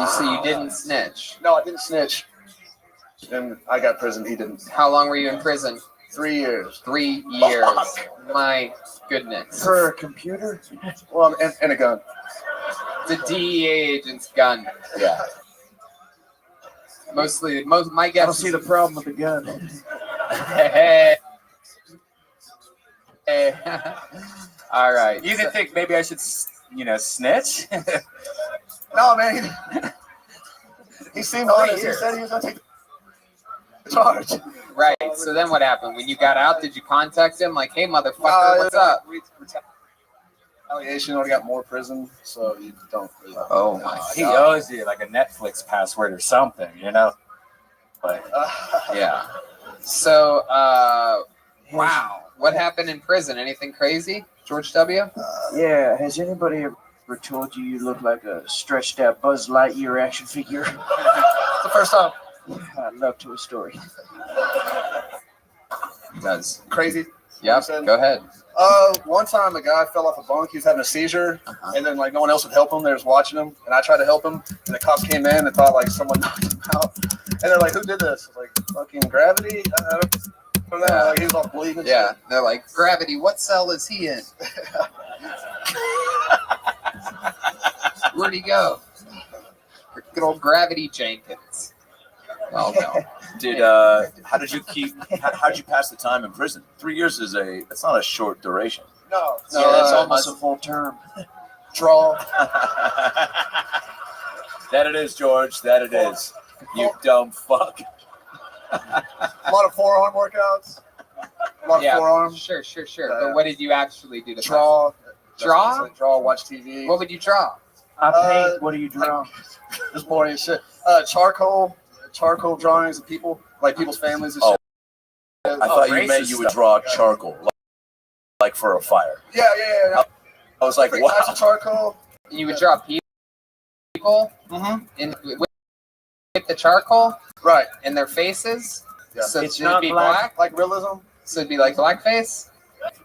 Wow. So you didn't snitch? No, I didn't snitch. And I got prison. He didn't. How long were you in prison? 3 years. 3 years. My goodness. For a computer? Well, and a gun. The DEA agent's gun. Yeah. My guess. I don't see the problem with the gun. Hey. All right. You didn't think maybe I should, snitch? No, man. He seemed honest. He said he was going to take the charge. Right. So then what happened? When you got out, did you contact him? Like, hey, motherfucker, what's up? Retaliation already got more prison, so you don't really. Oh, my God. He owes you like a Netflix password or something, But yeah. So, wow. What happened in prison? Anything crazy, George W.? Yeah, has anybody ever told you look like a stretched out Buzz Lightyear action figure? It's the first time. I'd love to a story. It does. Crazy. Yep, go ahead. One time a guy fell off a bunk. He was having a seizure, and then no one else would help him. They was watching him, and I tried to help him, and the cops came in and thought someone knocked him out. And they're like, "Who did this?" I was like, "Fucking Gravity." I don't know. Yeah. He was all bleeding. Yeah, they're like, Gravity. What cell is he in? Where'd he go? Good old Gravity Jenkins. Well, no. Dude, how did you pass the time in prison? 3 years it's not a short duration. No, It's almost a full term. Draw. That it is, George. That it is. You dumb fuck. A lot of forearm workouts. A lot of forearms. Sure. But what did you actually do to draw? Draw? Draw, watch TV. What would you draw? I paint. What do you draw? This boring shit. Charcoal drawings of people, like people's families and shit. I thought you meant you would draw charcoal, like for a fire. Yeah. I was like, wow. Charcoal. You would draw people with the charcoal, right, in their faces. Yeah. So It's it'd not be black, like realism. So it'd be like blackface.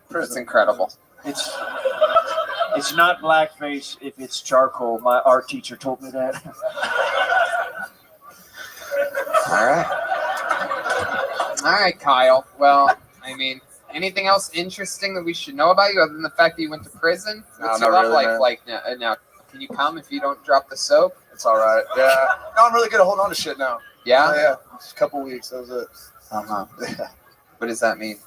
That's incredible. It's not blackface if it's charcoal. My art teacher told me that. All right, Kyle. Well, I mean, anything else interesting that we should know about you other than the fact that you went to prison? What's your love life like now? Can you come if you don't drop the soap? It's all right. Yeah. No, I'm really good at holding on to shit now. Yeah? Yeah. Just a couple weeks. That was it. Yeah. What does that mean?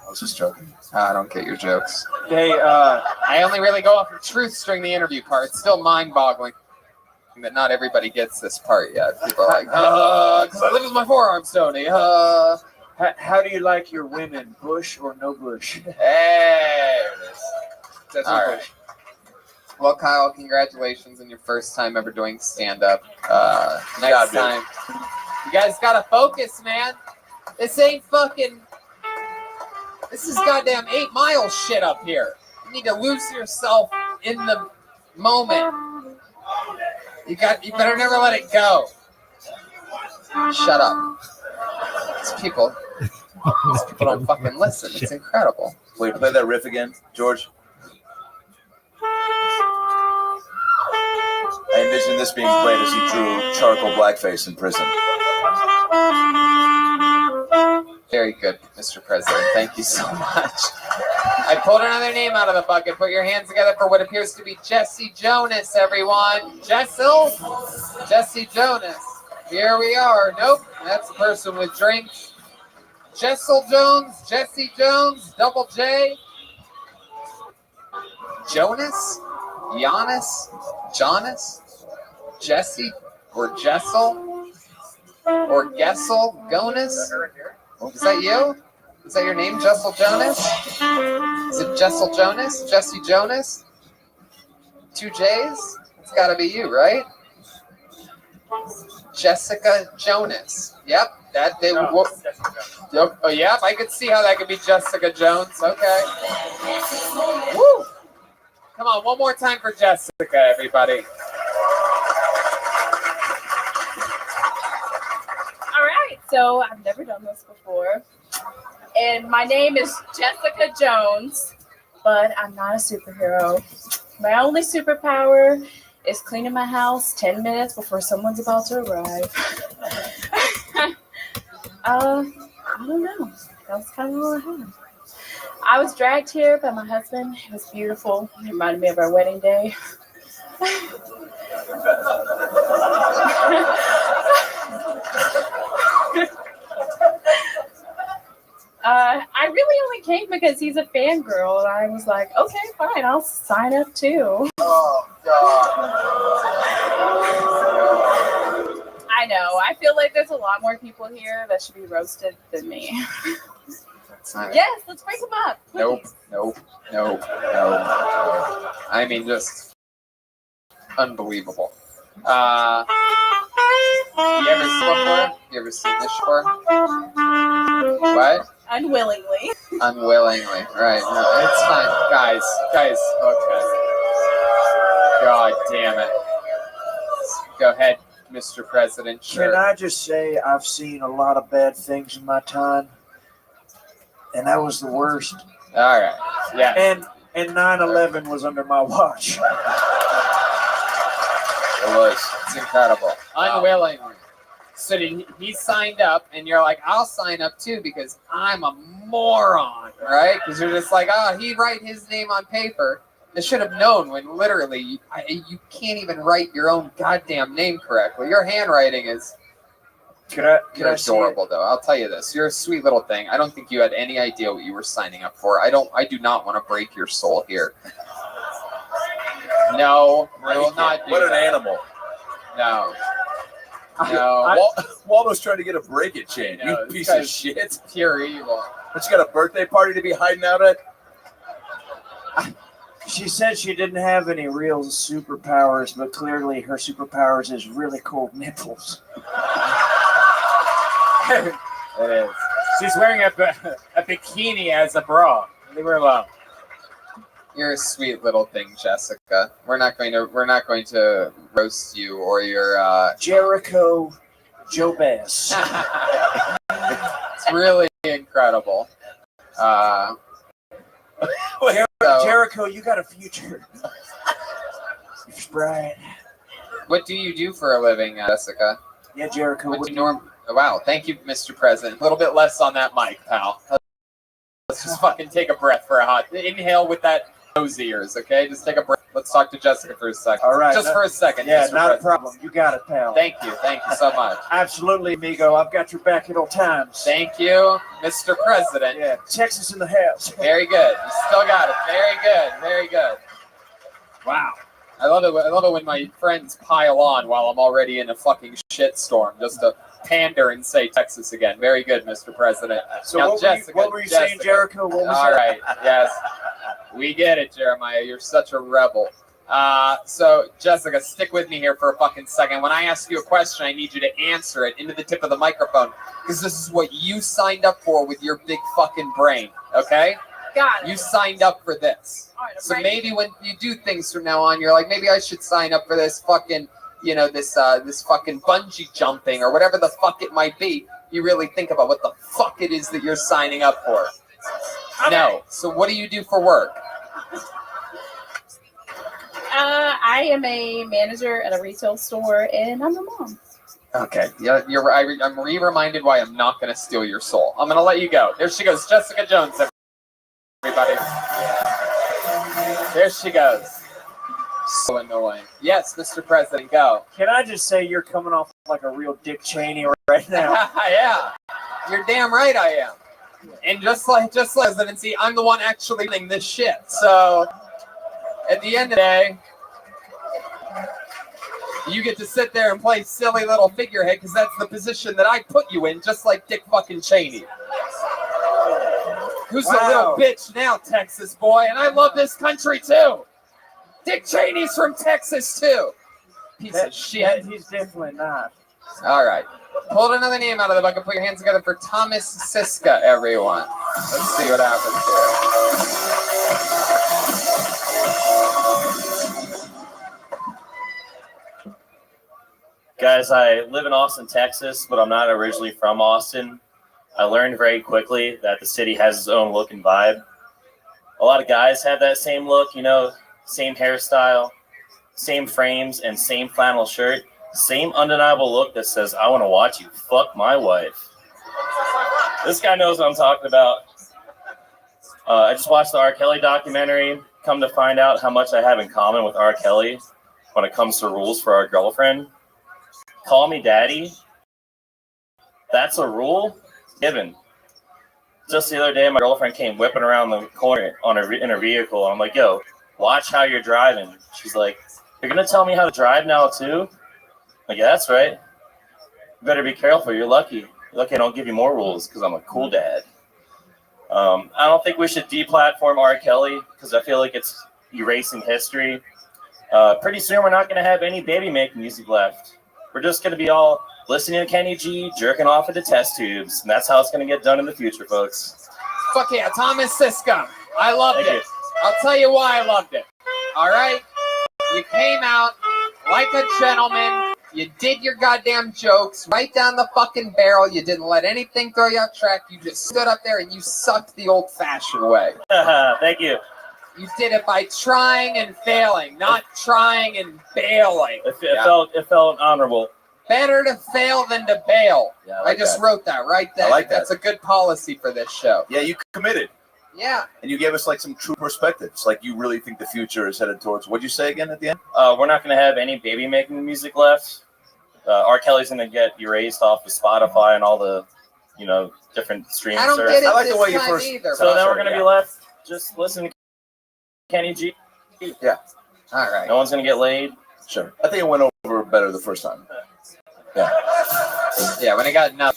I was just joking. I don't get your jokes. Hey, I only really go off of truths during the interview part. It's still mind-boggling that not everybody gets this part yet. People are like, because I live with my forearms, Tony. how do you like your women, bush or no bush? Hey. That's All right. Well, Kyle, congratulations on your first time ever doing stand-up. Next time, you guys gotta focus, man. This ain't fucking. This is goddamn 8 Mile shit up here. You need to lose yourself in the moment. You better never let it go. Shut up. These people don't fucking listen. It's incredible. Wait, play that riff again, George. I envision this being played as he drew charcoal blackface in prison. Very good, Mr. President. Thank you so much. I pulled another name out of the bucket. Put your hands together for what appears to be Jesse Jonas, everyone. Jesse Jonas. Here we are. Nope, that's the person with drinks. Jesse Jones, double J. Jonas? Jonas? Jesse? Or Jessel? Or Gessel? Gonas? Is that you? Is that your name, Jessel Jonas? Is it Jessel Jonas? Jesse Jonas? 2 J's? It's gotta be you, right? Jessica Jonas. Yep, that they would. Yep. Oh, yep. I could see how that could be Jessica Jones. Okay. Woo! Come on, one more time for Jessica, everybody. All right. So I've never done this before, and my name is Jessica Jones, but I'm not a superhero. My only superpower is cleaning my house 10 minutes before someone's about to arrive. I don't know. That was kind of all I had. I was dragged here by my husband. It was beautiful. It reminded me of our wedding day. I really only came because he's a fangirl, and I was like, okay, fine, I'll sign up too. Oh God. I know. I feel like there's a lot more people here that should be roasted than me. Yes, let's break them up. Please. Nope. I mean, just unbelievable. You ever seen this before? What? Unwillingly. Unwillingly, right? No, it's fine, guys. Okay. God damn it. Go ahead, Mr. President. Sure. Can I just say I've seen a lot of bad things in my time, and that was the worst. All right. Yeah. And 9/11 was under my watch. It was. It's incredible. Unwillingly. So he signed up, and you're like, I'll sign up too because I'm a moron, right? Because you're just like, he'd write his name on paper. I should have known when literally you can't even write your own goddamn name correctly. Your handwriting is. You're adorable, though. I'll tell you this. You're a sweet little thing. I don't think you had any idea what you were signing up for. I do not want to break your soul here. No, I will not do What an that. animal. No. Waldo's trying to get a break-it chain. No, You this piece guy's of shit. pure evil. But you got a birthday party to be hiding out at? She said she didn't have any real superpowers, but clearly her superpowers is really cold nipples. It is. She's wearing a bikini as a bra. Leave her alone. You're a sweet little thing, Jessica. We're not going to roast you or your Jericho Joe Bass. It's really incredible. Jericho, you got a future. You're bright. What do you do for a living, Jessica? Yeah, Jericho. Wow, thank you, Mr. President. A little bit less on that mic, pal. Let's just fucking take a breath for a hot. Inhale with that nose ears, okay? Just take a breath. Let's talk to Jessica for a second. All right. Just for a second. Yeah, Mr. not President. a problem. You got it, pal. Thank you so much. Absolutely, amigo. I've got your back at all times. Thank you, Mr. President. Yeah, Texas in the house. Very good. You still got it. Very good. Wow. I love it when my friends pile on while I'm already in a fucking shitstorm just to pander and say Texas again. Very good, Mr. President. So now, what were you saying, Jericho? What was All right. Yes. We get it, Jeremiah. You're such a rebel. So, Jessica, stick with me here for a fucking second. When I ask you a question, I need you to answer it into the tip of the microphone because this is what you signed up for with your big fucking brain, okay? Got it. You signed up for this. All right, So maybe when you do things from now on, you're like, maybe I should sign up for this fucking, this fucking bungee jumping or whatever the fuck it might be. You really think about what the fuck it is that you're signing up for. Okay. No. So what do you do for work? I am a manager at a retail store, and I'm a mom. Okay. Yeah, I'm reminded why I'm not going to steal your soul. I'm going to let you go. There she goes, Jessica Jones, everybody. There she goes. So annoying. Yes, Mr. President, go. Can I just say you're coming off like a real Dick Cheney right now? Yeah. You're damn right I am. And just like presidency, I'm the one actually running this shit. So at the end of the day, you get to sit there and play silly little figurehead because that's the position that I put you in, just like Dick fucking Cheney. Who's a little bitch now, Texas boy? And I love this country too. Dick Cheney's from Texas too. Piece of shit. He's definitely not. All right. Pull another name out of the bucket. Put your hands together for Thomas Siska, everyone. Let's see what happens here. Guys, I live in Austin, Texas, but I'm not originally from Austin. I learned very quickly that the city has its own look and vibe. A lot of guys have that same look, same hairstyle, same frames, and same flannel shirt. Same undeniable look that says, I want to watch you fuck my wife. This guy knows what I'm talking about. I just watched the R. Kelly documentary. Come to find out how much I have in common with R. Kelly when it comes to rules for our girlfriend. Call me daddy. That's a rule given. Just the other day, my girlfriend came whipping around the corner in her vehicle. And I'm like, yo, watch how you're driving. She's like, you're going to tell me how to drive now too? I'm like, yeah, that's right. You better be careful. You're lucky. You're lucky I don't give you more rules because I'm a cool dad. I don't think we should deplatform R. Kelly because I feel like it's erasing history. Pretty soon, we're not going to have any baby making music left. We're just going to be all listening to Kenny G, jerking off into test tubes. And that's how it's going to get done in the future, folks. Fuck yeah, Thomas Siska. I loved Thank it. you. I'll tell you why I loved it. All right? You came out like a gentleman. You did your goddamn jokes right down the fucking barrel. You didn't let anything throw you off track. You just stood up there and you sucked the old-fashioned way. Thank you. You did it by trying and failing, not trying and bailing. It felt honorable. Better to fail than to bail. Yeah, I just wrote that right there. I like that. That's a good policy for this show. Yeah, you committed. Yeah. And you gave us like some true perspectives. Like you really think the future is headed towards, what'd you say again at the end? We're not going to have any baby making music left. R. Kelly's going to get erased off of Spotify and all the, different streaming I don't services. get it I like the this way you time first- either. So but- then we're going to be left just listening to Kenny G. All right. No one's going to get laid. Sure. I think it went over better the first time. Yeah. Yeah, when I got enough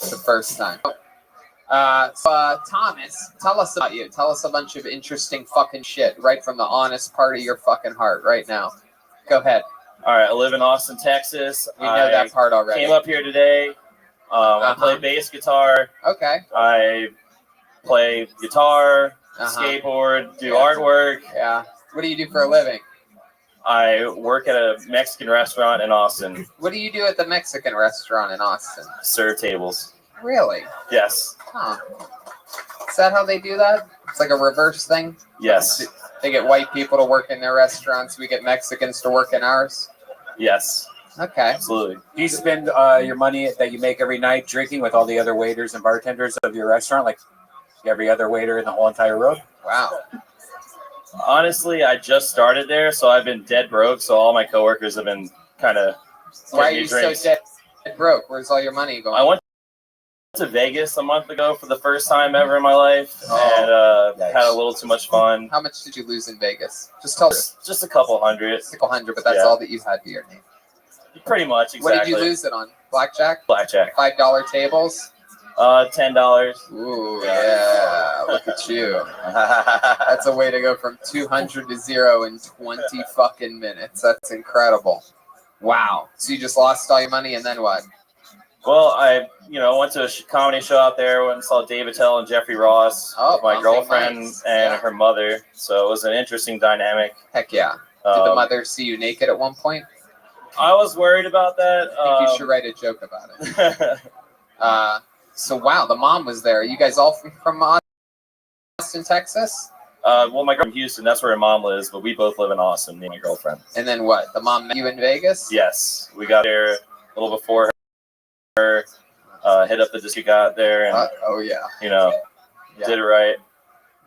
the first time. Thomas, tell us about you. Tell us a bunch of interesting fucking shit right from the honest part of your fucking heart right now. Go ahead. All right, I live in Austin, Texas. We know that part already. Came up here today. I play bass guitar. Okay. I play guitar, Uh-huh. skateboard, do Yeah. artwork. Yeah. What do you do for a living? I work at a Mexican restaurant in Austin. What do you do at the Mexican restaurant in Austin? Serve tables. Really? Yes. Huh. Is that how they do that? It's like a reverse thing? Yes. They get white people to work in their restaurants. We get Mexicans to work in ours. Yes. Okay. Absolutely. Do you spend your money that you make every night drinking with all the other waiters and bartenders of your restaurant, like every other waiter in the whole entire road? Wow. Honestly, I just started there, so I've been dead broke. So all my coworkers have been kind of. Why are you so dead broke? Where's all your money going? I went to Vegas a month ago for the first time ever in my life, and yikes. had a little too much fun. How much did you lose in Vegas? Just tell us. Just a couple hundred. A couple hundred, but that's Yeah. all that you had to your name. Pretty much, exactly. What did you lose it on? Blackjack? Blackjack. $5 tables? $10. Ooh, yeah. Look at you. That's a way to go from 200 to 0 in 20 fucking minutes. That's incredible. Wow. So you just lost all your money and then what? Well, I went to a comedy show out there, went and saw Dave Attell and Jeffrey Ross, Oh, my okay, girlfriend nice. and Yeah. her mother. So it was an interesting dynamic. Heck yeah. Did the Um, mother see you naked at one point? I was worried about that. I think you should write a joke about it. So wow, the mom was there. Are you guys all from Austin, Texas? Well, my girlfriend in Houston, that's where her mom lives, but we both live in Austin, me and my girlfriend. And then what? The mom met you in Vegas? Yes, we got there a little before her. Hit up the disc, got there, and Oh yeah. Yeah. Did it right.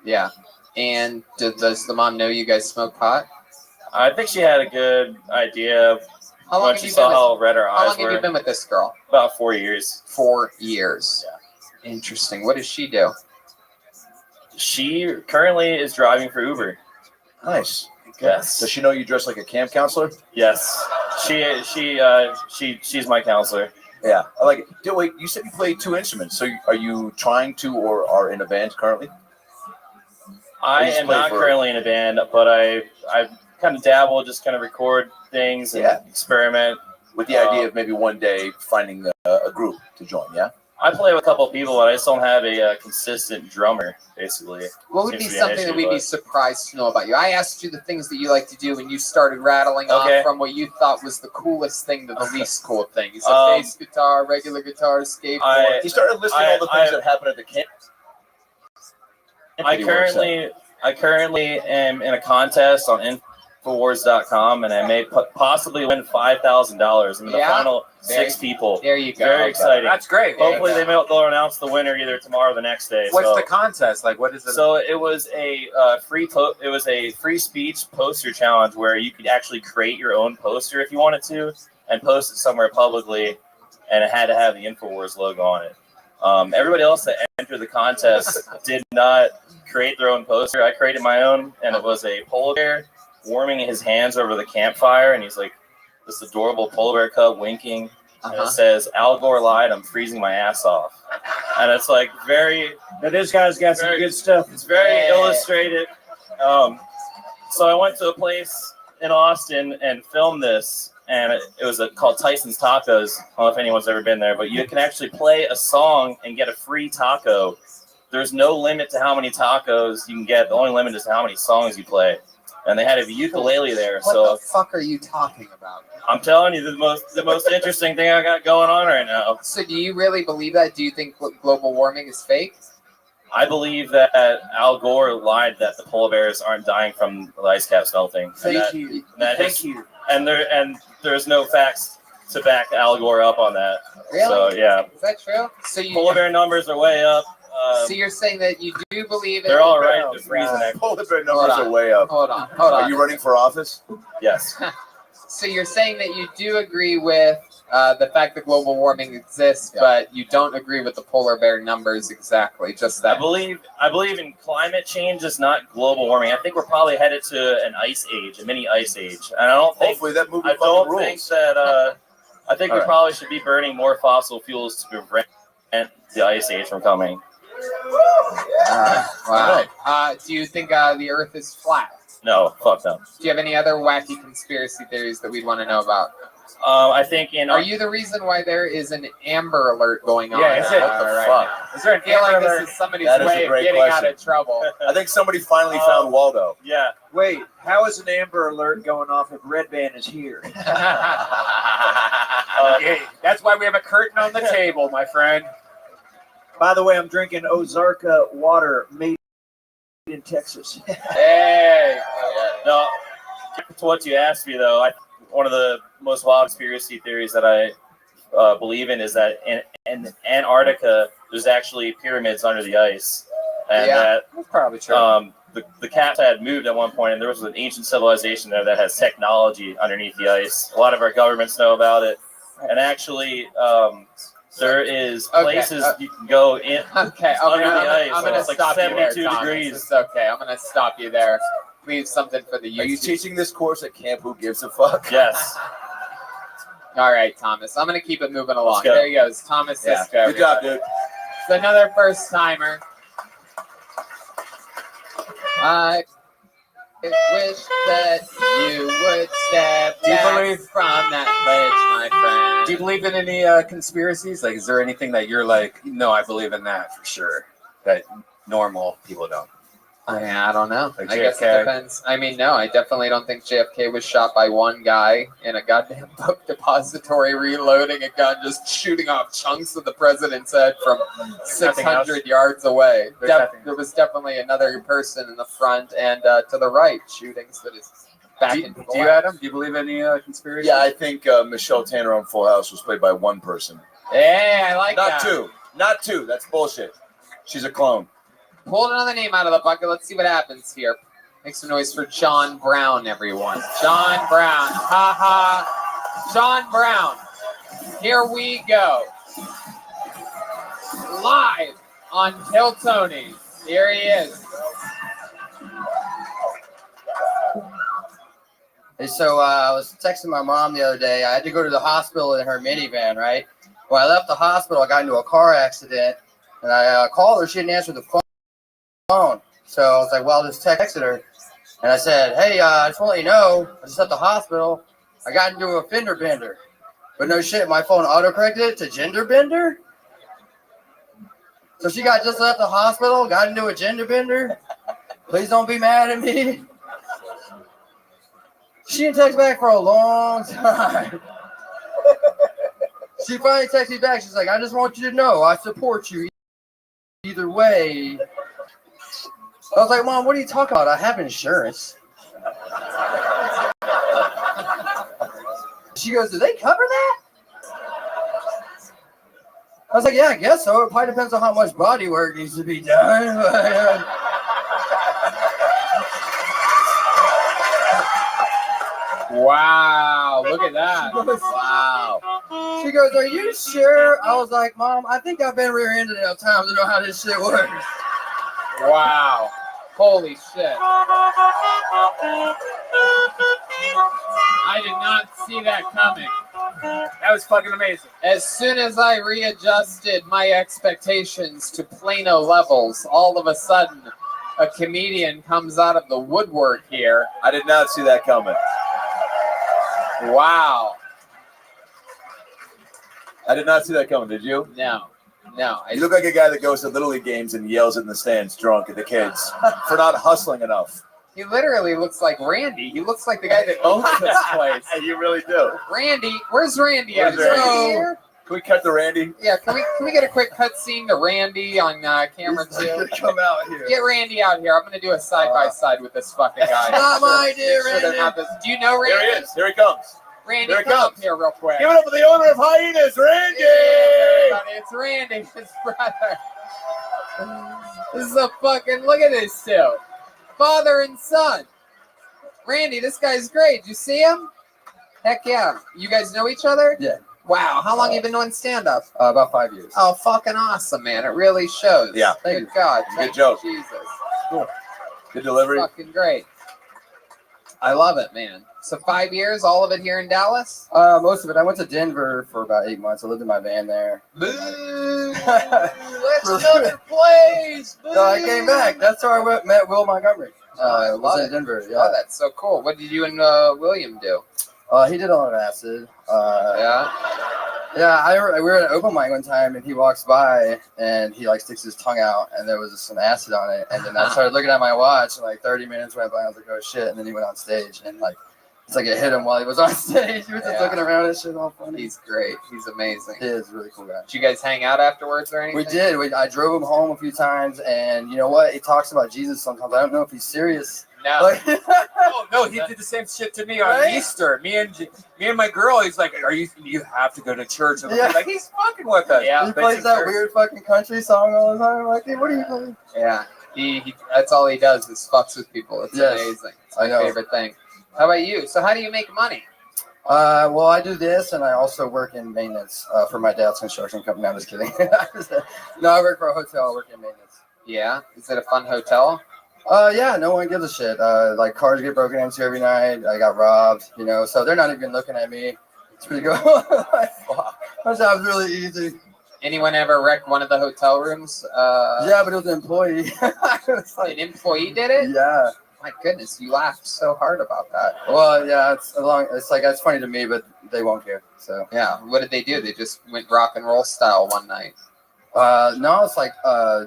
Yeah. And does the mom know you guys smoke pot? I think she had a good idea How long when have she you saw been how red her How eyes long have you were. been with this girl? About 4 years. 4 years. Interesting. What does she do? She currently is driving for Uber. Nice. Yes. Does she know you dress like a camp counselor? Yes. She's my counselor. Yeah. I like it. Wait, you said you play 2 instruments. So are you trying to or are in a band currently? I just am play not for- currently in a band, but I kind of dabble, just kind of record things and Yeah. experiment. With the idea of maybe one day finding a group to join, yeah? I play with a couple of people, but I just don't have a consistent drummer, basically. What would Seems be to be an something issue, that we'd be but- surprised to know about you? I asked you the things that you like to do, and you started rattling Okay. off from what you thought was the coolest thing to the least cool thing. You said Um, bass guitar, regular guitar, skateboard. He started listing all the things that happened at the camp. I currently am in a contest on Infowars.com, and I may possibly win $5,000. I'm in the final 6 people. There you go. Very exciting. That's great. Hopefully they'll announce the winner either tomorrow or the next day. What's the contest like? What is it? So it was a free speech poster challenge where you could actually create your own poster if you wanted to and post it somewhere publicly, and it had to have the Infowars logo on it. Everybody else that entered the contest did not create their own poster. I created my own, and it was a polar bear warming his hands over the campfire, and he's like this adorable polar bear cub winking. And it says, "Al Gore lied, I'm freezing my ass off." And it's like very... But this guy's got some good stuff. It's very illustrated. So I went to a place in Austin and filmed this, and it was called Tyson's Tacos. I don't know if anyone's ever been there, but you can actually play a song and get a free taco. There's no limit to how many tacos you can get. The only limit is how many songs you play. And they had a ukulele there. What the fuck are you talking about? I'm telling you, the most interesting thing I got going on right now. So do you really believe that? Do you think global warming is fake? I believe that Al Gore lied that the polar bears aren't dying from the ice cap melting. Thank you. And there's no facts to back Al Gore up on that. Really? So yeah. Is that true? So you Polar bear numbers are way up. so you're saying that you do believe it? They're all right. They're freezing. Polar bear numbers are way up. Hold on. Are you running for office? Yes. So you're saying that you do agree with the fact that global warming exists, but you don't agree with the polar bear numbers exactly. Just that. I believe in climate change is not global warming. I think we're probably headed to an ice age, a mini ice age. And I don't think. Hopefully that movie I don't rules. think that. I think we probably should be burning more fossil fuels to prevent the ice age from coming. Wow. Do you think the Earth is flat? No, fuck no. Do you have any other wacky conspiracy theories that we'd want to know about? I think Are you the reason why there is an Amber Alert going on? Yeah, is it? What the right fuck? now? Is there an I feel Amber like Alert? this is somebody's That is way a of great getting question. out of trouble. I think somebody finally found Waldo. Yeah. Wait, how is an Amber Alert going off if Red Band is here? Yeah, that's why we have a curtain on the table, my friend. By the way, I'm drinking Ozarka water made in Texas. Hey. No. To what you asked me though, one of the most wild conspiracy theories that I believe in is that in Antarctica there's actually pyramids under the ice, and that That's probably true. the caps had moved at one point, and there was an ancient civilization there that has technology underneath the ice. A lot of our governments know about it, and actually, there is places you can go in under the ice. I'm gonna It's like stop you there, 72 Thomas. degrees. It's okay. I'm gonna stop you there. Leave something for the Are you YouTube. teaching this course at Camp Who Gives a Fuck? Yes. All right, Thomas. I'm gonna keep it moving along. Let's go. There he goes, Thomas Yeah. Sisko. Good job, everybody. dude. It's another first timer. I wish that you would step Do you back believe- from that ledge, my friend. Do you believe in any conspiracies? Like, is there anything that you're like, no, I believe in that for sure, that normal people don't? I don't know. Like I guess it JFK? depends. I mean, no, I definitely don't think JFK was shot by one guy in a goddamn book depository reloading a gun, just shooting off chunks of the president's head from 600 yards away. There's nothing. There was definitely another person in the front and to the right shooting, so that is back Do, and do forth. you, Adam? Do you believe in any conspiracies? Yeah, I think Michelle Tanner on Full House was played by one person. Hey, I like Not that. two. Not two. That's bullshit. She's a clone. Pull another name out of the bucket. Let's see what happens here. Make some noise for John Brown, everyone. John Brown. Ha ha. John Brown. Here we go. Live on Kill Tony. Here he is. Hey, so I was texting my mom the other day. I had to go to the hospital in her minivan, right? When I left the hospital, I got into a car accident, and I called her. She didn't answer the phone. So I was like, well, I'll just texted her. And I said, hey, I just want to let you know, I just left the hospital. I got into a fender bender. But no shit, my phone autocorrected it to gender bender. So she got just left the hospital, got into a gender bender. Please don't be mad at me. She didn't text back for a long time. She finally texted me back. She's like, I just want you to know I support you either way. I was like, Mom, what are you talking about? I have insurance. She goes, do they cover that? I was like, yeah, I guess so. It probably depends on how much body work needs to be done. Wow, look at that. Wow. She goes, are you sure? I was like, Mom, I think I've been rear-ended enough times to know how this shit works. Wow. Holy shit. I did not see that coming. That was fucking amazing. As soon as I readjusted my expectations to Plano levels, all of a sudden, a comedian comes out of the woodwork here. I did not see that coming. Wow. I did not see that coming. Did you? No. You look like a guy that goes to Little League games and yells in the stands drunk at the kids for not hustling enough. He literally looks like Randy. He looks like the guy that owns this place. You really do. Randy, where's Randy at? Where's Is Randy? Randy here? Can we cut to Randy? Yeah, can we get a quick cut scene to Randy on camera too? Come out here. Get Randy out here. I'm gonna do a side by side with this fucking guy. Not my dear Sure they're Randy. not this- Do you know Randy? Here he is. Here he comes. Randy, Here it come up comes. here real quick. Give it up for the owner of Hyenas, Randy! It's Randy, his brother. This is a fucking, look at this two. Father and son. Randy, this guy's great. Did you see him? Heck yeah. You guys know each other? Yeah. Wow. How long you been doing stand-up? About 5 years. Oh, fucking awesome, man. It really shows. Yeah. Good God. Good Thank joke. you, Jesus. Good delivery. Fucking great. I love it, man. So 5 years, all of it here in Dallas? Most of it. I went to Denver for about 8 months. I lived in my van there. Boo! That's another place! Boo! So I came back. That's where I met Will Montgomery. I Was love in it. Denver. Oh, Yeah. that's so cool. What did you and William do? He did a lot of acid. Yeah? Yeah, we were at an open mic one time, and he walks by, and he like sticks his tongue out, and there was some acid on it. And then I started looking at my watch, and like 30 minutes went by. I was like, oh shit! And then he went on stage, and like it's like it hit him while he was on stage. He was just Yeah. looking around and shit, all funny. He's great. He's amazing. He is a really cool guy. Did you guys hang out afterwards or anything? We did. I drove him home a few times, and you know what? He talks about Jesus sometimes. I don't know if he's serious. No. Like, Oh no, he did the same shit to me on Right? Easter. Me and my girl. He's like, you have to go to church? And Yeah. like, he's fucking with us. Yeah. he plays that weird fucking country song all the time. I'm like, hey, what are you playing? Yeah. He that's all he does is fucks with people. It's Yes. amazing. It's I my know. favorite thing. How about you? So how do you make money? Well, I do this, and I also work in maintenance for my dad's construction company. No, I'm just kidding. No, I work for a hotel. I work in maintenance. Yeah. Is it a fun hotel? Yeah, no one gives a shit. Like cars get broken into every night. I got robbed, you know, so they're not even looking at me. It's pretty good. My job's really easy. Anyone ever wreck one of the hotel rooms? Yeah, but it was an employee. It's An like, employee did it? yeah. My goodness, you laughed so hard about that. Well, yeah, it's funny to me, but they won't care. So Yeah. What did they do? They just went rock and roll style one night. no, it's like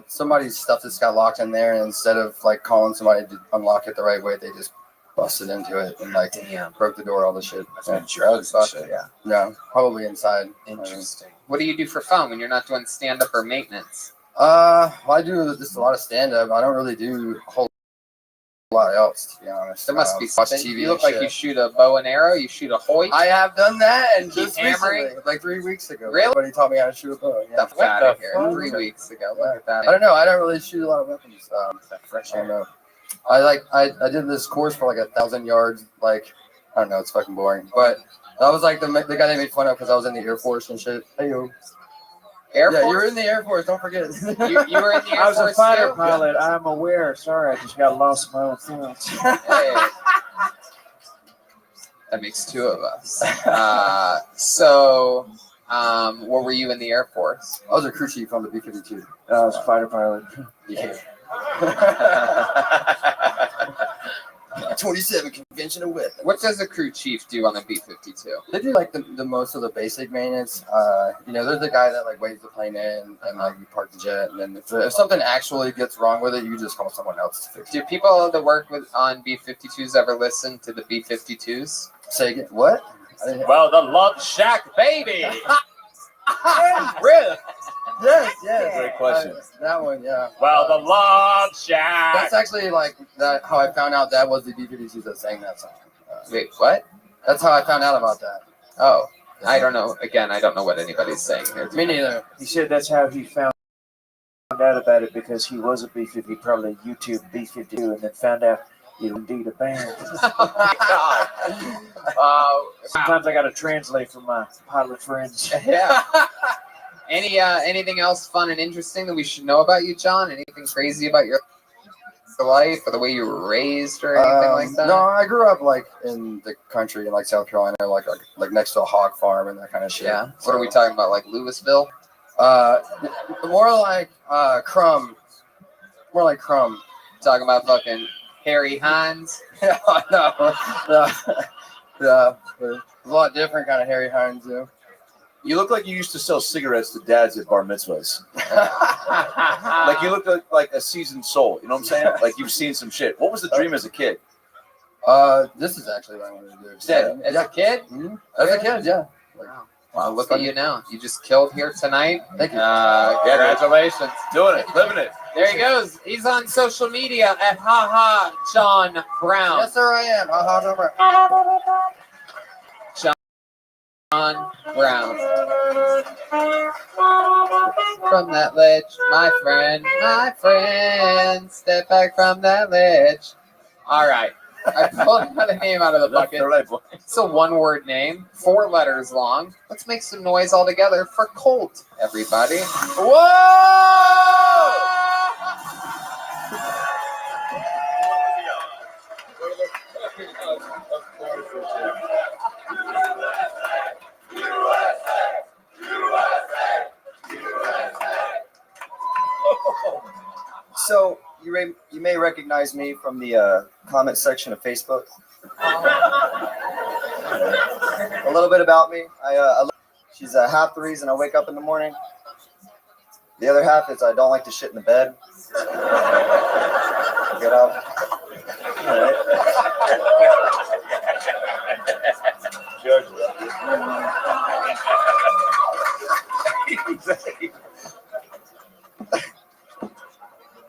somebody's stuff just got locked in there, and instead of like calling somebody to unlock it the right way, they just busted into it and like broke the door, all the shit. Yeah. Drugs and shit. Yeah. Yeah, probably inside. Interesting. What do you do for fun when you're not doing stand up or maintenance? Well, I do just a lot of stand up. I don't really do a whole lot else, to be honest. There must be watch something. TV. You look and like you shit. shoot a bow and arrow. You shoot a hoist. I have done that, and Keep just hammering? recently, like 3 weeks ago. Really? Somebody taught me how to shoot a bow. Yeah. Stuff out of here. fuck? 3 weeks ago. Look at that. I don't know. I don't really shoot a lot of weapons. Fresh I don't air. know. I did this course for like 1,000 yards. Like, I don't know. It's fucking boring. But I was like the guy they made fun of because I was in the Air Force and shit. Hey, yo. Air Yeah, Force? you were in the Air Force. Don't forget. You were in the Air I was Force a fighter too? pilot. I'm aware. Sorry, I just got lost in my own thoughts. Hey. That makes two of us. So, what were you in the Air Force? I was a crew chief on the B-52. I was a fighter pilot. Yeah. 27 conventional weapons. What does a crew chief do on the B-52? They do like the most of the basic maintenance. You know, there's the guy that like waves the plane in and like you park the jet, and then if something actually gets wrong with it, you just call someone else to fix it. Do people that work with on B-52s ever listen to the B-52s? Say again, what? I didn't hear- Well, the Love Shack, baby. Really? Yes. Great question. That one, yeah. Well, the Love Shack. That's actually like that. How I found out that was the B-52s that sang that song. Wait, what? That's how I found out about that. Oh, I don't know. Again, I don't know what anybody's saying here. Me neither. He said that's how he found out about it because he was a B-50, probably YouTube B-52, and then found out he was indeed a band. Oh my god. Sometimes I got to translate for my pilot friends. Yeah. Anything else fun and interesting that we should know about you, John? Anything crazy about your life or the way you were raised or anything like that? No, I grew up like in the country in like South Carolina, like next to a hog farm and that kind of shit. Yeah. What are we talking about? Like Louisville? More like Crumb. More like Crumb. Talking about fucking Harry Hines? Yeah, no. Yeah, a lot different kind of Harry Hines, though. You look like you used to sell cigarettes to dads at bar mitzvahs. Like you look like a seasoned soul. You know what I'm saying? Like you've seen some shit. What was the dream as a kid? This is actually what I wanted to do. As a kid? Mm-hmm. As a kid, yeah. Wow, look at you now. You just killed here tonight. Thank you. Congratulations. Doing it, living it. There he goes. He's on social media at haha John Brown. Yes, sir, I am. John Brown. From that ledge, my friend, step back from that ledge. All right. I pulled another name out of the bucket. It's a one-word name, 4 letters long. Let's make some noise all together for Colt, everybody. Whoa! So you may recognize me from the comment section of Facebook. A little bit about me. She's half the reason I wake up in the morning. The other half is I don't like to shit in the bed. Get up. All right.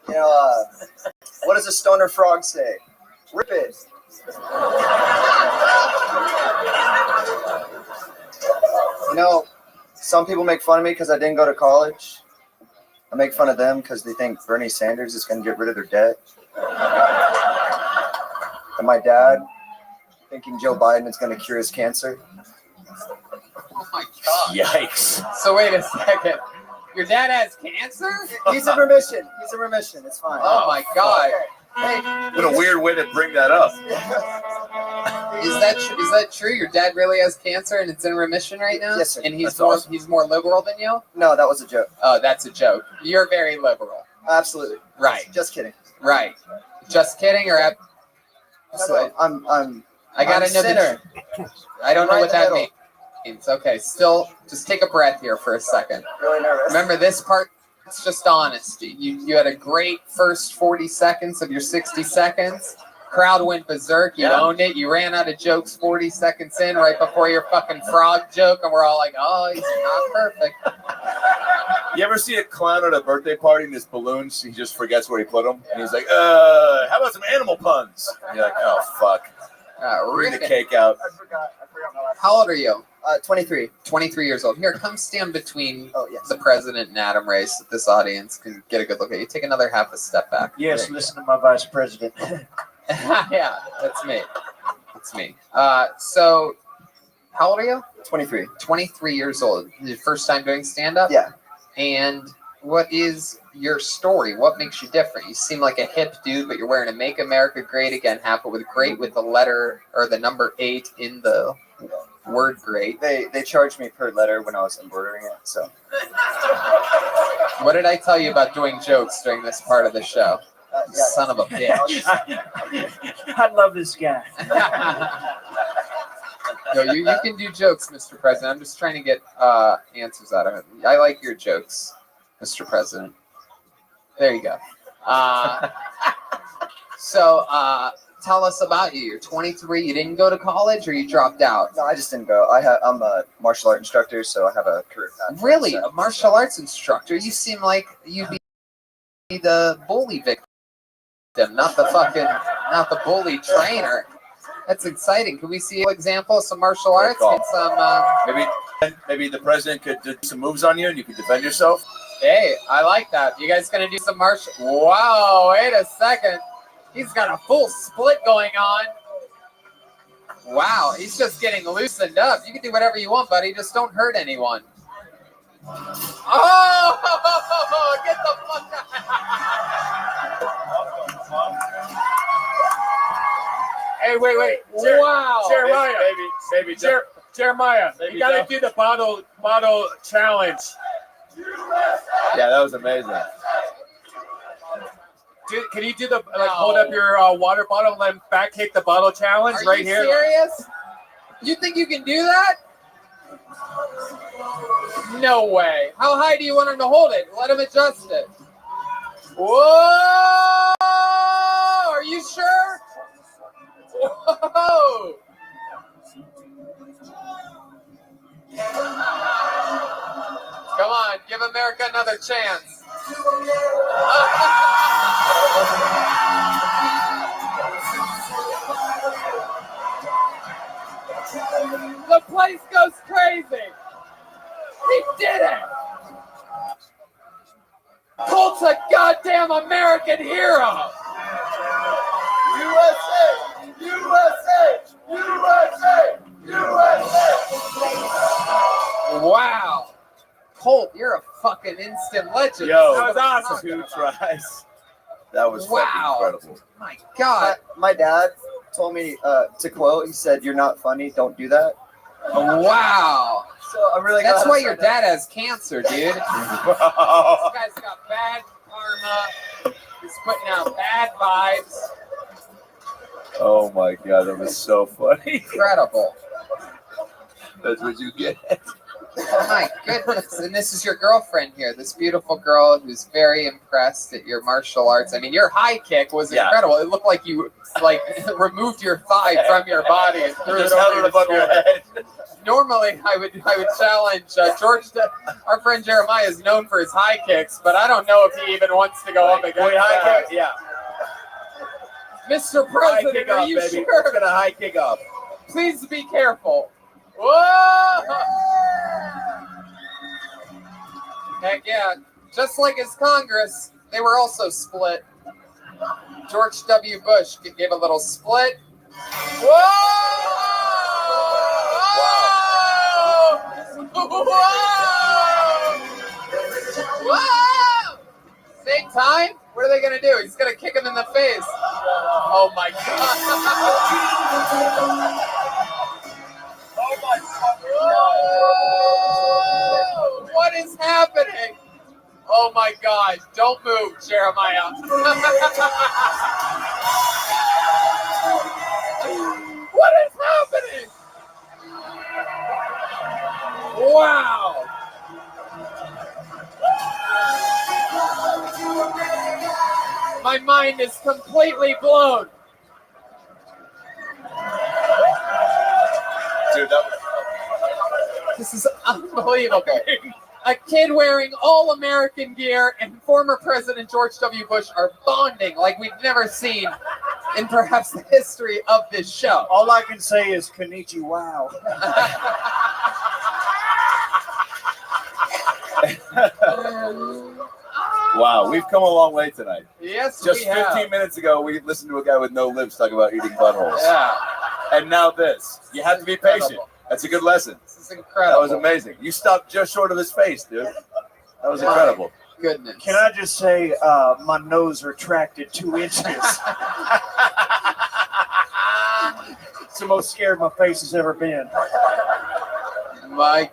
You know, what does a stoner frog say? Rip it. You know, some people make fun of me because I didn't go to college. I make fun of them because they think Bernie Sanders is going to get rid of their debt. And my dad thinking Joe Biden is going to cure his cancer. Oh my god. Yikes. So wait a second. Your dad has cancer? He's in remission. It's fine. Oh my god. Hey, What a weird way to bring that up. Is that true? Your dad really has cancer and it's in remission right now? Yes, sir. And he's That's more awesome. he's more liberal than you? No, that was a joke. Oh, that's a joke. You're very liberal. Absolutely. Right. Just kidding. Right. Just kidding or absolutely? I gotta know sinner. I don't know Right what in the that middle. means. Okay, still just take a breath here for a second. Really nervous. Remember this part, it's just honesty. You had a great first 40 seconds of your 60 seconds. Crowd went berserk. You owned it. You ran out of jokes 40 seconds in right before your fucking frog joke, and we're all like, oh, he's not perfect. You ever see a clown at a birthday party and his balloons, he just forgets where he put them? And he's like, how about some animal puns? And you're like, oh, fuck. Bring the cake out. I forgot my last How old are you? 23. 23 years old. Here, come stand between Oh, yes. the president and Adam Ray so this audience can get a good look at you. Take another half a step back. Yes, listen to my vice president. Yeah, that's me. That's me. So, how old are you? 23. 23 years old. Your first time doing stand-up? Yeah. And what is your story? What makes you different? You seem like a hip dude, but you're wearing a Make America Great Again hat, but with great with the letter or the number 8 in the word great. They charged me per letter when I was embroidering it, so. What did I tell you about doing jokes during this part of the show? Yeah. Son of a bitch. I love this guy. No, you can do jokes, Mr. President. I'm just trying to get answers out of it. I like your jokes, Mr. President. There you go. So tell us about you. You're 23. You didn't go to college, or you dropped out? No, I just didn't go. I'm a martial art instructor, so I have a career path. Really, So- a martial arts instructor? You seem like you'd be the bully victim, not the bully trainer. That's exciting. Can we see an example of some martial arts? Get some. Maybe the president could do some moves on you, and you could defend yourself. Hey, I like that. You guys gonna do some martial? Wow! Wait a second. He's got a full split going on. Wow, he's just getting loosened up. You can do whatever you want, buddy. Just don't hurt anyone. Oh! Get the fuck out! Hey, wait. Wow! Jeremiah. Baby. Jeremiah, you gotta do the bottle challenge. Yeah, that was amazing. Can you do the hold up your water bottle and then back kick the bottle challenge Are right you here? serious? You think you can do that? No way. How high do you want him to hold it? Let him adjust it. Whoa! Are you sure? Whoa! Come on, give America another chance. The place goes crazy. He did it. Colt's a goddamn American hero. USA! USA! USA! USA! Wow. Colt, you're a fucking instant legend. Yo, That was awesome. 2 tries. That was Wow. fucking incredible. My God. My dad told me to quote. He said, "You're not funny. Don't do that." Wow. So I'm really. That's glad why I your said that. dad has cancer, dude. This guy's got bad karma. He's putting out bad vibes. Oh my god, that was so funny. Incredible. That's what you get. Oh my goodness. And this is your girlfriend here, this beautiful girl who's very impressed at your martial arts. I mean, your high kick was incredible. It looked like you removed your thigh from your body and threw it over above your head. Normally, I would challenge George. Our friend Jeremiah is known for his high kicks, but I don't know if he even wants to go up against high kick? Yeah. Mr. High President, kick are off, you baby. sure? Let's get a high kick off. Please be careful. Whoa! Heck yeah. Just like his Congress, they were also split. George W. Bush gave a little split. Whoa! Whoa! Whoa! Same time? What are they going to do? He's going to kick him in the face. Oh my God. Oh my God. Whoa! What is happening? Oh my God. Don't move, Jeremiah. What is happening? Wow. My mind is completely blown. Dude, that was... This is unbelievable. A kid wearing all American gear and former President George W. Bush are bonding like we've never seen in perhaps the history of this show. All I can say is Kenichi, wow. Wow, we've come a long way tonight. Yes, Just we have. 15 minutes ago, we listened to a guy with no lips talk about eating buttholes. Yeah. And now this. You have to be patient. That's a good lesson. This is incredible. That was amazing. You stopped just short of his face, dude. That was incredible. Goodness. Can I just say my nose retracted 2 inches? It's the most scared my face has ever been. My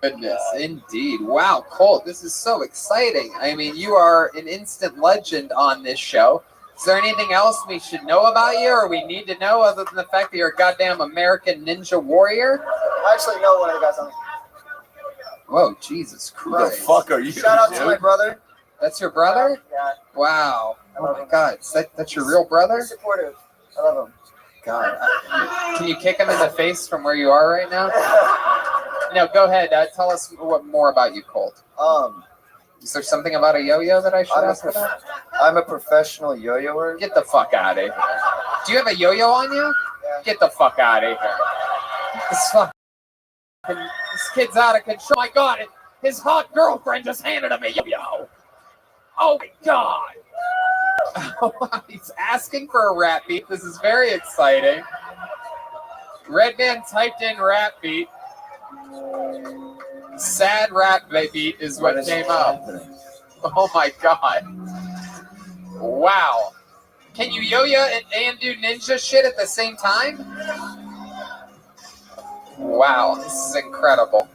goodness, indeed. Wow, Colt, this is so exciting. I mean, you are an instant legend on this show. Is there anything else we should know about you or we need to know other than the fact that you're a goddamn American ninja warrior? I actually know one of the guys on. Whoa, Jesus Who the Christ. fuck are you, Shout out to dude? my brother. That's your brother? Yeah, Wow. Oh my God. That's your real brother? he's supportive. I love him. God. Can you kick him in the face from where you are right now? No, go ahead. Tell us more about you, Colt. Is there something about a yo-yo that I should ask about? I'm a professional yo-yoer. Get the fuck out of here. Do you have a yo-yo on you? Get the fuck out of here. This kid's out of control. My God, his hot girlfriend just handed him a yo-yo. Oh my God. He's asking for a rap beat. This is very exciting. Redman typed in rap beat. Sad rap beat is what came up. Oh my God. Wow. Can you yo-yo and do ninja shit at the same time? Wow, this is incredible.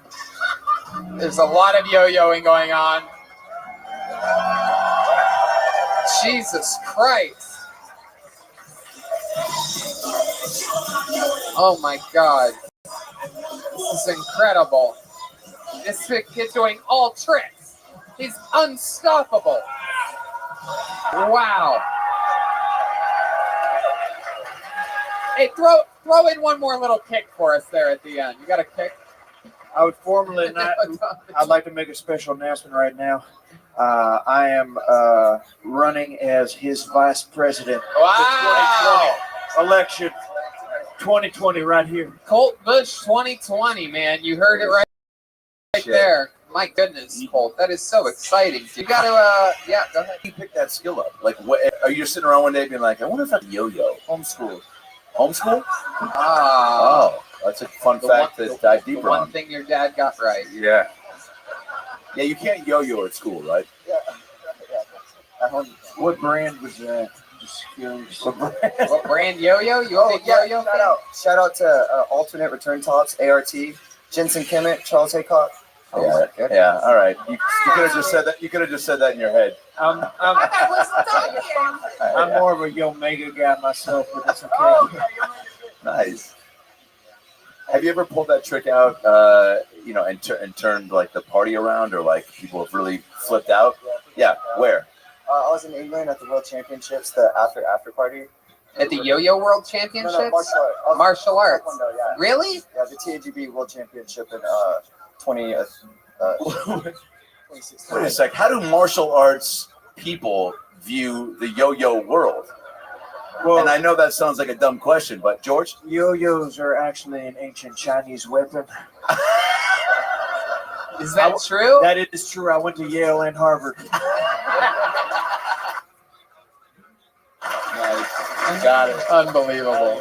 There's a lot of yo-yoing going on. Jesus Christ. Oh my God. This is incredible. This kid's doing all tricks. He's unstoppable. Wow. Hey, throw in one more little kick for us there at the end. You got a kick? I would formally not. I'd like to make a special announcement right now. I am running as his vice president. Wow. The 2020 election. 2020 right here. Colt Bush 2020, man. You heard it right there. My goodness, Colt. That is so exciting. You got to, yeah, go ahead. You pick that skill up. Like, what, are you just sitting around one day being like, I wonder if I can yo-yo? Homeschool. Homeschool? Oh, that's a fun fact to dive deeper on. One thing your dad got right. Yeah. Yeah, you can't yo-yo at school, right? Yeah. What brand was that? Just curious. What brand yo-yo? You a big yo-yo fan? Shout out to Alternate Return Tops, ART, Jensen Kimmett, Charles Haycock. Oh, yeah. All right. You could have just said that. You could have just said that in your head. I'm more of a Yo Mega guy myself, but that's okay. Nice. Have you ever pulled that trick out, and turned like the party around, or like people have really flipped out? Yeah. Where? I was in England at the World Championships, the after party. At the Yo-Yo World Championships? No, martial arts. Taekwondo, yeah. Really? Yeah, the TAGB World Championship in 2016. Wait a sec. How do martial arts people view the yo-yo world? Well, and I know that sounds like a dumb question, but George? Yo-yos are actually an ancient Chinese weapon. Is that true? That is true. I went to Yale and Harvard. Nice. Got it. Unbelievable.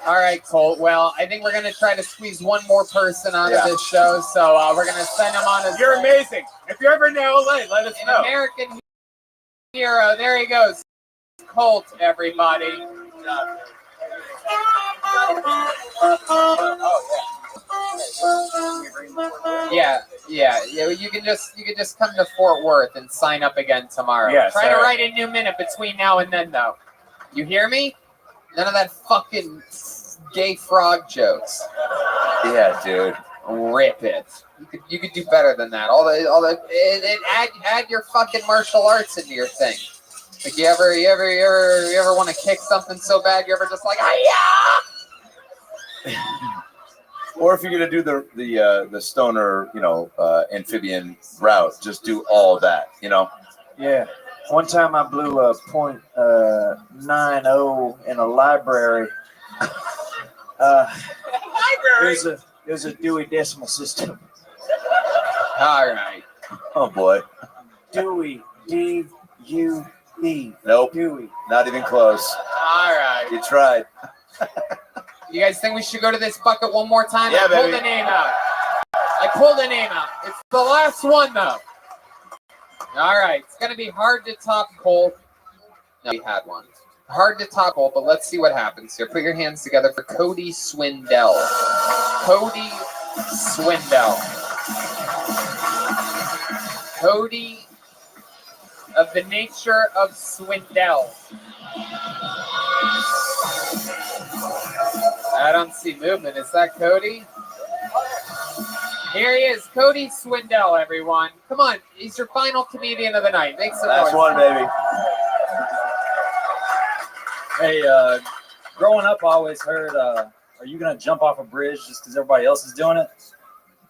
All right, Colt. Well, I think we're going to try to squeeze one more person onto this show, so we're going to send him on as... You're amazing. If you're ever in LA, let us know. An American hero. There he goes. Colt, everybody. Yeah. You can just come to Fort Worth and sign up again tomorrow. Yes, Try to write a new minute between now and then, though. You hear me? None of that fucking gay frog jokes. Yeah, dude. Rip it. You could do better than that. Add your fucking martial arts into your thing. Like you ever want to kick something so bad you're ever just like, hiya! Or if you're gonna do the stoner, amphibian route, just do all that, Yeah. One time I blew a .90 in a library. It was a Dewey Decimal System. All right. Oh boy. Dewey, D-U-E. Nope. Dewey. Not even close. All right. You tried. You guys think we should go to this bucket one more time? Yeah, I pulled baby. the name out. It's the last one, though. All right. It's going to be hard to top Cole. No, we had one. Hard to top Cole, but let's see what happens here. Put your hands together for Cody Swindell. Cody Swindell. Cody of the nature of Swindell. I don't see movement. Is that Cody? Here he is, Cody Swindell, everyone. Come on, he's your final comedian of the night. Make some noise. Last one, baby. Hey, growing up, I always heard, are you going to jump off a bridge just because everybody else is doing it?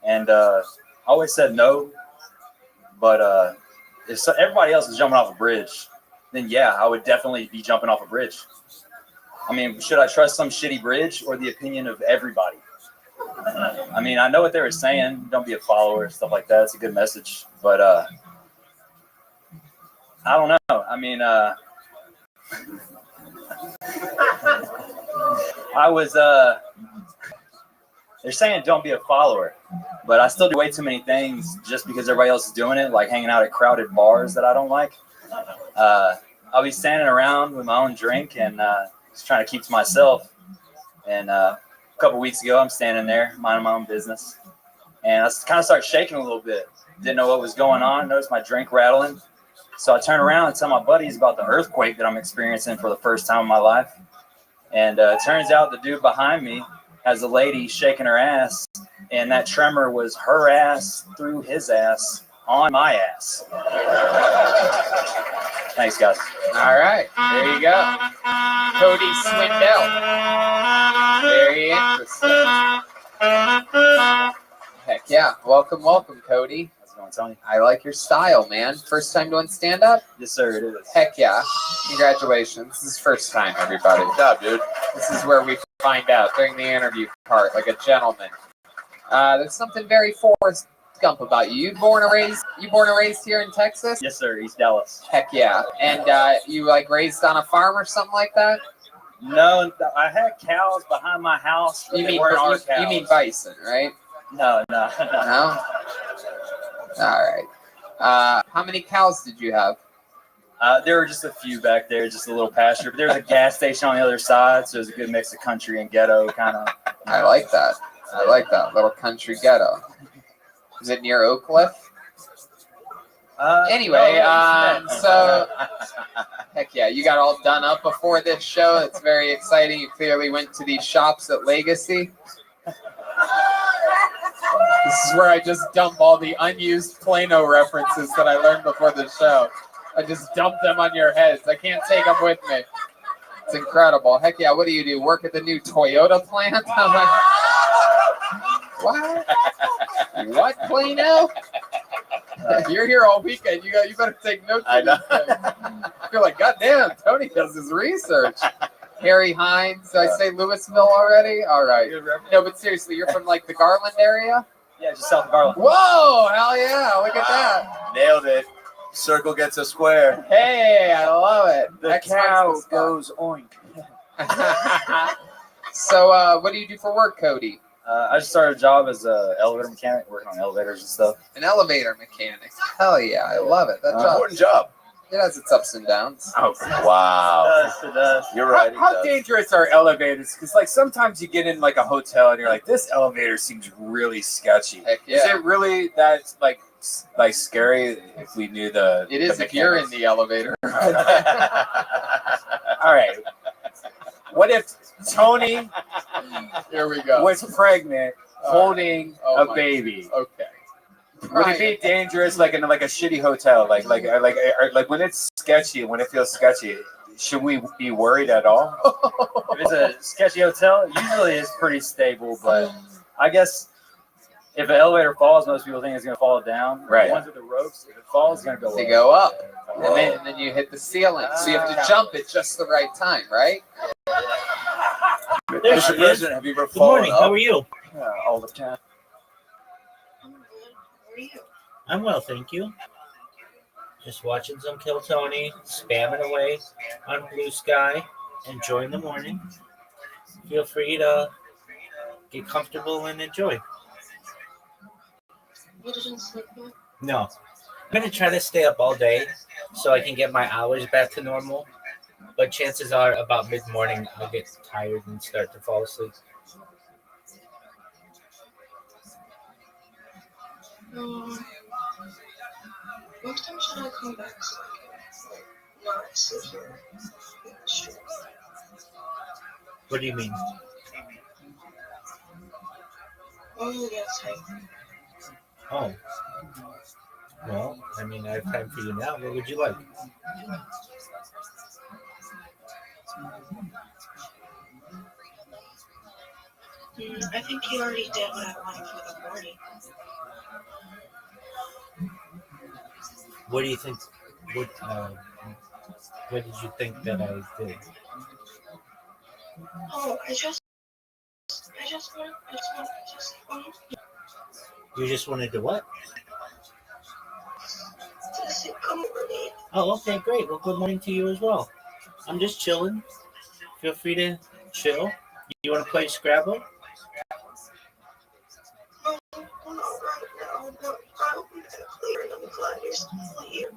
And I always said no. But if everybody else is jumping off a bridge, then yeah, I would definitely be jumping off a bridge. I mean, should I trust some shitty bridge or the opinion of everybody? I mean, I know what they were saying. Don't be a follower, stuff like that. It's a good message. But I don't know. I mean, they're saying don't be a follower, but I still do way too many things just because everybody else is doing it, like hanging out at crowded bars that I don't like. I'll be standing around with my own drink and just trying to keep to myself. And a couple weeks ago, I'm standing there minding my own business, and I kind of started shaking a little bit. Didn't know what was going on. Noticed my drink rattling. So I turn around and tell my buddies about the earthquake that I'm experiencing for the first time in my life. And it turns out the dude behind me has a lady shaking her ass, and that tremor was her ass through his ass on my ass. Thanks, guys. All right, there you go. Cody Swindell. Very interesting. Heck yeah. Welcome, Cody. How's it going, Tony? I like your style, man. First time doing stand-up? Yes, sir, it is. Heck yeah. Congratulations. This is first time, everybody. Good job, dude. This is where we find out during the interview part, like a gentleman. There's something very Forrest Gump about you. You born and raised here in Texas? Yes, sir, East Dallas. Heck yeah. And you like raised on a farm or something like that? No, I had cows behind my house. But You they mean weren't our cows. you mean bison, right? No. No? All right. How many cows did you have? There were just a few back there, just a little pasture. But there was a gas station on the other side, so it was a good mix of country and ghetto kind of. I like that. Little country ghetto. Is it near Oak Cliff? Anyway, so heck yeah, you got all done up before this show. It's very exciting. You clearly went to these shops at Legacy. This is where I just dump all the unused Plano references that I learned before the show. I just dump them on your heads. I can't take them with me. It's incredible. Heck yeah, what do? Work at the new Toyota plant? I'm like, what? What, Plano? You're here all weekend. You better take notes. I know. You're like, goddamn, Tony does his research. Harry Hines. Did I say Louisville already? All right. No, but seriously, you're from like the Garland area? Yeah, just south of Garland. Whoa, hell yeah. Look at that. Nailed it. Circle gets a square. Hey, I love it. The cow goes oink. So, what do you do for work, Cody? I just started a job as an elevator mechanic, working on elevators and stuff. An elevator mechanic. Hell yeah, I love it. That job. Important job. It has its ups and downs. Oh, Wow. It does. You're right. How dangerous are elevators? Because like sometimes you get in like a hotel and you're like, this elevator seems really sketchy. Heck yeah. Is it really that like scary if we knew the? It is if you're in the elevator. All right. What if Tony Here we go. was pregnant, holding Oh a my- baby? Okay. Would it be dangerous, like in like a shitty hotel, like when it's sketchy, when it feels sketchy? Should we be worried at all? If it's a sketchy hotel, usually it's pretty stable, but I guess if an elevator falls, most people think it's going to fall down. Right. The ones with the ropes, if it falls, it's going to go They up. go up. And then you hit the ceiling. So you have to jump at just the right time, right? Mr. President, have you ever Good fallen morning. up? How are you? All the time. I'm well, thank you. Just watching some Kill Tony, spamming away on Blue Sky, enjoying the morning. Feel free to get comfortable and enjoy. You didn't sleep yet? No. I'm going to try to stay up all day so I can get my hours back to normal. But chances are about mid-morning I'll get tired and start to fall asleep. What time should I come back so I can not sit here in the street? What do you mean? Yes, Oh. Well, I mean, I have time for you now. What would you like? I think you already did what I wanted for the party. What do you think? What did you think that I did? Oh, I just You just wanted to what? to say good morning. Oh, okay, great. Well, good morning to you as well. I'm just chilling. Feel free to chill. You want to play Scrabble? No, not right now, but I'll be back later and I'm glad you're still here.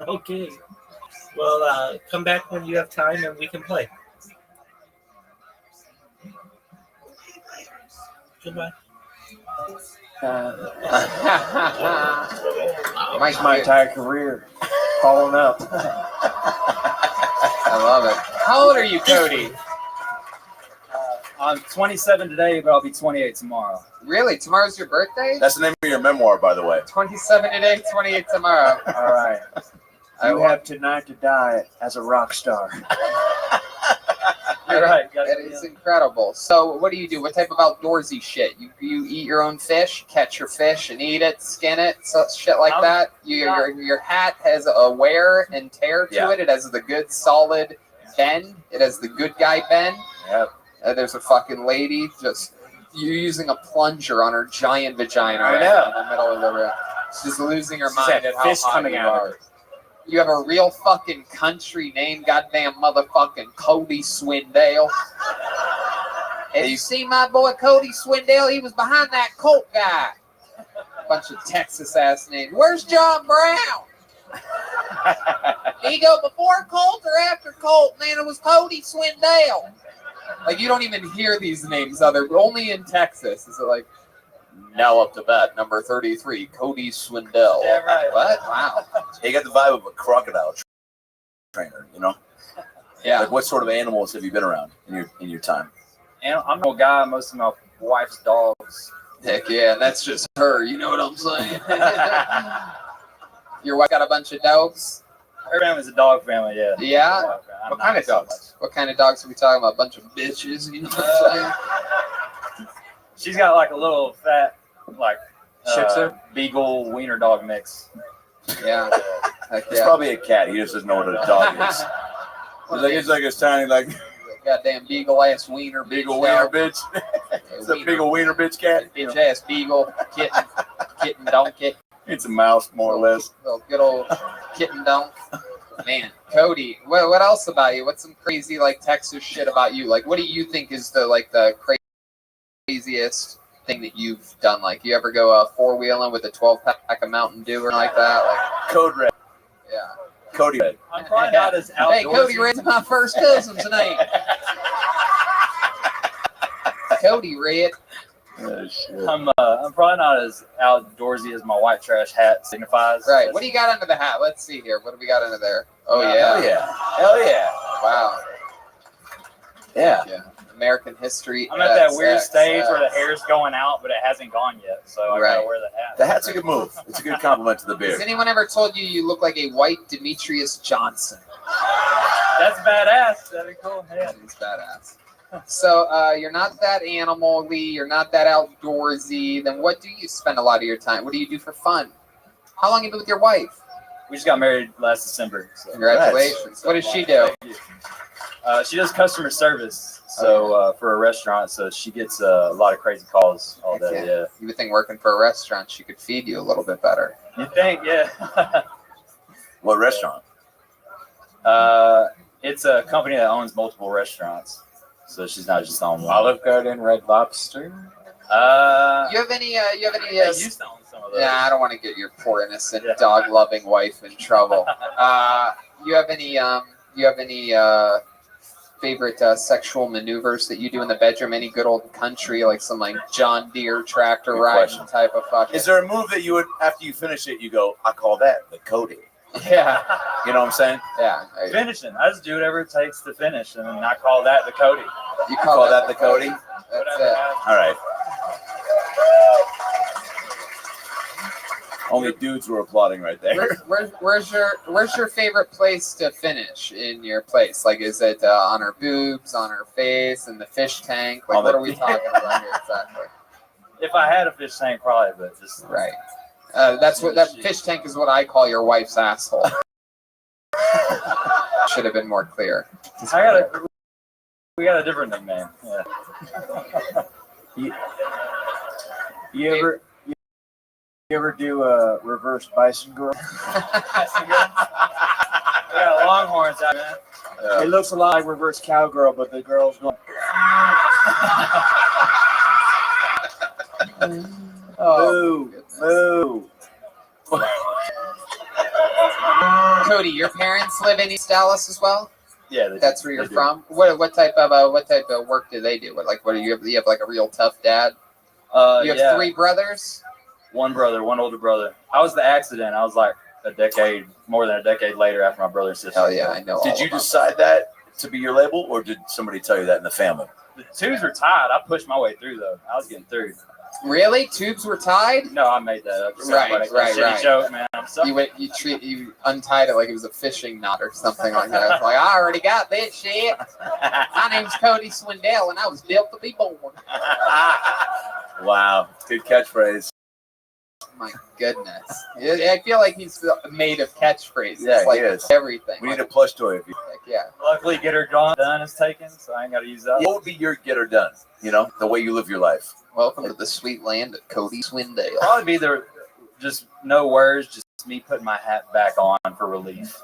Okay. Well, come back when you have time and we can play. Okay, bye. Goodbye. Mike's my entire career following up. I love it. How old are you, Cody? I'm 27 today, but I'll be 28 tomorrow. Really? Tomorrow's your birthday? That's the name of your memoir, by the way. 27 today, 28 tomorrow. All right. You have tonight to die as a rock star. You're right. It is incredible. So, what do you do? What type of outdoorsy shit? You eat your own fish, catch your fish and eat it, skin it, so shit like that. Your hat has a wear and tear to it. It has the good solid bend. It has the good guy bend. Yep. There's a fucking lady just you're using a plunger on her giant vagina right know. in the middle of the room. She's losing her She's mind had at how fish hot coming you out of are. her. You have a real fucking country name, goddamn motherfucking Cody Swindale. And you see my boy Cody Swindale? He was behind that Colt guy. Bunch of Texas ass names. Where's John Brown? Did he go before Colt or after Colt? Man, it was Cody Swindale. Like, you don't even hear these names only in Texas. Is it like, now up to bat, number 33, Cody Swindell. Yeah, right. What? Wow. He got the vibe of a crocodile trainer, you know? Yeah. Like, what sort of animals have you been around in your time? And I'm an old guy. Most of my wife's dogs. Heck yeah, that's just her. You know what I'm saying? Your wife got a bunch of dogs? Her family's a dog family, yeah. Yeah? What kind of dogs? What kind of dogs are we talking about? A bunch of bitches, you know what I'm saying? She's got like a little fat, like Shih Tzu? beagle wiener dog mix. Yeah. Heck It's yeah. probably a cat. He just doesn't know what a dog is. It's like this tiny, like, Goddamn beagle ass wiener beagle wiener bitch. It's a beagle wiener bitch cat. Bitch ass beagle, kitten donkey. It's a mouse, more or less. Little good old kitten donk. Man, Cody, what else about you? What's some crazy like Texas shit about you? Like, what do you think is the craziest thing that you've done? Like, you ever go 4-wheeling with a 12-pack of Mountain Dew or like that? Like, Code Red. Yeah. Cody Red. I'm probably not as outdoorsy. Hey, Cody Red's my first cousin's name. Cody Red. Oh, shit. I'm probably not as outdoorsy as my white trash hat signifies. Right. What do you got under the hat? Let's see here. What do we got under there? Oh, yeah. Hell yeah. Hell yeah. Wow. Yeah. Yeah. American history. I'm at that weird stage where the hair's going out, but it hasn't gone yet, so I gotta wear the hat. The hat's a good move. It's a good compliment to the beard. Has anyone ever told you you look like a white Demetrius Johnson? That's badass. That'd be cool. Yeah. He's badass. So you're not that animal-y, you're not that outdoorsy. Then what do you spend a lot of your time? What do you do for fun? How long have you been with your wife? We just got married last December. So. Congratulations. What does she do? She does customer service, so for a restaurant. So she gets a lot of crazy calls all day. Yeah. You would think working for a restaurant, she could feed you a little bit better. You think? Yeah. What restaurant? It's a company that owns multiple restaurants, so she's not just on one. Olive Garden, Red Lobster. You have any? I used to own some of those. Yeah, I don't want to get your poor innocent dog-loving wife in trouble. You have any? You have any favorite sexual maneuvers that you do in the bedroom? Any good old country, like some like John Deere tractor riding type of fucking? Is there a move that you would, after you finish it, you go, I call that the Cody? Yeah. You know what I'm saying? Yeah. Finishing. I just do whatever it takes to finish, and then I call that the Cody. You call that the Cody? That's it. All right. Only dudes were applauding right there. Where's your favorite place to finish in your place? Like, is it on her boobs, on her face, in the fish tank? Like, what are we talking about here exactly? If I had a fish tank, probably, but just right. That's what that fish tank is. What I call your wife's asshole. Should have been more clear. I gotta. We got a different name. Yeah. You ever do a reverse bison girl? We got longhorns out, man. It looks a lot like reverse cowgirl, but the girl's going. Oh, Moo. Cody, your parents live in East Dallas as well? Yeah, That's where you're from. What type of work do they do? What do you have like a real tough dad? You have 3 brothers? One brother, one older brother. I was the accident. I was like more than a decade later after my brother and sister. Hell yeah, I know. Did you decide that to be your label, or did somebody tell you that in the family? The tubes were tied. I pushed my way through though. I was getting through. Really? Tubes were tied? No, I made that up. Right. Joke, man. I'm sorry. You untied it like it was a fishing knot or something like that. It's like, I already got this shit. My name's Cody Swindell, and I was built to be born. Wow, good catchphrase. My goodness. I feel like he's made of catchphrases. Yeah, like he is. Everything. We need a plush toy of you. Yeah. Luckily, Get Her Done is taken, so I ain't got to use that. What would be your get her done? You know, the way you live your life. Welcome to the sweet land of Cody Swindell. Probably be just no words, just me putting my hat back on for relief.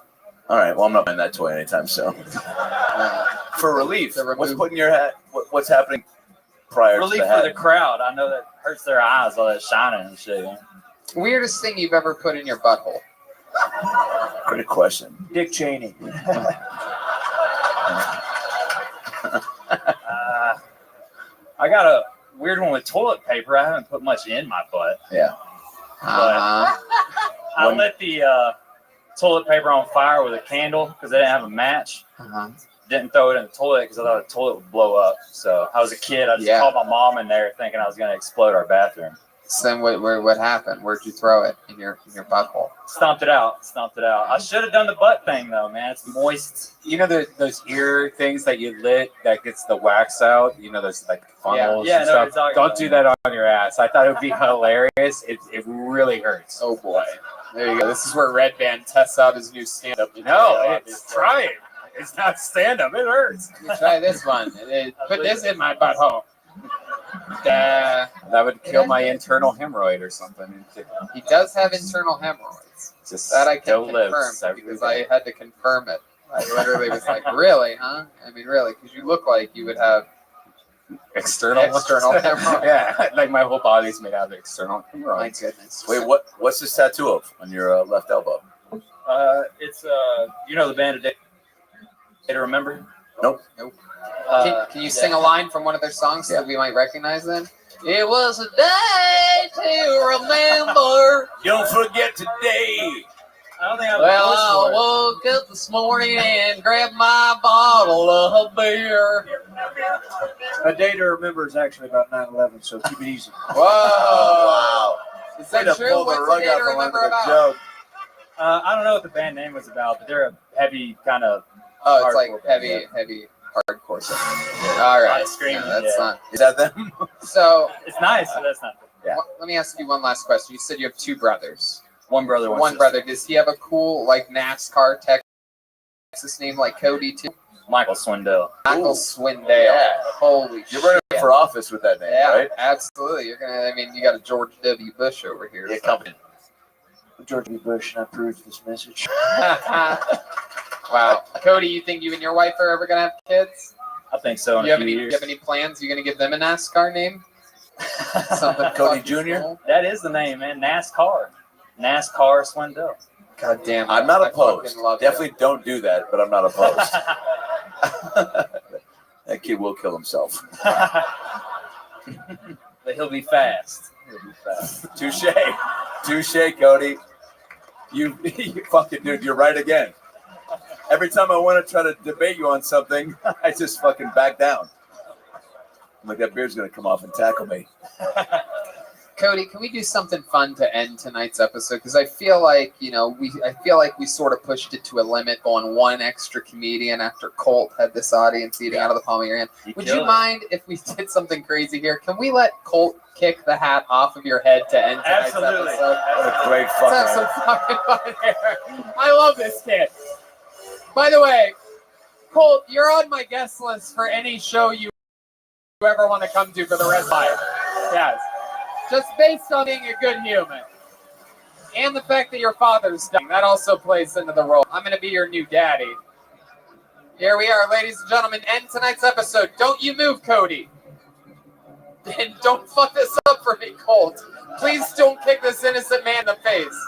All right. Well, I'm not buying that toy anytime soon. For relief. What's putting your hat? What's happening prior relief to the hat? for the crowd. I know that hurts their eyes, all that shining and shit. Weirdest thing you've ever put in your butthole? Great question. Dick Cheney. I got a weird one with toilet paper. I haven't put much in my butt. Yeah. I lit the toilet paper on fire with a candle because they didn't have a match. Didn't throw it in the toilet because I thought the toilet would blow up. So I was a kid. I just called my mom in there thinking I was going to explode our bathroom. So then what happened? Where'd you throw it in your butthole? Stomped it out. I should have done the butt thing though, man. It's moist. You know those ear things that you lit that gets the wax out? You know those like funnels and stuff? Don't do that on your ass. I thought it would be hilarious. It really hurts. Oh boy. There you go. This is where Red Band tests out his new stand-up. No, it's trying. It's not stand-up. It hurts. Try this one. Put this in my butthole. That would kill my internal hemorrhoid or something. He does have internal hemorrhoids. Just that I can still confirm because I had to confirm it. I literally was like, really, huh? I mean, really, because you look like you would have external hemorrhoids. Yeah, like my whole body's made out of external hemorrhoids. My goodness. Wait, what's this tattoo of on your left elbow? It's you know the band A Day to Remember? Nope. Can you sing a line from one of their songs so that we might recognize them? It was a day to remember. Don't forget today. I don't think I woke up this morning and grabbed my bottle of beer. A Day to Remember is actually about 9/11, so keep it easy. Whoa! Wow. Is that true? Pull the What's rug A Day out to from Remember under the about? joke. I don't know what the band name was about, but they're a heavy kind of. Oh, it's like heavy hardcore stuff. All right. Screaming, that's not. Is that them? So it's nice, but that's not. Yeah. Let me ask you one last question. You said you have 2 brothers. One brother. One brother. Does he have a cool like NASCAR Texas name like Cody too? Michael Swindell. Michael Swindell. Yeah. Holy shit. You're running for office with that name, right? Absolutely. You're gonna. I mean, you got a George W. Bush over here. Yeah, company. George W. Bush, and I approve this message. Wow, Cody, you think you and your wife are ever gonna have kids? I think so. You have any plans? You gonna give them a NASCAR name? Something Cody Jr. That is the name, man. NASCAR Swindell. God damn. I'm not opposed. Definitely don't do that, but I'm not opposed. That kid will kill himself. But he'll be fast. Touche, Cody. You fucking dude, you're right again. Every time I want to try to debate you on something, I just fucking back down. I'm like, that beard's gonna come off and tackle me. Cody, can we do something fun to end tonight's episode? Because I feel like, we sort of pushed it to a limit on one extra comedian after Colt had this audience eating out of the palm of your hand. Would you mind if we did something crazy here? Can we let Colt kick the hat off of your head to end tonight's episode? What a great Let's have some fucking fun here. I love this kid. By the way, Colt, you're on my guest list for any show you ever want to come to for the rest of life. Yes. Just based on being a good human. And the fact that your father's dying. That also plays into the role. I'm going to be your new daddy. Here we are, ladies and gentlemen, end tonight's episode. Don't you move, Cody. And don't fuck this up for me, Colt. Please don't kick this innocent man in the face.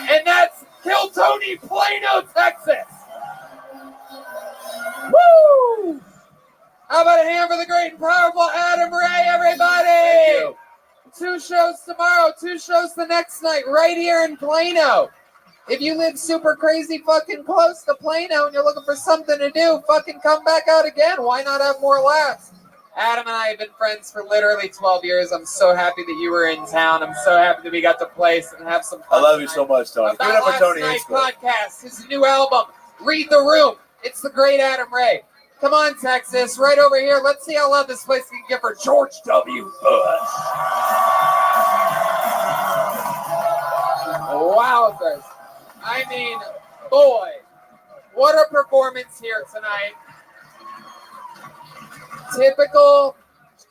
And that's Kill Tony, Plano, Texas. Woo! How about a hand for the great and powerful Adam Ray, everybody? 2 shows tomorrow, 2 shows the next night, right here in Plano. If you live super crazy fucking close to Plano and you're looking for something to do, fucking come back out again. Why not have more laughs? Adam and I have been friends for literally 12 years. I'm so happy that you were in town. I'm so happy that we got to place and have some fun. I love you so much, Tony. Give it up for Tony Hinchcliffe. Podcast, his new album, Read the Room. It's the great Adam Ray. Come on, Texas, right over here. Let's see how loud this place can get for George W. Bush. Wowzers. I mean, boy, what a performance here tonight. Typical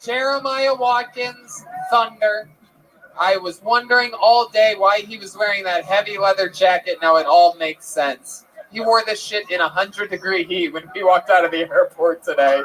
Jeremiah Watkins Thunder. I was wondering all day why he was wearing that heavy leather jacket. Now it all makes sense. He wore this shit in 100-degree heat when we walked out of the airport today.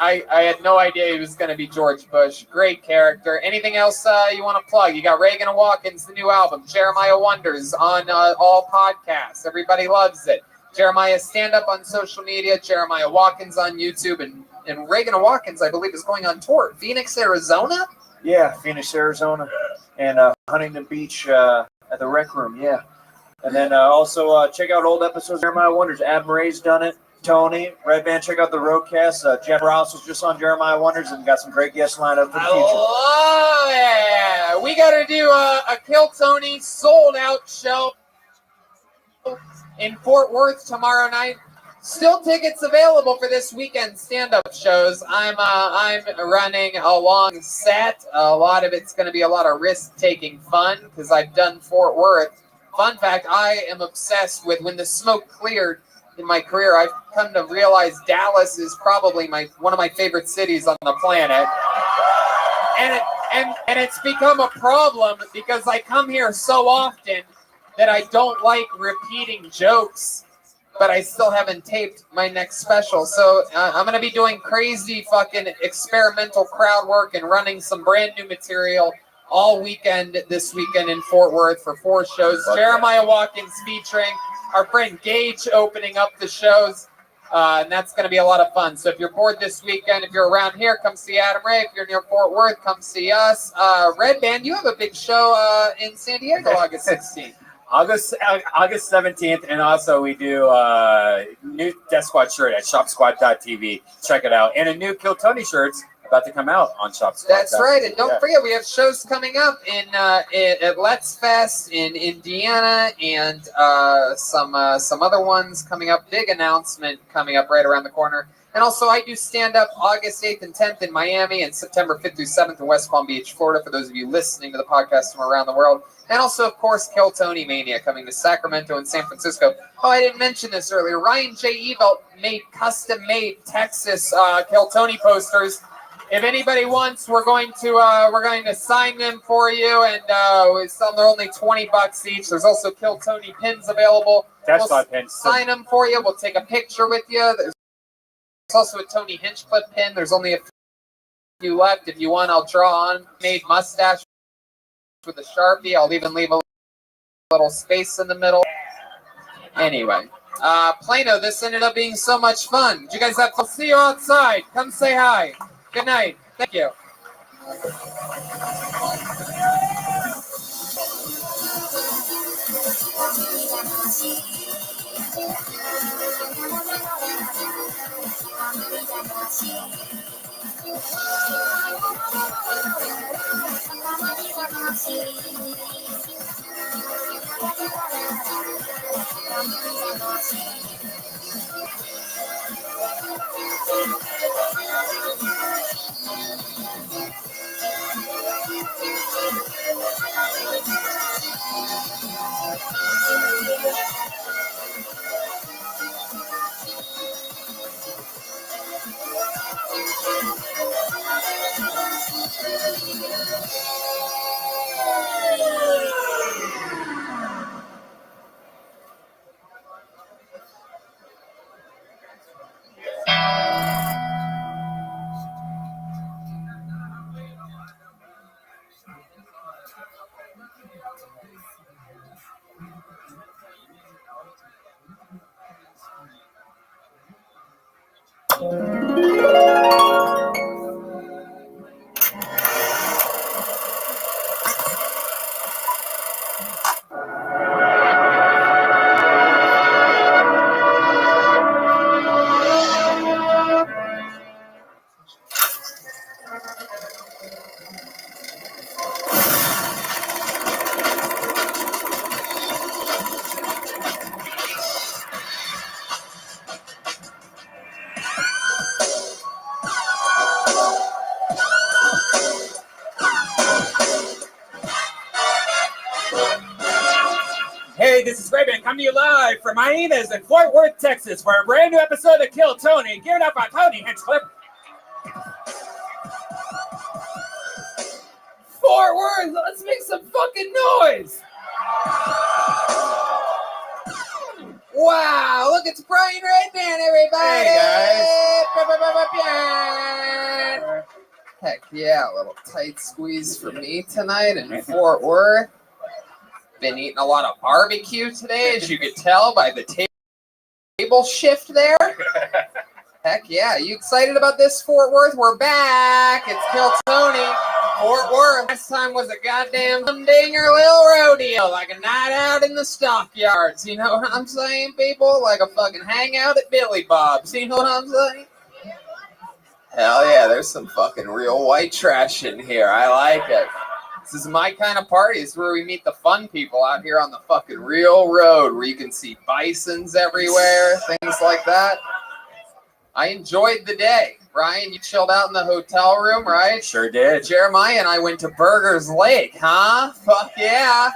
I had no idea he was going to be George Bush. Great character. Anything else you want to plug? You got Reagan and Watkins, the new album. Jeremiah Wonders on all podcasts. Everybody loves it. Jeremiah stand-up on social media. Jeremiah Watkins on YouTube. And Reagan and Watkins, I believe, is going on tour. Phoenix, Arizona? Yeah, Phoenix, Arizona. And Huntington Beach at the Rec Room, yeah. And then also check out old episodes of Jeremiah Wonders. Adam Ray's done it. Tony, Red Band, check out the Roadcast. Jeff Ross was just on Jeremiah Wonders and got some great guests lined up for the future. I love it. We got to do a Kill Tony sold-out show in Fort Worth tomorrow night. Still tickets available for this weekend stand-up shows. I'm running a long set. A lot of it's going to be a lot of risk-taking fun because I've done Fort Worth. Fun fact, I am obsessed with when the smoke cleared in my career. I've come to realize Dallas is probably one of my favorite cities on the planet. And it's become a problem because I come here so often that I don't like repeating jokes, but I still haven't taped my next special. So I'm going to be doing crazy fucking experimental crowd work and running some brand new material all weekend this weekend in Fort Worth for 4 shows. Jeremiah Watkins featuring our friend Gage opening up the shows. And that's going to be a lot of fun. So if you're bored this weekend, if you're around here, come see Adam Ray. If you're near Fort Worth, come see us. Red Band, you have a big show in San Diego August 16th. August 17th, and also we do new Death Squad shirt at shopsquad.tv. Check it out. And a new Kill Tony shirts about to come out on Shop Squad. That's right. And don't forget, we have shows coming up at Let's Fest in Indiana and some other ones coming up. Big announcement coming up right around the corner. And also, I do stand-up August 8th and 10th in Miami and September 5th through 7th in West Palm Beach, Florida, for those of you listening to the podcast from around the world. And also, of course, Kill Tony Mania coming to Sacramento and San Francisco. Oh, I didn't mention this earlier. Ryan J. Evelt made custom-made Texas Kill Tony posters. If anybody wants, we're going to sign them for you, and they're only $20 each. There's also Kill Tony pins available. Pins. Sign them for you. We'll take a picture with you. There's also a Tony Hinchcliffe pin. There's only a few left. If you want, I'll draw on made mustache with a Sharpie. I'll even leave a little space in the middle. Anyway, Plano, this ended up being so much fun. Did you guys have fun? See you outside. Come say hi. Good night. Thank you. Hey, this is Rabbi coming to you live from Hyenas in Fort Worth, Texas, for a brand new episode of Kill Tony, geared up on Tony Hinchcliffe. Fort Worth, let's make some fucking noise. Wow, look, it's Brian Redman, everybody. Hey, guys. Heck yeah, a little tight squeeze for me tonight in Fort Worth. Been eating a lot of barbecue today, as you could tell by the table shift there. Heck yeah, you excited about this, Fort Worth? We're back. It's Kill Tony, Fort Worth. Last time was a goddamn humdinger little rodeo, like a night out in the stockyards. You know what I'm saying, people? Like a fucking hangout at Billy Bob's. You know what I'm saying? Hell yeah, there's some fucking real white trash in here. I like it. This is my kind of party. It's where we meet the fun people out here on the fucking real road, where you can see bisons everywhere, things like that. I enjoyed the day. Brian, you chilled out in the hotel room, right? Sure did. Jeremiah and I went to Burger's Lake, huh? Fuck yeah.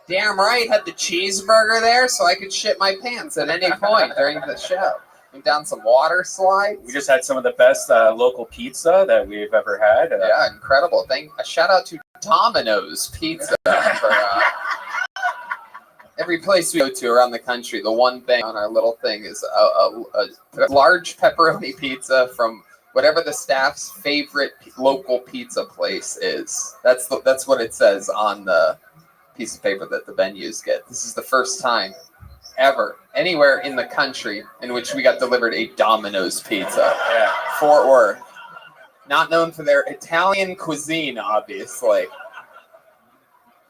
Damn right, had the cheeseburger there so I could shit my pants at any point during the show. Went down some water slides. We just had some of the best local pizza that we've ever had. Yeah, incredible. A shout out to Domino's Pizza for every place we go to around the country. The one thing on our little thing is a large pepperoni pizza from whatever the staff's favorite local pizza place is. That's what it says on the piece of paper that the venues get. This is the first time ever anywhere in the country in which we got delivered a Domino's pizza. Yeah. Fort Worth. Not known for their Italian cuisine, obviously.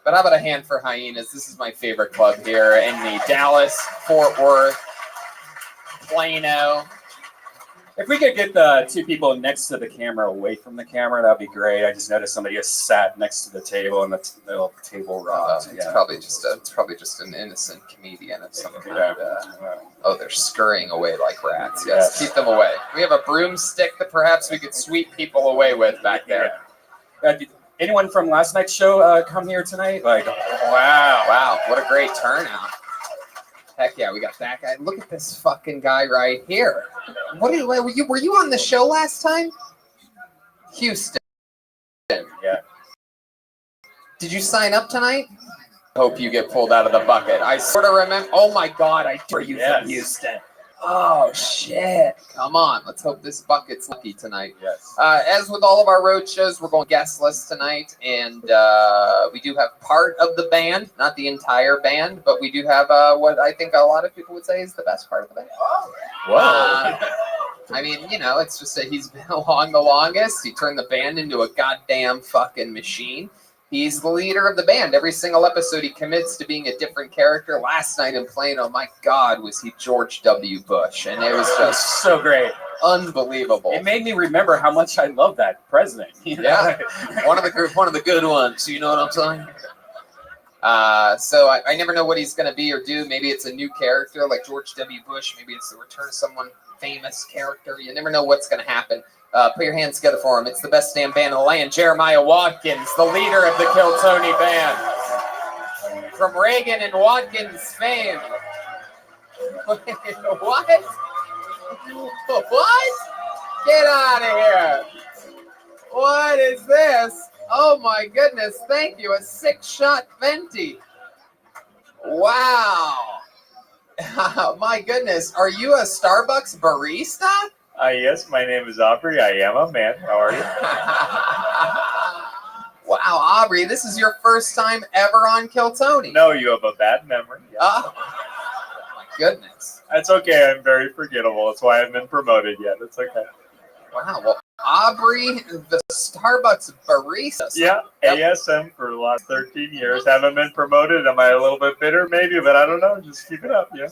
But how about a hand for Hyenas? This is my favorite club here in the Dallas, Fort Worth, Plano. If we could get the two people next to the camera away from the camera, that'd be great. I just noticed somebody just sat next to the table and the little table rocked. It's probably just an innocent comedian of some kind. Oh, they're scurrying away like rats. Yes, keep them away. We have a broomstick that perhaps we could sweep people away with back there. Did anyone from last night's show come here tonight? Like, wow, what a great turnout. Heck yeah, we got that guy. Look at this fucking guy right here. Were you on the show last time? Houston. Yeah. Did you sign up tonight? Hope you get pulled out of the bucket. I sort of remember. Oh my God, I hear you from Houston. Oh shit! Come on, let's hope this bucket's lucky tonight. Yes. As with all of our road shows, we're going guestless tonight, and we do have part of the band, not the entire band, but we do have what I think a lot of people would say is the best part of the band. Whoa. I mean, you know, it's just that he's been along the longest. He turned the band into a goddamn fucking machine. He's the leader of the band. Every single episode, he commits to being a different character. Last night in Plano, my God, was he George W. Bush, and it was just so great, unbelievable. It made me remember how much I love that president. Yeah, one of the good ones. You know what I'm saying? So I never know what he's going to be or do. Maybe it's a new character like George W. Bush. Maybe it's the return of someone famous character. You never know what's going to happen. Put your hands together for him. It's the best damn band in the land. Jeremiah Watkins, the leader of the Kill Tony band. From Reagan and Watkins fame. What? What? Get out of here. What is this? Oh my goodness, thank you. A 6-shot venti. Wow. My goodness. Are you a Starbucks barista? Yes, my name is Aubrey. I am a man. How are you? Wow, Aubrey, this is your first time ever on Kill Tony. No, you have a bad memory. Yeah. Oh, my goodness. That's okay. I'm very forgettable. That's why I haven't been promoted yet. It's okay. Wow, well, Aubrey, the Starbucks barista. Yeah, ASM for the last 13 years. Haven't been promoted. Am I a little bit bitter? Maybe, but I don't know. Just keep it up, yeah.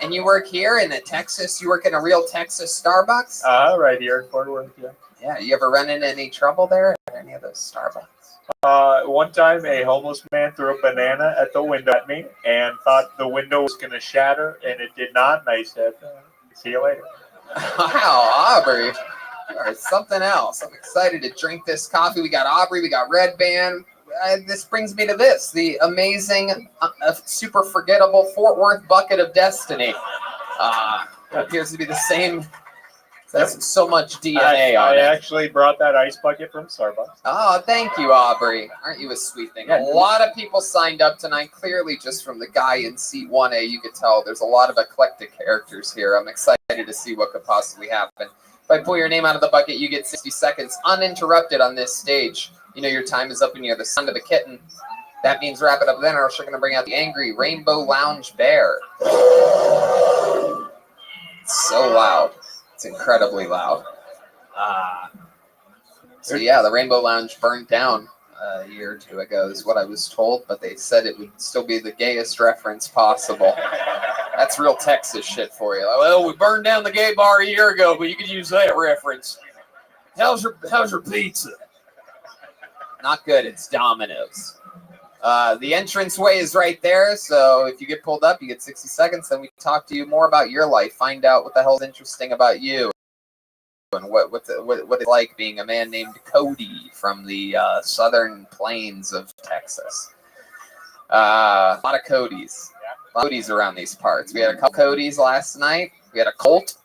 And you work here in Texas? You work in a real Texas Starbucks? Right here in Fort Worth, yeah. Yeah, you ever run into any trouble there at any of those Starbucks? One time, a homeless man threw a banana at the window at me and thought the window was going to shatter, and it did not. And I said, see you later. Wow, Aubrey, you are something else. I'm excited to drink this coffee. We got Aubrey, we got Red Band. This brings me to this, the amazing, super forgettable Fort Worth Bucket of Destiny. Appears to be the same. That's so much DNA on it. I actually brought that ice bucket from Starbucks. Oh, thank you, Aubrey. Aren't you a sweet thing? A lot of people signed up tonight. Clearly, just from the guy in seat 1A, you could tell there's a lot of eclectic characters here. I'm excited to see what could possibly happen. If I pull your name out of the bucket, you get 60 seconds uninterrupted on this stage. You know your time is up and you're the son of the kitten. That means wrap it up then, or else we're going to bring out the angry Rainbow Lounge Bear. It's so loud. It's incredibly loud. So yeah, the Rainbow Lounge burned down a year or two ago is what I was told, but they said it would still be the gayest reference possible. That's real Texas shit for you. Well, we burned down the gay bar a year ago, but you could use that reference. How's your pizza? Not good. It's Domino's. The entranceway is right there, so if you get pulled up, you get 60 seconds, then we can talk to you more about your life, find out what the hell is interesting about you, and what it's like being a man named Cody from the southern plains of Texas. A lot of Codys. A lot of Codys around these parts. We had a couple Codys last night. We had a Colt.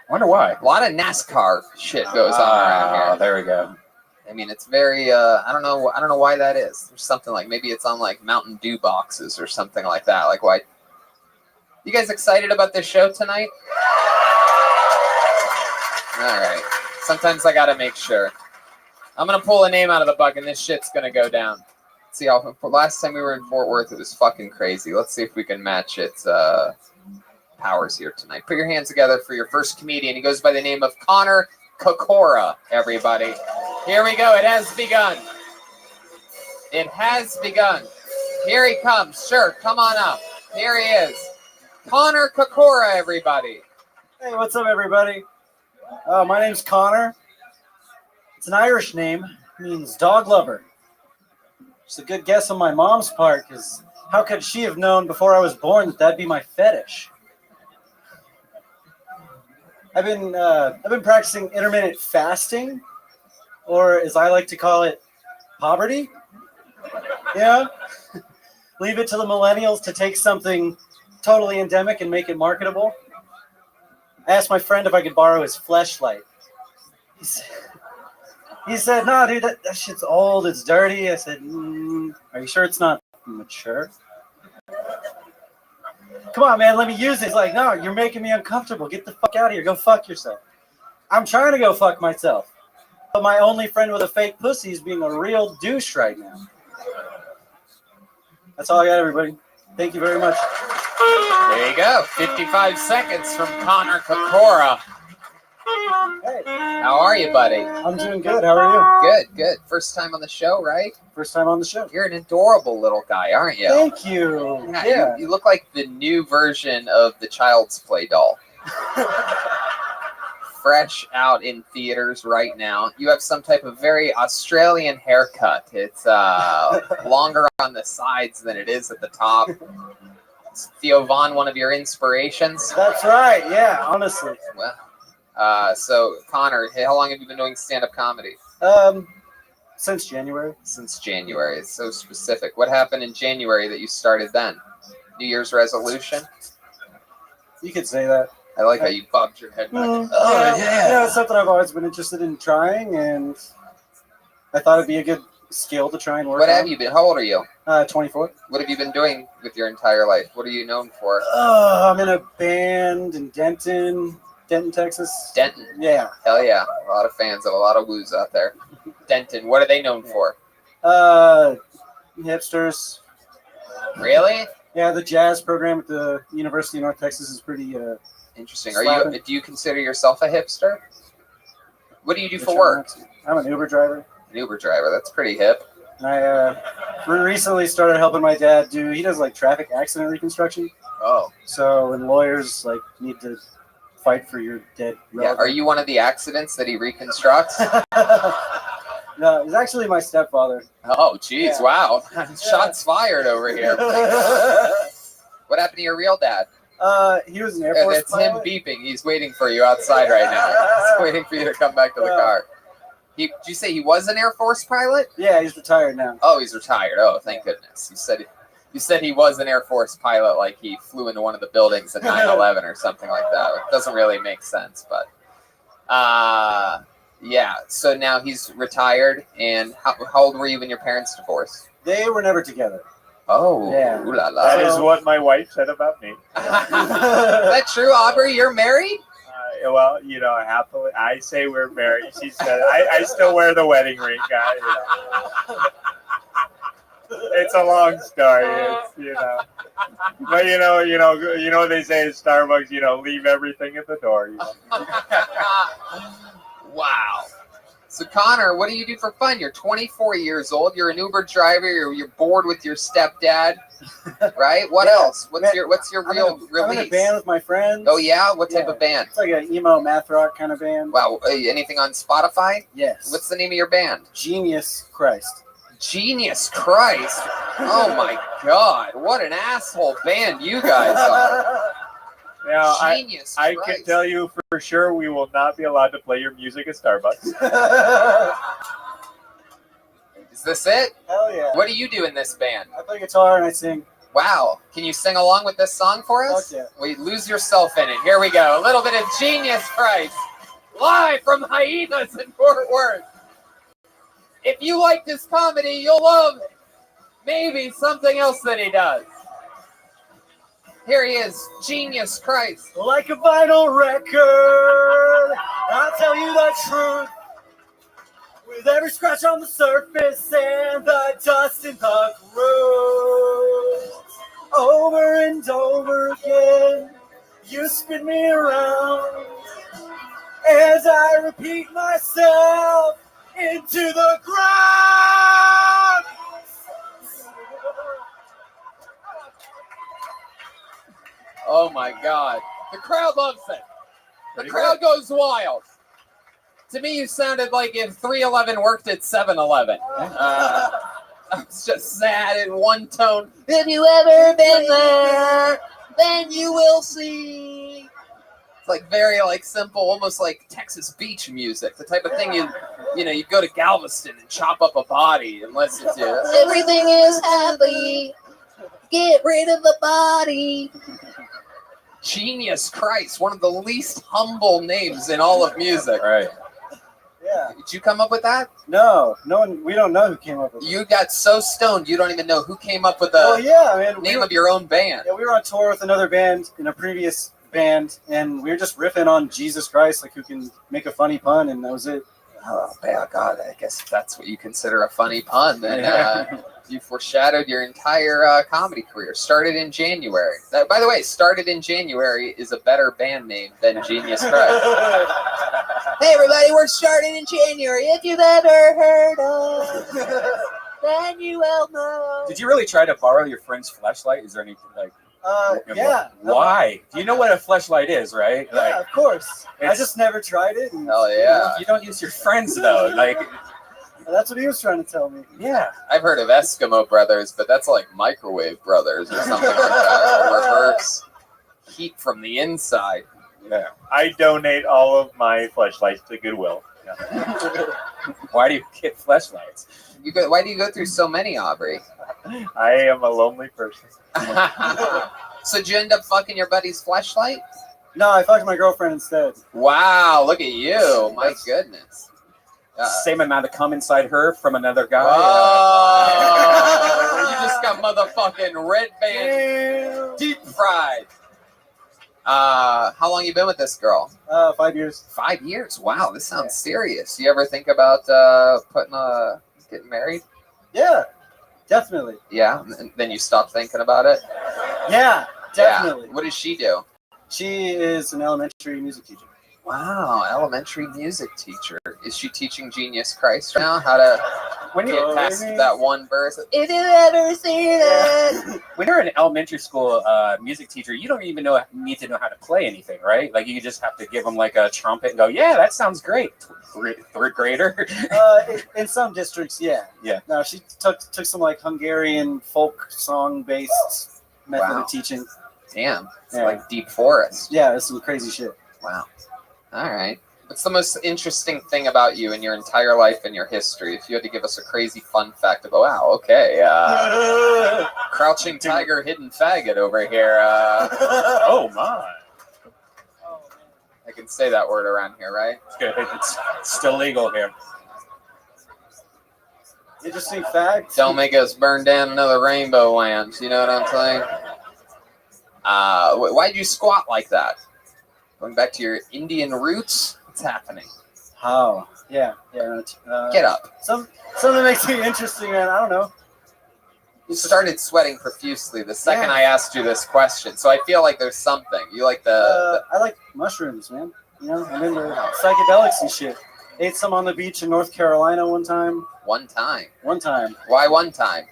Wonder why. A lot of NASCAR shit goes on around here. There we go. I mean, it's very, I don't know why that is. There's something like, maybe it's on like Mountain Dew boxes or something like that. Like, why? You guys excited about this show tonight? All right. Sometimes I got to make sure. I'm going to pull a name out of the bucket and this shit's going to go down. Let's see how, last time we were in Fort Worth, it was fucking crazy. Let's see if we can match its powers here tonight. Put your hands together for your first comedian. He goes by the name of Connor Kokora, everybody. Here we go. It has begun. It has begun. Here he comes. Sure, come on up. Here he is. Connor Kokora, everybody. Hey, what's up, everybody? My name's Connor. It's an Irish name. It means dog lover. It's a good guess on my mom's part, because how could she have known before I was born that that'd be my fetish? I've been practicing intermittent fasting, or as I like to call it, poverty. Yeah. Leave it to the millennials to take something totally endemic and make it marketable. I asked my friend if I could borrow his fleshlight. He said, no, dude, that shit's old. It's dirty. I said, are you sure it's not mature? Come on, man, let me use it. He's like, no, you're making me uncomfortable. Get the fuck out of here. Go fuck yourself. I'm trying to go fuck myself. But my only friend with a fake pussy is being a real douche right now. That's all I got, everybody. Thank you very much. There you go. 55 seconds from Connor Kokora. Hey. How are you, buddy? I'm doing good. How are you? Good. First time on the show, right? First time on the show. You're an adorable little guy, aren't you? Thank you. Yeah. You look like the new version of the Child's Play doll. Fresh out in theaters right now. You have some type of very Australian haircut. It's longer on the sides than it is at the top. Is Theo Von one of your inspirations? That's right. Yeah, honestly. Well, so Connor, how long have you been doing stand-up comedy? Since January. Since January. It's so specific. What happened in January that you started then? New Year's resolution? You could say that. I like how you bobbed your head back. Yeah, it's something I've always been interested in trying, and I thought it'd be a good skill to try and work. What on. have you been? How old are you? 24. What have you been doing with your entire life? What are you known for? I'm in a band in Denton, Texas. Denton. Yeah. Hell yeah. A lot of fans of a lot of woos out there. Denton. What are they known for? Hipsters. Really? Yeah, the jazz program at the University of North Texas is pretty interesting. slapping. Do you consider yourself a hipster? What do you do for work? I'm an Uber driver. An Uber driver. That's pretty hip. And I recently started helping my dad he does like traffic accident reconstruction. Oh. So when lawyers like need to fight for your dead relative. Yeah. Are you one of the accidents that he reconstructs? No, it's actually my stepfather. Oh, geez. Yeah. Wow. Shots fired over here. What happened to your real dad? He was an Air Force It's pilot. him beeping. He's waiting for you outside right now. He's waiting for you to come back to the car. Did you say he was an Air Force pilot? Yeah, he's retired now. Oh, he's retired. Oh, thank goodness. You said he was an Air Force pilot, like he flew into one of the buildings at 9/11 or something like that. It doesn't really make sense, but yeah. So now he's retired. And how old were you when your parents divorced? They were never together. Oh, yeah. Ooh la la. That is what my wife said about me. Is that true, Aubrey? You're married? Well, happily, I say we're married. She said, I still wear the wedding ring, guy. It's a long story. But they say at Starbucks, leave everything at the door. Wow. So Connor, what do you do for fun? You're 24 years old. You're an Uber driver. You're bored with your stepdad, right? What else? What's your real release? I'm in a band with my friends. Oh yeah, what type of band? It's like an emo math rock kind of band. Wow. Anything on Spotify? Yes. What's the name of your band? Genius Christ. Genius Christ. Oh my God. What an asshole band you guys are. Now, Genius I Christ. can tell you for sure we will not be allowed to play your music at Starbucks. Is this it? Hell yeah. What do you do in this band? I play guitar and I sing. Wow. Can you sing along with this song for us? Fuck yeah. Wait, lose yourself in it. Here we go. A little bit of Genius Christ. Live from Hyenas in Fort Worth. If you like this comedy, you'll love maybe something else that he does. Here he is, Genius Christ. Like a vinyl record, I'll tell you the truth. With every scratch on the surface and the dust in the grooves. Over and over again, you spin me around. As I repeat myself into the ground. Oh my God. The crowd loves it. The crowd goes wild. To me, you sounded like if 311 worked at 7-Eleven. It's just sad in one tone. If you ever been there, then you will see. It's like very simple, almost like Texas beach music. The type of thing you go to Galveston and chop up a body and listen to. Everything is happy. Get rid of the body. Genius Christ, one of the least humble names in all of music. Right. Yeah. Did you come up with that? No one. We don't know who came up with it. You got so stoned you don't even know who came up with the name of your own band. Yeah, we were on tour with another band in a previous band, and we were just riffing on Jesus Christ, like who can make a funny pun, and that was it. Oh, God, I guess if that's what you consider a funny pun, then you foreshadowed your entire comedy career. Started in January. By the way, Started in January is a better band name than Genius Christ. Hey, everybody, we're starting in January. If you've ever heard of, then you will know. Did you really try to borrow your friend's flashlight? Is there any yeah. Why? Do you know what a flashlight is, right? Yeah, of course. I just never tried it. Hell yeah. You don't use your friends though. That's what he was trying to tell me. Yeah. I've heard of Eskimo Brothers, but that's like Microwave Brothers or something like that. Or reverse heat from the inside. Yeah. I donate all of my fleshlights to Goodwill. Yeah. Why do you get flashlights? Why do you go through so many, Aubrey? I am a lonely person. So did you end up fucking your buddy's fleshlight? No, I fucked my girlfriend instead. Wow, look at you. My goodness. same amount of cum inside her from another guy. Oh, you just got motherfucking red band deep fried. How long you been with this girl? 5 years. 5 years. Wow, this sounds serious. You ever think about getting married? Yeah, definitely. Yeah, and then you stop thinking about it. Yeah, definitely. Yeah. What does she do? She is an elementary music teacher. Wow, elementary music teacher. Is she teaching Genius Christ right now? How to get past that one verse? If you ever see that. When you're an elementary school music teacher, you don't even need to know how to play anything, right? Like you just have to give them like a trumpet and go, yeah, that sounds great. Third grader. In some districts, yeah. Yeah. No, she took some like Hungarian folk song based method Wow. of teaching. Damn, it's like deep forest. Yeah, it's some crazy shit. Wow. All right. What's the most interesting thing about you in your entire life and your history? If you had to give us a crazy fun fact about, wow, okay, crouching tiger, hidden faggot over here. Oh my! I can say that word around here, right? It's good. It's still legal here. Interesting fact. Don't make us burn down another rainbow lands. You know what I'm saying? Why'd you squat like that? Going back to your Indian roots, what's happening? Oh, yeah. Get up. Something that makes me interesting, man. I don't know. You started sweating profusely the second I asked you this question, so I feel like there's something. You like the I like mushrooms, man. You know, I'm into psychedelics and shit. Ate some on the beach in North Carolina one time. One time? Why one time?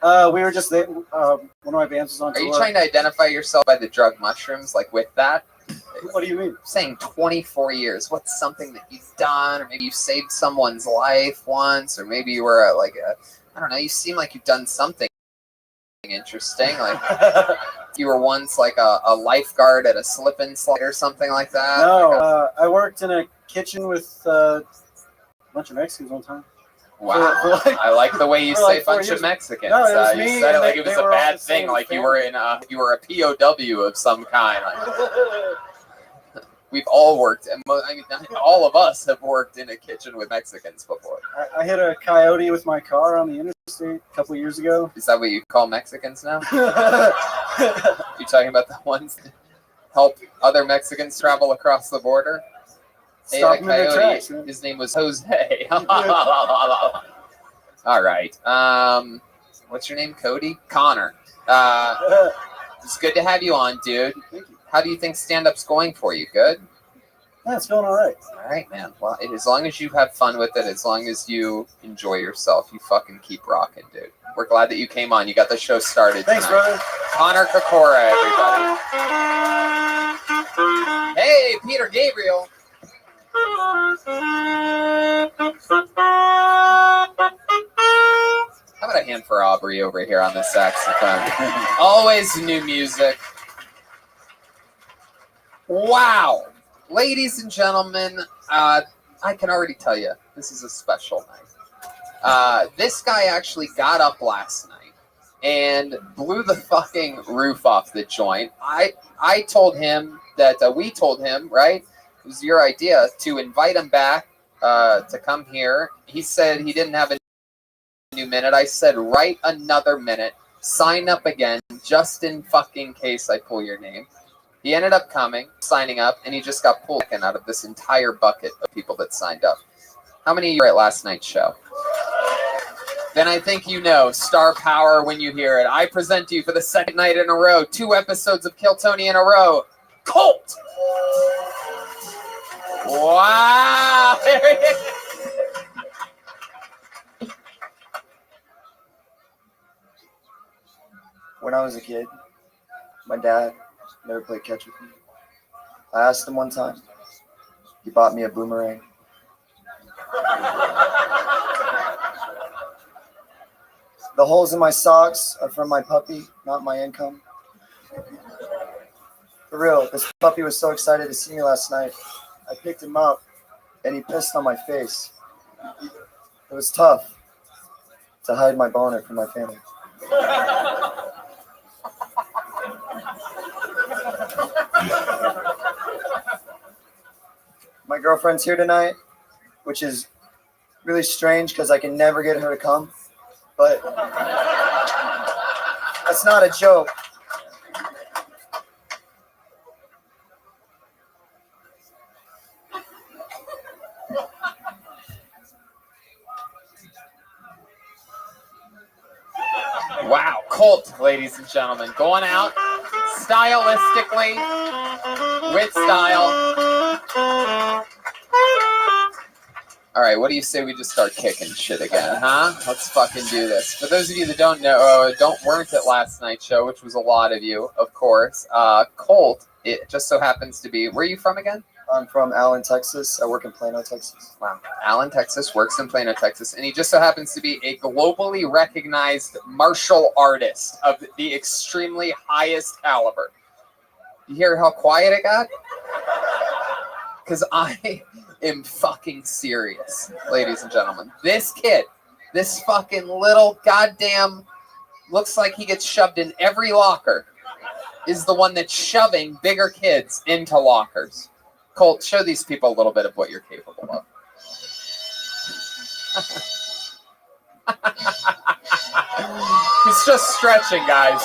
We were just there. One of my bands was on tour. Are you trying to identify yourself by the drug mushrooms, like with that? What do you mean? I'm saying 24 years. What's something that you've done, or maybe you saved someone's life once, or maybe you were I don't know. You seem like you've done something interesting. Like you were once like a lifeguard at a slip and slide or something like that. No, I worked in a kitchen with a bunch of Mexicans one time. Wow, I like the way you say bunch of Mexicans. No, it was you me, said it and like it was they a were all bad the thing, same like you were a POW of some kind. We've all worked, and all of us have worked in a kitchen with Mexicans before. I hit a coyote with my car on the interstate a couple years ago. Is that what you call Mexicans now? You talking about the ones that help other Mexicans travel across the border? Hey, Stop that them in their coyote, tracks, man. his name was Jose. All right. What's your name, Cody? Connor. It's good to have you on, dude. Thank you. How do you think stand-up's going for you? Good? Yeah, it's going all right. All right, man. Well, as long as you have fun with it, as long as you enjoy yourself, you fucking keep rocking, dude. We're glad that you came on. You got the show started Thanks, tonight. brother. Connor Kokora, everybody. Hey, Peter Gabriel. How about a hand for Aubrey over here on the saxophone? Always new music. Wow. Ladies and gentlemen, I can already tell you, this is a special night. This guy actually got up last night and blew the fucking roof off the joint. I told him that, we told him, right? It was your idea to invite him back to come here. He said he didn't have a new minute. I said, write another minute. Sign up again, just in fucking case I pull your name. He ended up coming, signing up, and he just got pulled out of this entire bucket of people that signed up. How many of you were at last night's show? Then I think you know star power when you hear it. I present to you for the second night in a row, 2 episodes of Kill Tony in a row, Colt! Wow! There it is. When I was a kid, my dad never played catch with me. I asked him one time. He bought me a boomerang. The holes in my socks are from my puppy, not my income. For real, this puppy was so excited to see me last night. I picked him up, and he pissed on my face. It was tough to hide my boner from my family. My girlfriend's here tonight, which is really strange because I can never get her to come. But that's not a joke. Wow, Colt, ladies and gentlemen, going out stylistically, with style. All right, what do you say we just start kicking shit again, huh? Let's fucking do this. For those of you that don't know, weren't at last night's show, which was a lot of you, of course. Colt, it just so happens to be. Where are you from again? I'm from Allen, Texas. I work in Plano, Texas. Wow. Allen, Texas, works in Plano, Texas, and he just so happens to be a globally recognized martial artist of the extremely highest caliber. You hear how quiet it got? Because I am fucking serious, ladies and gentlemen. This kid, this fucking little goddamn, looks like he gets shoved in every locker, is the one that's shoving bigger kids into lockers. Colt, show these people a little bit of what you're capable of. He's just stretching, guys.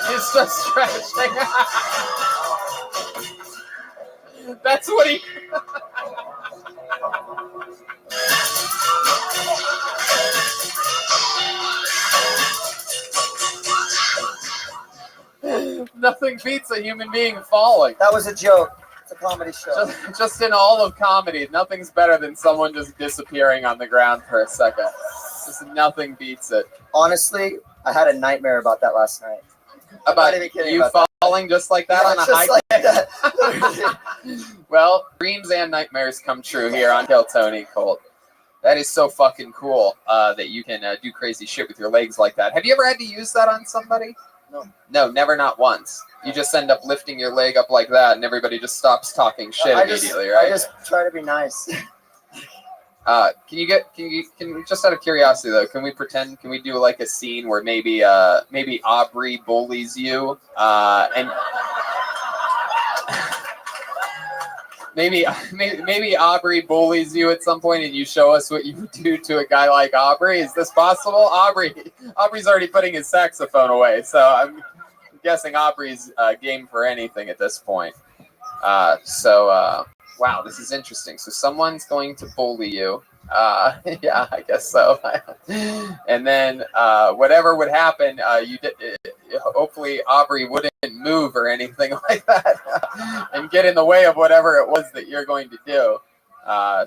He's just stretching. That's what he... Nothing beats a human being falling. That was a joke. It's a comedy show. Just in all of comedy, nothing's better than someone just disappearing on the ground for a second. Just nothing beats it. Honestly, I had a nightmare about that last night. About you falling just like that on a high kick? Well, dreams and nightmares come true here on Kill Tony, Colt. That is so fucking cool that you can do crazy shit with your legs like that. Have you ever had to use that on somebody? No. No, never, not once. You just end up lifting your leg up like that, and everybody just stops talking shit immediately, right? I just try to be nice. Can you just out of curiosity though, can we do like a scene where maybe Aubrey bullies you, and maybe Aubrey bullies you at some point, and you show us what you would do to a guy like Aubrey? Is this possible? Aubrey's already putting his saxophone away, so I'm guessing Aubrey's game for anything at this point. Wow, this is interesting. So someone's going to bully you. Yeah, I guess so. And then whatever would happen, hopefully Aubrey wouldn't move or anything like that and get in the way of whatever it was that you're going to do.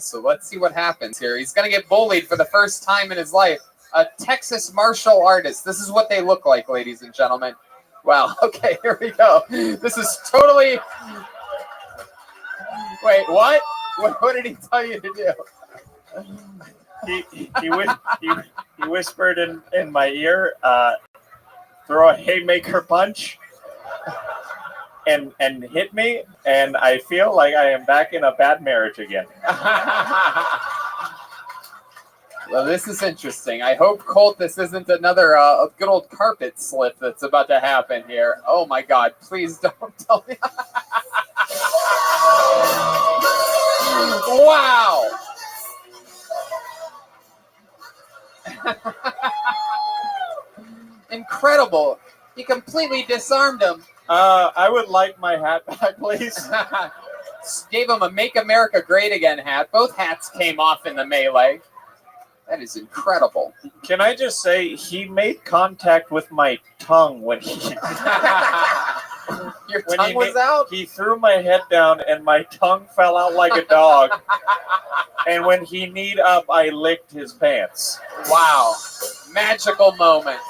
So let's see what happens here. He's going to get bullied for the first time in his life. A Texas martial artist. This is what they look like, ladies and gentlemen. Wow. Okay, here we go. This is totally... Wait, what? What did he tell you to do? He whispered in my ear, throw a haymaker punch and hit me, and I feel like I am back in a bad marriage again. Well, this is interesting. I hope, Colt, this isn't another good old carpet slip that's about to happen here. Oh my God, please don't tell me. Wow. Incredible. He completely disarmed him. I would like my hat back, please. Gave him a Make America Great Again hat. Both hats came off in the melee. That is incredible. Can I just say, he made contact with my tongue when he... Your tongue was out? He threw my head down and my tongue fell out like a dog. And when he kneed up, I licked his pants. Wow. Magical moment.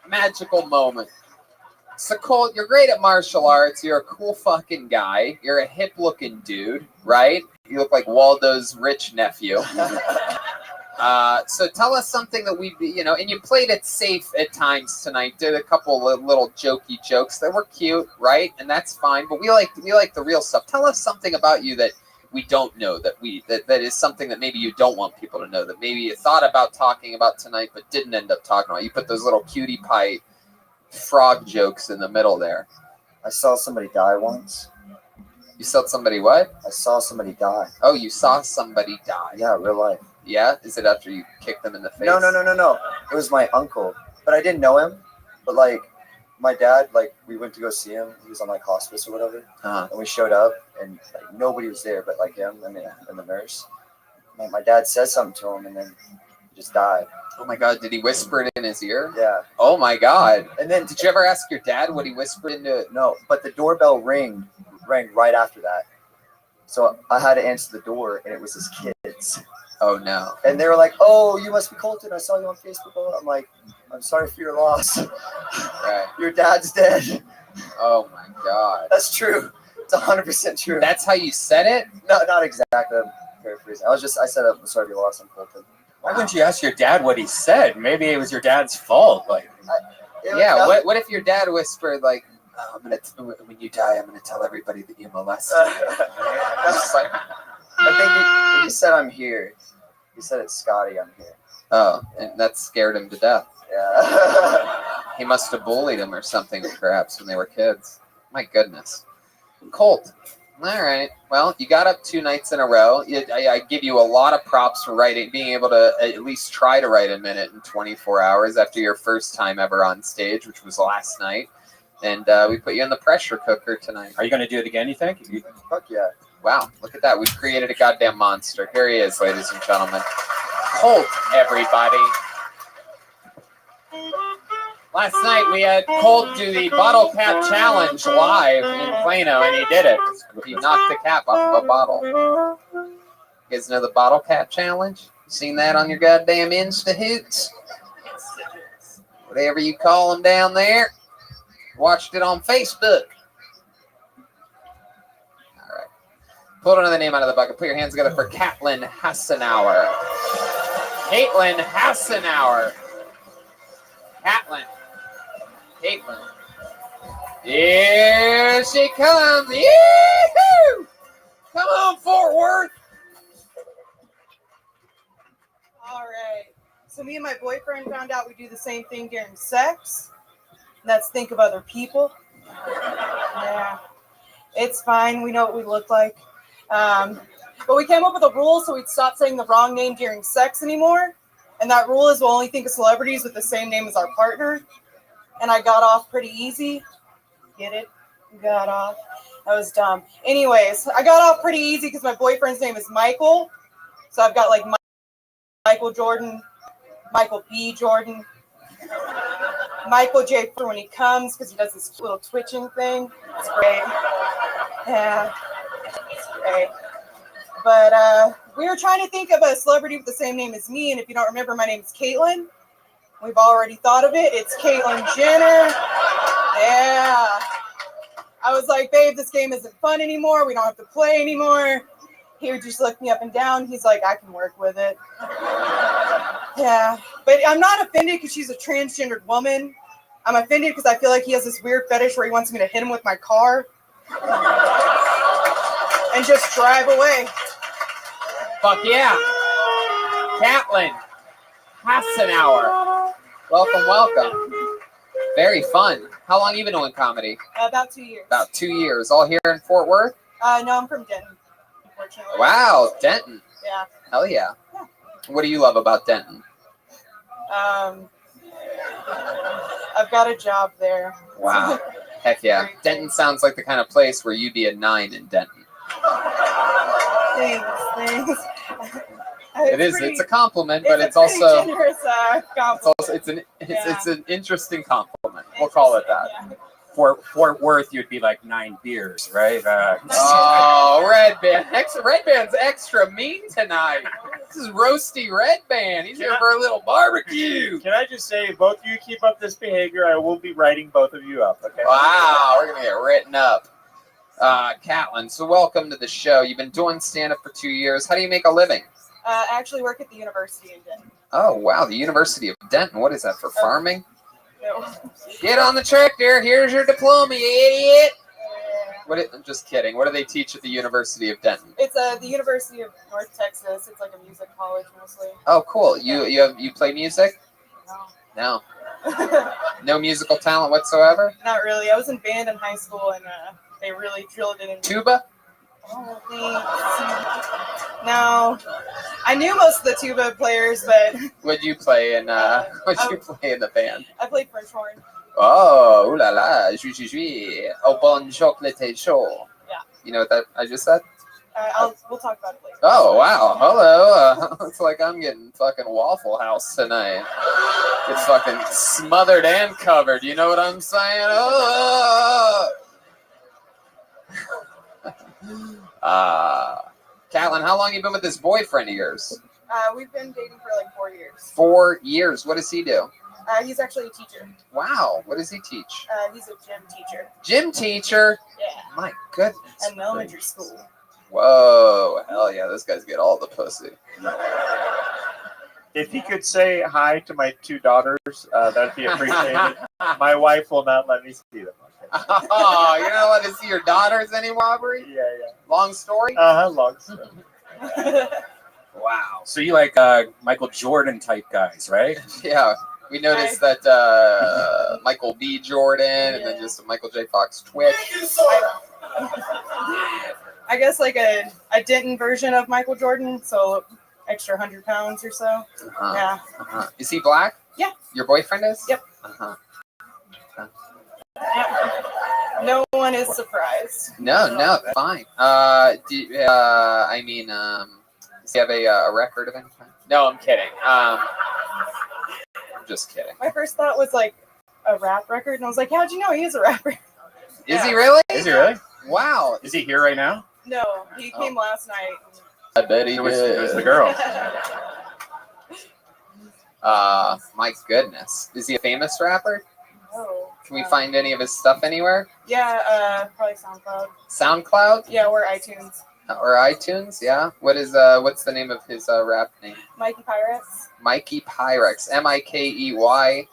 Magical moment. So, Colt, you're great at martial arts. You're a cool fucking guy. You're a hip-looking dude, right? You look like Waldo's rich nephew. So tell us something that and you played it safe at times tonight. Did a couple of little jokey jokes that were cute, right? And that's fine. But we like the real stuff. Tell us something about you that we don't know, that is something that maybe you don't want people to know, that maybe you thought about talking about tonight but didn't end up talking about. You put those little cutie pie frog jokes in the middle there. I saw somebody die once. You saw somebody what? I saw somebody die. Oh, you saw somebody die. Yeah, real life. Yeah? Is it after you kicked them in the face? No. It was my uncle, but I didn't know him. But like, my dad, like, we went to go see him. He was on like hospice or whatever, and we showed up, and like nobody was there but like him and the nurse. My dad said something to him, and then he just died. Oh my God! Did he whisper it in his ear? Yeah. Oh my God! And then Did you ever ask your dad what he whispered into it? No, but the doorbell rang right after that. So I had to answer the door, and it was his kids. Oh no! And they were like, "Oh, you must be Colton. I saw you on Facebook." I'm like, "I'm sorry for your loss. Right. Your dad's dead." Oh my God! That's true. It's 100% true. That's how you said it? No, not exactly. I'm paraphrasing. I said, "I'm sorry for your loss. I'm Colton." Why wouldn't you ask your dad what he said? Maybe it was your dad's fault. Like, Yeah. What if your dad whispered like, oh, when you die, I'm gonna tell everybody that you molested me. Just like, I think he said, "I'm here." He said, "It's Scotty. I'm here." oh, and that scared him to death. Yeah. He must have bullied him or something, perhaps, when they were kids. My goodness. Colt. All right. Well, you got up 2 nights in a row. I give you a lot of props for being able to at least try to write a minute in 24 hours after your first time ever on stage, which was last night. And we put you in the pressure cooker tonight. are you going to do it again, you think? Fuck yeah. Wow, look at that. We've created a goddamn monster. Here he is, ladies and gentlemen. Colt, everybody. Last night we had Colt do the bottle cap challenge live in Plano, and he did it. He knocked the cap off of a bottle. You guys know the bottle cap challenge? Seen that on your goddamn Insta hoots? Whatever you call them down there. Watched it on Facebook. All right. Pull another name out of the bucket. Put your hands together for Caitlin Hassenauer. Caitlin Hassenauer. Caitlin. Here she comes. Yee-hoo! Come on, Fort Worth. All right. So me and my boyfriend found out we do the same thing during sex. And that's think of other people. Yeah. It's fine. We know what we look like. But we came up with a rule so we'd stop saying the wrong name during sex anymore. And that rule is we'll only think of celebrities with the same name as our partner. And I got off pretty easy. Get it? Got off. That was dumb. Anyways, I got off pretty easy because my boyfriend's name is Michael. So I've got like Michael Jordan, Michael B. Jordan, Michael J. for when he comes because he does this little twitching thing. It's great. Yeah, it's great. But we were trying to think of a celebrity with the same name as me. And if you don't remember, my name is Caitlin. We've already thought of it. It's Caitlyn Jenner. Yeah. I was like, babe, this game isn't fun anymore. We don't have to play anymore. He would just look me up and down. He's like, I can work with it. Yeah. But I'm not offended because she's a transgendered woman. I'm offended because I feel like he has this weird fetish where he wants me to hit him with my car and just drive away. Fuck yeah. Caitlin Hassenauer. Welcome. Very fun. How long have you been doing comedy? About 2 years. About 2 years. All here in Fort Worth? No, I'm from Denton, unfortunately. Wow, Denton. Yeah. Hell yeah. What do you love about Denton? I've got a job there. Wow. Heck yeah. Denton sounds like the kind of place where you'd be a 9 in Denton. Thanks. It's a compliment, but it's also generous, compliment. It's an interesting compliment. We'll call it that. Yeah. Fort Worth, you'd be like 9 beers, right? Oh, Red Band. Red Band's extra mean tonight. This is Roasty Red Band. He's here for a little barbecue. Can I just say, both of you keep up this behavior. I will be writing both of you up, okay? Wow, we're going to get written up. Caitlin, so welcome to the show. You've been doing stand-up for 2 years. How do you make a living? I actually work at the university in Denton. Oh, wow, the University of Denton. What is that, for farming? No. Get on the tractor. Here's your diploma, you idiot. I'm just kidding. What do they teach at the University of Denton? It's the University of North Texas. It's like a music college mostly. Oh, cool. You play music? No. No. No musical talent whatsoever? Not really. I was in band in high school, and they really drilled it in me. Tuba? Oh, thanks. No, I knew most of the tuba players, but What'd you play in? What'd you play in the band? I played French horn. Oh, ooh la la, jus. Au bon chocolate chaud. Yeah. You know what that I just said? We'll talk about it later. Oh wow, hello. It's like I'm getting fucking Waffle House tonight. It's fucking smothered and covered. You know what I'm saying? Oh. Catlin, how long you been with this boyfriend of yours? We've been dating for like 4 years. 4 years. What does he do? He's actually a teacher. Wow. What does he teach? He's a gym teacher. Gym teacher? Yeah. My goodness. At an elementary school. Whoa. Hell yeah. Those guys get all the pussy. If he could say hi to my 2 daughters, that'd be appreciated. My wife will not let me see them. Oh, you're not allowed to see your daughters anymore, Aubrey? Yeah. Long story? Long story. Wow. So you like Michael Jordan type guys, right? Yeah. We noticed that Michael B. Jordan and then just a Michael J. Fox twitch. I guess like a Denton version of Michael Jordan, so extra 100 pounds or so. Uh-huh. Yeah. Uh-huh. Is he black? Yeah. Your boyfriend is? Yep. Uh-huh. No one is surprised. No, fine. Does he have a record of any kind? No, I'm kidding. I'm just kidding. My first thought was like a rap record, and I was like, how'd you know he is a rapper? Is he really? Is he really? Wow. Is he here right now? No, he came last night. I bet he It was the girl. My goodness. Is he a famous rapper? No. Can we find any of his stuff anywhere? Yeah, probably SoundCloud. SoundCloud? Yeah, or iTunes. Or iTunes, yeah. What's the name of his rap name? Mikey Pyrex. Mikey Pyrex. Mikey Pyrex.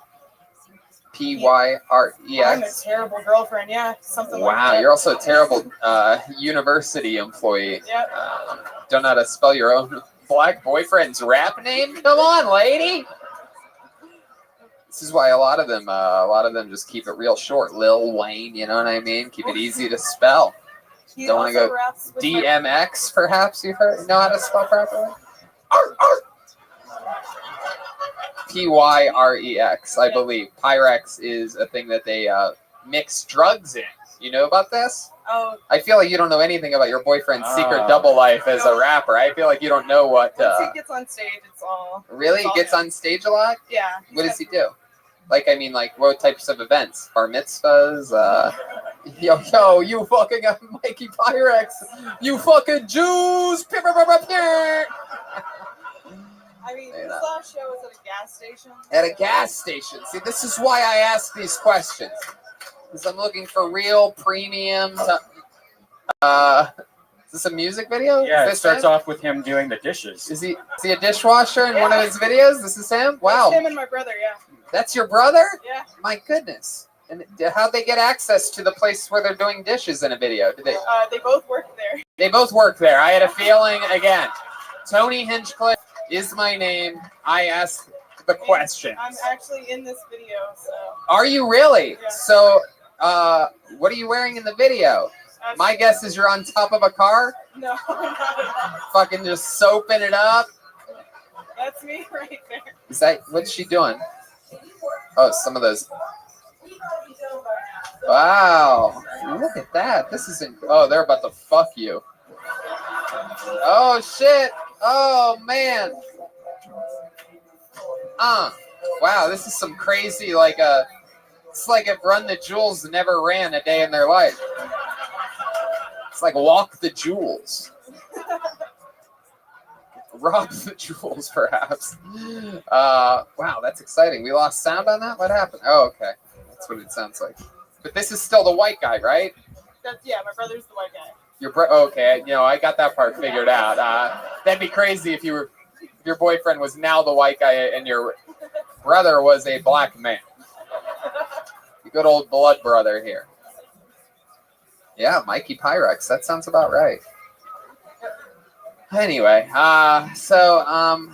I'm a terrible girlfriend, yeah. Something like Wow, that. you're also a terrible university employee. Yep. Don't know how to spell your own black boyfriend's rap name? Come on, lady. This is why a lot of them just keep it real short. Lil Wayne, you know what I mean? Keep it easy to spell. He Don't want to also go raps with DMX, perhaps you know how to spell properly? Pyrex, I believe. Pyrex is a thing that they mix drugs in. You know about this? Oh. I feel like you don't know anything about your boyfriend's secret double life as a rapper. I feel like you don't know what. Once he gets on stage, it's all. Really? It's all He gets on stage a lot? Yeah. What does he do? Like what types of events? Bar mitzvahs? Yo, you fucking Mikey Pyrex. You fucking Jews. I mean, this last show was at a gas station. At a gas station. See, this is why I ask these questions. Because I'm looking for real premium. Is this a music video? Yeah, it Is starts him? off with him doing the dishes. Is he a dishwasher in one of his videos? This is him? Wow. It's him and my brother, yeah. That's your brother? Yeah. My goodness. And how'd they get access to the place where they're doing dishes in a video? Did they? They both work there. They both work there. I had a feeling, again, Tony Hinchcliffe is my name. I asked the question. I'm actually in this video, so. Are you really? Yeah. So, what are you wearing in the video? My guess is you're on top of a car? No, not at all. Fucking just soaping it up? That's me right there. Is that, what's she doing? Oh, some of those. Wow. Look at that. This isn't, oh, they're about to fuck you. Oh, shit. Oh, man. Wow, this is some crazy, it's like if Run the Jewels never ran a day in their life. It's like Walk the Jewels. Rob the Jewels, perhaps. Wow, that's exciting. We lost sound on that? What happened? Oh, okay. That's what it sounds like. But this is still the white guy, right? Yeah, my brother's the white guy. Okay, I got that part figured out. That'd be crazy if your boyfriend was now the white guy and your brother was a black man. The good old blood brother here. Yeah, Mikey Pyrex. That sounds about right. Anyway, so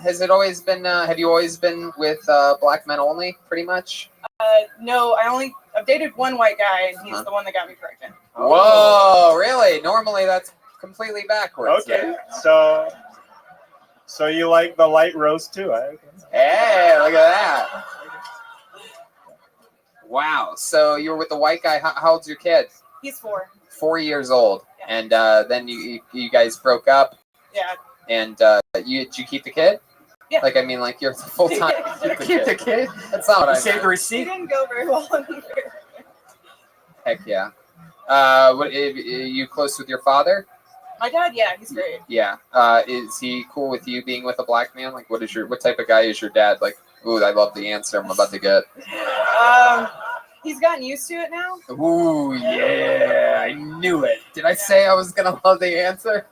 has it always been? Have you always been with black men only, pretty much? No, I've dated one white guy, and he's the one that got me pregnant. Whoa, really? Normally that's completely backwards. Okay, so you like the light roast too? Hey, look at that. Wow. So you were with the white guy. How old's your kid? He's 4. 4 years old. Yeah. And then you guys broke up. Yeah. And did you keep the kid? Yeah. Like, I mean, like, you're full time. Keep the kid? That's not what I Save the meant. He receipt. didn't go very well in here. Heck yeah. What, you close with your father? My dad, yeah, he's great. Yeah. Is he cool with you being with a black man? Like, what type of guy is your dad? Like, ooh, I love the answer I'm about to get. He's gotten used to it now. Ooh, yeah, I knew it. Did I say I was gonna love the answer?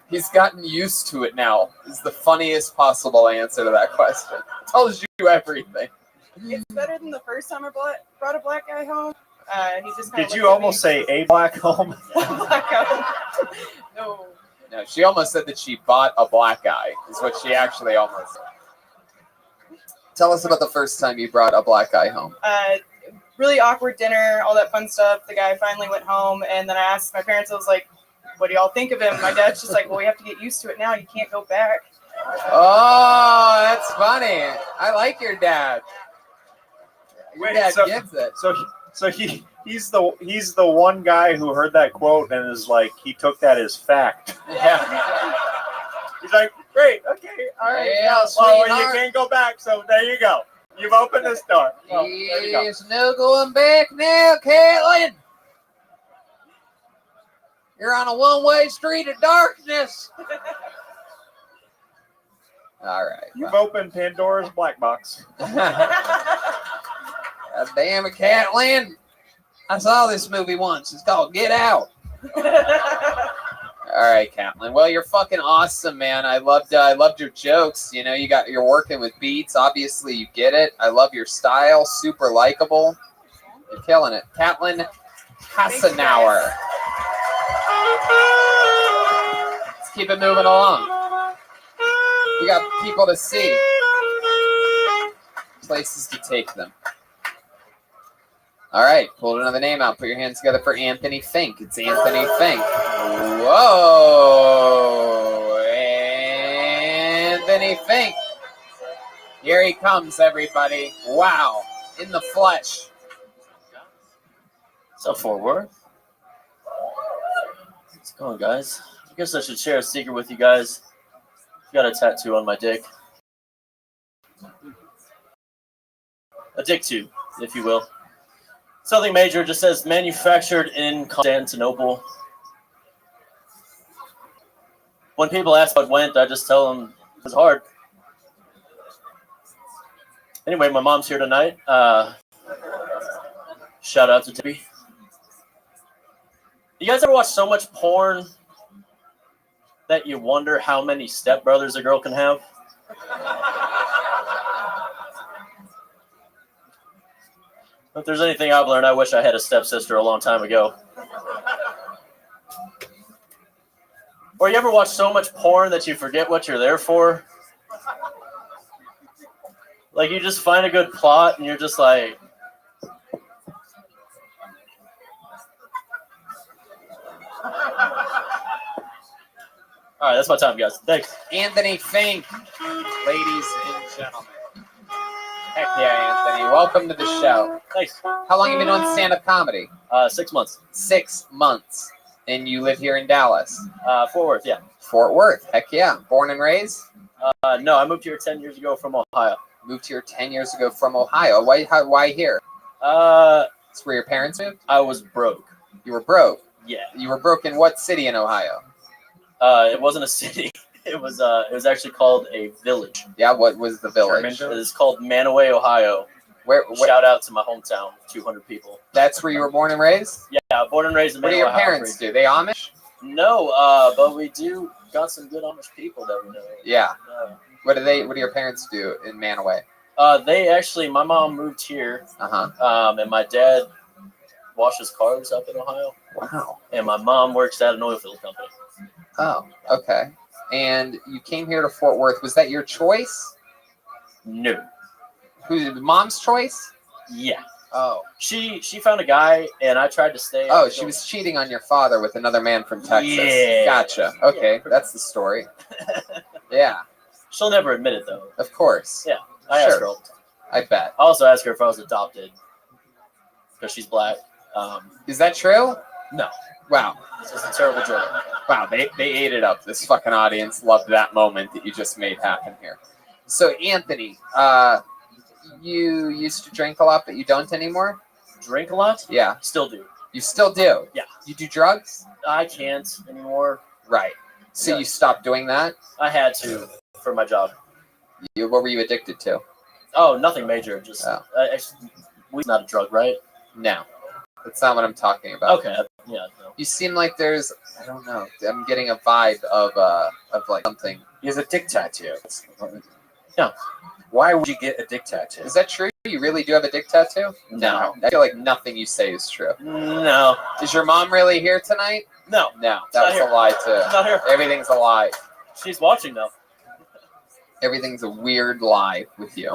He's gotten used to it now. Is the funniest possible answer to that question. Tells you everything. It's better than the first time I brought a black guy home. He just Did you almost say a black home? black home? No. No, she almost said that she bought a black guy. Is what she actually almost said. Tell us about the first time you brought a black guy home. Really awkward dinner, all that fun stuff. The guy finally went home, and then I asked my parents, I was like, what do y'all think of him? My dad's just like, well, we have to get used to it now. You can't go back. Oh, that's funny. I like your dad. Your dad so, gets it. So he's the one guy who heard that quote and is like, he took that as fact. Yeah. He's like, great, okay, all right. Yeah, well, you sweetheart. can't go back, so there you go. You've opened this door. Well, there you go. There's no going back now, Caitlin. You're on a one-way street of darkness. All right. You've opened Pandora's black box. God damn it, Caitlin. I saw this movie once. It's called Get Out. All right, Caitlin. Well, you're fucking awesome, man. I loved your jokes. You know, you're working with beats. Obviously, you get it. I love your style. Super likable. You're killing it, Caitlin Hassenauer. Let's keep it moving along. We got people to see, places to take them. All right, pull another name out. Put your hands together for Anthony Fink. It's Anthony Fink. Whoa, Anthony Fink. Here he comes, everybody. Wow, in the flesh. What's up, Fort Worth? What's going, guys? I guess I should share a secret with you guys. I got a tattoo on my dick. A dick too, if you will. Something major, just says manufactured in Constantinople. When people ask how it went, I just tell them it was hard. Anyway, my mom's here tonight. Shout out to Debbie. You guys ever watch so much porn that you wonder how many stepbrothers a girl can have? If there's anything I've learned, I wish I had a stepsister a long time ago. Or you ever watch so much porn that you forget what you're there for? Like, you just find a good plot and you're just like, all right, that's my time, guys. Thanks. Anthony Fink, ladies and gentlemen. Heck yeah, Anthony. Welcome to the show. Thanks. How long have you been doing stand-up comedy? 6 months. 6 months. And you live here in Dallas? Fort Worth, yeah. Fort Worth. Heck yeah. Born and raised? No, I moved here 10 years ago from Ohio. Moved here 10 years ago from Ohio. Why here? It's where your parents moved? I was broke. You were broke? Yeah. You were broke in what city in Ohio? It wasn't a city. It was actually called a village. Yeah, what was the village? It's called Manaway, Ohio. Where? Shout out to my hometown, 200 people. That's where you were born and raised? Yeah, born and raised in Manaway. What do your parents do? They Amish? No, but we do got some good Amish people that we know. Yeah. What do your parents do in Manaway? My mom moved here. And my dad washes cars up in Ohio. Wow. And my mom works at an oil field company. Oh, okay. And you came here to Fort Worth. Was that your choice? No. Who's mom's choice? Yeah. Oh. She found a guy, and I tried to stay. Oh, she was cheating on your father with another man from Texas. Yeah. Gotcha. Okay, that's the story. Yeah. She'll never admit it, though. Of course. Yeah. I asked her all the time. I bet. I also asked her if I was adopted because she's black. Is that true? No. Wow. It's just a terrible joke. Wow, they ate it up. This fucking audience loved that moment that you just made happen here. So, Anthony, you used to drink a lot, but you don't anymore? Drink a lot? Yeah. Still do. You still do? Yeah. You do drugs? I can't anymore. Right. So you stopped doing that? I had to for my job. What were you addicted to? Oh, nothing major. Just weed's not a drug, right? No. That's not what I'm talking about. Okay. Yeah. No. You seem like there's, I don't know, I'm getting a vibe of like something. He has a dick tattoo. Yeah. Why would you get a dick tattoo? Is that true? You really do have a dick tattoo? No. I feel like nothing you say is true. No. Is your mom really here tonight? No. No. That was a lie too. She's not here. Everything's a lie. She's watching though. Everything's a weird lie with you.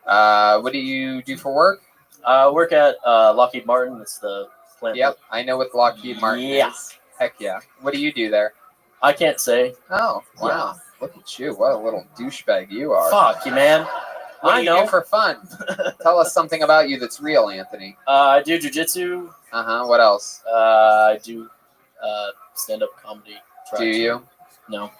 What do you do for work? I work at Lockheed Martin. It's the plant. Yep, I know what Lockheed Martin is. Heck yeah. What do you do there? I can't say. Oh, wow. Yeah. Look at you. What a little douchebag you are. Fuck you, man. What do I you know. do for fun? Tell us something about you that's real, Anthony. I do jujitsu. What else? I do stand-up comedy. Do you? No.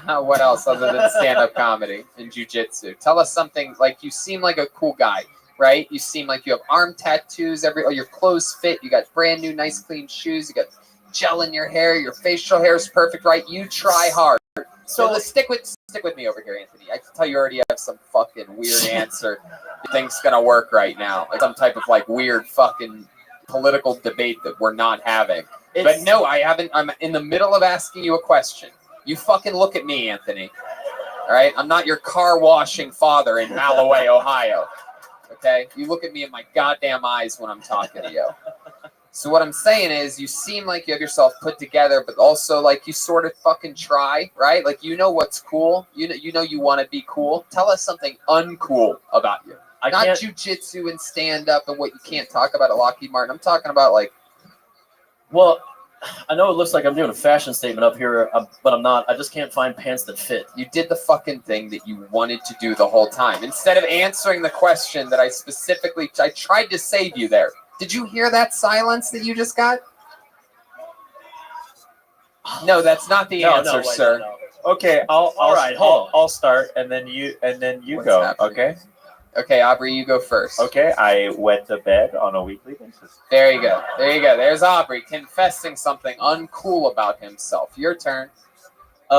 What else other than stand-up comedy and jujitsu? Tell us something. Like, you seem like a cool guy, right? You seem like you have arm tattoos. Your clothes fit. You got brand new, nice, clean shoes. You got gel in your hair. Your facial hair is perfect, right? You try hard. So let's stick with me over here, Anthony. I can tell you already have some fucking weird answer you think's gonna work right now. Like some type of like weird fucking political debate that we're not having. But no, I haven't. I'm in the middle of asking you a question. You fucking look at me, Anthony. All right? I'm not your car washing father in Alloway, Ohio. Okay? You look at me in my goddamn eyes when I'm talking to you. So what I'm saying is, you seem like you have yourself put together, but also like you sort of fucking try, right? Like you know what's cool. You know you want to be cool. Tell us something uncool about you. Not jujitsu and stand up and what you can't talk about at Lockheed Martin. I'm talking about like. Well, I know it looks like I'm doing a fashion statement up here, but I'm not. I just can't find pants that fit. You did the fucking thing that you wanted to do the whole time. Instead of answering the question that I tried to save you there. Did you hear that silence that you just got? No, that's not the answer, sir. No. Okay, I'll start, and then you go. Happening? Okay. Okay, Aubrey, you go first. Okay, I wet the bed on a weekly basis. There you go. There's Aubrey confessing something uncool about himself. Your turn. I'm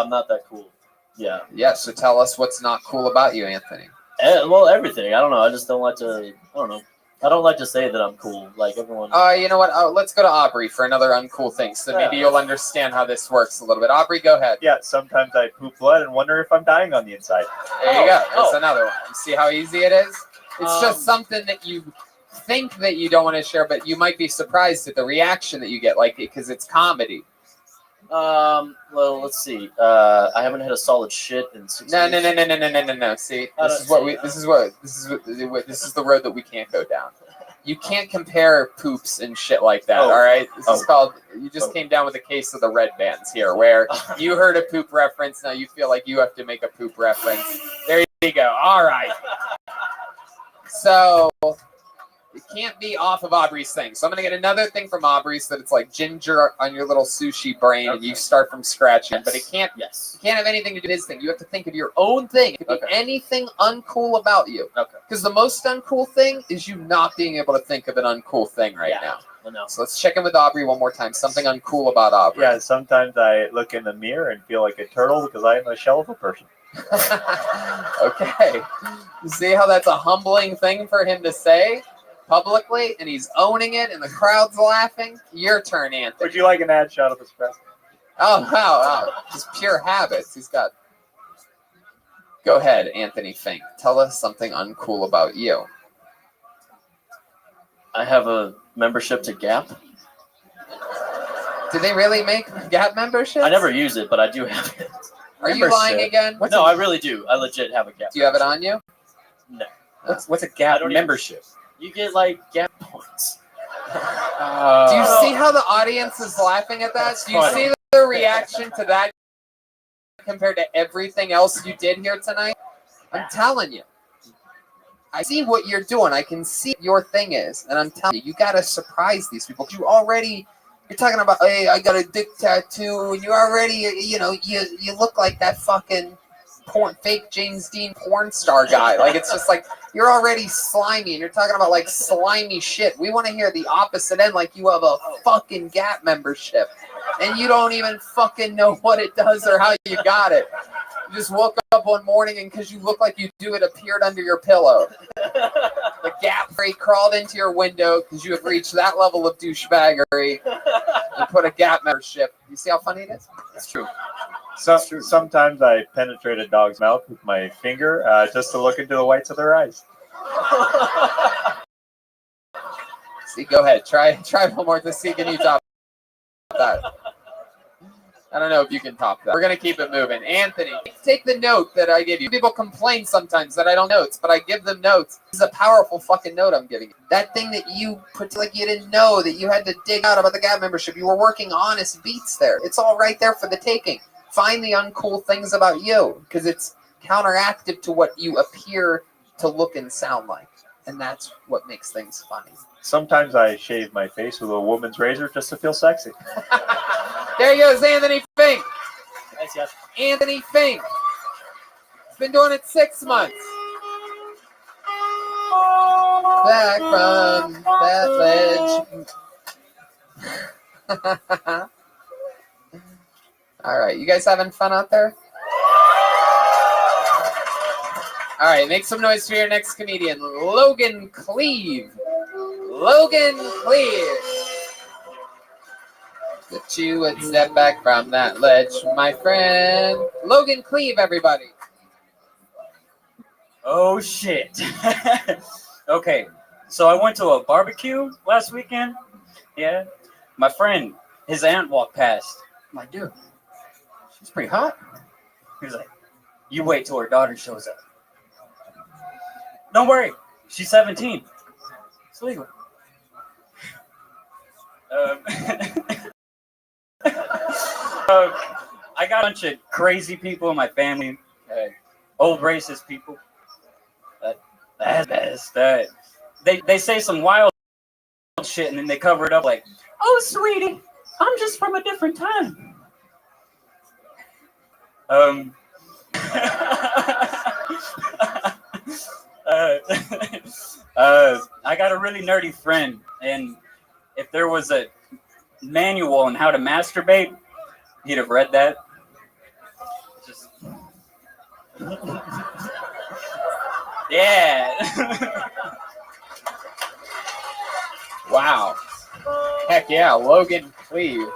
not that cool. Yeah. Yeah. So tell us what's not cool about you, Anthony. Well, everything. I don't know. I just don't like to. I don't know. I don't like to say that I'm cool. Like everyone. You know what? Let's go to Aubrey for another uncool thing, so maybe you'll understand how this works a little bit. Aubrey, go ahead. Yeah. Sometimes I poop blood and wonder if I'm dying on the inside. There you go. There's another one. You see how easy it is? It's just something that you think that you don't want to share, but you might be surprised at the reaction that you get, like because it's comedy. Well, let's see. I haven't had a solid shit in 6 No. weeks. See, this is the road that we can't go down. You can't compare poops and shit like that. All right, this is called. You just came down with a case of the red bands here, where you heard a poop reference. Now you feel like you have to make a poop reference. There you go. All right. So. It can't be off of Aubrey's thing. So I'm going to get another thing from Aubrey so that it's like ginger on your little sushi brain and you start from scratch. But it can't, you can't have anything to do with his thing. You have to think of your own thing. It could be anything uncool about you. Okay. Because the most uncool thing is you not being able to think of an uncool thing right now. I know. So let's check in with Aubrey one more time. Something uncool about Aubrey. Yeah, sometimes I look in the mirror and feel like a turtle because I am a shell of a person. Okay. You see how that's a humbling thing for him to say? Publicly, and he's owning it, and the crowd's laughing. Your turn, Anthony. Would you like an ad shot of espresso? Oh, wow. Just pure habits. He's got. Go ahead, Anthony Fink. Tell us something uncool about you. I have a membership to Gap. Did they really make Gap memberships? I never use it, but I do have it. Are you lying again? No, I really do. I legit have a Gap. Do you have it on you? No. What's a Gap I don't membership? You get like Gap points. Do you see how the audience is laughing at that? Do you see the reaction to that compared to everything else you did here tonight? I'm telling you. I see what you're doing. I can see what your thing is. And I'm telling you, you got to surprise these people. You're talking about, hey, I got a dick tattoo. And you already, you look like that fucking fake James Dean porn star guy. Like, it's just like, you're already slimy. And you're talking about, like, slimy shit. We want to hear the opposite end, like you have a fucking Gap membership. And you don't even fucking know what it does or how you got it. You just woke up one morning and because you look like you do, it appeared under your pillow. The Gap freight crawled into your window because you have reached that level of douchebaggery and put a Gap membership. You see how funny it is? It's true. Sometimes I penetrate a dog's mouth with my finger just to look into the whites of their eyes. See, go ahead. Try one more to see. Can you top that? I don't know if you can top that. We're going to keep it moving. Anthony, take the note that I give you. People complain sometimes that I don't notes, but I give them notes. This is a powerful fucking note I'm giving you. That thing that you put, like you didn't know, that you had to dig out about the Gap membership. You were working honest beats there. It's all right there for the taking. Find the uncool things about you because it's counteractive to what you appear to look and sound like. And that's what makes things funny. Sometimes I shave my face with a woman's razor just to feel sexy. There he goes, Anthony Fink. Yes. Anthony Fink. He's been doing it 6 months. Back from that ledge. All right, you guys having fun out there? All right, make some noise for your next comedian, Logan Cleve. Logan Cleve. That you would step back from that ledge, my friend. Logan Cleve, everybody. Oh, shit. Okay, so I went to a barbecue last weekend. Yeah. My friend, his aunt walked past. I'm like, dude, she's pretty hot. He was like, you wait till her daughter shows up. Don't worry, she's 17. It's legal. I got a bunch of crazy people in my family, old racist people. They say some wild shit and then they cover it up like, oh, sweetie, I'm just from a different time. I got a really nerdy friend, and if there was a manual on how to masturbate, he'd have read that. Just yeah. Wow. Heck yeah, Logan Cleve.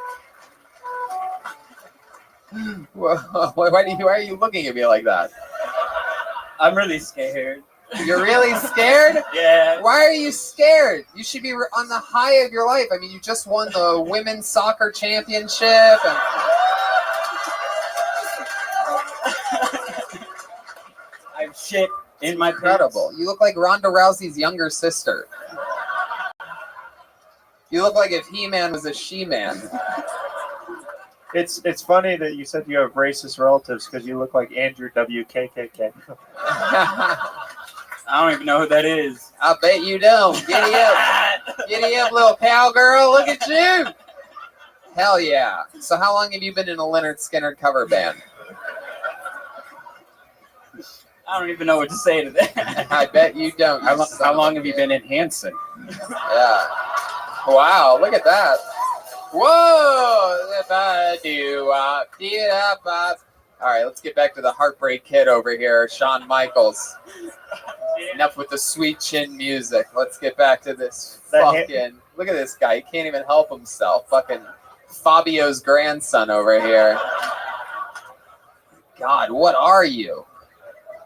Why are you looking at me like that? I'm really scared. You're really scared? Yeah. Why are you scared? You should be on the high of your life. I mean, you just won the women's soccer championship. And... I have shit in my incredible. pants. You look like Ronda Rousey's younger sister. You look like if He-Man was a she-man. It's funny that you said you have racist relatives because you look like Andrew WKKK. I don't even know who that is. I bet you don't. Giddy up. Giddy up, little cowgirl. Look at you. Hell yeah. So how long have you been in a Lynyrd Skynyrd cover band? I don't even know what to say to that. I bet you don't. How long have you been in Hanson? Yeah. Wow, look at that. Whoa. All right, let's get back to the Heartbreak Kid over here, Shawn Michaels. Enough with the sweet chin music. Let's get back to this fucking... Look at this guy. He can't even help himself. Fucking Fabio's grandson over here. God, what are you?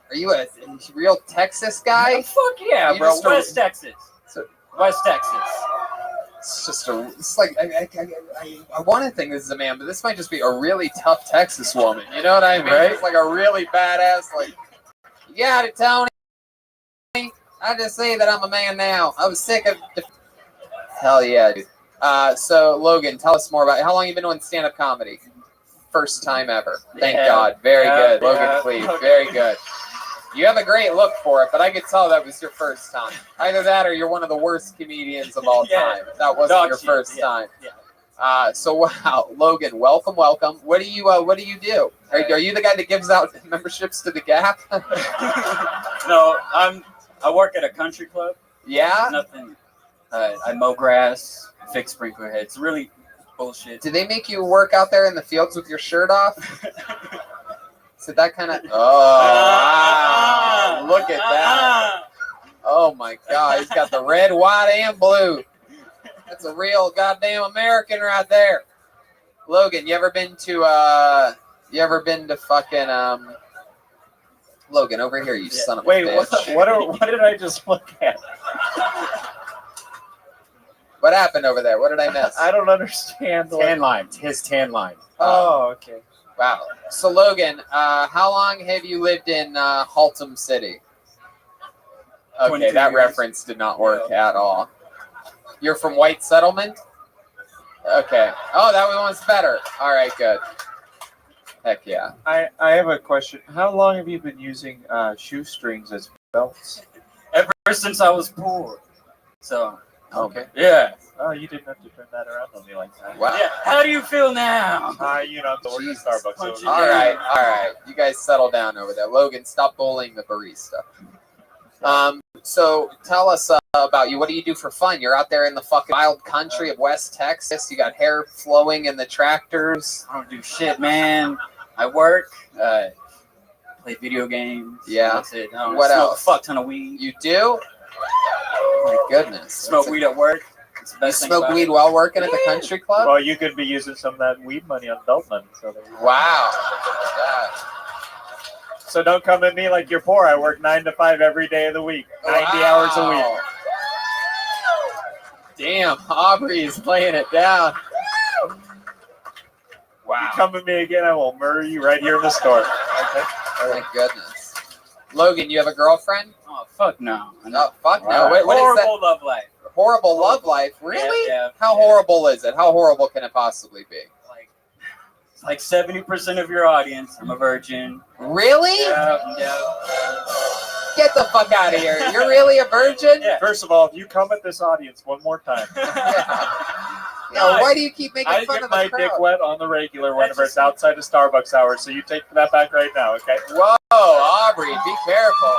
Are you a real Texas guy? Fuck yeah, bro. West Texas. West Texas. It's just it's like I want to think this is a man, but this might just be a really tough Texas woman. You know what I mean? Right. It's like a really badass. Like, you got it, Tony. I just say that I'm a man now. I was sick of. Hell yeah, dude. So Logan, tell us more about how long you been doing stand-up comedy. First time ever. Thank God. Very good, Logan. Please, very good. You have a great look for it, but I could tell that was your first time. Either that or you're one of the worst comedians of all time. That wasn't your first time. So wow, Logan, welcome. What do you do? Are you the guy that gives out memberships to the Gap? No, I work at a country club. Yeah? Nothing. I mow grass, fix sprinkler heads. Really bullshit. Do they make you work out there in the fields with your shirt off? So that kind of. Oh, wow. Look at that. Oh, my God. He's got the red, white, and blue. That's a real goddamn American right there. Logan, you ever been to fucking, Logan, over here, you son of a bitch. What did I just look at? What happened over there? What did I miss? I don't understand. Tan line. His tan line. Oh, okay. Wow. So, Logan, how long have you lived in Haltom City? Okay, that years. reference did not work at all. You're from White Settlement? Okay. Oh, that one's better. All right, good. Heck yeah. I have a question. How long have you been using shoestrings as belts? Ever since I was poor. So. Okay. Yeah. Oh, you didn't have to turn that around on me like that. Wow. Yeah. How do you feel now? You know, I'm the work at Starbucks. So All right. You guys settle down over there. Logan, stop bullying the barista. So tell us about you. What do you do for fun? You're out there in the fucking wild country of West Texas. You got hair flowing in the tractors. I don't do shit, man. I work, play video games. Yeah. That's it. I What smoke else? A fuck ton of weed. You do? Oh my goodness. Smoke weed at work. It's the You best thing smoke about weed it. while working at the country club? Well, you could be using some of that weed money on belt money. So there you go. Wow. So don't come at me like you're poor. I work 9 to 5 every day of the week, 90 hours a week. Damn, Aubrey is laying it down. Wow. You come at me again, I will murder you right here in the store. Okay. Oh my goodness. Logan, you have a girlfriend? Oh, fuck no. Oh, fuck no. Wow. What is that? Horrible love life. Horrible love life? Really? Yeah. How horrible is it? How horrible can it possibly be? Like 70% of your audience. I'm a virgin. Really? Yeah. Get the fuck out of here. You're really a virgin? Yeah. First of all, if you come at this audience one more time, No, why do you keep making I fun get of the my crowd? dick wet on the regular whenever it's outside of Starbucks hours. So you take that back right now, okay? Whoa, Aubrey, be careful.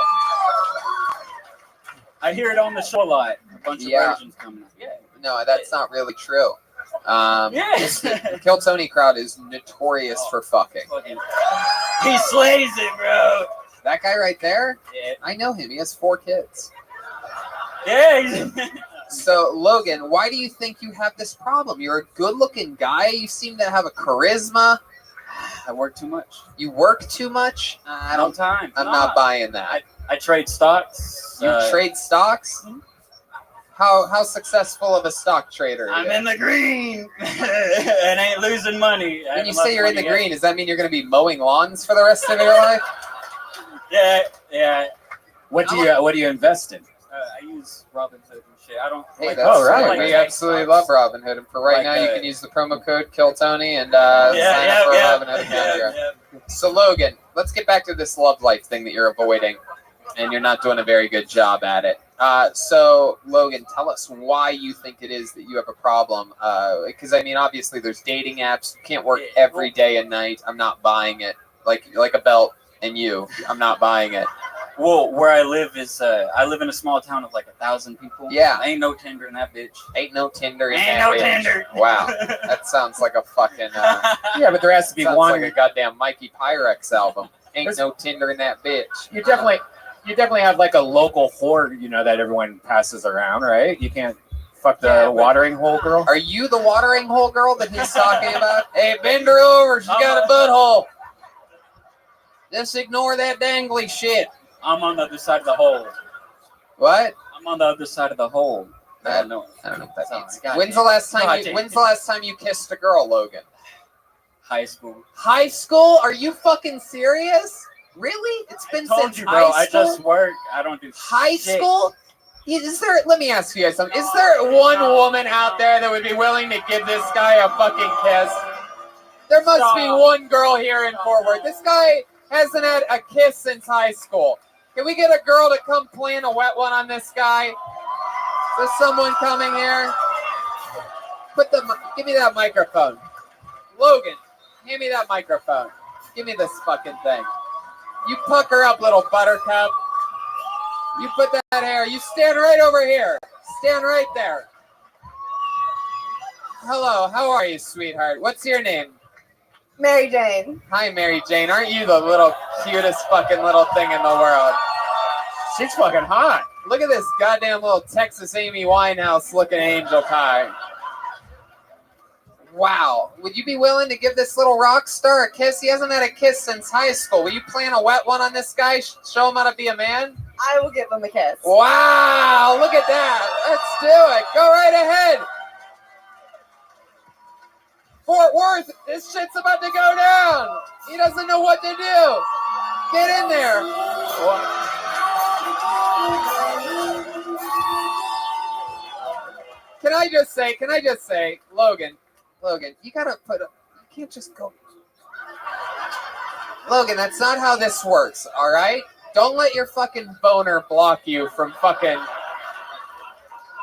I hear it on the show a lot. A bunch of virgins coming up. Yeah. No, that's not really true. Yes. The Kill Tony crowd is notorious for fucking. He slays it, bro. That guy right there? Yeah. I know him. He has 4 kids. Yeah. So, Logan, why do you think you have this problem? You're a good-looking guy. You seem to have a charisma. I work too much. You work too much? I don't. time. I'm not buying that. I trade stocks. You trade stocks? How successful of a stock trader are you? I'm in the green and ain't losing money. When you say you're in the green, does that mean you're going to be mowing lawns for the rest of your life? Yeah. What do you invest in? I use Robin Hood and shit. I don't. Hey, like, that's right. We absolutely love Robinhood, and for right now, you can use the promo code KillTony and sign up for a Robinhood account here. So, Logan, let's get back to this love life thing that you're avoiding, and you're not doing a very good job at it. So, Logan, tell us why you think it is that you have a problem. Because I mean, obviously, there's dating apps. You can't work every day and night. I'm not buying it. Like a belt, and I'm not buying it. Well, where I live is I live in a small town of like 1,000 people. Yeah. Ain't no Tinder in that bitch. Ain't no Tinder in Ain't that no bitch. Tinder. Wow, that sounds like a fucking. Yeah, but there has to be sounds one. like a goddamn Mikey Pyrex album. Ain't no Tinder in that bitch. You definitely have like a local whore, that everyone passes around, right? You can't fuck the watering hole girl. Are you the watering hole girl that he's talking about? Hey, bend her over. She's got a butthole. Just ignore that dangly shit. I'm on the other side of the hole. What? I'm on the other side of the hole. I don't know what that means. God When's damn. the last time God you damn. when's the last time you kissed a girl, Logan? High school. High school? Are you fucking serious? Really? It's been Told since you, bro. high I school? just work. I don't do High shit. school? Is there? Let me ask you guys something. Is there one woman out there that would be willing to give this guy a fucking kiss? There must be one girl here in Fort Worth. This guy hasn't had a kiss since high school. Can we get a girl to come plant a wet one on this guy? Is there someone coming here? Give me that microphone. Logan, hand me that microphone. Give me this fucking thing. You pucker up, little buttercup. You put that hair. You stand right over here. Stand right there. Hello, how are you, sweetheart? What's your name? Mary Jane. Hi, Mary Jane. Aren't you the little cutest fucking little thing in the world? She's fucking hot. Look at this goddamn little Texas Amy Winehouse looking angel pie. Wow. Would you be willing to give this little rock star a kiss? He hasn't had a kiss since high school. Will you plant a wet one on this guy? Show him how to be a man? I will give him a kiss. Wow. Look at that. Let's do it. Go right ahead. Fort Worth, this shit's about to go down. He doesn't know what to do. Get in there. Can I just say, Logan, you gotta you can't just go. Logan, that's not how this works, all right? Don't let your fucking boner block you from fucking.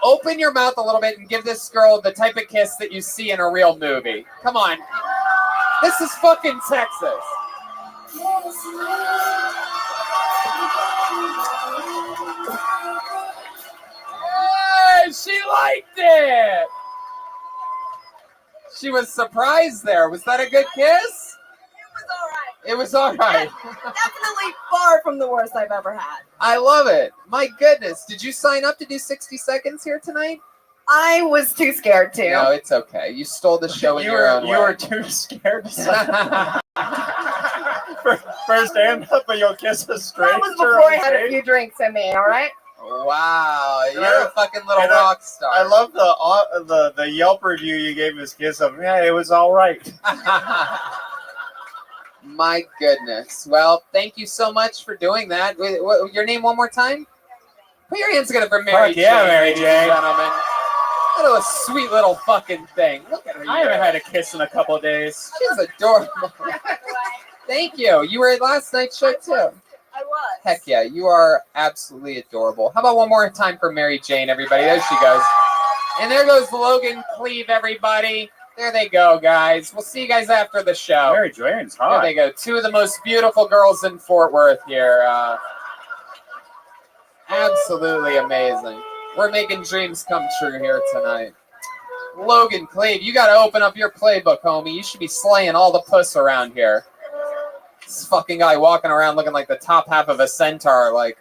Open your mouth a little bit and give this girl the type of kiss that you see in a real movie. Come on. This is fucking Texas. Hey, she liked it. She was surprised there. Was that a good kiss? It was all right. Definitely far from the worst I've ever had. I love it. My goodness. Did you sign up to do 60 seconds here tonight? I was too scared to. No, it's okay. You stole the show in your own way. You were too scared to sign. First stand up, but you'll kiss a stranger. That was before I had a few drinks in me, all right? Wow, you're a fucking little rock star. I love the Yelp review you gave his kiss of. Yeah, it was all right. My goodness. Well, thank you so much for doing that. Your name one more time? Put your hands together for Mary Jane. Yeah, Mary ladies Jane. and gentlemen. What a sweet little fucking thing. Look at her. I haven't had a kiss in a couple of days. She's adorable. Thank you. You were at last night's show too. I was. Heck yeah, you are absolutely adorable. How about one more time for Mary Jane, everybody? There she goes. And there goes Logan Cleve, everybody. There they go, guys. We'll see you guys after the show. Mary Jane's hot. There they go. Two of the most beautiful girls in Fort Worth here. Absolutely amazing. We're making dreams come true here tonight. Logan Cleve, you got to open up your playbook, homie. You should be slaying all the puss around here. This fucking guy walking around looking like the top half of a centaur, like,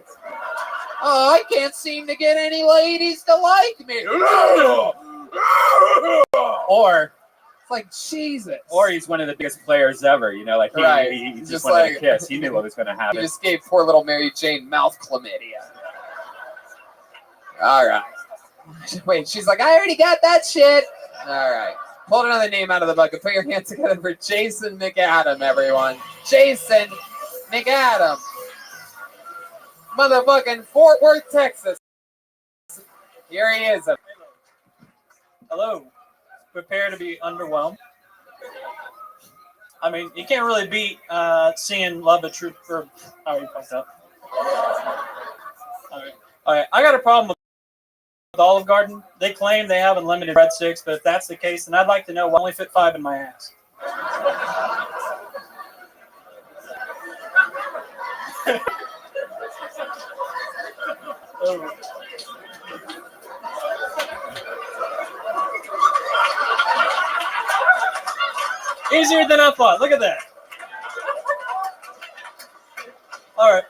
oh, I can't seem to get any ladies to like me. Or it's like, Jesus. Or he's one of the biggest players ever. You know, like he Just just wanted like- a kiss. He knew what was going to happen. You just gave poor little Mary Jane mouth chlamydia. All right. Wait, she's like, I already got that shit. All right. Pull another name out of the bucket. Put your hands together for Jason McAdam, everyone. Jason McAdam. Motherfucking Fort Worth, Texas. Here he is. Hello. Prepare to be underwhelmed. I mean, you can't really beat seeing Love the Truth for. Oh, you fucked up. All right. I got a problem with Olive Garden. They claim they have unlimited breadsticks, but if that's the case, then I'd like to know why I only fit 5 in my ass. Oh. Easier than I thought. Look at that. All right.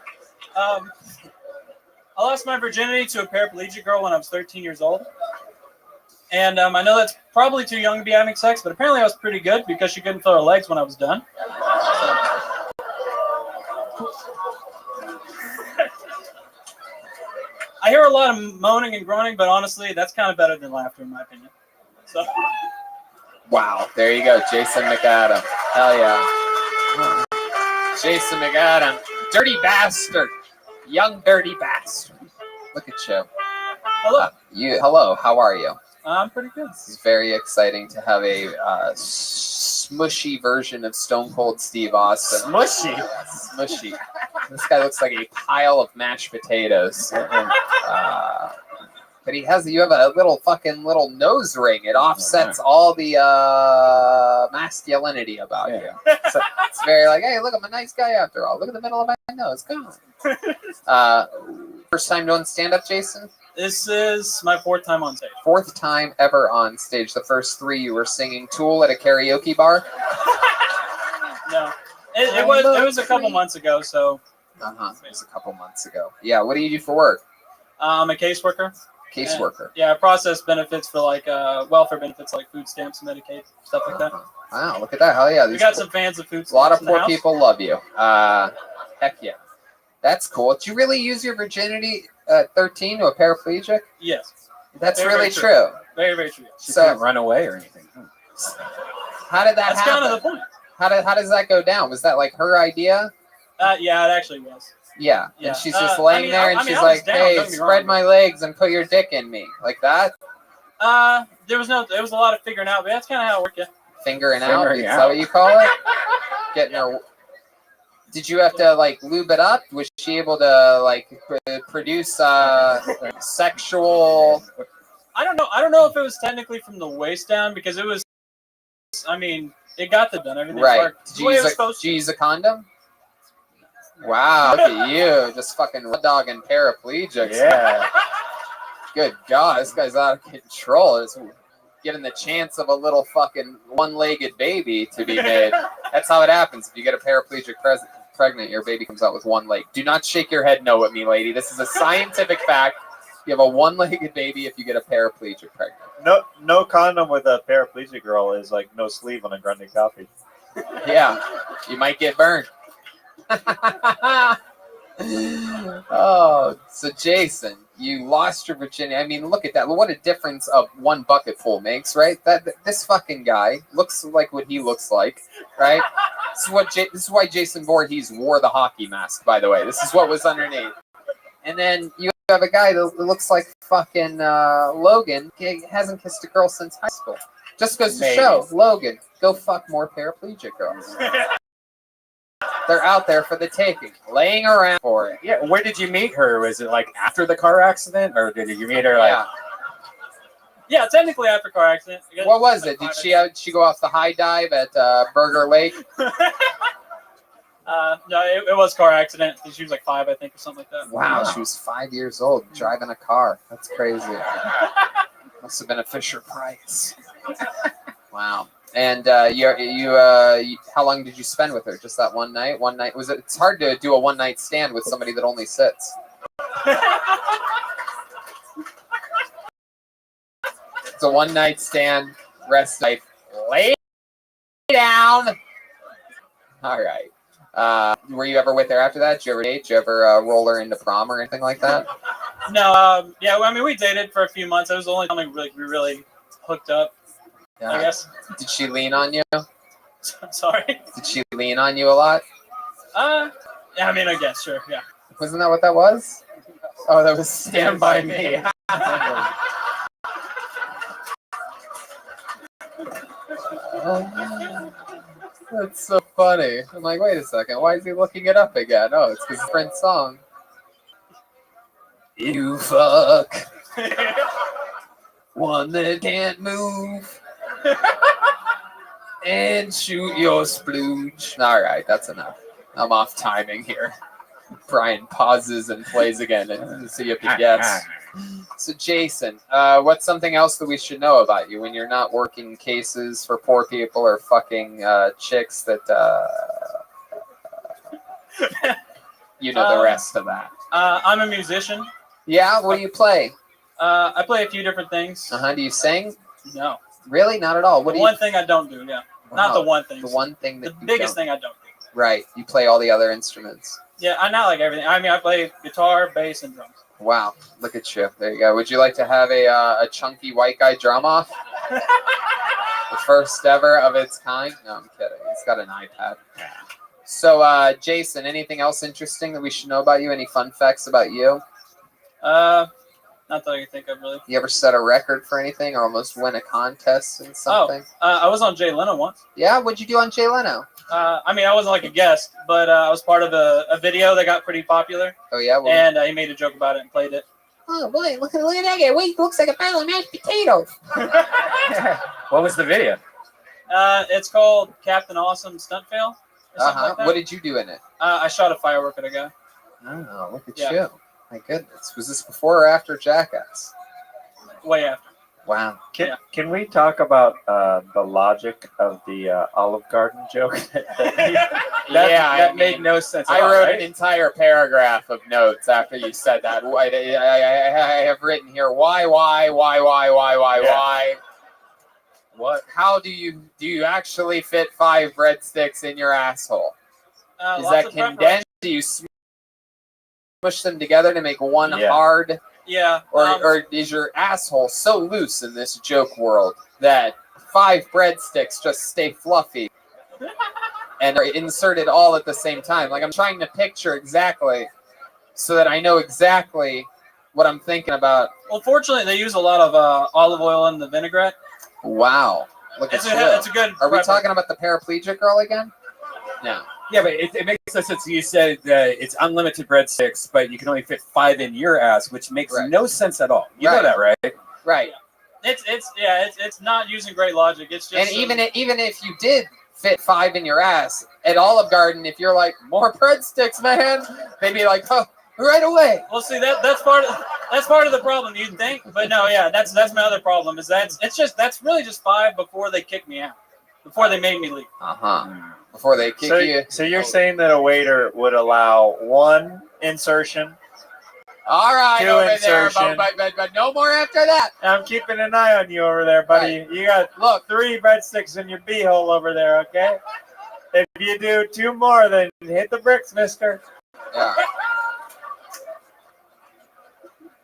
I lost my virginity to a paraplegic girl when I was 13 years old. And I know that's probably too young to be having sex, but apparently I was pretty good because she couldn't feel her legs when I was done. I hear a lot of moaning and groaning, but honestly, that's kind of better than laughter, in my opinion. So. Wow, there you go, Jason McAdam. Hell yeah. Jason McAdam. Dirty bastard. Young dirty bastard. Look at you. Hello. Hello, how are you? I'm pretty good. It's very exciting to have a smushy version of Stone Cold Steve Austin. Smushy? Smushy. This guy looks like a pile of mashed potatoes. But you have a little nose ring. It offsets all the masculinity about you. So it's very like, hey, look, I'm a nice guy after all. Look at the middle of my nose. Come on. First time doing stand-up, Jason? This is my 4th time on stage. 4th time ever on stage. The first 3 you were singing Tool at a karaoke bar? No. It was a couple months ago, so. It was a couple months ago. Yeah, what do you do for work? I'm a caseworker. Caseworker. Yeah, I process benefits for like welfare benefits like food stamps, Medicaid, stuff like that. Wow, look at that. Hell yeah. We got some fans of food stamps. A lot of in the poor house. people love you. Heck yeah. That's cool. Did you really use your virginity at 13 to a paraplegic? Yes. That's Very, really very true. Very, very true. She couldn't run away or anything. How did that That's happen? kind of the point. How does that go down? Was that like her idea? Yeah, it actually was. Yeah. Yeah. And she's just laying there and she's like, hey, spread my legs and put your dick in me. Like that? There was a lot of figuring out, but that's kind of how it worked. Yeah. Fingering out? Is that what you call it? Getting her. Did you have to like lube it up? Was she able to like produce sexual? I don't know if it was technically from the waist down because it was. I mean, it got done. Everything Right. worked. Did you use a condom? Wow, look at you, just fucking dogging paraplegics. Yeah. Good God, this guy's out of control. It's given the chance of a little fucking one-legged baby to be made. That's how it happens. If you get a paraplegic pregnant, your baby comes out with one leg. Do not shake your head no at me, lady. This is a scientific fact. You have a one-legged baby if you get a paraplegic pregnant. No condom with a paraplegic girl is like no sleeve on a Grundy coffee. Yeah, you might get burned. Oh, so Jason, you lost your virginity. I mean, look at that. What a difference of one bucketful makes, right? This fucking guy looks like what he looks like, right? This is why Jason Voorhees wore the hockey mask, by the way. This is what was underneath. And then you have a guy that looks like fucking Logan. He hasn't kissed a girl since high school. Just goes to show, Logan, go fuck more paraplegic girls. They're out there for the taking, laying around for it. Yeah, where did you meet her? Was it like after the car accident, or did you meet her like? Yeah, technically after car accident. What was it? Did she go off the high dive at Burger Lake? No, it was car accident. She was like 5, I think, or something like that. Wow, she was 5 years old driving a car. That's crazy. Must have been a Fisher Price. Wow. And how long did you spend with her? Just that one night? One night? It's hard to do a one-night stand with somebody that only sits. It's a one-night stand, rest night. Lay down. All right. Were you ever with her after that? Did you ever date? Did you ever roll her into prom or anything like that? No. Yeah. Well, I mean, we dated for a few months. It was the only time we really hooked up. Yeah. I guess. Did she lean on you? Sorry. Did she lean on you a lot? Yeah, I mean, I guess, sure, yeah. Wasn't that what that was? Oh, that was Stand By Me. That's so funny. I'm like, wait a second. Why is he looking it up again? Oh, it's his friend's song. You fuck one that can't move and shoot your splooge. All right, that's enough. I'm off timing here. Brian pauses and plays again and see if he gets. So, Jason, what's something else that we should know about you when you're not working cases for poor people or fucking chicks that you know the rest of that? I'm a musician. Yeah, what do you play? I play a few different things. Do you sing? No. Really? Not at all. What One thing I don't do, yeah. Not the one thing. The one thing that the biggest thing I don't do. Right. You play all the other instruments. Yeah, I not like everything. I mean, I play guitar, bass, and drums. Wow, look at you. There you go. Would you like to have a chunky white guy drum off? The first ever of its kind? No, I'm kidding. He's got an iPad. So, Jason, anything else interesting that we should know about you? Any fun facts about you? Not that I can think of, really. You ever set a record for anything or almost win a contest in something? I was on Jay Leno once. Yeah? What'd you do on Jay Leno? I mean, I wasn't like a guest, but I was part of a video that got pretty popular. Oh, yeah? Well, and he made a joke about it and played it. Oh, boy, look at that guy. Wait, looks like a pile of mashed potatoes. What was the video? It's called Captain Awesome Stunt Fail. Like What did you do in it? I shot a firework at a guy. Oh, look at you. My goodness. Was this before or after Jackass? Way after. Wow. Can we talk about the logic of the Olive Garden joke? that made no sense. I wrote an entire paragraph of notes after you said that. I have written here, why? What? How do you actually fit 5 breadsticks in your asshole? Is that condensed? Do you smush them together to make one hard? Yeah. Or is your asshole so loose in this joke world that 5 breadsticks just stay fluffy and are inserted all at the same time? Like, I'm trying to picture exactly so that I know exactly what I'm thinking about. Well, fortunately, they use a lot of olive oil in the vinaigrette. Wow. Look at you. It's a good. Are we talking about the paraplegic girl again? No. Yeah, but it makes no sense. You said it's unlimited breadsticks, but you can only fit 5 in your ass, which makes no sense at all. You know that, right? Right. It's not using great logic. It's just. And even if you did fit 5 in your ass at Olive Garden, if you're like, more breadsticks, man, they'd be like, oh, right away. Well, see, that's part of the problem, you'd think, but no, that's my other problem. Is that's really just 5 before they kick me out, before they made me leave. Before they kick you. So you're saying that a waiter would allow 1 insertion? All right, 2 over insertion. there, but no more after that. I'm keeping an eye on you over there, buddy. Right. You got 3 breadsticks in your beehole over there, okay? If you do 2 more, then hit the bricks, mister. Yeah.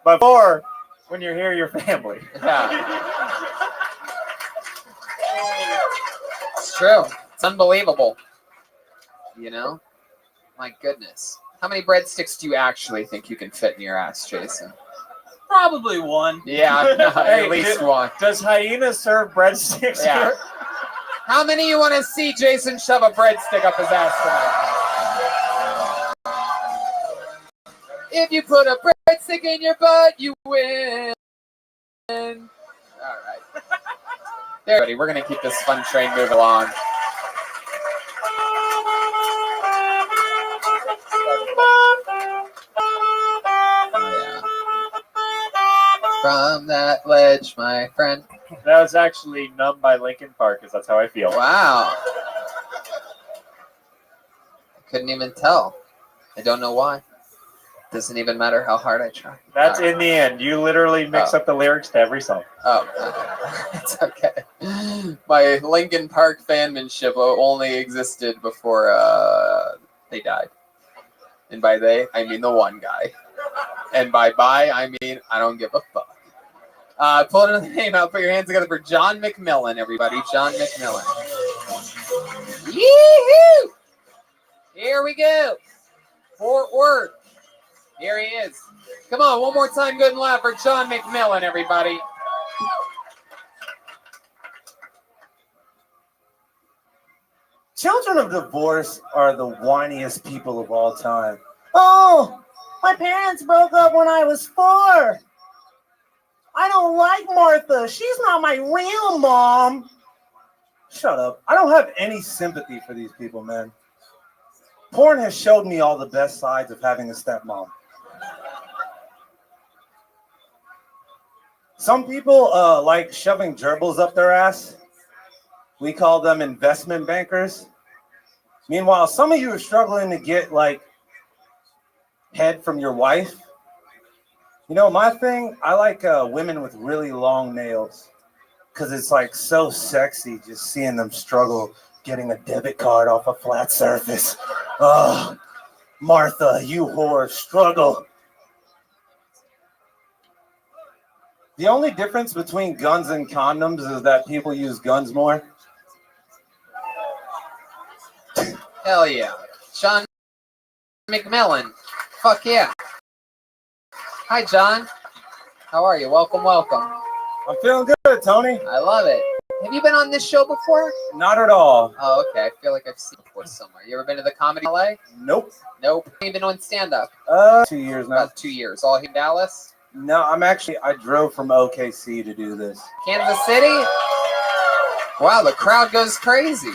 But 4, when you're here, your family. Yeah. It's true. It's unbelievable. You know? My goodness. How many breadsticks do you actually think you can fit in your ass, Jason? Probably 1. Yeah, at least 1. Does Hyena serve breadsticks Yeah. here? How many you want to see Jason shove a breadstick up his ass tonight? If you put a breadstick in your butt, you win. All right. There, buddy. We're going to keep this fun train moving along. From that ledge, my friend. That was actually Numb by Linkin Park, because that's how I feel. Wow. I couldn't even tell. I don't know why. Doesn't even matter how hard I try. That's in the end. You literally mix up the lyrics to every song. Oh, it's okay. My Linkin Park fanmanship only existed before they died. And by they, I mean the one guy. And by I mean I don't give a fuck. Pull another name out. Put your hands together for John McMillan, everybody. John McMillan. Yee-hoo! Here we go. Fort Worth. Here he is. Come on, one more time, good and loud for John McMillan, everybody. Children of divorce are the whiniest people of all time. Oh, my parents broke up when I was 4. I don't like Martha. She's not my real mom. Shut up. I don't have any sympathy for these people, man. Porn has showed me all the best sides of having a stepmom. Some people like shoving gerbils up their ass. We call them investment bankers. Meanwhile, some of you are struggling to get like head from your wife. You know, my thing, I like women with really long nails because it's like so sexy just seeing them struggle getting a debit card off a flat surface. Oh, Martha, you whore, struggle. The only difference between guns and condoms is that people use guns more. Hell yeah. Sean McMillan. Fuck yeah. Hi, John. How are you? Welcome, welcome. I'm feeling good, Tony. I love it. Have you been on this show before? Not at all. Oh, okay. I feel like I've seen you before somewhere. You ever been to the Comedy in LA? Nope. Nope. Have you been doing stand-up? 2 years now. About 2 years. All here in Dallas? No, I drove from OKC to do this. Kansas City? Wow, the crowd goes crazy.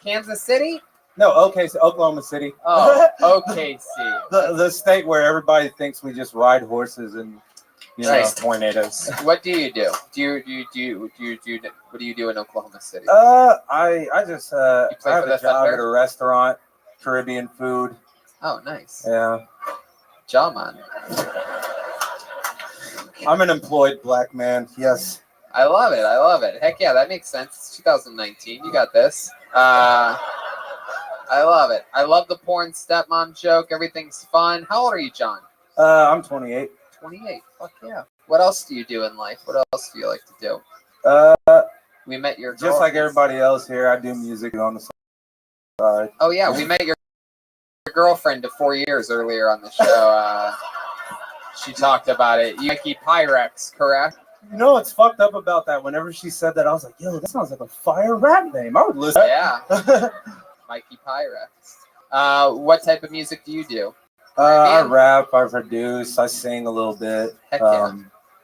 Kansas City? No, OKC, Oklahoma City. Oh, OKC. the state where everybody thinks we just ride horses and tornadoes. What do you do? What do you do in Oklahoma City? I just I play have for the a job Thunder? at a restaurant, Caribbean food. Oh, nice. Yeah. Jawman. I'm an employed black man. Yes. I love it. I love it. Heck yeah, that makes sense. It's 2019. You got this. I love it. I love the porn stepmom joke. Everything's fun. How old are you, John? I'm 28. 28. Fuck yeah. What else do you do in life? What else do you like to do? We met your girl. Just like everybody else here, I do music on the side. Oh yeah, we met your girlfriend of 4 years earlier on the show. She talked about it. Mikey Pyrex, correct? You know what's fucked up about that? Whenever she said that, I was like, yo, that sounds like a fire rap name. I would listen. Yeah. Mikey Pyrex. What type of music do you do? I rap, I produce, I sing a little bit. Heck yeah.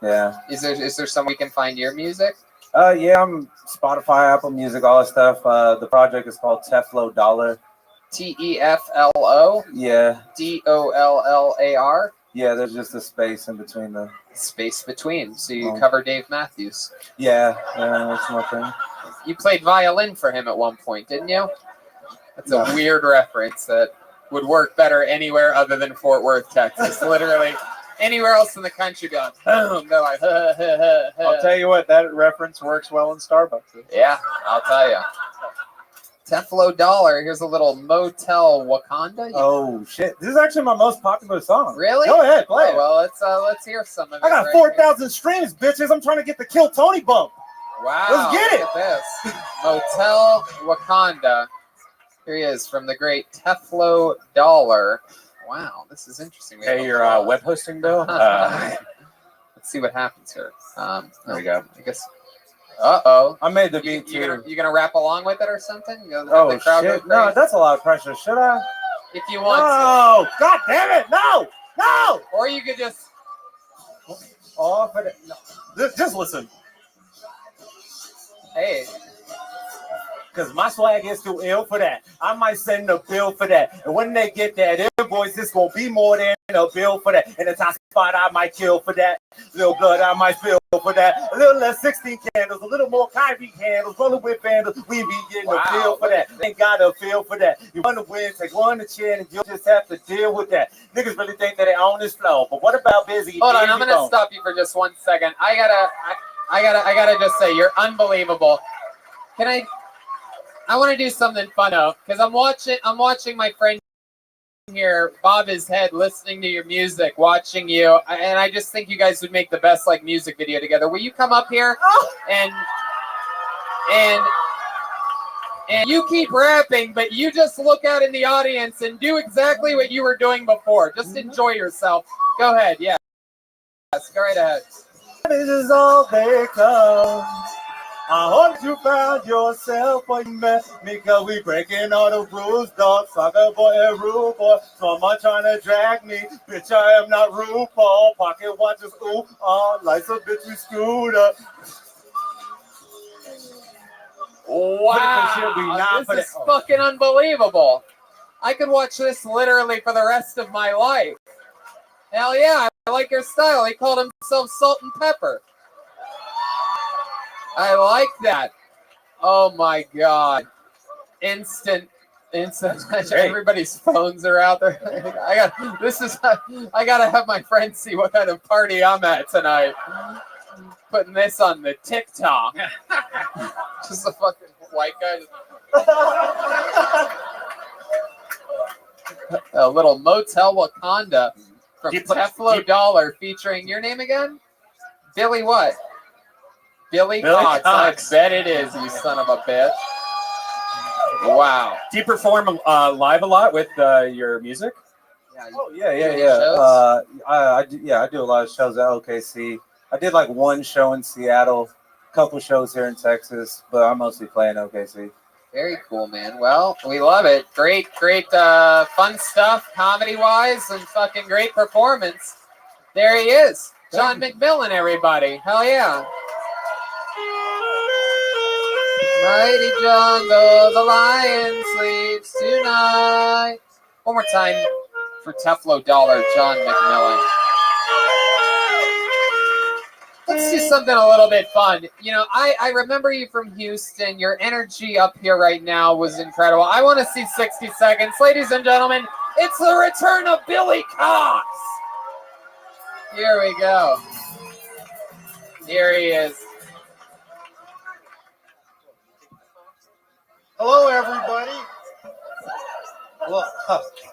Yeah. Is there somewhere we can find your music? Yeah, I'm Spotify, Apple Music, all that stuff. The project is called Teflo Dollar. TEFLO? Yeah. DOLLAR? Yeah, there's just a space in between the space between. So you cover Dave Matthews. Yeah, that's my thing. You played violin for him at one point, didn't you? That's a weird reference that would work better anywhere other than Fort Worth, Texas. Literally anywhere else in the country, going boom. They're like, I'll tell you what, that reference works well in Starbucks. Yeah, I'll tell you. Teflo Dollar. Here's a little Motel Wakanda. Oh shit! This is actually my most popular song. Really? Go ahead, play it. Well, let's hear some of it. I got 4,000 streams, bitches. I'm trying to get the Kill Tony bump. Wow. Let's get it. Look at this. Motel Wakanda. Here he is from the great Teflo Dollar. Wow, this is interesting. Pay your web hosting bill. Let's see what happens here. There we go. I guess. Uh-oh. I made the beat too. You gonna rap along with it or something? Oh shit! No, that's a lot of pressure. Should I? If you want. No! God damn it! No! No! Or you could just. Off it. No. Just listen. Hey. Because my swag is too ill for that. I might send a bill for that. And when they get that invoice, it's going to be more than a bill for that. And the top spot, I might kill for that. Little blood, I might spill for that. A little less 16 candles, a little more Kyrie candles, rolling with vandals. We be getting a bill for that. Ain't got a feel for that. You want to win, take one to chin, and you'll just have to deal with that. Niggas really think that they own this flow. But what about busy? Hold on, I'm going to stop you for just 1 second. I gotta just say, you're unbelievable. I want to do something fun though, because I'm watching my friend here bob his head, listening to your music, watching you, and I just think you guys would make the best like music video together. Will you come up here and you keep rapping, but you just look out in the audience and do exactly what you were doing before. Just enjoy yourself. Go ahead, yeah. Yes, go right ahead. This is all they come. I hope you found yourself when you met me, cause we breaking all the rules, dog. Soccer boy and rude boy. Someone trying to drag me. Bitch, I am not RuPaul. Pocket watches, ooh, lights a bitch, we screwed up. Wow, this is fucking unbelievable. I could watch this literally for the rest of my life. Hell yeah, I like your style. He called himself Salt and Pepper. I like that. Oh my God. Instant. Everybody's phones are out there. I gotta have my friends see what kind of party I'm at tonight. Putting this on the TikTok. Just a fucking white guy. A little Motel Wakanda from Teflo Dollar featuring your name again? Billy what? Billy Cox. Cox. I bet it is, you son of a bitch. Wow. Do you perform live a lot with your music? Oh yeah. Shows? I do a lot of shows at OKC. I did like one show in Seattle, a couple shows here in Texas, but I'm mostly playing OKC. Very cool, man. Well, we love it. Great, fun stuff, comedy-wise, and fucking great performance. There he is. John McMillan, everybody. Hell yeah. Mighty jungle, the lion sleeps tonight. One more time for Teflo Dollar, John McMillan. Let's do something a little bit fun. You know, I remember you from Houston. Your energy up here right now was incredible. I want to see 60 seconds. Ladies and gentlemen, it's the return of Billy Cox. Here we go. Here he is. Hello, everybody. Well,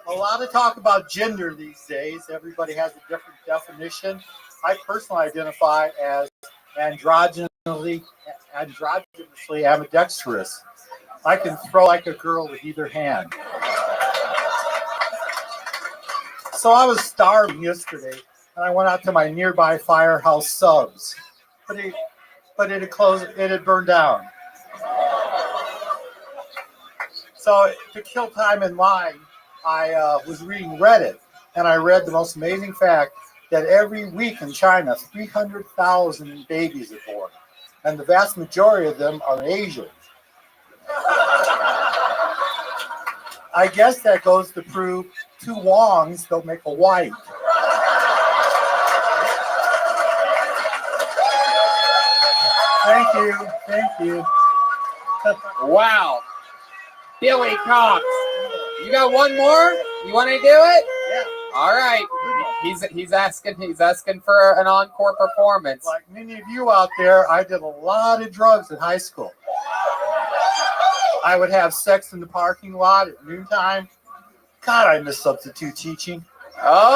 a lot of talk about gender these days. Everybody has a different definition. I personally identify as androgynously ambidextrous. I can throw like a girl with either hand. So I was starving yesterday, and I went out to my nearby Firehouse Subs, but it had closed. It had burned down. So to kill time in line, I was reading Reddit, and I read the most amazing fact that every week in China, 300,000 babies are born, and the vast majority of them are Asian. I guess that goes to prove two Wongs don't make a white. Thank you. Wow. Billy Cox. You got one more? You want to do it? Yeah. All right. He's asking for an encore performance. Like many of you out there, I did a lot of drugs in high school. I would have sex in the parking lot at noontime. God, I miss substitute teaching. Oh,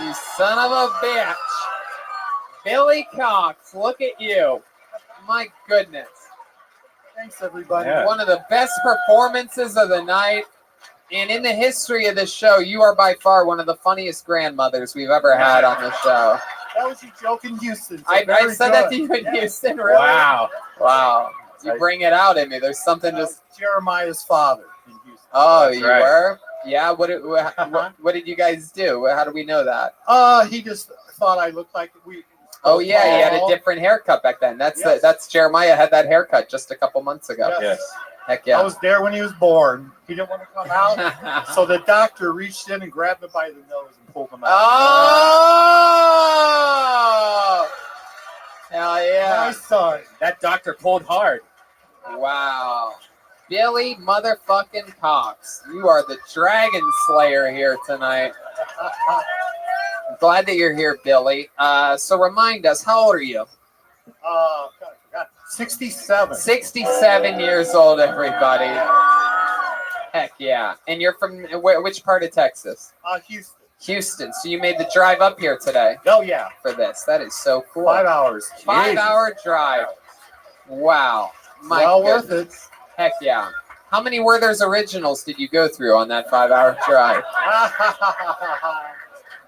you son of a bitch. Billy Cox, look at you. My goodness. Thanks, everybody. Yeah. One of the best performances of the night. And in the history of this show, you are by far one of the funniest grandmothers we've ever had on the show. That was your joke in Houston. So I said that to you in Houston, really? Wow. You bring it out in me. There's something just... Jeremiah's father in Houston. Oh, you were? Yeah, what did you guys do? How do we know that? He just thought I looked like we... Oh, yeah, he had a different haircut back then. That's Jeremiah had that haircut just a couple months ago. Yes. Heck yeah. I was there when he was born. He didn't want to come out, so the doctor reached in and grabbed him by the nose and pulled him out. Oh! Hell yeah. My son. That doctor pulled hard. Wow. Billy motherfucking Cox. You are the Dragon Slayer here tonight. I'm glad that you're here, Billy. So remind us, how old are you? God, I forgot. 67. 67 years old, everybody. Heck yeah. And you're from which part of Texas? Houston. Houston. So you made the drive up here today? Oh, yeah. For this. That is so cool. 5 hours. 5-hour drive. Wow. Well worth it. Heck yeah. How many Werther's Originals did you go through on that 5-hour drive?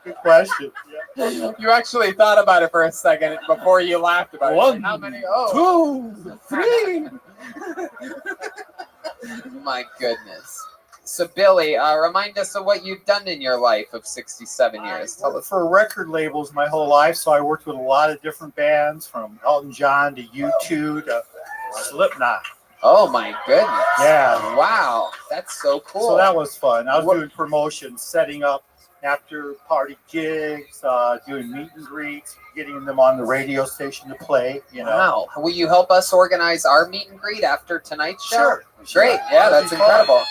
Good question. Yeah. You actually thought about it for a second before you laughed about it. One, how many? Oh. 2, 3. My goodness. So, Billy, remind us of what you've done in your life of 67 years. Tell us. For record labels my whole life, so I worked with a lot of different bands, from Elton John to U2 to Slipknot. Oh, my goodness. Yeah. Wow. That's so cool. So that was fun. I was doing promotions, setting up after party gigs, doing meet and greets, getting them on the radio station to play. Wow. Will you help us organize our meet and greet after tonight's show? Sure. Great. Yeah, that's incredible.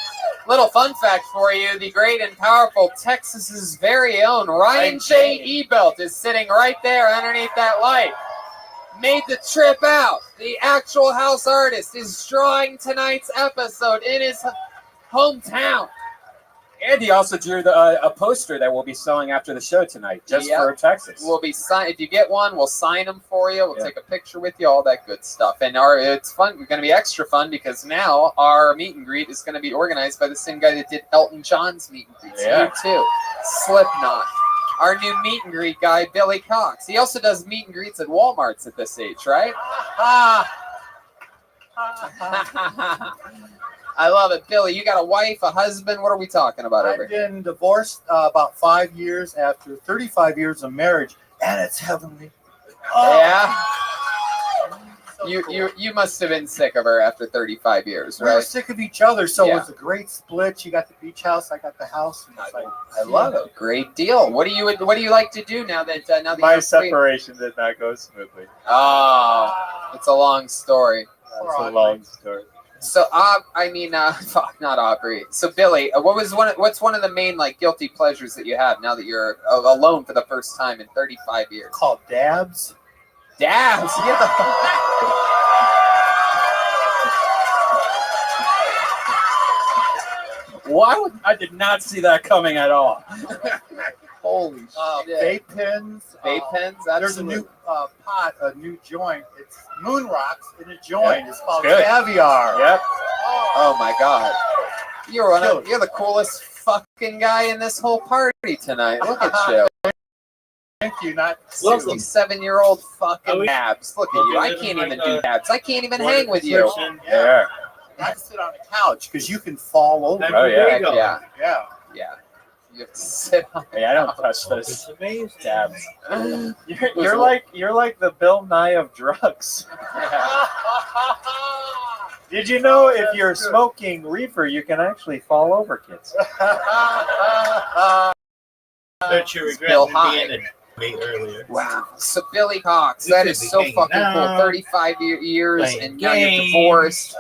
Little fun fact for you, the great and powerful Texas's very own Ryan J. Ebelt is sitting right there underneath that light. Made the trip out. The actual house artist is drawing tonight's episode in his hometown. And he also drew a poster that we'll be selling after the show tonight, just for Texas. We'll be if you get one, we'll sign them for you. We'll take a picture with you, all that good stuff. And it's fun. We're going to be extra fun because now our meet and greet is going to be organized by the same guy that did Elton John's meet and greet. Yeah. You too. Slipknot. Our new meet and greet guy, Billy Cox. He also does meet and greets at Walmarts at this age, right? I love it. Billy, you got a wife, a husband. What are we talking about over I've here? been divorced about 5 years after 35 years of marriage, and it's heavenly. Yeah. You must have been sick of her after 35 years, We were right? sick of each other, so Yeah. it was a great split. You got the beach house, I got the house. And it's like, I love it. Great deal. What do you like to do now that My you're free? separation did not go smoothly. Oh, it's a long story. It's a long story. So, fuck, not Aubrey. So, Billy, what's one of the main guilty pleasures that you have now that you're alone for the first time in 35 years? Called dabs. Dabs. Yeah. Why I did not see that coming at all. Holy shit. Vape pens. Vape pens. There's a new pot, a new joint. It's Moon Rocks in a joint. Yeah. It's called Good. Caviar. Yep. Oh my God. You're the coolest fucking guy in this whole party tonight. Look at you. Thank you. Not 67-year-old fucking dabs. Look at you. I can't even do dabs. I can't even hang with you. Yeah. Not to sit on the couch because you can fall over. Oh, yeah. Yeah. Yeah. Yeah. You have to sit on. Hey, I don't touch this. Dabs. You're like the Bill Nye of drugs. Did you know if you're smoking reefer, you can actually fall over, kids? Don't you regret Bill being High. in me earlier? Wow. So Billy Cox, We that could is be so hanging fucking cool. out, 35 years, playing and now you're games. divorced.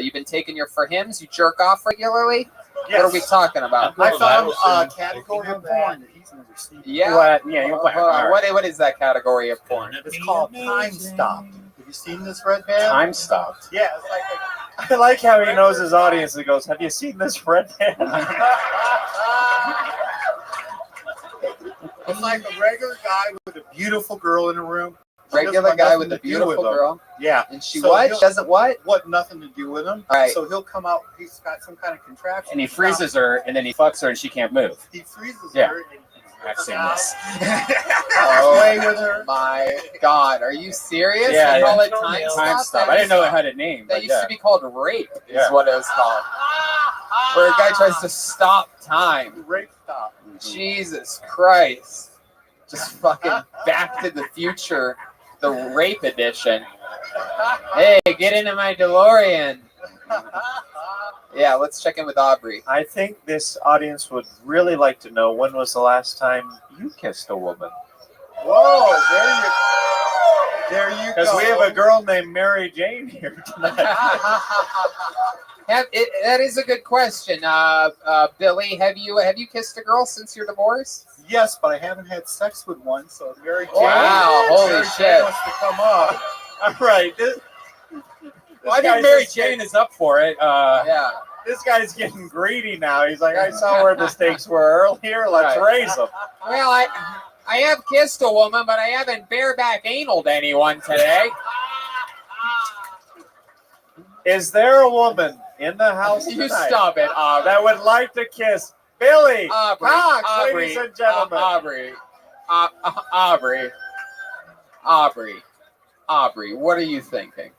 You've been taking your for hims. You jerk off regularly. Yes. What are we talking about? I found a category of porn that he's never seen. Yeah. What What is that category of porn? It's called Time Stop. Have you seen this, Red Band? Time stopped. Yeah, it's like I like how he knows his audience. He goes, "Have you seen this red band?" it's like a regular guy with a beautiful girl in a room. She doesn't Regular want guy nothing with a to do beautiful with him. girl. Yeah. And she So what? he'll- Doesn't what? What? Nothing to do with him. Right. So he'll come out. He's got some kind of contraption. And he freezes her, and then he fucks her, and she can't move. He freezes Yeah. her. And I've seen this. play with her. My God, are you serious? Yeah, They call yeah. it time Time stop. stop. I didn't know it had a name. That But used yeah. to be called rape. Is Yeah. what it was called. Where a guy tries to stop time. Rape stop. Jesus Christ. Just fucking Back to the Future, the rape edition. Hey, get into my DeLorean. Yeah, let's check in with Aubrey. I think this audience would really like to know when was the last time you kissed a woman. Whoa! There you go. Because we have a girl named Mary Jane here tonight. That is a good question. Billy, have you kissed a girl since your divorce? Yes, but I haven't had sex with one. So Mary Jane. Wow, holy Mary shit. Jane wants to come up. All right. Well, I think Mary Jane is up for it. Yeah. This guy's getting greedy now. He's like, I saw where the stakes were earlier. Let's Right. raise them. Well, I have kissed a woman, but I haven't bareback analed anyone today. Is there a woman in the house You tonight stop it, Aubrey. that would like to kiss Billy Aubrey, Cox, Aubrey, ladies and gentlemen? Aubrey, what are you thinking?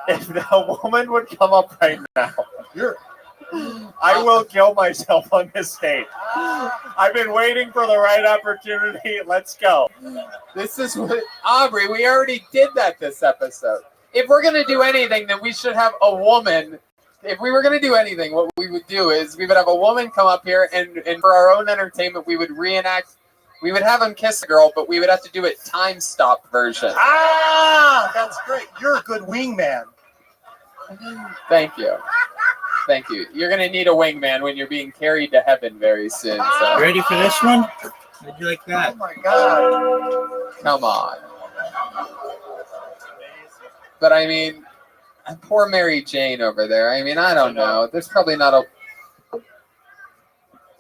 If the woman would come up right now, I will kill myself on this stage. I've been waiting for the right opportunity. Let's go. This is what Aubrey. We already did that this episode. If we're gonna do anything, then we should have a woman. If we were gonna do anything, what we would do is we would have a woman come up here, and for our own entertainment, we would reenact. We would have him kiss a girl, but we would have to do it time stop version. Ah, that's great. You're a good wingman. Thank you. Thank you. You're gonna need a wingman when you're being carried to heaven very soon. So. Ready for this one? How'd you like that? Oh my God. Come on. But I mean, poor Mary Jane over there. I mean, I don't know. There's probably not a.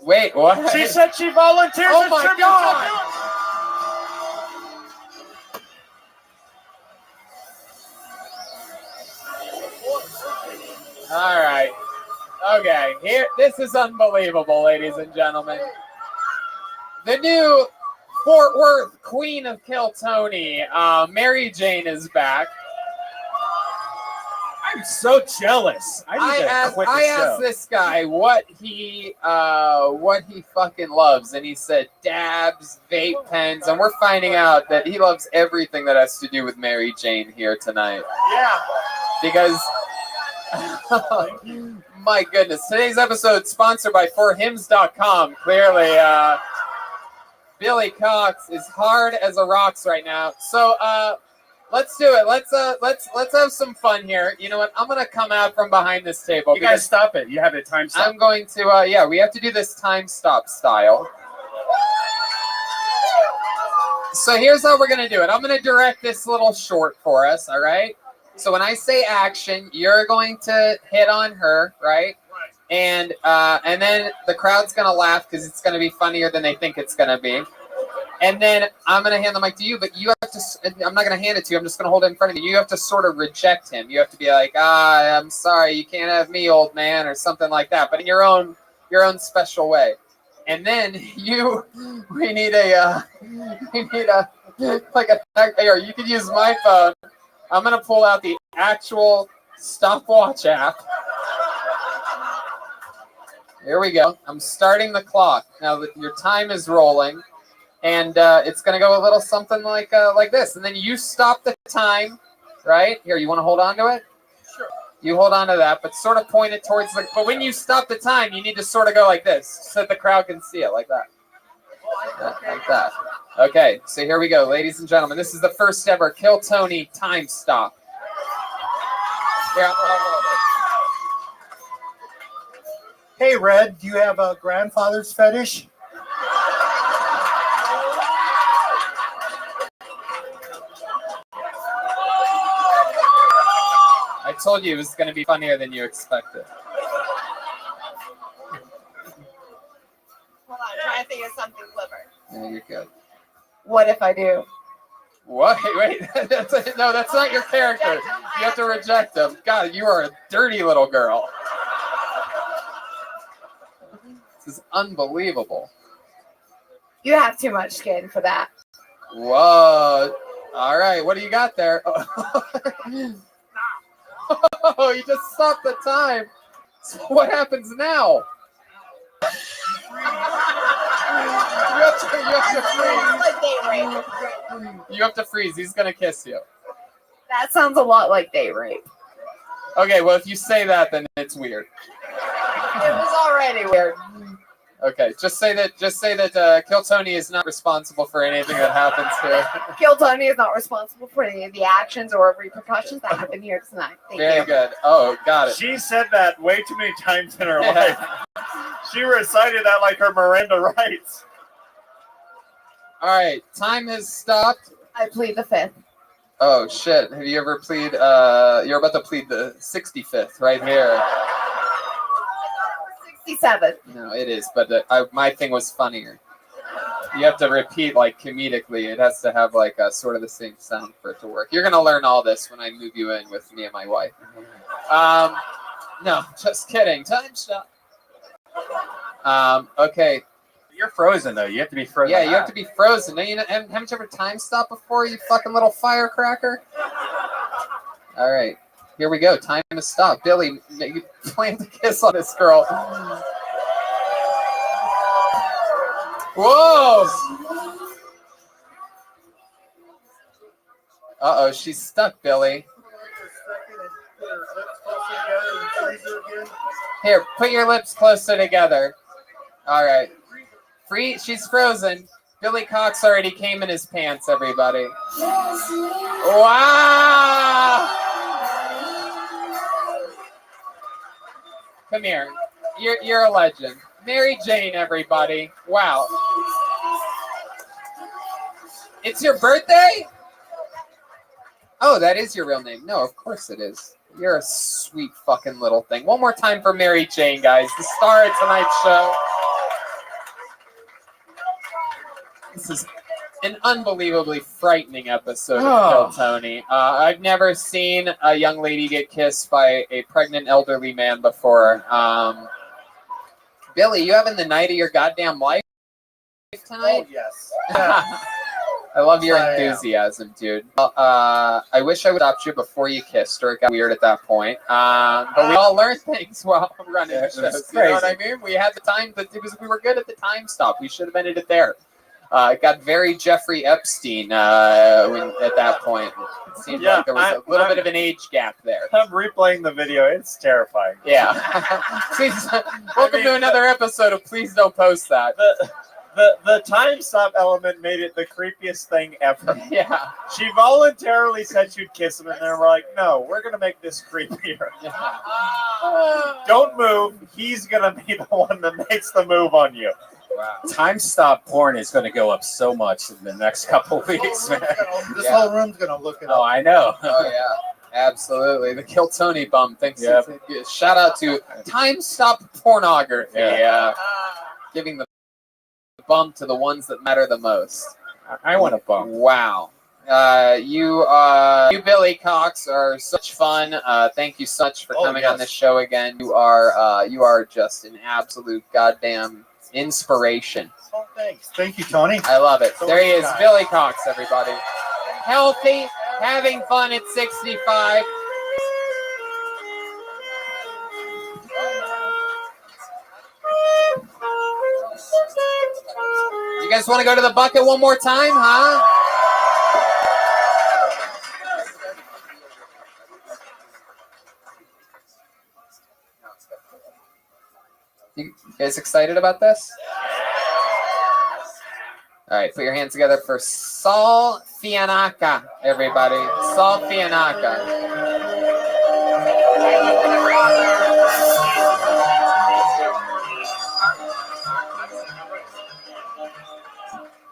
Wait, what? She said she volunteers. Oh at my tribute God. All right. Okay. Here, this is unbelievable, ladies and gentlemen. The new Fort Worth Queen of Kill Tony, Mary Jane, is back. I'm so jealous. I need to quit the I asked show. this guy what he fucking loves, and he said dabs, vape pens, and we're finding out that he loves everything that has to do with Mary Jane here tonight. Yeah. Because, my goodness, today's episode is sponsored by forhims.com. Clearly, Billy Cox is hard as a rocks right now. So, let's do it. Let's have some fun here. You know what? I'm gonna come out from behind this table. You guys stop it. You have a time stop. I'm going to. Yeah, we have to do this time stop style. So here's how we're gonna do it. I'm gonna direct this little short for us. All right. So when I say action, you're going to hit on her, right? And then the crowd's gonna laugh because it's gonna be funnier than they think it's gonna be. And then I'm going to hand the mic to you, but you have to, I'm not going to hand it to you. I'm just going to hold it in front of you. You have to sort of reject him. You have to be like, I'm sorry, you can't have me, old man, or something like that, but in your own special way. And then we need a, here, you can use my phone. I'm going to pull out the actual stopwatch app. Here we go. I'm starting the clock. Now your time is rolling. And it's going to go a little something like this. And then you stop the time, right? Here, you want to hold on to it? Sure. You hold on to that, but sort of point it towards the... But when you stop the time, you need to sort of go like this so that the crowd can see it, like that. Like that. Okay, so here we go, ladies and gentlemen. This is the first ever Kill Tony time stop. Here, Hey, Red, do you have a grandfather's fetish? I told you it was going to be funnier than you expected. Hold on, I'm trying to think of something clever. Yeah, you're good. What if I do? What? Wait, no, that's not your character. You have to reject him. God, you are a dirty little girl. This is unbelievable. You have too much skin for that. Whoa. All right, what do you got there? Oh, you just stopped the time. So what happens now? You have to freeze. He's going to kiss you. That sounds a lot like date rape. Okay, well, if you say that, then it's weird. It was already weird. Okay, just say that Kill Tony is not responsible for anything that happens here. Kill Tony is not responsible for any of the actions or repercussions that happen here tonight. Thank Very you. good. Oh, got it. She said that way too many times in her life. She recited that like her Miranda rights. All right, time has stopped. I plead the fifth. Oh, shit. Have you ever plead? You're about to plead the 65th right here. 67. No, it is, but my thing was funnier. You have to repeat like comedically. It has to have like a sort of the same sound for it to work. You're gonna learn all this when I move you in with me and my wife. No, just kidding. Time stop. Okay. You're frozen though. You have to be frozen. Yeah, you have to be frozen. No, haven't you ever time stopped before, you fucking little firecracker? All right. Here we go. Time to stop. Billy, you plan to kiss on this girl. Whoa! Uh-oh, she's stuck, Billy. Here, put your lips closer together. All right. She's frozen. Billy Cox already came in his pants, everybody. Wow! Come here. You're a legend. Mary Jane, everybody. Wow. It's your birthday? Oh, that is your real name. No, of course it is. You're a sweet fucking little thing. One more time for Mary Jane, guys. The star of tonight's show. This is an unbelievably frightening episode of Kill Tony. I've never seen a young lady get kissed by a pregnant elderly man before. Billy, you having the night of your goddamn life tonight? Oh, yes. I love your enthusiasm, dude. I wish I would adopt you before you kissed, or it got weird at that point. But we all learned things while running the shows. You know what I mean? We had the time, but we were good at the time stop. We should have ended it there. It got very Jeffrey Epstein at that point. It seemed like there was a little bit of an age gap there. I'm replaying the video. It's terrifying. Yeah. Please, welcome to another episode of Please Don't Post That. The time stop element made it the creepiest thing ever. Yeah. She voluntarily said she'd kiss him, and then we're like, no, we're going to make this creepier. Don't move. He's going to be the one that makes the move on you. Wow. Time stop porn is going to go up so much in the next couple weeks, man. This whole room's going to look it up. Oh, I know. Oh, yeah. Absolutely. The Kill Tony bum. Thanks. Shout out to Time Stop Pornography. Giving the bump to the ones that matter the most. I want a bump. Wow. You Billy Cox are such fun. Thank you so much for coming on this show again. You are just an absolute goddamn inspiration. Oh, thanks. Thank you, Tony. I love it. So There he is, nice. Billy Cox, everybody. Healthy, having fun at 65. You guys want to go to the bucket one more time, huh? You guys excited about this? All right, put your hands together for Sol Fianaka, everybody. Sol Fianaka.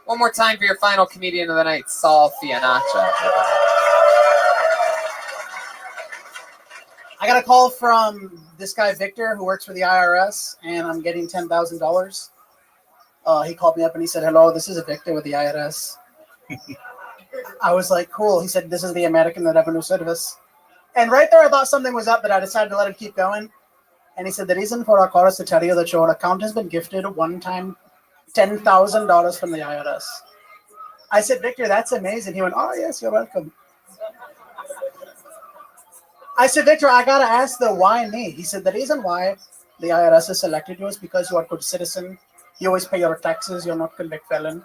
One more time for your final comedian of the night, Sol Fianaka. I got a call from this guy, Victor, who works for the IRS, and I'm getting $10,000. He called me up and he said, hello, this is Victor with the IRS. I was like, cool. He said, this is the American Revenue Service. And right there, I thought something was up, but I decided to let him keep going. And he said, the reason for our call is to tell you that your account has been gifted one-time $10,000 from the IRS. I said, Victor, that's amazing. He went, oh, yes, you're welcome. I said, Victor, I got to ask the why me. He said, the reason why the IRS has selected you is because you are a good citizen. You always pay your taxes. You're not a convicted felon.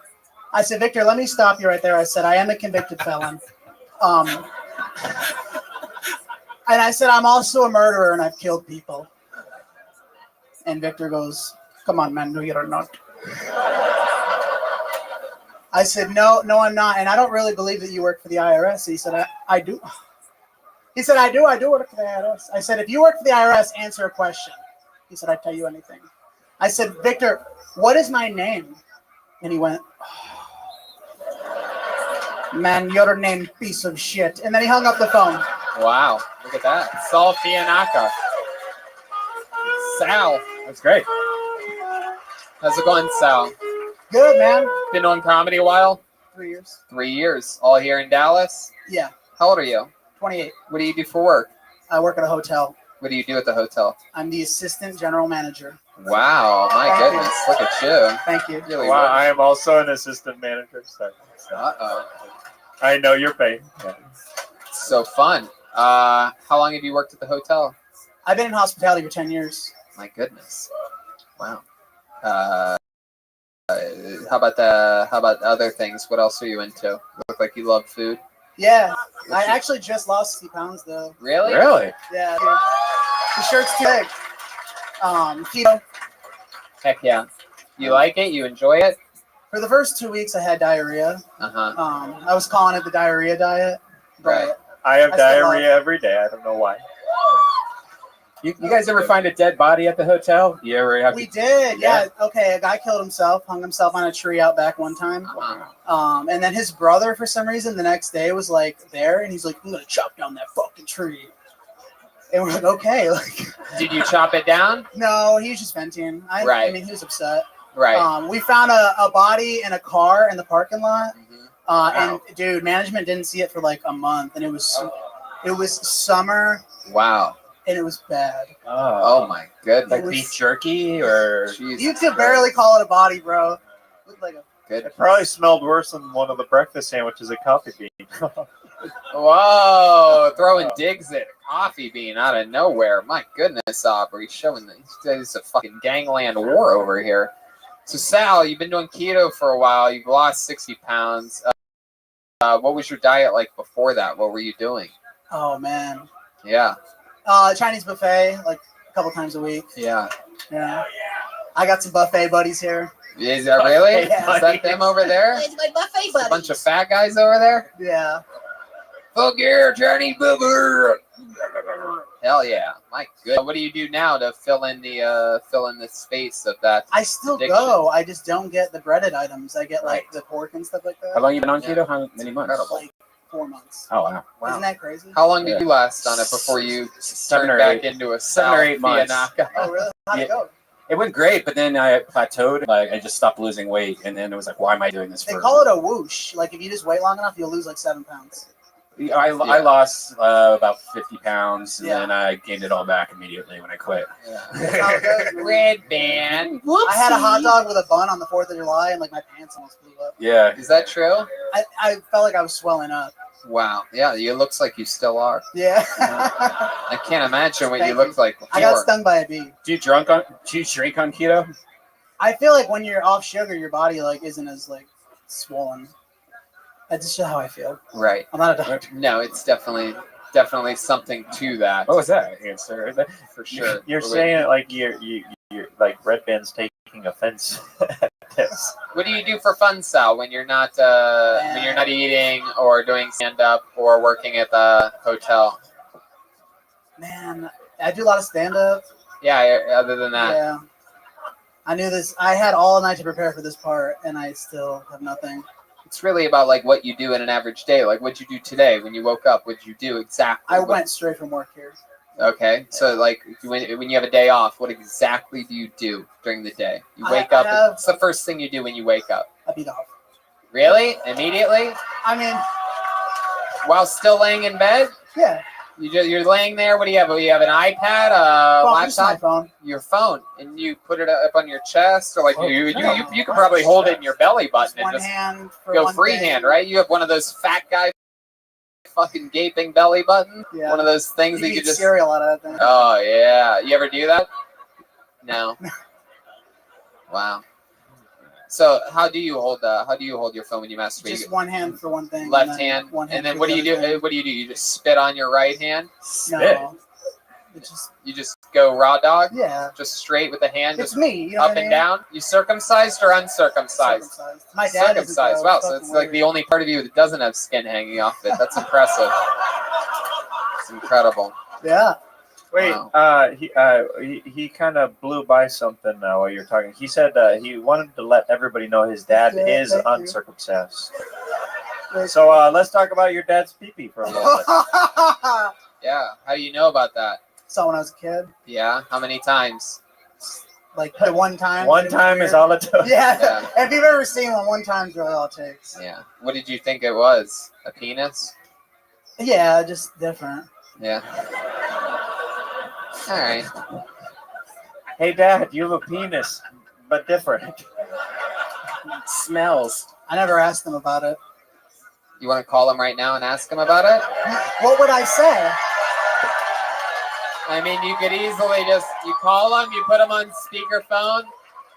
I said, Victor, let me stop you right there. I said, I am a convicted felon. And I said, I'm also a murderer and I've killed people. And Victor goes, come on, man, no, you're not. I said, no, I'm not. And I don't really believe that you work for the IRS. He said, I do. He said, I do work for the IRS. I said, if you work for the IRS, answer a question. He said, I'd tell you anything. I said, Victor, what is my name? And he went, oh, man, your name, piece of shit. And then he hung up the phone. Wow, look at that. Sol Fianaka. Sal. That's great. How's it going, Sal? Good, man. Been on comedy a while? 3 years. 3 years. All here in Dallas? Yeah. How old are you? 28. What do you do for work? I work at a hotel. What do you do at the hotel? I'm the assistant general manager. Wow, my Thank goodness. you. Look at you. Thank you. Really Wow, works. I am also an assistant manager. So Uh-oh. I know your pain. Yeah. So fun. How long have you worked at the hotel? I've been in hospitality for 10 years. My goodness. Wow. How about other things? What else are you into? You look like you love food. Yeah. I actually just lost 60 pounds, though. Really? Really? Yeah. Dude. The shirt's too big. Keto. Heck yeah. You like it? You enjoy it? For the first 2 weeks, I had diarrhea. Uh-huh. I was calling it the diarrhea diet. Right. I have I still diarrhea every day. I don't know why. You guys ever find a dead body at the hotel? You ever have We did, yeah. Okay, a guy killed himself, hung himself on a tree out back one time. And then his brother, for some reason, the next day was like there, and he's like, I'm gonna chop down that fucking tree. And we're like, okay. Like, did you chop it down? No, he was just venting. I Right. mean, he was upset. Right. We found a body in a car in the parking lot. And dude, management didn't see it for like a month, and it was summer. Wow. And it was bad. Oh my goodness. Like beef jerky or You could barely call it a body, bro. Looked like a good. It probably smelled worse than one of the breakfast sandwiches at Coffee Bean. Whoa, throwing digs at a coffee bean out of nowhere. My goodness, Aubrey, showing that it's a fucking gangland war over here. So Sal, you've been doing keto for a while. You've lost 60 pounds. What was your diet like before that? What were you doing? Oh man. Yeah. Chinese buffet like a couple times a week. Yeah. Yeah. I got some buffet buddies here. Is that really? Yeah. Is that them over there? It's my buffet A bunch of fat guys over there? Yeah. Fuck yeah, Chinese boober. Hell yeah. My good. What do you do now to fill in the space of that? I still addiction? go. I just don't get the breaded items. I get like the pork and stuff like that. How long you been on keto? How many months? Like 4 months. Oh wow. Isn't that crazy? How long did you last on it before you 7 turned or back 8 into a 7 or 8 months. Oh really? How'd it go? It went great, but then I plateaued. Like I just stopped losing weight, and then it was like, why am I doing this They for? call it a whoosh. Like if you just wait long enough, you'll lose like 7 pounds. I lost about 50 pounds, and Yeah. then I gained it all back immediately when I quit. Red band. I had a hot dog with a bun on the 4th of July, and like my pants almost blew up. Yeah. Is that true? I felt like I was swelling up. Wow. Yeah, it looks like you still are. Yeah. I can't imagine what you Thank looked like before. I got stung by a bee. Do you drink on keto? I feel like when you're off sugar, your body like isn't as like swollen. That's just how I feel. Right. I'm not a doctor. No, it's definitely something to that. What was that answer? For sure. You're saying it like you're like Red Band's taking offense at this. What do you do for fun, Sal, when you're not eating or doing stand up or working at the hotel? Man, I do a lot of stand up. Yeah, other than that. Yeah. I knew this. I had all night to prepare for this part, and I still have nothing. It's really about like what you do in an average day. Like what'd you do today when you woke up? What'd you do exactly? I went straight from work here. Okay, so like when you have a day off, what exactly do you do during the day? You wake up. What's the first thing you do when you wake up? I beat off. Really? Immediately? I mean, while still laying in bed? Yeah. You're laying there. What do you have? You have an iPad, Just my laptop, phone. your phone, and you put it up on your chest, or like you could probably hold it in your belly button and one just hand for go one freehand, thing. right? You have one of those fat guy fucking gaping belly button. Yeah. One of those things You that you eat just cereal out of that thing. Oh yeah, you ever do that? No. Wow. So how do you hold your phone when you masturbate? Just one hand for one thing. Left and then hand, one hand and then for what do the you do? other thing. What do you do? You just spit on your right hand? No. It's just, You just go raw dog? Yeah. Just straight with the hand? It's just me, you know up what I and mean? down? You circumcised or uncircumcised? Circumcised. My dad isn't, Circumcised. though. Wow, It's so it's fucking like the only part of you that doesn't have skin hanging off it. That's impressive. It's incredible. Yeah. Wait, he kind of blew by something while you're talking. He said he wanted to let everybody know his dad Yeah, is thank you. uncircumcised. So let's talk about your dad's pee-pee for a little bit. Yeah. How do you know about that? Saw when I was a kid. Yeah. How many times? Like the one time. One time is all it took. Yeah. If you've ever seen one time's really all it takes. Yeah. What did you think it was? A penis? Yeah, just different. Yeah. All right. Hey, Dad, you have a penis, but different. It smells. I never asked them about it. You want to call him right now and ask him about it? What would I say? I mean, you could easily you call him, you put him on speakerphone,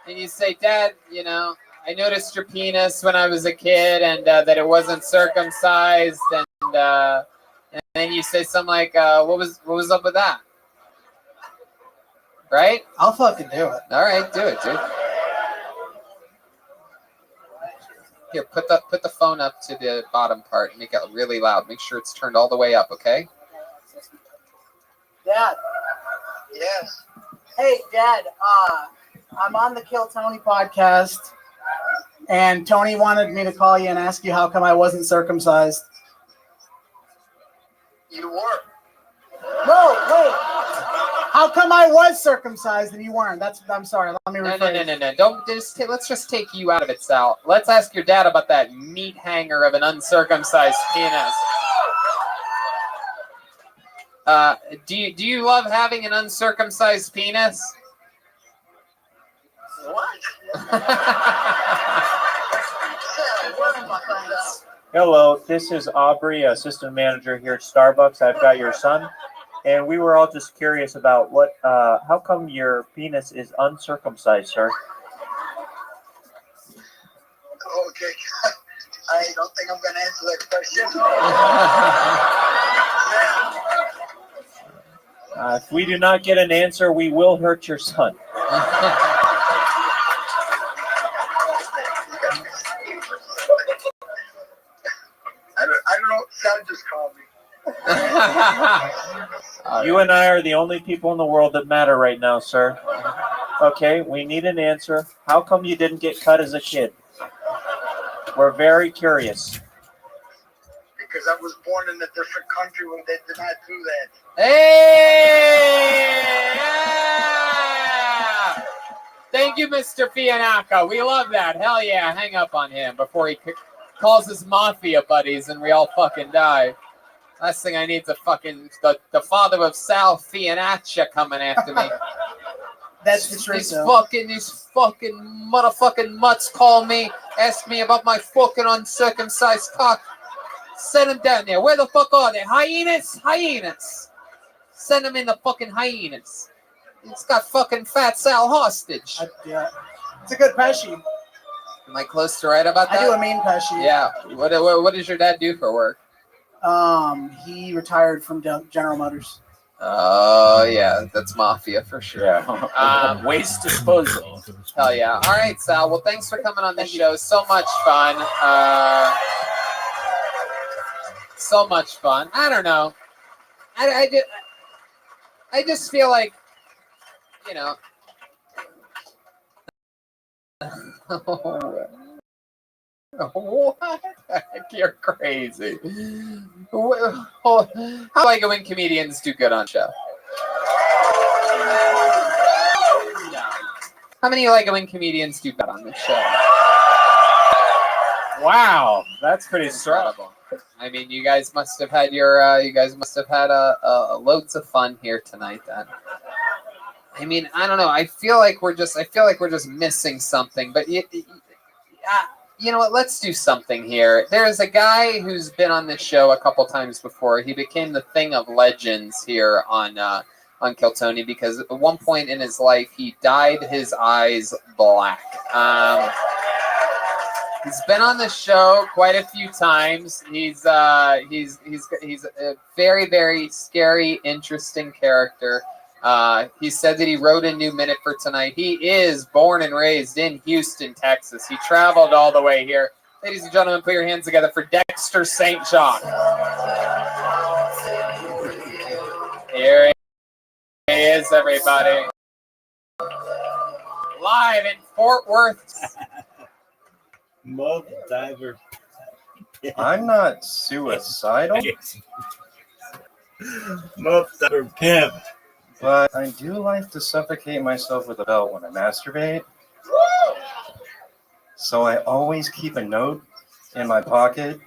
and you say, Dad, I noticed your penis when I was a kid and that it wasn't circumcised. And then you say something like, what was up with that? Right? I'll fucking do it. All right, do it, dude. Here, put the phone up to the bottom part and make it really loud. Make sure it's turned all the way up, okay? Dad. Yes. Hey, Dad. I'm on the Kill Tony podcast, and Tony wanted me to call you and ask you how come I wasn't circumcised. You were. No, wait. How come I was circumcised and you weren't? I'm sorry. Let me rephrase. No. Don't just. Let's just take you out of it, Sal. Let's ask your dad about that meat hanger of an uncircumcised penis. Do you love having an uncircumcised penis? What? Hello, this is Aubrey, assistant manager here at Starbucks. I've got your son, and we were all just curious about how come your penis is uncircumcised, sir? Okay. I don't think I'm going to answer that question. If we do not get an answer, we will hurt your son. I don't know. Sal just called me. You and I are the only people in the world that matter right now, sir. Okay, we need an answer. How come you didn't get cut as a kid? We're very curious. Because I was born in a different country when they did not do that. Hey! Yeah! Thank you, Mr. Fianacca. We love that. Hell yeah. Hang up on him before he calls his mafia buddies and we all fucking die. Last thing I need is the father of Sal Fianacca coming after me. That's the truth. These fucking motherfucking mutts call me, ask me about my fucking uncircumcised cock. Send them down there. Where the fuck are they? Hyenas? Hyenas. Send them in the fucking hyenas. It's got fucking Fat Sal hostage. Yeah. It's a good Pesci. Am I close to right about that? I do a mean Pesci. Yeah. What does your dad do for work? He retired from General Motors. Oh, yeah. That's mafia for sure. Yeah. Waste disposal. Hell yeah. All right, Sal. Well, thanks for coming on the show. So much fun. So much fun. I don't know. I just feel like, you know. What? You're crazy. How like it when comedians do good on show? How many like it when comedians do bad on this show? Wow, that's pretty strong. I mean, you guys must have had loads of fun here tonight. Then, I mean, I don't know. I feel like we're just missing something. But you know what? Let's do something here. There's a guy who's been on this show a couple times before. He became the thing of legends here on Kill Tony because at one point in his life he dyed his eyes black. He's been on the show quite a few times. He's a very, very scary, interesting character. He said that he wrote a new minute for tonight. He is born and raised in Houston, Texas. He traveled all the way here. Ladies and gentlemen, put your hands together for Dexter St. John. Here he is, everybody. Live in Fort Worth. Muff diver. I'm not suicidal. Muff diver pimp. But I do like to suffocate myself with a belt when I masturbate. So I always keep a note in my pocket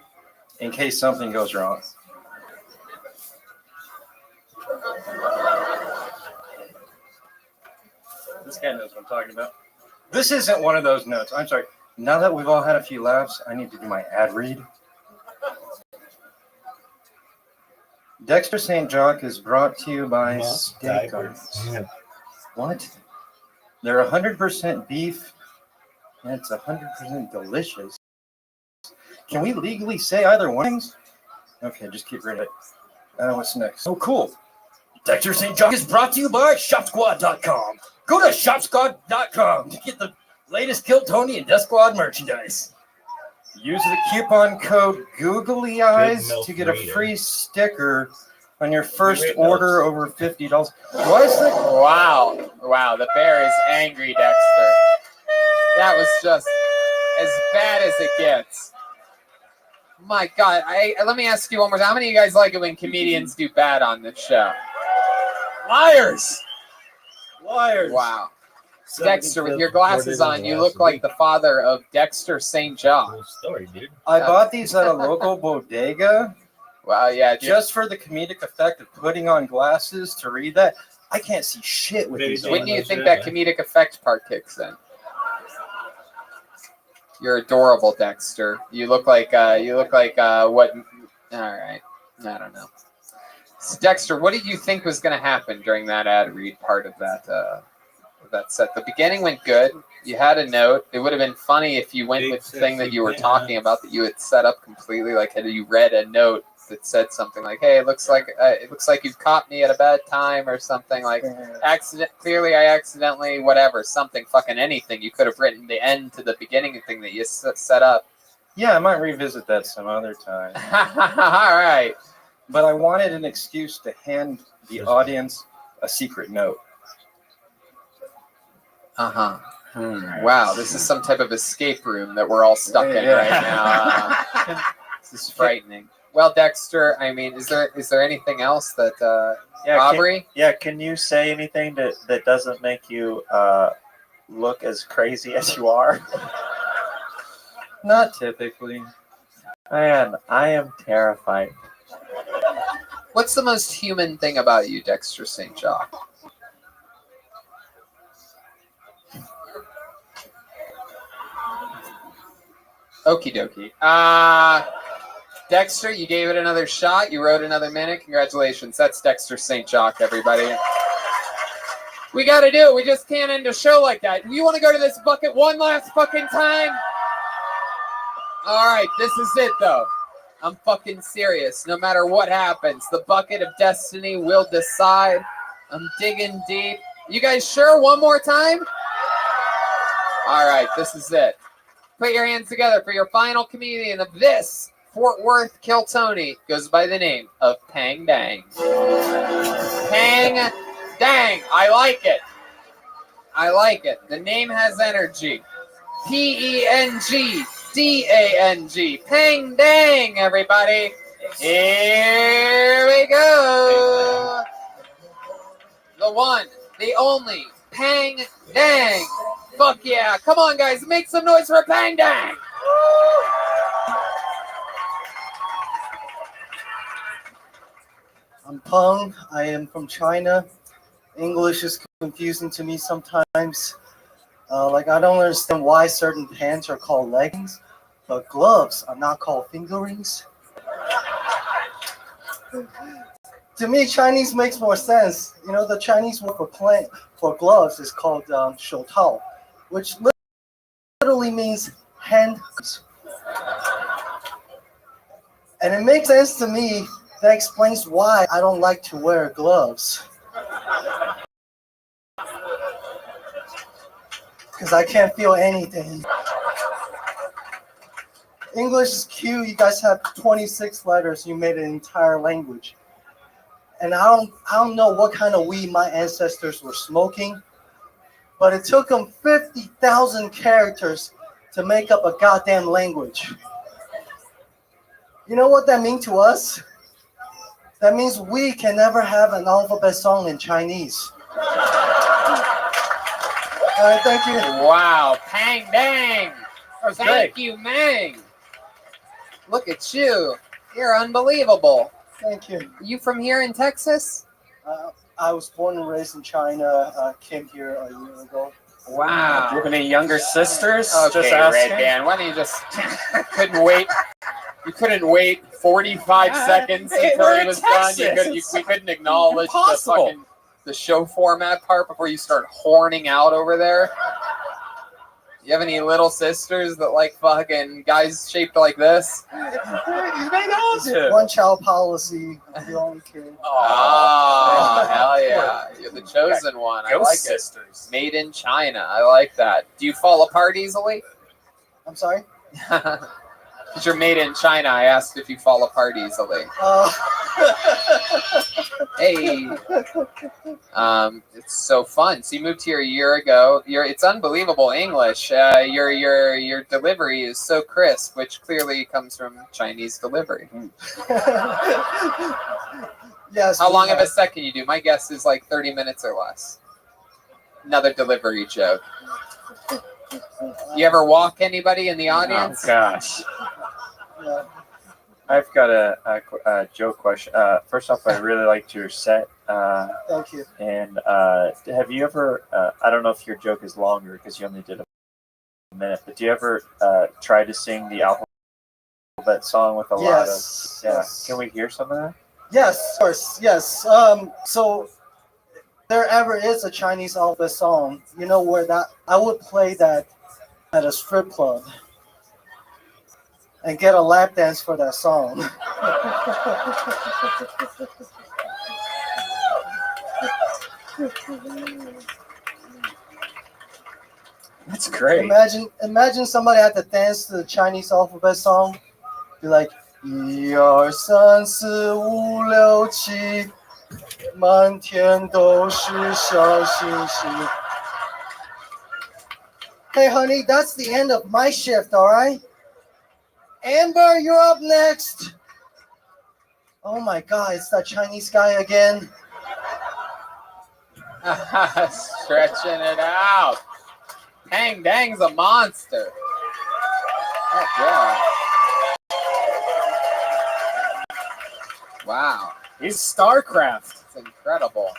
in case something goes wrong. This guy knows what I'm talking about. This isn't one of those notes. I'm sorry. Now that we've all had a few laughs, I need to do my ad read. Dexter St. Jock is brought to you by Steakums. What? They're 100% beef, and it's 100% delicious. Can we legally say either one? Okay, just keep reading it. What's next? Oh, cool. Dexter St. Jock is brought to you by ShopSquad.com. Go to ShopSquad.com to get the latest Kill Tony and Death Squad merchandise. Use the coupon code Googly Eyes to get a free sticker on your first order over $50. Why is that? Wow, the bear is angry, Dexter. That was just as bad as it gets. My God, let me ask you one more time. How many of you guys like it when comedians do bad on this show? Liars! Liars. Wow. Dexter, with your glasses on, you look like the father of Dexter St. John. Cool story, dude. I bought these at a local bodega. Wow, yeah. Just for the comedic effect of putting on glasses to read that. I can't see shit with these. When do you think that comedic effect part kicks in? You're adorable, Dexter. You look like what? All right, I don't know. So Dexter, what did you think was going to happen during that ad read part of that set? The beginning went good. You had a note. It would have been funny if you went with the thing that you were talking about that you had set up completely. Like, had you read a note that said something like, "Hey, it looks like you've caught me at a bad time," or something like, "Clearly, I accidentally, whatever, something, fucking anything." You could have written the end to the beginning thing that you set up. Yeah, I might revisit that some other time. All right. But I wanted an excuse to hand the audience a secret note. Uh-huh. Wow, this is some type of escape room that we're all stuck in right now. This is frightening. Well, Dexter, I mean, is there anything else that Aubrey? Can you say anything that doesn't make you look as crazy as you are? Not typically. Man, I am terrified. What's the most human thing about you, Dexter St. John? Okie dokie. Dexter, you gave it another shot. You wrote another minute. Congratulations. That's Dexter St. Jock, everybody. We got to do it. We just can't end a show like that. You want to go to this bucket one last fucking time? All right, this is it, though. I'm fucking serious. No matter what happens, the bucket of destiny will decide. I'm digging deep. You guys sure? One more time? All right, this is it. Put your hands together for your final comedian of this Fort Worth Kill Tony. Goes by the name of Pang Dang. Pang Dang. I like it. I like it. The name has energy. P-E-N-G-D-A-N-G. Pang Dang, everybody. Here we go. The one, the only, Pang Dang. Fuck yeah. Come on, guys. Make some noise for Pang Dang. I'm Peng. I am from China. English is confusing to me sometimes. I don't understand why certain pants are called leggings, but gloves are not called fingerings. To me, Chinese makes more sense. You know, the Chinese word for gloves is called 手套, which literally means hand. And it makes sense to me. That explains why I don't like to wear gloves. Because I can't feel anything. English is cute. You guys have 26 letters. You made an entire language. And I don't know what kind of weed my ancestors were smoking, but it took them 50,000 characters to make up a goddamn language. You know what that means to us? That means we can never have an alphabet song in Chinese. All right, thank you. Wow, Pang Dang. Thank you, Mang. Look at you. You're unbelievable. Thank you. You from here in Texas? I was born and raised in China. Came here a year ago. Wow. Do you have any younger sisters? Okay, Just asking. Red Band. Why don't you just couldn't wait? You couldn't wait 45 seconds until he was done. We couldn't acknowledge the show format part before you start horning out over there. You have any little sisters that like fucking guys shaped like this? One child policy. I'm the only kid. Oh, hell yeah. You're the chosen one. I like sisters. It. Made in China. I like that. Do you fall apart easily? I'm sorry? Because you're made in China, I asked if you fall apart easily. Hey. It's so fun. So you moved here a year ago. It's unbelievable English. Your delivery is so crisp, which clearly comes from Chinese delivery. Yes. How long of a set can you do? My guess is like 30 minutes or less. Another delivery joke. You ever walk anybody in the audience? Oh, gosh. I've got a joke question. First off, I really liked your set. Thank you. And have you ever, I don't know if your joke is longer because you only did a minute, but do you ever try to sing the alphabet song with a lot of... Yeah. Yes. Can we hear some of that? Yes, of course. Yes. So there ever is a Chinese alphabet song, you know where that I would play that at a strip club and get a lap dance for that song. That's great. Imagine somebody had to dance to the Chinese alphabet song. Be like, 1、2、3、4、5、6、7，满天都是小星星。Hey, honey, that's the end of my shift, all right? Amber, you're up next. Oh my God, it's that Chinese guy again. Stretching it out. Pang Dang's a monster. Heck yeah. Wow. He's StarCraft. It's incredible.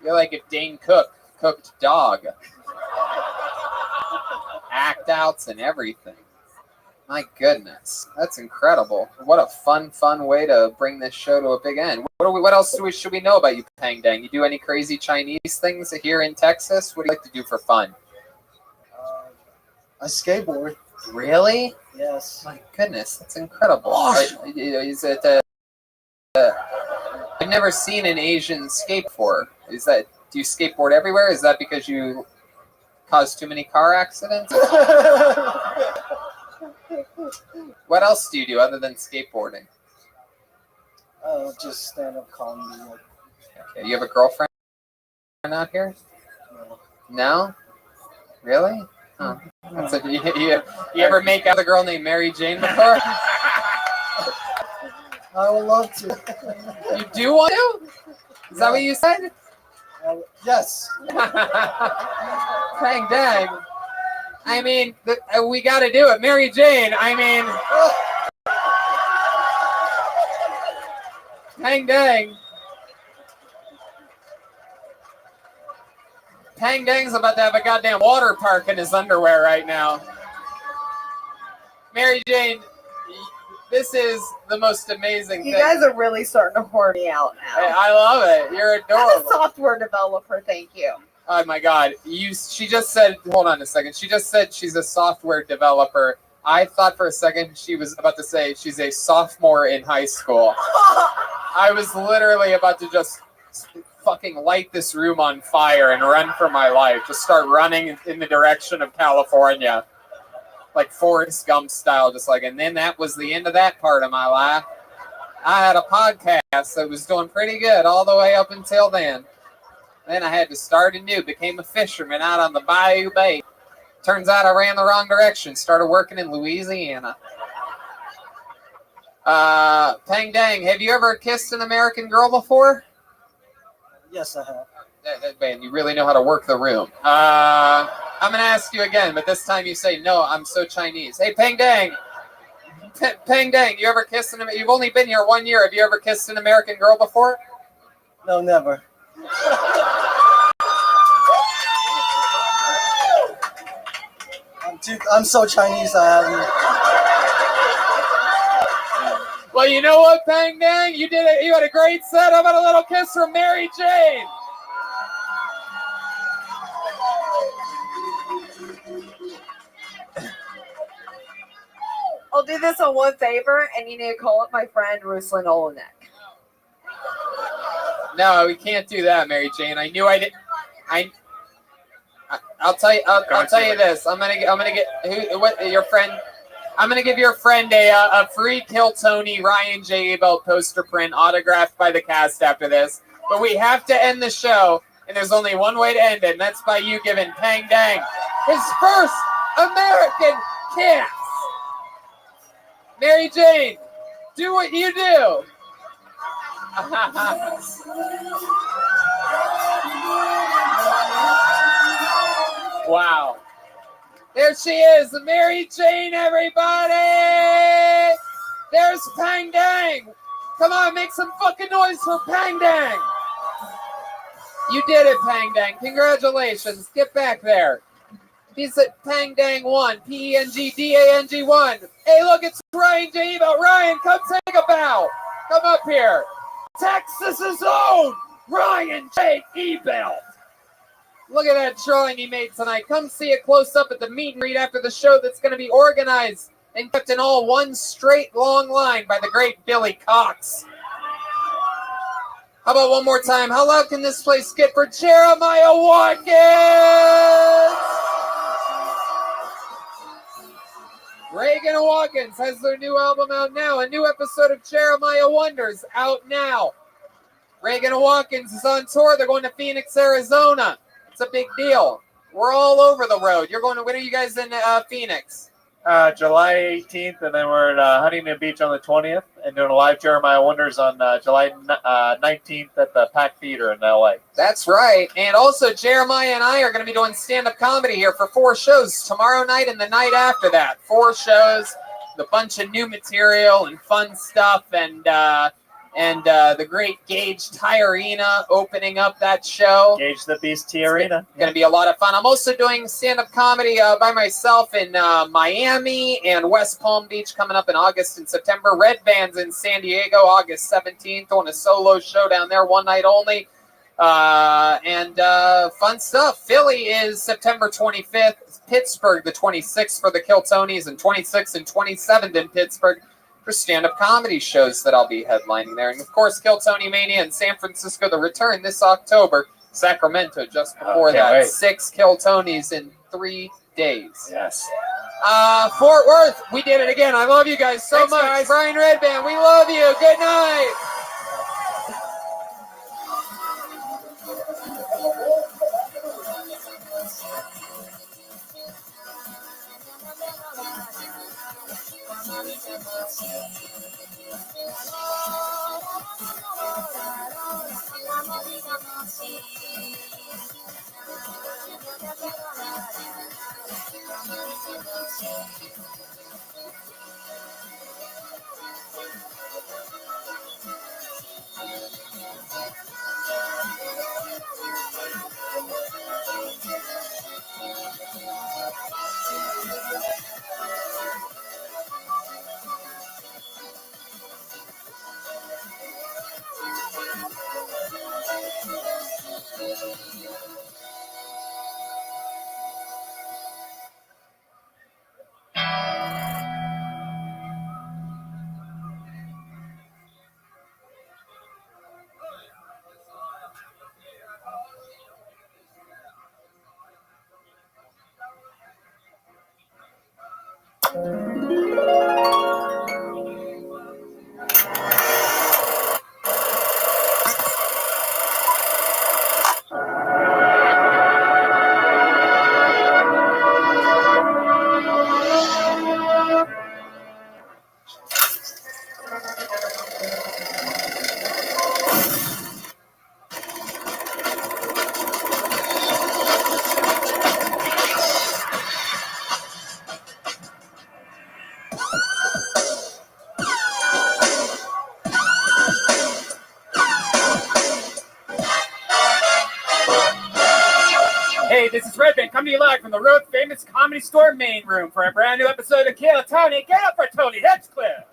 You're like if Dane Cook cooked dog. Act outs and everything. My goodness. That's incredible. What a fun way to bring this show to a big end. What else should we know about you, Pang Dang? You do any crazy Chinese things here in Texas? What do you like to do for fun? I skateboard. Really? Yes. My goodness, that's incredible. Is it? I've never seen an Asian skate before. Do you skateboard everywhere? Is that because you cause too many car accidents? What else do you do other than skateboarding? Just stand-up comedy. Okay. You have a girlfriend out here? No? Really? Huh. You ever make out with a girl named Mary Jane before? I would love to. You do want to? Is that what you said? Yes. Pang Dang. I mean, we got to do it. Mary Jane, I mean. Pang Dang. Pang Dang's about to have a goddamn water park in his underwear right now. Mary Jane, this is the most amazing thing. You guys are really starting to whore me out now. I love it. You're adorable. I'm a software developer, thank you. Oh my God. She just said, hold on a second. She just said she's a software developer. I thought for a second she was about to say she's a sophomore in high school. I was literally about to just fucking light this room on fire and run for my life. Just start running in the direction of California. Like Forrest Gump style, just like, and then that was the end of that part of my life. I had a podcast that was doing pretty good all the way up until then. Then I had to start anew, became a fisherman out on the Bayou Bay. Turns out I ran the wrong direction, started working in Louisiana. Pang Dang, have you ever kissed an American girl before? Yes, I have. Man, you really know how to work the room. I'm going to ask you again, but this time you say, no, I'm so Chinese. Hey, Pang Dang. Pang Dang, you ever kissed you've only been here 1 year. Have you ever kissed an American girl before? No, never. I'm so Chinese, I haven't. Well, you know what, Pang Dang? You did it. You had a great set. How about a little kiss from Mary Jane? I'll do this on one favor, and you need to call up my friend Ruslan Olenek. No, we can't do that, Mary Jane. I knew I did. I'll tell you. I'll tell you this. I'm gonna get your friend. I'm gonna give your friend a free Kill Tony Ryan J. Abel poster print autographed by the cast after this. But we have to end the show, and there's only one way to end it, and that's by you giving Pang Dang his first American kiss. Mary Jane, do what you do. Wow. There she is, the Mary Jane, everybody! There's Pang Dang! Come on, make some fucking noise for Pang Dang! You did it, Pang Dang. Congratulations. Get back there. He's at Pang Dang 1. Pengdang 1. Hey, look, it's Ryan J. Ebelt. Ryan, come take a bow. Come up here. Texas's own Ryan J. Ebelt. Look at that drawing he made tonight. Come see it close up at the meet and greet after the show that's going to be organized and kept in all one straight long line by the great Billy Cox. How about one more time? How loud can this place get for Jeremiah Watkins? Reagan Watkins has their new album out now. A new episode of Jeremiah Wonders out now. Reagan Watkins is on tour. They're going to Phoenix, Arizona. It's a big deal. We're all over the road. You're going to, when are you guys in Phoenix? July 18th, and then we're at Huntington Beach on the 20th, and doing a live Jeremiah Wonders on July 19th at the Pack Theater in LA. That's right. And also, Jeremiah and I are going to be doing stand-up comedy here for 4 shows tomorrow night and the night after that. 4 shows, a bunch of new material and fun stuff, and the great Gage Tyrena opening up that show. Gage the Beast Tyrena. Going to be a lot of fun. I'm also doing stand-up comedy by myself in Miami and West Palm Beach coming up in August and September. Red Band's in San Diego August 17th on a solo show down there, one night only. And fun stuff. Philly is September 25th. Pittsburgh the 26th for the Kill Tonys, and 26th and 27th in Pittsburgh for stand-up comedy shows that I'll be headlining there. And, of course, Kill Tony Mania in San Francisco, the return this October. Sacramento just before that. Wait. 6 Kill Tonys in 3 days. Yes. Fort Worth, we did it again. I love you guys so Thanks, much. guys. Brian Redband, we love you. Good night. Hey, this is Redband coming to you live from the Road Famous Comedy Store main room for a brand new episode of Kill Tony. Get up for Tony Hinchcliffe!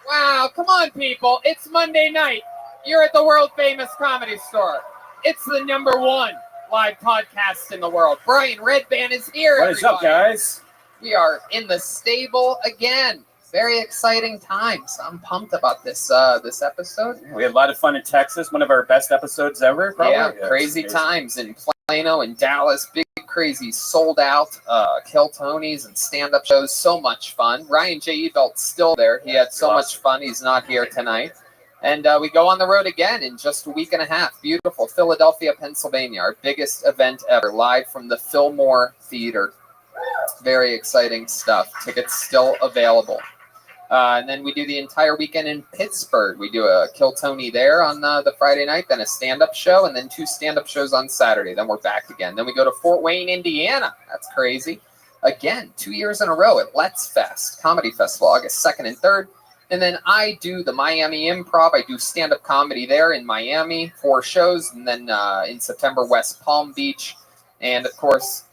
Wow, come on, people. It's Monday night. You're at the World Famous Comedy Store. It's the #1 live podcast in the world. Brian Redband is here. What is up, guys? We are in the stable again. Very exciting times. I'm pumped about this episode. We had a lot of fun in Texas. One of our best episodes ever, probably. Yeah, crazy times in Plano and Dallas. Big, crazy, sold out Kill Tonys and stand-up shows. So much fun. Ryan J. Ebelt's still there. He had so much fun. He's not here tonight. And we go on the road again in just a week and a half. Beautiful Philadelphia, Pennsylvania. Our biggest event ever. Live from the Fillmore Theater. Very exciting stuff. Tickets still available. And then we do the entire weekend in Pittsburgh. We do a Kill Tony there on the Friday night, then a stand-up show, and then 2 stand-up shows on Saturday. Then we're back again. Then we go to Fort Wayne, Indiana. That's crazy. Again, 2 years in a row at Let's Fest Comedy Festival, August 2nd and 3rd. And then I do the Miami Improv. I do stand-up comedy there in Miami, 4 shows. And then in September, West Palm Beach. And, of course,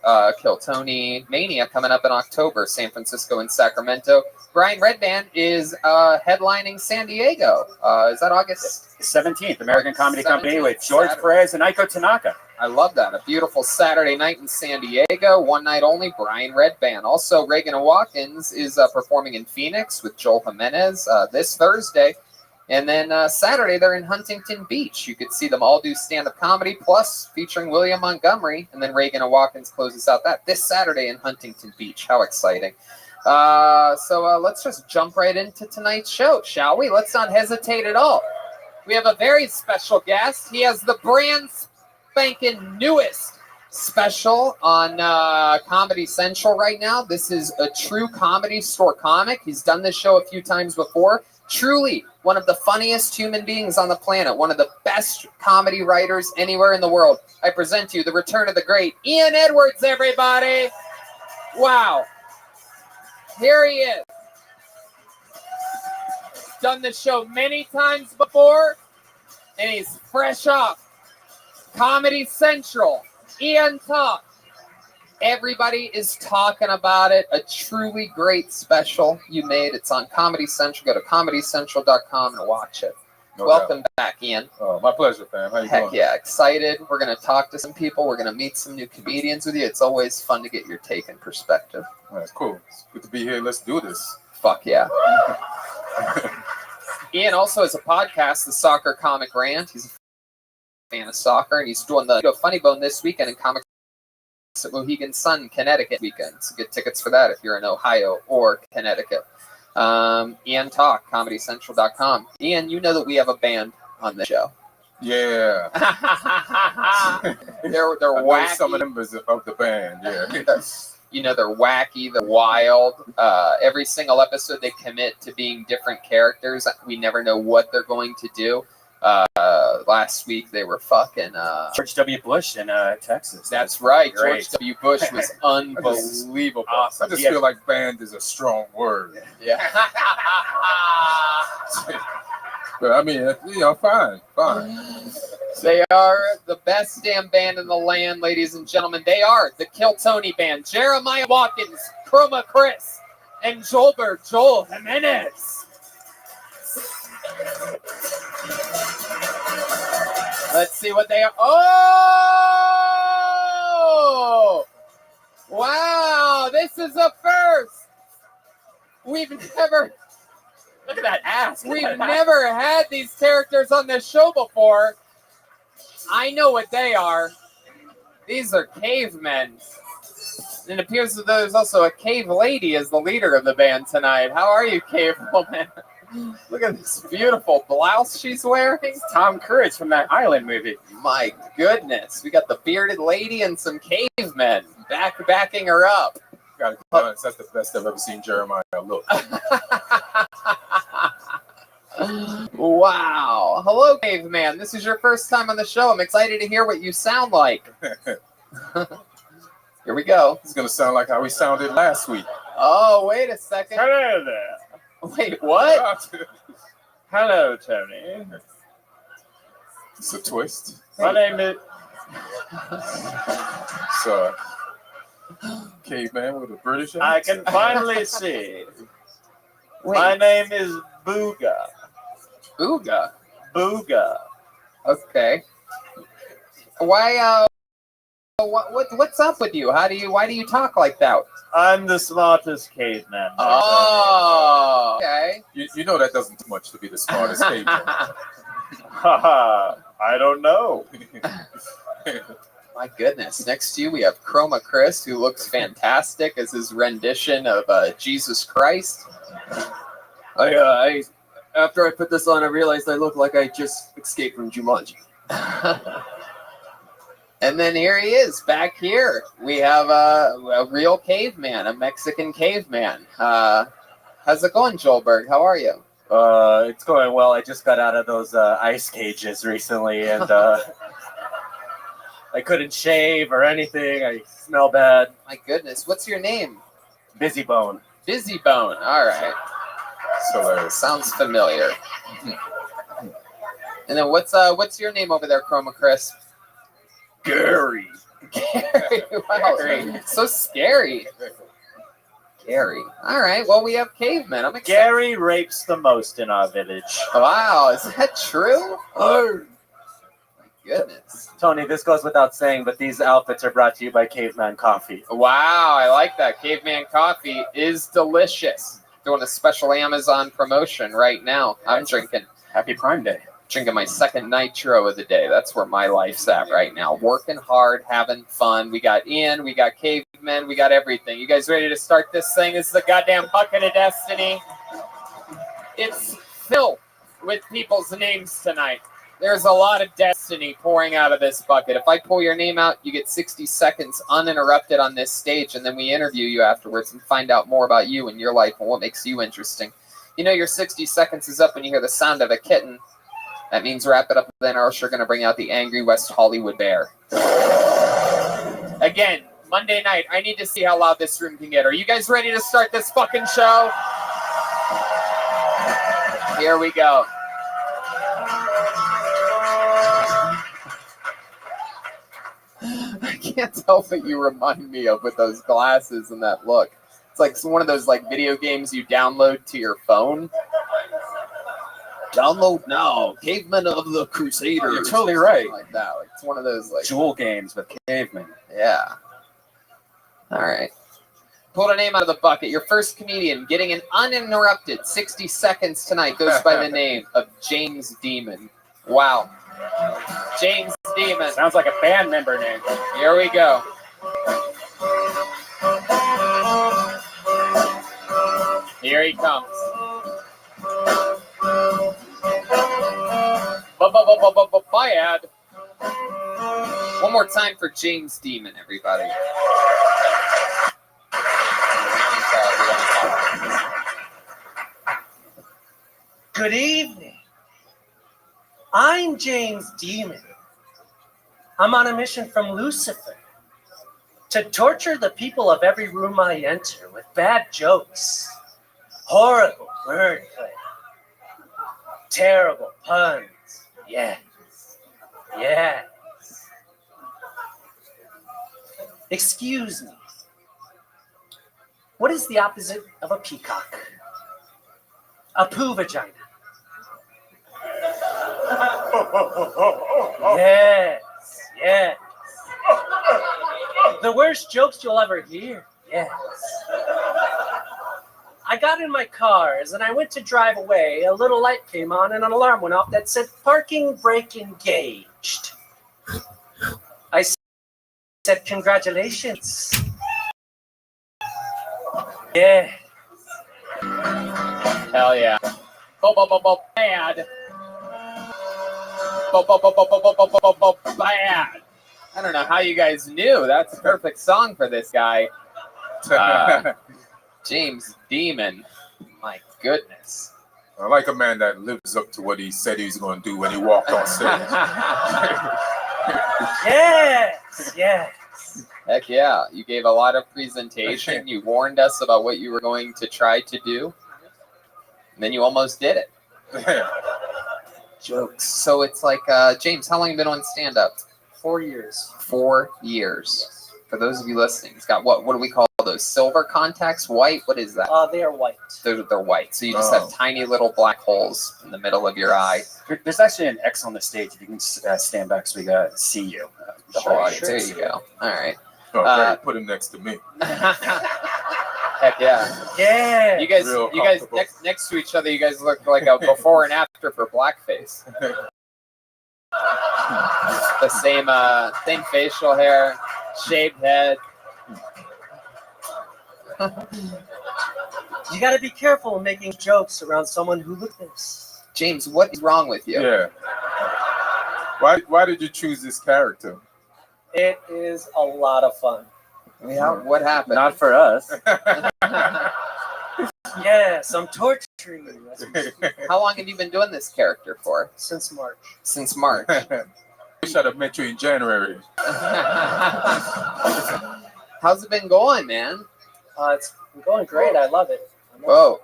Kill Tony Mania coming up in October, San Francisco and Sacramento. Brian Redband is headlining San Diego. Is that August 17th? American Comedy Company with George Perez and Aiko Tanaka. I love that. A beautiful Saturday night in San Diego. One night only, Brian Redband. Also, Reagan and Watkins is performing in Phoenix with Joel Jimenez this Thursday. And then Saturday, they're in Huntington Beach. You could see them all do stand-up comedy, plus featuring William Montgomery. And then Reagan and Watkins closes out that this Saturday in Huntington Beach. How exciting. So let's just jump right into tonight's show, shall we? Let's not hesitate at all. We have a very special guest. He has the brand spanking newest special on Comedy Central right now. This is a true Comedy Store comic. He's done this show a few times before. Truly one of the funniest human beings on the planet, one of the best comedy writers anywhere in the world. I present to you the return of the great Ian Edwards, everybody. Wow. Here he is. Done the show many times before, and he's fresh off Comedy Central. Ian Talk. Everybody is talking about it. A truly great special you made. It's on Comedy Central. Go to comedycentral.com and watch it. Welcome back, Ian. Oh, my pleasure, fam. How you Heck doing? yeah, excited. We're going to talk to some people. We're going to meet some new comedians with you. It's always fun to get your take and perspective. That's cool. It's good to be here. Let's do this. Fuck yeah. Ian also has a podcast, The Soccer Comic Rant. He's a fan of soccer, and he's doing the Funny Bone this weekend in Comics at Mohegan Sun, Connecticut weekend. So get tickets for that if you're in Ohio or Connecticut. Ian Talk, comedycentral.com. Ian, you know that we have a band on the show. Yeah. they're I know wacky. some of them members of the band, yeah. You know, they're wacky, they're wild. Every single episode they commit to being different characters. We never know what they're going to do. Last week they were fucking George W. Bush in Texas. That's right. Great. George W. Bush was unbelievable. I just feel like band is a strong word. Yeah. But I mean, you know, fine. They are the best damn band in the land, ladies and gentlemen. They are the Kill Tony Band. Jeremiah Watkins, Chroma Chris, and Joel Jimenez. Let's see what they are. Oh! Wow, this is a first. We've never... Look at that ass. We've never had these characters on this show before. I know what they are. These are cavemen. It appears that there's also a cave lady as the leader of the band tonight. How are you, cave woman? Look at this beautiful blouse she's wearing. It's Tom Cruise from that Island movie. My goodness. We got the bearded lady and some cavemen backing her up. Gotta be honest, that's the best I've ever seen Jeremiah look. Wow. Hello, caveman. This is your first time on the show. I'm excited to hear what you sound like. Here we go. It's gonna sound like how we sounded last week. Oh, wait a second. Hello there. Wait, what? Hello, Tony. It's a twist. My name is... So, caveman with a British accent. I can finally see. My name is Booga. Booga? Booga. Okay. Why, what's up with you? Why do you talk like that? I'm the smartest caveman. Oh, okay. You know that doesn't do much to be the smartest caveman. Haha, I don't know. My goodness. Next to you, we have Chroma Chris, who looks fantastic as his rendition of Jesus Christ. After I put this on, I realized I look like I just escaped from Jumanji. And then here he is, back here. We have a real caveman, a Mexican caveman. How's it going, Joelberg? How are you? It's going well. I just got out of those ice cages recently, and I couldn't shave or anything. I smell bad. My goodness, what's your name? Busy Bone. Busy Bone. All right. So sounds familiar. And then what's your name over there, Chroma Crisp? Gary. Gary. Wow. Gary. So scary. Gary. All right. Well, we have Caveman. I'm excited. Gary rapes the most in our village. Wow. Is that true? Oh. Goodness. Tony, this goes without saying, but these outfits are brought to you by Caveman Coffee. Wow, I like that. Caveman Coffee is delicious. Doing a special Amazon promotion right now. I'm drinking. Happy Prime Day. Drinking my second nitro of the day. That's where my life's at right now. Working hard, having fun. We got Ian, we got Caveman, we got everything. You guys ready to start this thing? This is the goddamn bucket of destiny. It's filled with people's names tonight. There's a lot of destiny pouring out of this bucket. If I pull your name out, you get 60 seconds uninterrupted on this stage, and then we interview you afterwards and find out more about you and your life and what makes you interesting. You know your 60 seconds is up when you hear the sound of a kitten. That means wrap it up, then or else you're going to bring out the angry West Hollywood bear. Again, Monday night, I need to see how loud this room can get. Are you guys ready to start this fucking show? Here we go. I can't tell what you remind me of with those glasses and that look. It's like one of those like video games you download to your phone. Download now, Cavemen of the Crusaders. You're totally right. Like that. Like, it's one of those like Jewel games with cavemen. Yeah. All right. Pull a name out of the bucket. Your first comedian getting an uninterrupted 60 seconds tonight goes by the name of James Demon. Wow. James Demon. Sounds like a band member name. Here we go. Here he comes. Bad. One more time for James Demon, everybody. Good evening. I'm James Demon. I'm on a mission from Lucifer to torture the people of every room I enter with bad jokes, horrible wordplay, terrible puns. Yes. Yes. Excuse me. What is the opposite of a peacock? A poo vagina. Yes, yes. The worst jokes you'll ever hear. Yes. I got in my car as I went to drive away. A little light came on and an alarm went off that said parking brake engaged. I said, congratulations. Yeah. Hell yeah. Bad. Bad. I don't know how you guys knew. That's a perfect song for this guy. James Demon. My goodness. I like a man that lives up to what he said he was going to do when he walked on stage. Yes, yes. Heck yeah. You gave a lot of presentation. You warned us about what you were going to try to do. And then you almost did it. Jokes. So it's like, James, how long have you been on stand-up? 4 years. 4 years. For those of you listening, it's got what do we call those? Silver contacts? White? What is that? They are white. They're white. So you just have tiny little black holes in the middle of your eye. There's actually an X on the stage. If you can stand back so we can see you. The whole audience. There you go. All right. Okay, put him next to me. Heck yeah. Yeah. You guys next to each other, you guys look like a before and after for blackface. The same facial hair, shaved head. You got to be careful making jokes around someone who looks this. James, what is wrong with you? Yeah. Why did you choose this character? It is a lot of fun. Yeah. What happened? Not for us. Yes, I'm torturing you. That's what How long have you been doing this character for? since March. Since March. Wish I'd have met you in January. How's it been going, man? It's going great. I love it. Whoa.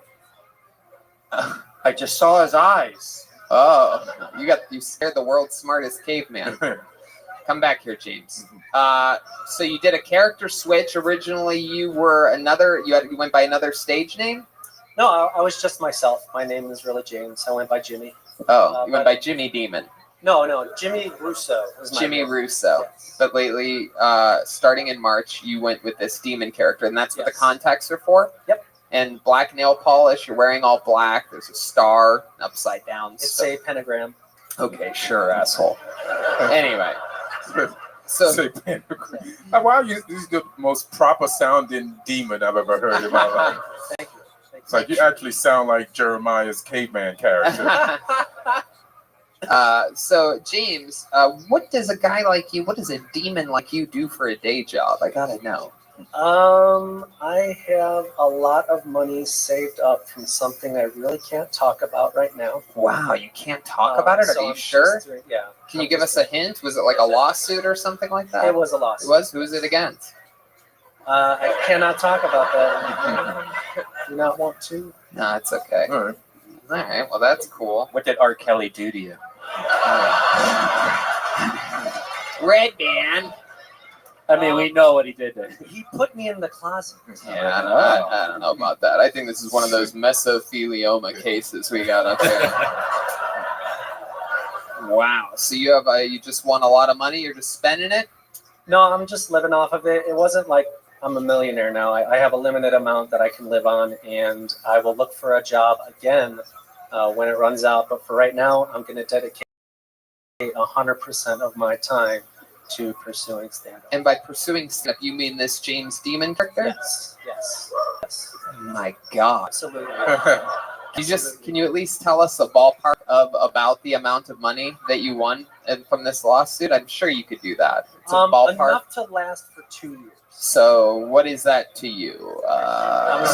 I just saw his eyes. Oh, you scared the world's smartest caveman. Come back here, James. So you did a character switch. Originally, you went by another stage name. No, I was just myself. My name is really James. I went by Jimmy. Oh, you went by Jimmy Demon. No, Jimmy Russo. Was my Jimmy name. Russo. Yes. But lately, starting in March, you went with this demon character, and that's what the contacts are for. Yep. And black nail polish. You're wearing all black. There's a star, upside down. It's a pentagram. Okay, sure, asshole. Anyway. So Say pentagram. Wow, this is the most proper sounding demon I've ever heard in my life. Thank you. It's like you actually sound like Jeremiah's caveman character. So James, what does a guy like you, what does a demon like you do for a day job? I gotta know. I have a lot of money saved up from something I really can't talk about right now. Wow, you can't talk about it? So Are you I'm sure? just yeah. Can you give us a hint? Was it like a lawsuit or something like that? It was a lawsuit. It was? Who is it against? I cannot talk about that. Do not want to. No, it's okay. All right. Well, that's cool. What did R. Kelly do to you? Red band. I mean, we know what he did to you. He put me in the closet. Yeah, I don't know about that. I think this is one of those mesothelioma cases we got up here. Wow. So you just won a lot of money? You're just spending it? No, I'm just living off of it. It wasn't like I'm a millionaire now. I have a limited amount that I can live on, and I will look for a job again when it runs out. But for right now, I'm going to dedicate 100% of my time to pursuing stand-up. And by pursuing stand-up, you mean this James Demon character? Yes. My God. Absolutely. Can you at least tell us a ballpark of about the amount of money that you won from this lawsuit? I'm sure you could do that. It's a ballpark. Enough to last for 2 years. So what is that to you? I'm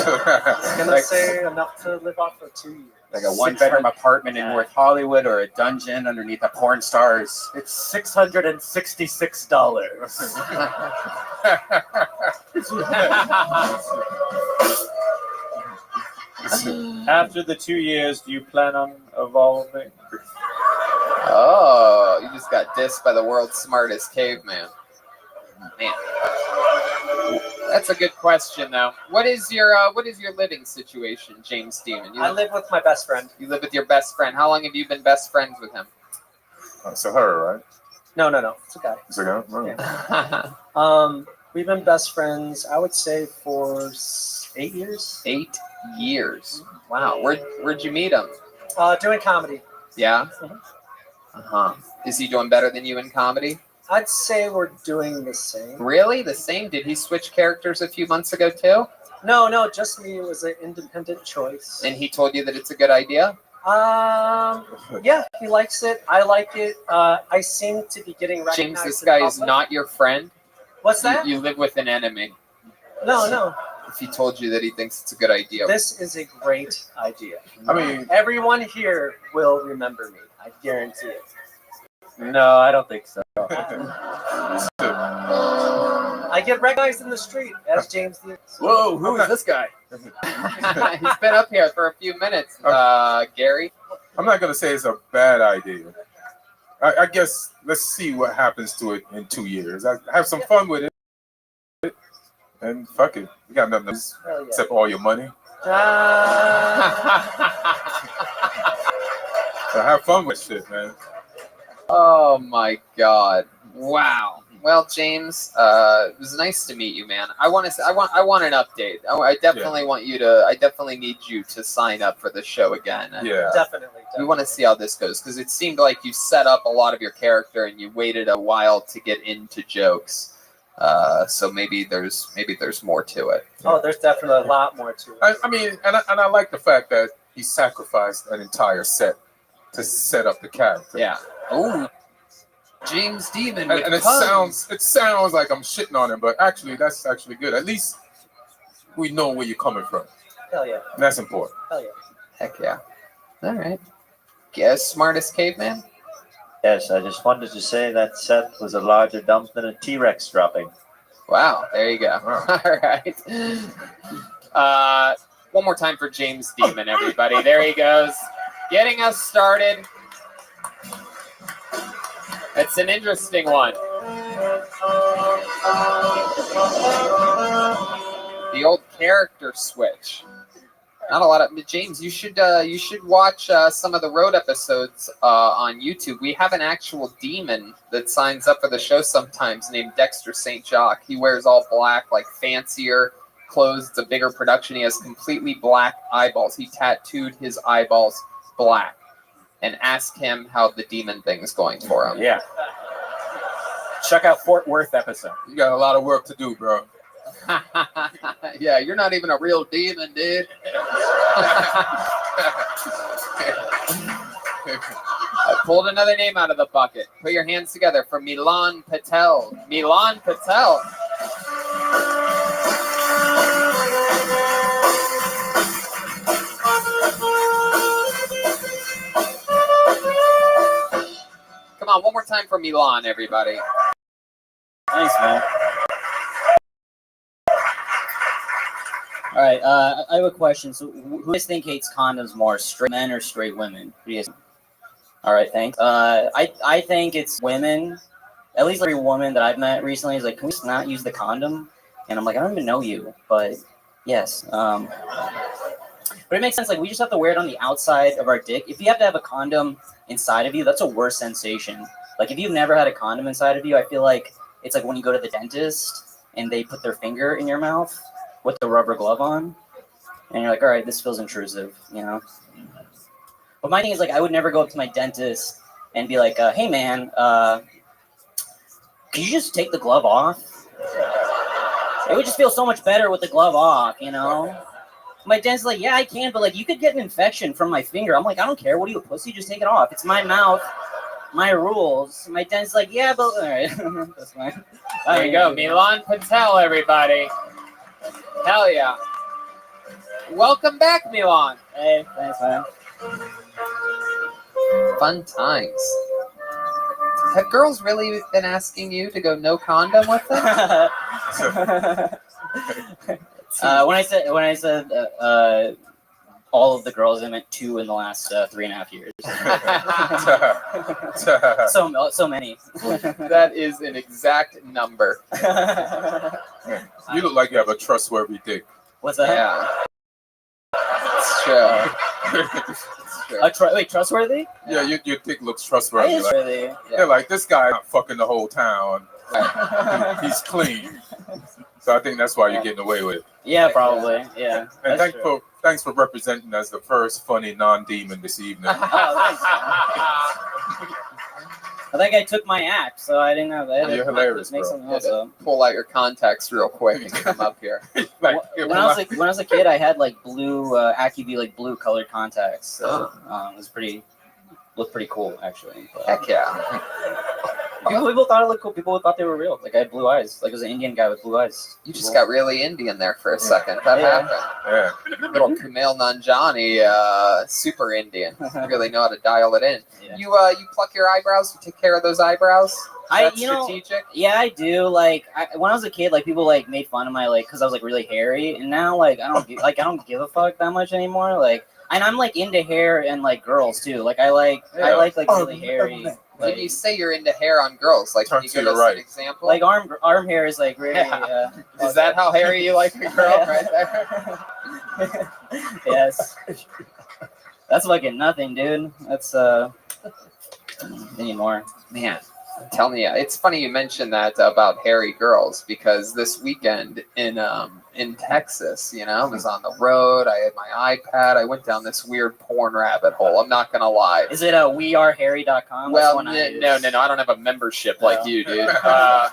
going to say enough to live off for 2 years. Like a one-bedroom apartment in North Hollywood or a dungeon underneath a porn star's. It's $666. After the 2 years, do you plan on evolving? Oh, you just got dissed by the world's smartest caveman. Man, that's a good question, though. What is your living situation, James Demon? I live with my best friend. You live with your best friend. How long have you been best friends with him? It's a her, right? No. It's a guy. It's a guy. Yeah. We've been best friends, I would say, for 8 years. 8 years. Wow. Where'd you meet him? Doing comedy. Yeah. Is he doing better than you in comedy? I'd say we're doing the same. Really? The same? Did he switch characters a few months ago too? No, just me. It was an independent choice. And he told you that it's a good idea? Yeah, he likes it. I like it. I seem to be getting recognized. James, this guy is not your friend. What's that? You live with an enemy. No. If he told you that he thinks it's a good idea. This is a great idea. I mean, everyone here will remember me. I guarantee it. No, I don't think so. I get recognized in the street as James Demon. Whoa, who is this guy? He's been up here for a few minutes, Gary. I'm not going to say it's a bad idea. I guess let's see what happens to it in 2 years. I have some fun with it. And fuck it. We got nothing else except all your money. So have fun with shit, man. Oh my God! Wow. Well, James, it was nice to meet you, man. I want an update. I definitely want you to. I definitely need you to sign up for the show again. Yeah, definitely. We want to see how this goes because it seemed like you set up a lot of your character and you waited a while to get into jokes. So maybe there's more to it. Oh, there's definitely a lot more to it. I mean, and I like the fact that he sacrificed an entire set to set up the character. Yeah. Oh, James Demon. And it sounds like I'm shitting on him, but actually that's actually good. At least we know where you're coming from. Hell yeah. That's important. Hell yeah. Heck yeah. All right. Guess smartest caveman? Yes, I just wanted to say that Seth was a larger dump than a T-Rex dropping. Wow, there you go. All right. One more time for James Demon, everybody. There he goes. Getting us started. It's an interesting one. The old character switch. Not a lot of James. You should watch some of the road episodes on YouTube. We have an actual demon that signs up for the show sometimes, named Dexter St. Jock. He wears all black, like fancier clothes. It's a bigger production. He has completely black eyeballs. He tattooed his eyeballs black. And ask him how the demon thing is going for him. Yeah. Check out Fort Worth episode. You got a lot of work to do, bro. Yeah, you're not even a real demon, dude. I pulled another name out of the bucket. Put your hands together for Milan Patel. Milan Patel. Come on, one more time for Milan, everybody. Thanks, man. All right, I have a question. So, who do you guys think hates condoms more, straight men or straight women? Who do you guys... All right, thanks. I think it's women. At least every woman that I've met recently is like, can we just not use the condom? And I'm like, I don't even know you, but yes. But it makes sense. Like, we just have to wear it on the outside of our dick. If you have to have a condom inside of you, that's a worse sensation. Like, if you've never had a condom inside of you, I feel like it's like when you go to the dentist and they put their finger in your mouth with the rubber glove on, and you're like, all right, this feels intrusive, you know? But my thing is, like, I would never go up to my dentist and be like, hey, man, can you just take the glove off? It would just feel so much better with the glove off, you know? My dentist's like, yeah, I can, but, like, you could get an infection from my finger. I'm like, I don't care. What are you, a pussy? Just take it off. It's my mouth, my rules. My dentist's like, yeah, but, all right. That's fine. There you go. Milan Patel, everybody. Hell yeah. Welcome back, Milan. Hey, thanks, man. Fun times. Have girls really been asking you to go no condom with them? When I said all of the girls, I meant 2 in the last 3.5 years. so many. That is an exact number. You look like you have a trustworthy dick. What's that? Yeah. It's true. Wait, trustworthy? Yeah, your dick looks trustworthy. It is really, yeah. They're like, this guy not fucking the whole town. He's clean. So I think that's why you're getting away with it. Yeah, probably. Yeah. And thanks for representing as the first funny non-demon this evening. I think I took my act, so I didn't have that. You're hilarious, make bro. something else up. Pull out your contacts real quick and come up here. When I was a kid, I had like blue AccuView, like blue colored contacts. So it was looked pretty cool, actually. But, heck yeah. People thought it looked cool. People thought they were real. Like I had blue eyes. Like I was an Indian guy with blue eyes. You just got really Indian there for a second. That happened. Yeah. Little Kumail Nanjiani, super Indian. Really know how to dial it in. Yeah. You pluck your eyebrows. You take care of those eyebrows. That's strategic. Yeah, I do. Like when I was a kid, like people like made fun of my because I was like really hairy, and now like I don't give a fuck that much anymore. Like, and I'm like into hair and like girls too. Like I like really hairy. When you say you're into hair on girls, like can you give us an example? Like arm hair is like really. Is that how hairy you like a girl right there? Yes. That's fucking nothing, dude. That's anymore. Man, I'm telling you, it's funny you mentioned that about hairy girls because this weekend in Texas, I was on the road. I had my iPad. I went down this weird porn rabbit hole. I'm not gonna lie. Is it wearehairy.com? Well, no. I don't have a membership like you, dude. I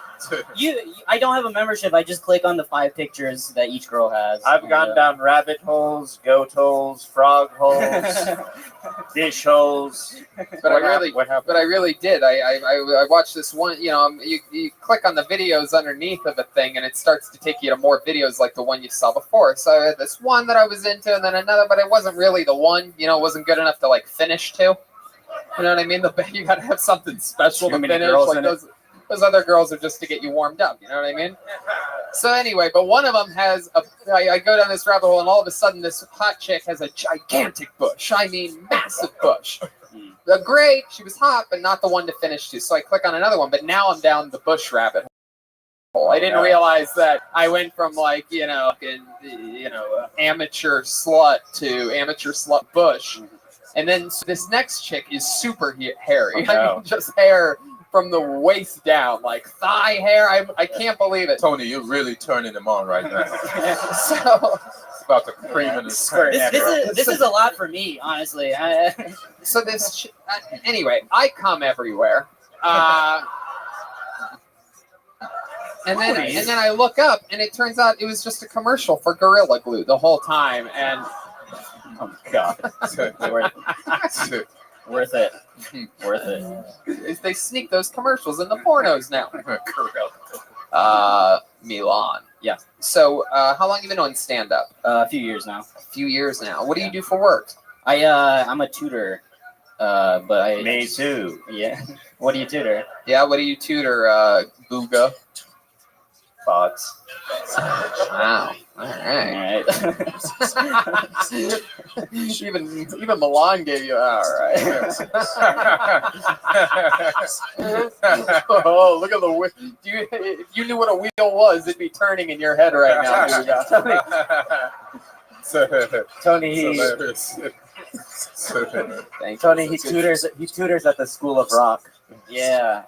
don't have a membership. I just click on the 5 pictures that each girl has. I've gone down rabbit holes, goat holes, frog holes. Dish holes. But I really did. I watched this one. You know, you click on the videos underneath of a thing, and it starts to take you to more videos like the one you saw before. So I had this one that I was into, and then another, but it wasn't really the one. You know, it wasn't good enough to like finish to. You know what I mean? You got to have something special to finish. Like those other girls are just to get you warmed up. You know what I mean? So anyway, but one of them has I go down this rabbit hole, and all of a sudden, this hot chick has a gigantic bush. I mean, massive bush. Great, she was hot, but not the one to finish to. So I click on another one, but now I'm down the bush rabbit hole. I didn't realize that I went from like amateur slut to amateur slut bush, and then this next chick is super hairy. I mean, just hair from the waist down, like thigh hair. I can't believe it. Tony, you're really turning them on right now. So it's about the cream and the skirt. This is a lot for me, honestly. So this, anyway, I come everywhere, and then I look up, and it turns out it was just a commercial for Gorilla Glue the whole time, and oh God, worth it. Worth it. They sneak those commercials in the pornos now. Milan. Yeah. So, how long have you been doing stand-up? A few years now. A few years now. What do you do for work? I'm a tutor. But I. Me too. Yeah. What do you tutor? Yeah. What do you tutor? Booga. Fox. Wow. All right. even Milan gave you all right. Oh, look at the wheel. If you knew what a wheel was, it'd be turning in your head right now. Tony. Tony, he tutors at the School of Rock. Yeah.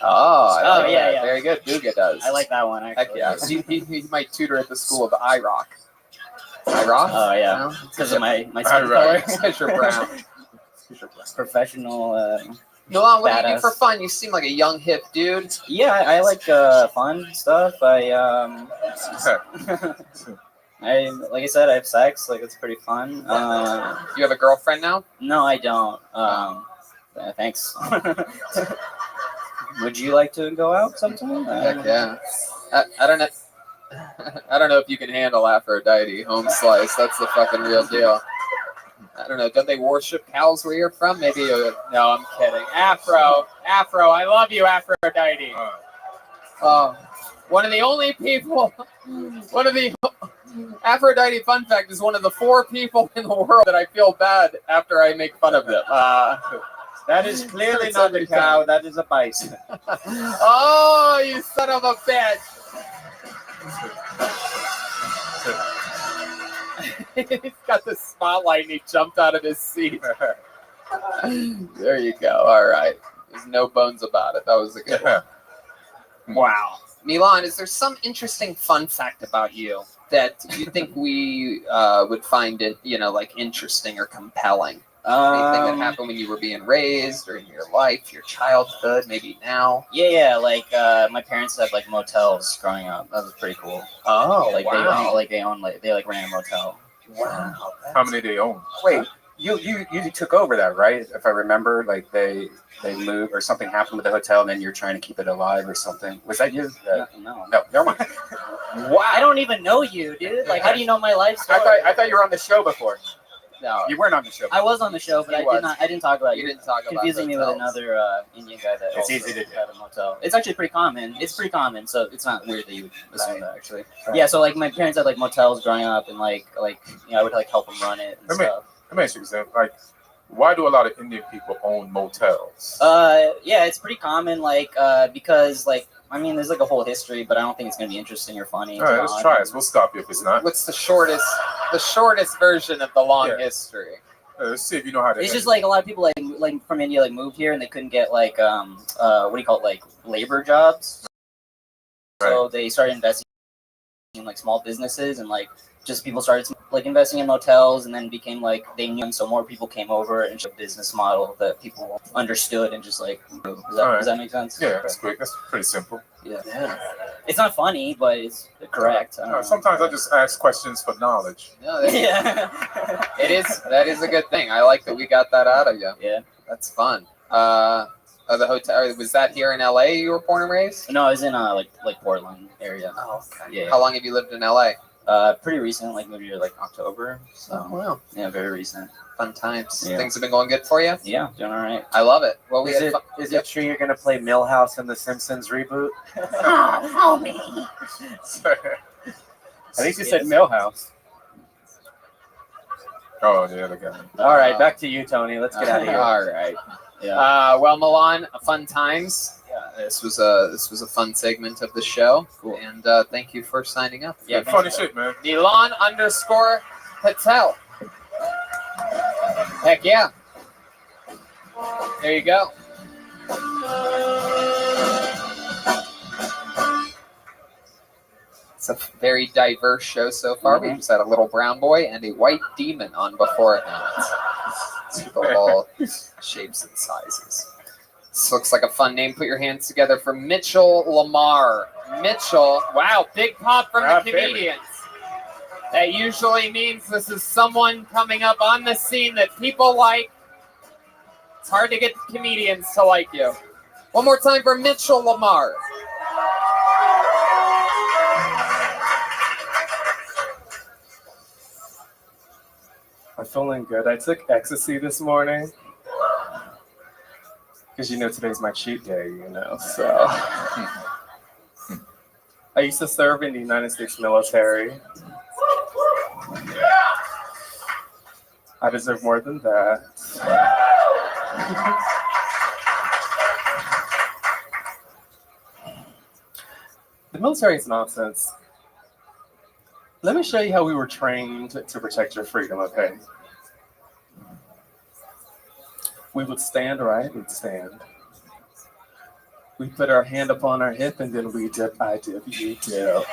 Oh, yeah. Very good. Booga does. I like that one. Actually. Heck yeah. He might tutor at the School of IROC. IROC? Oh, yeah. Because of my skin color. Because you're brown. Professional. Milan, what do you do for fun? You seem like a young, hip dude. Yeah, I like fun stuff. Like I said, I have sex. Like, it's pretty fun. You have a girlfriend now? No, I don't. Thanks. Would you like to go out sometime? Heck yeah. I don't know. I don't know if you can handle Aphrodite home slice. That's the fucking real deal. I don't know. Don't they worship cows where you're from? Maybe. No, I'm kidding. Afro. I love you, Aphrodite. One of the only people. Aphrodite, fun fact, is one of the 4 people in the world that I feel bad after I make fun of them. That is clearly not a cow. That is a bison. Oh, you son of a bitch! He's got the spotlight and he jumped out of his seat. There you go. All right. There's no bones about it. That was a good one. Wow. Milan, is there some interesting fun fact about you that you think we would find it, like interesting or compelling? Anything that happened when you were being raised or in your life, your childhood, maybe now? Yeah. Like my parents had like motels growing up. That was pretty cool. Oh, like wow. They ran a motel. Wow. How many they own? Wait, you took over that, right? If I remember, like they moved or something happened with the hotel, and then you're trying to keep it alive or something. Was that you? No, never mind. Wow. I don't even know you, dude. Like, how do you know my life story? I thought you were on the show before. No, you weren't on the show. I was on the show, but I didn't talk about you. You didn't talk about confusing me with another Indian guy that it's also easy to do. had a motel. It's actually pretty common. So it's not weird that you would assume that actually. Right. Yeah, so like my parents had like motels growing up, and I would like help them run it and stuff. Let me ask you something. Like, why do a lot of Indian people own motels? Yeah, it's pretty common. Because there's like a whole history, but I don't think it's gonna be interesting or funny. All right, let's try it. We'll stop you if it's not. What's the shortest version of the long history? Let's see if you know how to. It's just like a lot of people like from India moved here and they couldn't get what do you call it, labor jobs. Right. So they started investing in like small businesses, and just people started investing in motels, and then became they knew, so more people came over, and a business model that people understood and just does that make sense? Yeah, that's quick. That's pretty simple. Yeah. It's not funny, but it's correct. Sometimes I just ask questions for knowledge. No, it is. That is a good thing. I like that we got that out of you. Yeah, that's fun. The hotel, was that here in LA? You were born and raised? No, I was in like Portland area. Oh, okay. Yeah. How long have you lived in LA? Pretty recent, like maybe like October. So wow. Yeah, very recent. Fun times. Yeah. Things have been going good for you? Yeah, doing all right. I love it. Well, Is it true you're gonna play Millhouse in the Simpsons reboot? Oh, me. At least you said Millhouse. Oh, yeah, the guy. All right, back to you, Tony. Let's get out of here. All right. Yeah. Well, Milan, fun times. This was a fun segment of the show, and thank you for signing up. Yeah, funny shit, man. Milan _ Patel. Heck yeah. There you go. It's a very diverse show so far. We just had a little brown boy and a white demon on beforehand. It's people of all shapes and sizes. This looks like a fun name. Put your hands together for Mitchell Lamar. Mitchell, wow, big pop from the comedians. That usually means this is someone coming up on the scene that people like. It's hard to get the comedians to like you. One more time for Mitchell Lamar. I'm feeling good. I took ecstasy this morning. Because today's my cheat day, so. I used to serve in the United States military. I deserve more than that. The military is nonsense. Let me show you how we were trained to protect your freedom, okay? We would stand right, we'd stand. We put our hand upon our hip and then we dip, I dip, you dip.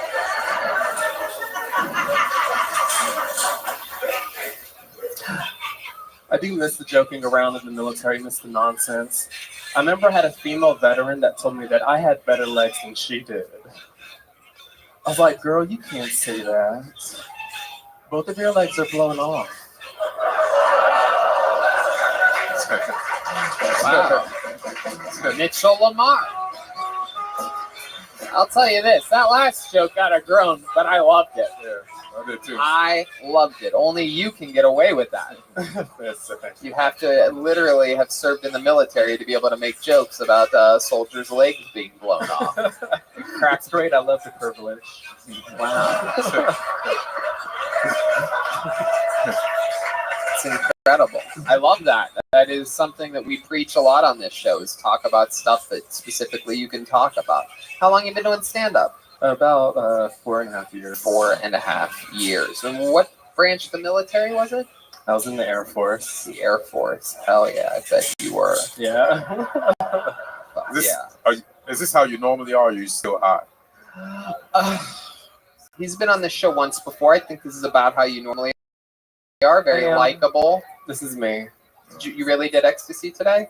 I do miss the joking around in the military, miss the nonsense. I remember I had a female veteran that told me that I had better legs than she did. I was like, girl, you can't say that. Both of your legs are blown off. Wow. Mitchell Lamar. I'll tell you this, that last joke got a groan, but I loved it. Yeah, I did too. I loved it. Only you can get away with that. You have to literally have served in the military to be able to make jokes about soldiers' legs being blown off. Crack's great. I love the privilege. Wow. It's incredible. I love that. That is something that we preach a lot on this show, is talk about stuff that specifically you can talk about. How long have you been doing stand-up? About 4.5 years. 4.5 years. And what branch of the military was it? I was in the Air Force. The Air Force. Hell yeah, I bet you were. Yeah. Is this how you normally are, or are you still hot? He's been on this show once before. I think this is about how you normally are. Very likable. This is me. You really did ecstasy today?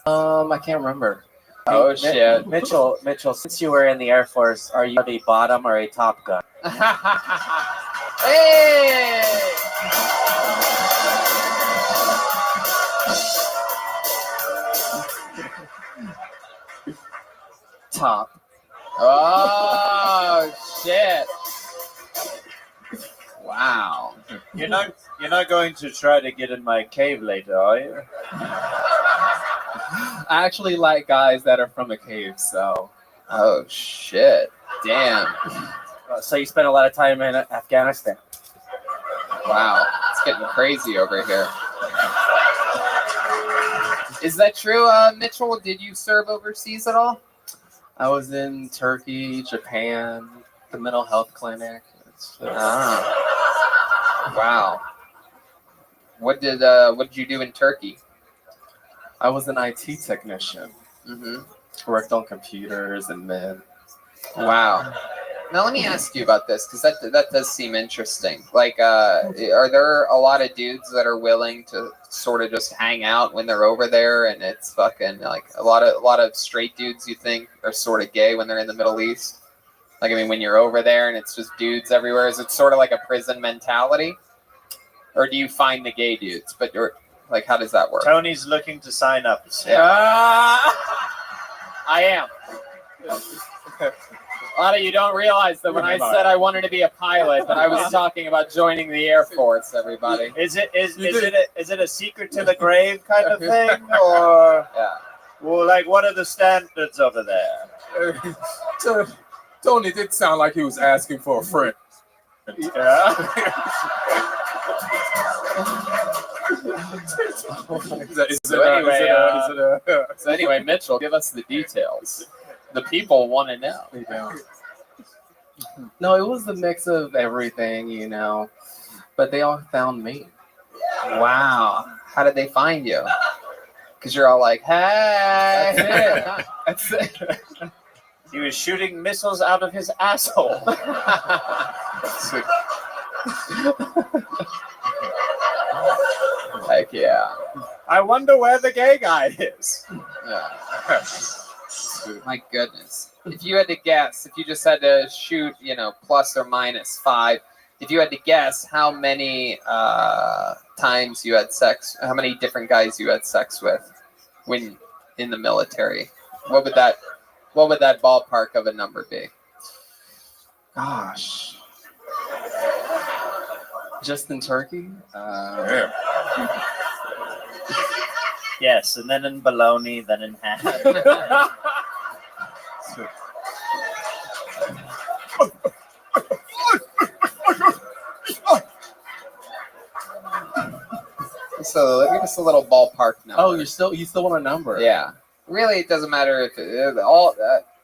I can't remember. Oh, shit. Mitchell, since you were in the Air Force, are you a bottom or a top gun? Hey! Top. Oh, shit. Wow. You're not going to try to get in my cave later, are you? I actually like guys that are from a cave, so. Oh, shit. Damn. So you spent a lot of time in Afghanistan. Wow. It's getting crazy over here. Is that true, Mitchell? Did you serve overseas at all? I was in Turkey, Japan, the mental health clinic. Wow. What did you do in Turkey? I was an IT technician. Mm-hmm. Worked on computers and men. Wow. Now let me ask you about this, because that does seem interesting. Like, are there a lot of dudes that are willing to sort of just hang out when they're over there, and it's fucking like a lot of straight dudes you think are sort of gay when they're in the Middle East? Like, I mean, when you're over there and it's just dudes everywhere, is it sort of like a prison mentality? Or do you find the gay dudes? But you're like, how does that work? Tony's looking to sign up. Yeah. I am. A lot of you don't realize that when I said I wanted to be a pilot, that I was talking about joining the Air Force. Everybody. Is it a secret to the grave kind of thing, or well, like what are the standards over there? Tony did sound like he was asking for a friend. Yeah. So anyway, Mitchell, give us the details. The people want to know. No, it was a mix of everything, you know. But they all found me. Wow. How did they find you? Because you're all like, hey. That's it. He was shooting missiles out of his asshole. Heck yeah. I wonder where the gay guy is. Yeah. My goodness. If you had to guess, if you just had to shoot, you know, plus or minus 5, if you had to guess how many times you had sex, how many different guys you had sex with when in the military, what would that ballpark of a number be? Gosh. Just in Turkey? Yes, and then in bologna, then in ham. So give us a little ballpark number. Oh, you still want a number? Yeah. Really, it doesn't matter if all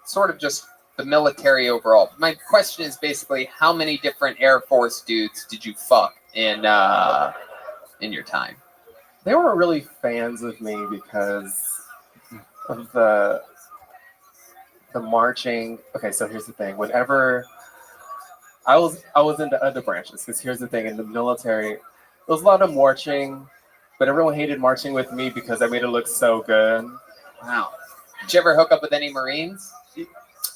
sort of just the military overall. My question is basically, how many different Air Force dudes did you fuck in your time? They weren't really fans of me because of the marching. Okay, so here's the thing. Whenever I was into other branches, because here's the thing, in the military, there was a lot of marching, but everyone hated marching with me because I made it look so good. Wow. Did you ever hook up with any Marines?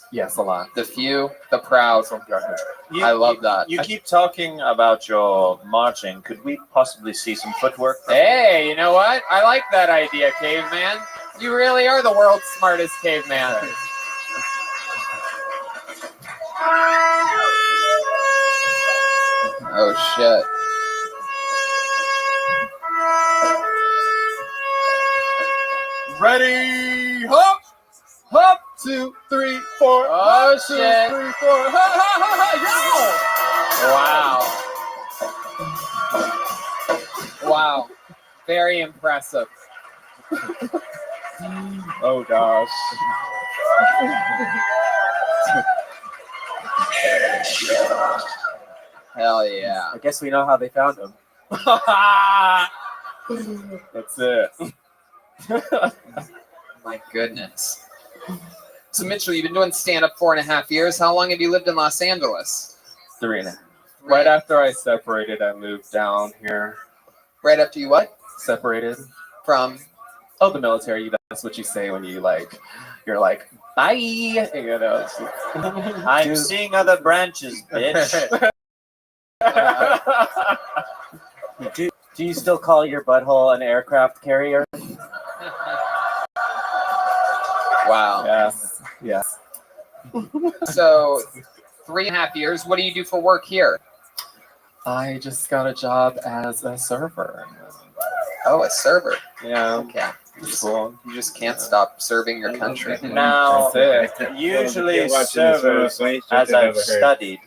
Yes, a lot. The few, the proud. I love that. You keep talking about your marching. Could we possibly see some footwork? Hey, you know what? I like that idea, caveman. You really are the world's smartest caveman. Oh, shit. Ready, hop, hop, 2, 3, 4. Oh, 1, 2, shit. 3, 4. Ha, ha, ha, Wow. Wow. Very impressive. Oh gosh. Hell yeah. I guess we know how they found him. That's it. My goodness. So Mitchell, you've been doing stand-up 4.5 years. How long have you lived in Los Angeles? 3.5. Right after I separated, I moved down here. Right after you what? Separated. From? Oh, the military. That's what you say when you're like, bye. You know, I'm seeing other branches, bitch. Do you still call your butthole an aircraft carrier? Wow. Yes. Yes. So 3.5 years. What do you do for work here? I just got a job as a server. Oh, a server. Yeah. Okay. You just can't stop serving your country. Now, usually servers, as I've studied,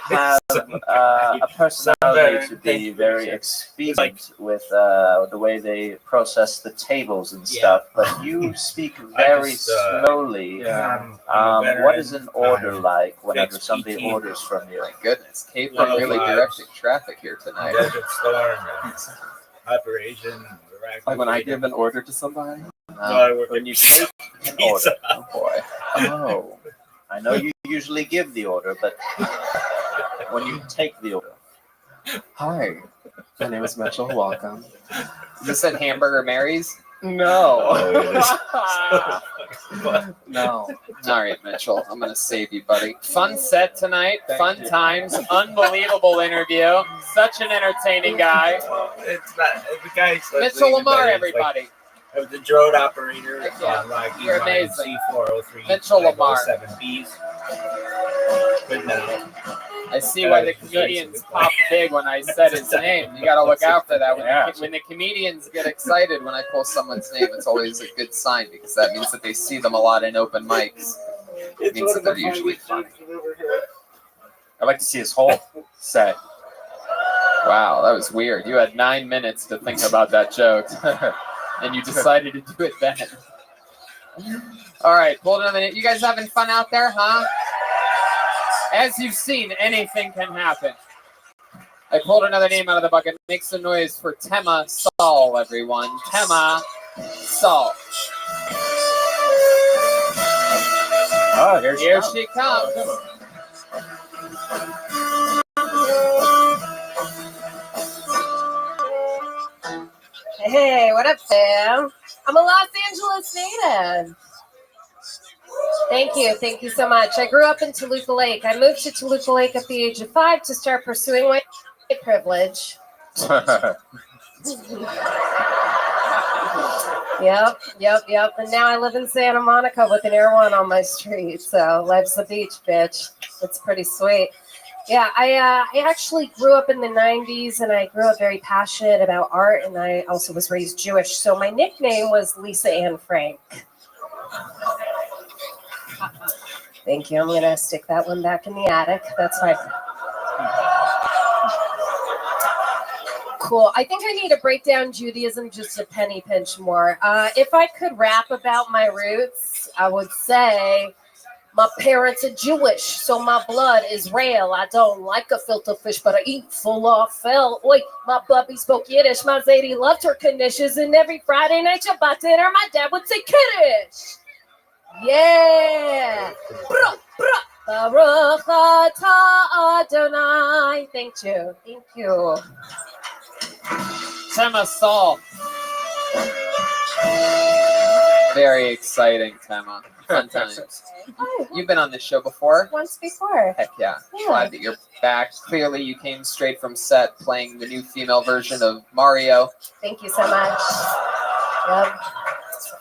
have a personality to be very expedient with the way they process the tables and stuff, but you speak very slowly. What is an order like whenever somebody orders from you? My goodness, Kate, from really directing traffic here tonight. Desert Storm, Operation. Like when I give an order to somebody? When you take an order. Oh, boy. Oh. I know you usually give the order, but when you take the order. Hi, my name is Mitchell. Welcome. Is this at Hamburger Mary's? No. No. All right, Mitchell. I'm gonna save you, buddy. Fun set tonight. Fun times. Unbelievable interview. Such an entertaining guy. It's not the guy's Mitchell Lamar, everybody. I was the drone operator Yeah, on Rocky you're Line amazing. C403. Mitchell Lamar. 7Bs. But no. I see why the comedians pop big when I said his name. You got to look out for that. When the comedians get excited when I pull someone's name, it's always a good sign because that means that they see them a lot in open mics. It means that they're usually funny. I'd like to see his whole set. Wow, that was weird. You had 9 minutes to think about that joke, and you decided to do it then. All right, hold on a minute. You guys having fun out there, huh? As you've seen, anything can happen. I pulled another name out of the bucket. Make some noise for Tema Saul, everyone. Tema Saul. Oh, here she comes. Hey, what up, fam? I'm a Los Angeles native. Thank you so much. I grew up in Toluca Lake. I moved to Toluca Lake at the age of 5 to start pursuing white privilege. Yep. And now I live in Santa Monica with an Air One on my street. So life's the beach, bitch. It's pretty sweet. Yeah, I actually grew up in the 90s, and I grew up very passionate about art, and I also was raised Jewish. So my nickname was Lisa Ann Frank. Thank you. I'm going to stick that one back in the attic. That's fine. Cool. I think I need to break down Judaism just a penny pinch more. If I could rap about my roots, I would say my parents are Jewish, so my blood is real. I don't like a filter fish, but I eat falafel. Oi, my bubby spoke Yiddish. My Zadie loved her knishes, and every Friday night Shabbat dinner, my dad would say Kiddush. Yeah. Baruch atah Adonai. Thank you. Tema Saul. Very exciting, Tema. Fun times. You've been on this show before? Once before. Heck yeah. Yeah. Glad that you're back. Clearly, you came straight from set playing the new female version of Mario. Thank you so much. Yep.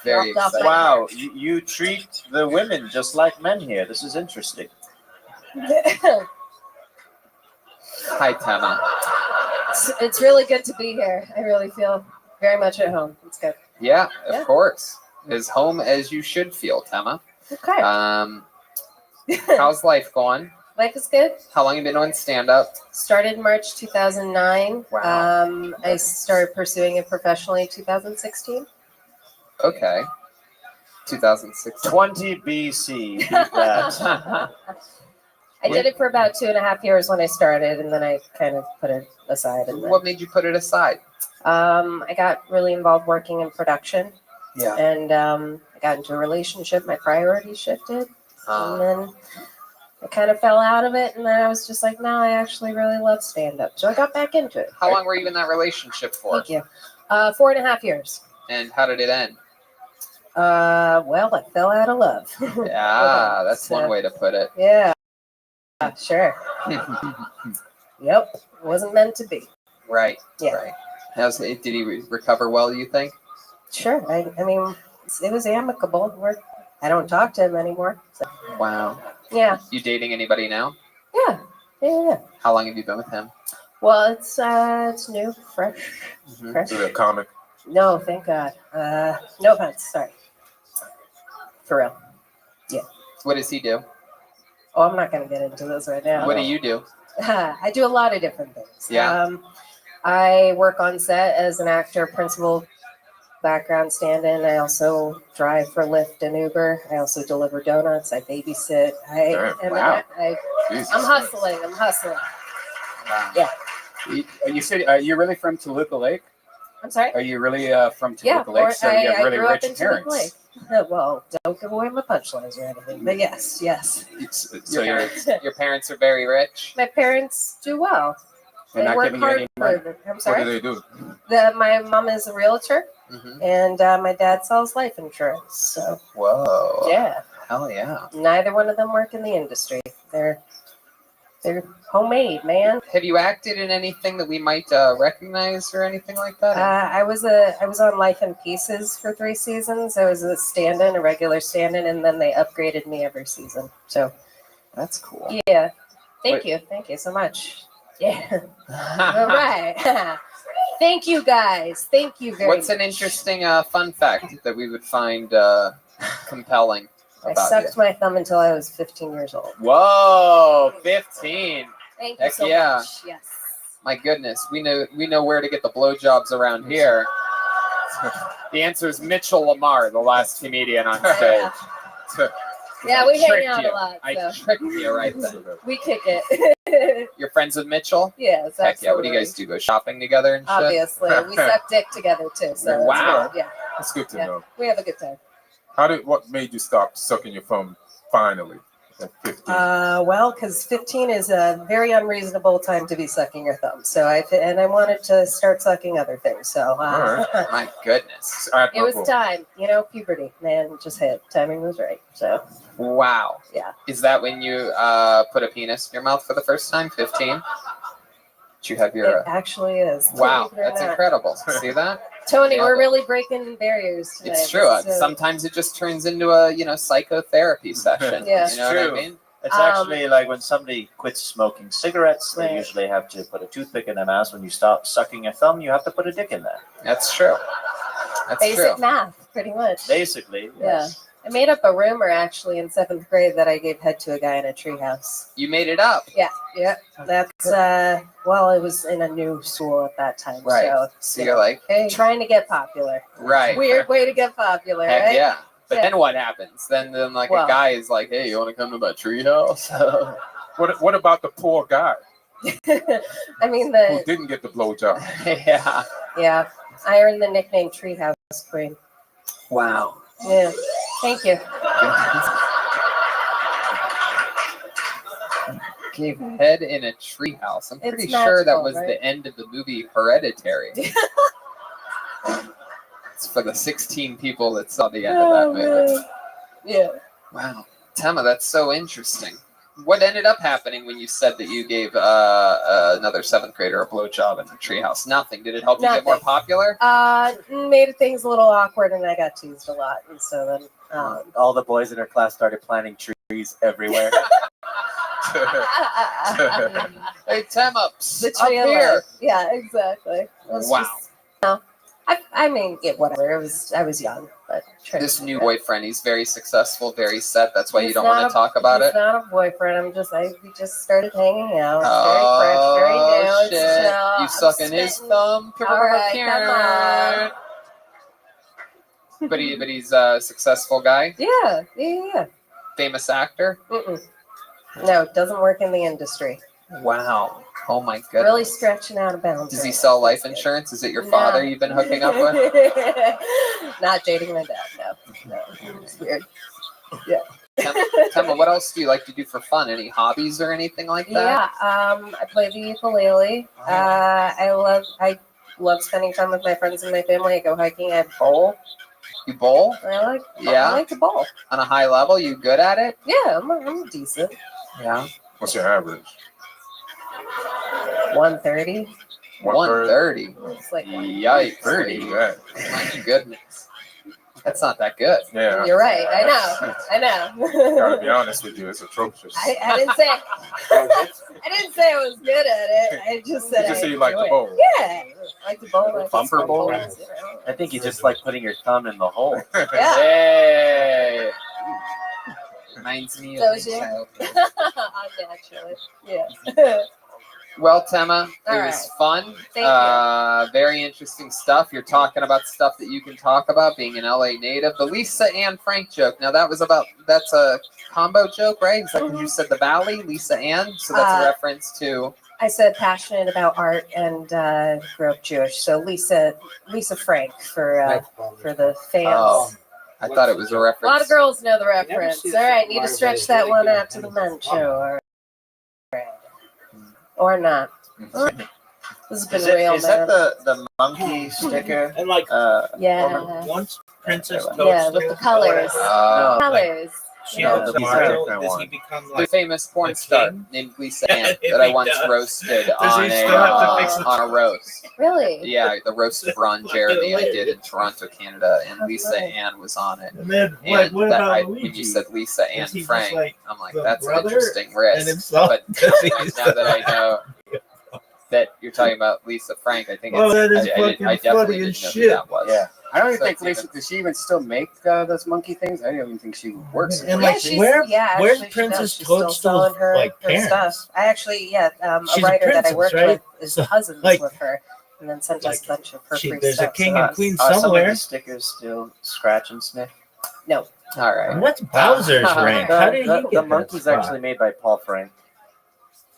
Very exciting. Wow, you treat the women just like men here. This is interesting. Hi, Tema. It's really good to be here. I really feel very much at home. It's good. Yeah, of course. As home as you should feel, Tema. Okay. How's life going? Life is good. How long have you been doing stand-up? Started March 2009. Wow. I started pursuing it professionally in 2016. Okay. 2016. 20 BC. Beat that. I did it for about 2.5 years when I started, and then I kind of put it aside. And What made you put it aside? I got really involved working in production. Yeah. And I got into a relationship. My priorities shifted. And then I kind of fell out of it. And then I was just like, no, I actually really love stand-up. So I got back into it. How long were you in that relationship for? Thank you. 4.5 years. And how did it end? Well, I fell out of love. Yeah, that's one way to put it. Yeah, sure. Yep, it wasn't meant to be. Right. Yeah. Right. Did he recover well, you think? Sure. I mean, it was amicable. I don't talk to him anymore. So. Wow. Yeah. You dating anybody now? Yeah. How long have you been with him? Well, it's new, fresh. Fresh. Is it a comic? No, thank God. No offense. Sorry. For real. Yeah. What does he do? Oh, I'm not going to get into this right now. What do you do? I do a lot of different things. Yeah. I work on set as an actor, principal, background stand-in. I also drive for Lyft and Uber. I also deliver donuts. I babysit. Wow. I'm hustling. Wow. Yeah. You said, are you really from Toluca Lake? I'm sorry? Are you really from Yeah, Toluca Lake? So you have really I grew rich up in Toluca parents. Lake. Well, don't give away my punchlines or anything, but yes. So your parents are very rich? My parents do well. They're They not work giving you hard any for money? I'm sorry? What do they do? My mom is a realtor, and my dad sells life insurance. So Whoa. yeah, Hell yeah. neither one of them work in the industry. They're homemade, man. Have you acted in anything that we might recognize or anything like that? I was on Life in Pieces for 3 seasons. I was a stand-in, a regular stand-in, and then they upgraded me every season. So that's cool. Yeah, thank you so much. Yeah, all right. Thank you guys. Thank you very What's much. an interesting fun fact that we would find compelling I about sucked you? my thumb until I was 15 years old. Whoa, 15. Thank you Heck so yeah. much. Yes. My goodness, we know where to get the blowjobs around here. The answer is Mitchell Lamar, the last comedian on stage. Yeah, we hang Tricked out you. a lot. I So. tricked you right then. We kick it. You're friends with Mitchell? Yes, absolutely. Heck yeah. What do you guys do? Go shopping together and shit? Obviously, we suck dick together too. So that's Wow. good. Yeah, That's good to yeah. know. We have a good time. What made you stop sucking your thumb finally at 15? Well, because 15 is a very unreasonable time to be sucking your thumb. So I wanted to start sucking other things. So My goodness. it was time. Puberty, man, just hit. Timing was right. So Wow. yeah. Is that when you put a penis in your mouth for the first time? 15? Did you have your? It actually is. Wow, Believe it or that's not. incredible. See that? Tony, Yeah, we're but- really breaking barriers today. It's true. So- Sometimes it just turns into a psychotherapy session. Yeah. You know True. what I mean? It's actually like when somebody quits smoking cigarettes, they Right. usually have to put a toothpick in their mouth. When you stop sucking your thumb, you have to put a dick in there. That's true. That's Basic true. math, pretty much. Basically, Yeah. yes. I made up a rumor actually in 7th grade that I gave head to a guy in a treehouse. You made it up. Yeah. That's well, it was in a new school at that time. Right. So, So you're like, hey. trying to get popular. Right. Weird way to get popular, Heck right? yeah. But Yeah. then what happens? Then like Well- a guy is like, hey, you want to come to my treehouse? What about the poor guy I mean who didn't get the blowjob? Yeah. Yeah. I earned the nickname Treehouse Queen. Wow. Yeah. Thank you. Gave head in a treehouse. I'm pretty It's sure that magical, was right? the end of the movie Hereditary. It's for the 16 people that saw the end of that movie. man. Yeah. Wow. Tama, that's so interesting. What ended up happening when you said that you gave another 7th grader a blowjob in the treehouse? Nothing. Did it help you get more Nothing. popular? Made things a little awkward, and I got teased a lot, and so then. All the boys in her class started planting trees everywhere. Hey, Tama, The up tree of here. life. Yeah, exactly. It was Wow. just- no. I mean, whatever. I was young, but This new boyfriend, he's very successful, very set. That's why you He's don't want not to talk about he's it. not a boyfriend. We just started hanging out. It's Oh, very fresh, very new. It's shit. chill. You I'm sucking his spitting. thumb? All right, come on. But he's a successful guy, Yeah. famous actor. Mm-mm. No, it doesn't work in the industry. Wow. Oh my goodness. Really stretching out of bounds. Does he right sell now. life insurance? Is it your father you've been hooking up with? Not dating my dad. No. It's weird. Yeah. Tama, what else do you like to do for fun? Any hobbies or anything like that? Yeah, I play the ukulele. I love spending time with my friends and my family. I go hiking. I bowl. You bowl? I Yeah. like to bowl. On a high level, you good at it? Yeah, I'm decent. Yeah. What's your average? 130. 130. It's like Yikes. 30. Yeah. My goodness. That's not that good. Yeah. You're right. I know. Gotta be honest with you, it's atrocious. I didn't say I was good at it. I just said You just I say you like to enjoy it. bowl. Yeah, I like to bowl. Like Bumper bowl. bowls, you know. I think you just like putting your thumb in the hole. Yeah. Hey. Reminds me of Those my you? childhood. Unnaturally. Yeah. Well, Tama, it All was right. fun. Thank Very interesting stuff. You're talking about stuff that you can talk about, being an LA native. The Lisa Ann Frank joke. Now, that's a combo joke, right? Is that because you said the Valley, Lisa Ann? So that's a reference to. I said passionate about art and grew up Jewish. So Lisa Frank for the fans. Oh, I thought it was a A reference. lot of girls know the reference. All right, need to stretch that one out to the men show. Or not. This has been Is, it, real, is man. that the monkey sticker? And like, Yeah. once Princess Yeah, with the colors. No, colors. She Yeah. owns a these are model, different does he ones. become The like famous porn star named Lisa Ann If that I he once does, roasted does on he still have to fix the on a roast. Really? Yeah, the roast of Ron Jeremy I did in Toronto, Canada, and Lisa Ann was on it. And then, And what that about when you Luigi? said Lisa Ann Is he just Frank, like I'm like, the that's an brother interesting and risk. himself? But now that I know that you're talking about Lisa Frank, I think it's, Oh, that is I fucking definitely funny didn't know as who shit. that was. Yeah. I don't even So think it's Lisa, even- does she even still make those monkey things? I don't even think she works. And Yeah, like, she's where, actually where's she does. Princess She's still Toadstool's selling her, like her parents? stuff. I actually, a She's a writer that I princess, worked right? with is So, cousins like- with her, and then sent us a bunch of her free there's a stuff. king so and that's- queen Are some of somewhere. the stickers still scratch and sniff? No. All right. What's Bowser's rank? How did he get The that monkey's spot? actually made by Paul Frank.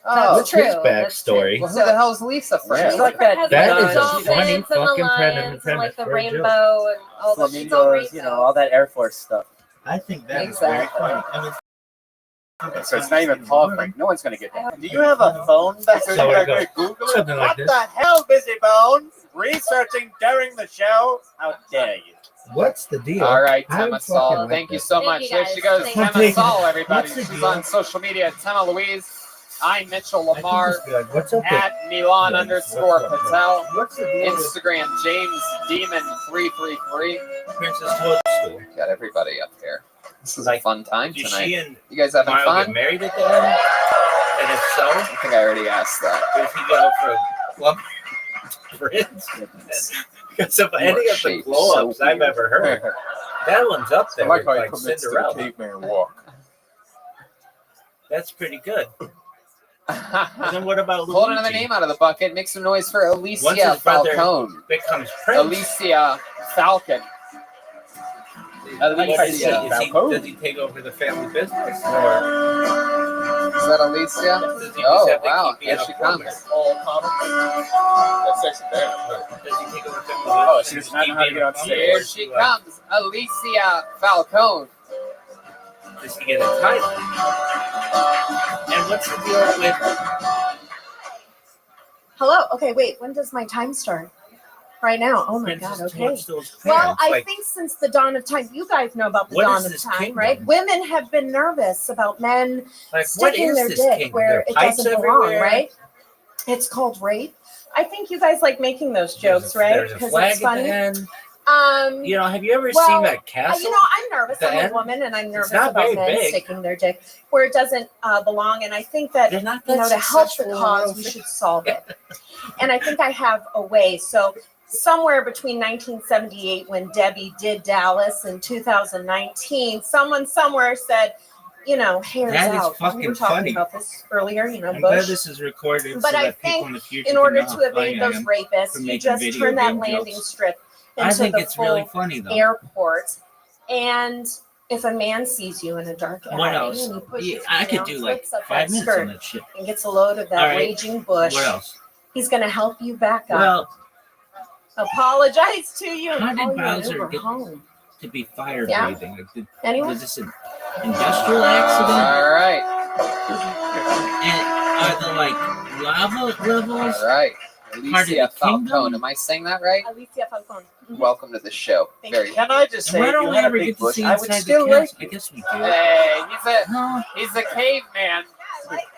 Oh, What's his backstory? well, who the hell's Lisa Frank? She's like that. That the is a dolphins funny and the fucking lions and like the premise. rainbow and all the she's all Flamingos, all that Air Force stuff. I think that is very funny. I mean, So it's not even Paul Frank. No one's going to get that. Do you have a phone back So there? it goes. Google it? Something like What this. the hell, Busy Bones? Researching during the show? How dare you? What's the deal? All right, I Tema fucking Sol. like Thank you that. so Thank much. you, There guys. she goes, Thank Tema you. Sol, everybody. What's the She's deal? on social media at Tema Louise. I'm Mitchell I think Lamar it's good. What's up with at Milan Yeah, underscore what's up, Patel. What's the deal with Instagram James Demon 333. Princess Toadstool? Got everybody up here. This is a Like, fun time Did tonight. she and You guys having Mile fun? get married at the end? And if so, I think I already asked that. does he go for club prince? Because of any of the shaped blow-ups so I've weird. ever heard, that one's up I there like with how he like commits to the Cinderella. caveman walk. That's pretty good. And then what about Pull another Luigi? name out of the bucket. Make some noise for Once Alicia his brother Falcone. becomes prince, Alicia Falcon. does he Falcone. take over the family business? Or Is that Alicia? does he just Oh, have to wow. keep being Here a she plumber? comes. That section there. Does he take over the family Oh, business she and does not keep know how to being get a on plumber? Here Or she like, comes. Alicia Falcone. Does he get a title? And what's the deal with Hello. Okay, wait. When does my time start? Right now. Oh my Princess God. Okay. Toadstool's Well, parents? I Like, think since the dawn of time, you guys know about the What dawn is of this time, kingdom? right? Women have been nervous about men like what sticking is their this dick kingdom? where There are it pipes doesn't belong, everywhere? right? It's called rape. I think you guys like making those jokes, right? There's a Because flag it's at the funny. end. You know, have you ever well, seen that castle? I'm nervous. The I'm a end? woman, and I'm nervous not about very men big. sticking their dick where it doesn't belong. And I think that They're not you that know, to help the successful in cause, real we thing. should solve it. And I think I have a way. So somewhere between 1978, when Debbie did Dallas, and 2019, someone somewhere said, you know, hair's That is out. We were fucking talking funny. about this earlier. You know, I'm glad Bush. this is recorded But so I that people think in the future in can order know to how evade funny I those am rapists, for you making just video turn that game landing jokes. strip I into think the it's full really funny, though. airport. And if a man sees you in a dark alley What else? and he pushes Yeah, you I could down, do like flips up 5 that minutes on skirt that shit. and gets a load of that All right. raging bush, What else? he's going to help you back up. Well, Apologize to you and how call did you an Bowser Uber get home. to be fire Yeah. breathing? Like, Anyone? was this an industrial accident? All right. And are the like lava levels? All right. Part of Alicia the Falcone. kingdom? Am I saying that right? Alicia Falcone. Welcome to the show. Very Can I just say, Why if don't you we had a ever big get to bush, see I would inside still the rape castle? I you. guess we do. Hey, he's a caveman.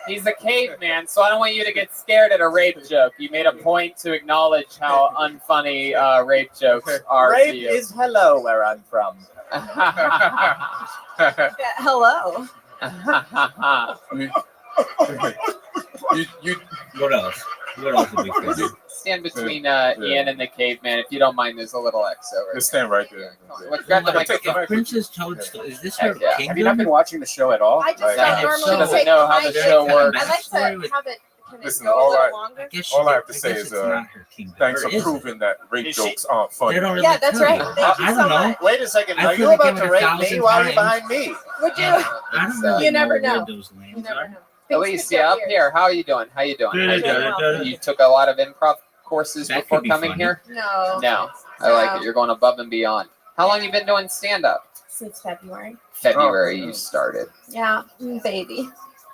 He's a caveman, so I don't want you to get scared at a rape joke. You made a point to acknowledge how unfunny rape jokes are to Rape you. is hello where I'm from. Hello. What else? What else would be good? Stand between Ian and the caveman. If you don't mind, there's a little X over. Just stand right there. Let's grab the microphone. Princess Toadstool. Is this her Heck yeah. kingdom? Have you not been watching the show at all? I just Like, don't and if normally she doesn't take know how my the show dick. works. I like to Backstory with- have it. Can it Listen, go a all little I- longer? guess All I have to guess say it's is, not her kingdom. Thanks Or for is it? proving that rape Is she- jokes aren't funny. They don't really Yeah, that's tell right. you. Thank you I so don't know. much. Wait a second. I Are feel you like about given to a rape 1,000 me? Why are you times. behind me? Would you? I don't really You never know know. where those You lambs never are. know. Alicia, up here. How are you doing? How you doing? How you Doing well. doing? You took a lot of improv courses That before could be coming funny. here? No. No. I like it. You're going above and beyond. How long you been doing stand-up? Since February. February you started. Yeah, baby.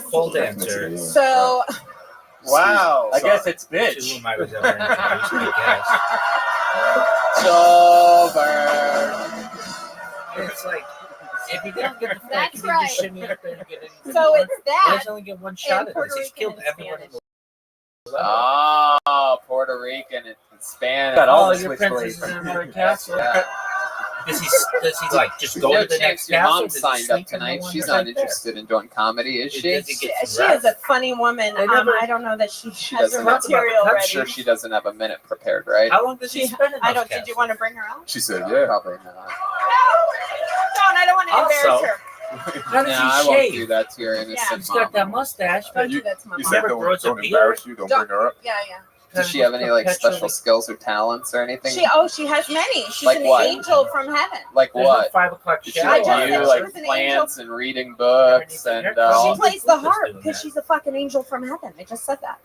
full dancer. So, Wow. I guess it's To bitch. whom I was ever introduced, I Sober. guess. It's like If you don't get the flag, That's you can right. just shimmy up there and get anything. So it's that. Let's only get one shot and at Puerto this. He's Rican killed and everyone in the Oh, Puerto Rican and Spanish. Got all the your princess in another castle. Yeah. Does he like just go no to the chance next your castle? mom Does he signed up sleep in the tonight. one She's that's not right there? interested in doing comedy, is she? Does he get She some is rest? a funny woman. never- I don't know that she has her doesn't have- material I'm ready. sure she doesn't have a minute prepared, right? How long does he spend in I those don't. Did castles? you want to bring her out? She said, yeah. Probably not. Don't. I don't want to embarrass Also, her. How does No, he I won't shave? do that to your innocent He's mom. got that mustache. Don't do that to my You mom. said Never don't, grows a don't beard. embarrass you, don't bring her up. Yeah. Does she have any like Perpetually- special skills or talents or anything? She has many. She's Like an what? angel from heaven. Like There's no what? 5 o'clock Does she shadow. I like just you said she like was an plants and reading books and She Well, plays the Lucas harp doing because that. she's a fucking angel from heaven. I just said that.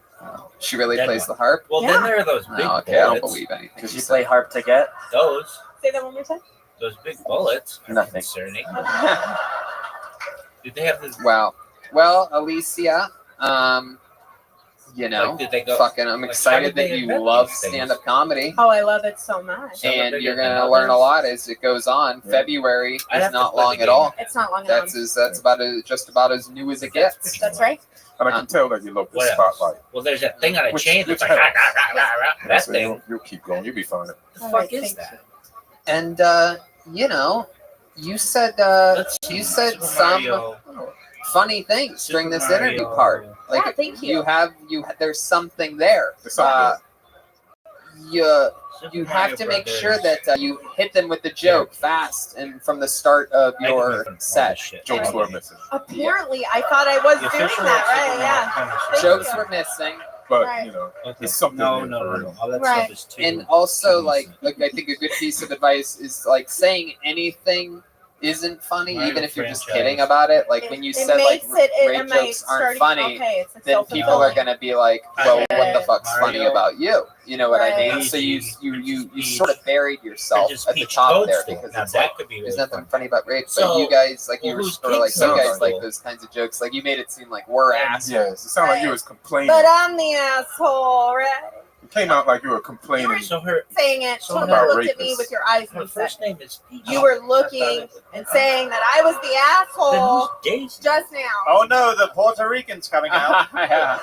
she really Dead plays one. the harp? Well, Yeah. then there are those big Oh, okay, I don't bullets. believe anything. Does you she play said. harp to get? Those Say that one more time. big bullets. are Nothing. Concerning. Did they have this? Wow. Well, Alicia, you know, Like, did they go- fucking, I'm like, how excited did they that you invent love these things? stand-up comedy. Oh, I love it so much. And bigger you're than gonna learn a others? lot as it goes on. Yeah. February I'd is have to not play the long at game. all. It's not long enough. That's about just about as new as it gets. That's right. And I can tell that you love the What else? spotlight. Well, there's that thing on a Which- chain that's which like helps. that So thing. you'll keep going. You'll be fine. What the All fuck right, is thank that? And you know, you said Let's see. you said Super some Mario. funny things during this Super interview Mario. part. Like Yeah, thank you. you have there's something there. There's something You Super you Mario have to make Brothers. sure that you hit them with the joke fast and from the start of I can your make fun of all set. this shit. Jokes were missing. Apparently, I thought I was The doing official that, Super right? Mario Yeah. conversation. Jokes were missing. But, Right. you know, Okay. there's something No, there no, for no, real. no. All that Right. stuff is too. And also, too like easy. I think a good piece of advice is like saying anything isn't funny, Mario even if you're just franchise. kidding about it. Like when you It said like makes it rape am I jokes aren't starting- funny, Okay, it's a then people are self-fulfilling. gonna be like, well, what the Right. fuck's funny Mario. about you? You know what I mean? Right. So you Peach. sort of buried yourself Just at the Peach top there Toadstool. because Now it's that like could be there's really nothing fun. funny about rape. So, but you guys like well, you were who's sort of like King you guys Toadstool? like those kinds of jokes. Like you made it seem like we're assholes. Yes, it sounded like you was complaining. But I'm the asshole, right? It came out like you were complaining. So her Saying it. So Tony about looked at rapists. me with your eyes her and said, first name is Peach. you were looking and saying that I was the Then asshole who's Daisy? just now. Oh no, the Puerto Rican's coming out. Yeah.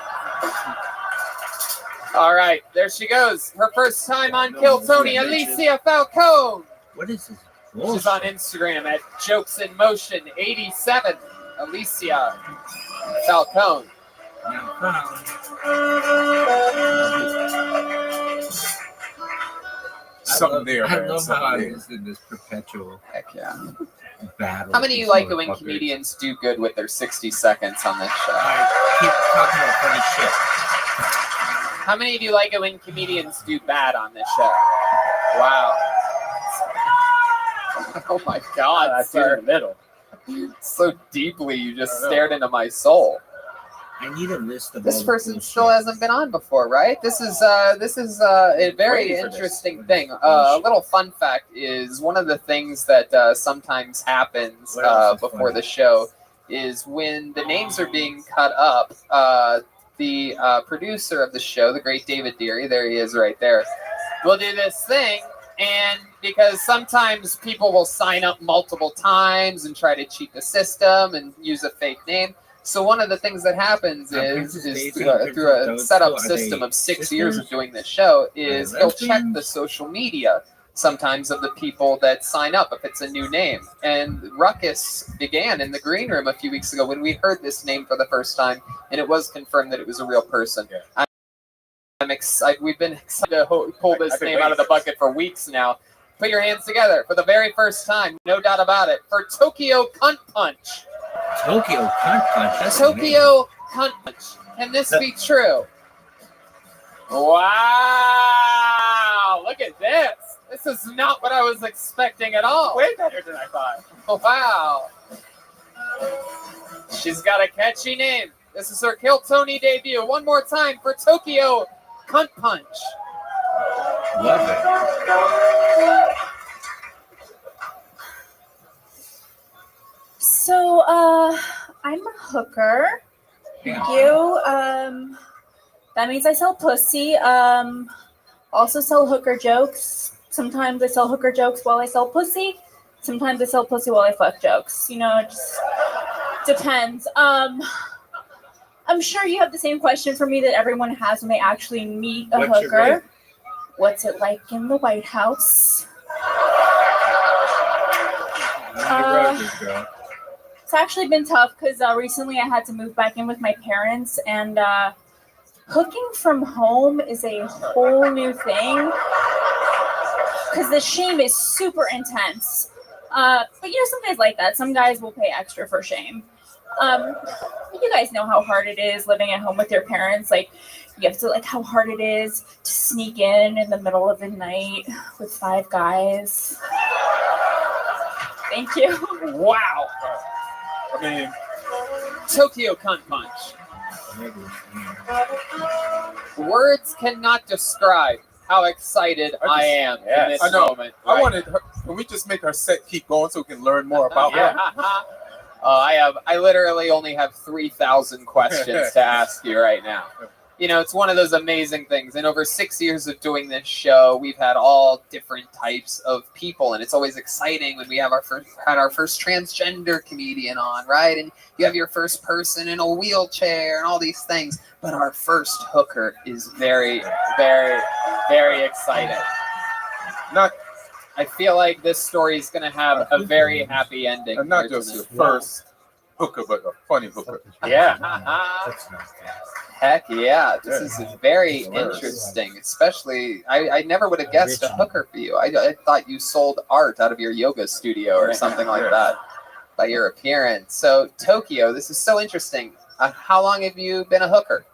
All right, there she goes. Her first time on Kill Tony, Alicia Falcone. What is this? She's on Instagram at Jokes in Motion 87. Alicia Falcone. Something there, I man. love how Something I'm there. just in this perpetual Heck yeah. battle. How many of you with like these it when motherfuckers. comedians do good with their 60 seconds on this show? Keep talking about funny shit. How many of you like it when comedians do bad on this show? Wow. Oh my God, That's in sir. the middle. So deeply, you just stared into my soul. I need a list of all This the person bullshit. still hasn't been on before, right? This is a very Waiting for this. interesting thing. A little fun fact is one of the things that sometimes happens What else is before funny? the show is when the names are being cut up. The producer of the show, the great David Deary, there he is right there, will do this thing. And because sometimes people will sign up multiple times and try to cheat the system and use a fake name. So one of the things that happens Princess is Daisy through and through a Princess setup Toadstool, are system they of 6 years of sisters? doing this show is Are he'll they check the lesbians? social media sometimes of the people that sign up if it's a new name. And ruckus began in the green room a few weeks ago when we heard this name for the first time, and it was confirmed that it was a real person. Yeah. I'm excited. We've been excited to pull this I've been name out of the waiting for bucket for weeks now. Put your hands together for the very first time, no doubt about it, for Tokyo Cunt Punch. Tokyo Cunt Punch. That's amazing. Tokyo Cunt Punch. Can this be true? Wow! Look at this. This is not what I was expecting at all. Way better than I thought. Oh, wow. She's got a catchy name. This is her Kill Tony debut. One more time for Tokyo Cunt Punch. Love it. So, I'm a hooker. Yeah. You, that means I sell pussy. Also sell hooker jokes. Sometimes I sell hooker jokes while I sell pussy. Sometimes I sell pussy while I fuck jokes. You know, it just depends. I'm sure you have the same question for me that everyone has when they actually meet a What's your rate? hooker. What's it like in the White House? It's actually been tough because recently I had to move back in with my parents, and hooking from home is a whole new thing because the shame is super intense. But you know, some guys like that. Some guys will pay extra for shame. You guys know how hard it is living at home with your parents. Like, you have to, like, how hard it is to sneak in the middle of the night with 5 guys. Thank you. Wow. I mean, Tokyo Cunt Punch. Words cannot describe how excited I am in this I know. moment. I wanted her. Can we just make her set keep going so we can learn more about her? I literally only have 3,000 questions to ask you right now. You know, it's one of those amazing things. In over 6 years of doing this show, we've had all different types of people, and it's always exciting when we have our first transgender comedian on, right? And you have your first person in a wheelchair and all these things. But our first hooker is very, very, very exciting. I feel like this story is going to have a very happy ending. And not just your first hooker, but a funny hooker. Yeah. Heck yeah. This is very interesting. Especially, I never would have guessed a hooker for you. I thought you sold art out of your yoga studio or something like that by your appearance. So, Tokyo, this is so interesting. How long have you been a hooker?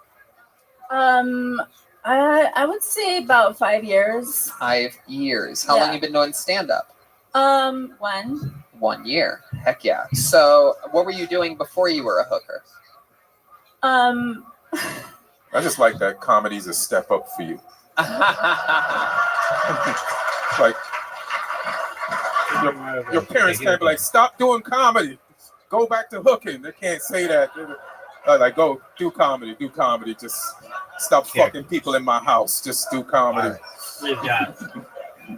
I would say about 5 years. 5 years. How long have you been doing stand-up? 1. 1 year. Heck yeah. So, what were you doing before you were a hooker? I just like that comedy's a step up for you. Like, your parents can't be like, stop doing comedy. Go back to hooking. They can't say that. Like, go do comedy. Just stop fucking people in my house. Just do comedy.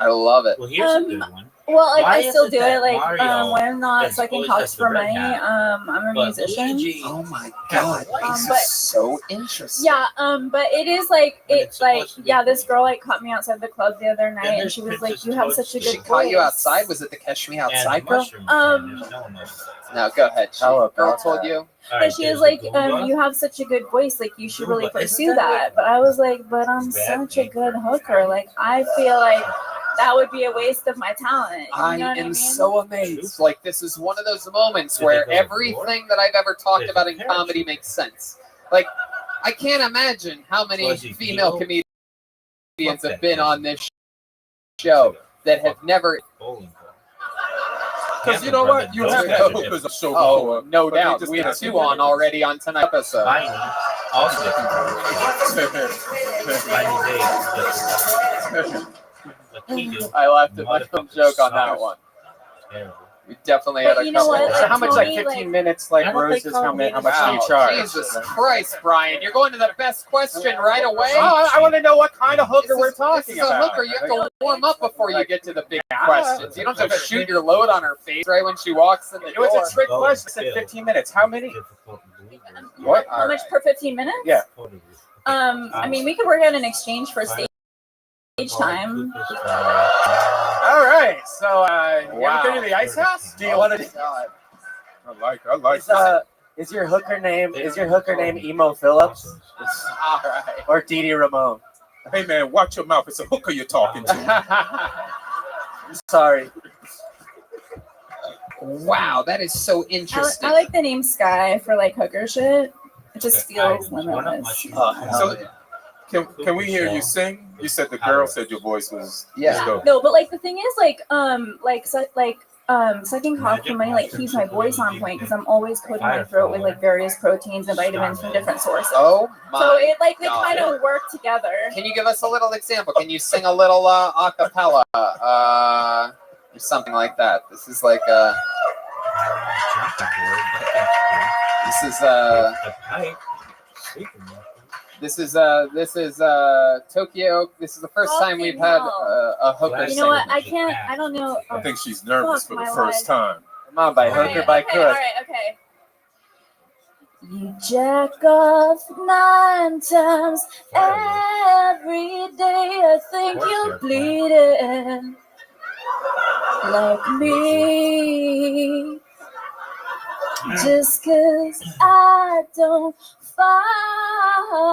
I love it. Well, here's a good one. Well, like, Why I still is do that it, like, Mario when I'm not gets sucking always cocks has the for red money. hat, I'm a but musician. Luigi Oh my god, this but- is so interesting. Yeah, but it is like this girl like caught me outside the club the other night, and she was like, "You have such a good She caught you voice." outside? Was it the Catch Me Outside girl? Um, No, go ahead. Girl told you? And she was like, "You have such a good voice. Like, you should really pursue that." But I was like, "But I'm such a good hooker. Like, I feel like that would be a waste of my talent." You I know what am mean? so amazed. Like, this is one of those moments where everything that I've ever talked about in comedy makes sense. Like, I can't imagine how many female comedians have been on this show that have never. Because you know what? You have had hookers a show before. No doubt. We had 2 on already on tonight's episode. I left it my own joke on that one. We definitely had a you know couple. what, like, So how much, like Tony, 15 minutes, like roses, how much do you charge? Jesus Christ, Brian. You're going to the best question right away. Oh, I want to know what kind of hooker we're talking This is a about. hooker. You have to warm up before you get to the big questions. You don't have to shoot your load on her face right when she walks in the It door. was a trick question. I said 15 minutes. How many? What? How much per 15 minutes? Yeah. I mean, we could work out an exchange for stage time. All right. So, you ever been to the Ice House? Do you want to? I like Is your hooker name Emo Phillips? All right. Or Dee Dee Ramone? Hey man, watch your mouth. It's a hooker you're talking to. Sorry. Wow, that is so interesting. I like the name Sky for like hooker shit. It just feels limitless. Can we hear you sing? You said the girl said your voice was dope. No, but like the thing is, sucking cock for money like keeps my voice on point because I'm always coating my throat with like various proteins and vitamins from different sources. Oh my So it like they God. kind of work together. Can you give us a little example? Can you sing a little a cappella or something like that? This is like This is Tokyo. This is the first time we've had a hooker. You know what? I can't. I don't know. I think she's nervous Fuck for the my first life. time. Come on, by hook or by Okay, crook. all right, okay. You jack off 9 times every day. I think you're bleeding like me. Just 'cause I don't follow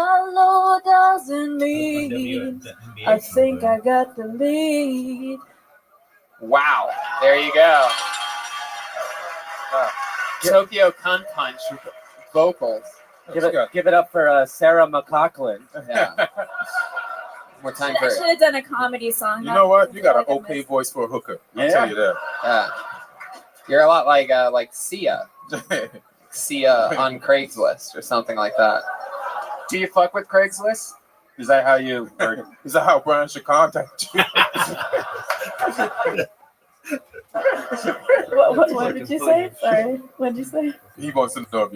doesn't mean I think I got the lead. Wow. There you go. Tokyo Cunt Punch vocals. Give it up for Sarah McLachlan. Yeah. More time I for should have done a comedy song. You know what? You got an okay voice for a hooker. I'll tell you that. You're a lot like Sia. Sia on Craigslist or something like that. Do you fuck with Craigslist? Is that how you? Is that how Brian should contact you? What did you say? Sorry. What did you say? He wants to know if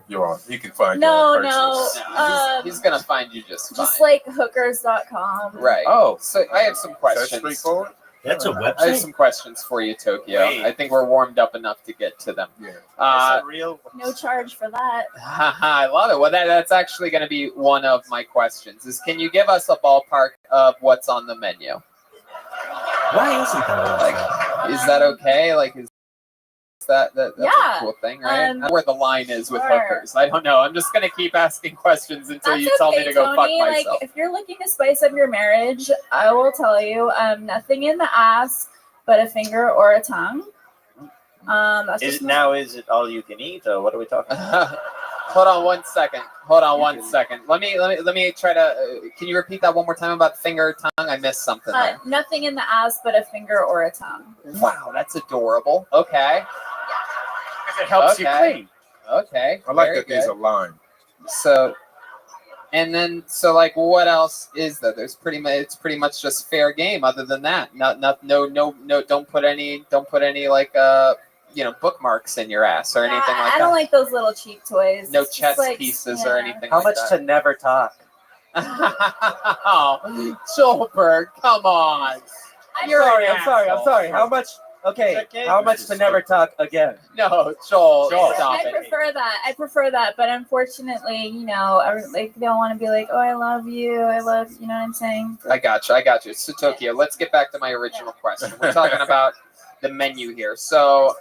you're on. He can find No, you on no. Craigslist. He's gonna find you just fine. Just like hookers.com. Right. Oh, so I have some questions. That's straightforward. That's a website. I have some questions for you, Tokyo. Wait. I think we're warmed up enough to get to them. Yeah. Is it real? No charge for that. I love it. Well, that's actually going to be one of my questions. Is can you give us a ballpark of what's on the menu? Why isn't that? Like, is that okay? Like, is that's Yeah. a cool thing, right? Where the line is with Sure. hookers, I don't know. I'm just going to keep asking questions until That's you tell me okay, to go Tony. fuck Like, myself. if you're looking to spice up your marriage, I will tell you, nothing in the ass but a finger or a tongue. That's Is just is it all you can eat, or what are we talking about? Hold on 1 second. Let me try to. Can you repeat that one more time about finger or tongue? I missed something there. nothing in the ass but a finger or a tongue. Wow, that's adorable. Okay. It helps you clean. Okay. I like very that there's a good. line. So, and then like, what else is there? It's pretty much just fair game. Other than that, no. Don't put any like bookmarks in your ass or anything like that. I don't like those little cheap toys. No It's chess just like, pieces yeah. or anything. How like much that. to never talk? Oh, Schulberg, come on. I'm You're sorry. an I'm sorry. I'm asshole. sorry. How much? Okay. How much to never talk again? No, Joel, stop I it. prefer that, but unfortunately, they don't want to be like, oh, I love you, you know what I'm saying? I got you. So Tokyo, let's get back to my original question. We're talking about the menu here. So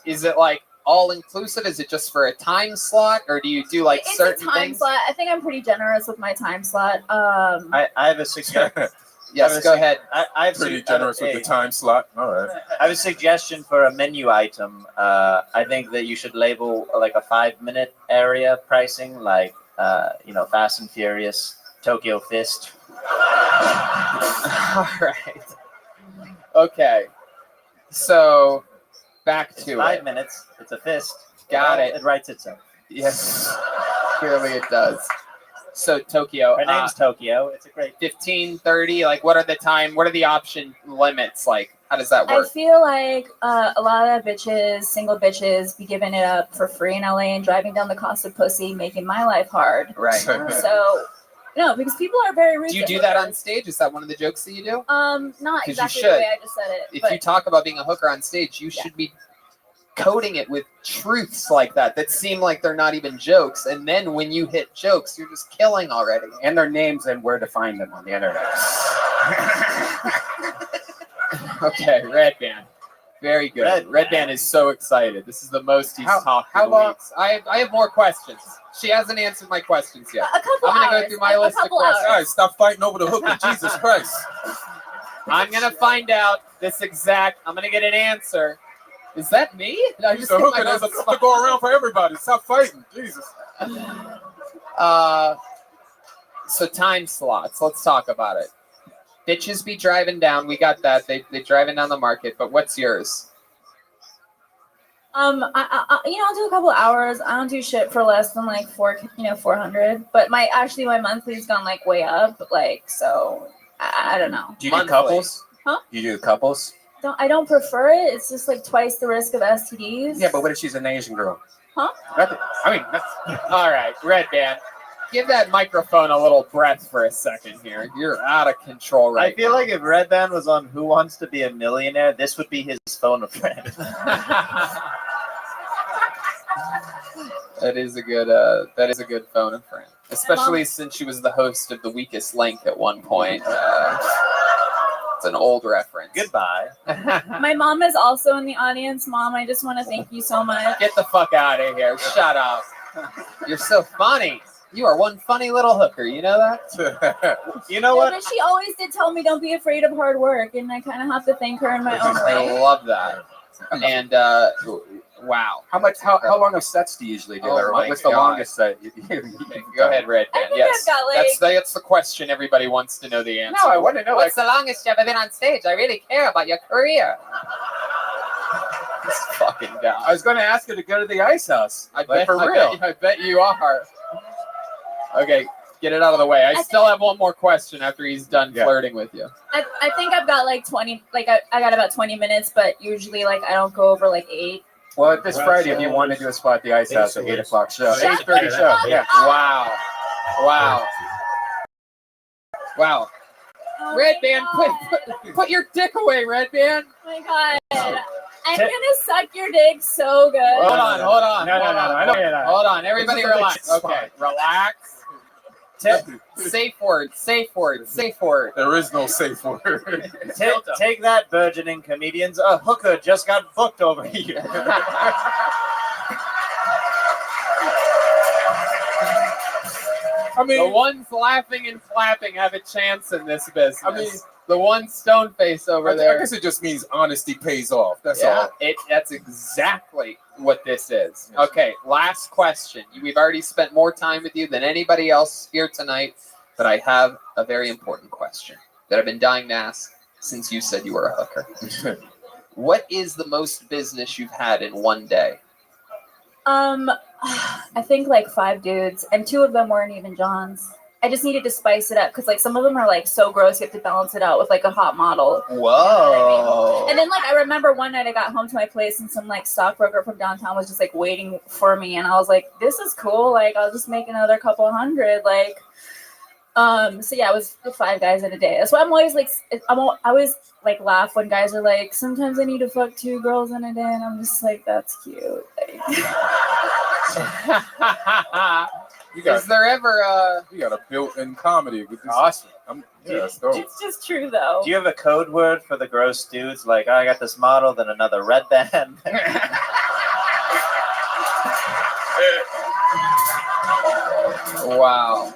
is it like all inclusive? Is it just for a time slot, or do you do like It's certain a time things? slot. I think I'm pretty generous with my time slot. I have a suggestion. Yes, go ahead. I have Pretty generous with the time slot. All right. I have a suggestion for a menu item. I think that you should label like a 5-minute area pricing, like Fast and Furious, Tokyo Fist. All right. Okay. So back to 5 minutes. It's a fist. Got it. It writes itself. Yes. Clearly it does. So Tokyo. Her name's Tokyo. It's a great 15, 30. Like, what are the option limits? Like, how does that I work? feel like a lot of single bitches, be giving it up for free in LA and driving down the cost of pussy, making my life hard. Right. So, no, because people are very rude. Do you to do that hookers. on stage? Is that one of the jokes that you do? Not 'Cause you exactly the should. way I just said it. If but you talk about being a hooker on stage, you should be coding it with truths like that seem like they're not even jokes. And then when you hit jokes, you're just killing already. And their names and where to find them on the internet. Okay, Red Band. Very good. Red Band is so excited. This is the most he's talked how in long- weeks. I have more questions. She hasn't answered my questions yet. A couple I'm gonna hours. go through my A list of couple questions. All right, stop fighting over the hooker. Jesus Christ. I'm gonna find out this exact. I'm gonna get an answer. Is that me? Did I just The hit my hooker doesn't own have to go around for everybody. Stop fighting. Jesus. So time slots. Let's talk about it. Bitches be driving down. We got that. They driving down the market. But what's yours? I'll do a couple hours. I don't do shit for less than like 400. But my monthly's gone like way up. Like, so I don't know. Do you do couples? Huh? You do couples? I don't prefer it. It's just like twice the risk of STDs. Yeah, but what if she's an Asian girl? Huh? I mean, that's All right, Red Band. Give that microphone a little breath for a second here. You're out of control right I feel like if Red Band was on Who Wants to Be a Millionaire, this would be his phone a friend. That is a good phone a friend, especially since she was the host of The Weakest Link at one point. It's an old reference. Goodbye. My mom is also in the audience. Mom, I just want to thank you so much. Get the fuck out of here. Shut up. You're so funny. You are one funny little hooker. You know that? You know what? But she always did tell me don't be afraid of hard work, and I kind of have to thank her in my own way. I love that. And wow. How long of sets do you usually do? Oh Or my what's the God. longest set? Go ahead, Red I Band. think Yes, I've got, like- that's the question everybody wants to know the answer. No, I want to know. What's the longest you've ever been on stage? I really care about your career. This fucking guy. I was going to ask you to go to the Ice House. I bet you are. Okay, get it out of the way. I I still have one more question after he's done flirting with you. I think I've got like 20, like I got about 20 minutes, but usually like I don't go over like 8. Well, this Friday, if you want to do a spot at the Ice House at 8 o'clock show, 8:30 show. Yeah. Wow. Oh Red my Band, God. put your dick away, Red Band. Oh my God. I'm gonna suck your dick so good. Hold on. No. I don't hear that. Hold on, everybody This is a relax. big spot. Okay, relax. Safe word. There is no safe word. Take that, burgeoning comedians. A hooker just got booked over here. I mean, The ones laughing and clapping have a chance in this business. I mean, the one stone face over I there. guess it just means honesty pays off. That's all. That's exactly what this is. Okay, last question. We've already spent more time with you than anybody else here tonight, but I have a very important question that I've been dying to ask since you said you were a hooker. What is the most business you've had in one day? I think like 5 dudes, and 2 of them weren't even Johns. I just needed to spice it up because like some of them are like so gross, you have to balance it out with like a hot model. Whoa. You know what I mean? And then like I remember one night I got home to my place and some like stockbroker from downtown was just like waiting for me, and I was like, this is cool. Like I'll just make another couple hundred. Like, so yeah, it was 5 guys in a day. That's why I'm always like, I always like laugh when guys are like, sometimes I need to fuck 2 girls in a day, and I'm just like, that's cute. Like, Is there ever you got a built-in comedy with this? Awesome. That's dope. it's just true though. Do you have a code word for the gross dudes? Like, I got this model, then another Red Band. Wow.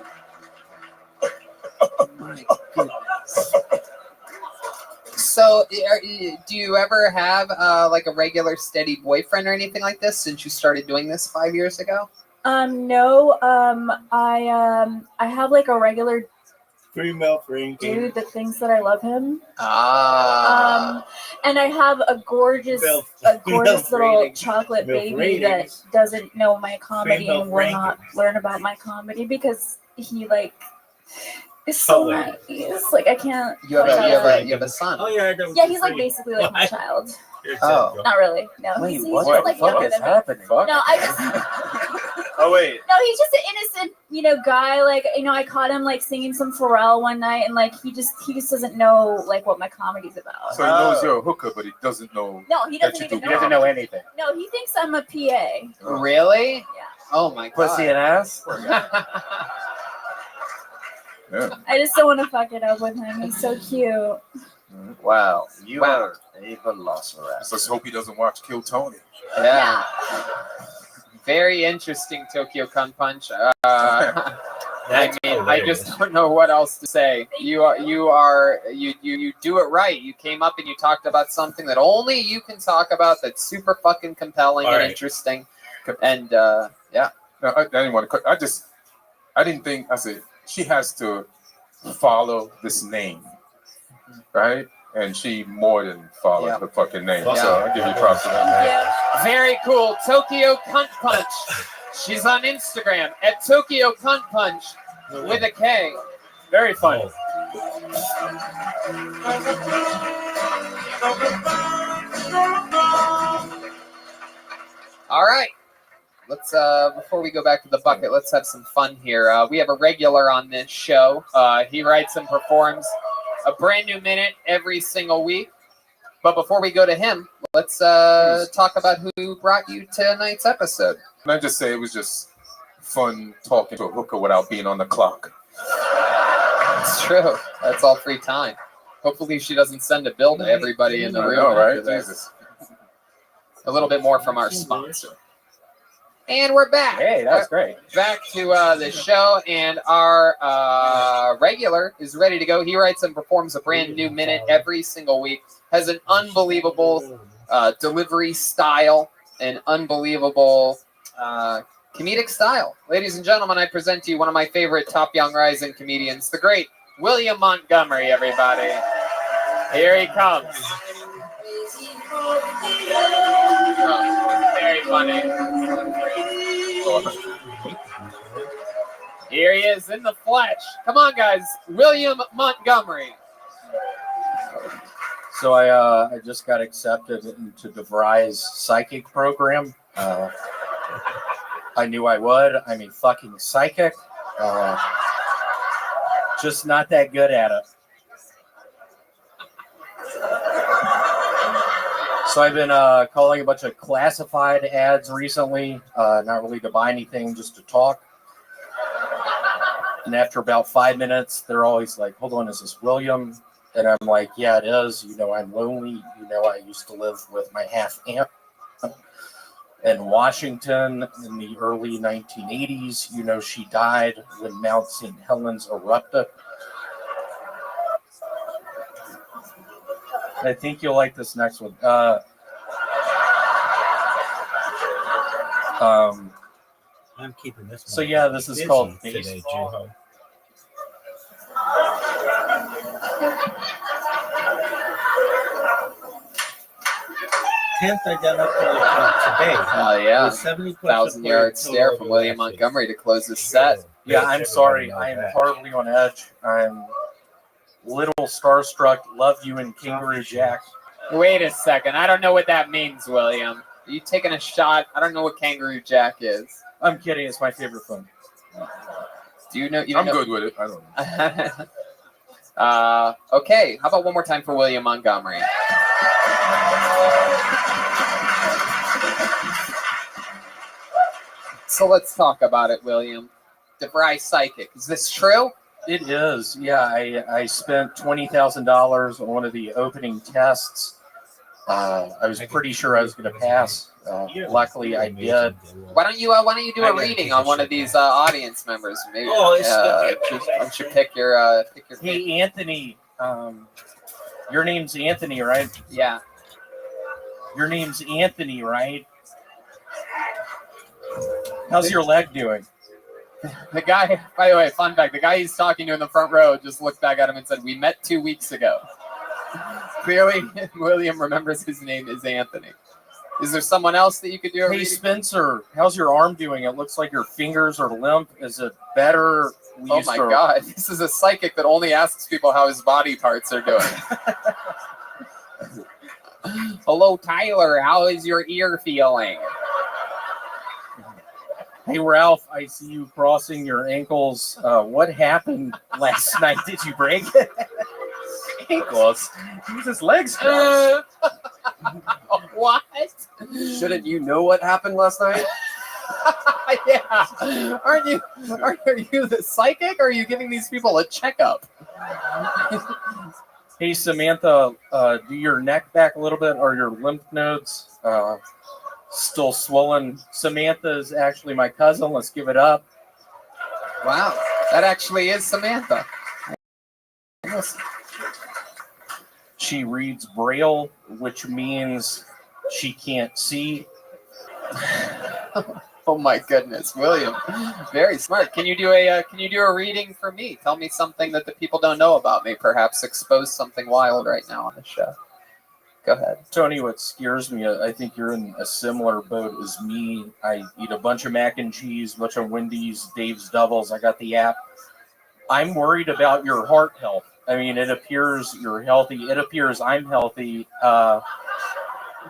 So, do you ever have like a regular steady boyfriend or anything like this since you started doing this 5 years ago? No. I have like a regular Female free dude that thinks that I love him. Ah. And I have a gorgeous little chocolate baby that doesn't know my comedy and will not learn about my comedy because he like is so nice. Like I can't. You have a son. Oh yeah. Yeah, he's like basically like my child. Oh. Not really. No. Wait, he's what just the like fuck younger is than me. happening? No, I just. Oh wait. No, he's just an innocent, guy. Like, I caught him like singing some Pharrell one night, and like he just doesn't know like what my comedy's about. So he knows you're a hooker, but he doesn't know. No, he doesn't even know. He doesn't know anything. No, he thinks I'm a PA. Really? Yeah. Oh my god. Pussy and ass. Yeah. I just don't want to fuck it up with him. He's so cute. Wow, you are a velociraptor. Let's hope he doesn't watch Kill Tony. Yeah. Very interesting Tokyo Kun Punch. I mean, I just don't know what else to say. You do it right. You came up and you talked about something that only you can talk about. That's super fucking compelling and interesting. And yeah. No, I didn't want to. I didn't think. I said she has to follow this name, right? And she more than followed the fucking name. Yeah. So I give you props for that. Very cool. Tokyo Cunt Punch. She's on Instagram at Tokyo Cunt Punch with a K. Very funny. All right. let's before we go back to the bucket, let's have some fun here. We have a regular on this show. He writes and performs a brand new minute every single week. But before we go to him, let's talk about who brought you to tonight's episode. Can I just say it was just fun talking to a hooker without being on the clock? It's true. That's all free time. Hopefully she doesn't send a bill to everybody in the room. I know, right? after this. Jesus. A little bit more from our sponsor. And we're back. Hey, that was great. Back to the show, and our regular is ready to go. He writes and performs a brand new minute every single week. Has an unbelievable delivery style, an unbelievable comedic style. Ladies and gentlemen, I present to you one of my favorite top young rising comedians, the great William Montgomery, everybody. Here he comes. Oh, very funny. Here he is in the flesh. Come on, guys. William Montgomery. So I just got accepted into DeVry's psychic program. I knew I would. I'm a fucking psychic. Just not that good at it. So I've been calling a bunch of classified ads recently, not really to buy anything, just to talk. And after about 5 minutes, they're always like, hold on, is this William? And I'm like, yeah, it is. You know, I'm lonely. You know, I used to live with my half-aunt in Washington in the early 1980s. You know, she died when Mount St. Helens erupted. I think you'll like this next one. I'm keeping this. So yeah, this is called today, baseball. Juho. 10th identical today. Oh, yeah. With 70 1,000-yard stare from William Montgomery to close this set. Yeah, I'm sorry. I am horribly on edge. I'm little starstruck. Love you and Kangaroo Jack. Wait a second. I don't know what that means, William. Are you taking a shot? I don't know what Kangaroo Jack is. I'm kidding. It's my favorite film. Do you know? I'm good with it. I don't know. Okay. How about one more time for William Montgomery? So let's talk about it, William. DeVry Psychic. Is this true? It is. Yeah, I spent $20,000 on one of the opening tests. I was pretty sure I was going to pass. Luckily, I did. Why don't you do a reading on one of these audience members? Maybe. Why don't you pick your Hey, Anthony. Your name's Anthony, right? Yeah. Your name's Anthony, right? How's your leg doing? The guy, by the way, fun fact, the guy he's talking to in the front row just looked back at him and said, "We met 2 weeks ago." Clearly, William remembers his name is Anthony. Is there someone else that you could do a Hey, reading? Spencer, how's your arm doing? It looks like your fingers are limp. Is it better? Oh my God, this is a psychic that only asks people how his body parts are doing. Hello, Tyler. How is your ear feeling? Hey, Ralph, I see you crossing your ankles. What happened last night? Did you break it? Ankles? His legs crossed. What? Shouldn't you know what happened last night? Yeah. Are you the psychic, or are you giving these people a checkup? Hey, Samantha, do your neck back a little bit. Are your lymph nodes still swollen? Samantha is actually my cousin. Let's give it up. Wow, that actually is Samantha. She reads Braille, which means she can't see. Oh my goodness, William, very smart. Can you do a reading for me? Tell me something that the people don't know about me. Perhaps expose something wild right now on the show. Go ahead. Tony, what scares me, I think you're in a similar boat as me. I eat a bunch of mac and cheese, a bunch of Wendy's, Dave's Doubles. I got the app. I'm worried about your heart health. I mean, it appears you're healthy. It appears I'm healthy.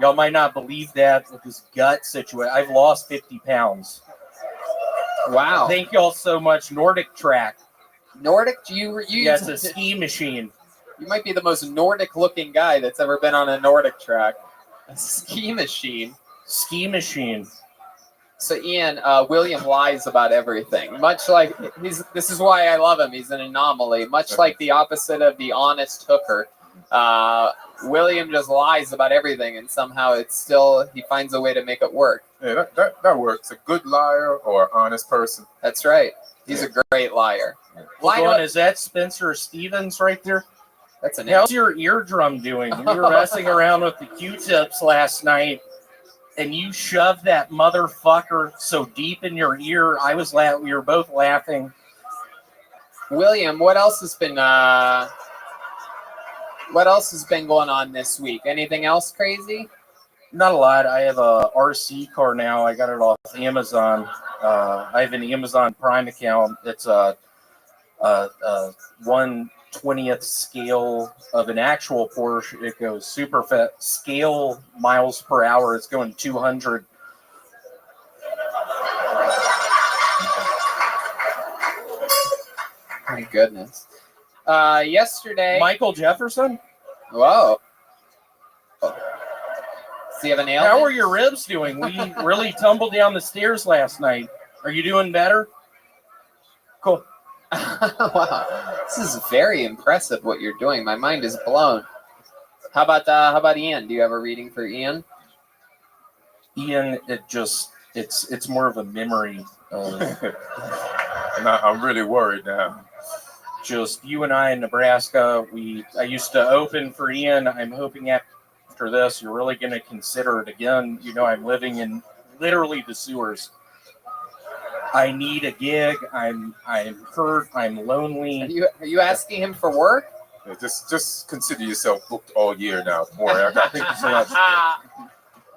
Y'all might not believe that with this gut situation. I've lost 50 pounds. Wow. Thank y'all so much. Nordic Track. Nordic? You Yeah, it's a ski machine. You might be the most Nordic-looking guy that's ever been on a Nordic track. A ski machine. Ski machine. So Ian, William lies about everything. Much like this is why I love him. He's an anomaly. Much like the opposite of the honest hooker. William just lies about everything, and somehow he finds a way to make it work. Yeah, that works. A good liar or honest person. That's right. He's a great liar. Hold on, is that Spencer Stevens right there? That's an. How's your eardrum doing? We were messing around with the Q-tips last night, and you shoved that motherfucker so deep in your ear. We were both laughing. William, what else has been going on this week? Anything else crazy? Not a lot. I have a RC car now. I got it off Amazon. I have an Amazon Prime account. It's a 1/20th scale of an actual Porsche. It goes super fast. Scale miles per hour. It's going 200. My goodness. Yesterday. Michael Jefferson? Whoa. Does he have an ailment? How are your ribs doing? We really tumbled down the stairs last night. Are you doing better? Cool. Wow. This is very impressive what you're doing. My mind is blown. How about Ian? Do you have a reading for Ian? Ian, it's more of a memory. I'm really worried now. Just you and I in Nebraska. I used to open for Ian. I'm hoping after this you're really going to consider it again. You know, I'm living in literally the sewers. I need a gig. I'm hurt. I'm lonely. Are you asking him for work? Yeah, just consider yourself booked all year now. Don't worry, thank you so much.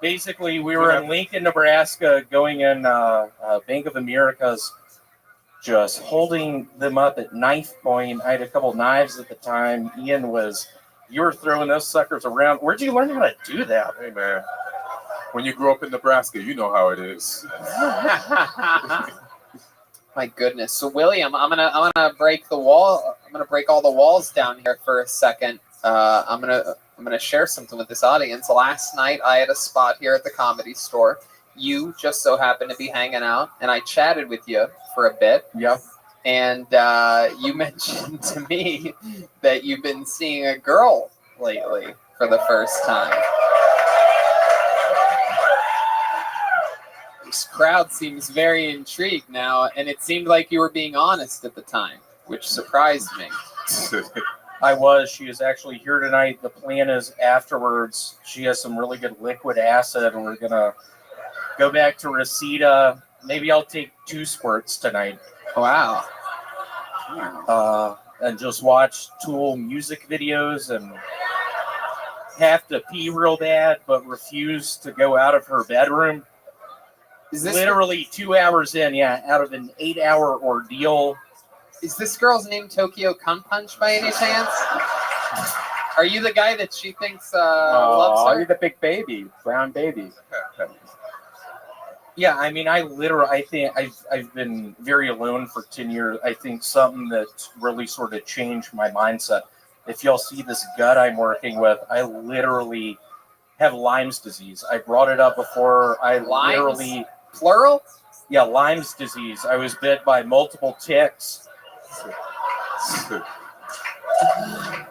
Basically, we were in Lincoln, Nebraska, going in Bank of America's, just holding them up at knife point. I had a couple knives at the time. Ian you were throwing those suckers around. Where'd you learn how to do that? Hey, man. When you grew up in Nebraska, you know how it is. My goodness. So William, I'm gonna break the wall. I'm gonna break all the walls down here for a second. I'm gonna share something with this audience. Last night I had a spot here at the Comedy Store. You just so happened to be hanging out, and I chatted with you for a bit. Yep. And you mentioned to me that you've been seeing a girl lately for the first time. This crowd seems very intrigued now, and it seemed like you were being honest at the time, which surprised me. I was. She is actually here tonight. The plan is afterwards. She has some really good liquid acid, and we're going to go back to Reseda. Maybe I'll take 2 squirts tonight. Wow. And just watch Tool music videos and have to pee real bad, but refuse to go out of her bedroom. Is this literally 2 hours in, out of an 8-hour ordeal. Is this girl's name Tokyo Cunt Punch by any chance? Are you the guy that she thinks loves her? You're the big baby, brown baby. Yeah, I mean, I think I've been very alone for 10 years. I think something that really sort of changed my mindset. If y'all see this gut I'm working with, I literally have Lyme's disease. I brought it up before. Lyme's? Plural? Yeah, Lyme's disease. I was bit by multiple ticks.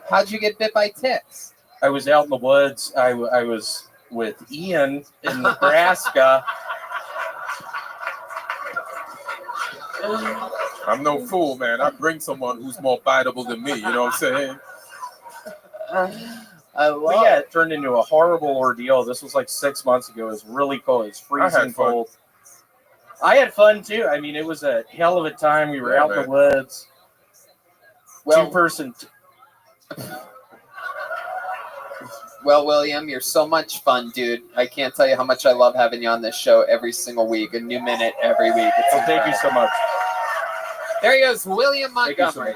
How'd you get bit by ticks? I was out in the woods. I was with Ian in Nebraska. I'm no fool, man. I bring someone who's more biteable than me. You know what I'm saying? It turned into a horrible ordeal. This was like 6 months ago. It was really cold. It was freezing cold. I had fun too. I mean, it was a hell of a time. We were out in the woods. Well, 2-person. Well, William, you're so much fun, dude. I can't tell you how much I love having you on this show every single week. A new minute every week. Thank you so much. There he goes, William Montgomery.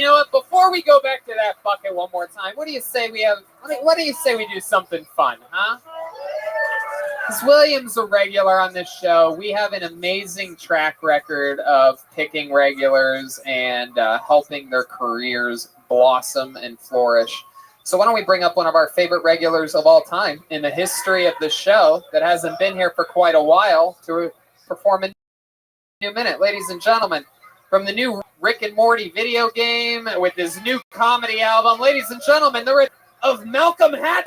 You know what? Before we go back to that bucket one more time, what do you say we have? What do you say we do something fun, huh? Because William's a regular on this show. We have an amazing track record of picking regulars and helping their careers blossom and flourish. So why don't we bring up one of our favorite regulars of all time in the history of the show that hasn't been here for quite a while to perform a new minute. Ladies and gentlemen, from the new Rick and Morty video game with his new comedy album, ladies and gentlemen, the return of Malcolm Hatt.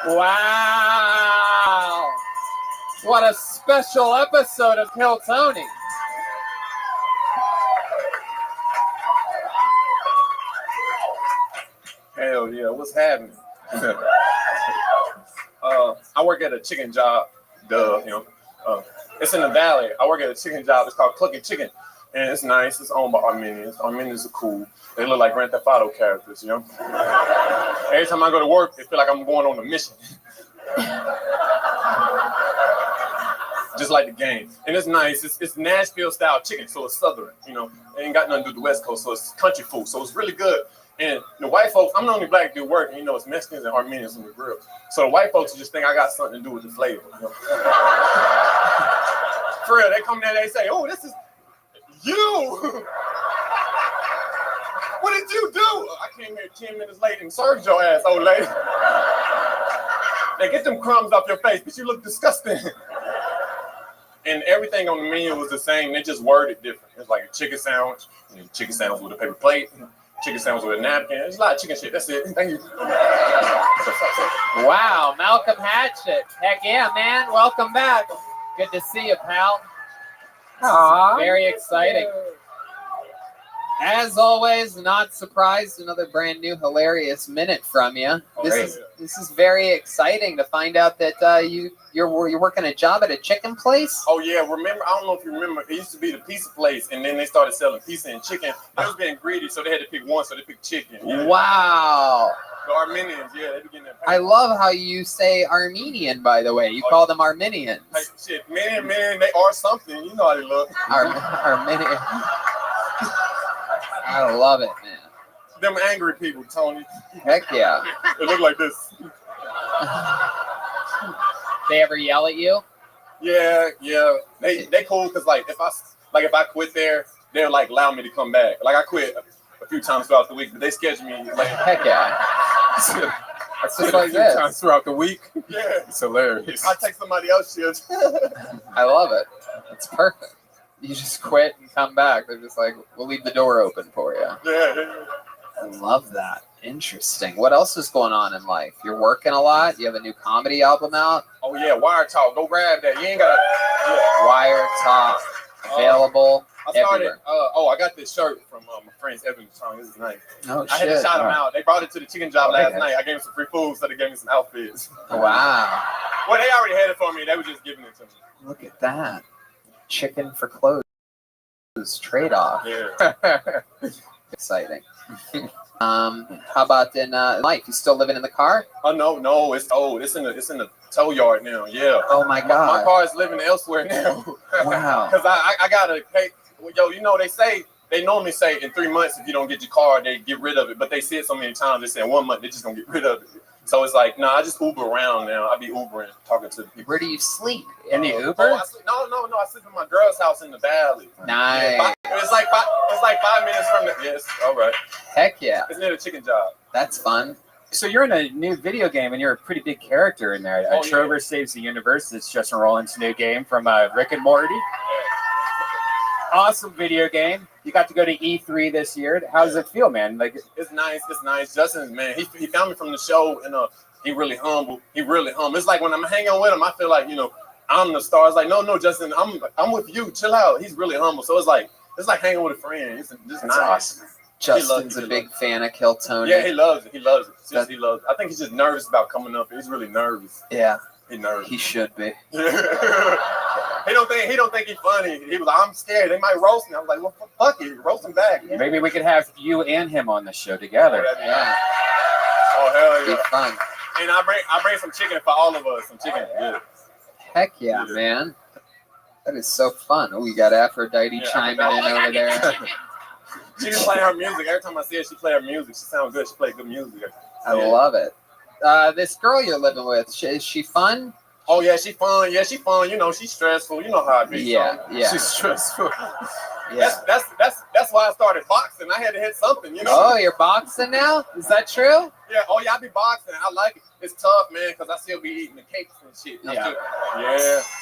Wow. What a special episode of Kill Tony. Hell yeah, what's happening? I work at a chicken job. It's in the valley. I work at a chicken job. It's called Clucking Chicken. And it's nice. It's owned by Armenians. Armenians are cool. They look like Grand Theft Auto characters, you know? Every time I go to work, it feel like I'm going on a mission. Just like the game. And it's nice. It's Nashville-style chicken, so it's southern, you know? It ain't got nothing to do with the West Coast, so it's country food. So it's really good. And the white folks, I'm the only black dude working, you know, it's Mexicans and Armenians on the grill. So the white folks just think I got something to do with the flavor, you know? For real, they come there, they say, oh, this is you. What did you do? I came here 10 minutes late and served your ass, old lady. They get them crumbs off your face, but you look disgusting. And everything on the menu was the same. They just worded different. It's like a chicken sandwich, and chicken sandwich with a paper plate, chicken sandwich with a napkin. There's a lot of chicken shit. That's it. Thank you. Wow, Malcolm Hatchet. Heck yeah, man. Welcome back. Good to see you, pal. Aww. Very exciting. As always, not surprised, another brand new hilarious minute from you. This is very exciting to find out that you're working a job at a chicken place. Oh yeah, remember? I don't know if you remember. It used to be the pizza place, and then they started selling pizza and chicken. They was being greedy, so they had to pick one, so they picked chicken. Yeah. Wow. The Armenians, yeah, they began that. I love how you say Armenian, by the way. You call them Armenians. Hey, shit, man, they are something. You know how they look. Armenian. I love it, man. Them angry people, Tony. Heck yeah. They look like this. They ever yell at you? Yeah. They cool because if I quit there, they'll like allow me to come back. Like I quit a few times throughout the week, but they schedule me like heck yeah. It's just like this. Times throughout the week. Yeah. It's hilarious. I take somebody else's shift. I love it. It's perfect. You just quit and come back. They're just like, we'll leave the door open for you. Yeah. I love that. Interesting. What else is going on in life? You're working a lot. You have a new comedy album out. Oh yeah, Wire Talk. Go grab that. You ain't gotta. Yeah. Wire Talk. Available I started. everywhere. I got this shirt from my friends Evan Strong. This is nice. Oh, I had to shit. shout them All right. out. They brought it to the chicken job last Okay. night. I gave them some free food, so they gave me some outfits. Wow. Well, they already had it for me. They were just giving it to me. Look at that. Chicken for clothes. Trade-off. Yeah. Exciting. How about in life? You still living in the car? Oh no, it's old. It's in the tow yard now. Yeah. Oh my God. My car is living elsewhere now. Wow. Because I gotta pay. Yo, you know they normally say in 3 months if you don't get your car they get rid of it, but they see it so many times they say in 1 month they're just gonna get rid of it. So it's like I just Uber around now. I be Ubering, talking to the people. Where do you sleep? In the Uber? No, I sleep in my girl's house in the valley. Nice. Yeah, it's like 5 minutes from the. Yes, all right. Heck yeah. It's near the chicken job. That's fun. So you're in a new video game, and you're a pretty big character in there. Oh, Trover Saves the Universe. It's Justin Roiland's new game from Rick and Morty. Awesome video game. You got to go to E3 this year. How does it feel, man? Like it's nice. It's nice. Justin, man, he found me from the show, and he really humble. It's like when I'm hanging with him, I feel like I'm the star. It's like no, Justin, I'm with you. Chill out. He's really humble. So it's like hanging with a friend. It's just nice. Awesome. Justin's a big fan of Kill Tony. Yeah, he loves it. He loves it. He loves it. I think he's just nervous about coming up. He's really nervous. Yeah. He's nervous. He should be. He don't think he's funny. He was like, I'm scared. They might roast me. I'm like, well, fuck it. Roast him back. Yeah. Maybe we could have you and him on the show together. Yeah. Oh, hell yeah. Be fun. And I bring some chicken for all of us. Some chicken. Yeah. Heck yeah, man. That is so fun. Oh, we got Aphrodite chiming in over there. She can play her music. Every time I see her, she play her music. She sounds good. She play good music. I love it. This girl you're living with, is she fun? Oh yeah, she fun. Yeah, she fun. You know, she's stressful. You know how it be. Yeah, yeah. She's stressful. Yeah. That's why I started boxing. I had to hit something, you know. Oh, you're boxing now? Is that true? Yeah. Oh yeah, I be boxing. I like it. It's tough, man, because I still be eating the cakes and shit. Yeah.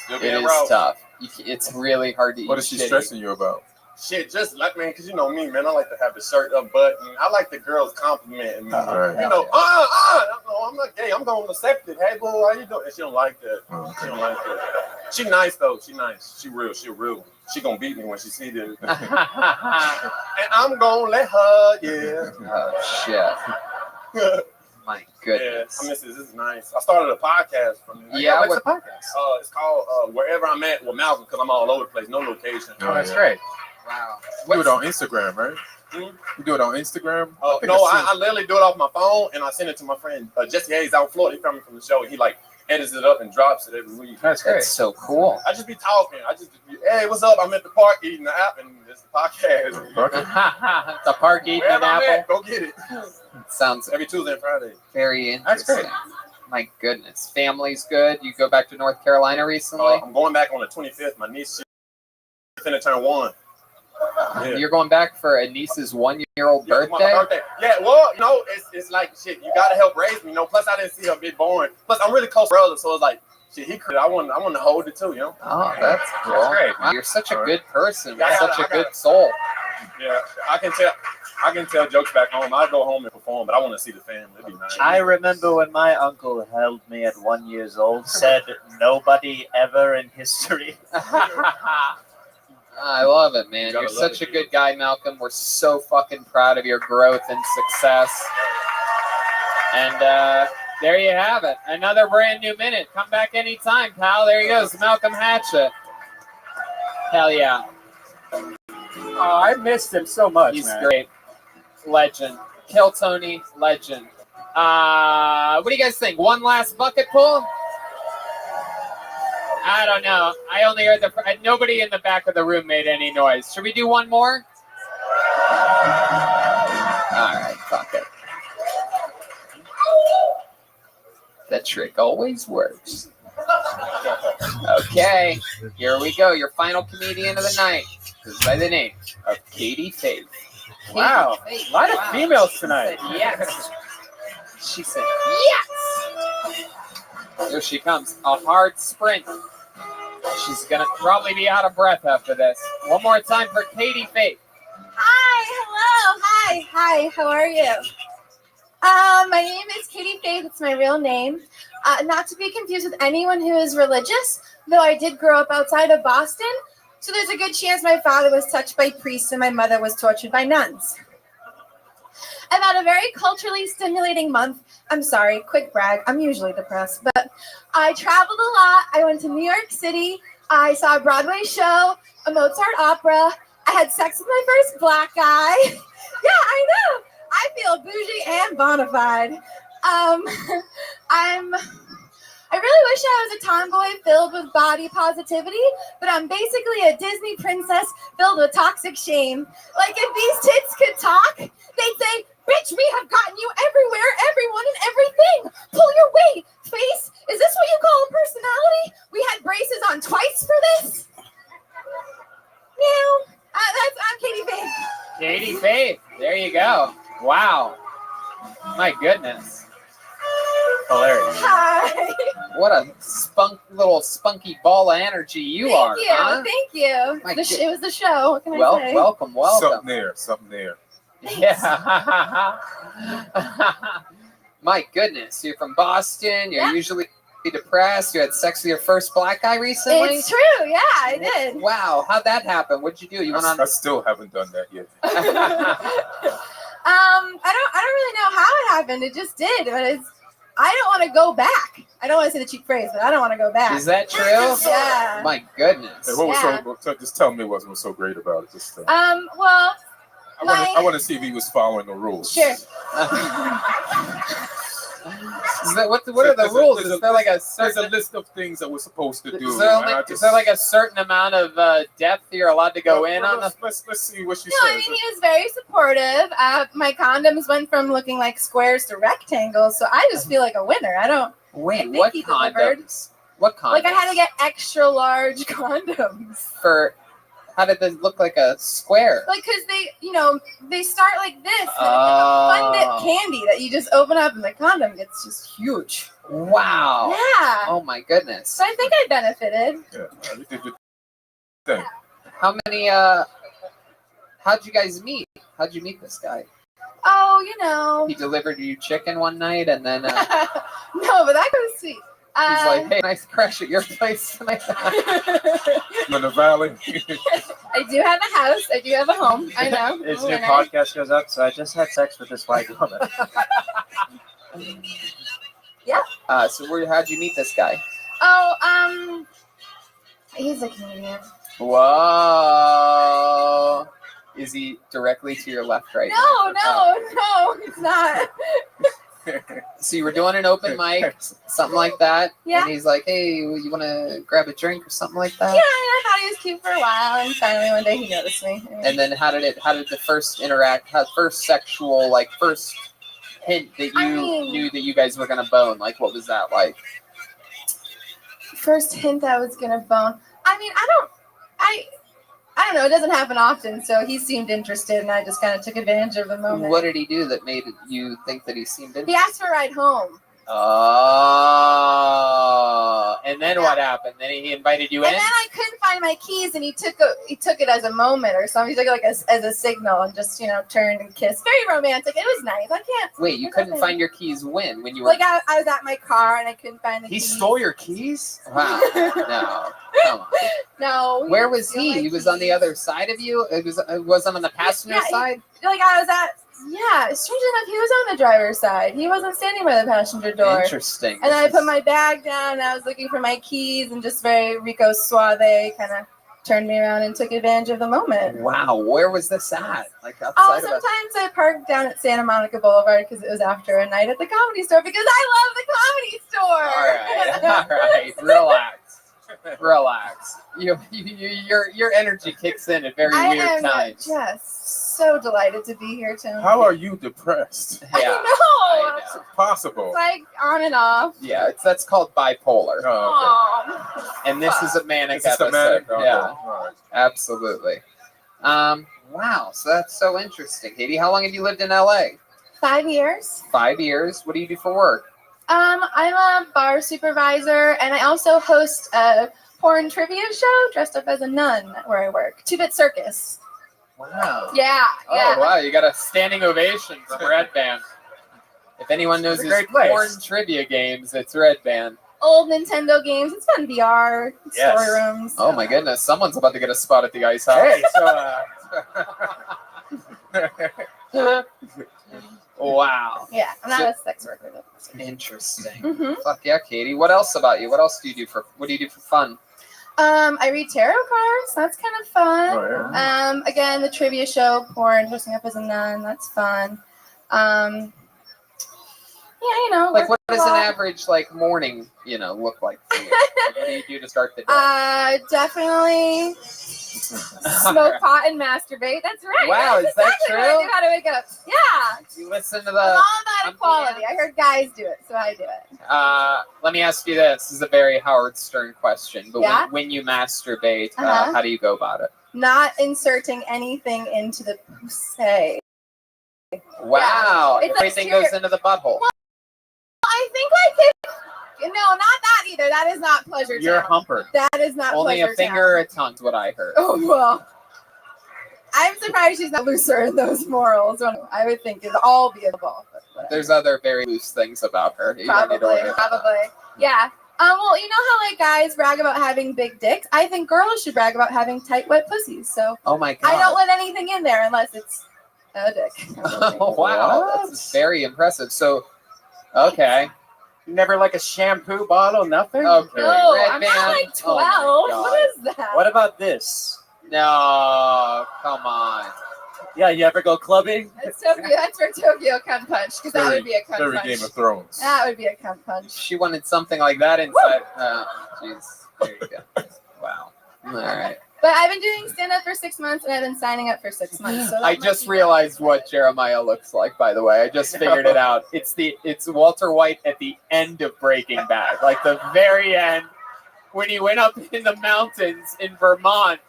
Still It being is raw. tough. It's really hard to eat. What is she stressing you about? Shit, just like, man, because you know me, man, I like to have the shirt unbuttoned. I like the girls complimenting me. Right. You know, no, I'm not gay. I'm going to accept it. Hey, boo, how you doing? And she don't like that. She don't like that. She nice, though. She nice. She real. She real. She gonna beat me when she see this. And I'm gonna let her, yeah. Oh, shit. My goodness. Yeah, I miss this. This is nice. I started a podcast from this. Yeah, what's what the podcast? It's called Wherever I'm At with Malcolm, because I'm all over the place. No location. Oh, that's great. Wow. You do it on Instagram, right? You do it on Instagram? I literally do it off my phone, and I send it to my friend Jesse Hayes out in Florida. He coming from the show, and he like edits it up and drops it every week. That's so cool. I just be talking. Hey, what's up? I'm at the park eating the apple, and it's a podcast. The park eating an Wherever I'm apple. at, go get it. Sounds every Tuesday and Friday. very interesting. My goodness. Family's good. You go back to North Carolina recently? I'm going back on the 25th. My niece is finna turn 1. Yeah. You're going back for a niece's 1-year-old My birthday? birthday. Yeah, well, you know, it's like shit. You gotta help raise me, you know. Plus, I didn't see her be born. Plus, I'm really close brother, so it's like shit. I want to hold it too, you know. Oh, that's cool. That's great. Wow, you're such a good person. Yeah, You're such a good soul. Yeah, I can tell jokes back home. I go home and perform, but I want to see the family. It'd be nice. I remember when my uncle held me at 1 year old, said nobody ever in history. I love it, man. You gotta You're love such it, a good guy, Malcolm. We're so fucking proud of your growth and success. And there you have it. Another brand new minute. Come back anytime, pal. There he goes, Malcolm Hatchett. Hell yeah. Oh, I missed him so much, He's man. great. Legend. Kill Tony, legend. What do you guys think? One last bucket pull? I don't know. I only heard nobody in the back of the room made any noise. Should we do one more? All right, fuck it. The trick always works. Okay, here we go. Your final comedian of the night is by the name of Katie Faith. Wow, a lot of females tonight. Yes. She said yes. Here she comes. A hard sprint. She's going to probably be out of breath after this. One more time for Katie Faith. Hi, hello, hi, how are you? My name is Katie Faith. It's my real name. Not to be confused with anyone who is religious, though I did grow up outside of Boston, so there's a good chance my father was touched by priests and my mother was tortured by nuns. I've had a very culturally stimulating month. I'm sorry, quick brag. I'm usually depressed, but I traveled a lot. I went to New York City. I saw a Broadway show, a Mozart opera. I had sex with my first black guy. Yeah, I know. I feel bougie and bona fide. I really wish I was a tomboy filled with body positivity, but I'm basically a Disney princess filled with toxic shame. Like if these tits could talk, they'd say, "Bitch, we have gotten you everywhere, everyone, and everything. Pull your weight, face. Is this what you call a personality? We had braces on twice for this." Meow. I'm Katie Faith. Katie Faith. There you go. Wow. My goodness. Hilarious. Hi. What a little spunky ball of energy you are. Thank you. Huh? Thank you. My It was the show. What can I say? Welcome. Something there. Yeah. My goodness. You're from Boston. You're usually depressed. You had sex with your first black guy recently? It's true. Yeah, I did. Wow. How'd that happen? What'd you do? You went on. I still haven't done that yet. I don't really know how it happened. It just did, but I don't want to go back. I don't want to say the cheap phrase, but I don't want to go back. Is that true? Yeah. My goodness. Hey, what was so? Just tell me what was so great about it. Just. Well, I want to see if he was following the rules. Sure. What are the rules? Is there like a There's a certain? list of things that we're supposed to do. Is there, only, and I is just- there like a certain amount of depth you're allowed to go in on? Let's see what she No, I says. mean, he was very supportive. My condoms went from looking like squares to rectangles, so I just feel like a winner. I don't. Wait, think what he delivered. condoms? What condoms? Like, I had to get extra large condoms. For how did this look like a square? Like, because they start like this. And it's like a fun dip candy that you just open up and the condom gets just huge. Wow. Yeah. Oh my goodness. So I think I benefited. How many? How'd you guys meet? How'd you meet this guy? Oh, you know. He delivered you chicken one night, and then No, but that was sweet. he's like, "Hey, nice crash at your place tonight." In the valley. I do have a house. I do have a home. I know. His I'm a new winner. podcast goes up, so I just had sex with this white woman. Yeah. So how'd you meet this guy? Oh, he's a comedian. Whoa. Is he directly to your left right No, now? no, it's not. So you were doing an open mic, something like that? Yeah. And he's like, hey, you want to grab a drink or something like that? Yeah, I thought he was cute for a while, and finally one day he noticed me. And then how did the first first hint that you knew that you guys were gonna bone? Like, what was that like? First hint I was gonna bone. I mean, I don't know. It doesn't happen often, so he seemed interested, and I just kind of took advantage of the moment. What did he do that made you think that he seemed interested? He asked for a ride home. Oh, and then what happened? Then he invited you in? And then I couldn't find my keys, and he took it as a moment or something. He took it like as a signal, and just turned and kissed. Very romantic. It was nice. I can't. Wait, you couldn't find your keys when you were Like I was at my car and I couldn't find the He keys. stole your keys? Wow. No. Come on. No. Where was he? He was on the other side of you? It wasn't on the passenger side? Like I was at. Yeah, strange enough, he was on the driver's side. He wasn't standing by the passenger door. Interesting. And then I put my bag down, and I was looking for my keys, and just very Rico Suave kind of turned me around and took advantage of the moment. Wow, where was this at? Like outside Oh, of us? sometimes I parked down at Santa Monica Boulevard because it was after a night at the Comedy Store because I love the Comedy Store. All right, relax. Your energy kicks in at very I weird am times. just so delighted to be here, Tony. How are you depressed? Yeah, I It's impossible. It's like on and off. yeah, that's called bipolar. Oh. And this is a manic This is a episode. manic, okay. Yeah, All right. absolutely. Wow, so that's so interesting. Katie, how long have you lived in LA? 5 years. 5 years. What do you do for work? I'm a bar supervisor, and I also host a porn trivia show dressed up as a nun where I work. 2-Bit Circus. Wow. Yeah, yeah. Oh wow, you got a standing ovation from Red Band. If anyone knows It's a his great place. porn trivia games, it's Red Band. Old Nintendo games. It's fun VR. Yes. Story rooms. Oh my goodness, someone's about to get a spot at the Ice House. Hey, so Wow. Yeah, I'm not a sex worker though. Interesting. Mhm. Fuck yeah, Katie. What else about you? What else do you do for? What do you do for fun? I read tarot cards. That's kind of fun. Oh, Again, the trivia show, porn, dressing up as a nun. That's fun. Yeah, Like, what work a does an lot. average morning look like for you? Like, what do you do to start the day? Definitely smoke pot and masturbate. That's right. Wow, That's is that exactly what I true? do how to wake up. Yeah. You listen to I'm the. all about equality. I heard guys do it, so I do it. Let me ask you this. This is a very Howard Stern question, but Yeah? when you masturbate, Uh-huh. how do you go about it? Not inserting anything into the pussy. Wow, It's like everything pure- goes into the butthole. I think no, not that either. That is not pleasure. You're a town. humper. That is not Only pleasure. a finger or a tongue's what I heard. Town. Oh well. I'm surprised she's not looser in those morals. I would think it'd all be involved. There's other very loose things about her. You don't need to worry about that. Probably. Yeah. Well, you know how guys brag about having big dicks? I think girls should brag about having tight, wet pussies. So Oh my god. I don't let anything in there unless it's a dick. Oh wow, that's very impressive. So, okay. never like a shampoo bottle, nothing. Okay. No, Red I'm Band. not like 12. Oh my God. What is that? What about this? No, come on. Yeah, you ever go clubbing? That's Tokyo. That's for Tokyo cunt punch because that would be a cunt Very punch. Game of Thrones. That would be a cunt punch. She wanted something like that inside. Jeez. There you go. Wow. All right. But I've been doing stand up for 6 months and I've been signing up for 6 months. So that I might just be realized what Jeremiah looks like, by the way. I just figured it out. It's Walter White at the end of Breaking Bad. Like the very end when he went up in the mountains in Vermont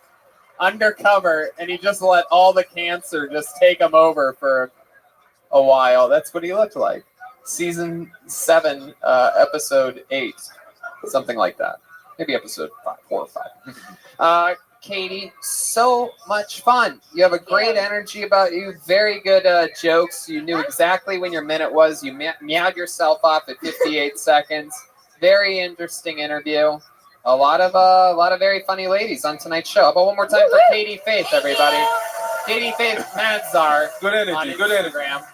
undercover and he just let all the cancer just take him over for a while. That's what he looked like. Season 7, episode 8. Something like that. Maybe episode 4 or 5. Katie, so much fun. You have a great energy about you. Very good jokes. You knew exactly when your minute was. You meowed yourself off at 58 seconds. Very interesting interview. A lot of very funny ladies on tonight's show. How about one more time for Katie Faith, everybody? Katie Faith Madzar. Good energy. On Good energy. Instagram.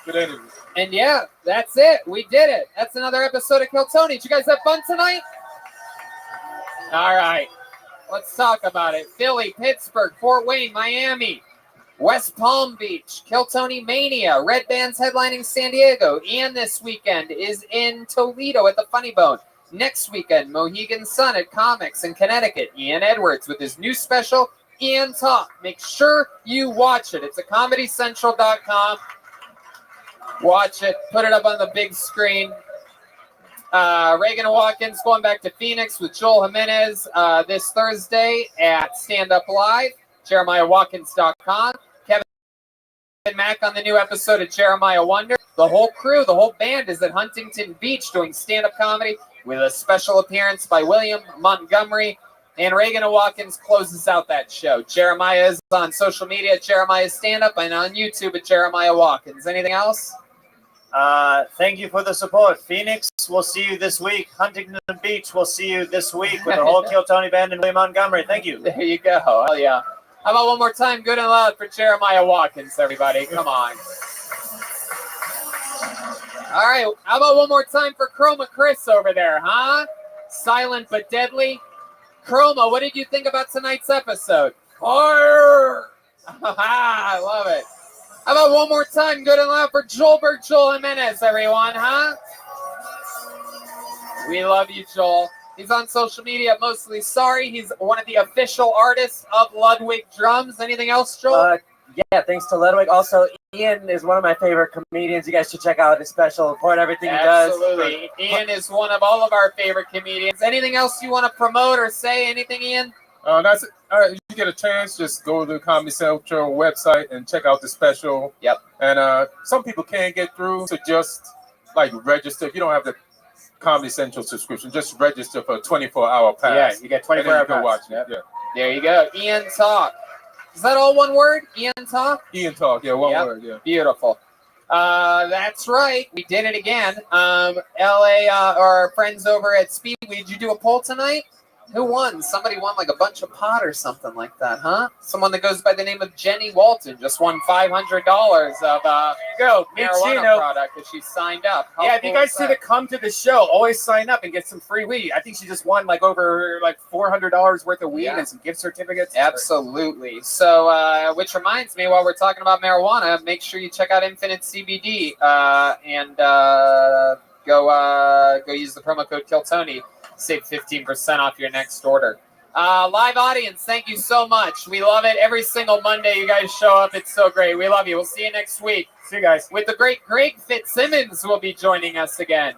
Good energy. And yeah, that's it. We did it. That's another episode of Kill Tony. Did you guys have fun tonight? All right. Let's talk about it. Philly, Pittsburgh, Fort Wayne, Miami, West Palm Beach, Kill Tony Mania, Red Band's headlining San Diego. Ian this weekend is in Toledo at the Funny Bone. Next weekend, Mohegan Sun at Comics in Connecticut. Ian Edwards with his new special, Ian Talk. Make sure you watch it. It's at ComedyCentral.com. Watch it. Put it up on the big screen. Reagan Watkins going back to Phoenix with Joel Jimenez this Thursday at Stand Up Live. JeremiahWatkins.com. Kevin Mack on the new episode of Jeremiah Wonder. The whole crew, the whole band is at Huntington Beach doing stand-up comedy with a special appearance by William Montgomery. And Reagan Watkins closes out that show. Jeremiah is on social media at Jeremiah Stand Up and on YouTube at Jeremiah Watkins. Anything else? Thank you for the support. Phoenix, we'll see you this week. Huntington Beach, we'll see you this week with the whole Kill Tony band and William Montgomery. Thank you. There you go. Hell yeah. How about one more time, good and loud for Jeremiah Watkins, everybody? Come on. All right. How about one more time for Chroma Chris over there, huh? Silent but deadly. Chroma, what did you think about tonight's episode? Fire! I love it. How about one more time, good and loud for Joel Jimenez, everyone, huh? We love you, Joel. He's on social media, Mostly Sorry. He's one of the official artists of Ludwig Drums. Anything else, Joel? Yeah, thanks to Ludwig. Also, Ian is one of my favorite comedians. You guys should check out his special, support everything he does. Absolutely. Ian is one of all of our favorite comedians. Anything else you want to promote or say? Anything, Ian? That's it. All right, if you get a chance, just go to the Comedy Central website and check out the special. Yep. And some people can't get through, so just like register. If you don't have the Comedy Central subscription, just register for a 24-hour pass. Yeah, you get 24-hour pass. Watch it. Yeah. There you go. Ian Talk. Is that all one word? Ian Talk? Ian Talk, yeah, one word, yeah. Beautiful. That's right. We did it again. LA, our friends over at Speedweed, did you do a poll tonight? Who won? Somebody won like a bunch of pot or something like that, huh? Someone that goes by the name of Jenny Walton just won $500 of marijuana product that she signed up. How Yeah, if you cool guys is see that? to come to the show, always sign up and get some free weed. I think she just won like over like $400 worth of weed and some gift certificates. Absolutely. So, which reminds me, while we're talking about marijuana, make sure you check out Infinite CBD and go use the promo code KillTony. Save 15% off your next order. Live audience, thank you so much. We love it. Every single Monday you guys show up. It's so great. We love you. We'll see you next week. See you guys. With the great Greg Fitzsimmons will be joining us again.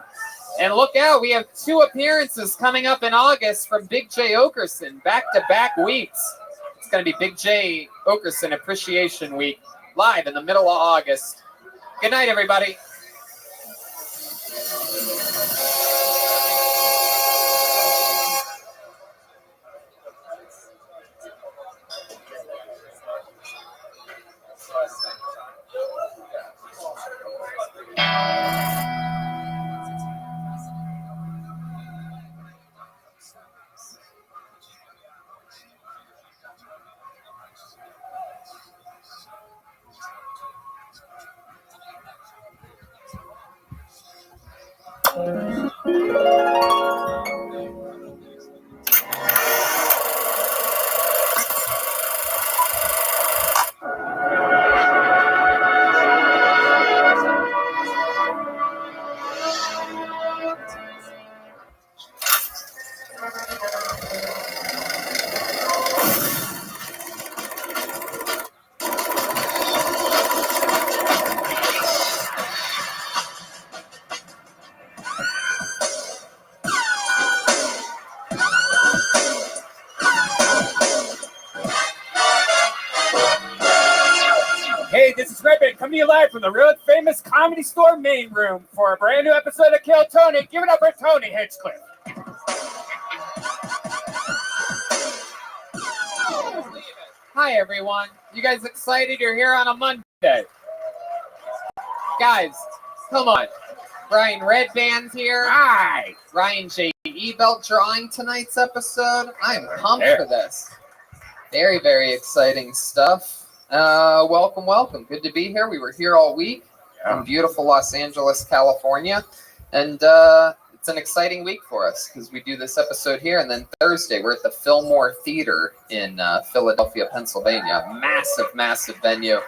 And look out, we have 2 appearances coming up in August from Big J Okerson, back-to-back weeks. It's going to be Big J Okerson Appreciation Week, live in the middle of August. Good night, everybody. Coming to you live from the real famous Comedy Store main room for a brand new episode of Kill Tony. Give it up for Tony Hinchcliffe. Hi, everyone. You guys excited? You're here on a Monday. Guys, come on. Brian Redband's here. Hi. Ryan J. Ebelt drawing tonight's episode. I'm pumped for this. Very, very exciting stuff. Welcome, welcome. Good to be here. We were here all week in beautiful Los Angeles, California. And it's an exciting week for us because we do this episode here. And then Thursday, we're at the Fillmore Theater in Philadelphia, Pennsylvania. Massive, massive venue.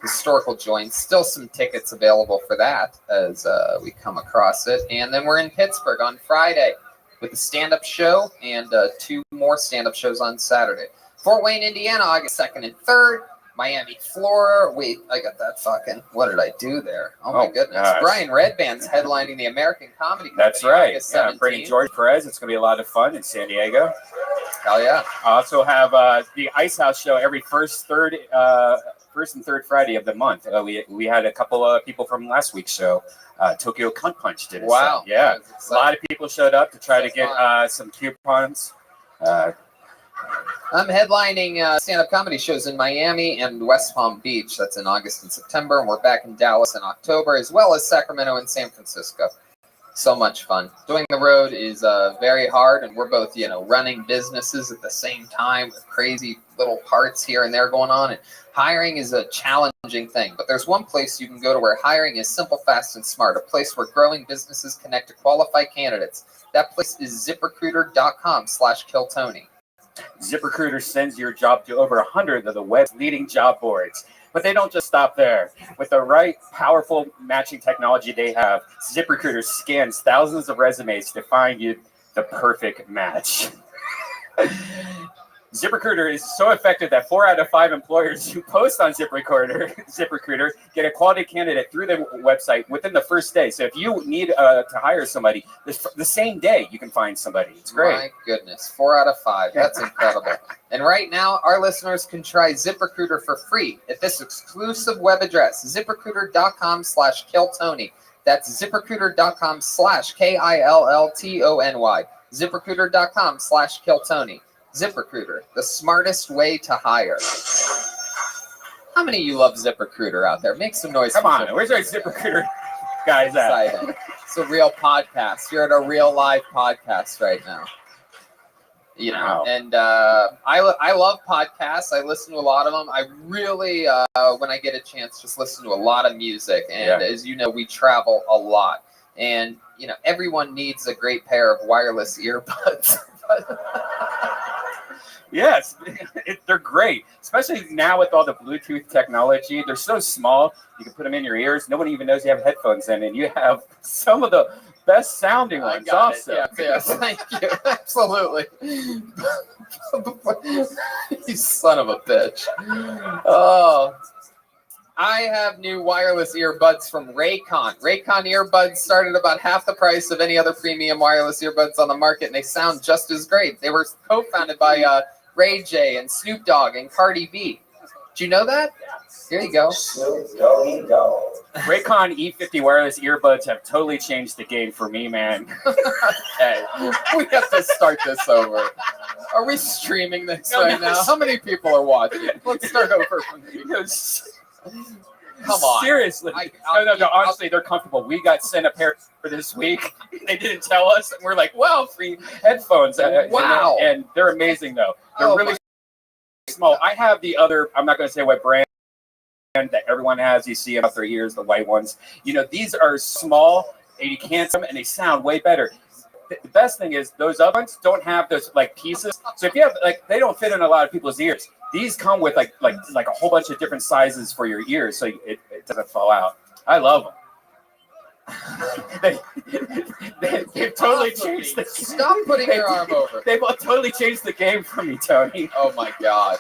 Historical joint. Still some tickets available for that as we come across it. And then we're in Pittsburgh on Friday with a stand-up show and 2 more stand-up shows on Saturday. Fort Wayne, Indiana, August 2nd and 3rd. Miami, Florida. Wait, I got that fucking... What did I do there? Oh, my goodness. Gosh. Brian Redband's headlining the American Comedy Company. That's right. August Yeah, I'm bringing 17th. George Perez. It's going to be a lot of fun in San Diego. Hell yeah. I also have the Ice House show every first and third Friday of the month. We had a couple of people from last week's show. Tokyo Cunt Punch did it. Wow. So, yeah. A lot of people showed up to try to get some coupons. I'm headlining stand-up comedy shows in Miami and West Palm Beach. That's in August and September. And we're back in Dallas in October, as well as Sacramento and San Francisco. So much fun. Doing the road is very hard, and we're both, running businesses at the same time with crazy little parts here and there going on. And hiring is a challenging thing, but there's one place you can go to where hiring is simple, fast, and smart. A place where growing businesses connect to qualified candidates. That place is ZipRecruiter.com/KillTony. ZipRecruiter sends your job to over 100 of the web's leading job boards. But they don't just stop there. With the right, powerful matching technology they have, ZipRecruiter scans thousands of resumes to find you the perfect match. ZipRecruiter is so effective that 4 out of 5 employers who post on ZipRecruiter get a quality candidate through the website within the first day. So if you need to hire somebody, the same day you can find somebody. It's great. My goodness, 4 out of 5. That's incredible. And right now, our listeners can try ZipRecruiter for free at this exclusive web address, ZipRecruiter.com/KillTony. That's ZipRecruiter.com/KILLTONY. ZipRecruiter.com/KillTony. ZipRecruiter, the smartest way to hire. How many of you love ZipRecruiter out there? Make some noise. Come on, where's our ZipRecruiter guys at? Exciting. It's a real podcast. You're at a real live podcast right now. And I love podcasts. I listen to a lot of them. I really, when I get a chance, just listen to a lot of music. And as you know, we travel a lot. And, everyone needs a great pair of wireless earbuds. Yes, they're great, especially now with all the Bluetooth technology. They're so small, you can put them in your ears. No one even knows you have headphones in, and you have some of the best sounding ones also. Yes, thank you. Absolutely. You son of a bitch. Oh, I have new wireless earbuds from Raycon. Raycon earbuds start at about half the price of any other premium wireless earbuds on the market, and they sound just as great. They were co-founded by Ray J and Snoop Dogg and Cardi B. Did you know that? Here you go. Raycon E50 wireless earbuds have totally changed the game for me, man. Hey, we have to start this over. Are we streaming this right now? How many people are watching? Let's start over from here. Come on. Seriously. No, honestly, they're comfortable. We got sent a pair for this week. They didn't tell us. And we're like, wow, free headphones. Wow. And they're amazing, though. They're really small. I have the other, I'm not going to say what brand that everyone has. You see them up their ears, the white ones. These are small, and you can't see them, and they sound way better. The best thing is those other ones don't have those pieces. So if you have they don't fit in a lot of people's ears. These come with like a whole bunch of different sizes for your ears, so it doesn't fall out. I love them. They've totally changed the. Stop putting your arm over. They've totally changed the game for me, Tony. Oh my God.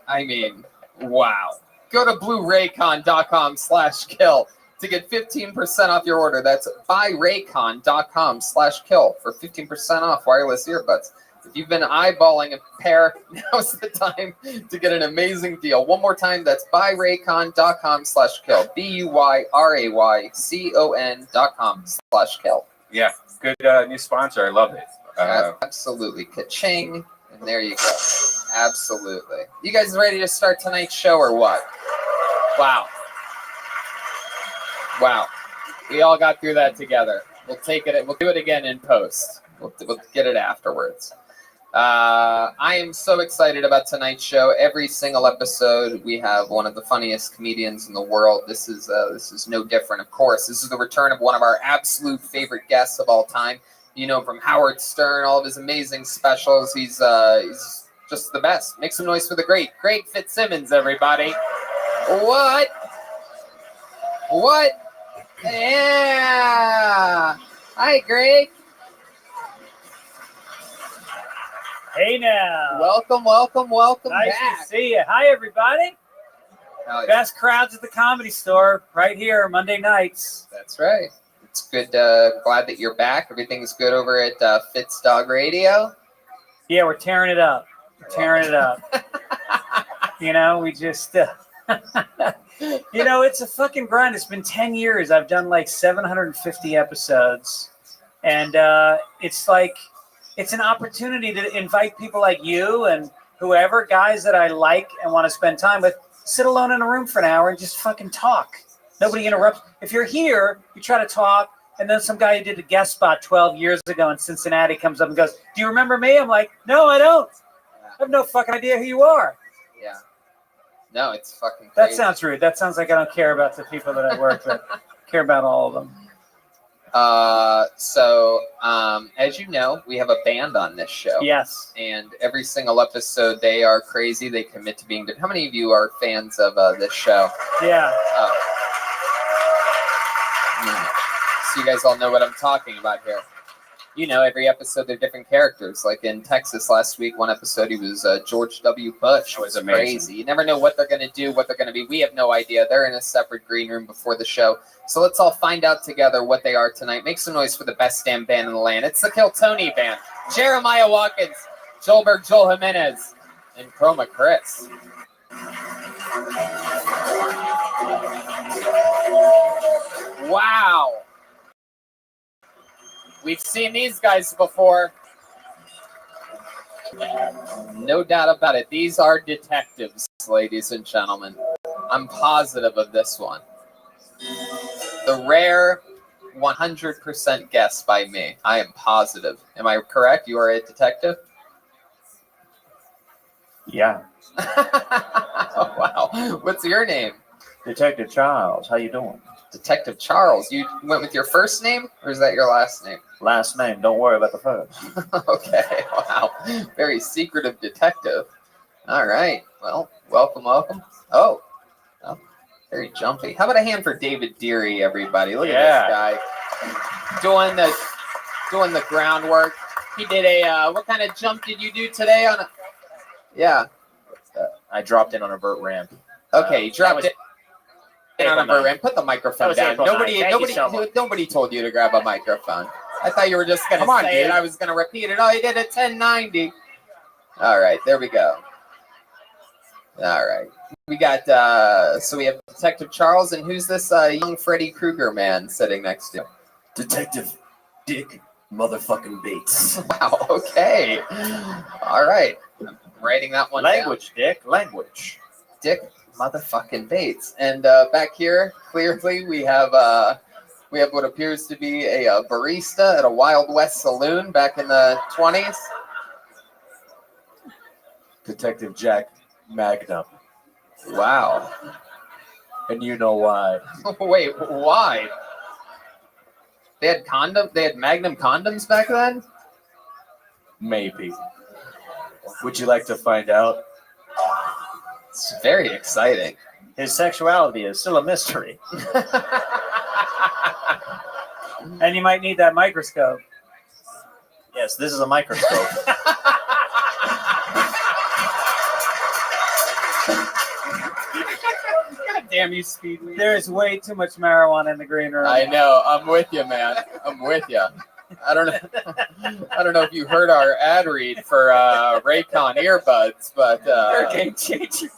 I mean, wow. Go to blueraycon.com/kill to get 15% off your order. That's buyraycon.com/kill for 15% off wireless earbuds. If you've been eyeballing a pair, now's the time to get an amazing deal. One more time, that's buyraycon.com/kill. BUYRAYCON.com/kill. Yeah, good new sponsor. I love it. Absolutely. Ka-ching. And there you go. Absolutely. You guys ready to start tonight's show or what? Wow. Wow. We all got through that together. We'll take it. We'll do it again in post. We'll get it afterwards. I am so excited about tonight's show. Every single episode, we have one of the funniest comedians in the world. This is no different, of course. This is the return of one of our absolute favorite guests of all time. You know, from Howard Stern, all of his amazing specials. He's just the best. Make some noise for the great Greg Fitzsimmons, everybody. What? Yeah. Hi, Greg. Hey now. Welcome nice back. to see you. Hi, everybody. Oh, yeah. Best crowds at the Comedy Store right here, Monday nights. That's right. It's good. Glad that you're back. Everything's good over at Fitz Dog Radio. Yeah, we're tearing it up. You know, we just, you know, it's a fucking grind. It's been 10 years. I've done like 750 episodes. And it's like, it's an opportunity to invite people like you and whoever, guys that I like and want to spend time with, sit alone in a room for an hour and just fucking talk. Nobody interrupts. If you're here, you try to talk, and then some guy who did a guest spot 12 years ago in Cincinnati comes up and goes, "Do you remember me?" I'm like, "No, I don't. I have no fucking idea who you are." Yeah. No, it's fucking crazy. That sounds rude. That sounds like I don't care about the people that I work with. I care about all of them. As you know, we have a band on this show. Yes. And every single episode, they are crazy. They commit to being. How many of you are fans of this show? Yeah. So you guys all know what I'm talking about here. You know, every episode they're different characters. Like in Texas last week, one episode he was George W. Bush. It was amazing. Crazy. You never know what they're going to do, what they're going to be. We have no idea. They're in a separate green room before the show. So let's all find out together what they are tonight. Make some noise for the best damn band in the land. It's the Kill Tony Band. Jeremiah Watkins, Joelberg Joel Jimenez, and Chroma Chris. Wow. We've seen these guys before. No doubt about it. These are detectives, ladies and gentlemen. I'm positive of this one. The rare 100% guess by me. I am positive. Am I correct? You are a detective? Yeah. Oh, wow. What's your name? Detective Charles. How you doing? Detective Charles. You went with your first name, or is that your last name? Last name. Don't worry about the first. Okay. Wow. Very secretive detective. All right. Well, welcome. Oh, very jumpy. How about a hand for David Deary, everybody? Look at this guy doing the groundwork. He did a what kind of jump did you do today on a? Yeah. I dropped in on a vert ramp. Okay, you dropped it. On a vert ramp. Put the microphone down. Nobody told you to grab a microphone. I thought you were just gonna say it. I was gonna repeat it. Oh, you did a 1090. All right, there we go. All right, we got. So we have Detective Charles, and who's this young Freddy Krueger man sitting next to you? Detective Dick motherfucking Bates. Wow. Okay. All right. I'm writing that one Language, down. Dick. Language. Dick motherfucking Bates. And back here, clearly, we have what appears to be a barista at a Wild West saloon back in the 20s. Detective Jack Magnum. Wow. And you know why. Wait, why? They had Magnum condoms back then? Maybe. Would you like to find out? It's very exciting. His sexuality is still a mystery. And you might need that microscope. Yes, this is a microscope. God damn you, Speedweed. There is way too much marijuana in the green room. I know. I'm with you, man. I'm with you. I don't know if you heard our ad read for Raycon earbuds, but They're game changers.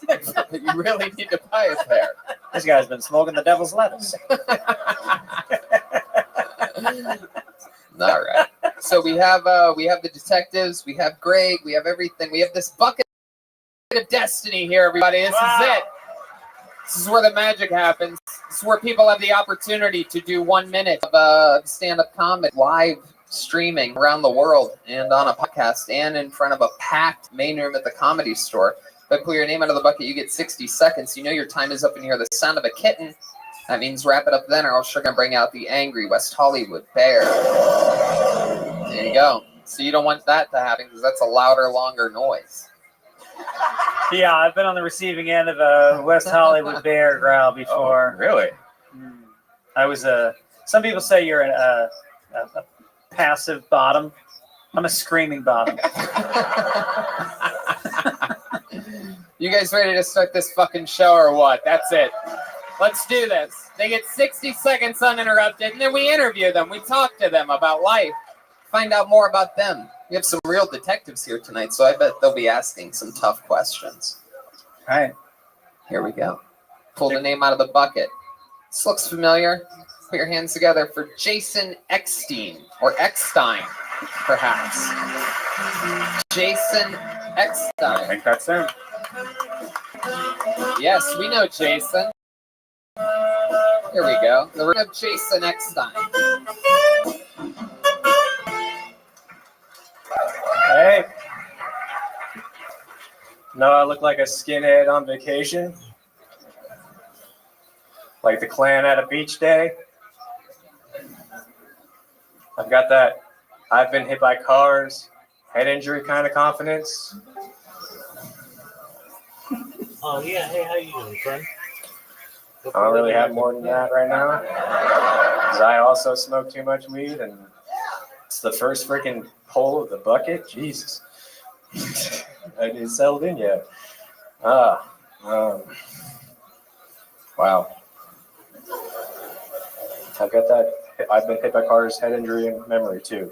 you really need to buy a pair. This guy's been smoking the devil's lettuce. All right. So we have the detectives, we have Greg, we have everything. We have this bucket of destiny here, everybody. This is it. This is where the magic happens. This is where people have the opportunity to do 1 minute of stand-up comedy live streaming around the world and on a podcast and in front of a packed main room at the Comedy Store. If I pull your name out of the bucket, you get 60 seconds. You know your time is up and you hear the sound of a kitten. That means wrap it up then, or else you're going to bring out the angry West Hollywood bear. There you go. So you don't want that to happen because that's a louder, longer noise. Yeah, I've been on the receiving end of a West Hollywood bear growl before. Oh, really? I was some people say you're a passive bottom. I'm a screaming bottom. You guys ready to start this fucking show or what? That's it. Let's do this. They get 60 seconds uninterrupted, and then we interview them. We talk to them about life, find out more about them. We have some real detectives here tonight, so I bet they'll be asking some tough questions. All right. Here we go. Pull the name out of the bucket. This looks familiar. Put your hands together for Jason Eckstein, or Eckstein, perhaps. Jason Eckstein. I think that's him. Yes, we know Jason. Here we go. The ring of Jason Eckstein. Hey. No, I look like a skinhead on vacation. Like the Klan at a beach day. I've got that I've been hit by cars, head injury kind of confidence. Oh yeah, hey, how you doing, friend? I don't really have more than that right now. Because I also smoke too much weed, and it's the first freaking pull of the bucket. Jesus. I didn't settle in yet. Wow. I've got that. I've been hit by cars, head injury, and memory too.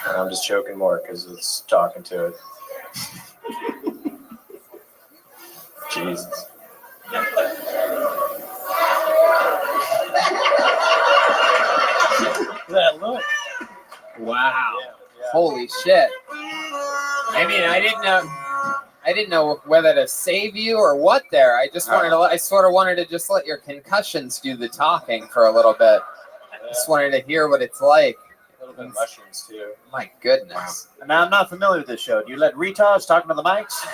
And I'm just choking more because it's talking to it. Jesus. That look. Wow. Holy shit. I mean, I didn't know whether to save you or what there. I just wanted to I sort of wanted to just let your concussions do the talking for a little bit. Just wanted to hear what it's like. A little bit of mushrooms too. My goodness. Now, I'm not familiar with this show. Do you let retards talking to the mics?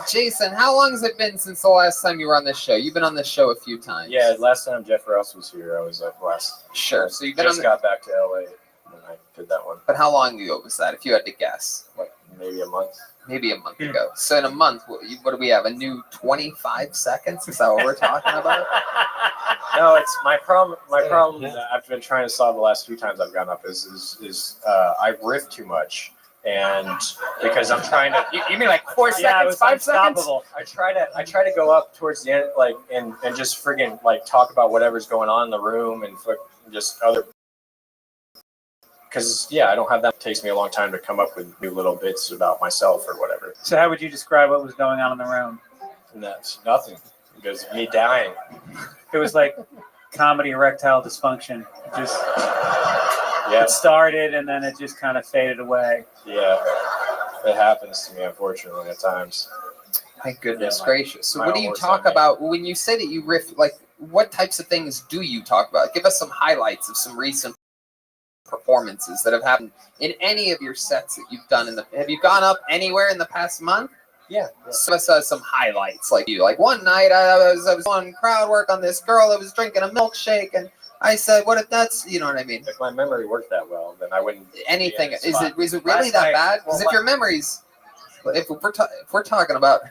Jason, how long has it been since the last time you were on this show? You've been on this show a few times. Yeah, last time Jeff Ross was here, I was like last. Sure. So you've been just on got back to LA when I did that one. But how long ago was that, if you had to guess? Like maybe a month. Maybe a month ago. So in a month, what do we have? A new 25 seconds? Is that what we're talking about? No, it's my problem. My problem that I've been trying to solve the last few times I've gone up is I riff too much, and because I'm trying to. You mean like 4 seconds, 5 seconds? I try to go up towards the end, like and just friggin' like talk about whatever's going on in the room and just other. Because I don't have that. It takes me a long time to come up with new little bits about myself or whatever. So how would you describe what was going on in the room? And that's nothing. Because me dying. It was like comedy erectile dysfunction. Just it started and then it just kind of faded away. Yeah, it happens to me unfortunately at times. My goodness gracious. So what do you talk about when you say that you riff? Like, what types of things do you talk about? Give us some highlights of some recent performances that have happened in any of your sets that you've done have you gone up anywhere in the past month? Yeah. So some highlights like one night I was on crowd work on this girl that was drinking a milkshake and I said, what if that's, you know what I mean? If my memory worked that well, then I wouldn't. Anything. Is it really that bad? Because if your memories, if we're talking about.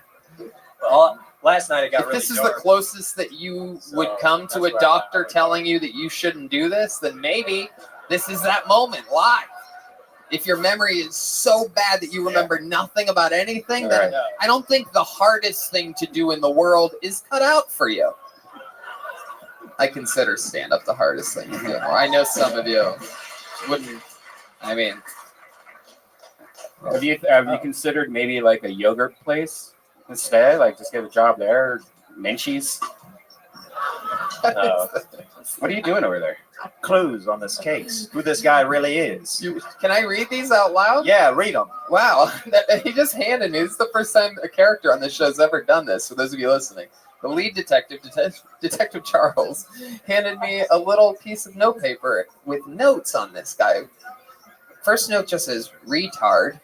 Well, last night it got really If this is dark. the closest that you would come to a doctor telling you that you shouldn't do this, then maybe this is that moment live. If your memory is so bad that you remember nothing about anything, then Right. I don't think the hardest thing to do in the world is cut out for you. I consider stand-up the hardest thing to do. I know some of you wouldn't. I mean, Have you considered maybe like a yogurt place instead? Like just get a job there, Menchie's. What are you doing over there? Clues on this case. Who this guy really is. Can I read these out loud? Yeah, read them. Wow, he just handed me. This is the first time a character on this show's ever done this. For those of you listening, the lead detective, Detective Charles, handed me a little piece of notepaper with notes on this guy. First note just says retard.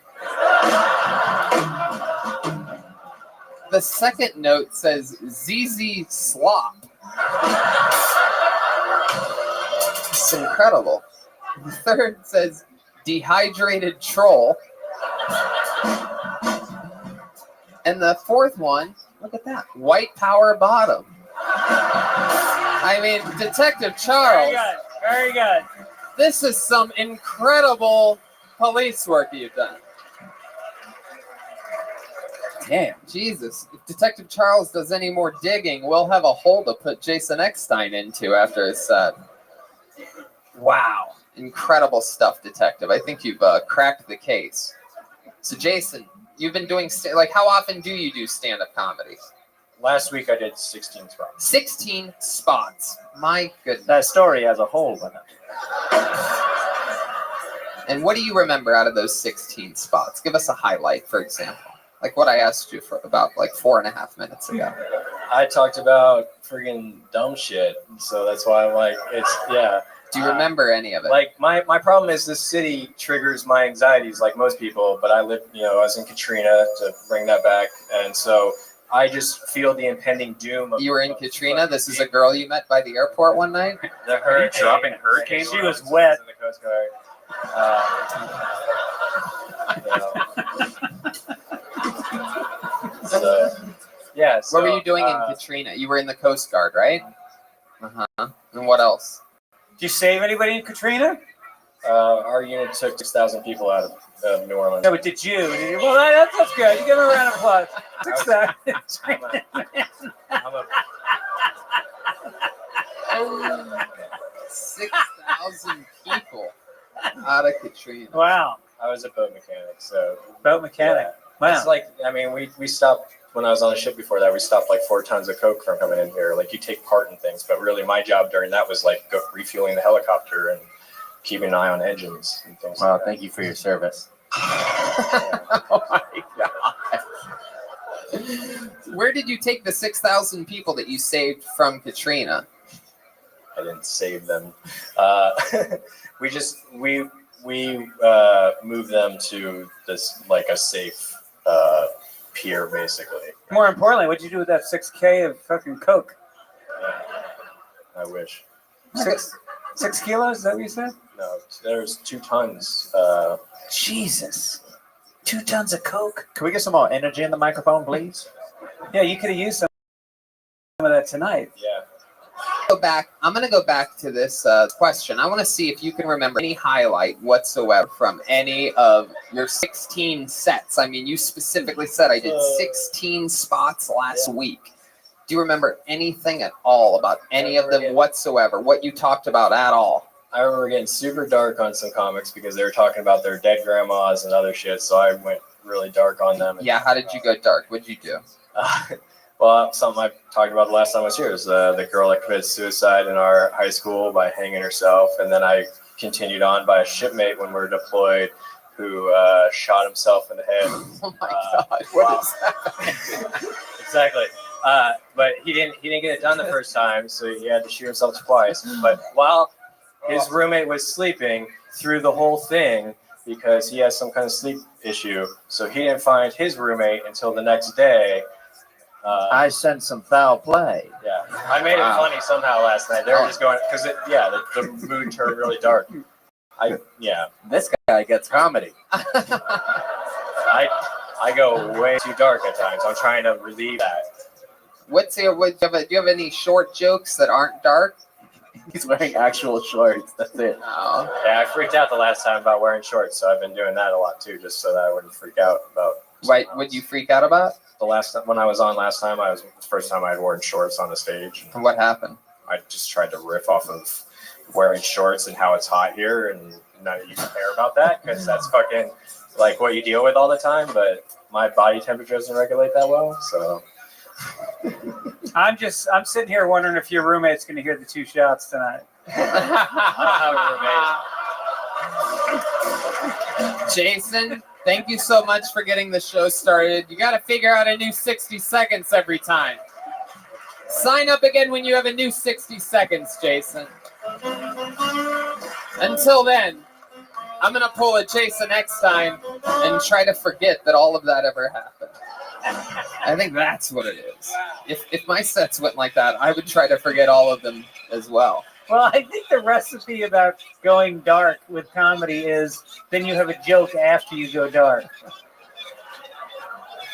The second note says ZZ Slop. It's incredible. The third says dehydrated troll. And the fourth one, look at that, white power bottom. I mean, Detective Charles. Very good. This is some incredible police work you've done. Damn, Jesus. If Detective Charles does any more digging, we'll have a hole to put Jason Eckstein into after his set. Wow. Incredible stuff, Detective. I think you've cracked the case. So, Jason, you've been doing, how often do you do stand-up comedy? Last week I did 16 spots. 16 spots. My goodness. That story has a hole in it. And what do you remember out of those 16 spots? Give us a highlight, for example. Like what I asked you for about 4.5 minutes ago. I talked about friggin' dumb shit, so that's why I'm like, yeah. Do you remember any of it? Like my problem is this city triggers my anxieties like most people, but I live, I was in Katrina to bring that back, and so I just feel the impending doom of. You were in Katrina? This is a girl you met by the airport one night? The hurricane. Dropping hurricane. She was wet. In the Coast Guard. So, yeah. So, what were you doing in Katrina? You were in the Coast Guard, right? Uh-huh. And what else? Did you save anybody in Katrina? Our unit took 6,000 people out of New Orleans. No, but did you? Well, that's good. You give him a round of applause. 6,000. 6,000 people out of Katrina. Wow. I was a boat mechanic, so. Boat mechanic. Yeah. Wow. It's like, we stopped, when I was on a ship before that, we stopped 4 tons of coke from coming in here. Like, you take part in things, but really my job during that was refueling the helicopter and keeping an eye on engines and things. Well, thank you for your service. Oh my God. Where did you take the 6,000 people that you saved from Katrina? I didn't save them. We moved them to this, a safe pier, basically. More importantly, what'd you do with that 6K of fucking coke? I wish. 6 kilos? Is that what you said? No, there's 2 tons. Jesus. 2 tons of coke? Can we get some more energy in the microphone, please? Yeah, you could have used some of that tonight. Yeah. I'm going to go back to this question. I want to see if you can remember any highlight whatsoever from any of your 16 sets. I mean, you specifically said I did 16 spots last week. Do you remember anything at all about any of them whatsoever? What you talked about at all? I remember getting super dark on some comics because they were talking about their dead grandmas and other shit, so I went really dark on them. Yeah, how did you go dark? What did you do? Well, something I talked about the last time I was here is the girl that committed suicide in our high school by hanging herself, and then I continued on by a shipmate when we were deployed who shot himself in the head. Oh my God! What is that? Exactly. But he didn't get it done the first time, so he had to shoot himself twice. But while his roommate was sleeping through the whole thing, because he has some kind of sleep issue, so he didn't find his roommate until the next day. I sent some foul play. Yeah, I made it funny somehow last night. They were just going because the mood turned really dark. This guy gets comedy. I go way too dark at times. I'm trying to relieve that. Do you have any short jokes that aren't dark? He's wearing actual shorts. That's it. Oh. Yeah, I freaked out the last time about wearing shorts, so I've been doing that a lot too, just so that I wouldn't freak out about. Wait, what'd you freak out about? The last time when I was on last time, it was the first time I had worn shorts on the stage. And what happened? I just tried to riff off of wearing shorts and how it's hot here, and none of you care about that because that's fucking like what you deal with all the time. But my body temperature doesn't regulate that well, so. I'm sitting here wondering if your roommate's going to hear the two shots tonight. I don't have a roommate. Jason, thank you so much for getting the show started. You got to figure out a new 60 seconds every time. Sign up again when you have a new 60 seconds, Jason. Until then, I'm going to pull a Jason next time and try to forget that all of that ever happened. I think that's what it is. If my sets went like that, I would try to forget all of them as well. Well, I think the recipe about going dark with comedy is then you have a joke after you go dark.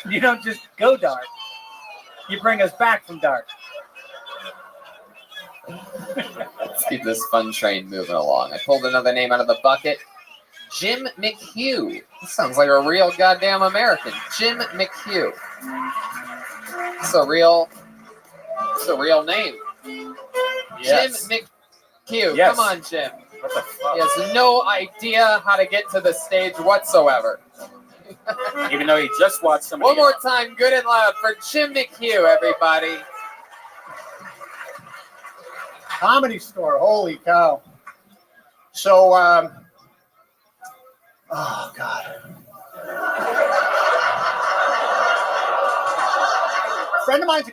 You don't just go dark. You bring us back from dark. Let's keep this fun train moving along. I pulled another name out of the bucket. Jim McHugh. This sounds like a real goddamn American. Jim McHugh. It's a real name. Yes. Jim McHugh. Yes. Come on, Jim. What the fuck? He has no idea how to get to the stage whatsoever. Even though he just watched somebody. One more time, good and loud for Jim McHugh, everybody. Comedy Store. Holy cow. So, oh, God. A friend of mine's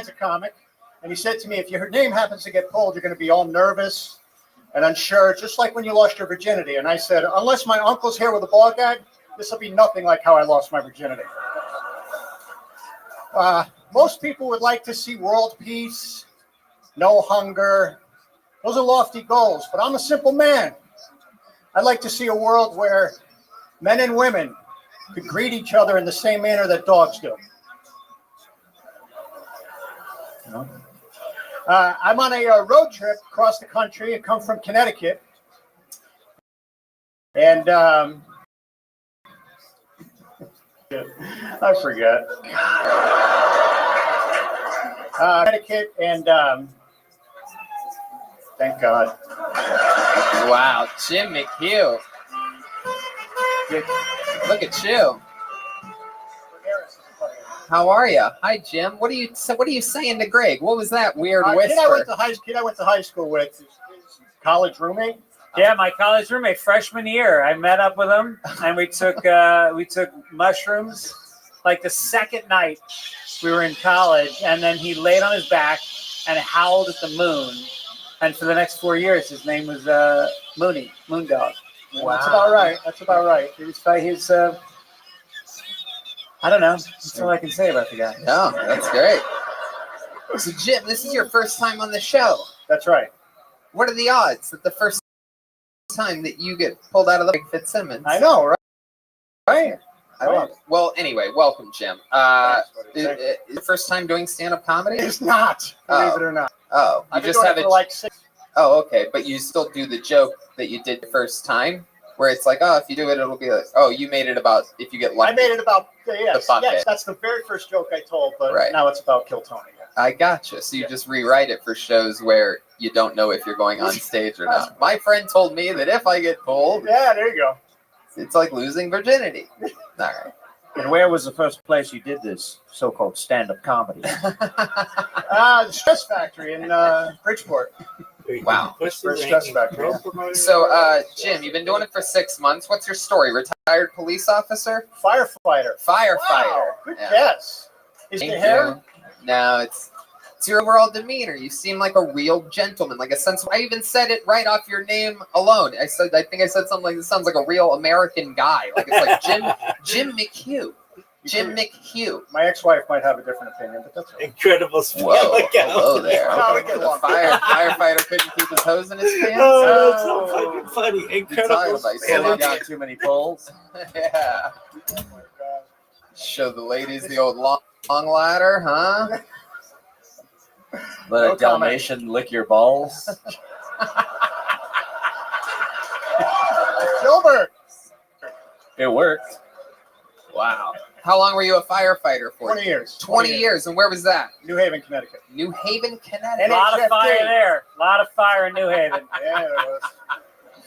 a comic, and he said to me, if your name happens to get pulled, you're going to be all nervous and unsure, just like when you lost your virginity. And I said, unless my uncle's here with a ball gag, this will be nothing like how I lost my virginity. Most people would like to see world peace, no hunger. Those are lofty goals, but I'm a simple man. I'd like to see a world where men and women could greet each other in the same manner that dogs do. I'm on a road trip across the country. I come from Connecticut. And I forget. Connecticut and thank God. Wow, Jim McHugh. Look at you. How are you? Hi, Jim. What are you saying to Greg? What was that weird whisper? Kid I went to high school with, his college roommate. Yeah, my college roommate, freshman year, I met up with him and we took mushrooms. Like the second night we were in college, and then he laid on his back and howled at the moon. And for the next 4 years, his name was Moon Dog. Wow. That's about right. That's about right. It was by his. I don't know. That's all I can say about the guy. No, that's great. So, Jim, this is your first time on the show. That's right. What are the odds that the first time that you get pulled out of the Greg Fitzsimmons? I know, right? Right. Well, anyway, welcome, Jim. Is the first time doing stand-up comedy? It's not, believe it or not. Oh, I've been doing it for like 6. Oh, okay, but you still do the joke that you did the first time, where it's like, oh, if you do it, it'll be like, oh, you made it about if you get lucky. I made it about yes, the bucket. yes. That's the very first joke I told, but Right. now it's about Kill Tony. I gotcha. So you just rewrite it for shows where you don't know if you're going on stage or not. My friend told me that if I get pulled, yeah, there you go. It's like losing virginity. All right. And where was the first place you did this so-called stand-up comedy? The Stress Factory in Bridgeport. Wow. Stress Factory. Yeah. So, Jim, you've been doing it for 6 months. What's your story? Retired police officer? Firefighter. Firefighter. Wow, good guess. Is Thank the hair? you. No, it's your overall demeanor. You seem like a real gentleman, like a sense. I even said it right off your name alone. I think I said something like, this sounds like a real American guy. Like it's like Jim McHugh. Jim McHugh. My ex-wife might have a different opinion, but that's okay. Incredible. Whoa, hello there. No, we get along. Firefighter couldn't keep his hose in his pants. Oh, that's so fucking funny. Incredible. Someone got too many pulls. Yeah. Show the ladies the old long ladder, huh? Let a Dalmatian lick your balls. Gilbert. It worked. Wow. How long were you a firefighter for? 20 years. 20 years. And where was that? New Haven, Connecticut. New Haven, Connecticut. A lot of fire there. A lot of fire in New Haven. Yeah, there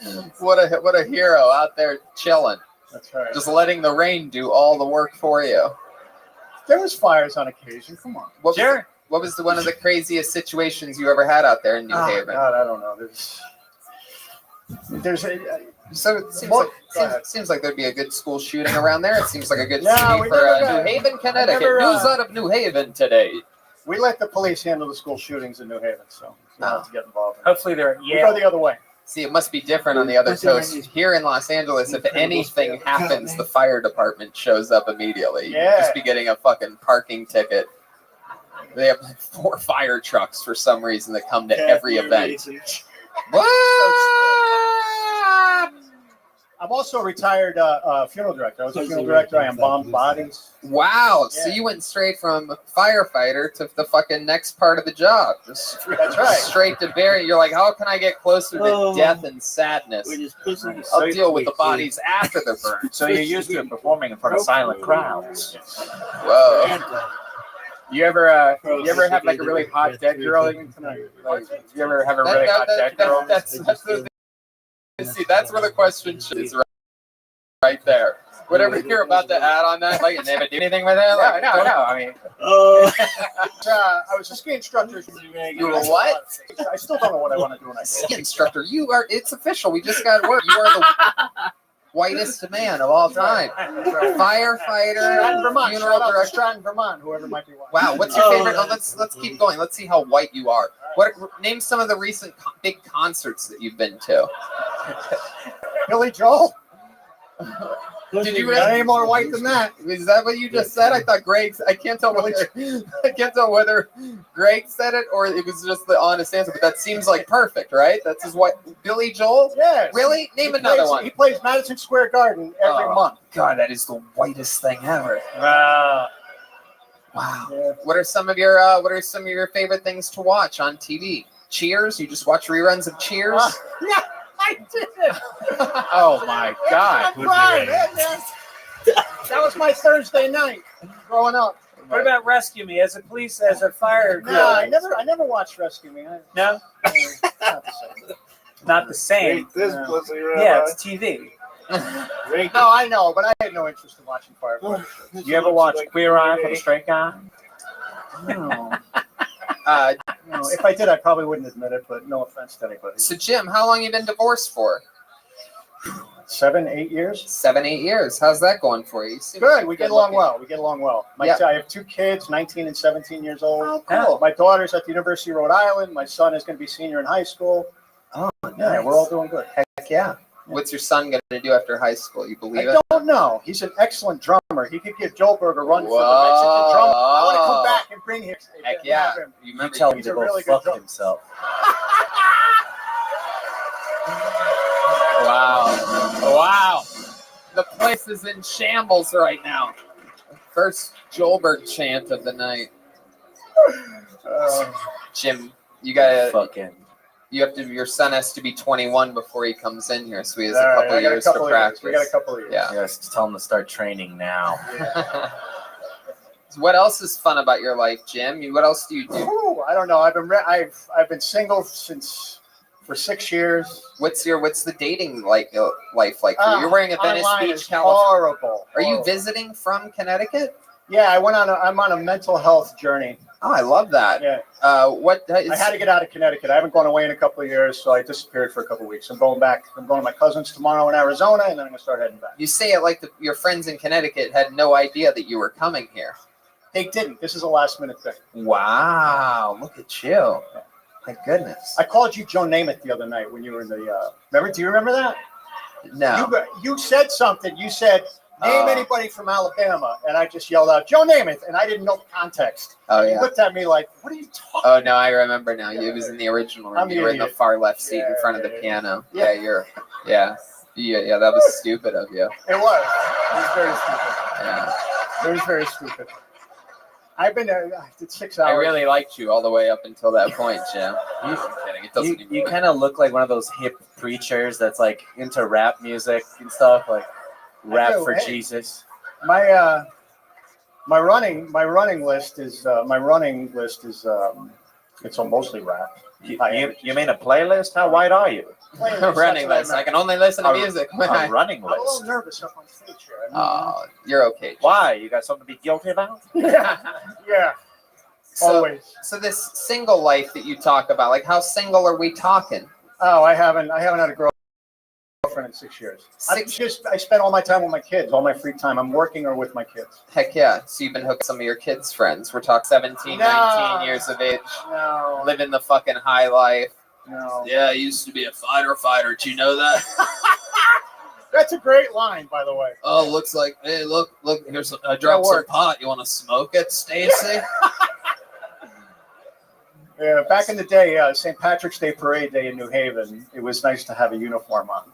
was. What a hero out there chilling. That's right. Just letting the rain do all the work for you. There was fires on occasion. Come on. What was one of the craziest situations you ever had out there in New Haven? God, I don't know. There's so it seems like there'd be a good school shooting around there. It seems like a good No, city we for never got- New Haven, Connecticut. never, News out of New Haven today. We let the police handle the school shootings in New Haven, so we don't have to get involved. Hopefully they're We go the other way. See, it must be different on the other coast. Here in Los Angeles, if anything happens, the fire department shows up immediately. You'd just be getting a fucking parking ticket. They have like 4 fire trucks for some reason that come to every event. What? I'm also a retired funeral director. I was a funeral director. I embalmed bodies. Wow. So you went straight from firefighter to the fucking next part of the job. Just That's right. Straight to bury. You're like, how can I get closer to death and sadness? I'll deal with the bodies after they're burned. So you're used to performing in front of silent crowds. Whoa. You ever have like a really hot dead girl? Like, you ever have a really hot dead girl? See, that's where the question is right there. Whatever you're about to add on that, like, you never do anything with it? Like, No. I mean, I was a ski instructor. You were what? I still don't know what I want to do when I Ski instructor. You are. It's official. We just got word. You are the whitest man of all time. Firefighter, Vermont. funeral director. Stratton, Vermont. Whoever might be watching. Wow. What's your favorite? Oh, let's keep going. Let's see how white you are. Name some of the recent big concerts that you've been to. Billy Joel. Did you really? Any more white than that? Is that what you just said? I thought Greg's. I can't tell whether Greg said it or it was just the honest answer. But that seems like perfect, right? That's his what? Billy Joel? Yes. Really? Name another one. He plays Madison Square Garden every month. God, that is the whitest thing ever. Wow. Yeah. What are some of your favorite things to watch on TV? Cheers? You just watch reruns of Cheers? Yeah, I did it. oh my God. I'm crying. That was my Thursday night growing up. What about Rescue Me as a fire? No, I never watched Rescue Me. No. Not the same. Yeah, it's TV. No, I know, but I had no interest in watching firefighters. You ever watch Queer Eye for the Straight Guy? No. If I did, I probably wouldn't admit it, but no offense to anybody. So, Jim, how long you been divorced for? 7, 8 years. 7, 8 years. How's that going for you? Good. We get along well. I have 2 kids, 19 and 17 years old. Oh, cool. My daughter's at the University of Rhode Island. My son is going to be senior in high school. Oh, nice. Yeah, we're all doing good. Heck yeah. What's your son going to do after high school? You believe it? I don't know. He's an excellent drummer. He could give Joelberg a run for the Mexican drum. I want to come back and bring him. Heck yeah. You tell him he's to a go really fuck good drummer. himself. Wow. The place is in shambles right now. First Joelberg chant of the night. Jim, you gotta your son has to be 21 before he comes in here, so he has a couple years to practice. We got a couple of years. Yeah. Yes, tell him to start training now. So what else is fun about your life, Jim? What else do you do? Ooh, I don't know. I've been single for 6 years. What's the dating life like for you? You're wearing a Venice online Beach, is California. Horrible. Are you visiting from Connecticut? Yeah, I'm on a mental health journey. Oh, I love that. Yeah. I had to get out of Connecticut. I haven't gone away in a couple of years, so I disappeared for a couple of weeks. I'm going back. I'm going to my cousin's tomorrow in Arizona, and then I'm going to start heading back. You say it like your friends in Connecticut had no idea that you were coming here. They didn't. This is a last-minute thing. Wow, look at you. My goodness. I called you Joe Namath the other night when you were in the. Do you remember that? No. You said something. You said, name anybody from Alabama. And I just yelled out, Joe Namath. And I didn't know the context. Oh, You yeah. looked at me like, what are you talking Oh, no, I remember now. It was in the original room. I'm You were in the idiot. far left seat in front of the piano. Yeah, Yeah, that was stupid of you. It was. It was very stupid. Yeah. It was very stupid. I've been I did 6 hours. I really liked you all the way up until that point, Jim. I'm kidding. It doesn't even You kind of look like one of those hip preachers that's like into rap music and stuff, like rap do. for Hey. Jesus. My running list is it's mostly rap. You mean a playlist? How wide are you? running list. I can only listen to music. A running I'm a little list. nervous up on stage here. Oh, you're okay. Why? You got something to be guilty about? Yeah. So, Always. So this single life that you talk about, like how single are we talking? Oh, I haven't had a girlfriend in 6 years. I spend all my time with my kids, all my free time. I'm working or with my kids. Heck yeah. So you've been hooked with some of your kids' friends. We're talking 17, 19 years of age. No. Living the fucking high life. No. Yeah, I used to be a fighter. Did you know that? That's a great line, by the way. Oh, looks like, hey, look, here's I dropped some pot. You want to smoke it, Stacy? Yeah, back in the day, St. Patrick's Day Parade Day in New Haven, it was nice to have a uniform on.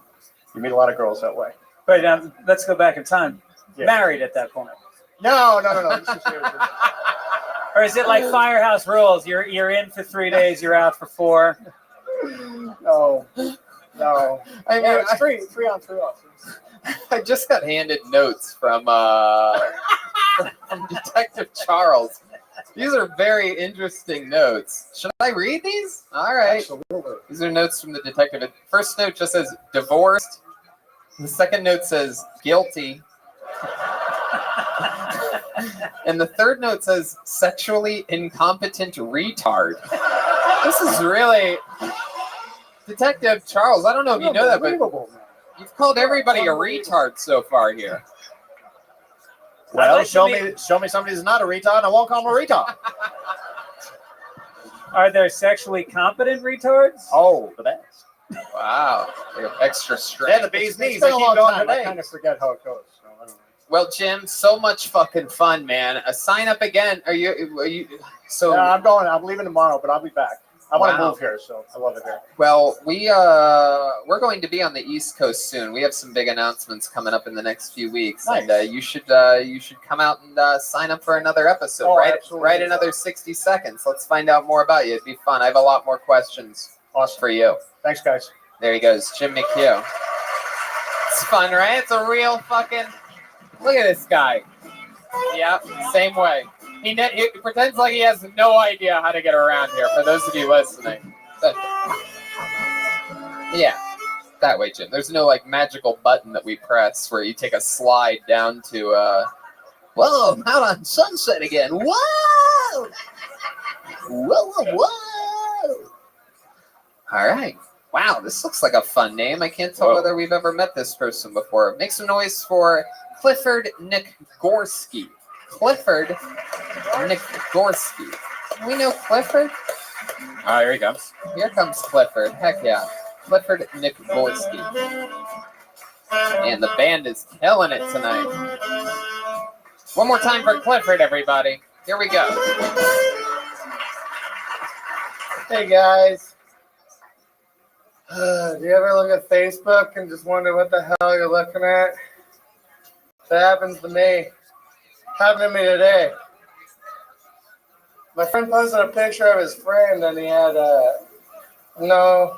You meet a lot of girls that way. But let's go back in time. Yeah. Married at that point. No. This is Or is it like Firehouse Rules? You're in for 3 days, you're out for 4. No. I mean, it's three on, 3 off. I just got handed notes from Detective Charles. These are very interesting notes. Should I read these? All right. Absolutely. These are notes from the detective. The first note just says divorced. The second note says guilty. And the third note says sexually incompetent retard. This is really... Detective Charles, I don't know if you know that, but you've called everybody a retard so far here. Well, like show me somebody who's not a retard, and I won't call him a retard. Are there sexually competent retards? Oh, the best. Wow. They have extra strength. They're the bee's knees. It's They been a keep long going time. today. I kind of forget how it goes. So I don't know. Well, Jim, so much fucking fun, man. Sign up again. Are you so Yeah, I'm leaving tomorrow, but I'll be back. I want to Wow. move here, so I love it here. Well, we're going to be on the East Coast soon. We have some big announcements coming up in the next few weeks, Nice. and you should come out and sign up for another episode. Oh, right, absolutely. right. Another 60 seconds. Let's find out more about you. It'd be fun. I have a lot more questions for you. Thanks, guys. There he goes, Jim McHugh. It's fun, right? It's a real fucking. Look at this guy. Yeah, same way. He pretends like he has no idea how to get around here. For those of you listening. Yeah, that way, Jim. There's no like magical button that we press where you take a slide down to whoa, I'm out on Sunset again. Whoa! Whoa. All right. Wow, this looks like a fun name. I can't tell whether we've ever met this person before. Make some noise for Clifford Nikorsky. Clifford Nikorsky. We know Clifford? Ah, here he comes. Here comes Clifford. Heck yeah. Clifford Nikorsky. And the band is killing it tonight. One more time for Clifford, everybody. Here we go. Hey, guys. Do you ever look at Facebook and just wonder what the hell you're looking at? That happens to me. Happened to me today. My friend posted a picture of his friend and he had no.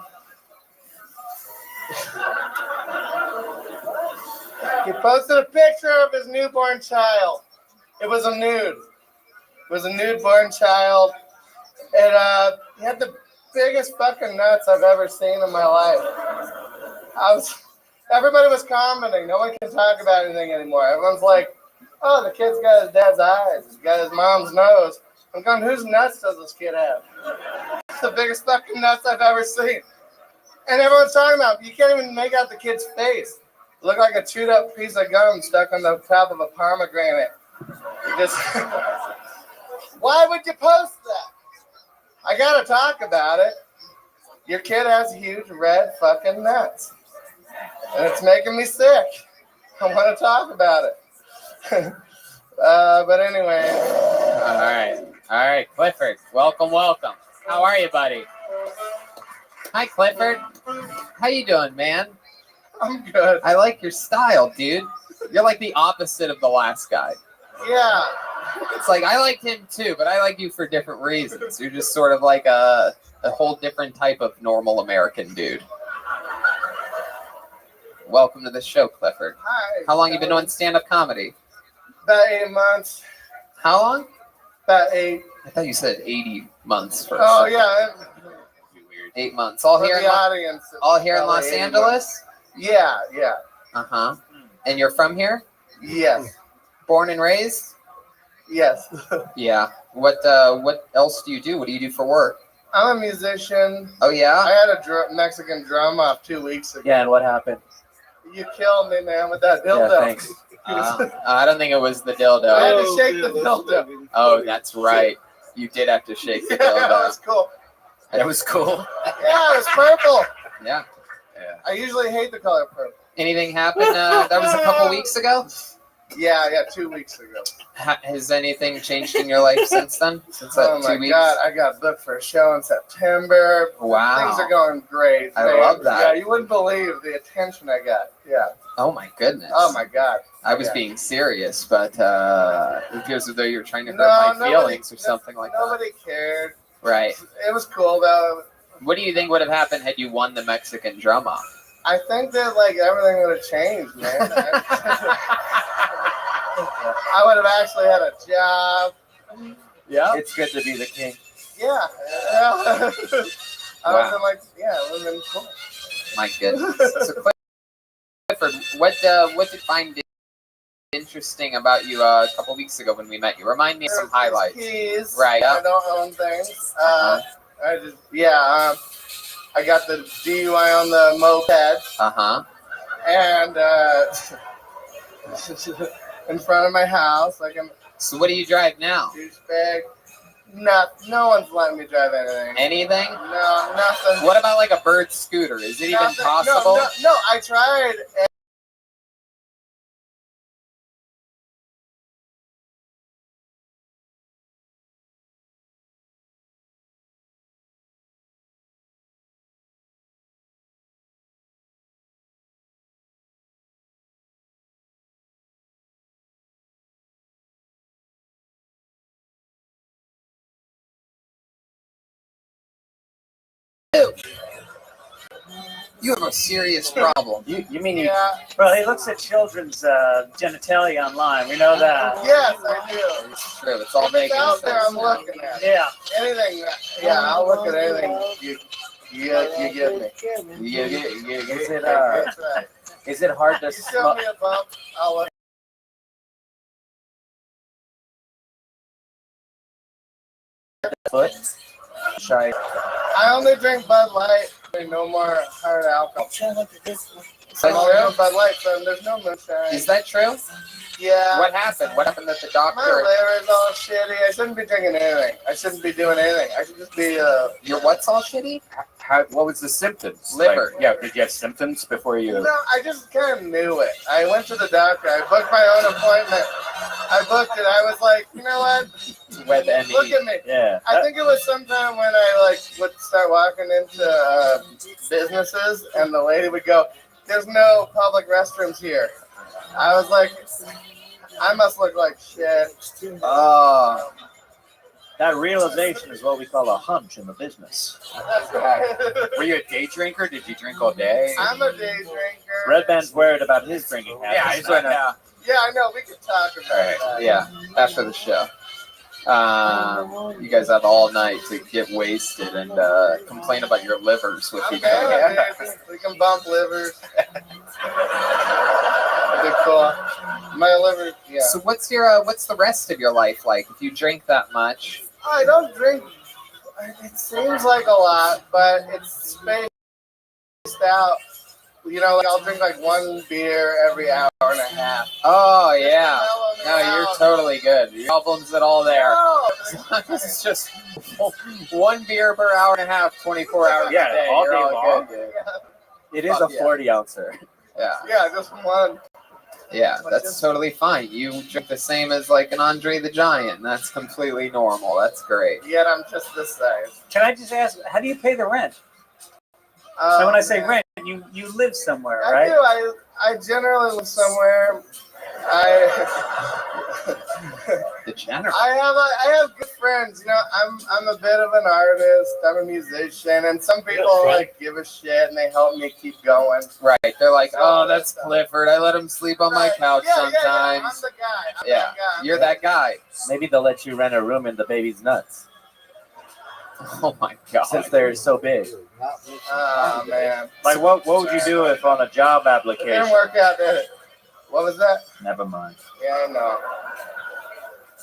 He posted a picture of his newborn child. It was a nude. It was a nude-born child. And he had the biggest fucking nuts I've ever seen in my life. Everybody was commenting. No one can talk about anything anymore. Everyone's like, oh, the kid's got his dad's eyes. He's got his mom's nose. I'm going, whose nuts does this kid have? It's the biggest fucking nuts I've ever seen. And everyone's talking about, you can't even make out the kid's face. It looked like a chewed up piece of gum stuck on the top of a pomegranate. Just, why would you post that? I gotta talk about it. Your kid has huge red fucking nuts. And it's making me sick. I want to talk about it. But anyway. All right, Clifford. Welcome. How are you, buddy? Hi, Clifford. How you doing, man? I'm good. I like your style, dude. You're like the opposite of the last guy. Yeah. It's like I liked him too, but I like you for different reasons. You're just sort of like a whole different type of normal American dude. Welcome to the show, Clifford. Hi. How long you been doing stand-up comedy? About 8 months. How long? About 8. I thought you said 80 months for a Oh second. yeah. 8 months. All For here the in audience. all here in Probably Los 80 Angeles? months. Yeah, yeah. Uh-huh. And you're from here? Yes. Born and raised? Yes. Yeah. What else do you do? What do you do for work? I'm a musician. Oh yeah? I had a Mexican drum off 2 weeks ago. Yeah, and what happened? You killed me, man, with that dildo. Yeah, thanks. I don't think it was the dildo. I had to shake the dildo. Oh, that's right. You did have to shake the Yeah, dildo. that was cool. That was cool. Yeah, it was purple. Yeah. I usually hate the color purple. Anything happened? That was a couple weeks ago? Yeah, 2 weeks ago. Has anything changed in your life since then? Since that Oh 2 my weeks? God, I got booked for a show in September. Wow. Things are going great. I man. love that. Yeah, you wouldn't believe the attention I got. Yeah. Oh my goodness. Oh my God. I was Yeah. being serious, but it feels as though you're trying to hurt No, my feelings or something like that. Nobody cared. Right. It was cool though. What do you think would have happened had you won the Mexican drum off? I think that like everything would have changed, man. I would have actually had a job. Yeah. It's good to be the king. Yeah. I would have been like, yeah, it would have been cool. My goodness. So Clifford, what did you find interesting about you a couple weeks ago when we met you? Remind me of some highlights. Keys. Right. I don't own things. I just I got the DUI on the moped. Uh-huh. And in front of my house, like I'm. So what do you drive now? Douchebag. No one's letting me drive anything. Anything? No, nothing. What about like a bird scooter? Is it even Nothing. possible? No, I tried. You have a serious problem. You mean Yeah. Well, he looks at children's genitalia online. We know that. Yes, I do. It's true. It's all If it's making out there, sense I'm now. looking at. Yeah. Anything. Yeah, I'll look at anything you give me. Is it That's right. is it hard to You show me a bump, I'll look. foot? Shy. I only drink Bud Light. No more hard alcohol. Is I'm that only true? on Bud Light, so there's no moonshine. Is that true? Yeah. What happened? What happened at the My doctor? liver's all shitty. I shouldn't be drinking anything. I shouldn't be doing anything. I should just be Your what's all shitty? What was the symptoms? Liver. Like, yeah, did you have symptoms before you? No, I just kind of knew it. I went to the doctor. I booked my own appointment. I booked it. I was like, you know what? With any, Look at me. Yeah. I think it was sometime when I would start walking into businesses, and the lady would go, "There's no public restrooms here." I was like, I must look like shit. Oh. That realization is what we call a hunch in the business. That's right. Were you a day drinker? Did you drink all day? I'm a day drinker. Red Band's worried about his drinking habits. Yeah, I just want to. Yeah, I know. We could talk about that. Yeah, after the show. You guys have all night to get wasted and complain about your livers with I'm each down, other. dude. We can bump livers. Be cool. My liver, yeah. So what's the rest of your life like if you drink that much? I don't drink. It seems like a lot, but it's spaced out. You know, like I'll drink like one beer every hour and a half. Oh yeah. No, out. you're totally good. Your problems at all there. No. It's just one beer per hour and a half, 24 hours Yeah, a day. all You're day all long. good, dude. It is Fuck a yeah. 40-ouncer. Yeah. Yeah, just one. Yeah, that's totally fine. You drink the same as like an Andre the Giant. That's completely normal. That's great. Yet I'm just this size. Can I just ask, how do you pay the rent? So when I say rent, you live somewhere, I right? do. I generally live somewhere. Degenerate. I have good friends. You know, I'm a bit of an artist. I'm a musician, and some people like give a shit and they help me keep going. Right. They're like, So, oh, that's Clifford. I let him sleep on my couch sometimes. Yeah, I'm the guy. I'm that guy. You're that guy. Maybe they'll let you rent a room in the baby's nuts. Oh my god. Since they're so big. Oh man. Like what would you do if on a job It application? didn't work out, did it? What was that? Never mind. Yeah, I know.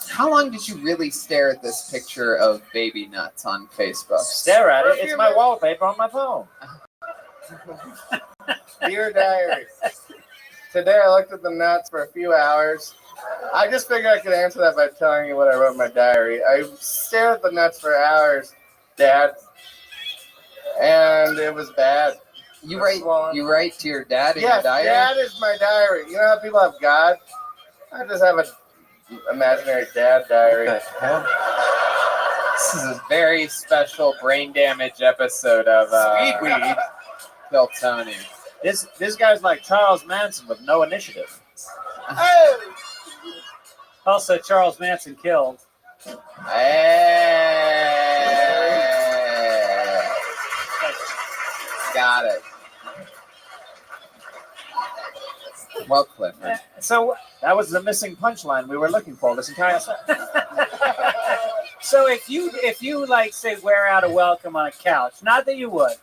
How long did you really stare at this picture of baby nuts on Facebook? Stare at it. It's my wallpaper on my phone. Dear diary. Today I looked at the nuts for a few hours. I just figured I could answer that by telling you what I wrote in my diary. I stared at the nuts for hours, Dad, and it was bad. You write to your dad in Yes, your diary? Dad is my diary. You know how people have God? I just have an imaginary dad diary. This is a very special brain damage episode of Sweet. Kill Tony. This guy's like Charles Manson with no initiative. Oh! Also, Charles Manson killed. Hey. Got it. Well, Clifford. So that was the missing punchline we were looking for this entire time. So if you like say wear out a welcome on a couch, not that you would,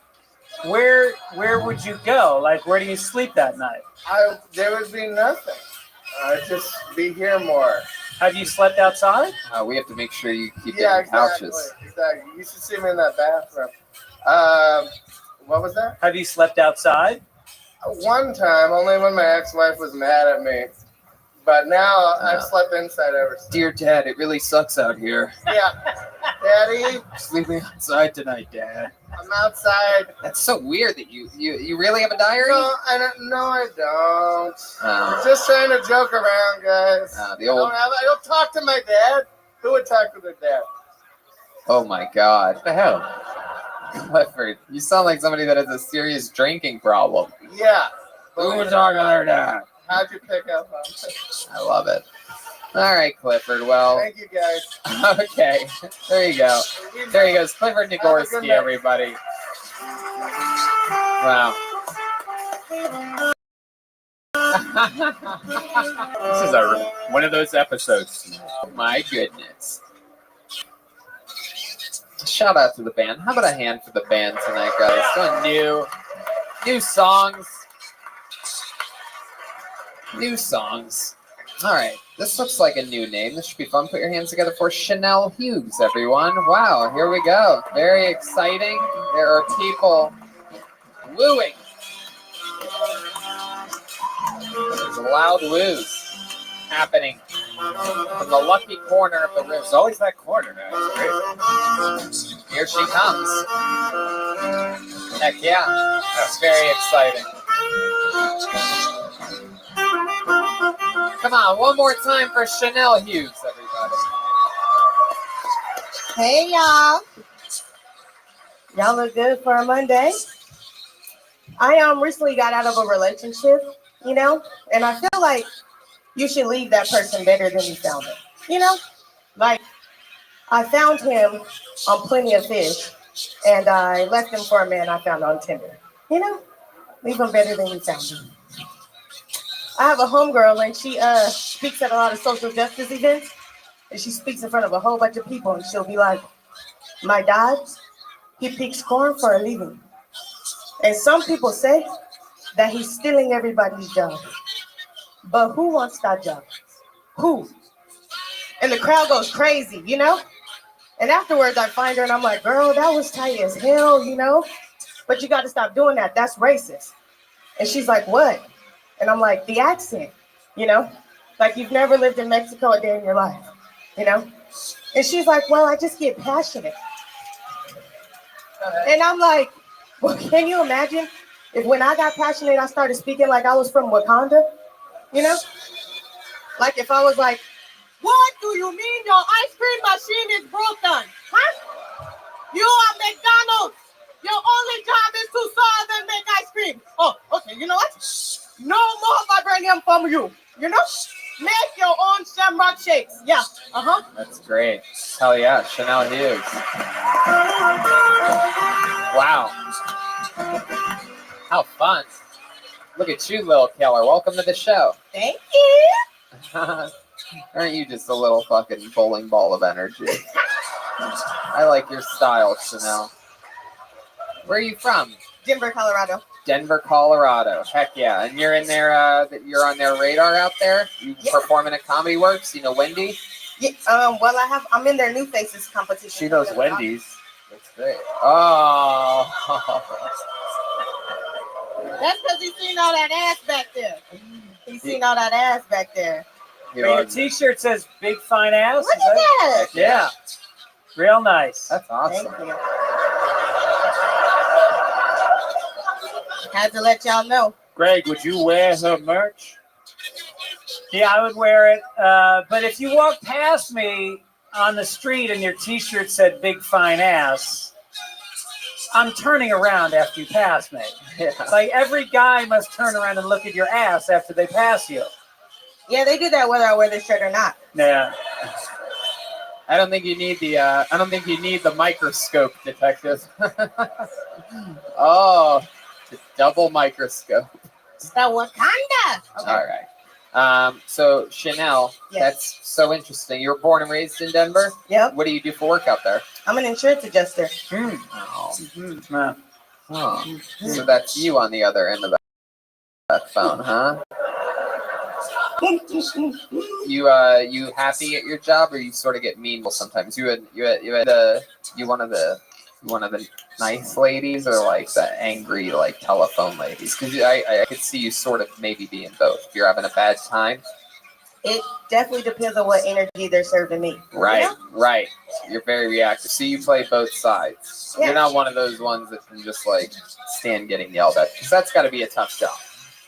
where would you go? Like where do you sleep that night? There would be nothing. I'd just be here more. Have you slept outside? We have to make sure you keep Yeah, getting couches. Exactly. You should see me in that bathroom. What was that? Have you slept outside? One time, only when my ex-wife was mad at me. But now I've slept inside ever since. Dear Dad, it really sucks out here. Yeah. Daddy, Sleeping outside tonight, Dad. I'm outside. That's so weird that you really have a diary? No, I don't. Oh. I'm just trying to joke around, guys. I I don't talk to my dad. Who would talk to their dad? Oh my God. What the hell? Clifford, you sound like somebody that has a serious drinking problem. Yeah. Who would talk to their dad? How'd you pick up on it? I love it. All right, Clifford. Well, Thank you, guys. okay. There you go. There he goes. Clifford Have a good Nagorski, night. everybody. Wow. This is one of those episodes. My goodness. Shout out to the band. How about a hand for the band tonight, guys? Doing new songs. New songs. All right. This looks like a new name. This should be fun. Put your hands together for Chanel Hughes, everyone. Wow. Here we go. Very exciting. There are people wooing. There's loud woos happening from the lucky corner of the room. There's always that corner, man. It's great. Here she comes. Heck yeah. That's very exciting. Come on, one more time for Chanel Hughes, everybody. Hey, y'all. Y'all look good for a Monday. I recently got out of a relationship, you know, and I feel like you should leave that person better than you found it. You know, like I found him on Plenty of Fish, and I left him for a man I found on Tinder. You know, leave him better than you found him. I have a homegirl, and she speaks at a lot of social justice events, and she speaks in front of a whole bunch of people, and she'll be like, "My dad, he picks corn for a living." And some people say that he's stealing everybody's job. But who wants that job? Who? And the crowd goes crazy, you know? And afterwards, I find her, and I'm like, "Girl, that was tight as hell, you know? But you got to stop doing that. That's racist." And she's like, "What?" And I'm like, "The accent, you know? Like you've never lived in Mexico a day in your life, you know?" And she's like, "Well, I just get passionate." And I'm like, well, can you imagine if when I got passionate, I started speaking like I was from Wakanda, you know? Like if I was like, "What do you mean your ice cream machine is broken? Huh? You are McDonald's. Your only job is to serve and make ice cream. Oh, okay, you know what? No more vibranium from you, you know? Make your own shamrock shakes. Yeah, Uh-huh. That's great. Hell yeah, Chanel Hughes. Wow. How fun. Look at you, little killer. Welcome to the show. Thank you. Aren't you just a little fucking bowling ball of energy? I like your style, Chanel. Where are you from? Denver, Colorado. Denver, Colorado. Heck yeah. And you're in there, you're on their radar out there? You performing at Comedy Works? You know Wendy? Yeah, well, I'm in their New Faces competition. She knows Wendy's. That's great. Oh. That's because he's seen all that ass back there. He's seen all that ass back there. Your T-shirt says "Big Fine Ass." Look at that. Yeah, real nice. That's awesome. Thank you. Had to let y'all know. Greg, would you wear her merch? Yeah, I would wear it. But if you walk past me on the street and your T-shirt said "Big Fine Ass," I'm turning around after you pass me. Yeah. Like every guy must turn around and look at your ass after they pass you. Yeah, they do that whether I wear this shirt or not. Yeah. I don't think you need the microscope, detective. Oh, the double microscope. It's the Wakanda. Okay. All right. So Chanel, Yes. that's so interesting. You were born and raised in Denver? Yep. What do you do for work out there? I'm an insurance adjuster. Oh. Yeah. Oh. So that's you on the other end of that phone, huh? You happy at your job, or you sort of get mean sometimes? You one of the nice ladies, or like the angry like telephone ladies? Because I could see you sort of maybe being both. If you're having a bad time. It definitely depends on what energy they're serving me. Right, You know? right. You're very reactive. So you play both sides. Yeah. You're not one of those ones that can just like stand getting yelled at, because that's got to be a tough job.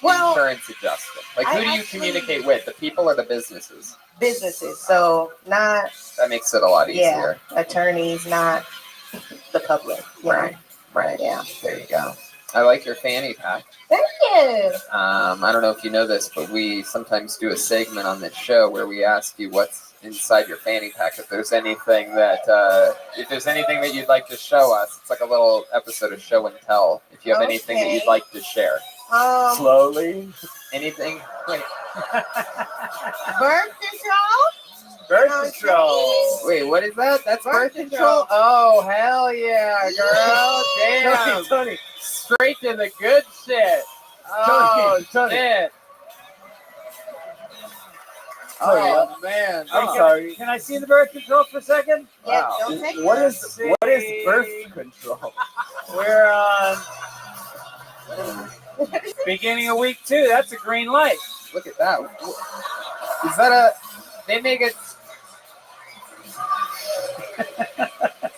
Well, insurance adjuster. Like, who do you communicate with? The people or the businesses? Businesses, so not. That makes it a lot easier. Yeah, attorneys, not the public. Right, right. Yeah. There you go. I like your fanny pack. Thank you. I don't know if you know this, but we sometimes do a segment on this show where we ask you what's inside your fanny pack. If there's anything that you'd like to show us, it's like a little episode of show and tell. If you have anything that you'd like to share. Slowly. Anything? Wait. Birth control? Birth control. Wait, what is that? That's birth control? Oh, hell yeah, girl. Damn. Tony. Straight to the good shit. Oh, Tony. shit. Oh, man. I'm sorry. Can I see the birth control for a second? Yeah, Wow. don't take What it. is birth control? We're on beginning of week 2. That's a green light. Look at that. Is that they make it.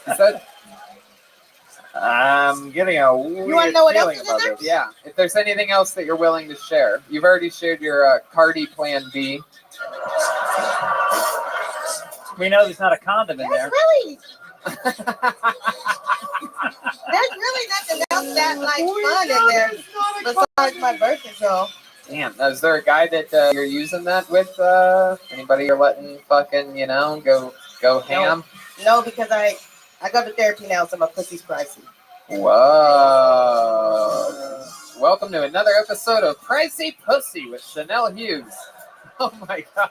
Is that. I'm getting a weird You want to know what else feeling is in about there? this. Yeah. If there's anything else that you're willing to share. You've already shared your Cardi Plan B. We know there's not a condom in there. Really? There's really nothing else that like fun in there besides my birth control. Damn. Is there a guy that you're using that with? Anybody you're letting fucking, go ham? No, because I go to therapy now, so my pussy's pricey. Whoa. Welcome to another episode of Pricey Pussy with Chanel Hughes. Oh my God.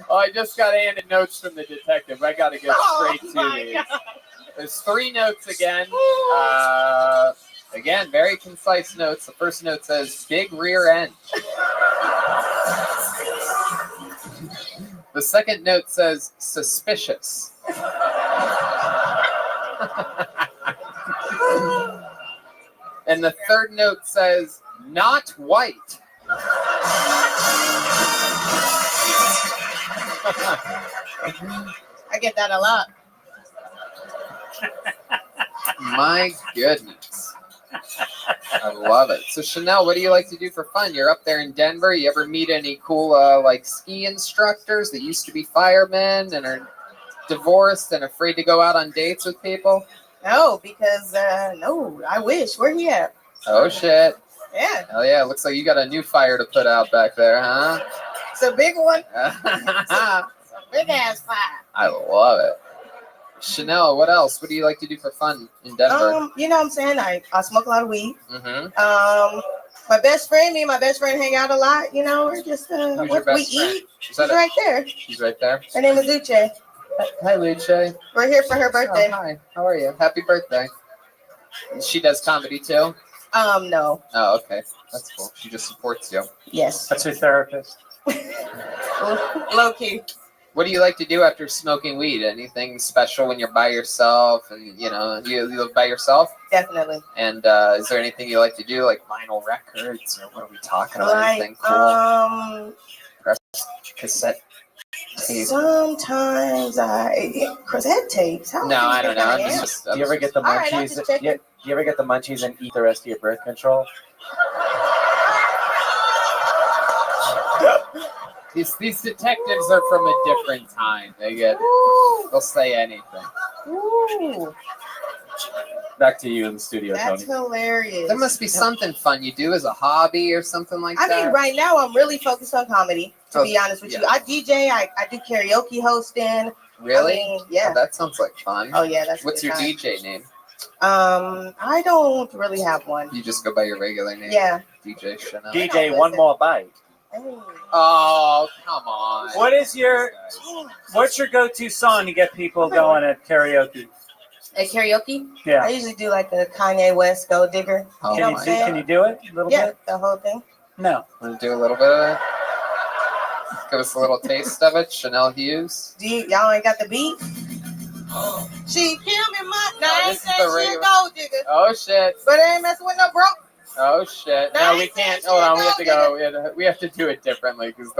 Oh, I just got handed notes from the detective. I got to go straight to these. There's 3 notes again. Again, very concise notes. The first note says, big rear end. The second note says, suspicious. And the third note says, not white. I get that a lot. My goodness. I love it. So Chanel, what do you like to do for fun? You're up there in Denver. You ever meet any cool ski instructors that used to be firemen and are divorced and afraid to go out on dates with people? No, because no, I wish. Where he at? Oh shit. Yeah. Hell yeah, looks like you got a new fire to put out back there, huh? It's a big one. Big ass pie. I love it. Chanel, what else? What do you like to do for fun in Denver? You know what I'm saying? I smoke a lot of weed. Mm-hmm. My best friend, me and my best friend hang out a lot. You know, we're just Who's your we best friend? eat. She's right there. She's right there. Her name is Uche. Hi, Luce. We're here for her birthday. Oh, hi. How are you? Happy birthday. She does comedy too? No. Oh, okay. That's cool. She just supports you. Yes. That's her therapist. Low key. What do you like to do after smoking weed? Anything special when you're by yourself? And you live by yourself? Definitely. And is there anything you like to do, like vinyl records, or what are we talking about? Anything cool? Press cassette tape. Sometimes cassette tapes. How No, I don't know. think I am? Do you ever get the All right, I'll munchies? just check it. Do you ever get the munchies and eat the rest of your birth control? These detectives are from a different time. They'll say anything. Ooh, Back to you in the studio, that's Tony. hilarious. There must be something fun you do as a hobby or something like I that. mean, right now I'm really focused on comedy. To be honest with yeah. you, I DJ. I do karaoke hosting. Really? I mean, yeah. Oh, that sounds like fun. Oh yeah, that's. What's a your good time. DJ name? I don't really have one. You just go by your regular name? Yeah. DJ Chanel. DJ, one more bite. Oh, come on. What's your go-to song to get people going at karaoke? At karaoke? Yeah. I usually do like the Kanye West Gold Digger. Oh, You know what I'm saying? Can you do it a little Yeah, bit? the whole thing. No. Want to do a little bit of it? Give us a little taste of it. Chanel Hughes. Y'all ain't got the beat? She killed me, my name this is said the she a regular- gold digger. Oh, shit. But I ain't messing with no broke. Oh, shit. No, we can't. Hold on. We have to go. We have to do it differently because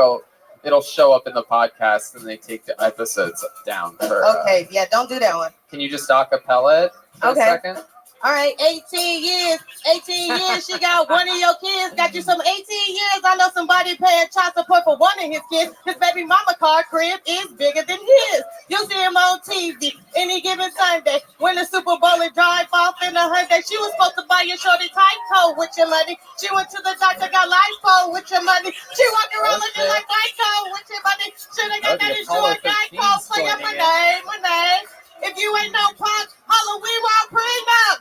it'll show up in the podcast and they take the episodes down. Okay, yeah, don't do that one. Can you just acapella it for a second? All right, 18 years. 18 years, she got one of your kids. Got you some 18 years. I know somebody paying child support for one of his kids. His baby mama car crib is bigger than his. You see him on TV any given Sunday. When the Super Bowl and drive off in a Hyundai. She was supposed to buy your shorty tight coat with your money. She went to the doctor, got lipo with your money. She walked around looking like Geico with your money. Shoulda got that insured Geico for your money. If you ain't no punk, holla, we won't prenup.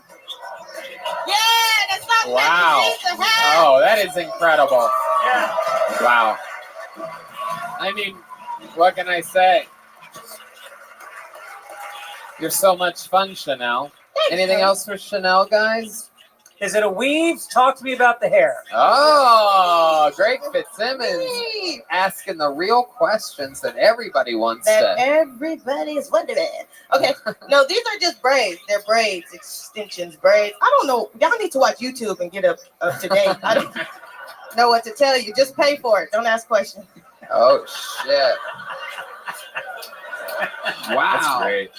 Yeah, that's not Wow. what you need to have. Oh, that is incredible. Yeah. Wow. I mean, what can I say? You're so much fun, Chanel. Anything else for Chanel, guys? Is it a weave? Talk to me about the hair. Oh, Greg Fitzsimmons asking the real questions that everybody wants That to. everybody is wondering. Okay, no, these are just braids. They're braids, extensions, braids. I don't know. Y'all need to watch YouTube and get up to date. I don't know what to tell you. Just pay for it. Don't ask questions. Oh, shit. Wow. That's great.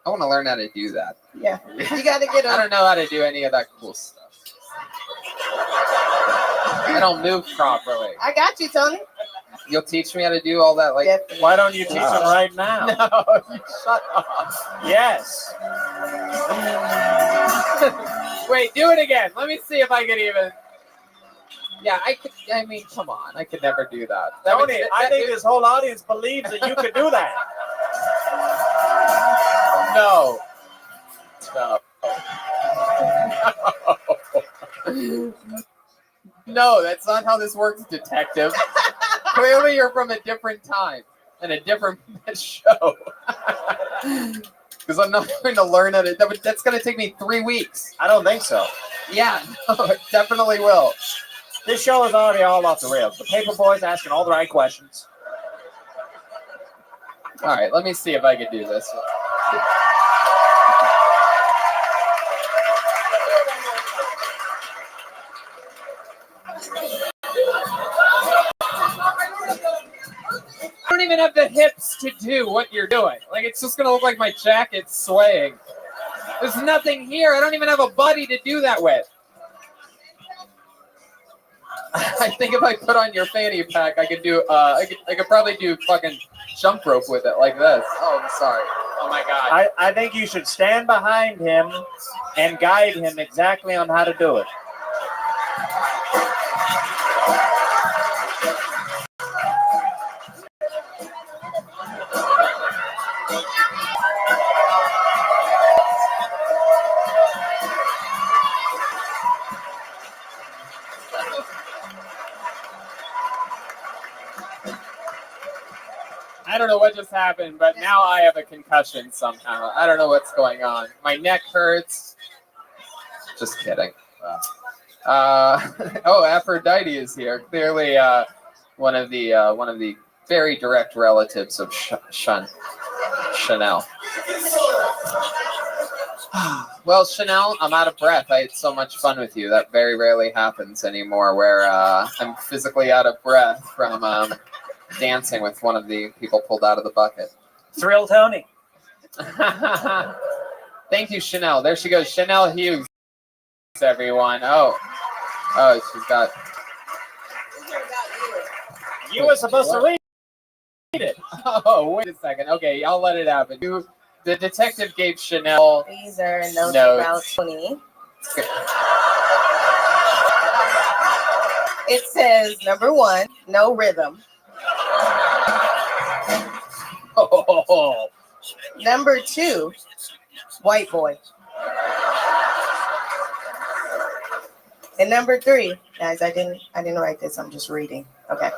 I want to learn how to do that. Yeah, you got to get I up. don't know how to do any of that cool stuff. I don't move properly. I got you, Tony. You'll teach me how to do all that? Like, why don't you teach them right now? No, shut up. Yes. Wait, do it again. Let me see if I can even. Yeah, I could. I mean, come on. I could never do that. Tony, I think this whole audience believes that you could do that. No. No, that's not how this works, detective. Clearly, you're from a different time and a different show. Because I'm not going to learn how to. That's going to take me 3 weeks. I don't think so. Yeah, no, it definitely will. This show is already all off the rails. The paper boy's asking all the right questions. All right, let me see if I can do this. I don't even have the hips to do what you're doing. Like, it's just going to look like my jacket's swaying. There's nothing here. I don't even have a buddy to do that with. I think if I put on your fanny pack, I could do. I could probably do fucking jump rope with it like this. Oh, I'm sorry. Oh my god. I think you should stand behind him and guide him exactly on how to do it. don't know what just happened, but now I have a concussion somehow. I don't know what's going on. My neck hurts. Just kidding. Oh, Aphrodite is here. Clearly, one of the very direct relatives of Chanel. Well, Chanel, I'm out of breath. I had so much fun with you. That very rarely happens anymore, where I'm physically out of breath from dancing with one of the people pulled out of the bucket. Thrill Tony. Thank you, Chanel. There she goes. Chanel Hughes, everyone. Oh, she's got... You were supposed to read it. Oh, wait a second. Okay, I'll let it happen. The detective gave Chanel... These are notes about Tony. It says, number 1, no rhythm. Oh. Number 2, white boy. And number 3, guys, I didn't write this. I'm just reading. Okay.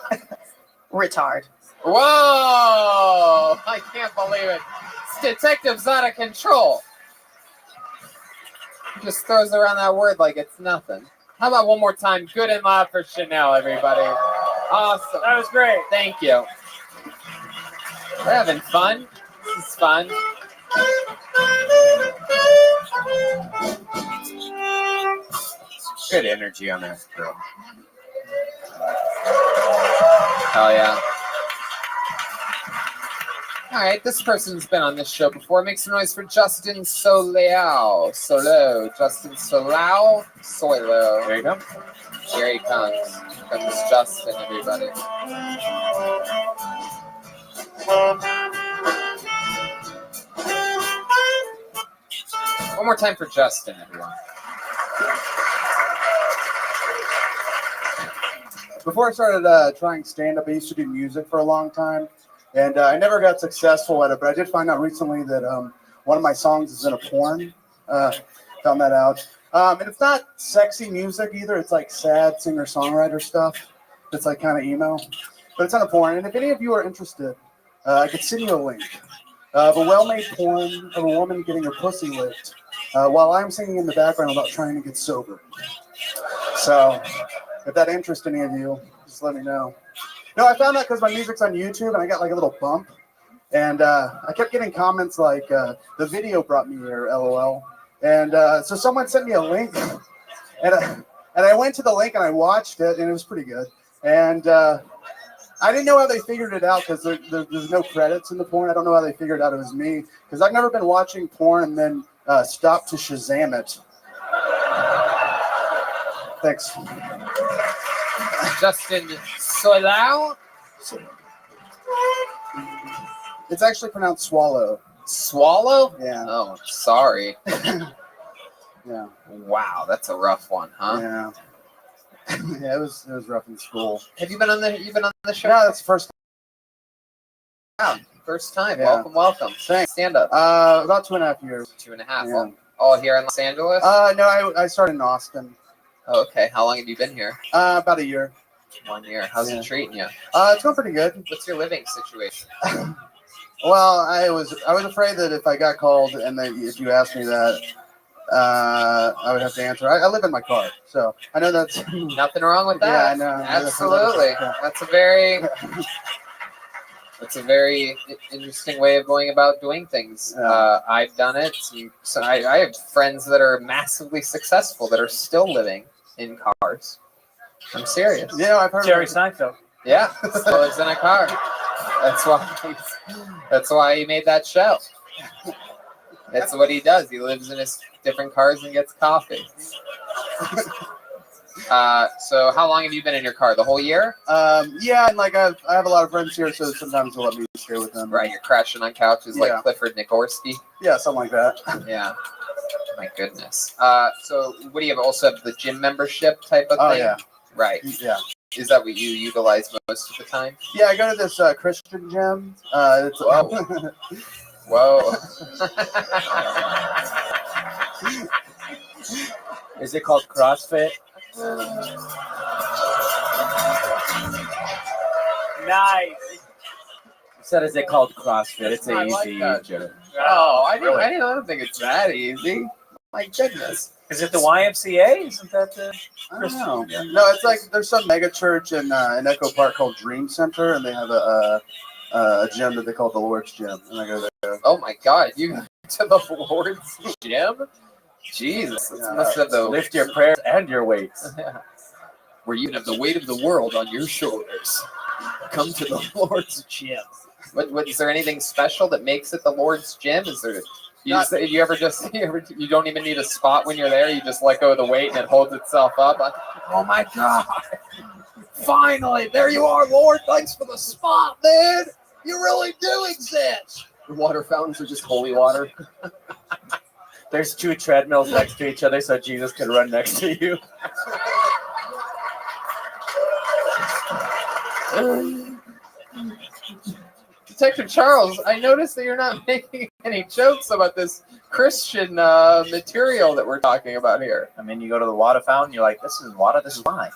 Retard. Whoa! I can't believe it. This detective's out of control. He just throws around that word like it's nothing. How about one more time? Good and loud for Chanel, everybody. Awesome. That was great. Thank you. We're having fun. This is fun. Good energy on that girl. Hell yeah. All right, this person's been on this show before. Make some noise for Justin Solao. Justin Solao. Soilo. There you go. Here he comes. Here comes Justin, everybody. One more time for Justin, everyone. Before I started trying stand-up, I used to do music for a long time, and I never got successful at it, but I did find out recently that one of my songs is in a porn. Found that out. And it's not sexy music either. It's like sad singer-songwriter stuff. It's like kind of emo, but it's in a porn. And if any of you are interested, I could send you a link of a well-made porn of a woman getting her pussy licked while I'm singing in the background about trying to get sober. So if that interests any of you, just let me know. No, I found out because my music's on YouTube and I got like a little bump. And I kept getting comments like, the video brought me here, LOL. And so someone sent me a link. And I went to the link and I watched it and it was pretty good. And I didn't know how they figured it out because there's no credits in the porn. I don't know how they figured out it was me because I've never been watching porn and then stopped to Shazam it. Thanks. Justin Solao? It's actually pronounced swallow. Swallow? Yeah. Oh, sorry. Yeah. Wow, that's a rough one, huh? Yeah. Yeah, it was rough in school. Have you been on the show? Yeah, that's the first time. Wow, first time. Yeah. Welcome. Thanks. Stand up. About 2.5 years. 2.5. Yeah. All here in Los Angeles? No, I started in Austin. Oh, okay. How long have you been here? About a year. 1 year. How's it treating you? It's going pretty good. What's your living situation? Well, I was afraid that if I got called and if you asked me that, I would have to answer. I live in my car, so I know that's nothing wrong with that. Yeah, I know. Absolutely. That's a very interesting way of going about doing things. I've done it. So I have friends that are massively successful that are still living in cars. I'm serious. Yeah, I've heard Jerry Seinfeld. Yeah, still lives in a car. That's why he made that show. That's what he does. He lives in his different cars and gets coffee. So how long have you been in your car? The whole year? Yeah, and like I have a lot of friends here, so sometimes they'll let me stay with them. Right, you're crashing on couches like Yeah. Clifford Nikorsky. Yeah, something like that. Yeah. My goodness. So what do you have? Also have the gym membership type of thing? Oh yeah. Right. Yeah. Is that what you utilize most of the time? Yeah, I go to this Christian gym. It's Whoa. Is it called CrossFit? Nice. So is it called CrossFit? It's I an like easy that. gym. Oh, I Really? don't think it's that easy. My goodness. Is it the YMCA? Isn't that the I don't know. No, it's like there's some mega church in Echo Park called Dream Center, and they have a gym that they call the Lord's Gym, and I go there. Oh my God, you go to the Lord's gym? Jesus, this must have the Lift your prayers and your weights. Where you can have the weight of the world on your shoulders. Come to the Lord's gym. What is there anything special that makes it the Lord's gym? Is there? You don't even need a spot when you're there. You just let go of the weight and it holds itself up. Oh my God! Finally, there you are, Lord. Thanks for the spot, man. You really do exist. The water fountains are just holy water. There's 2 treadmills next to each other so Jesus can run next to you. Detective Charles, I noticed that you're not making any jokes about this Christian material that we're talking about here. I mean, you go to the water fountain, you're like, this is water, this is wine.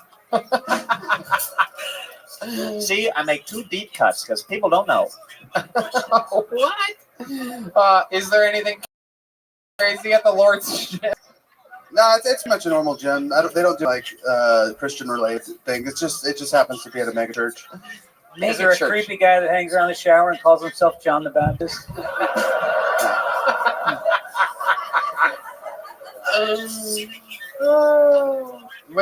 See, I make 2 deep cuts because people don't know. What? Is there anything crazy at the Lord's gym? No, it's much a normal gym. They don't do like Christian related thing. It just happens to be at a mega church. Is there a creepy guy that hangs around the shower and calls himself John the Baptist?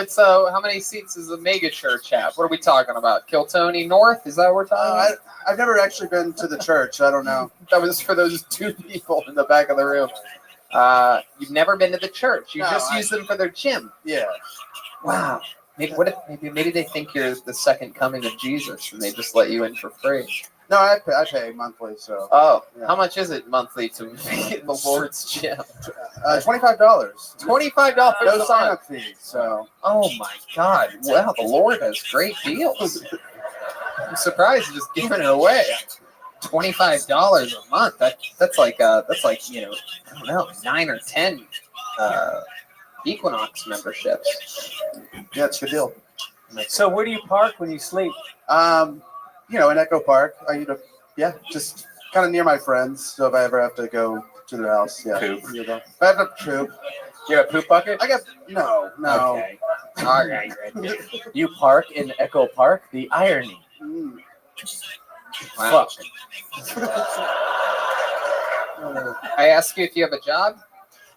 How many seats does the mega church have? What are we talking about? Kiltony North? Is that what we're talking about? I've never actually been to the church. I don't know. That was for those 2 people in the back of the room. You've never been to the church. You just use them for their gym. Yeah. Wow. Maybe they think you're the second coming of Jesus and they just let you in for free. No, I pay monthly. So. Oh, yeah. How much is it monthly to be in the Lord's gym? $25. $25. No sign up fee. So. Oh my God! Wow, the Lord has great deals. I'm surprised he's just giving it away. $25 a month. That's like I don't know, 9 or 10 Equinox memberships. Yeah, it's a good deal. So where do you park when you sleep? In Echo Park. Just kind of near my friends. So if I ever have to go to their house, yeah. Poop. If I have to poop. You have a poop bucket? No. Okay. All right. You park in Echo Park. The irony. Wow. I ask you if you have a job.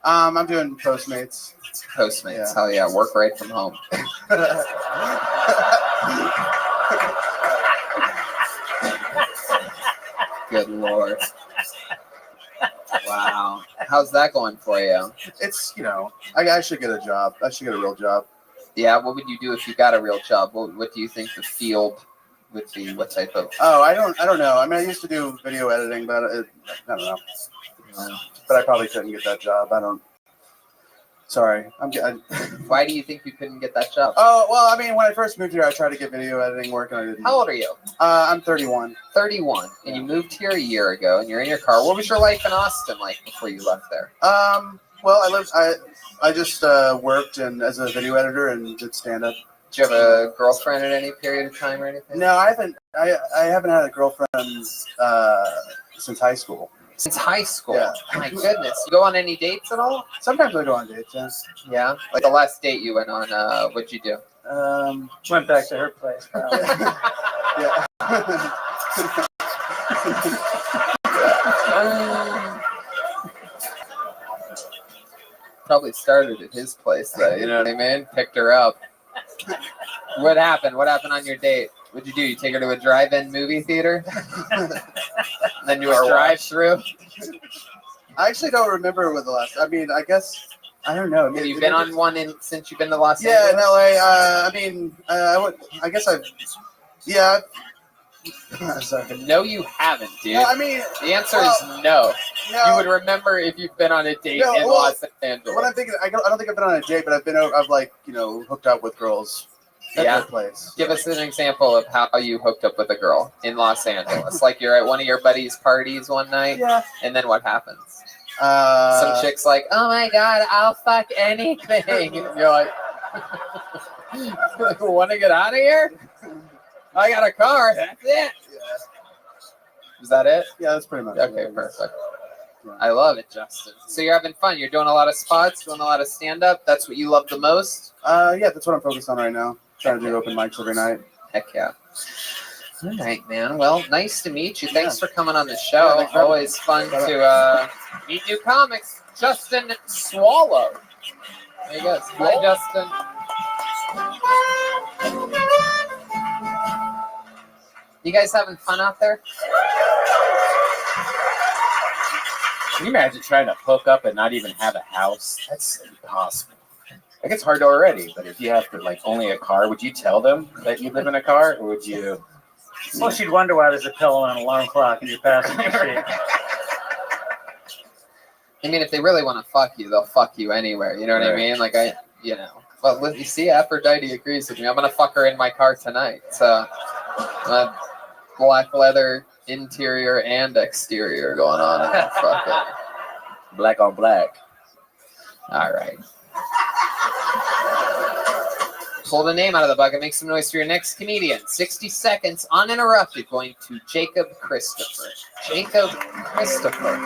I'm doing Postmates. Postmates. Yeah. Hell yeah, work right from home. Good Lord. Wow. How's that going for you? It's, I should get a job. I should get a real job. Yeah, what would you do if you got a real job? What do you think the field would be? What type of? Oh, I don't know. I mean, I used to do video editing, but I don't know. But I probably couldn't get that job. Sorry. Why do you think you couldn't get that job? Oh, well, I mean, when I first moved here, I tried to get video editing work, and I didn't. How old are you? I'm 31. 31. And you moved here a year ago, and you're in your car. What was your life in Austin like before you left there? Well, I just worked as a video editor and did stand up. Did you have a girlfriend at any period of time or anything? No, I haven't. I haven't had a girlfriend since high school. Since high school? Yeah. My goodness. You go on any dates at all? Sometimes I go on dates, yes. Yeah? Like the last date you went on, what'd you do? Went back to her place. Yeah. Probably started at his place, though. You know what I mean? Picked her up. What happened? What happened on your date? What'd you do? You take her to a drive-in movie theater? Then you drive-through? I actually don't remember what the last. I mean, I guess I don't know. Have you been on one since you've been to Los Angeles? Angeles? Yeah, in LA. I guess I've. Yeah. Sorry. No, you haven't, dude. No, I mean, the answer is no. You would remember if you've been on a date in Los Angeles. What I'm thinking, I don't think I've been on a date, but I've like hooked up with girls at their place. Give us an example of how you hooked up with a girl in Los Angeles. Like you're at one of your buddies' parties one night, and then what happens? Some chick's like, "Oh my God, I'll fuck anything." And you're like, "Want to get out of here? I got a car. That's it." Is that it? Yeah, that's pretty much Okay, it. perfect. I love it, Justin. So you're having fun. You're doing a lot of spots, doing a lot of stand-up. That's what you love the most? Yeah, that's what I'm focused on right now. Trying to do open mics every night. Heck yeah. All right, man. Well, nice to meet you. Thanks for coming on the show. Always fun to meet new comics. Justin Swallow. There you go. Hi, Justin. You guys having fun out there? Can you imagine trying to hook up and not even have a house? That's impossible. Like, it's hard already, but if you have to, like, only a car, would you tell them that you live in a car, or would you? Well, she'd wonder why there's a pillow and an alarm clock in your passenger seat. I mean, if they really want to fuck you, they'll fuck you anywhere. You know what I mean? Like, But you see, Aphrodite agrees with me. I'm going to fuck her in my car tonight. So, black leather interior and exterior going on in that fucking Black on black. All right. Pull the name out of the bucket. Make some noise for your next comedian. 60 seconds uninterrupted. Going to Jacob Christopher. Jacob Christopher.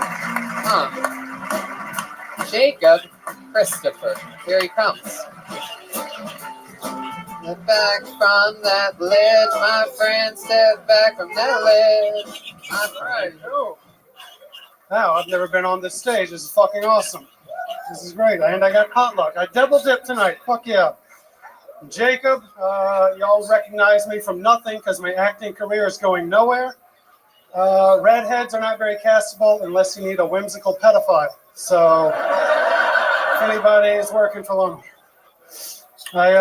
Jacob Christopher. Here he comes. Step back from that ledge, my friend. Step back from that ledge. My friend. Oh. Wow, I've never been on this stage. This is fucking awesome. This is great. And I got potluck. I double dipped tonight. Fuck yeah. Jacob, y'all recognize me from nothing because my acting career is going nowhere. Redheads are not very castable unless you need a whimsical pedophile. So if anybody is working for long. I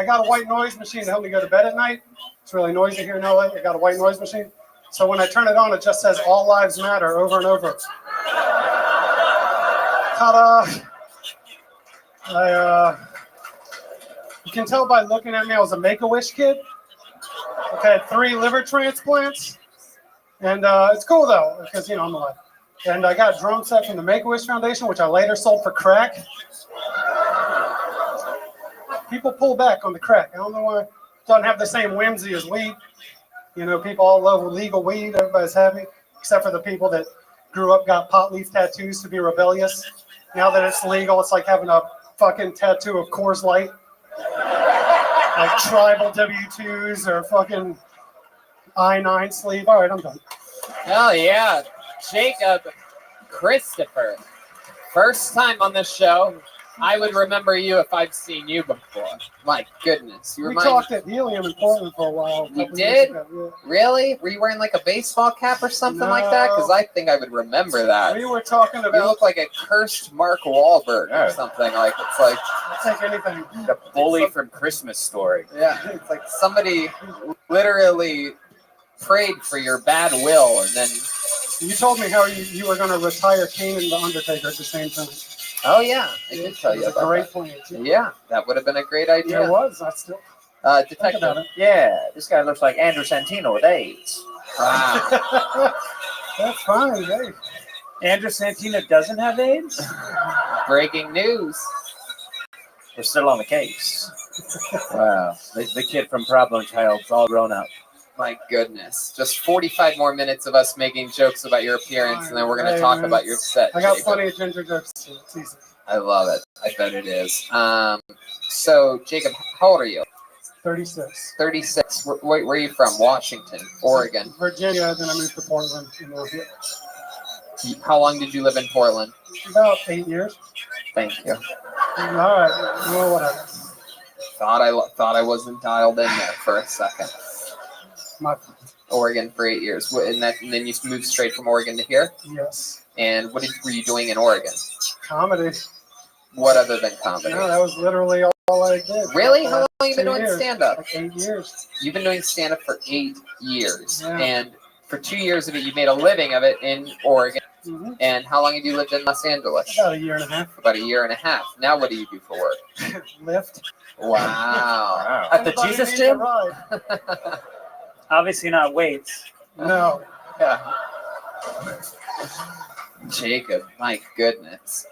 got a white noise machine to help me go to bed at night. It's really noisy here in LA. I got a white noise machine. So when I turn it on, it just says "All Lives Matter" over and over. Ta-da! You can tell by looking at me, I was a Make-A-Wish kid. I've had 3 liver transplants. And it's cool, though, because, I'm alive. And I got a drum set from the Make-A-Wish Foundation, which I later sold for crack. People pull back on the crack. I don't know why. It doesn't have the same whimsy as weed. People all love legal weed. Everybody's happy, except for the people that grew up, got pot leaf tattoos to be rebellious. Now that it's legal, it's like having a fucking tattoo of Coors Light. Like tribal W2s or fucking I-9 sleeve. All right, I'm done. Hell yeah. Jacob Christopher. First time on this show. I would remember you if I've seen you before. My goodness. We talked at Helium in Portland for a while. You did? Really? Were you wearing like a baseball cap or something like that? Because I think I would remember that. We were talking about... You look like a cursed Mark Wahlberg or something. Like, it's like... I'll take anything. The bully from Christmas Story. Yeah, it's like somebody literally prayed for your bad will and then... You told me how you were going to retire Kane and The Undertaker at the same time. Oh, yeah. I did tell you about a great that. plan, too. Yeah, that would have been a great idea. Yeah, it was. I still... Detective. Yeah, this guy looks like Andrew Santino with AIDS. Wow. That's fine, hey. Andrew Santino doesn't have AIDS? Breaking news. We're still on the case. Wow. The kid from Problem Child's all grown up. My goodness. Just 45 more minutes of us making jokes about your appearance, and then we're going to talk about your set. I got Jacob. plenty of ginger jokes. It's easy. I love it. I bet it is. So, Jacob, how old are you? 36. 36. Where are you from? Washington, Oregon. Virginia, then I moved to Portland. How long did you live in Portland? About 8 years. Thank you. All right. Well, whatever. Thought I wasn't dialed in there for a second. My Oregon for 8 years, and then you moved straight from Oregon to here. Yes. And what were you doing in Oregon? Comedy. What other than comedy? No, that was literally all I did. Really? How long have you been doing stand-up? Like 8 years. You've been doing stand-up for 8 years, Yeah. and for 2 years of it, you made a living of it in Oregon. Mm-hmm. And how long have you lived in Los Angeles? About a year and a half. About a year and a half. Now, what do you do for work? Lift. Wow. At the Anybody Jesus need gym? a ride? Obviously not weights. No. Yeah. Jacob, my goodness.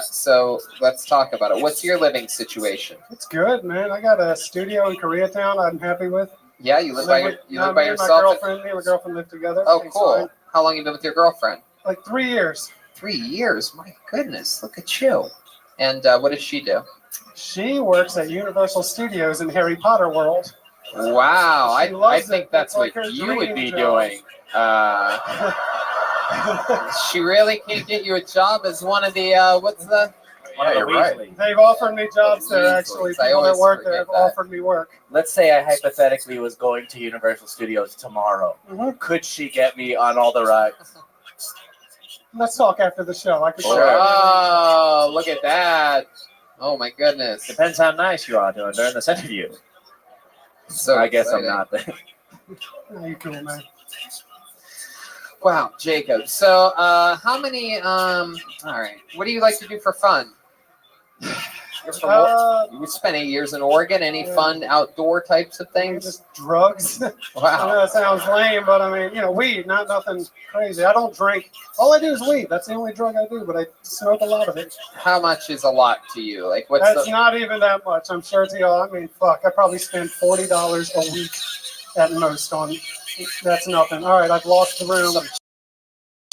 So let's talk about it. What's your living situation? It's good, man. I got a studio in Koreatown I'm happy with. Yeah, you live by your, you live me by and yourself. My girlfriend, me and my girlfriend live together. Oh, It's cool. fine. How long you been with your girlfriend? Like 3 years. 3 years. My goodness, look at you. And what does she do? She works at Universal Studios in Harry Potter World. Wow, She I loves think it. that's It's like what her you would dream be job. doing. She really can't get you a job as one of the what's the? Yeah, you're right. They've offered me jobs there. Actually, I people that always work there forget have that. offered me work. Let's say I hypothetically was going to Universal Studios tomorrow. Mhm. Could she get me on all the rides? Let's talk after the show. I can. Oh, look at that! Oh my goodness! Depends how nice you are to her during this interview. So I guess exciting. I'm not there. Oh, you cool, man. Wow, Jacob. So, how many? All right. What do you like to do for fun? You're from, you spent 8 years in Oregon. Any fun outdoor types of things? Just drugs. I know that sounds lame, but I mean, weed, not nothing crazy. I don't drink. All I do is weed. That's the only drug I do, but I smoke a lot of it. How much is a lot to you? Like, what's That's the? not even that much. I'm sure to y'all. I mean, fuck. I probably spend $40 a week at most on. That's nothing. All right, I've lost the room.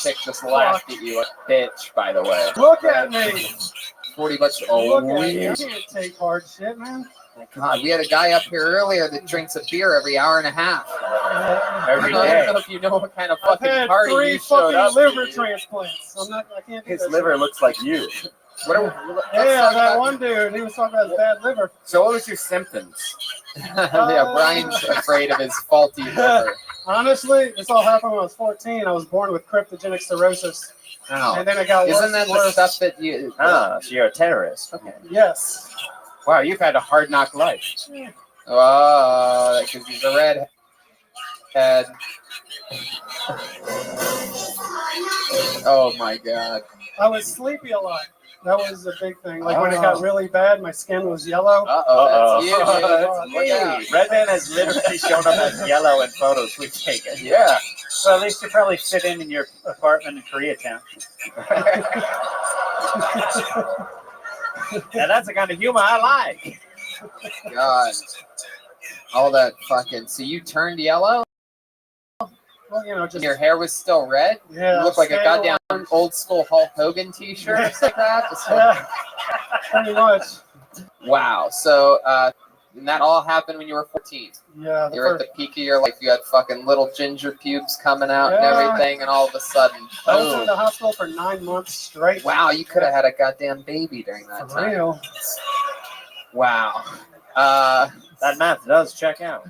Chick just laughed at you, a bitch. By the way. Look at me. $40 a Look at me. I week. can't take hard shit, man. God, we had a guy up here earlier that drinks a beer every hour and a half. Every I day. don't know if you know what kind of I've fucking had party 3 you showed fucking up liver to. transplants. I can't do His that liver shit. looks like you. What are, Yeah, that one dude. He was talking about his bad liver. So what was your symptoms? Yeah, Brian's afraid of his faulty liver. Honestly, this all happened when I was 14. I was born with cryptogenic cirrhosis. Oh. And then it got worse. Isn't that and the worse. stuff that you? Ah, so you're a terrorist. Okay. Yes. Wow, you've had a hard knock life. Oh, because he's a redhead. Oh my God. I was sleepy a lot. That was a big thing. Like when it got really bad, my skin was yellow. That's you, dude. Look out. Red Man has literally shown up as yellow in photos we've taken. Yeah. Well, at least you probably fit in your apartment in Koreatown. Now that's the kind of humor I like. God. All that fucking. So you turned yellow? Well, just your hair was still red? Yeah. You look like a stay goddamn alive. old school Hulk Hogan t-shirt or something like that. Just Yeah. Pretty much. Wow. So and that all happened when you were 14. Yeah. You were at the peak of your life. You had fucking little ginger pubes coming out and Yeah. everything, and all of a sudden, I was in boom. the hospital for 9 months straight. Wow, you could have had a goddamn baby during that For time. real. Wow. That math does check out.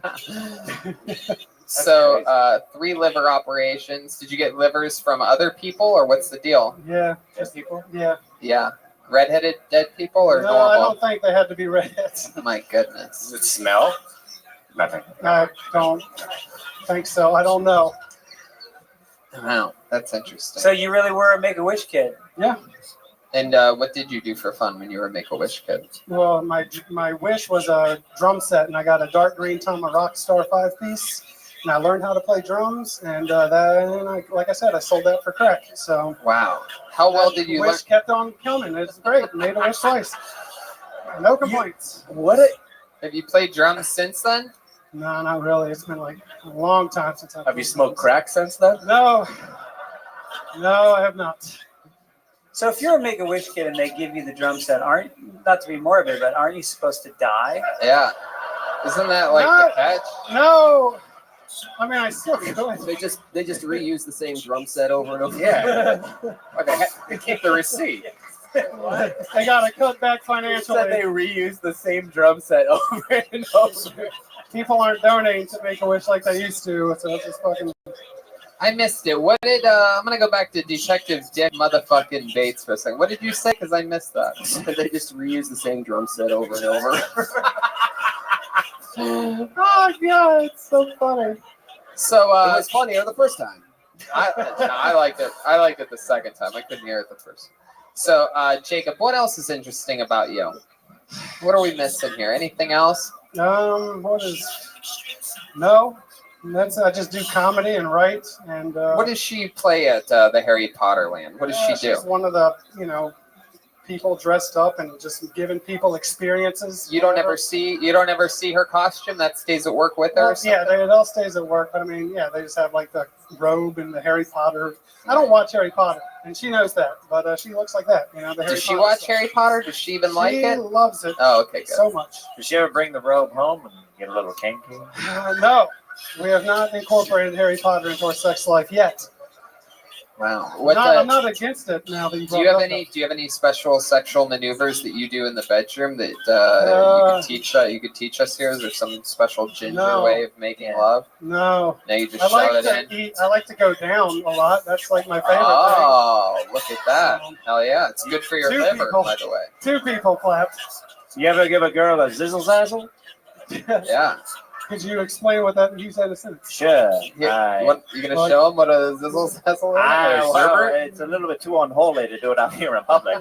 So 3 liver operations. Did you get livers from other people, or what's the deal? Yeah. Just people? Yeah. Yeah. Redheaded dead people or No, normal? I don't think they had to be redheads. My goodness. Does it smell? Nothing. I don't think so. I don't know. Wow, that's interesting. So you really were a Make-A-Wish kid? Yeah. And what did you do for fun when you were a Make-A-Wish kid? Well, my wish was a drum set, and I got a dark green Tama Rockstar 5-piece, and I learned how to play drums, and then, like I said, I sold that for crack. So wow, how well did you learn? Wish kept on coming. It's great. Made a wish twice. No complaints. Have you played drums since then? No, not really. It's been like a long time since I've. Have you smoked crack since then? No, I have not. So if you're a Make-A-Wish kid and they give you the drum set, not to be morbid, but aren't you supposed to die? Yeah. Isn't that like the catch? No. I mean, I still could. They just reuse the same drum set over and over. Yeah. They keep the receipt. They got to cut back financially. Said they reuse the same drum set over and over. People aren't donating to Make-A-Wish like they used to, so it's just fucking. I missed it. What did I'm gonna go back to Detective Dick motherfucking Bates for a second. What did you say? Because I missed that. They just reuse the same drum set over and over. Oh god, it's so funny. So it was funnier the first time. I liked it. I liked it the second time. I couldn't hear it the first. So Jacob, what else is interesting about you? What are we missing here? Anything else? What is? No, I just do comedy and write and. What does she play at the Harry Potter land? What does she do? She's one of the people dressed up and just giving people experiences. You don't ever see her costume that stays at work with her. Or Yeah, it all stays at work. But I mean, yeah, they just have like the robe and the Harry Potter. I don't watch Harry Potter, and she knows that. But she looks like that, you know. The Harry Does she Potter watch stuff. Harry Potter? Does she even like it? She loves it. Oh, okay, good. So much. Does she ever bring the robe home and get a little kinky? No, we have not incorporated Harry Potter into our sex life yet. Wow. I'm not against it now that you brought Do you have it up, any? Do you have any special sexual maneuvers that you do in the bedroom that you could teach? You could teach us here. Is there some special ginger No. way of making love? No. No, you just I shout like it to in. eat. I like to go down a lot. That's like my favorite Oh, look at that! Hell yeah, it's good for your Two liver, people. by the way. thing. 2 people clapped. You ever give a girl a zizzle zazzle? Yeah. Could you explain what that you said a sentence? Sure. You gonna show them what a zizzle zazzle is? Or Well, sherbet? it's a little bit too unholy to do it out here in public.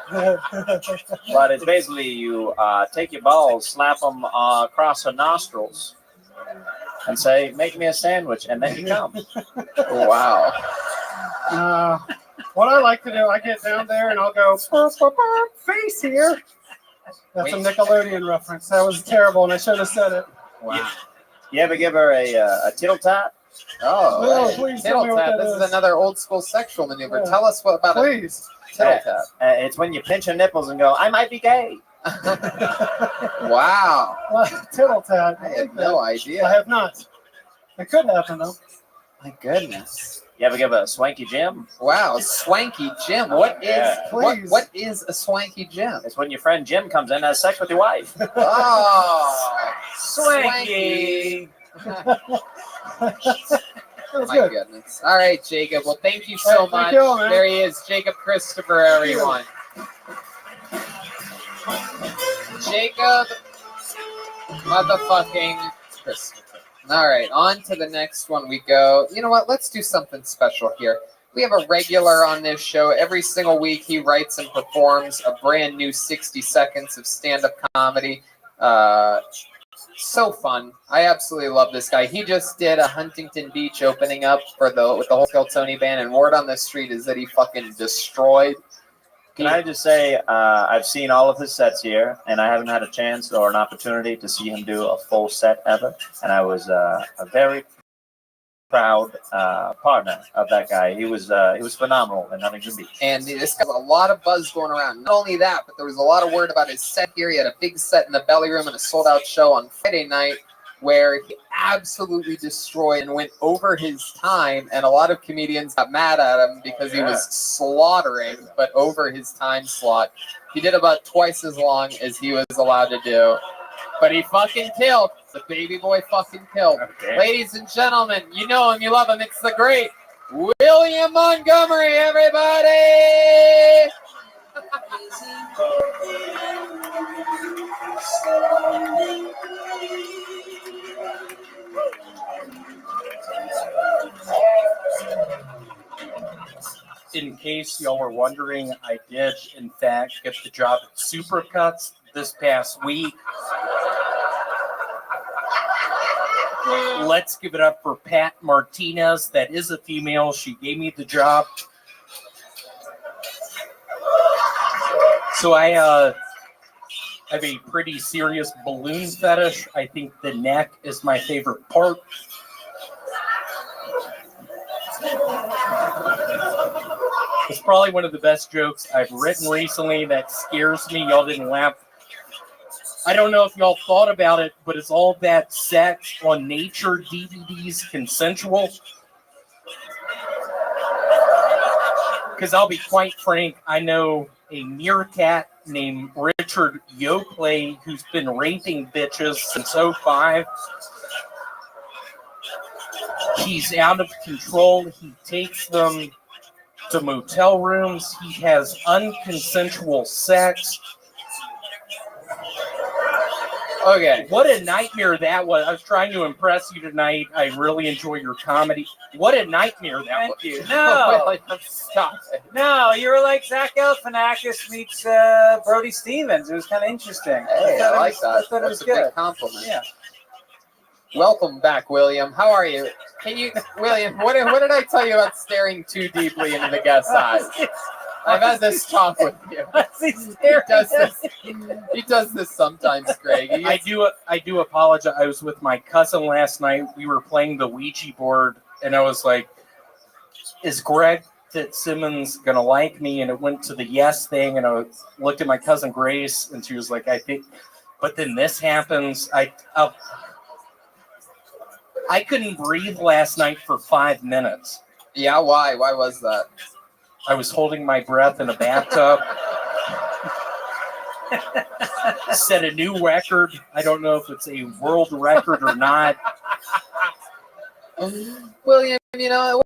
But it's basically you take your balls, slap them across her nostrils, and say, "Make me a sandwich," and then you come. Wow. What I like to do, I get down there and I'll go burp, burp, burp, face here. That's a Nickelodeon reference. That was terrible, and I should have said it. Wow. You ever give her a tittle tap? Oh, No, hey, please tittle tell me what tap. that This is. is another old school sexual maneuver. Yeah. Tell us what about Please. it. Tittle tap. It's when you pinch her nipples and go, "I might be gay." Wow. Tittle tat. I had no idea. I have not. It could happen though. My goodness. You ever give a swanky Jim? Wow, swanky Jim. What is what is a swanky Jim? It's when your friend Jim comes in and has sex with your wife. Oh, Swanky. My goodness. All right, Jacob. Well, thank you so Hey, much. thank you, man. There he is, Jacob Christopher, everyone. Jacob motherfucking Christopher. All right, on to the next one we go. You know what? Let's do something special here. We have a regular on this show. Every single week, he writes and performs a brand new 60 seconds of stand-up comedy. So fun. I absolutely love this guy. He just did a Huntington Beach opening up with the whole Tony band, and word on the street is that he fucking destroyed. Can I just say, I've seen all of his sets here, and I haven't had a chance or an opportunity to see him do a full set ever. And I was a very proud partner of that guy. He was phenomenal in Huntington Beach. And this got a lot of buzz going around. Not only that, but there was a lot of word about his set here. He had a big set in the Belly Room and a sold-out show on Friday night where he absolutely destroyed and went over his time, and a lot of comedians got mad at him because he was slaughtering, but over his time slot. He did about twice as long as he was allowed to do, but he fucking killed. The baby boy fucking killed. Okay. Ladies and gentlemen, you know him, you love him. It's the great William Montgomery, everybody! In case y'all were wondering, I did, in fact, get the job at Supercuts this past week. Let's give it up for Pat Martinez. That is a female. She gave me the job. So I have a pretty serious balloon fetish. I think the neck is my favorite part. It's probably one of the best jokes I've written recently that scares me. Y'all didn't laugh. I don't know if y'all thought about it, but is all that sex on nature DVDs consensual? Because I'll be quite frank, I know a meerkat named Richard Yoplait who's been raping bitches since 2005. He's out of control. He takes them to motel rooms. He has unconsensual sex. Okay. What a nightmare that was. I was trying to impress you tonight. I really enjoy your comedy. What a nightmare that was. Thank you. No. Stop it. No, you were like Zach Galifianakis meets Brody Stevens. It was kind of interesting. Hey, I like that. I thought it That's was a good. big compliment. Yeah. Welcome back, William. How are you? Can you, William? What did I tell you about staring too deeply into the guest's eyes? I've had this talk with you. He does this sometimes, Greg. I do apologize. I was with my cousin last night. We were playing the Ouija board, and I was like, "Is Greg Fitzsimmons gonna like me?" And it went to the yes thing, and I looked at my cousin Grace, and she was like, "I think." But then this happens. I couldn't breathe last night for 5 minutes. Yeah, why? Why was that? I was holding my breath in a bathtub. Set a new record. I don't know if it's a world record or not. William, you know,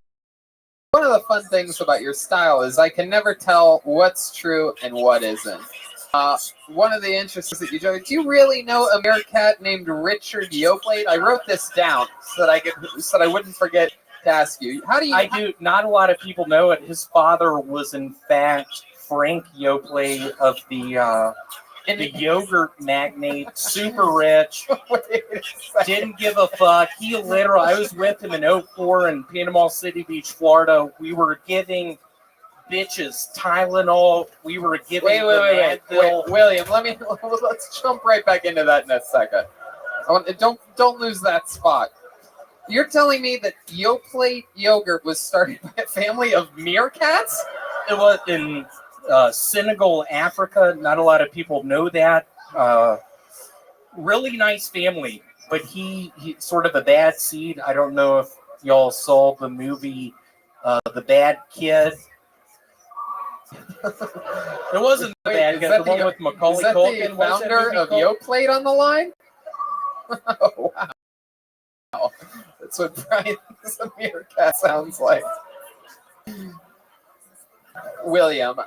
one of the fun things about your style is I can never tell what's true and what isn't. One of the interests that you do you really know a meerkat named Richard Yoplait? I wrote this down so that I wouldn't forget to ask you. How do you? I do. Not a lot of people know it. His father was in fact Frank Yoplait of the yogurt magnate, super rich, didn't give a fuck. He literally, I was with him in 2004 in Panama City Beach, Florida. We were giving bitches Tylenol. We were giving wait, William, let's jump right back into that in a second. Don't lose that spot. You're telling me that Yoplait yogurt was started by a family of meerkats? It was in Senegal, Africa. Not a lot of people know that. Really nice family, but he sort of a bad seed. I don't know if y'all saw the movie The Bad Kid. It wasn't the bad kid. The one with Macaulay Culkin. Is that the founder of Yoplait on the line? Oh, wow. That's what Brian the meerkat sounds like. William,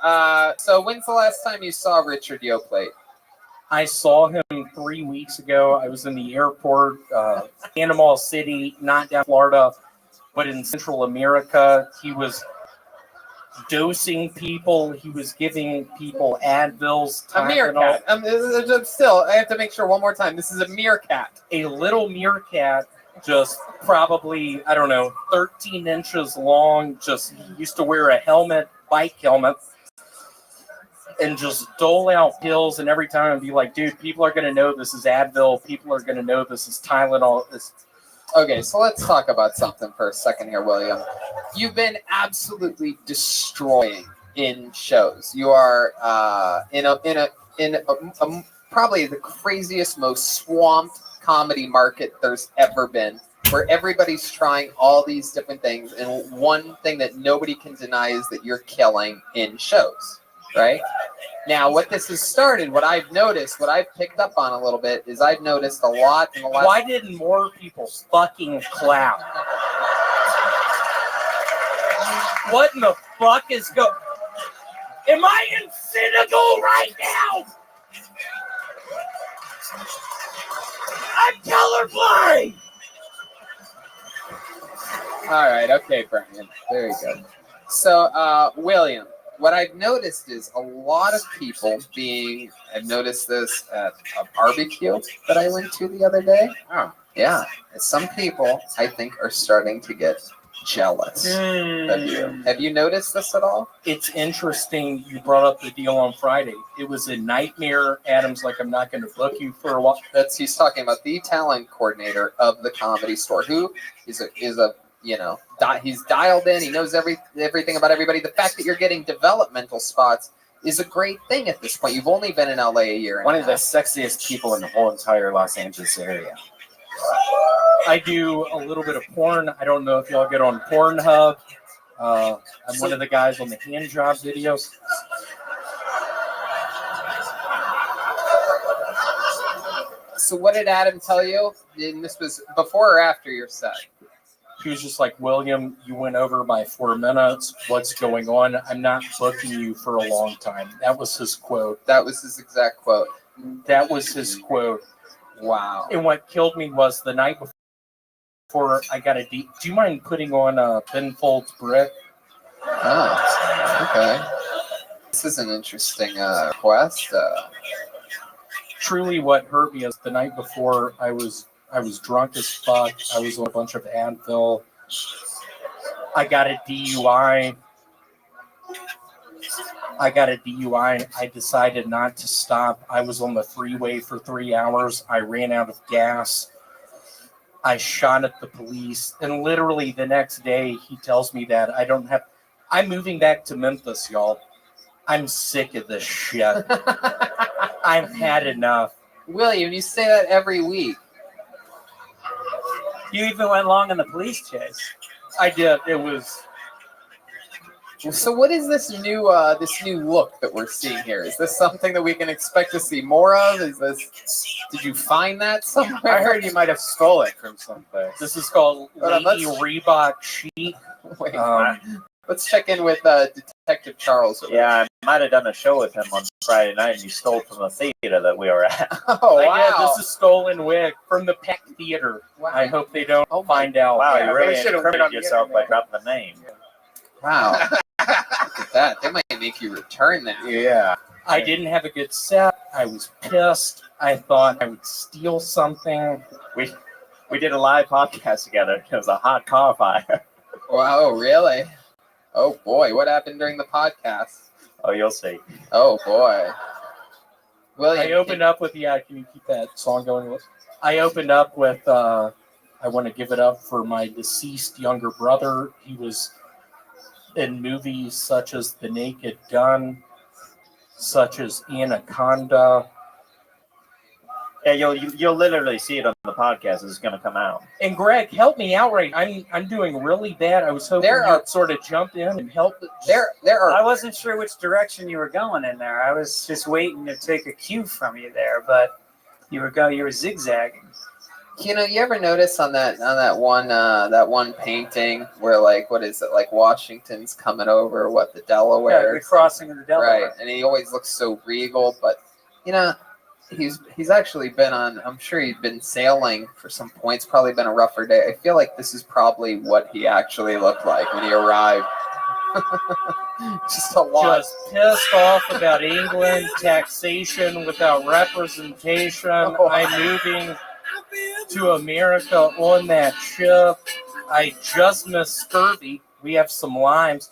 so when's the last time you saw Richard Yoplait? I saw him 3 weeks ago. I was in the airport, Panama City, not down Florida, but in Central America. He was dosing people. He was giving people Advils. A meerkat. Still, I have to make sure one more time. This is a meerkat. A little meerkat, just probably, I don't know, 13 inches long. Just used to wear a helmet, bike helmet, and just dole out pills. And every time I'd be like, dude, people are going to know this is Advil. People are going to know this is Tylenol. Okay, so let's talk about something for a second here, William. You've been absolutely destroying in shows. You are in probably the craziest, most swamped comedy market there's ever been, where everybody's trying all these different things, and one thing that nobody can deny is that you're killing in shows, right? Now, what this has started, what I've noticed, what I've picked up on a little bit, is I've noticed a lot in the last... Why didn't more people fucking clap? What in the fuck is going... Am I in Senegal right now? I'm colorblind! All right, okay, Brian. Very good. So, William, what I've noticed is a lot of people I've noticed this at a barbecue that I went to the other day. Oh. Yeah. Some people, I think, are starting to get jealous of you. Have you noticed this at all? It's interesting you brought up the deal on Friday. It was a nightmare. Adam's like, I'm not going to book you for a while. He's talking about the talent coordinator of the Comedy Store, who is a he's dialed in. He knows everything about everybody. The fact that you're getting developmental spots is a great thing at this point. You've only been in LA a year. One of the sexiest people in the whole entire Los Angeles area. I do a little bit of porn. I don't know if y'all get on Pornhub. I'm one of the guys on the hand job videos. So what did Adam tell you? And this was before or after your set? He was just like, William, you went over by 4 minutes. What's going on? I'm not booking you for a long time. That was his quote. That was his exact quote. That was his quote. Wow. And what killed me was the night before I got do you mind putting on Ben Folds Brick? Oh, okay. This is an interesting request. Truly what hurt me is the night before I was drunk as fuck. I was on a bunch of Advil. I got a DUI. I got a DUI. I decided not to stop. I was on the freeway for 3 hours. I ran out of gas. I shot at the police. And literally the next day, he tells me that I'm moving back to Memphis, y'all. I'm sick of this shit. I've had enough. William, you say that every week. You even went long in the police chase. I did. It was. So what is this new look that we're seeing here? Is this something that we can expect to see more of? Did you find that somewhere? I heard you might have stole it from someplace. This is called Lady Reebok Chic. Wait, let's check in with Detective Charles. Yeah, I might have done a show with him on Friday night, and you stole from the theater that we were at. Oh, wow. Yeah, this is stolen wig from the Peck Theater. Wow. I hope they don't find out. Wow, Yeah, you really incriminated yourself by dropping the name. Wow. Look at that. They might make you return that. Yeah. I didn't have a good set. I was pissed. I thought I would steal something. We did a live podcast together. It was a hot car fire. Wow, really? Oh, boy. What happened during the podcast? Oh, you'll see. Oh, boy. William, I opened up with, can you keep that song going? I opened up with, I want to give it up for my deceased younger brother. He was in movies such as The Naked Gun, such as Anaconda. Yeah, you'll literally see it on the podcast. It's going to come out. And Greg, help me out right. I'm doing really bad. I was hoping you'd sort of jump in and help. There are. I wasn't sure which direction you were going in there. I was just waiting to take a cue from you there, but you were zigzagging. You know, you ever notice on that one painting where, like, what is it, like Washington's coming over the Delaware? Yeah, the crossing of the Delaware. Right, and he always looks so regal, but you know, he's actually been on. I'm sure he'd been sailing for some points. Probably been a rougher day. I feel like this is probably what he actually looked like when he arrived. Just a lot. Just pissed off about England, taxation without representation. I'm moving to America on that ship. I just missed scurvy. We have some limes.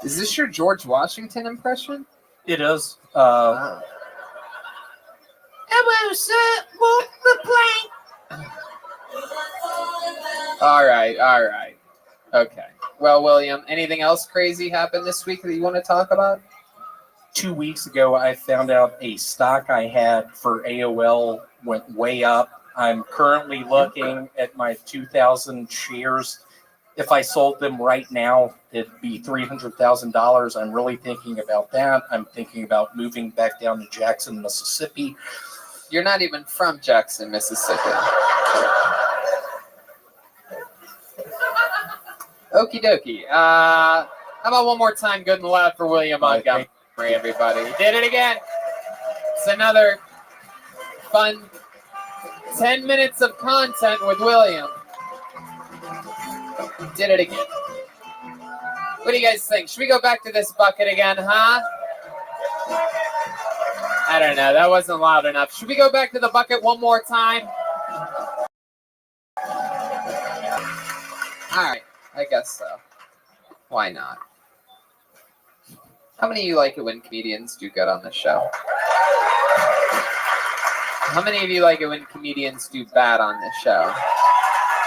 Is this your George Washington impression? It is. Wow. All right. Okay. Well, William, anything else crazy happened this week that you want to talk about? 2 weeks ago, I found out a stock I had for AOL went way up. I'm currently looking at my 2,000 shares. If I sold them right now, it'd be $300,000. I'm really thinking about that. I'm thinking about moving back down to Jackson, Mississippi. You're not even from Jackson, Mississippi. Okie dokie. How about one more time, good and loud for William Montgomery, everybody. We did it again. It's another fun 10 minutes of content with William. We did it again. What do you guys think? Should we go back to this bucket again, huh? I don't know. That wasn't loud enough. Should we go back to the bucket one more time? All right. I guess so. Why not? How many of you like it when comedians do good on this show? How many of you like it when comedians do bad on this show?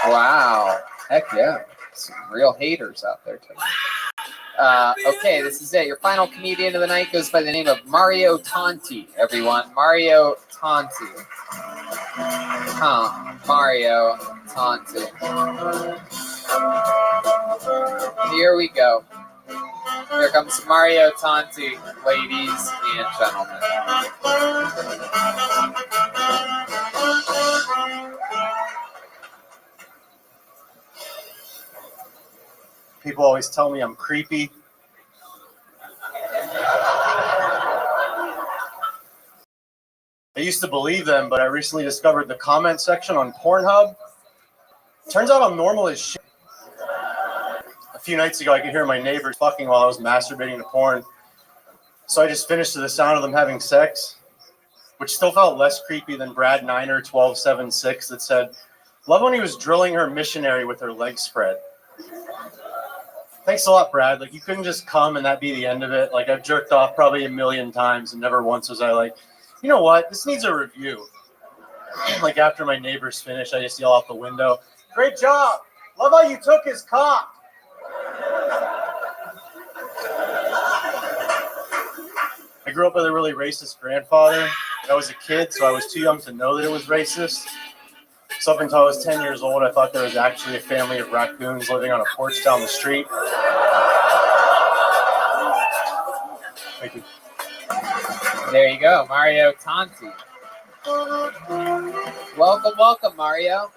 Wow. Heck yeah. Some real haters out there tonight. Okay, this is it. Your final comedian of the night goes by the name of Mario Tonti, everyone. Mario Tonti. Mario Tonti. Here we go. Here comes Mario Tonti, ladies and gentlemen. People always tell me I'm creepy. I used to believe them, but I recently discovered the comment section on Pornhub. Turns out I'm normal as shit. A few nights ago, I could hear my neighbors fucking while I was masturbating to porn. So I just finished to the sound of them having sex, which still felt less creepy than Brad Niner 1276 that said, "Love when he was drilling her missionary with her legs spread." Thanks a lot, Brad. Like, you couldn't just come and that be the end of it. Like, I've jerked off probably 1,000,000 times, and never once was I like, you know what? This needs a review. Like, after my neighbors finish, I just yell out the window, "Great job! Love how you took his cock." I grew up with a really racist grandfather. I was a kid, so I was too young to know that it was racist. So up until I was 10 years old, I thought there was actually a family of raccoons living on a porch down the street. Thank you. There you go, Mario Tanti. Welcome, Mario.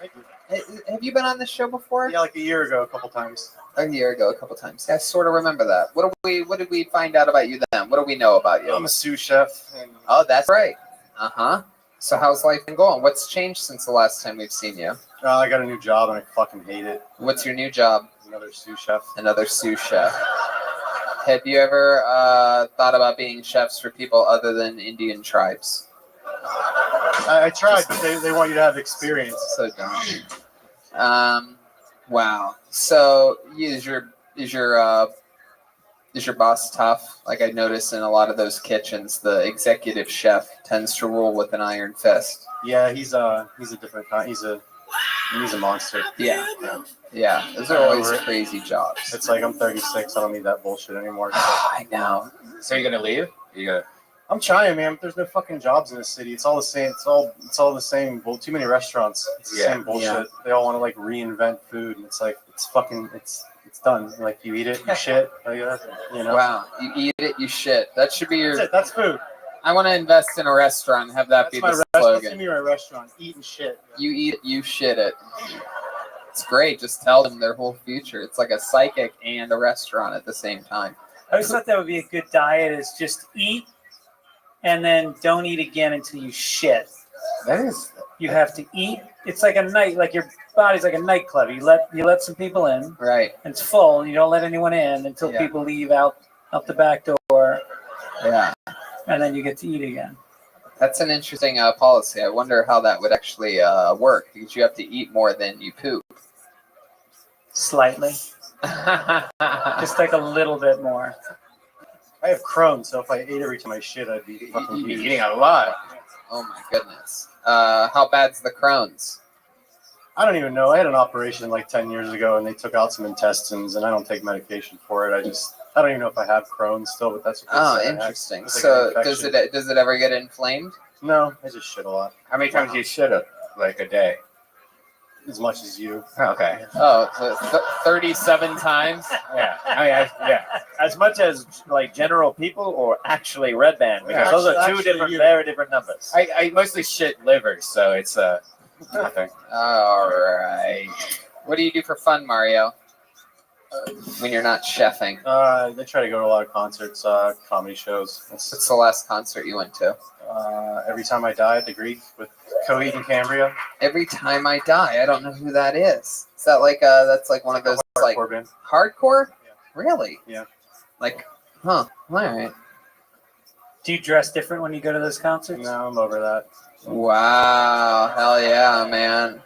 Have you been on this show before? Yeah, like a year ago, a couple times. A year ago, a couple times. I sort of remember that. What did we find out about you then? What do we know about you? I'm a sous chef. Oh, that's right. So how's life been going? What's changed since the last time we've seen you? I got a new job and I fucking hate it. What's your new job? Another sous chef. Another sous chef. Have you ever thought about being chefs for people other than Indian tribes? I tried, but they want you to have experience. So dumb. Wow. So is your boss tough? Like I notice in a lot of those kitchens, the executive chef tends to rule with an iron fist. Yeah, he's a different kind. He's a monster. Yeah. Those are always crazy jobs. It's like I'm 36. I don't need that bullshit anymore. I know. So you're gonna leave? I'm trying, man. But there's no fucking jobs in this city. It's all the same. It's all the same. Too many restaurants. It's the same bullshit. Yeah. They all want to like reinvent food, and it's like it's done. Like you eat it, you shit. Like, you know. Wow. You eat it, you shit. That should be your. That's food. I want to invest in a restaurant and have that be the slogan. That's gonna be my restaurant. Eat and shit. You eat it, you shit it. It's great. Just tell them their whole future. It's like a psychic and a restaurant at the same time. I always thought that would be a good diet is just eat and then don't eat again until you shit. That is. You have to eat. It's like a night, like your body's like a nightclub. You let some people in. Right. And it's full and you don't let anyone in until people leave out the back door. Yeah. And then you get to eat again. That's an interesting policy. I wonder how that would actually work because you have to eat more than you poop. Slightly. Just like a little bit more. I have Crohn's, so if I ate every time I shit, I'd be fucking You'd be eating a lot. Oh my goodness. How bad's the Crohn's? I don't even know. I had an operation like 10 years ago, and they took out some intestines, and I don't take medication for it. I don't even know if I have Crohn's still, but that's what they said. Interesting. So does it ever get inflamed? No, I just shit a lot. How many times do you shit like a day? As much as you. Okay. Oh, so 37 times? Yeah. Yeah. As much as like general people or actually Red Band, because those are two very different numbers. I mostly shit liver, so it's nothing. All right. What do you do for fun, Mario? When you're not chefing? I try to go to a lot of concerts, comedy shows. What's the last concert you went to? Every Time I Die at the Greek with Coheed and Cambria. Every Time I Die. I don't know who that is. Is that like that's like one of those like band. Hardcore? Yeah. Really? Yeah. Like, huh? All right. Do you dress different when you go to those concerts? No, I'm over that. Wow. Hell yeah, man.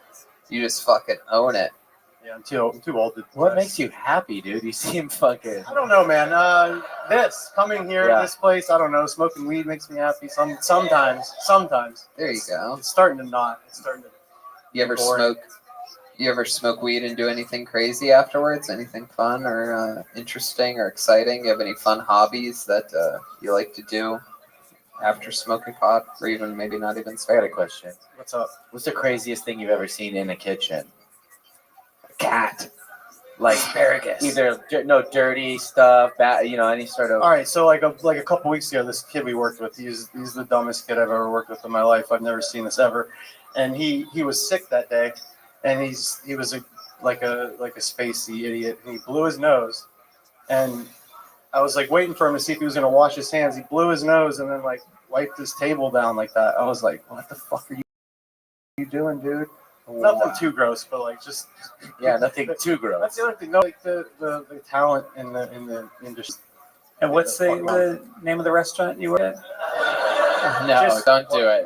You just fucking own it. Yeah, I'm too old to. What makes you happy, dude? You seem fucking. I don't know, man. Coming here, this place, I don't know. Smoking weed makes me happy. Sometimes. There you go. It's starting to not. It's starting to. You ever smoke weed and do anything crazy afterwards? Anything fun or interesting or exciting? You have any fun hobbies that you like to do after smoking pot, or even maybe not even smoking? I got a question. What's up? What's the craziest thing you've ever seen in a kitchen? Cat, like asparagus. Either dirty stuff, any sort of. All right, so like a couple weeks ago, this kid we worked with, he's the dumbest kid I've ever worked with in my life. I've never seen this ever, and he was sick that day, and he was like a spacey idiot, and he blew his nose, and I was like waiting for him to see if he was gonna wash his hands. He blew his nose and then like wiped his table down like that. I was like, what the fuck are you doing, dude? Nothing too gross, but like just nothing too gross. That's the other thing. No, like the talent in the industry. And what's the name of the restaurant you were at? No, don't do it.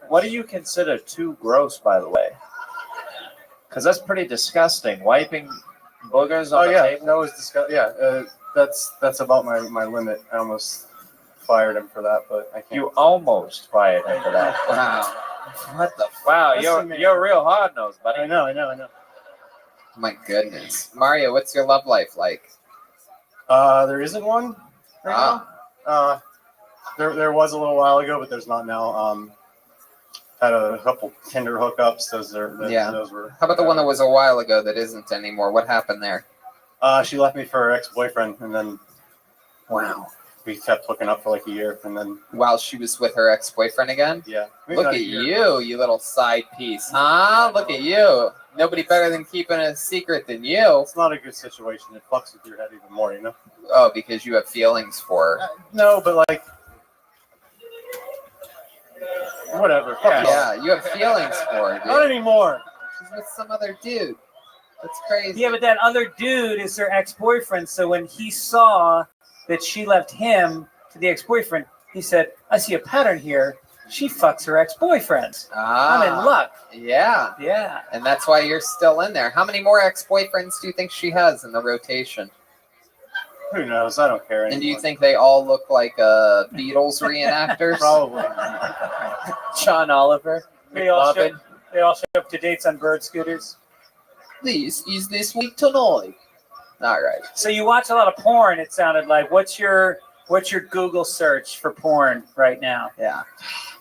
What do you consider too gross, by the way? Because that's pretty disgusting. Wiping boogers Oh on the yeah, table? that was disgusting. Yeah, that's about my limit. I almost fired him for that, but I can't. You almost fired him for that. Wow. What the? Wow, Listen, you're real hard nosed, buddy. I know. My goodness, Mario, what's your love life like? There isn't one right now. There was a little while ago, but there's not now. Had a couple Tinder hookups. Those were. How about the one that was a while ago that isn't anymore? What happened there? She left me for her ex-boyfriend, and then wow, we kept hooking up for like a year, and then while she was with her ex-boyfriend again. Yeah. Look at you little side piece, huh? Look at you. Nobody better than keeping a secret than you. It's not a good situation. It fucks with your head even more, you know. Oh, because you have feelings for her. No, but like. Whatever. Yeah, you have feelings for her, dude. Not anymore. She's with some other dude. That's crazy. Yeah, but that other dude is her ex-boyfriend. So when he saw that she left him to the ex-boyfriend, he said, I see a pattern here. She fucks her ex-boyfriend. I'm in luck. Yeah. Yeah. And that's why you're still in there. How many more ex-boyfriends do you think she has in the rotation? Who knows? I don't care anymore. And do you think they all look like Beatles reenactors? Probably. John Oliver. They all show up to dates on bird scooters. This is this week tonight. All right. So you watch a lot of porn, it sounded like. What's your Google search for porn right now? Yeah.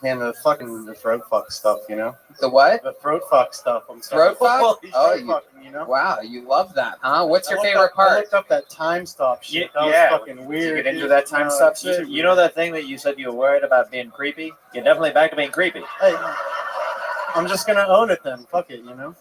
Man, the throat fuck stuff, you know? The what? The throat fuck stuff. I'm Throat fuck? Oh, you know? Wow, you love that, huh? What's your I favorite part? looked up that time stop shit. That was fucking weird. You get into that time stop shit? You know that thing that you said you were worried about being creepy? You're definitely back to being creepy. Hey, I'm just gonna own it then. Fuck it, you know?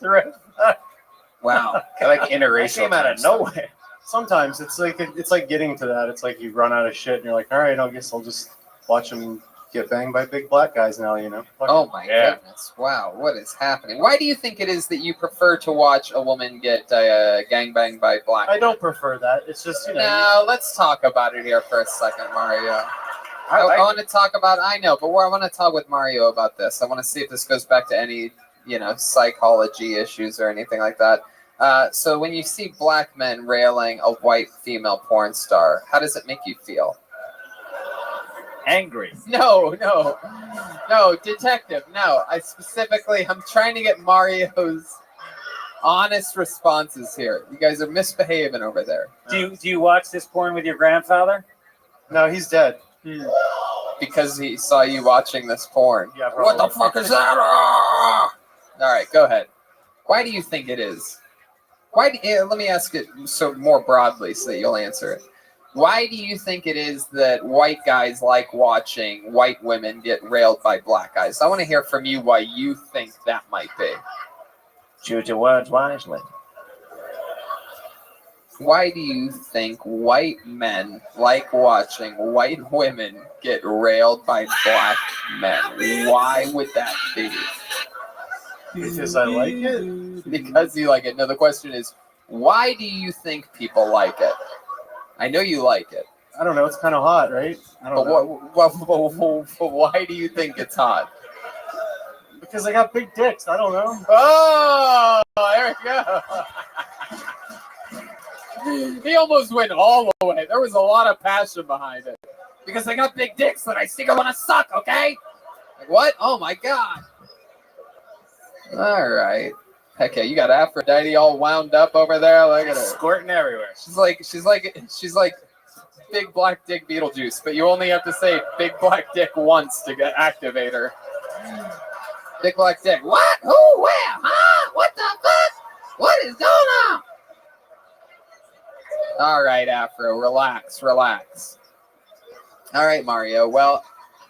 Wow. I like interracial. That came out of nowhere. Sometimes it's like getting to that. It's like you run out of shit and you're like, all right, I guess I'll just watch them get banged by big black guys now, you know? Oh my goodness. Wow, what is happening? Why do you think it is that you prefer to watch a woman get gangbanged by black? I don't prefer that. It's just, you know. Now, let's talk about it here for a second, Mario. I want to talk about, I know, but I want to talk with Mario about this. I want to see if this goes back to any, psychology issues or anything like that. So when you see black men railing a white female porn star, how does it make you feel? Angry. No, detective, no. I'm trying to get Mario's honest responses here. You guys are misbehaving over there. Do you watch this porn with your grandfather? No, he's dead. Because he saw you watching this porn. Yeah, what the fuck is that? All right, go ahead. Why do you think it is? Let me ask it so more broadly so that you'll answer it. Why do you think it is that white guys like watching white women get railed by black guys? I want to hear from you why you think that might be. Choose your words wisely. Why do you think white men like watching white women get railed by black men? Why would that be? Because I like it? Because you like it. No, the question is, why do you think people like it? I know you like it. I don't know. It's kind of hot, right? I don't know. Why do you think it's hot? Because they got big dicks. I don't know. Oh, there we go. He almost went all the way. There was a lot of passion behind it. Because they got big dicks that I think I want to suck, okay? Like, what? Oh, my God. All right. Heck yeah, you got Aphrodite all wound up over there. Look at her. Squirting everywhere. She's like big black dick Beetlejuice, but you only have to say big black dick once to activate her. Big black dick. What? Who? Where? Huh? What the fuck? What is going on? All right, Afro, relax. All right, Mario. Well,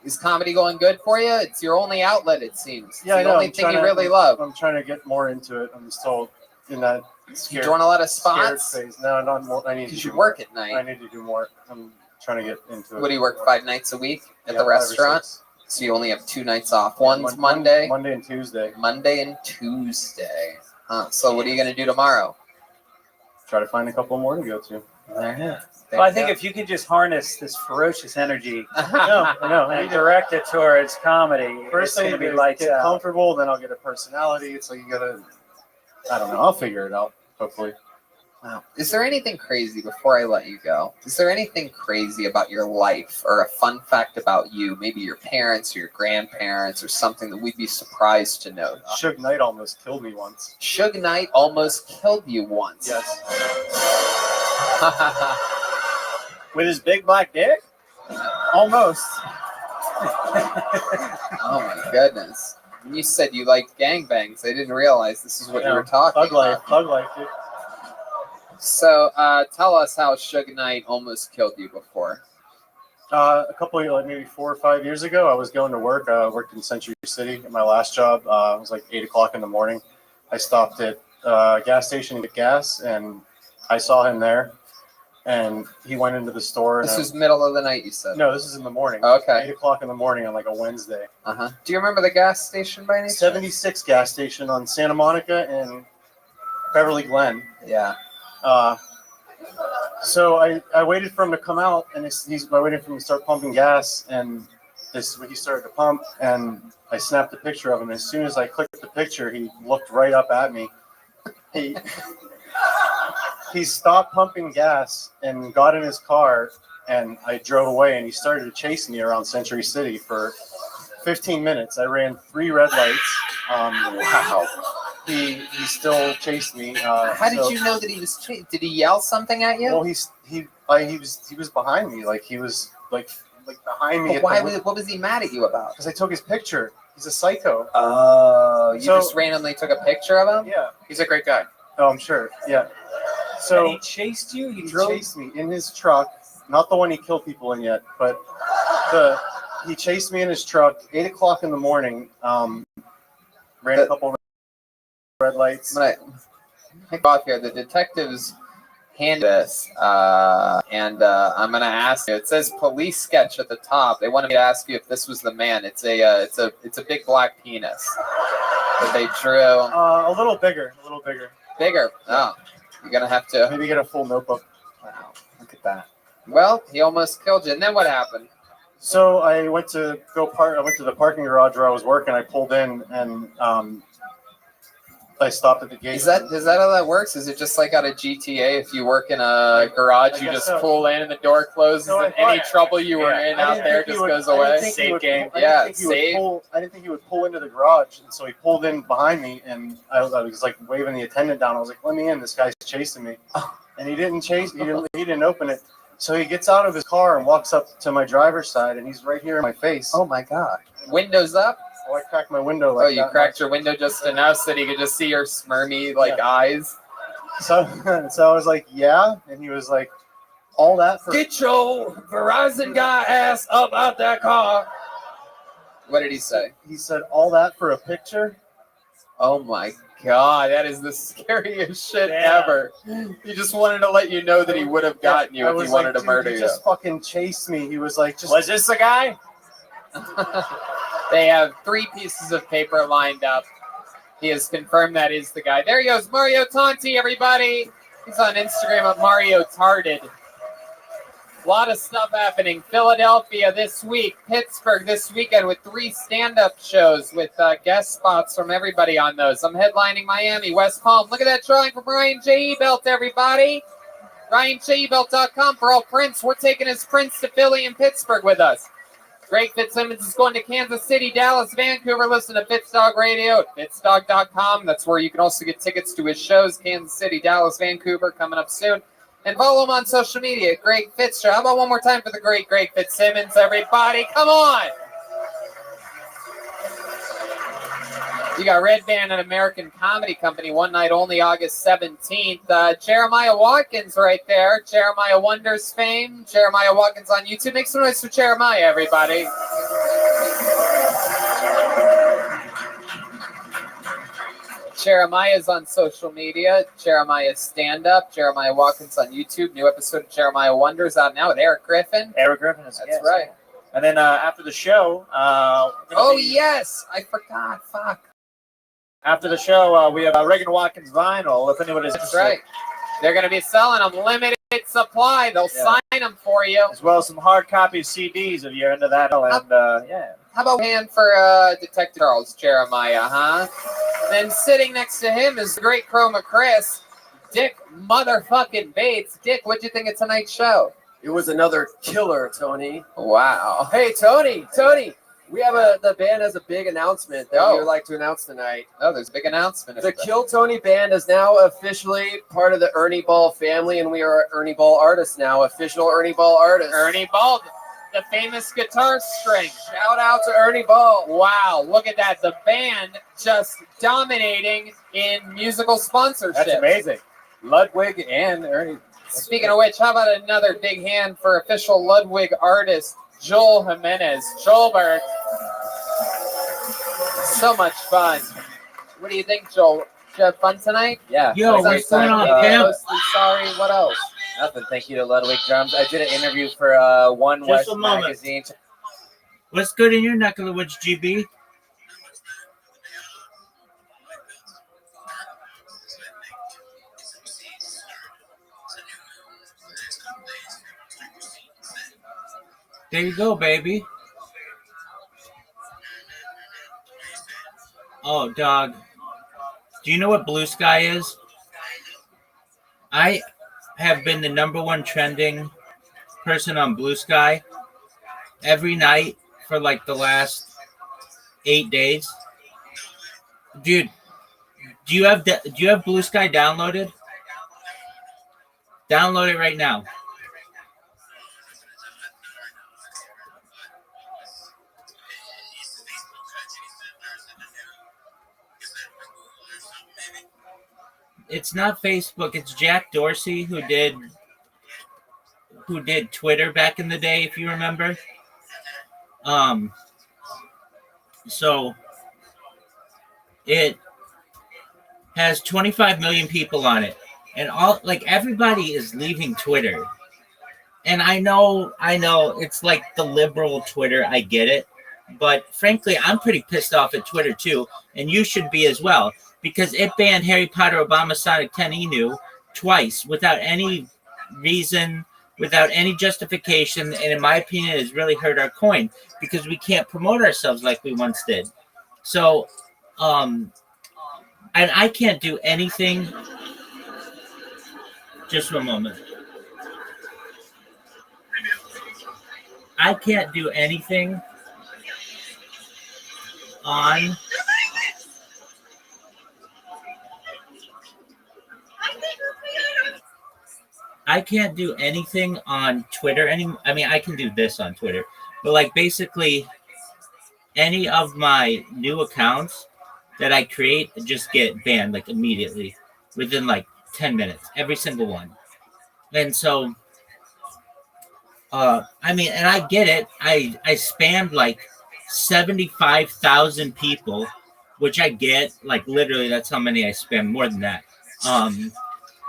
is comedy going good for you? It's your only outlet, it seems. Yeah, it's the only thing you really love. I'm trying to get more into it. I'm still in that You join a lot of spots? phase. No, not more. I need to You should do work more. at night. I need to do more. I'm trying to get into it. What do you work 5 nights a week at Yeah, the 5 or restaurant? 6. So you only have 2 nights off. One's Monday. Monday and Tuesday. Monday and Tuesday. Huh. So what are you going to do tomorrow? Try to find a couple more to go to. Yeah. Well, I think if you can just harness this ferocious energy I know. and direct it towards comedy, First it's thing going to be is lights get out. comfortable, then I'll get a personality. It's like you gotta. I don't know. I'll figure it out. Hopefully. Wow. Is there anything crazy before I let you go? Is there anything crazy about your life or a fun fact about you? Maybe your parents or your grandparents or something that we'd be surprised to know? Suge Knight almost killed me once. Suge Knight almost killed you once. Yes. With his big black dick? Almost. Oh my goodness. And you said you liked gangbangs. I didn't realize this is what you were talking about. Thug life, dude. So tell us how Suge Knight almost killed you before. A couple of, like maybe 4 or 5 years ago, I was going to work. I worked in Century City at my last job. It was like 8 o'clock in the morning. I stopped at a gas station to get gas, and I saw him there. And he went into the store. This was middle of the night, you said? No, this is in the morning. Okay. 8 o'clock in the morning on like a Wednesday. Uh-huh. Do you remember the gas station by any chance? 76 gas station on Santa Monica and Beverly Glen. Yeah. So I waited for him to come out, and I waited for him to start pumping gas, and he started to pump, and I snapped a picture of him. As soon as I clicked the picture, he looked right up at me. He stopped pumping gas and got in his car, and I drove away, and he started to chase me around Century City for 15 minutes. I ran 3 red lights. Wow. He still chased me. How did you know that he was did he yell something at you? Well, he was behind me, like he was like behind me. But what was he mad at you about? Because I took his picture. He's a psycho. Oh, you just randomly took a picture of him? Yeah. He's a great guy. Oh, I'm sure. Yeah. So and he chased you? He chased me in his truck. Not the one he killed people in yet, but he chased me in his truck. 8 o'clock in the morning. Ran a couple red lights. I'm gonna off here. The detectives hand this, and I'm gonna ask you. It says police sketch at the top. They wanted me to ask you if this was the man. It's a big black penis that they drew. A little bigger. Bigger. Oh, you're gonna have to maybe get a full notebook. Wow, look at that. Well, he almost killed you. And then what happened? So I went to I went to the parking garage where I was working. I pulled in, and I stopped at the gate. Is that how that works? Is it just like out of GTA? If you work in a garage, you just pull in and the door closes, and any trouble you were in out there just goes away. Safe game. Yeah, safe. I didn't think he would pull into the garage, and so he pulled in behind me, and I was like waving the attendant down. I was like, "Let me in! This guy's chasing me," and he didn't chase. He didn't open it. So he gets out of his car and walks up to my driver's side, and he's right here in my face. Oh my god! Windows up. Oh, I cracked my window. Like you cracked your window just enough so that he could just see your smirmy eyes. So I was like, yeah, and he was like, all that for get your Verizon guy ass up out that car. What did he say? He said, all that for a picture. Oh my god, that is the scariest shit ever. He just wanted to let you know that he would have gotten you if he wanted to murder you. He just fucking chased me. He was like, was this the guy? They have 3 pieces of paper lined up. He has confirmed that is the guy. There he goes, Mario Tonti, everybody. He's on Instagram at Mario Tarded. A lot of stuff happening. Philadelphia this week, Pittsburgh this weekend with 3 stand-up shows with guest spots from everybody on those. I'm headlining Miami, West Palm. Look at that drawing from Ryan J. Belt, everybody. RyanJBelt.com for all prints. We're taking his prints to Philly and Pittsburgh with us. Greg Fitzsimmons is going to Kansas City, Dallas, Vancouver. Listen to Fitzdog Radio at fitzdog.com. That's where you can also get tickets to his shows. Kansas City, Dallas, Vancouver coming up soon. And follow him on social media at Greg Fitzgerald. How about one more time for the great Greg Fitzsimmons, everybody? Come on! You got Red Band, an American comedy company, one night only, August 17th. Jeremiah Watkins right there. Jeremiah Wonders fame. Jeremiah Watkins on YouTube. Make some noise for Jeremiah, everybody. Jeremiah's on social media. Jeremiah stand-up. Jeremiah Watkins on YouTube. New episode of Jeremiah Wonders out now with Eric Griffin. Eric Griffin is That's right. And then after the show... yes! I forgot. Fuck. After the show, we have Reagan Watkins vinyl, if anyone is That's interested. right. They're going to be selling them limited supply. They'll sign them for you. As well as some hard copy CDs if you're into that. And How about hand for Detective Charles Jeremiah, huh? Then sitting next to him is the great Chroma Chris. Dick motherfucking Bates. Dick, what'd you think of tonight's show? It was another killer, Tony. Wow. Hey, Tony, we have the band has a big announcement that we would like to announce tonight. Oh, there's a big announcement. The Kill Tony band is now officially part of the Ernie Ball family, and we are Ernie Ball artists now, official Ernie Ball artists. Ernie Ball, the famous guitar string. Shout out to Ernie Ball. Wow, look at that. The band just dominating in musical sponsorship. That's amazing. Ludwig and Ernie. Speaking of which, how about another big hand for official Ludwig artist, Joel Jimenez. Joelberg. So much fun. What do you think, Joel? Did you have fun tonight? Yeah. Yo, what's going on, Pam? Mostly sorry. What else? Nothing. Thank you to Ludwig Drums. I did an interview for One Just West a moment. magazine. What's good in your neck of the woods, GB? There you go, baby. Oh, dog. Do you know what Blue Sky is? I have been the #1 trending person on Blue Sky every night for like the last 8 days. Dude, do you have Blue Sky downloaded? Download it right now. It's not Facebook. It's Jack Dorsey who did Twitter back in the day, if you remember. So it has 25 million people on it, and everybody is leaving Twitter. And I know it's like the liberal Twitter. I get it, but frankly, I'm pretty pissed off at Twitter too, and you should be as well. Because it banned Harry Potter Obama Sonic 10 Inu twice without any reason, without any justification, and in my opinion, it has really hurt our coin because we can't promote ourselves like we once did. So, and I can't do anything. Just one moment. I can't do anything on Twitter anymore. I mean, I can do this on Twitter, but like basically any of my new accounts that I create just get banned like immediately within like 10 minutes, every single one. And so, I mean, and I get it. I spammed like 75,000 people, which I get, like literally that's how many I spam, more than that.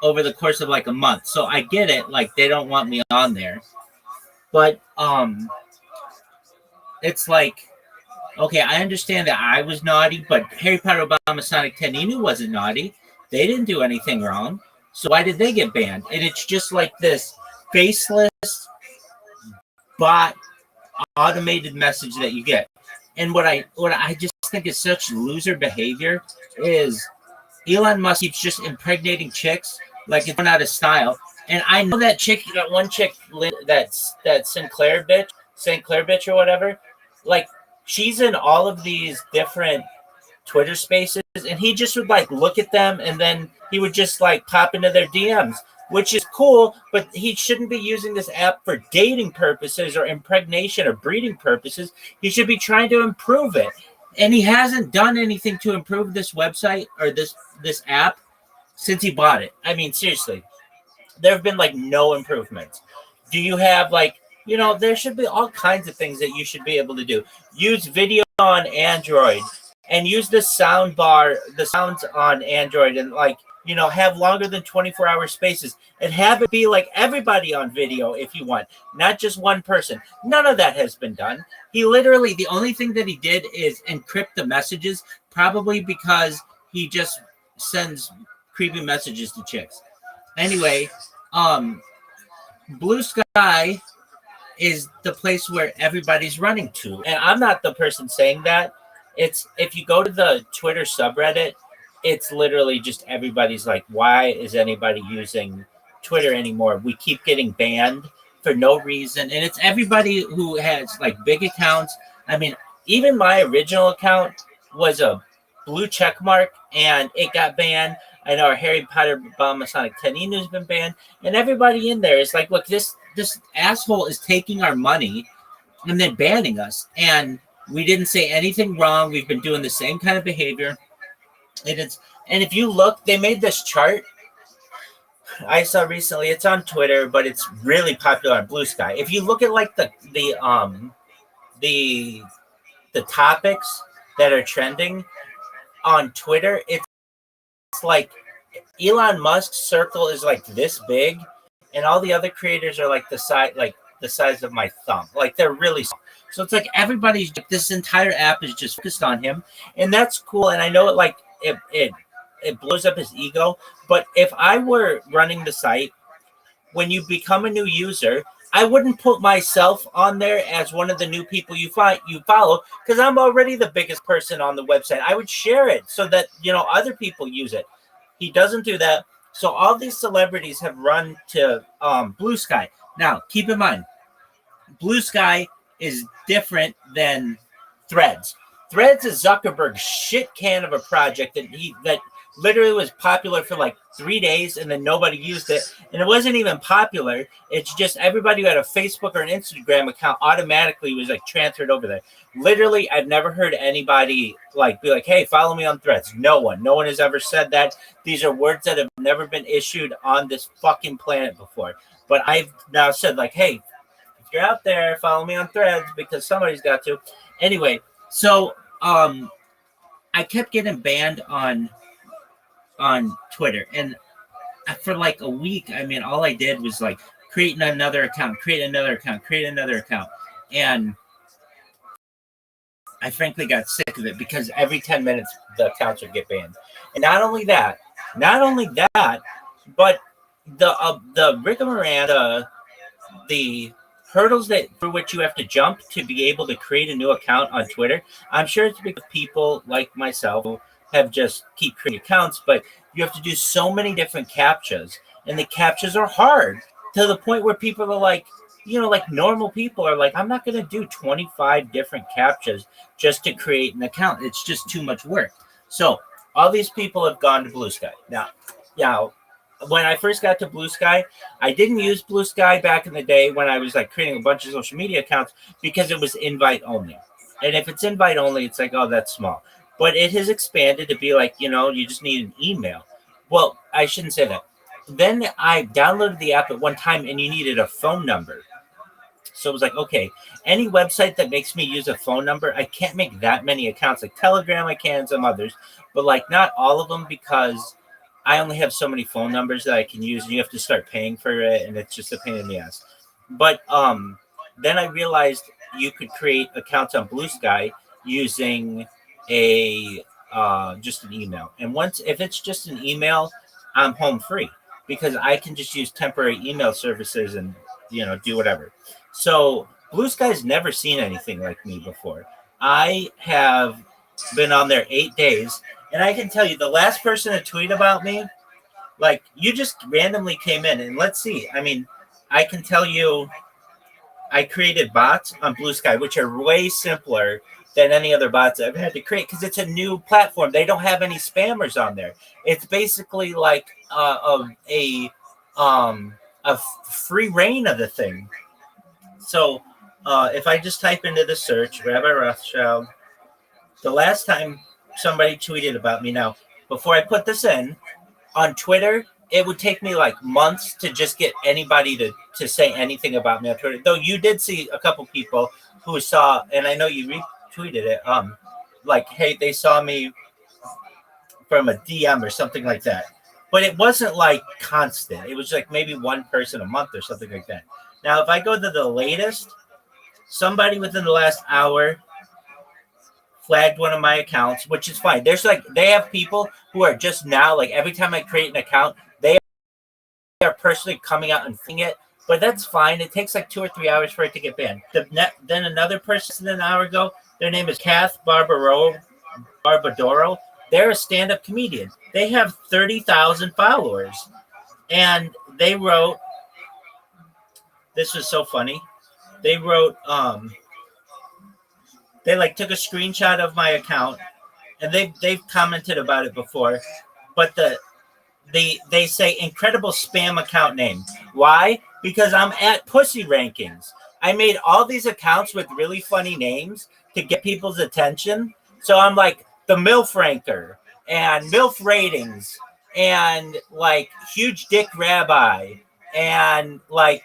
Over the course of like a month. So I get it, like they don't want me on there. But it's like, okay, I understand that I was naughty, but Harry Potter Obama Sonic 10 Inu wasn't naughty. They didn't do anything wrong. So why did they get banned? And it's just like this faceless bot automated message that you get. And what I just think is such loser behavior is Elon Musk keeps just impregnating chicks like it's run out of style. And I know that one chick, that Sinclair bitch or whatever, like she's in all of these different Twitter spaces, and he just would like look at them and then he would just like pop into their DMs, which is cool, but he shouldn't be using this app for dating purposes or impregnation or breeding purposes. He should be trying to improve it. And he hasn't done anything to improve this website or this app since he bought it. I mean, seriously, there have been like no improvements. Do you have like, there should be all kinds of things that you should be able to do. Use video on Android and use the sound bar, the sounds on Android, and like, have longer than 24-hour spaces and have it be like everybody on video if you want, not just one person. None of that has been done. He literally, the only thing that he did is encrypt the messages, probably because he just sends creepy messages to chicks. Anyway, Blue Sky is the place where everybody's running to. And I'm not the person saying that. It's if you go to the Twitter subreddit, it's literally just everybody's like, why is anybody using Twitter anymore? We keep getting banned for no reason. And it's everybody who has like big accounts. I mean, even my original account was a blue check mark and it got banned. I know our Harry Potter Masonic Tenino has been banned. And everybody in there is like, look, this asshole is taking our money and then banning us. And we didn't say anything wrong. We've been doing the same kind of behavior. And if you look, they made this chart I saw recently. It's on Twitter, but it's really popular on Blue Sky. If you look at like the topics that are trending on Twitter, it's like Elon Musk's circle is like this big, and all the other creators are like the size of my thumb. Like they're really small. So it's like everybody's, this entire app is just focused on him, and that's cool. And I know it blows up his ego. But if I were running the site, when you become a new user, I wouldn't put myself on there as one of the new people you follow, because I'm already the biggest person on the website. I would share it so that other people use it. He doesn't do that. So all these celebrities have run to Blue Sky. Now, keep in mind, Blue Sky is different than Threads. Threads is Zuckerberg's shit can of a project that literally was popular for like 3 days and then nobody used it. And it wasn't even popular. It's just everybody who had a Facebook or an Instagram account automatically was like transferred over there. Literally, I've never heard anybody like be like, hey, follow me on Threads. No one has ever said that. These are words that have never been issued on this fucking planet before. But I've now said like, hey, if you're out there, follow me on Threads because somebody's got to. Anyway, so I kept getting banned on Twitter, and for like a week, I mean, all I did was like create another account, and I frankly got sick of it because every 10 minutes the accounts would get banned. And not only that, but the rigmarole, the hurdles through which you have to jump to be able to create a new account on Twitter. I'm sure it's because people like myself who have just keep creating accounts, but you have to do so many different captchas, and the captchas are hard to the point where people are like, like normal people are like, I'm not going to do 25 different captchas just to create an account. It's just too much work. So all these people have gone to Blue Sky. Now, when I first got to Blue Sky, I didn't use Blue Sky back in the day when I was like creating a bunch of social media accounts because it was invite only. And if it's invite only, it's like, oh, that's small. But it has expanded to be like, you just need an email. Well, I shouldn't say that. Then I downloaded the app at one time and you needed a phone number. So it was like, okay, any website that makes me use a phone number, I can't make that many accounts. Like Telegram, I can, some others, but like not all of them because I only have so many phone numbers that I can use, and you have to start paying for it, and it's just a pain in the ass. But then I realized you could create accounts on Blue Sky using just an email. And if it's just an email, I'm home free because I can just use temporary email services and do whatever. So Blue Sky's never seen anything like me before. I have been on there 8 days. And I can tell you, the last person to tweet about me, like, you just randomly came in. And let's see. I mean, I can tell you, I created bots on Blue Sky, which are way simpler than any other bots I've had to create because it's a new platform. They don't have any spammers on there. It's basically like a free reign of the thing. So if I just type into the search, Rabbi Rothschild, the last time somebody tweeted about me. Now, before I put this in, on Twitter, it would take me like months to just get anybody to say anything about me on Twitter. Though you did see a couple people who saw, and I know you retweeted it, like, hey, they saw me from a DM or something like that. But it wasn't like constant. It was like maybe one person a month or something like that. Now, if I go to the latest, somebody within the last hour flagged one of my accounts, which is fine. They have people who are just now, like every time I create an account, they are personally coming out and flagging it, but that's fine. It takes like 2 or 3 hours for it to get banned. Then another person an hour ago, their name is Kath Barbadoro, They're a stand-up comedian. They have 30,000 followers. And they wrote, this was so funny. They wrote, they like took a screenshot of my account, and they've commented about it before, but they say incredible spam account name. Why? Because I'm at Pussy Rankings. I made all these accounts with really funny names to get people's attention. So I'm like the MILF Ranker and MILF Ratings and like Huge Dick Rabbi and like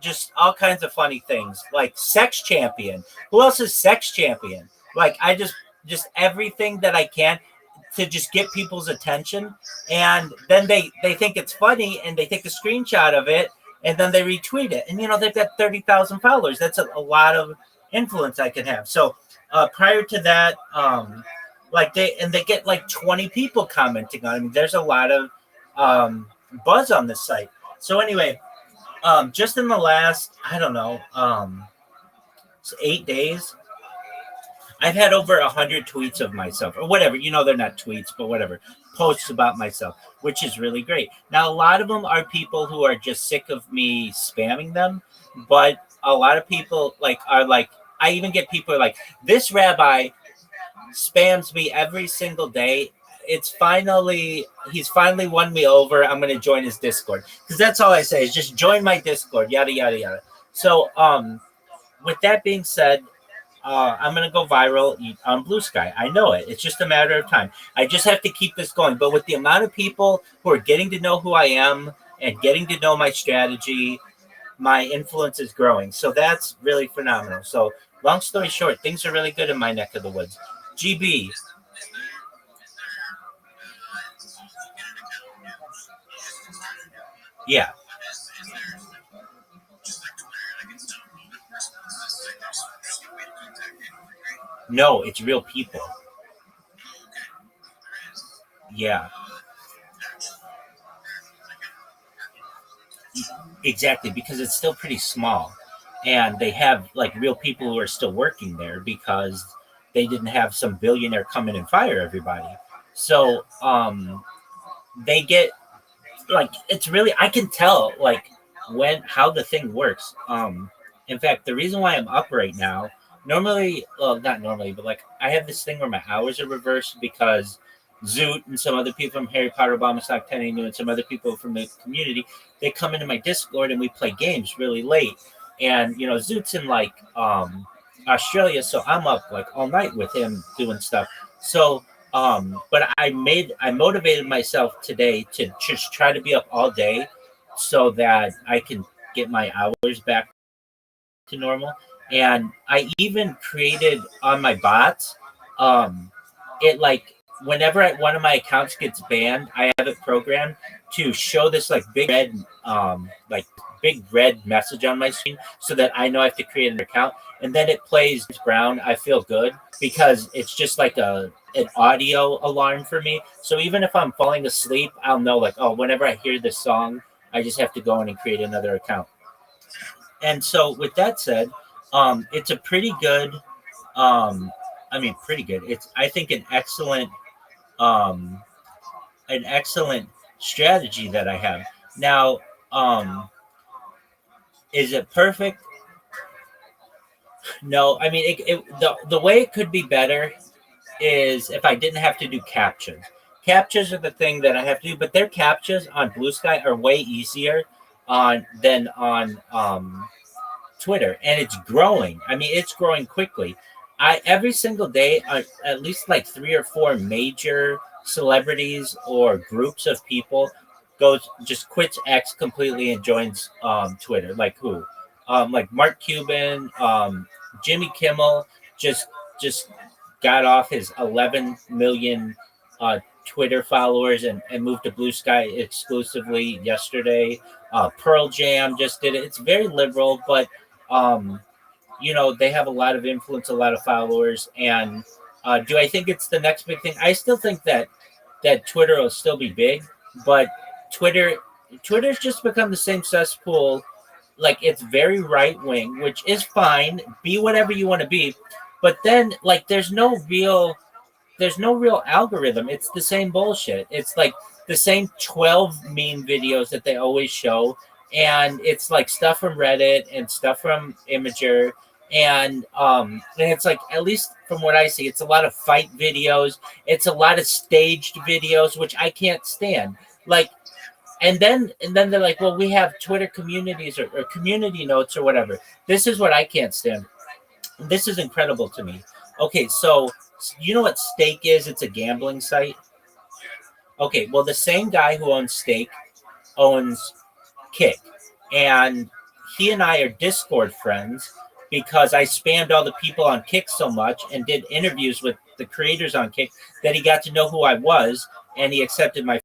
just all kinds of funny things like Sex Champion. Who else is Sex Champion? Like I just everything that I can to just get people's attention, and then they think it's funny and they take a screenshot of it and then they retweet it, and they've got 30,000 followers. That's a lot of influence I can have. So prior to that, like they get like 20 people commenting on it. I mean, there's a lot of buzz on this site. So anyway, just in the last, I don't know, 8 days, I've had over 100 tweets of myself, or whatever. They're not tweets, but whatever, posts about myself, which is really great. Now, a lot of them are people who are just sick of me spamming them, but a lot of people are like, I even get people who are like, this rabbi spams me every single day. He's finally won me over. I'm going to join his Discord. Because that's all I say is just join my Discord, yada, yada, yada. So with that being said, I'm going to go viral on Blue Sky. I know it. It's just a matter of time. I just have to keep this going. But with the amount of people who are getting to know who I am and getting to know my strategy, my influence is growing. So that's really phenomenal. So long story short, things are really good in my neck of the woods. GB. Yeah. No, it's real people. Yeah. Exactly, because it's still pretty small. And they have like real people who are still working there because they didn't have some billionaire come in and fire everybody. So they get like, it's really, I can tell like how the thing works. In fact, the reason why I'm up right now, not normally, but like I have this thing where my hours are reversed because Zoot and some other people from Harry Potter, Obama Stock 10 and some other people from the community, they come into my Discord and we play games really late. And Zoot's in like Australia, so I'm up like all night with him doing stuff. So but I motivated myself today to just try to be up all day so that I can get my hours back to normal. And I even created on my bots, it like whenever one of my accounts gets banned, I have it programmed to show this like big red message on my screen so that I know I have to create an account. And then it plays brown, I feel good, because it's just like an audio alarm for me. So even if I'm falling asleep, I'll know like, oh, whenever I hear this song, I just have to go in and create another account. And so with that said, it's a pretty good, pretty good. It's, I think, an excellent strategy that I have. Now, is it perfect? No, I mean, the way it could be better is if I didn't have to do captchas. Captchas are the thing that I have to do, but their captchas on Blue Sky are way easier than on Twitter, and it's growing. I mean, it's growing quickly. Every single day, at least like 3 or 4 major celebrities or groups of people just quits X completely and joins Twitter. Like who? Like Mark Cuban, Jimmy Kimmel just got off his 11 million Twitter followers and moved to Blue Sky exclusively yesterday. Pearl Jam just did it. It's very liberal, but they have a lot of influence, a lot of followers. And do I think it's the next big thing? I still think that Twitter will still be big, but Twitter's just become the same cesspool. Like, it's very right wing, which is fine. Be whatever you want to be, but then like there's no real there's no real algorithm. It's the same bullshit. It's like the same 12 meme videos that they always show, and it's like stuff from Reddit and stuff from Imager, and it's like, at least from what I see, it's a lot of fight videos. It's a lot of staged videos, which I can't stand. Like, and then they're like, well, we have Twitter communities or community notes or whatever. This is what I can't stand. This is incredible to me. Okay, so you know what Stake is? It's a gambling site. Okay, well, the same guy who owns Stake owns Kick, and he and I are Discord friends because I spammed all the people on Kick so much and did interviews with the creators on Kick that he got to know who I was, and he accepted my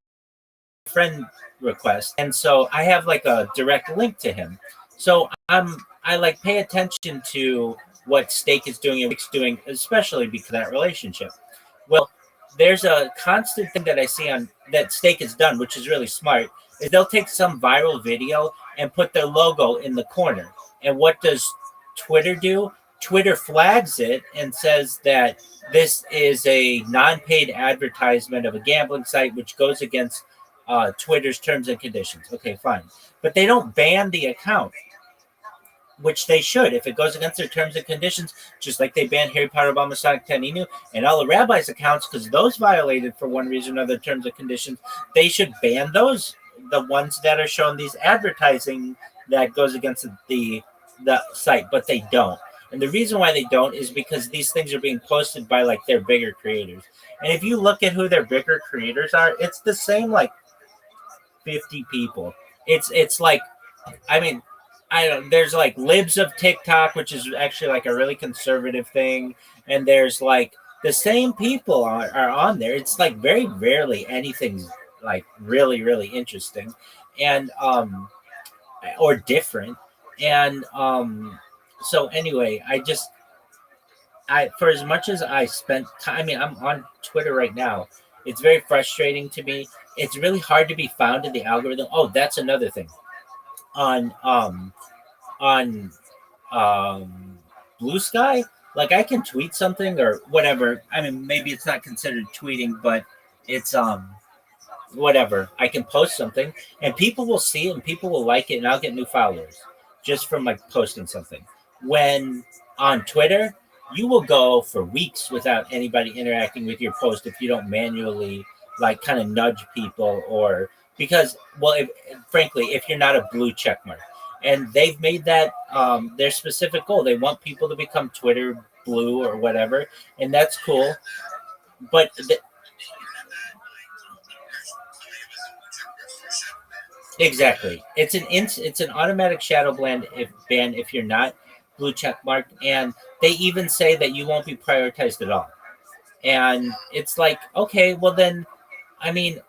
friend request. And so I have like a direct link to him. So I like pay attention to what Stake is doing and Kick's doing, especially because of that relationship. Well, there's a constant thing that I see on that Stake has done, which is really smart, is they'll take some viral video and put their logo in the corner. And what does Twitter do? Twitter flags it and says that this is a non-paid advertisement of a gambling site, which goes against Twitter's terms and conditions. Okay, fine. But they don't ban the account, which they should. If it goes against their terms and conditions, just like they banned Harry Potter, Obama, Sonic, Taninu, and all the rabbis' accounts, because those violated for one reason or other terms and conditions, they should ban those, the ones that are showing these advertising that goes against the site, but they don't. And the reason why they don't is because these things are being posted by like their bigger creators. And if you look at who their bigger creators are, it's the same like 50 people. It's like, I mean, I don't, there's like libs of TikTok, which is actually like a really conservative thing, and there's like the same people are on there. It's like very rarely anything like really, really interesting and or different. And so anyway, I for as much as I spent time, I mean, I'm on Twitter right now. It's very frustrating to me. It's really hard to be found in the algorithm. Oh, that's another thing. On Blue Sky, like I can tweet something or whatever. I mean, maybe it's not considered tweeting, but it's whatever. I can post something and people will see it and people will like it, and I'll get new followers just from like posting something. When on Twitter, you will go for weeks without anybody interacting with your post if you don't manually like kind of nudge people, or because, well, frankly, if you're not a blue check mark. And they've made that their specific goal. They want people to become Twitter blue or whatever, and that's cool. But exactly, it's an automatic shadow ban if you're not blue check marked, and they even say that you won't be prioritized at all. And it's like, okay, well then, I mean,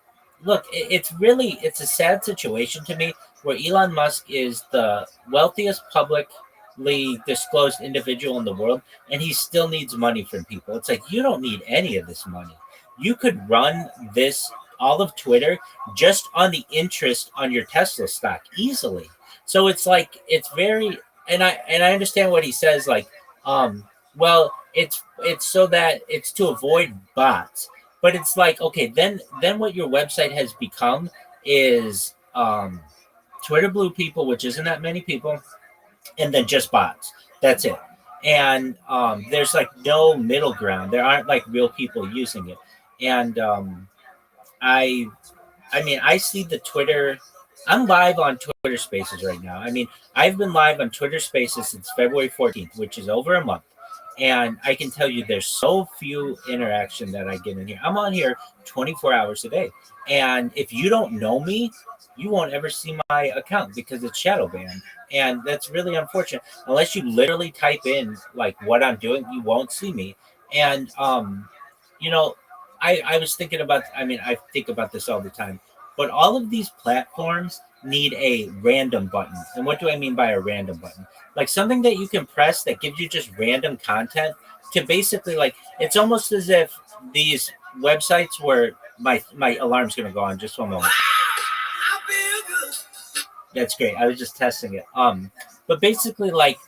look, it's a sad situation to me where Elon Musk is the wealthiest publicly disclosed individual in the world, and he still needs money from people. It's like, you don't need any of this money. You could run all of Twitter just on the interest on your Tesla stock easily. So it's like, it's very, and I understand what he says, like, well, it's so that it's to avoid bots. But it's like, okay, then what your website has become is Twitter blue people, which isn't that many people, and then just bots. That's it. And there's like no middle ground. There aren't like real people using it. And I mean, I see the Twitter. I'm live on Twitter Spaces right now. I mean, I've been live on Twitter Spaces since February 14th, which is over a month. And I can tell you there's so few interaction that I get in here. I'm on here 24 hours a day. And if you don't know me, you won't ever see my account because it's shadow banned. And that's really unfortunate. Unless you literally type in like what I'm doing, you won't see me. And, you know, I was thinking about, I mean, I think about this all the time, but all of these platforms need a random button. And what do I mean by a random button? Like something that you can press that gives you just random content to basically like, it's almost as if these websites where my alarm's going to go on just one moment. That's great. I was just testing it. But basically like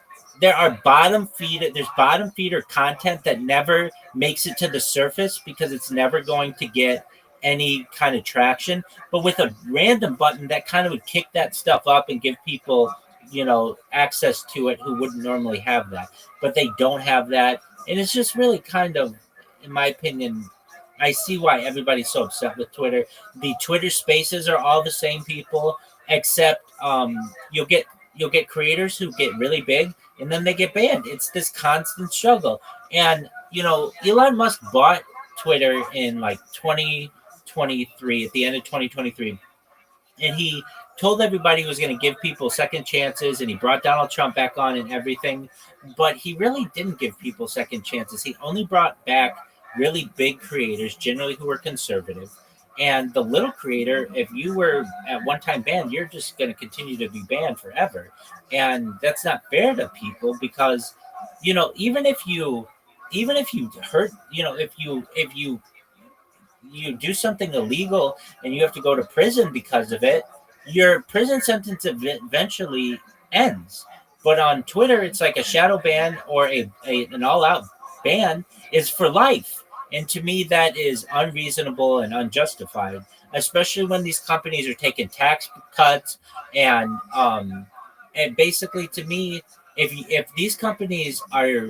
there are there's bottom feeder content that never makes it to the surface because it's never going to get any kind of traction. But with a random button, that kind of would kick that stuff up and give people, access to it who wouldn't normally have that. But they don't have that. And it's just really kind of, in my opinion, I see why everybody's so upset with Twitter. The Twitter spaces are all the same people, except you'll get creators who get really big and then they get banned. It's this constant struggle. And Elon Musk bought Twitter in like 2023, at the end of 2023, and he told everybody he was going to give people second chances, and he brought Donald Trump back on and everything, but he really didn't give people second chances. He only brought back really big creators, generally who were conservative. And the little creator, if you were at one time banned, you're just going to continue to be banned forever. And that's not fair to people because, even if you hurt, if you do something illegal and you have to go to prison because of it, your prison sentence eventually ends. But on Twitter, it's like a shadow ban or an all-out ban is for life. And to me, that is unreasonable and unjustified, especially when these companies are taking tax cuts and basically, to me, if these companies are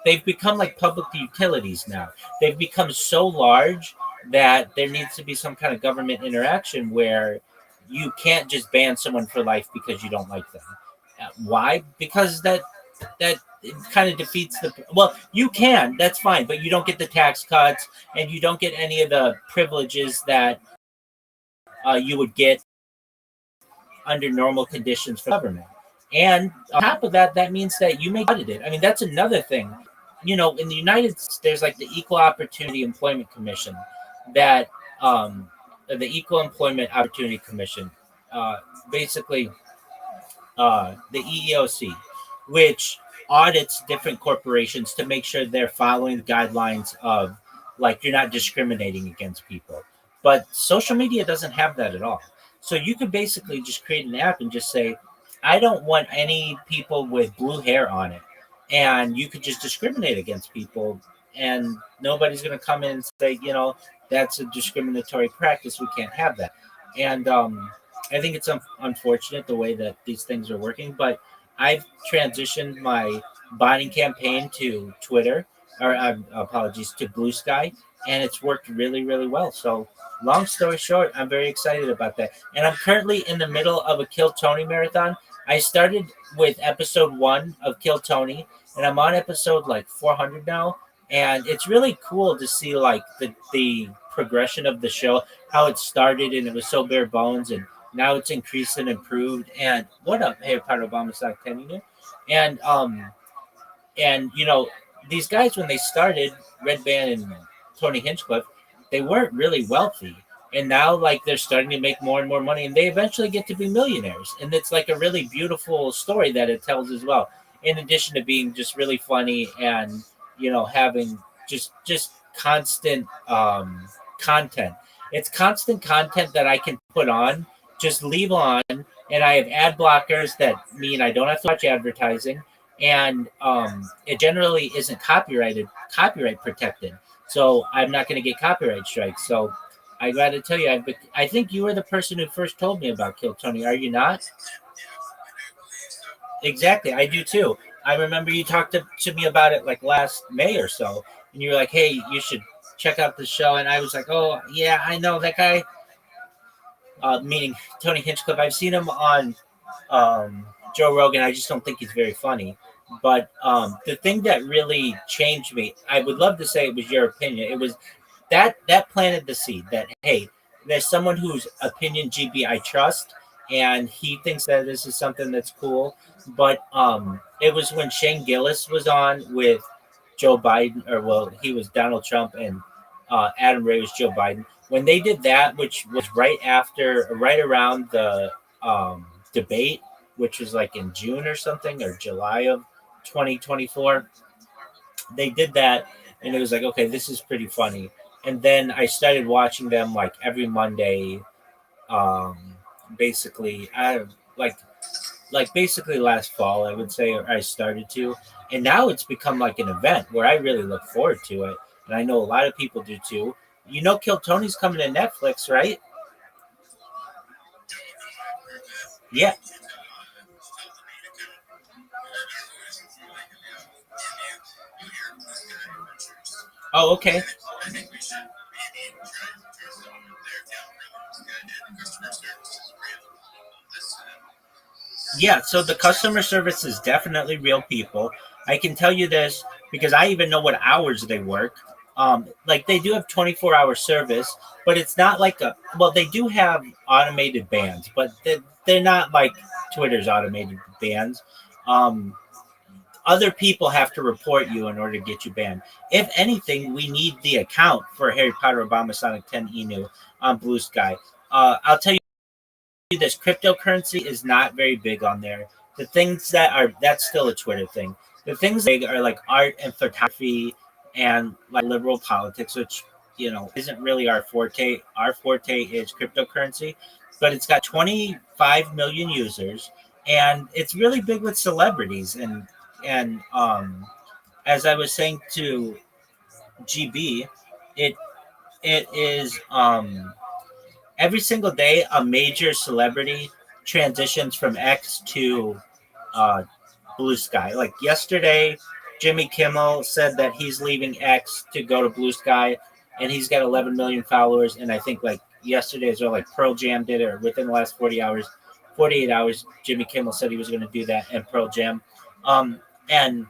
they've become like public utilities now. They've become so large that there needs to be some kind of government interaction where you can't just ban someone for life because you don't like them. Why? Because that it kind of defeats you can, that's fine, but you don't get the tax cuts and you don't get any of the privileges that you would get under normal conditions for government. And on top of that, that means that you may get audited. I mean, that's another thing. In the United States, there's like the Equal Opportunity Employment Commission, that the Equal Employment Opportunity Commission, basically the EEOC, which audits different corporations to make sure they're following the guidelines of, like, you're not discriminating against people. But social media doesn't have that at all. So you could basically just create an app and just say, I don't want any people with blue hair on it. And you could just discriminate against people and nobody's going to come in and say, that's a discriminatory practice. We can't have that. And I think it's unfortunate the way that these things are working, but I've transitioned my botting campaign to Twitter, or apologies, to Blue Sky, and it's worked really, really well. So long story short, I'm very excited about that. And I'm currently in the middle of a Kill Tony marathon. I started with episode 1 of Kill Tony, and I'm on episode like 400 now. And it's really cool to see like the progression of the show, how it started, and it was so bare bones, and now it's increased and improved. And what up? Hey, part of Obama Stock 10 here. And these guys, when they started, Red Band and Tony Hinchcliffe, they weren't really wealthy. And now, like, they're starting to make more and more money, and they eventually get to be millionaires. And it's like a really beautiful story that it tells as well, in addition to being just really funny and, having just constant content. It's constant content that I can put on, just leave on, and I have ad blockers that mean I don't have to watch advertising, and it generally isn't copyright protected. So I'm not going to get copyright strikes. So I got to tell you, I think you were the person who first told me about Kill Tony. Are you not? Exactly, I do too. I remember you talked to me about it like last May or so, and you were like, "Hey, you should check out the show." And I was like, "Oh yeah, I know that guy." Meaning Tony Hinchcliffe. I've seen him on Joe Rogan. I just don't think he's very funny. But the thing that really changed me, I would love to say it was your opinion. It was that planted the seed that, hey, there's someone whose opinion GB I trust, and he thinks that this is something that's cool. But it was when Shane Gillis was on with Joe Biden, he was Donald Trump, and Adam Ray was Joe Biden. When they did that, which was right around the debate, which was like in June or something, or July of 2024, they did that, and it was like, okay, this is pretty funny. And then I started watching them like every Monday. Basically, like basically last fall, I would say, I started to, and now it's become like an event where I really look forward to it, and I know a lot of people do too. You know, Kill Tony's coming to Netflix, right? Yeah. Oh, okay. Yeah, so the customer service is definitely real people. I can tell you this because I even know what hours they work. Like they do have 24-hour service, but it's not like a, well, they do have automated bans, but they're not like Twitter's automated bans. Um, Other people have to report you in order to get you banned. If anything, we need the account for Harry Potter Obama Sonic 10 Inu on Blue Sky. I'll tell you this, cryptocurrency is not very big on there. The things that are, that's still a Twitter thing. The things big are like art and photography and like liberal politics, which, you know, isn't really our forte. Our forte is cryptocurrency, but it's got 25 million users, and it's really big with celebrities. And as I was saying to GB, it it is every single day a major celebrity transitions from X to uh, Blue Sky. Like yesterday, Jimmy Kimmel said that he's leaving X to go to Blue Sky, and he's got 11 million followers. And I think like yesterday as well, like Pearl Jam did it, or within the last 48 hours, Jimmy Kimmel said he was going to do that, and Pearl Jam. And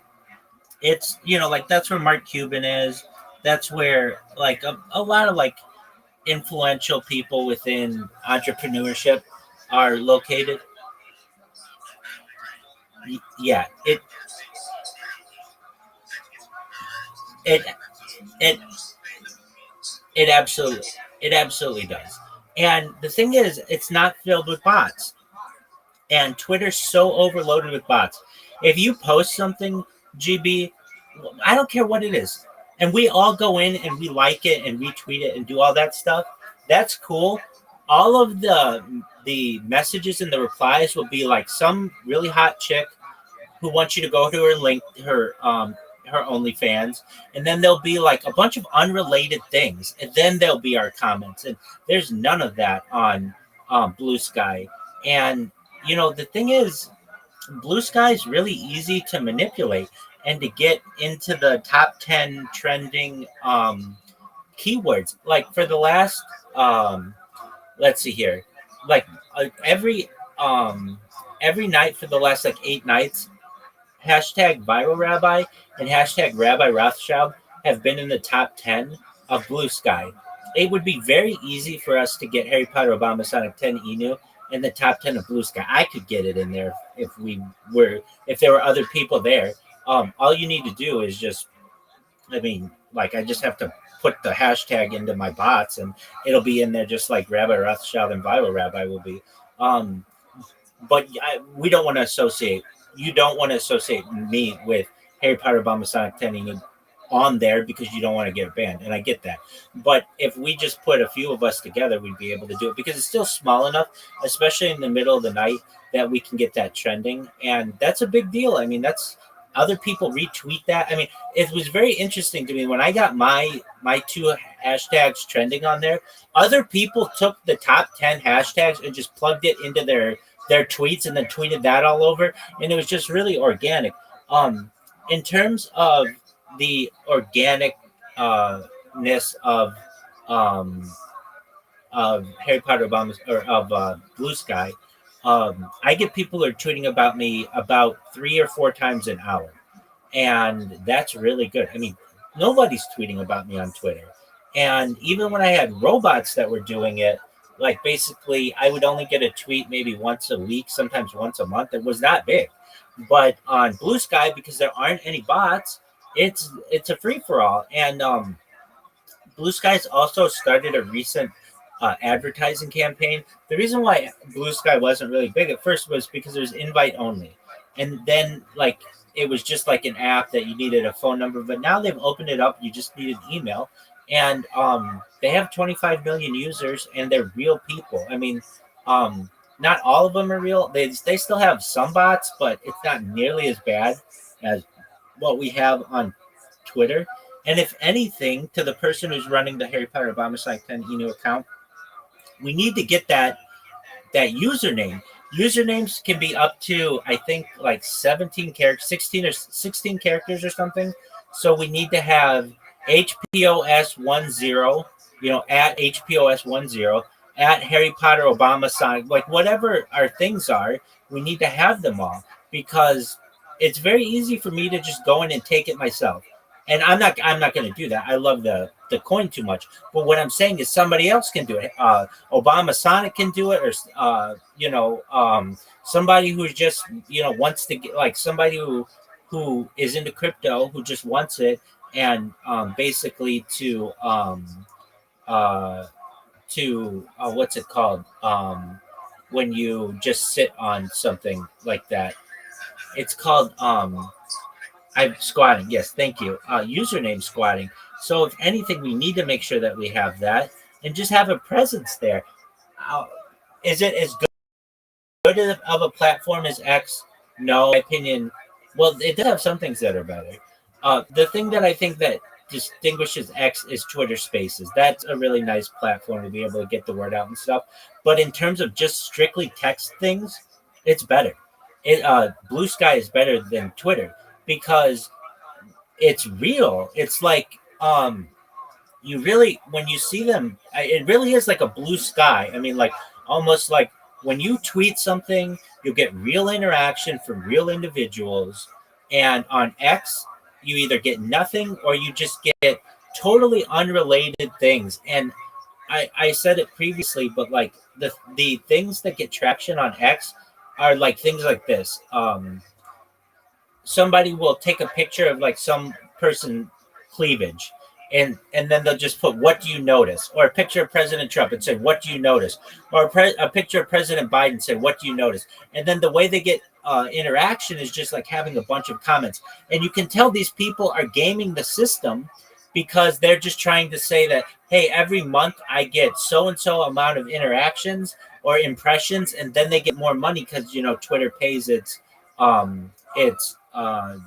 it's, you know, like that's where Mark Cuban is. That's where like a lot of like influential people within entrepreneurship are located. Yeah, it it it absolutely does. And the thing is, it's not filled with bots. And Twitter's so overloaded with bots. If you post something, GB, I don't care what it is, and we all go in and we like it and retweet it and do all that stuff, that's cool. All of the messages and the replies will be like some really hot chick who wants you to go to her link, her OnlyFans, and then there'll be like a bunch of unrelated things, and then there'll be our comments, and there's none of that on Blue Sky. And you know, the thing is, Blue Sky is really easy to manipulate and to get into the top 10 trending keywords. Like for the last, let's see here, like every night for the last like 8 nights, hashtag Viral Rabbi and hashtag Rabbi Rothschild have been in the top 10 of Blue Sky. It would be very easy for us to get Harry Potter Obama Sonic 10 Inu in the top 10 of Blue Sky. I could get it in there if there were other people there. All you need to do is just, I mean, like I just have to put the hashtag into my bots and it'll be in there just like Rabbi Rothschild and Viral Rabbi will be. But we don't want to associate, you don't want to associate me with Harry Potter Obama Sonic 10 on there because you don't want to get banned, and I get that. But if we just put a few of us together, we'd be able to do it because it's still small enough, especially in the middle of the night, that we can get that trending, and that's a big deal. I mean, that's other people retweet that. I mean, it was very interesting to me when I got my 2 hashtags trending on there. Other people took the top 10 hashtags and just plugged it into their tweets and then tweeted that all over, and it was just really organic. In terms of the organic ness of Harry Potter Obama or of Blue Sky, I get people who are tweeting about me about 3 or 4 times an hour, and that's really good. I mean, nobody's tweeting about me on Twitter, and even when I had robots that were doing it, like basically I would only get a tweet maybe once a week, sometimes once a month. It was not big. But on Blue Sky, because there aren't any bots, it's a free for all. And Blue Sky's also started a recent advertising campaign. The reason why Blue Sky wasn't really big at first was because it was invite only, and then like it was just like an app that you needed a phone number. But now they've opened it up. You just need an email, and they have 25 million users, and they're real people. I mean, now not all of them are real. They still have some bots, but it's not nearly as bad as what we have on Twitter. And if anything, to the person who's running the Harry Potter Obama Sign 10 email account, we need to get that username. Usernames can be up to, I think, like 17 characters, 16 or 16 characters or something. So we need to have HPOS10, at HPOS10, at Harry Potter Obama Sign, like whatever our things are, we need to have them all, because it's very easy for me to just go in and take it myself. And I'm not going to do that. I love the coin too much. But what I'm saying is somebody else can do it. Obama Sonic can do it, or somebody who's just wants to get, like somebody who is into crypto, who just wants it, and basically to what's it called, when you just sit on something like that. It's called I'm squatting. Yes, thank you. Username squatting. So if anything, we need to make sure that we have that and just have a presence there. Is it as good of a platform as X? No, in my opinion. Well, it does have some things that are better. The thing that I think that distinguishes X is Twitter Spaces. That's a really nice platform to be able to get the word out and stuff. But in terms of just strictly text things, it's better. Blue Sky is better than Twitter, because it's real. It's like you really, when you see them, it really is like a blue sky. I mean, like almost like when you tweet something, you'll get real interaction from real individuals. And on X, you either get nothing or you just get totally unrelated things. And I said it previously, but like the things that get traction on X are like things like this. Somebody will take a picture of like some person cleavage, and then they'll just put, what do you notice? Or a picture of President Trump and say, what do you notice? Or a picture of President Biden, say, what do you notice? And then the way they get interaction is just like having a bunch of comments. And you can tell these people are gaming the system, because they're just trying to say that, hey, every month I get so and so amount of interactions or impressions, and then they get more money because Twitter pays its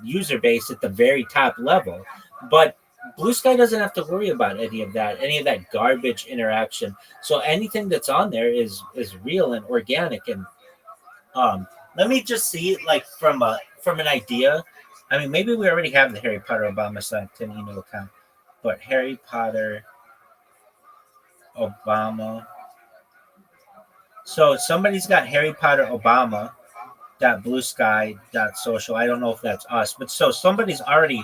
user base at the very top level. But Blue Sky doesn't have to worry about any of that garbage interaction. So anything that's on there is real and organic. And let me just see it like from an idea. I mean, maybe we already have the Harry Potter Obama Sign 10 email account, but Harry Potter Obama. So somebody's got Harry Potter Obama .bluesky.social. I don't know if that's us, but so somebody's already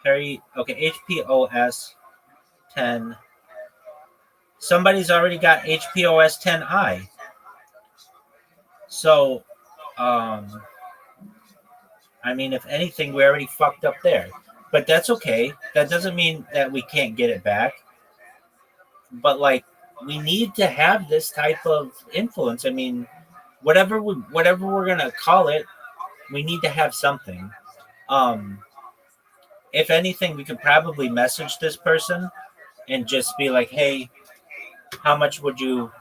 HPOS 10. Somebody's already got HPOS 10i. So I mean, if anything, we already fucked up there. But that's okay. That doesn't mean that we can't get it back. But like, we need to have this type of influence. I mean, whatever we're gonna call it, we need to have something. If anything, we could probably message this person and just be like, hey, how much would you,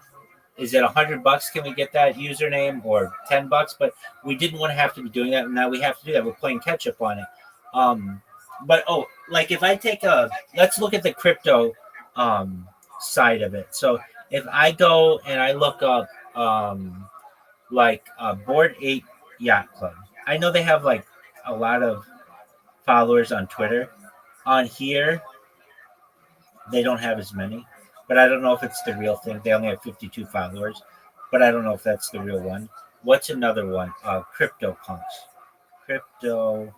is it $100? Can we get that username, or $10? But we didn't want to have to be doing that, and now we have to do that. We're playing catch up on it. But like if I take let's look at the crypto side of it. So if I go and I look up Board 8 Yacht Club, I know they have like a lot of followers on Twitter. On here, they don't have as many, but I don't know if it's the real thing. They only have 52 followers, but I don't know if that's the real one. What's another one? Crypto Punks. Crypto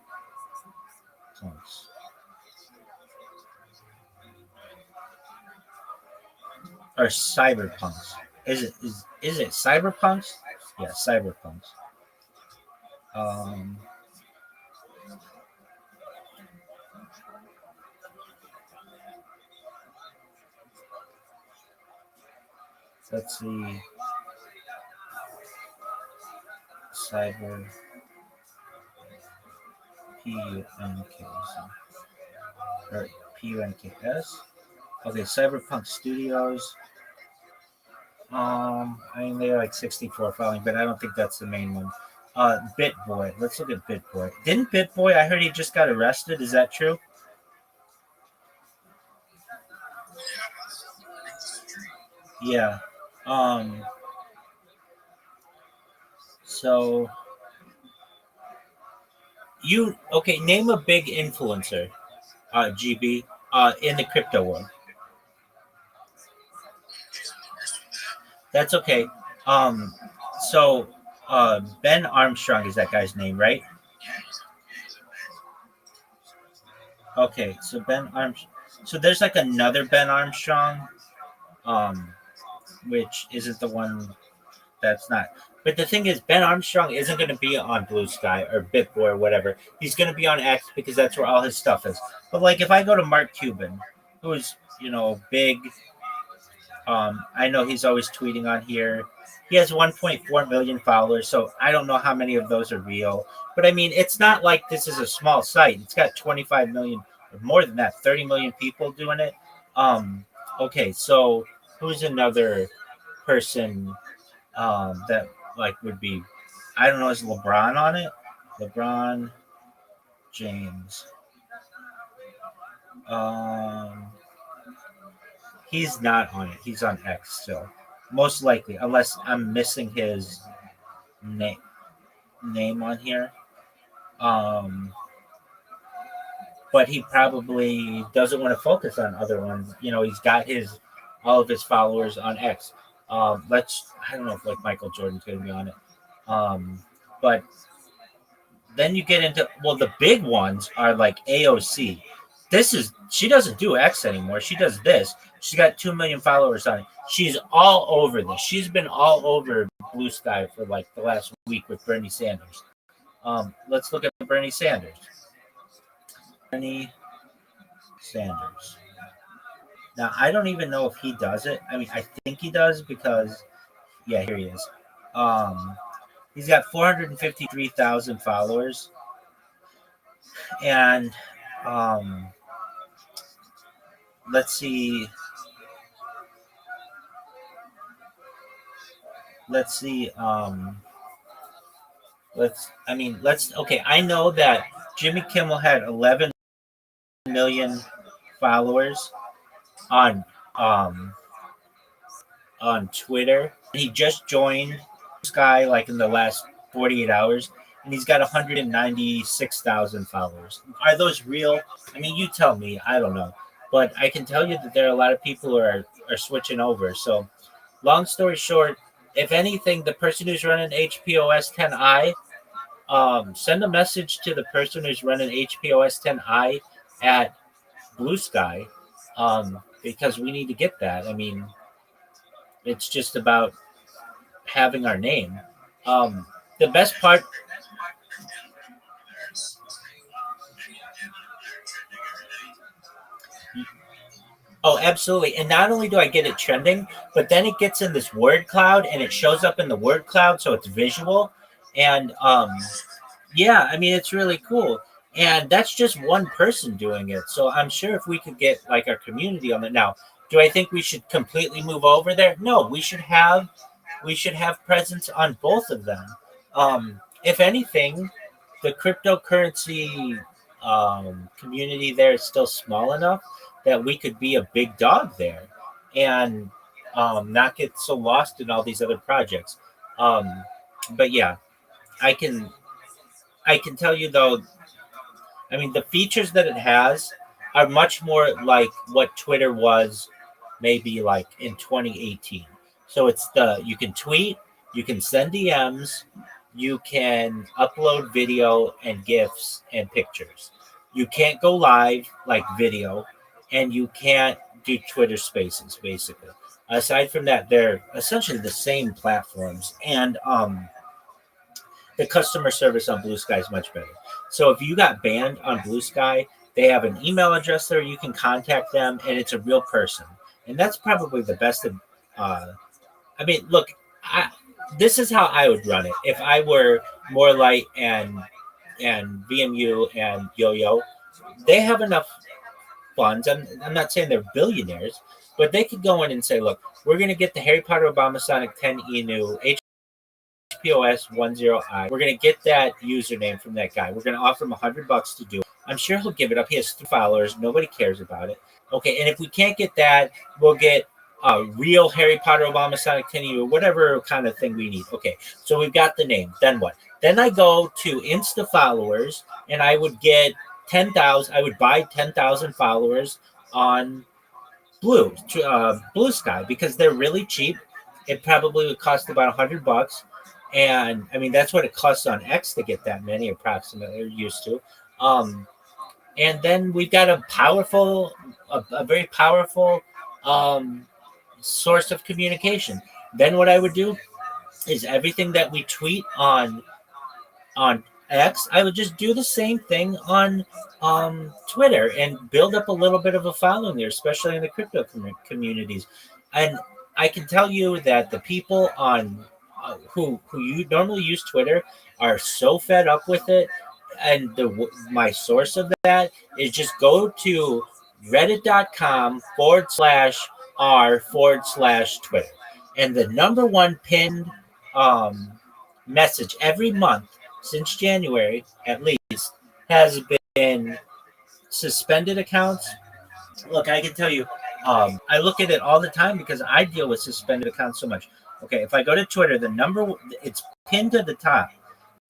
Punks. Or Cyberpunks. Is it Cyberpunks? Yeah, Cyberpunks. Let's see. Cyber PUNKS. Or PUNKS. Okay, Cyberpunk Studios. I mean, they're like 64 following, but I don't think that's the main one. BitBoy. Let's look at BitBoy. Didn't BitBoy? I heard he just got arrested. Is that true? Yeah. So name a big influencer, GB, in the crypto world. That's okay. So Ben Armstrong is that guy's name, right? Okay, so Ben Armstrong. So there's like another Ben Armstrong, which isn't the one that's not. But the thing is, Ben Armstrong isn't going to be on Blue Sky or BitBoy or whatever. He's going to be on X because that's where all his stuff is. But like, if I go to Mark Cuban, who is big, I know he's always tweeting on here. He has 1.4 million followers, so I don't know how many of those are real. But I mean, it's not like this is a small site. It's got 25 million or more than that, 30 million people doing it. Okay, so who's another person that like would be, I don't know, is LeBron on it? LeBron James. He's not on it. He's on X still. Most likely, unless I'm missing his name on here. But he probably doesn't want to focus on other ones. He's got all of his followers on X. I don't know if like Michael Jordan's going to be on it. But then you get into, the big ones are like AOC. She doesn't do X anymore. She does this. She's got 2 million followers on it. She's all over this. She's been all over Blue Sky for like the last week with Bernie Sanders. Let's look at Bernie Sanders. Bernie Sanders. Now, I don't even know if he does it. I mean, I think he does because, yeah, here he is. He's got 453,000 followers. And let's see. Okay, I know that Jimmy Kimmel had 11 million followers on Twitter. He just joined Sky like in the last 48 hours, and he's got 196,000 followers. Are those real? I mean, you tell me. I don't know. But I can tell you that there are a lot of people who are switching over. So long story short, if anything, the person who's running HPOS 10i, send a message to the person who's running HPOS 10i at Blue Sky, because we need to get that. I mean, it's just about having our name. The best part. Oh, absolutely. And not only do I get it trending, but then it gets in this word cloud and it shows up in the word cloud. So it's visual. And yeah, I mean, it's really cool. And that's just one person doing it. So I'm sure if we could get like our community on it now, do I think we should completely move over there? No, we should have presence on both of them. If anything, the cryptocurrency community there is still small enough that we could be a big dog there and not get so lost in all these other projects. But yeah, I can tell you though, I mean, the features that it has are much more like what Twitter was maybe like in 2018. So you can tweet, you can send DMs, you can upload video and GIFs and pictures. You can't go live like video, and you can't do Twitter Spaces, basically. Aside from that, they're essentially the same platforms, and the customer service on Blue Sky is much better. So if you got banned on Blue Sky, they have an email address there. You can contact them, and it's a real person. And that's probably the best of, I mean, look, this is how I would run it. If I were More Light and VMU and Yo-Yo, they have enough funds. I'm not saying they're billionaires, but they could go in and say, look, we're going to get the Harry Potter Obama Sonic 10 Enu HPOS 10I. We're going to get that username from that guy. We're going to offer him $100 to do it. I'm sure he'll give it up. He has 3 followers. Nobody cares about it. Okay, and if we can't get that, we'll get a real Harry Potter Obama Sonic 10 Enu, whatever kind of thing we need. Okay, so we've got the name. Then what? Then I go to Insta followers, and I would get 10,000. I would buy 10,000 followers on Blue Sky because they're really cheap. It probably would cost about $100, and I mean that's what it costs on X to get that many, approximately, or used to. And then we've got a very powerful source of communication. Then what I would do is everything that we tweet on X, I would just do the same thing on Twitter and build up a little bit of a following there, especially in the crypto communities. And I can tell you that the people on who you normally use Twitter are so fed up with it. And my source of that is just go to reddit.com/r/Twitter. And the number one pinned message every month since January, at least, has been suspended accounts. Look, I can tell you, I look at it all the time because I deal with suspended accounts so much. Okay, if I go to Twitter, it's pinned to the top.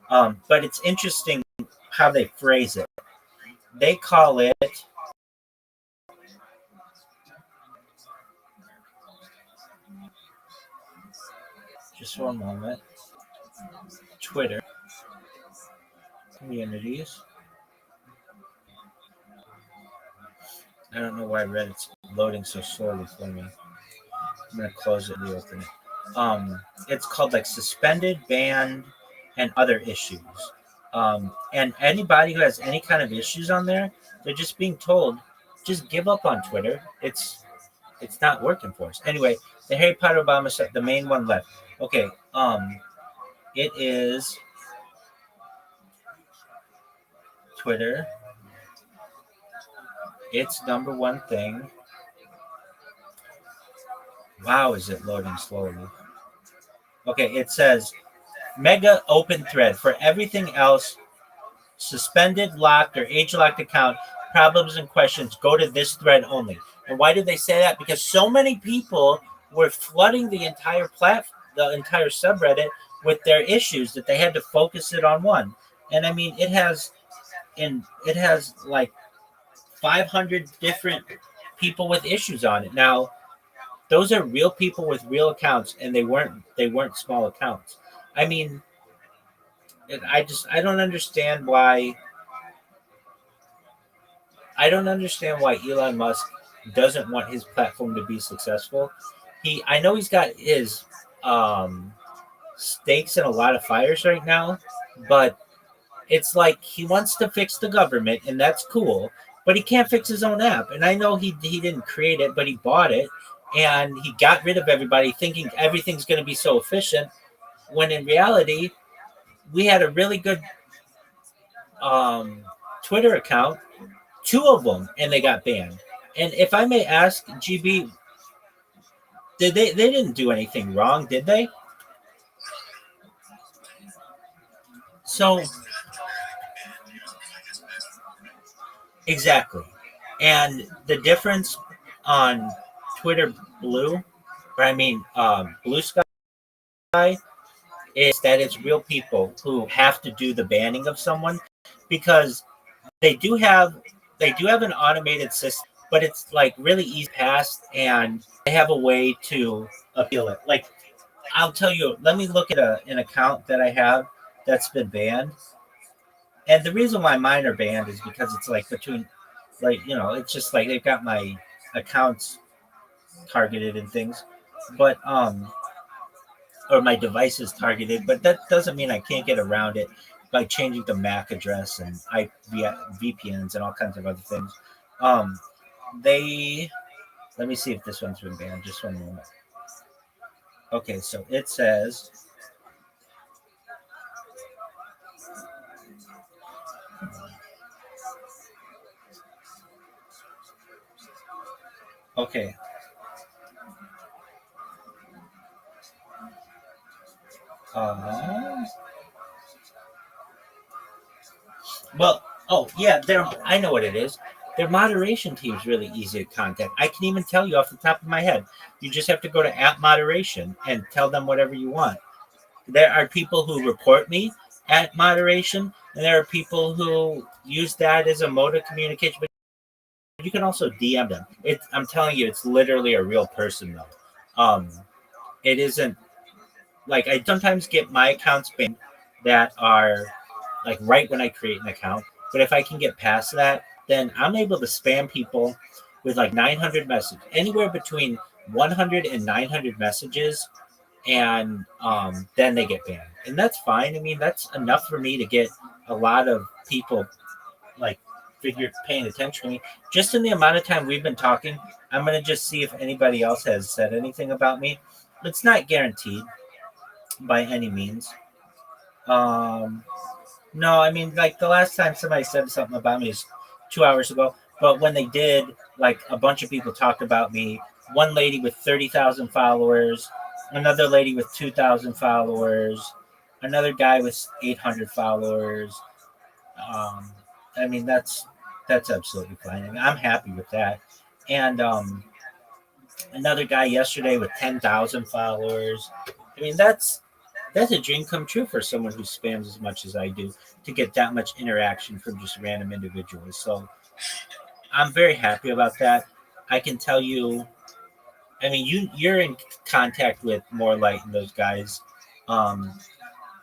But it's interesting how they phrase it. They call it just one moment. Twitter communities. I don't know why Reddit's loading so slowly for me. I'm gonna close it and reopen it. It's called like suspended, banned, and other issues. And anybody who has any kind of issues on there, they're just being told, just give up on Twitter. It's not working for us. Anyway, the Harry Potter Obama set, the main one left. Okay, it is Twitter. It's number one thing. Wow, is it loading slowly? Okay, it says mega open thread for everything else. Suspended, locked, or age-locked account, problems and questions, go to this thread only. And why did they say that? Because so many people were flooding the entire subreddit with their issues that they had to focus it on one. And I mean, it has like 500 different people with issues on it. Now, those are real people with real accounts, and they weren't small accounts. I mean, I don't understand why. I don't understand why Elon Musk doesn't want his platform to be successful. I know he's got his stakes in a lot of fires right now, but it's like he wants to fix the government, and that's cool, but he can't fix his own app. And I know he didn't create it, but he bought it, and he got rid of everybody thinking everything's going to be so efficient, when in reality, we had a really good Twitter account, 2 of them, and they got banned. And if I may ask, GB, they didn't do anything wrong, did they? So exactly. And the difference on Twitter Blue, Blue Sky, is that it's real people who have to do the banning of someone, because they do have an automated system, but it's like really easy past, and they have a way to appeal it. Like, I'll tell you, let me look at an account that I have that's been banned. And the reason why mine are banned is because it's like between, like, it's just like they've got my accounts targeted and things, but or my devices targeted, but that doesn't mean I can't get around it by changing the MAC address and VPNs and all kinds of other things. Let me see if this one's been banned. Just one moment. Okay, so it says Okay. Well, oh yeah, I know what it is. Their moderation team is really easy to contact. I can even tell you off the top of my head. You just have to go to @moderation and tell them whatever you want. There are people who report me at moderation, and there are people who use that as a mode of communication. But you can also DM them. I'm telling you, it's literally a real person though. It isn't like I sometimes get my accounts banned that are like right when I create an account. But if I can get past that, then I'm able to spam people with like 900 messages, anywhere between 100 and 900 messages, and then they get banned, and that's fine. I mean, that's enough for me to get a lot of people like figure paying attention to me. Just in the amount of time we've been talking, I'm gonna just see if anybody else has said anything about me. It's not guaranteed by any means. No, I mean, like the last time somebody said something about me is 2 hours ago. But when they did, like a bunch of people talked about me. One lady with 30,000 followers, another lady with 2,000 followers, another guy with 800 followers. I mean, that's absolutely fine. I mean, I'm happy with that. And another guy yesterday with 10,000 followers. I mean, that's a dream come true for someone who spams as much as I do, to get that much interaction from just random individuals. So I'm very happy about that. I can tell you, I mean, you're in contact with More Light and those guys.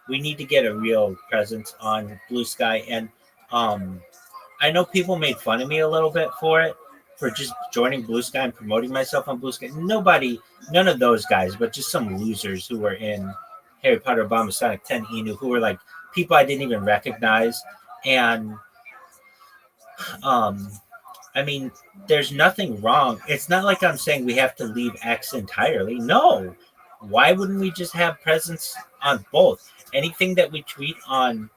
We need to get a real presence on Blue Sky, and I know people made fun of me a little bit for it, for just joining Blue Sky and promoting myself on Blue Sky. None of those guys, but just some losers who were in Harry Potter, Obama, Sonic 10, Inu, who were like people I didn't even recognize. And I mean, there's nothing wrong. It's not like I'm saying we have to leave X entirely. No. Why wouldn't we just have presence on both? Anything that we tweet on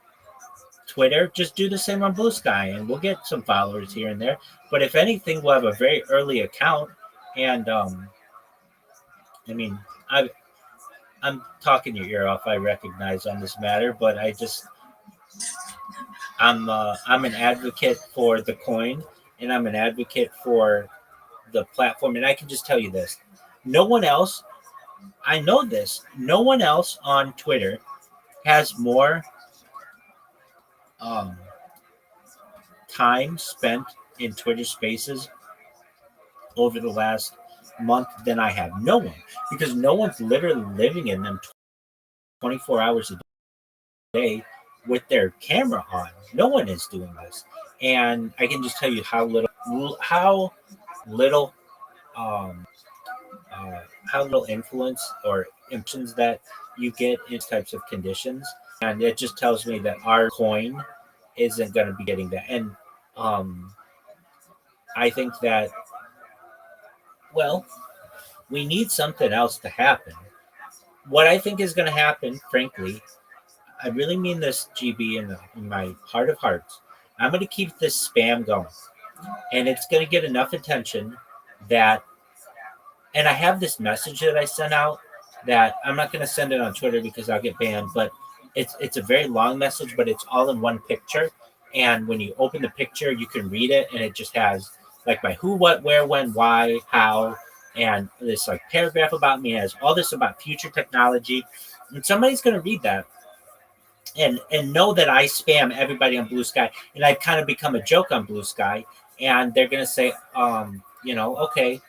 Twitter, just do the same on Blue Sky, and we'll get some followers here and there. But if anything, we'll have a very early account. And I mean, I'm talking your ear off, I recognize, on this matter, but I'm an advocate for the coin, and I'm an advocate for the platform. And I can just tell you this: no one else, I know this, no one else on Twitter has more time spent in Twitter Spaces over the last month than I have. No one, because no one's literally living in them 24 hours a day with their camera on. No one is doing this, and I can just tell you how little influence or impressions that you get in types of conditions, and it just tells me that our coin isn't going to be getting that. And I think that, well, we need something else to happen. What I think is going to happen, frankly, I really mean this, GB, in my heart of hearts. I'm going to keep this spam going, and it's going to get enough attention that, and I have this message that I sent out that I'm not going to send it on Twitter because I'll get banned, but it's a very long message, but it's all in one picture. And when you open the picture, you can read it, and it just has like my who, what, where, when, why, how, and this like paragraph about me. It has all this about future technology, and somebody's going to read that and know that I spam everybody on Blue Sky, and I've kind of become a joke on Blue Sky, and they're going to say, okay,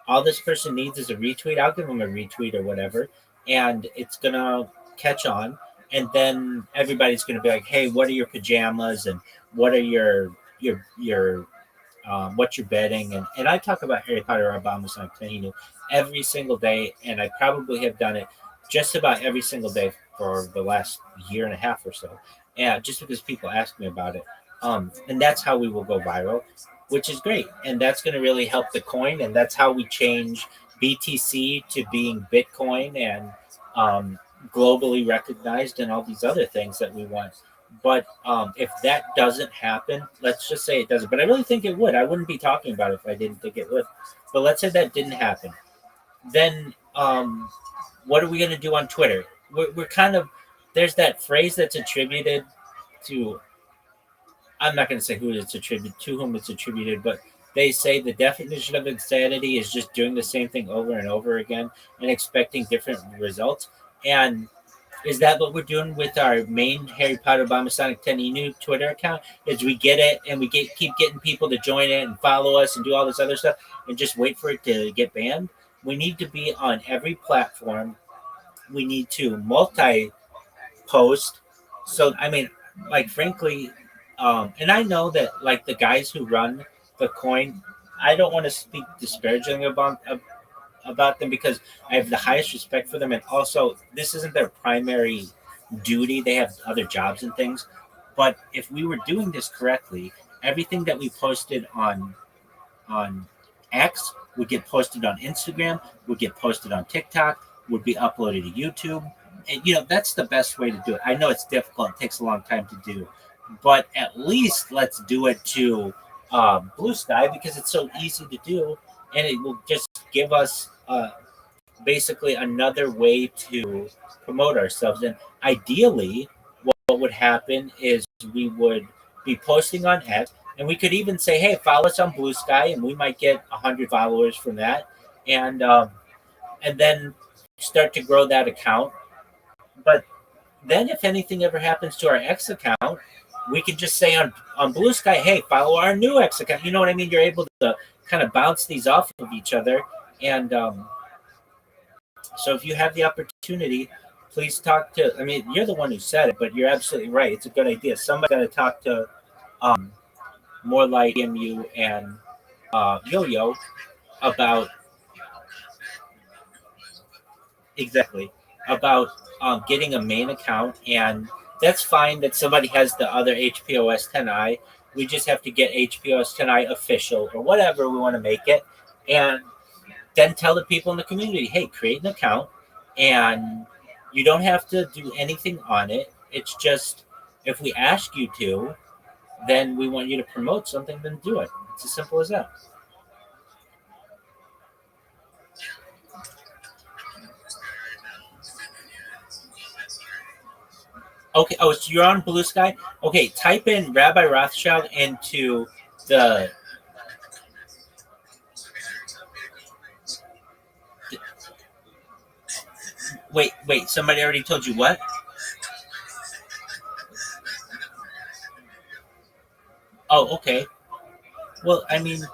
all this person needs is a retweet. I'll give them a retweet or whatever, and it's going to catch on. And then everybody's going to be like, hey, what are your pajamas? And what are your what you're betting? And I talk about Harry Potter, Obama, Sonic 10 every single day. And I probably have done it just about every single day for the last year and a half or so. And just because people ask me about it. And that's how we will go viral, which is great. And that's going to really help the coin. And that's how we change BTC to being Bitcoin and globally recognized and all these other things that we want. But if that doesn't happen, let's just say it doesn't. But I really think it would. I wouldn't be talking about it if I didn't think it would. But let's say that didn't happen. Then what are we going to do on Twitter? We're kind of, there's that phrase that's attributed to, I'm not going to say who it's attributed to, whom it's attributed, but they say the definition of insanity is just doing the same thing over and over again and expecting different results. And is that what we're doing with our main Harry Potter Bombasonic 10 Enu Twitter account? Is we get it and we keep getting people to join it and follow us and do all this other stuff and just wait for it to get banned? We need to be on every platform. We need to multi-post. So, I mean, like, frankly, and I know that, like, the guys who run the coin, I don't want to speak disparagingly about them because I have the highest respect for them. And also, this isn't their primary duty. They have other jobs and things. But if we were doing this correctly, everything that we posted on X would get posted on Instagram, would get posted on TikTok, would be uploaded to YouTube. And, that's the best way to do it. I know it's difficult. It takes a long time to do. But at least let's do it to Blue Sky because it's so easy to do. And it will just give us basically another way to promote ourselves. And ideally, what would happen is we would be posting on X, and we could even say, hey, follow us on Blue Sky, and we might get 100 followers from that. And then start to grow that account. But then if anything ever happens to our X account, we can just say on Blue Sky, hey, follow our new X account. You know what I mean? You're able to kind of bounce these off of each other. And so if you have the opportunity, please talk to, I mean, you're the one who said it, but you're absolutely right. It's a good idea. Somebody's got to talk to more like MU and Yo-Yo about getting a main account. And that's fine that somebody has the other HPOS 10i. We just have to get HPOS 10i official or whatever we want to make it. And then tell the people in the community, hey, create an account. And you don't have to do anything on it. It's just, if we ask you to, then we want you to promote something, then do it. It's as simple as that. Okay. Oh, so you're on Blue Sky? Okay. Type in Rabbi Rothschild into the. Wait. Somebody already told you what? Oh, okay. Well, I mean,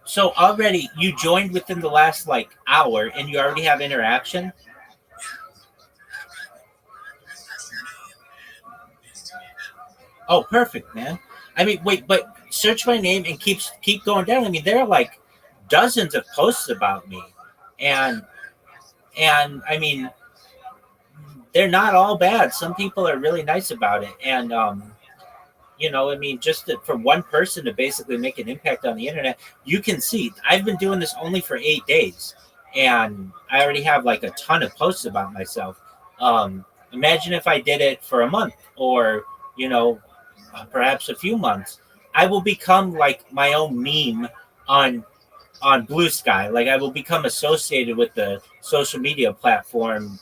so already you joined within the last hour and you already have interaction? Oh, perfect, man. I mean, wait, but search my name and keep going down. I mean, there are dozens of posts about me, and I mean, they're not all bad. Some people are really nice about it, and I mean, just for one person to basically make an impact on the internet, you can see. I've been doing this only for 8 days, and I already have a ton of posts about myself. Imagine if I did it for a month, or perhaps a few months. I will become my own meme on Blue Sky. I will become associated with the social media platform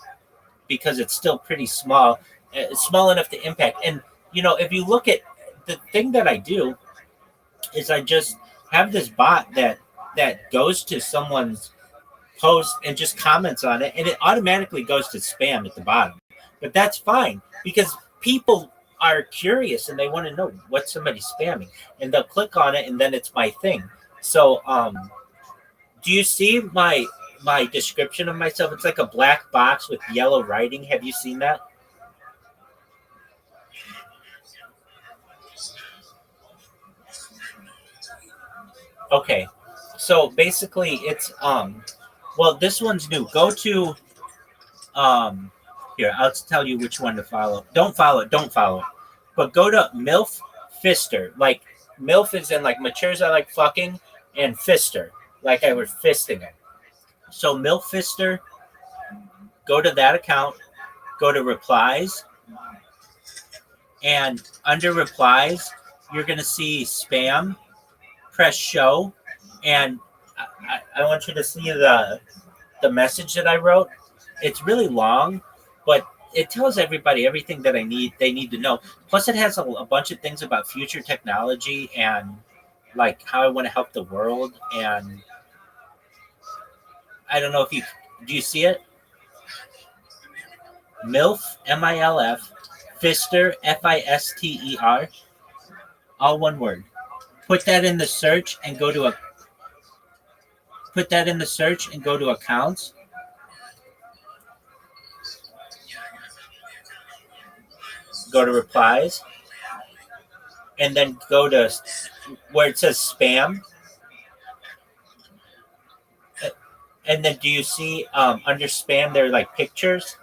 because it's still pretty small. It's small enough to impact. And if you look at the thing that I do, is I just have this bot that goes to someone's post and just comments on it, and it automatically goes to spam at the bottom. But that's fine because people are curious and they want to know what somebody's spamming, and they'll click on it, and then it's my thing. So do you see my description of myself? It's like a black box with yellow writing. Have you seen that? Okay, so basically it's well, this one's new. Go to here, I'll tell you which one to follow. Don't follow it. But go to MILF Fister. MILF is in matures I like fucking, and Fister, I was fisting it. So MILF Fister, go to that account, go to replies, and under replies, you're going to see spam. Press show, and I want you to see the message that I wrote. It's really long, but it tells everybody everything that they need to know. Plus, it has a bunch of things about future technology and like how I want to help the world. And I don't know if do you see it? MILF, MILF, Fister, FISTER, all one word. Put that in the search and go to accounts. Go to replies, and then go to where it says spam. And then do you see under spam there are like pictures?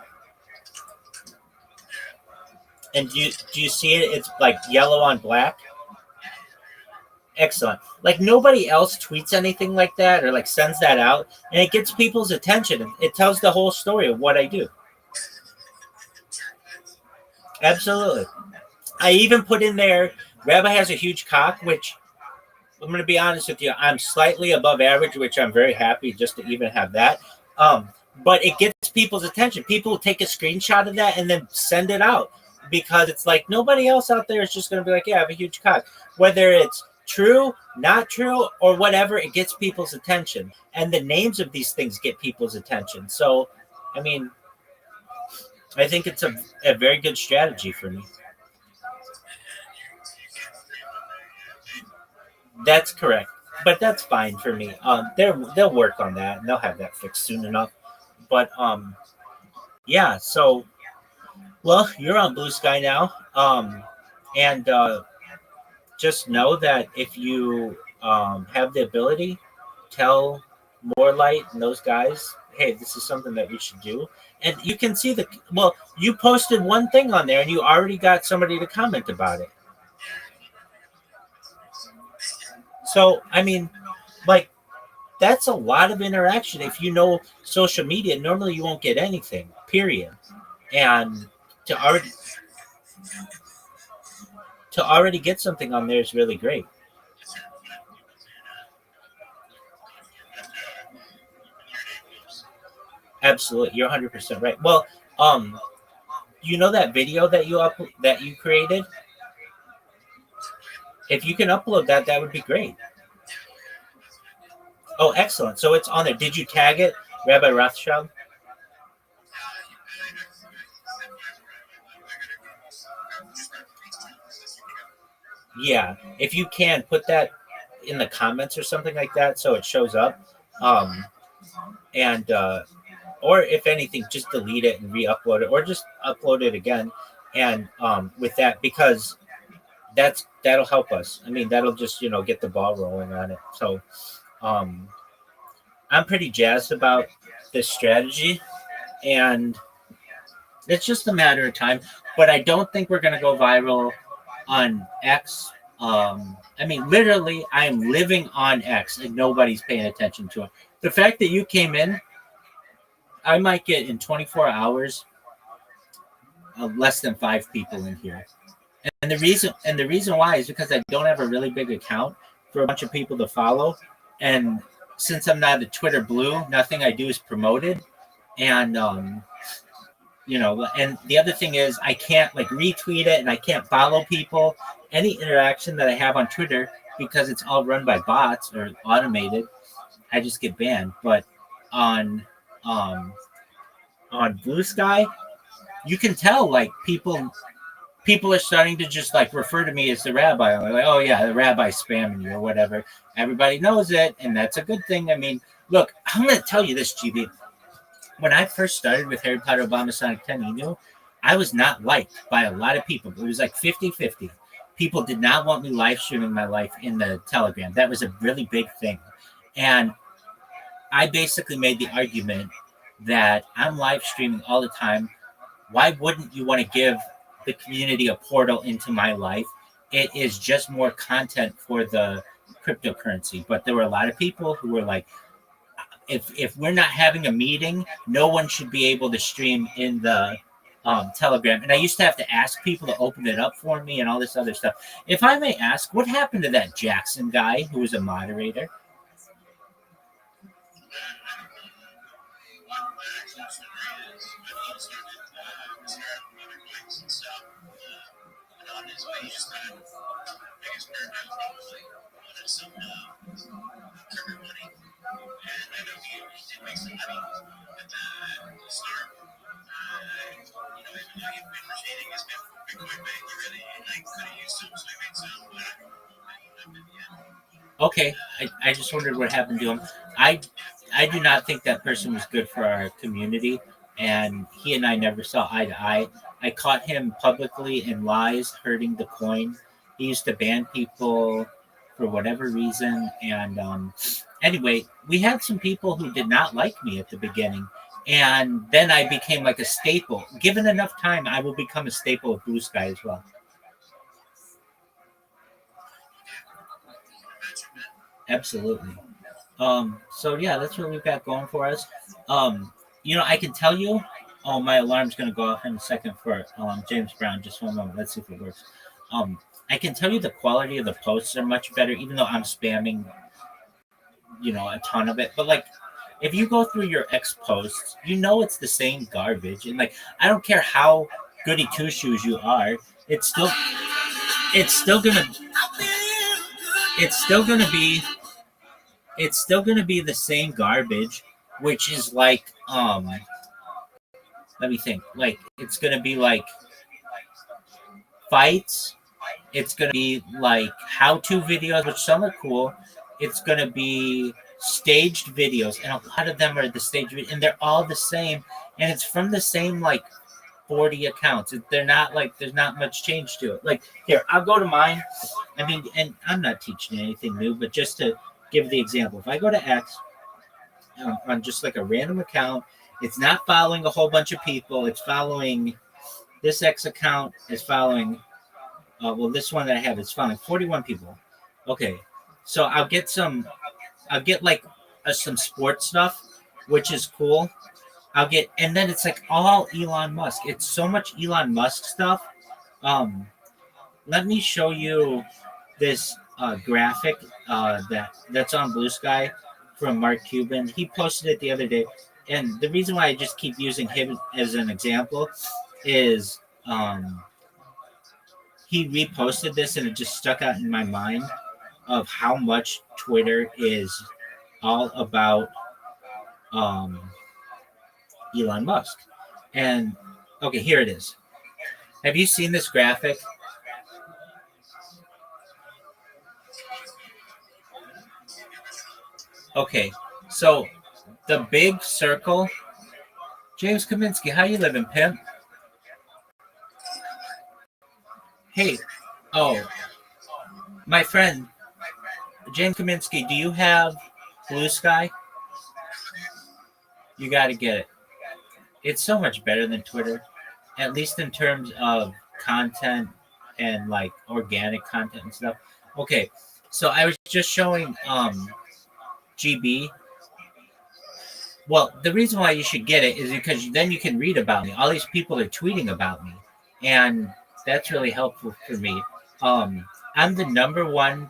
And do you see it? It's like yellow on black. Excellent. Like nobody else tweets anything like that or like sends that out, and it gets people's attention. It tells the whole story of what I do. Absolutely. I even put in there, Rabbi has a huge cock, which I'm going to be honest with you, I'm slightly above average, which I'm very happy just to even have that. But it gets people's attention. People take a screenshot of that and then send it out because it's like nobody else out there is just going to be like, yeah, I have a huge cock. Whether it's true, not true, or whatever, it gets people's attention. And the names of these things get people's attention. So, I mean, I think it's a very good strategy for me. That's correct, but that's fine for me. They'll work on that and they'll have that fixed soon enough. But yeah. So, well, you're on Blue Sky now, and just know that if you have the ability, tell More Light and those guys, hey, this is something that we should do. And you can see you posted one thing on there and you already got somebody to comment about it. So, I mean, like, that's a lot of interaction. If you know social media, normally you won't get anything, period. And to already get something on there is really great. Absolutely. You're 100% right. Well, you know that video that you created? If you can upload that, that would be great. Oh, excellent. So it's on there. Did you tag it, Rabbi Rothschild? Yeah. If you can, put that in the comments or something like that so it shows up. Or if anything, just delete it and re-upload it or just upload it again. And with that, because that'll help us. I mean, that'll just, get the ball rolling on it. So I'm pretty jazzed about this strategy, and it's just a matter of time. But I don't think we're going to go viral on X. I mean, literally, I am living on X, and nobody's paying attention to it. The fact that you came in, I might get in 24 hours less than 5 people in here. And the reason why is because I don't have a really big account for a bunch of people to follow. And since I'm not a Twitter blue, nothing I do is promoted. And, and the other thing is I can't like retweet it and I can't follow people. Any interaction that I have on Twitter, because it's all run by bots or automated, I just get banned. But on Blue Sky, you can tell like people are starting to just like refer to me as the rabbi. I'm like, oh yeah, the rabbi's spamming you or whatever. Everybody knows it, and that's a good thing. I mean, look, I'm going to tell you this, GB. When I first started with Harry Potter Obama Sonic 10 Emu, I was not liked by a lot of people. It was like 50-50. People did not want me live streaming my life in the Telegram. That was a really big thing. And I basically made the argument that I'm live streaming all the time. Why wouldn't you want to give the community a portal into my life? It is just more content for the cryptocurrency. But there were a lot of people who were like, if we're not having a meeting, no one should be able to stream in the Telegram, and I used to have to ask people to open it up for me and all this other stuff. If I may ask, what happened to that Jackson guy who was a moderator? Okay, I just wondered what happened to him. I do not think that person was good for our community, and he and I never saw eye to eye. I caught him publicly in lies, hurting the coin. He used to ban people for whatever reason, and anyway, we had some people who did not like me at the beginning, and then I became like a staple. Given enough time, I will become a staple of Blue Sky as well. Absolutely. So yeah, that's what we've got going for us. I can tell you, oh, my alarm's gonna go off in a second for James Brown. Just one moment. Let's see if it works. I can tell you the quality of the posts are much better, even though I'm spamming, a ton of it. But like, if you go through your ex posts, it's the same garbage. And like, I don't care how goody two shoes you are, it's still gonna be the same garbage, which is like, let me think. Like, it's gonna be like fights. It's gonna be like how-to videos, which some are cool. It's gonna be staged videos, and a lot of them are the staged videos, and they're all the same, and it's from the same like 40 accounts. They're not like, there's not much change to it. Like, here, I'll go to mine. I mean, and I'm not teaching anything new, but just to give the example, if I go to X on just like a random account, it's not following a whole bunch of people. It's following this X account is following, this one that I have is following 41 people. Okay, so I'll get like some sports stuff, which is cool. And then it's like all Elon Musk. It's so much Elon Musk stuff. Let me show you this graphic that's on Blue Sky from Mark Cuban. He posted it the other day, and the reason why I just keep using him as an example is he reposted this, and it just stuck out in my mind of how much Twitter is all about Elon Musk. And okay, here it is. Have you seen this graphic? Okay, so the big circle. James Kaminsky, how you living, pimp? Hey, my friend, James Kaminsky, do you have Blue Sky? You got to get it. It's so much better than Twitter, at least in terms of content and like organic content and stuff. Okay, so I was just showing GB. Well, the reason why you should get it is because then you can read about me. All these people are tweeting about me, and that's really helpful for me. I'm the number one.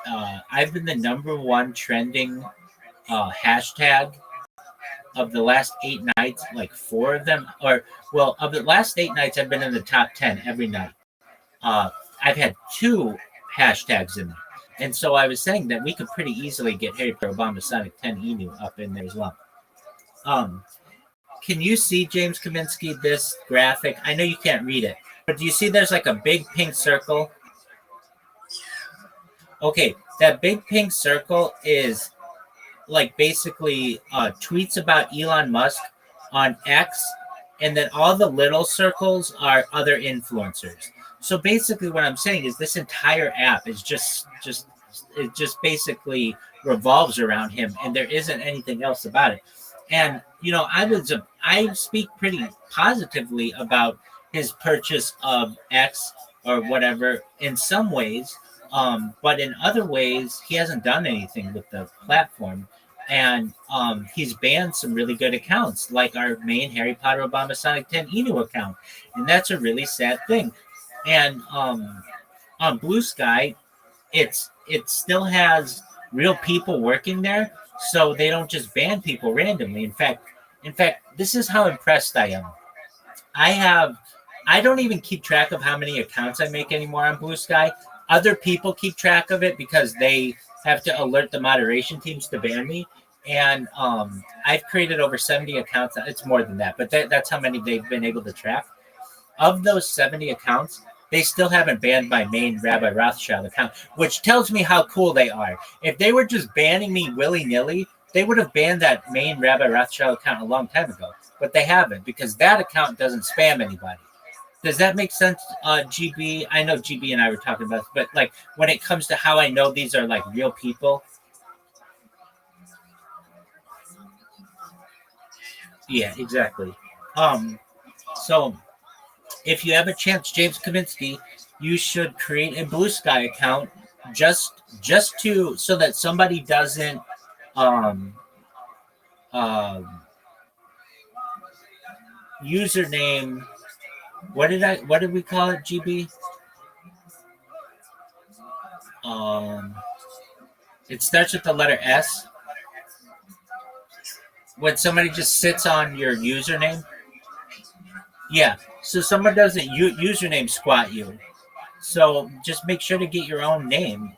I've been the number one trending hashtag of the last 8 nights. Like 4 of them, of the last 8 nights, I've been in the top 10 every night. I've had 2 hashtags in there. And so I was saying that we could pretty easily get Harry Potter Obama Sonic 10 Enu up in there as well. Can you see, James Kaminsky, this graphic? I know you can't read it, but do you see there's like a big pink circle? Okay, that big pink circle is like basically tweets about Elon Musk on X, and then all the little circles are other influencers. So basically what I'm saying is this entire app is just basically revolves around him, and there isn't anything else about it. And I speak pretty positively about his purchase of X or whatever in some ways, but in other ways he hasn't done anything with the platform. And he's banned some really good accounts, like our main Harry Potter Obama Sonic 10 Inu account, and that's a really sad thing. And on Blue Sky, it still has real people working there, so they don't just ban people randomly. In fact, this is how impressed I am. I don't even keep track of how many accounts I make anymore on Blue Sky. Other people keep track of it because they have to alert the moderation teams to ban me. And I've created over 70 accounts. It's more than that, but that's how many they've been able to track. Of those 70 accounts, they still haven't banned my main Rabbi Rothschild account, which tells me how cool they are. If they were just banning me willy-nilly, they would have banned that main Rabbi Rothschild account a long time ago. But they haven't, because that account doesn't spam anybody. Does that make sense, GB? I know GB and I were talking about this, but like when it comes to how I know these are like real people. Yeah, exactly. So if you have a chance, James Kaminsky, you should create a Blue Sky account just to so that somebody doesn't username. What did we call it, GB? It starts with the letter S. When somebody just sits on your username. Yeah, so someone doesn't username squat you. So just make sure to get your own name,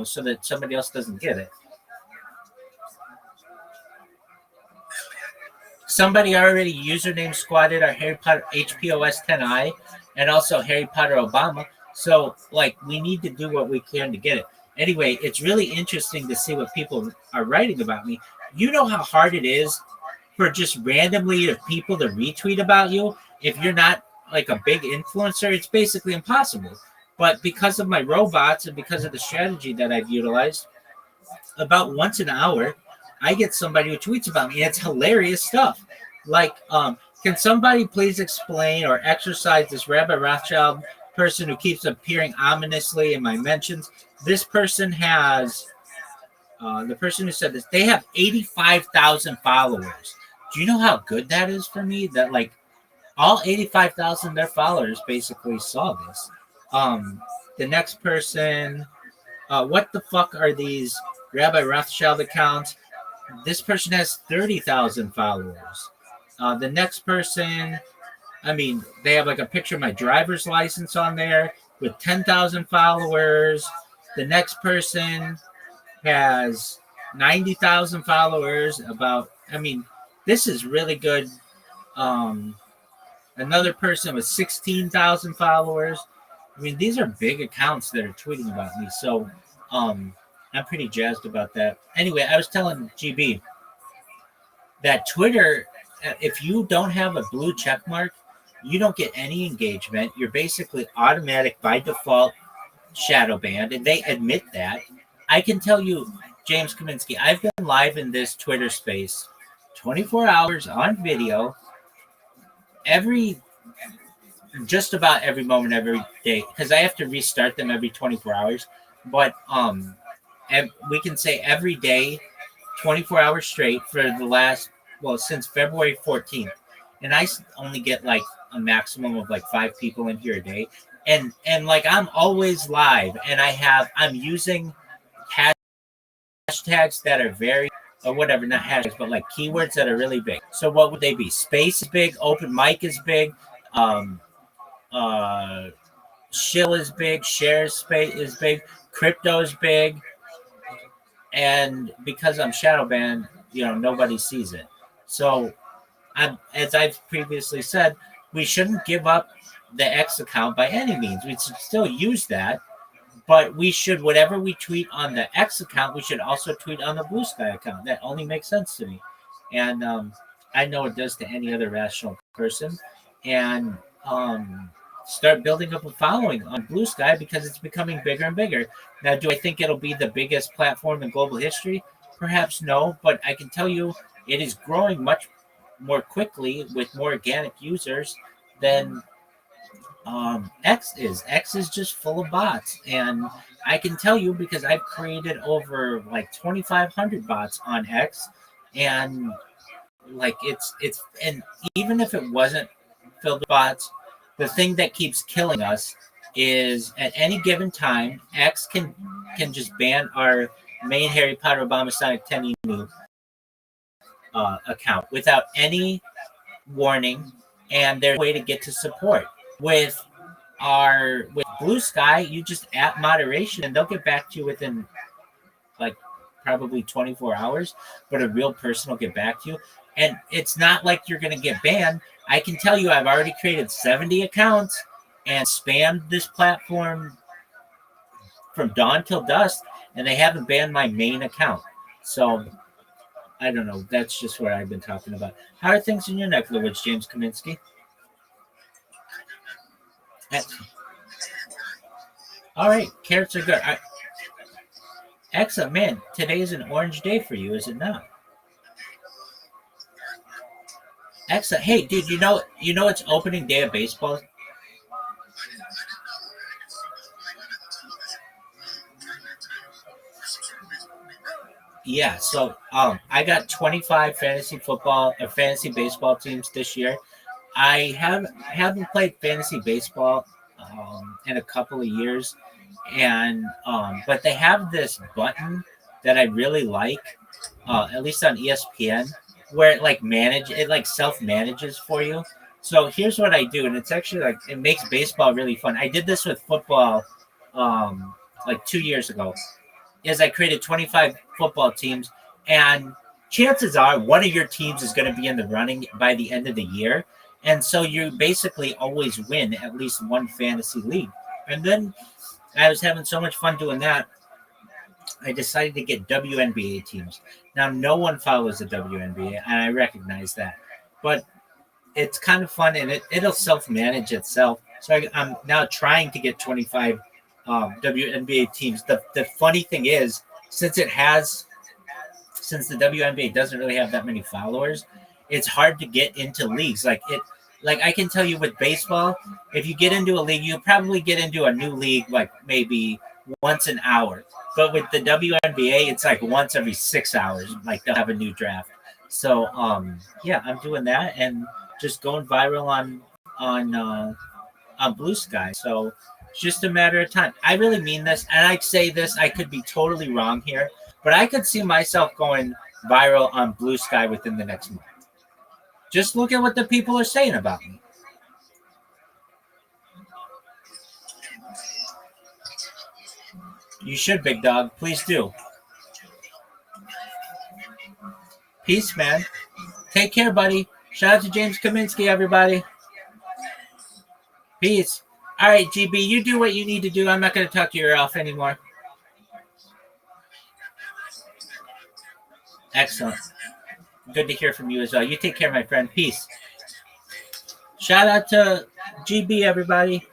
so that somebody else doesn't get it. Somebody already username squatted our Harry Potter HPOS 10i and also Harry Potter Obama. So, we need to do what we can to get it. Anyway, it's really interesting to see what people are writing about me. You know how hard it is for just randomly people to retweet about you. If you're not like a big influencer, it's basically impossible. But because of my robots and because of the strategy that I've utilized, about once an hour, I get somebody who tweets about me. It's hilarious stuff. Can somebody please explain or exercise this Rabbi Rothschild person who keeps appearing ominously in my mentions? This person has, the person who said this, they have 85,000 followers. Do you know how good that is for me? That all 85,000 of their followers basically saw this. The next person, what the fuck are these Rabbi Rothschild accounts? This person has 30,000 followers. The next person, they have a picture of my driver's license on there with 10,000 followers. The next person has 90,000 followers. This is really good. Another person with 16,000 followers. These are big accounts that are tweeting about me. So, I'm pretty jazzed about that. Anyway, I was telling GB that Twitter, if you don't have a blue check mark, you don't get any engagement. You're basically automatic by default shadow banned, and they admit that. I can tell you, James Kaminsky, I've been live in this Twitter space 24 hours on video just about every moment, every day, because I have to restart them every 24 hours. But we can say every day, 24 hours straight for the last, since February 14th. And I only get a maximum of 5 people in here a day. And I'm always live, and I'm using hashtags that are very, or whatever, not hashtags, but keywords that are really big. So what would they be? Space is big, open mic is big, shill is big, share space is big, crypto is big. And because I'm shadow banned, nobody sees it. So as I've previously said, we shouldn't give up the X account by any means. We should still use that, but we should, whatever we tweet on the X account, we should also tweet on the Blue Sky account. That only makes sense to me. And I know it does to any other rational person. And start building up a following on Blue Sky because it's becoming bigger and bigger. Now, do I think it'll be the biggest platform in global history? Perhaps no, but I can tell you it is growing much more quickly with more organic users than X is just full of bots, and I can tell you because I've created over like 2,500 bots on X, and like it's and even if it wasn't filled with bots, the thing that keeps killing us is at any given time X can just ban our main Harry Potter Obama Sonic 10 emu account without any warning, and there's a way to get to support. With Blue Sky, you just add moderation and they'll get back to you within like probably 24 hours, but a real person will get back to you. And it's not like you're going to get banned. I can tell you I've already created 70 accounts and spammed this platform from dawn till dusk, and they haven't banned my main account. So I don't know. That's just what I've been talking about. How are things in your neck of the woods, James Kaminsky? All right, carrots are good. Excellent, man. Today is an orange day for you, is it not? Excellent. Hey, dude, you know it's opening day of baseball. Yeah, so I got 25 fantasy football or fantasy baseball teams this year. I haven't played fantasy baseball in a couple of years, and but they have this button that I really like, at least on ESPN, where it like self manages for you. So here's what I do, and it's actually like it makes baseball really fun. I did this with football like 2 years ago. Is I created 25 football teams, and chances are one of your teams is going to be in the running by the end of the year. And so you basically always win at least one fantasy league. And then I was having so much fun doing that, I decided to get WNBA teams. Now, no one follows the WNBA, and I recognize that. But it's kind of fun, and it'll self-manage itself. So I'm now trying to get 25 WNBA teams. The funny thing is, since the WNBA doesn't really have that many followers, it's hard to get into leagues. Like I can tell you with baseball, if you get into a league, you'll probably get into a new league like maybe once an hour. But with the WNBA, it's like once every 6 hours. Like they'll have a new draft. So yeah, I'm doing that and just going viral on Blue Sky. So it's just a matter of time. I really mean this, and I say this. I could be totally wrong here, but I could see myself going viral on Blue Sky within the next month. Just look at what the people are saying about me. You should, big dog. Please do. Peace, man. Take care, buddy. Shout out to James Kaminsky, everybody. Peace. All right, GB, you do what you need to do. I'm not going to talk to your elf anymore. Excellent. Good to hear from you as well. You take care, my friend. Peace. Shout out to GB, everybody.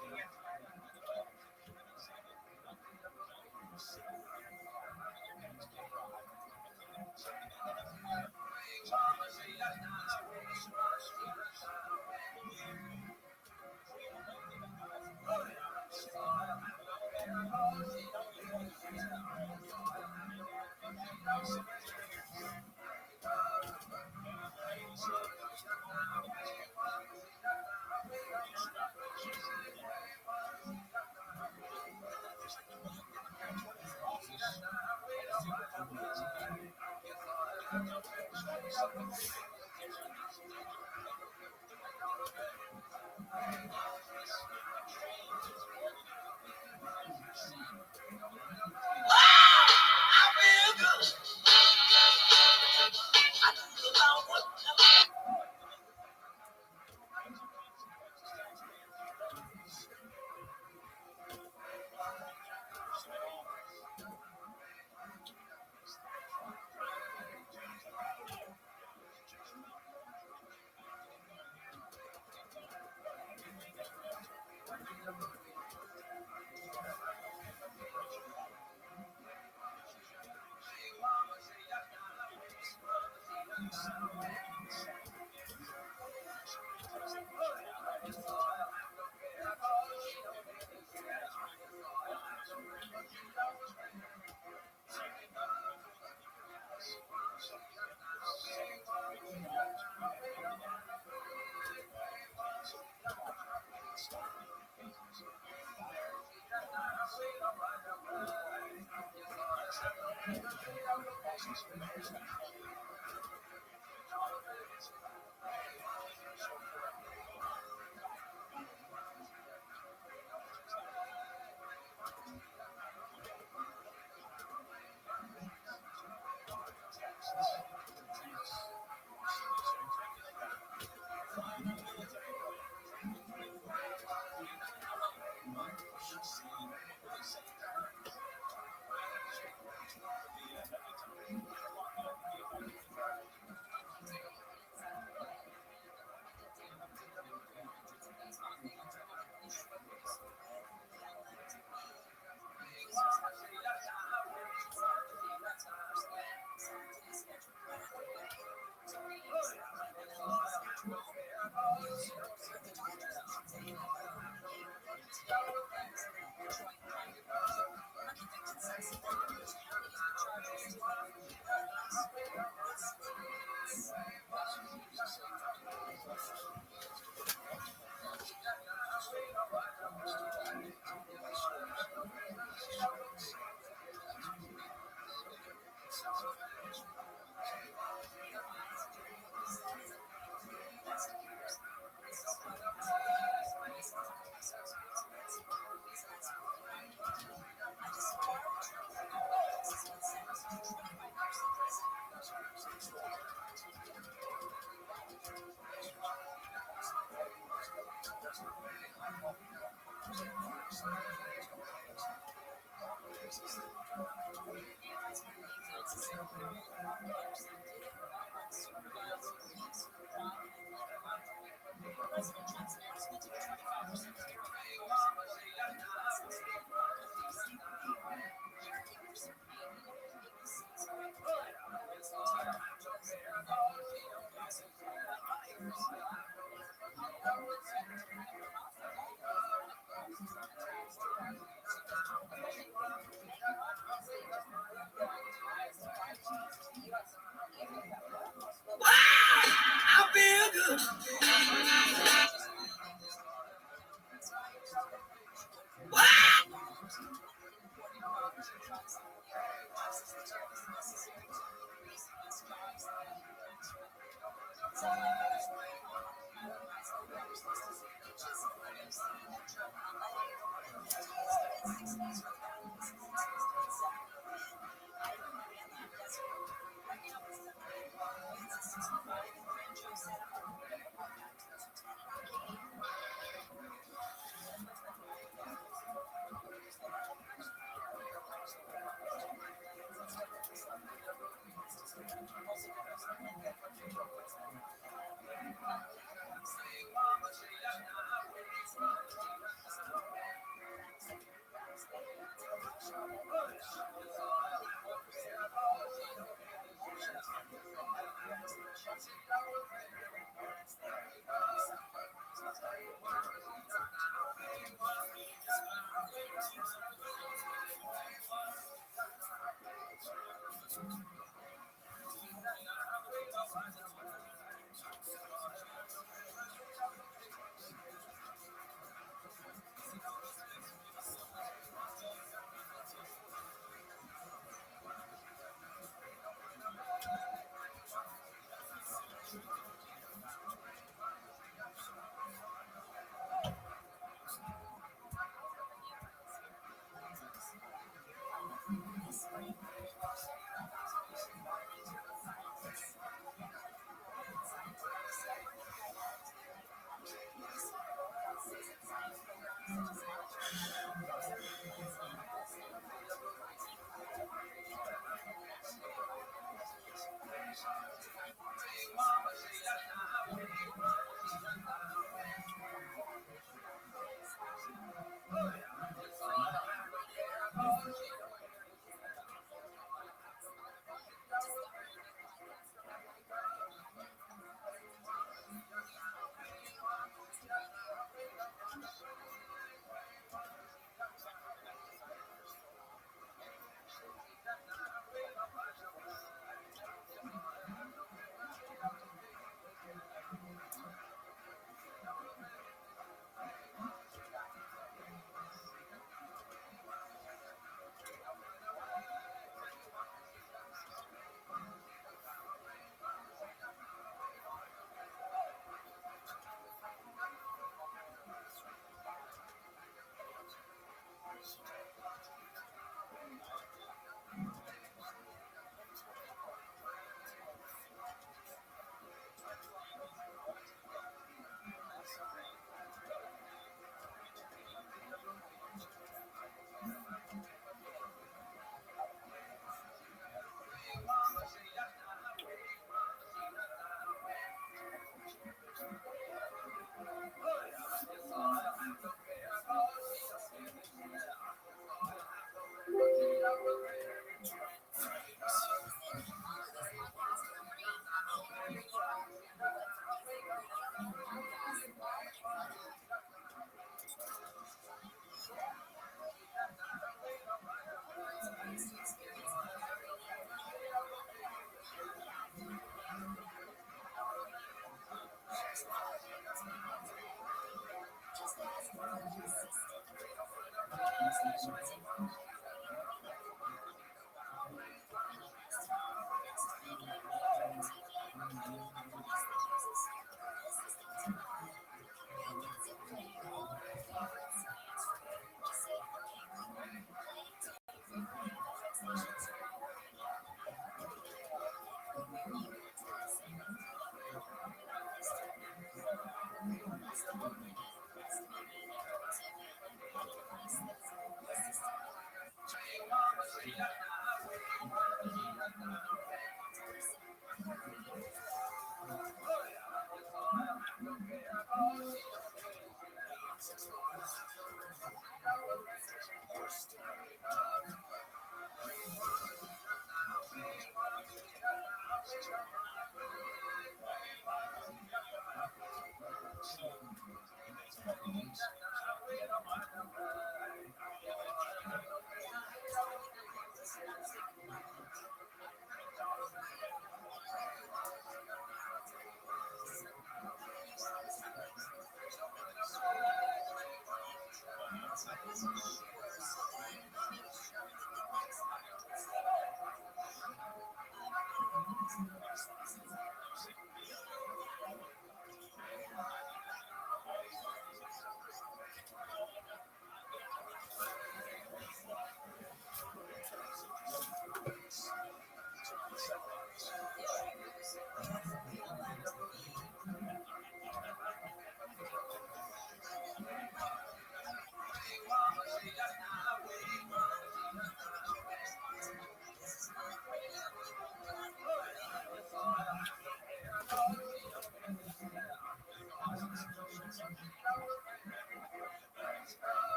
I feel good.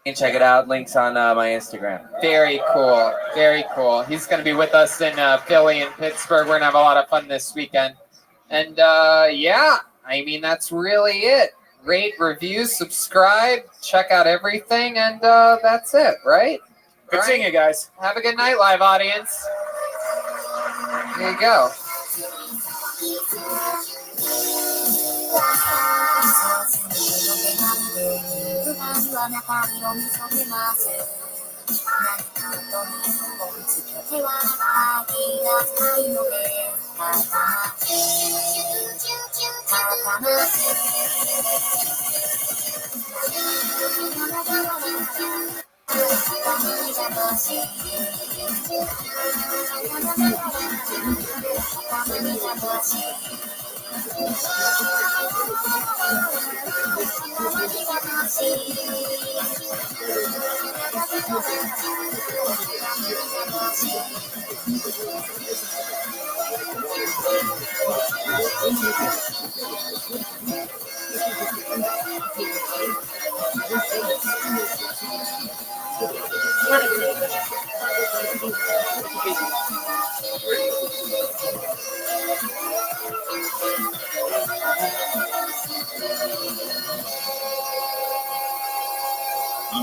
You can check it out. Links on my Instagram. Very cool. Very cool. He's going to be with us in Philly and Pittsburgh. We're going to have a lot of fun this weekend. And yeah, I mean, that's really it. Rate, review, subscribe, check out everything, and that's it, right? Good seeing you guys. Have a good night, live audience. There you go. I'm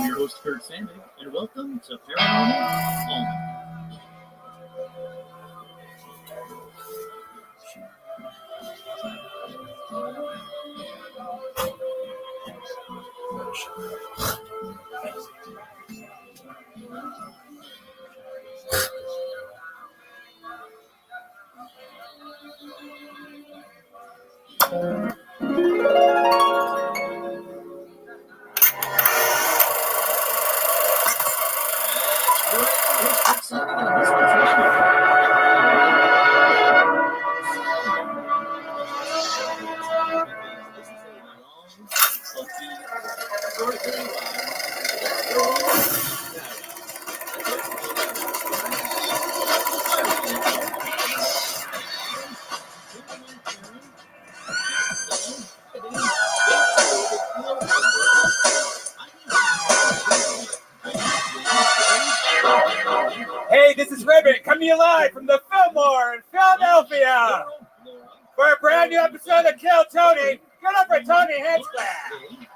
your host, Kurt Sandig, and welcome to Paranormal Almanac. Hey, this is Rabbi coming to you live from the Fillmore in Philadelphia for a brand new episode of Kill Tony. Get up for Tony Hinchcliffe.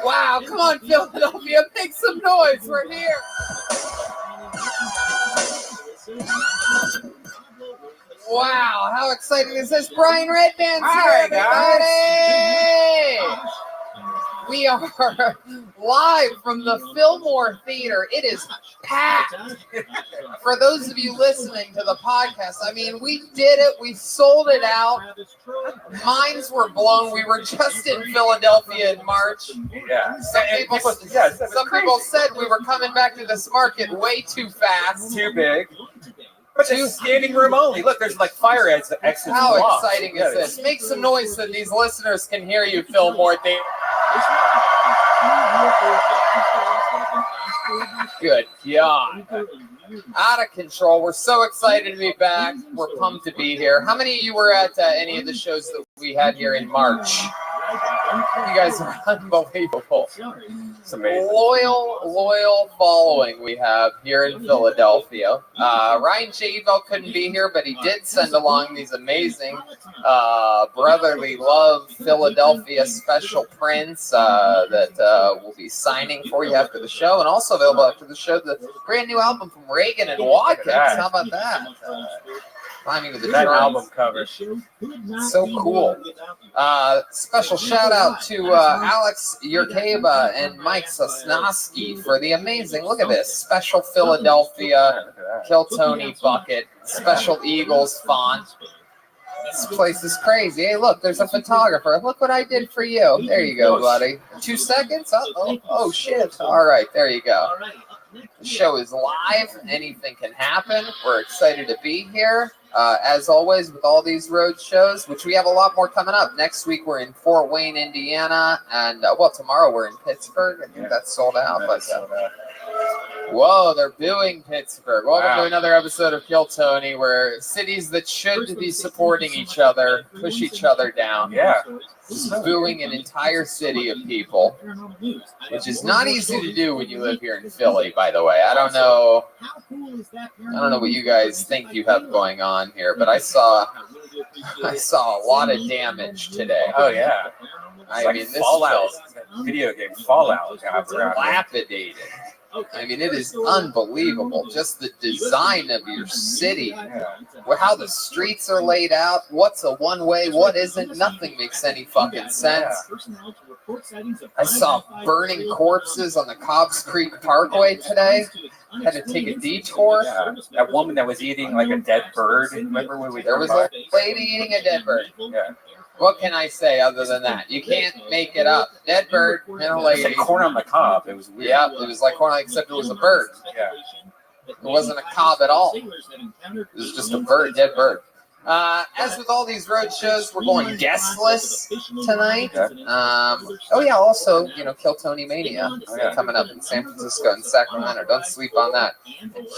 Wow, come on, Philadelphia, make some noise. We're here. Wow, how exciting is this? Brian Redman's here, everybody! We are live from the Fillmore Theater. It is packed. For those of you listening to the podcast, I mean, we did it. We sold it out. Minds were blown. We were just in Philadelphia in March. Yeah. Some people said we were coming back to this market way too fast. Too big. But there's standing room only. Look, there's like fire exits. How exciting is this? Make some noise so these listeners can hear you, Fillmore. Good God. Out of control. We're so excited to be back. We're pumped to be here. How many of you were at any of the shows that we had here in March? You guys are unbelievable. It's amazing. Loyal following we have here in Philadelphia. Ryan J-Bell couldn't be here, but he did send along these amazing brotherly love Philadelphia special prints that we'll be signing for you after the show, and also available after the show, the brand new album from Reagan and Watkins. How about that? Climbing with the that album cover. So cool. Special shout out to Alex Yerkeba and Mike Sosnowski for the amazing, look at this, special Philadelphia Kill Tony bucket, special Eagles font. This place is crazy. Hey, look, there's a photographer. Look what I did for you. There you go, buddy. 2 seconds? Oh, shit. All right, there you go. The show is live. Anything can happen. We're excited to be here. As always, with all these road shows, which we have a lot more coming up. Next week, we're in Fort Wayne, Indiana. And, tomorrow we're in Pittsburgh. I think that's sold out. Whoa, they're booing Pittsburgh. Welcome to another episode of Kill Tony, where cities that should be supporting each other push each other down. Yeah. Just booing an entire city of people, which is not easy to do when you live here in Philly, by the way. I don't know what you guys think you have going on here, but I saw a lot of damage today. Oh, yeah. I mean, this Fallout, video game Fallout. Dilapidated. I mean, it is unbelievable. Just the design of your city, how the streets are laid out, what's a one-way, what isn't, nothing makes any fucking sense. I saw burning corpses on the Cobbs Creek Parkway today. Had to take a detour. Yeah. That woman that was eating like a dead bird. Remember when there was a lady eating a dead bird. Yeah. What can I say other than that? You can't make it up. Dead bird and a lady. It was like corn on the cob. It was weird. Yeah, it was like corn, except it was a bird. Yeah. It wasn't a cob at all. It was just a bird, dead bird. As with all these road shows, we're going guestless tonight. Oh yeah, also, Kill Tony Mania coming up in San Francisco and Sacramento. Don't sleep on that.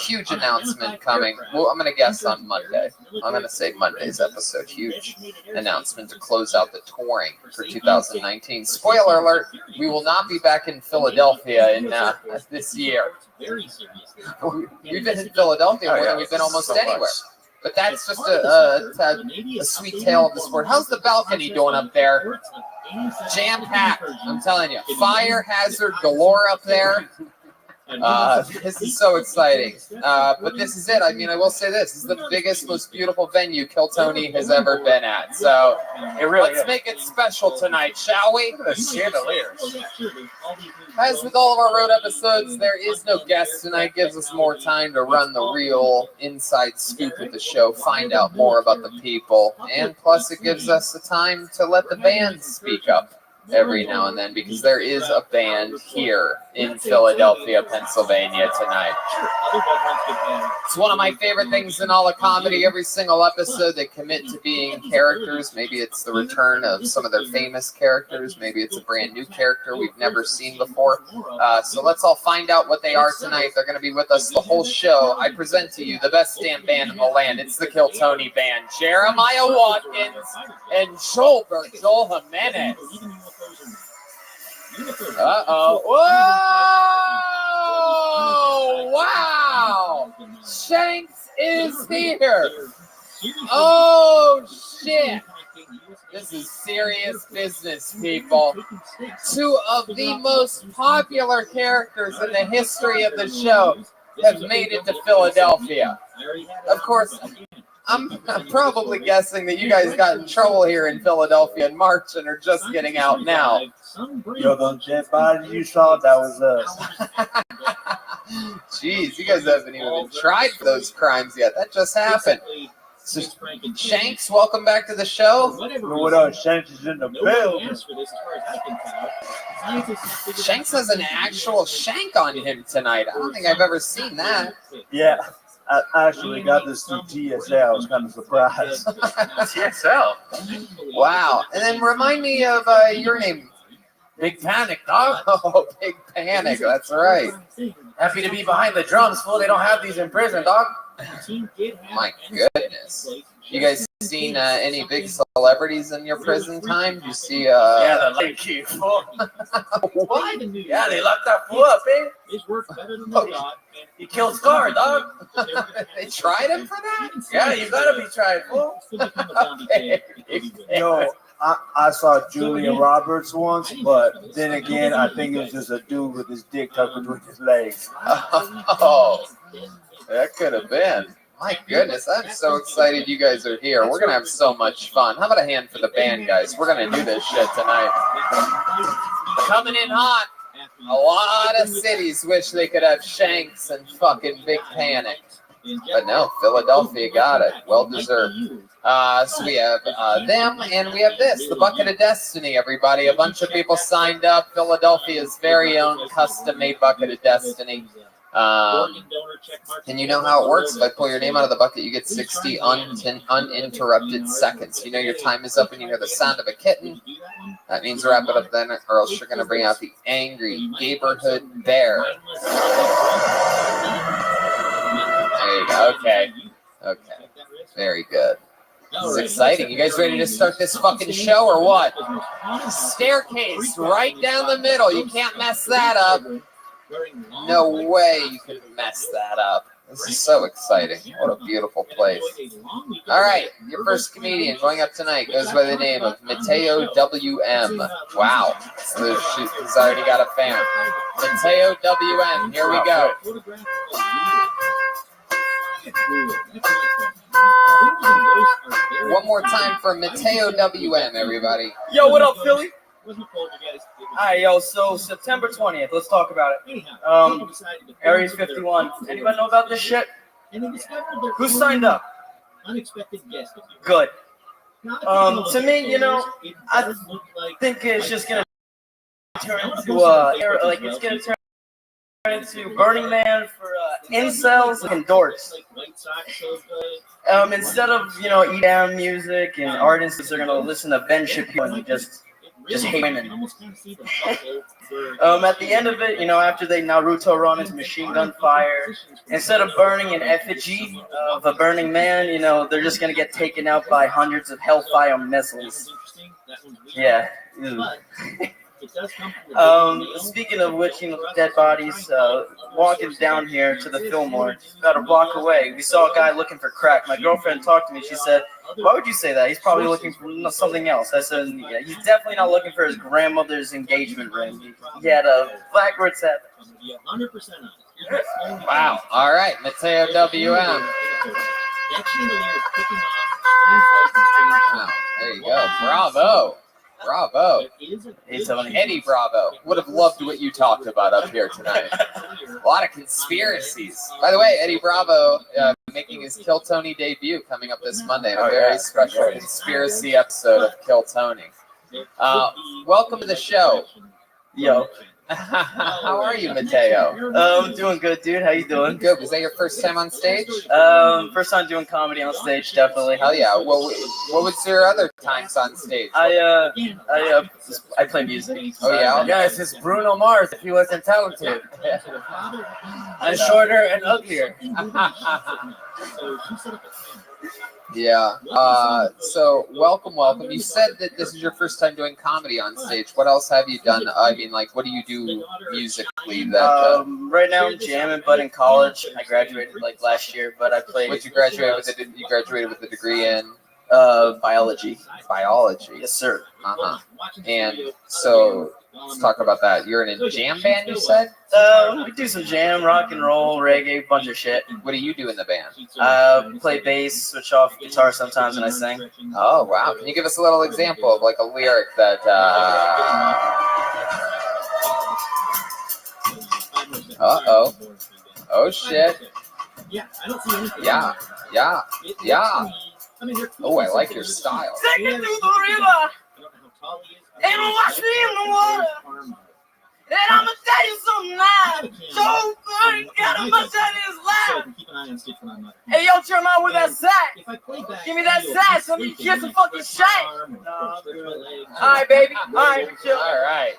Huge announcement coming. Well, I'm going to guess on Monday. I'm going to say Monday's episode. Huge announcement to close out the touring for 2019. Spoiler alert, we will not be back in Philadelphia in this year. We've been in Philadelphia more than we've been almost anywhere. But that's just a sweet tale of the sport. How's the balcony doing up there? Jam-packed, I'm telling you. Fire hazard galore up there. This is so exciting. But this is it. I mean, I will say this is the biggest, most beautiful venue Kill Tony has ever been at. So let's make it special tonight, shall we? The chandeliers. As with all of our road episodes, there is no guest tonight. Gives us more time to run the real inside scoop of the show, find out more about the people, and plus it gives us the time to let the band speak up every now and then, because there is a band here in Philadelphia, Pennsylvania tonight. It's one of my favorite things in all of comedy. Every single episode they commit to being characters. Maybe it's the return of some of their famous characters. Maybe it's a brand new character we've never seen before. So let's all find out what they are tonight. They're going to be with us the whole show. I present to you the best damn band in the land. It's the Kill Tony Band. Jeremiah Watkins and Joel Jimenez. Uh-oh. Whoa! Wow! Shanks is here. Oh, shit. This is serious business, people. Two of the most popular characters in the history of the show have made it to Philadelphia. Of course, I'm probably guessing that you guys got in trouble here in Philadelphia in March and are just getting out now. Yo, those dead bodies you saw, that was us. Jeez, you guys haven't even tried for those crimes yet. That just happened. So, Shanks, welcome back to the show. What up? Shanks is in the building. Shanks has an actual shank on him tonight. I don't think I've ever seen that. Yeah. I actually got this through TSL. I was kind of surprised. TSL? Wow. And then remind me of your name. Big Panic, dog. Oh, Big Panic. That's right. Happy to be behind the drums, fool. They don't have these in prison, dog. My goodness. You guys seen any big celebrities in your prison time? You see, Yeah, the light key, fool. What? Yeah, they locked that fool up, eh? He killed Scar, dog. They tried him for that? Yeah, you gotta be tried, fool. Okay. Yo, I saw Julia Roberts once, but then again, I think it was just a dude with his dick tucked between his legs. Oh, that could have been. My goodness, I'm so excited you guys are here. We're going to have so much fun. How about a hand for the band, guys? We're going to do this shit tonight. Coming in hot. A lot of cities wish they could have Shanks and fucking Big Panic. But no, Philadelphia got it. Well deserved. So we have them, and we have this, the Bucket of Destiny, everybody. A bunch of people signed up. Philadelphia's very own custom-made Bucket of Destiny. And you know how it works. If I pull your name out of the bucket, you get 60 uninterrupted seconds. You know your time is up and you hear the sound of a kitten. That means wrap it up then, or else you're going to bring out the angry neighborhood bear. There you go. Okay. Okay. Very good. This is exciting. You guys ready to start this fucking show or what? Staircase right down the middle. You can't mess that up. No way you can mess that up. This is so exciting. What a beautiful place. All right, your first comedian going up tonight goes by the name of Mateo W.M. Wow. So he's already got a fan. Mateo W.M. Here we go. One more time for Mateo W.M., everybody. Yo, what up, Philly? Alright, yo, so September 20th, let's talk about it. Area's 51. Anybody know about this shit? Who signed up? Good. To me, you know, I think it's just gonna turn into into Burning Man for incels and dorks. Instead of EDM music and artists, they're gonna listen to Ben Shapiro and just hate women. At the end of it, after they Naruto run his machine gun fire, instead of burning an effigy of a burning man, they're just gonna get taken out by hundreds of Hellfire missiles. Yeah. Speaking of which, dead bodies, walking down here to the Fillmore, about a block away, we saw a guy looking for crack. My girlfriend talked to me. She said, "Why would you say that? He's probably looking for something else." I said, "Yeah, he's definitely not looking for his grandmother's engagement ring. He had a backwards hat." Wow. All right, Mateo WM. Wow. There you go. Bravo. Bravo. Eddie Bravo. Would have loved what you talked about up here tonight. A lot of conspiracies. By the way, Eddie Bravo making his Kill Tony debut coming up this Monday in a very special conspiracy episode of Kill Tony. Welcome to the show. Yo. How are you, Mateo? I'm doing good, dude. How you doing? Good. Was that your first time on stage? First time doing comedy on stage, definitely. Hell yeah. Well, what was your other times on stage? I play music. Oh yeah. Yes, it's Bruno Mars if he wasn't talented. And shorter and uglier. Yeah. So welcome. You said that this is your first time doing comedy on stage. What else have you done? I mean, like, what do you do musically? That right now I'm jamming, but in college I graduated last year. But I played. What you graduate with? You graduated with a degree in biology. Biology. Yes, sir. And so let's talk about that. You're in a jam band, you said? We do some jam, rock and roll, reggae, bunch of shit. What do you do in the band? Play bass, switch off guitar sometimes, and I sing. Oh wow! Can you give us a little example of like a lyric that? Oh shit! Yeah. Oh, I like your style. Take me through the river and wash me in the water. And I'ma tell you something now. So good, got a much that is loud. Hey, yo, turn on with that sack. Give me that sack so you can get some fucking shine. Alright, baby. Alright, chill. Alright.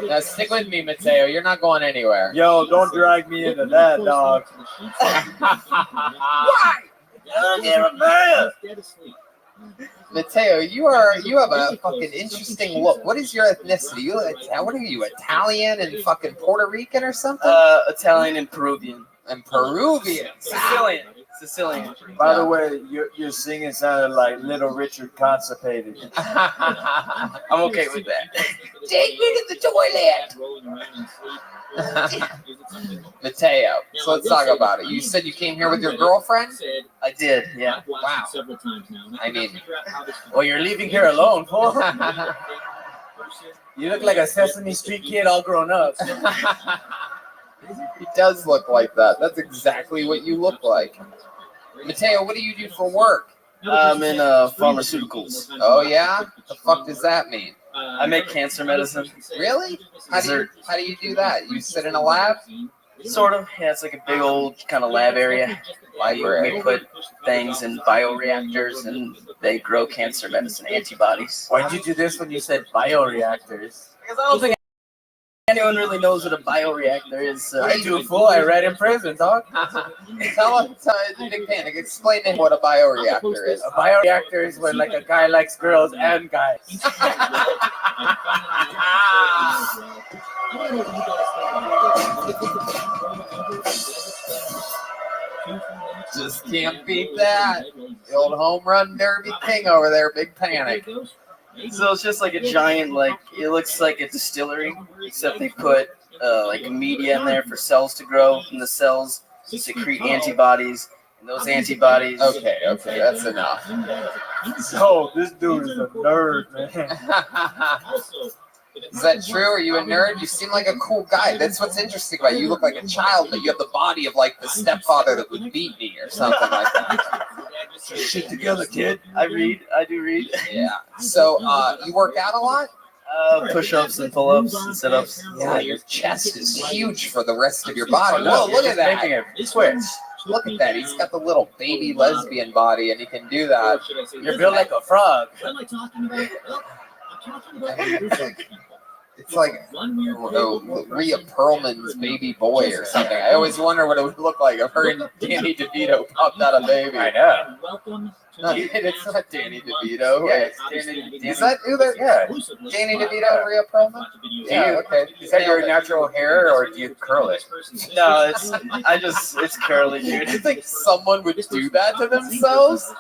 Now stick with me, Mateo. You're not going anywhere. Yo, don't drag me into that, dog. Why? Mateo, you have a fucking interesting look. What is your ethnicity? What are you, Italian and fucking Puerto Rican or something? Italian and Peruvian. And Peruvian. Sicilian. By the way, your singing sounded like Little Richard constipated. I'm okay with that. Take me to the toilet. Mateo, so let's talk about it. You said you came here with your girlfriend? I did, yeah. Wow. I mean, well, you're leaving here alone, fool. You look like a Sesame Street kid all grown up. He does look like that. That's exactly what you look like. Mateo, what do you do for work? I'm in pharmaceuticals. Oh yeah? The fuck does that mean? I make cancer medicine. Really? How do you do that? You sit in a lab? Sort of. Yeah, it's like a big old kind of lab area. Library. We put things in bioreactors and they grow cancer medicine antibodies. Why'd you do this when you said bioreactors? Because I don't think anyone really knows what a bioreactor is. I do, fool. I read in prison, dog. Tell Big Panic. Explain to him what a bioreactor is. A bioreactor is when like a guy likes girls and guys. Just can't beat that. The old home run derby king over there, Big Panic. So it's just like a giant, it looks like a distillery, except they put like media in there for cells to grow, and the cells secrete antibodies, and those antibodies. Okay, that's enough. So this dude is a nerd, man. Is that true? Are you a nerd? You seem like a cool guy. That's what's interesting about you. You look like a child, but you have the body of like the stepfather that would beat me or something like that. Shit together, kid. I do read. Yeah. So you work out a lot? Push-ups and pull-ups and sit-ups. Yeah, your chest is huge for the rest of your body. Whoa, look at that. Making a switch. Look at that. He's got the little baby lesbian body, and he can do that. You're built like a frog. What am I talking about? Well, I'm talking about a group of people. It's like Rhea Perlman's baby boy or something. I always wonder what it would look like if her and Danny DeVito popped out a baby. I know. Welcome No, it's not Danny DeVito. Yeah, it's Danny. Is that who that? Yeah. Danny DeVito and Rhea Perlman? Yeah, okay. Is that your natural hair or do you curl it? No, it's curly, Do dude. you think someone would do that to themselves?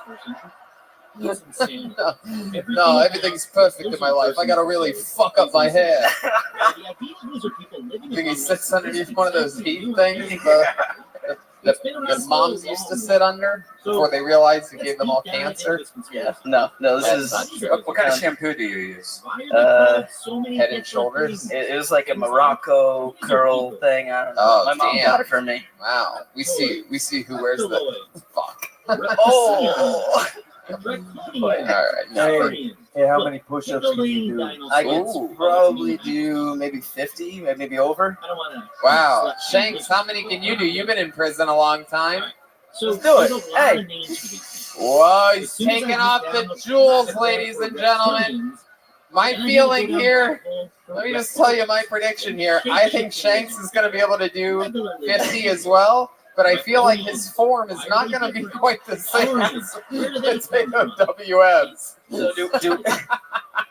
No, everything's perfect in my life. I gotta really fuck up my hair. You think he sits underneath one of those heat things that moms used to sit under before they realized it gave them all cancer? Yeah. No, this is. What kind of shampoo do you use? Head and Shoulders. It was like a Morocco curl thing. I don't know. Oh, My mom damn. got it for me. Wow. We see who wears the fuck. Oh. All right. Hey, how many push-ups can you do? I could probably do maybe 50, maybe over. Wow. Shanks, how many can you do? You've been in prison a long time. Let's do it. Hey. Whoa, he's taking off the jewels, ladies and gentlemen. My feeling here, let me just tell you my prediction here. I think Shanks is going to be able to do 50 as well. But I feel like his form is not going to be quite the same as Potato WM's.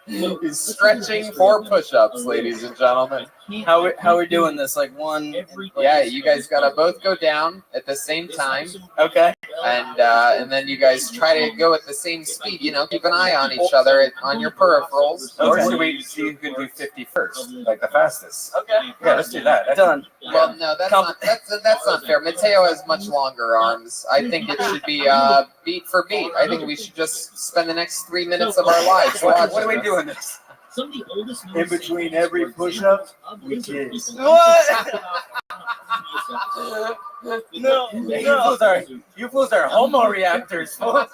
He's stretching for push-ups, ladies and gentlemen. How are we doing this? Like one? Yeah, you guys gotta both go down at the same time. Okay. And then you guys try to go at the same speed. You know, keep an eye on each other on your peripherals. Or should we see who can do 50 first, like the fastest? Okay. Yeah, let's do that. That's Done. Well, no, that's not fair. Mateo has much longer arms. I think it should be beat for beat. I think we should just spend the next 3 minutes of our lives watching. What are we this. doing this? Some of the oldest In between every push-up, we kiss. What? No. You fools are homo reactors. My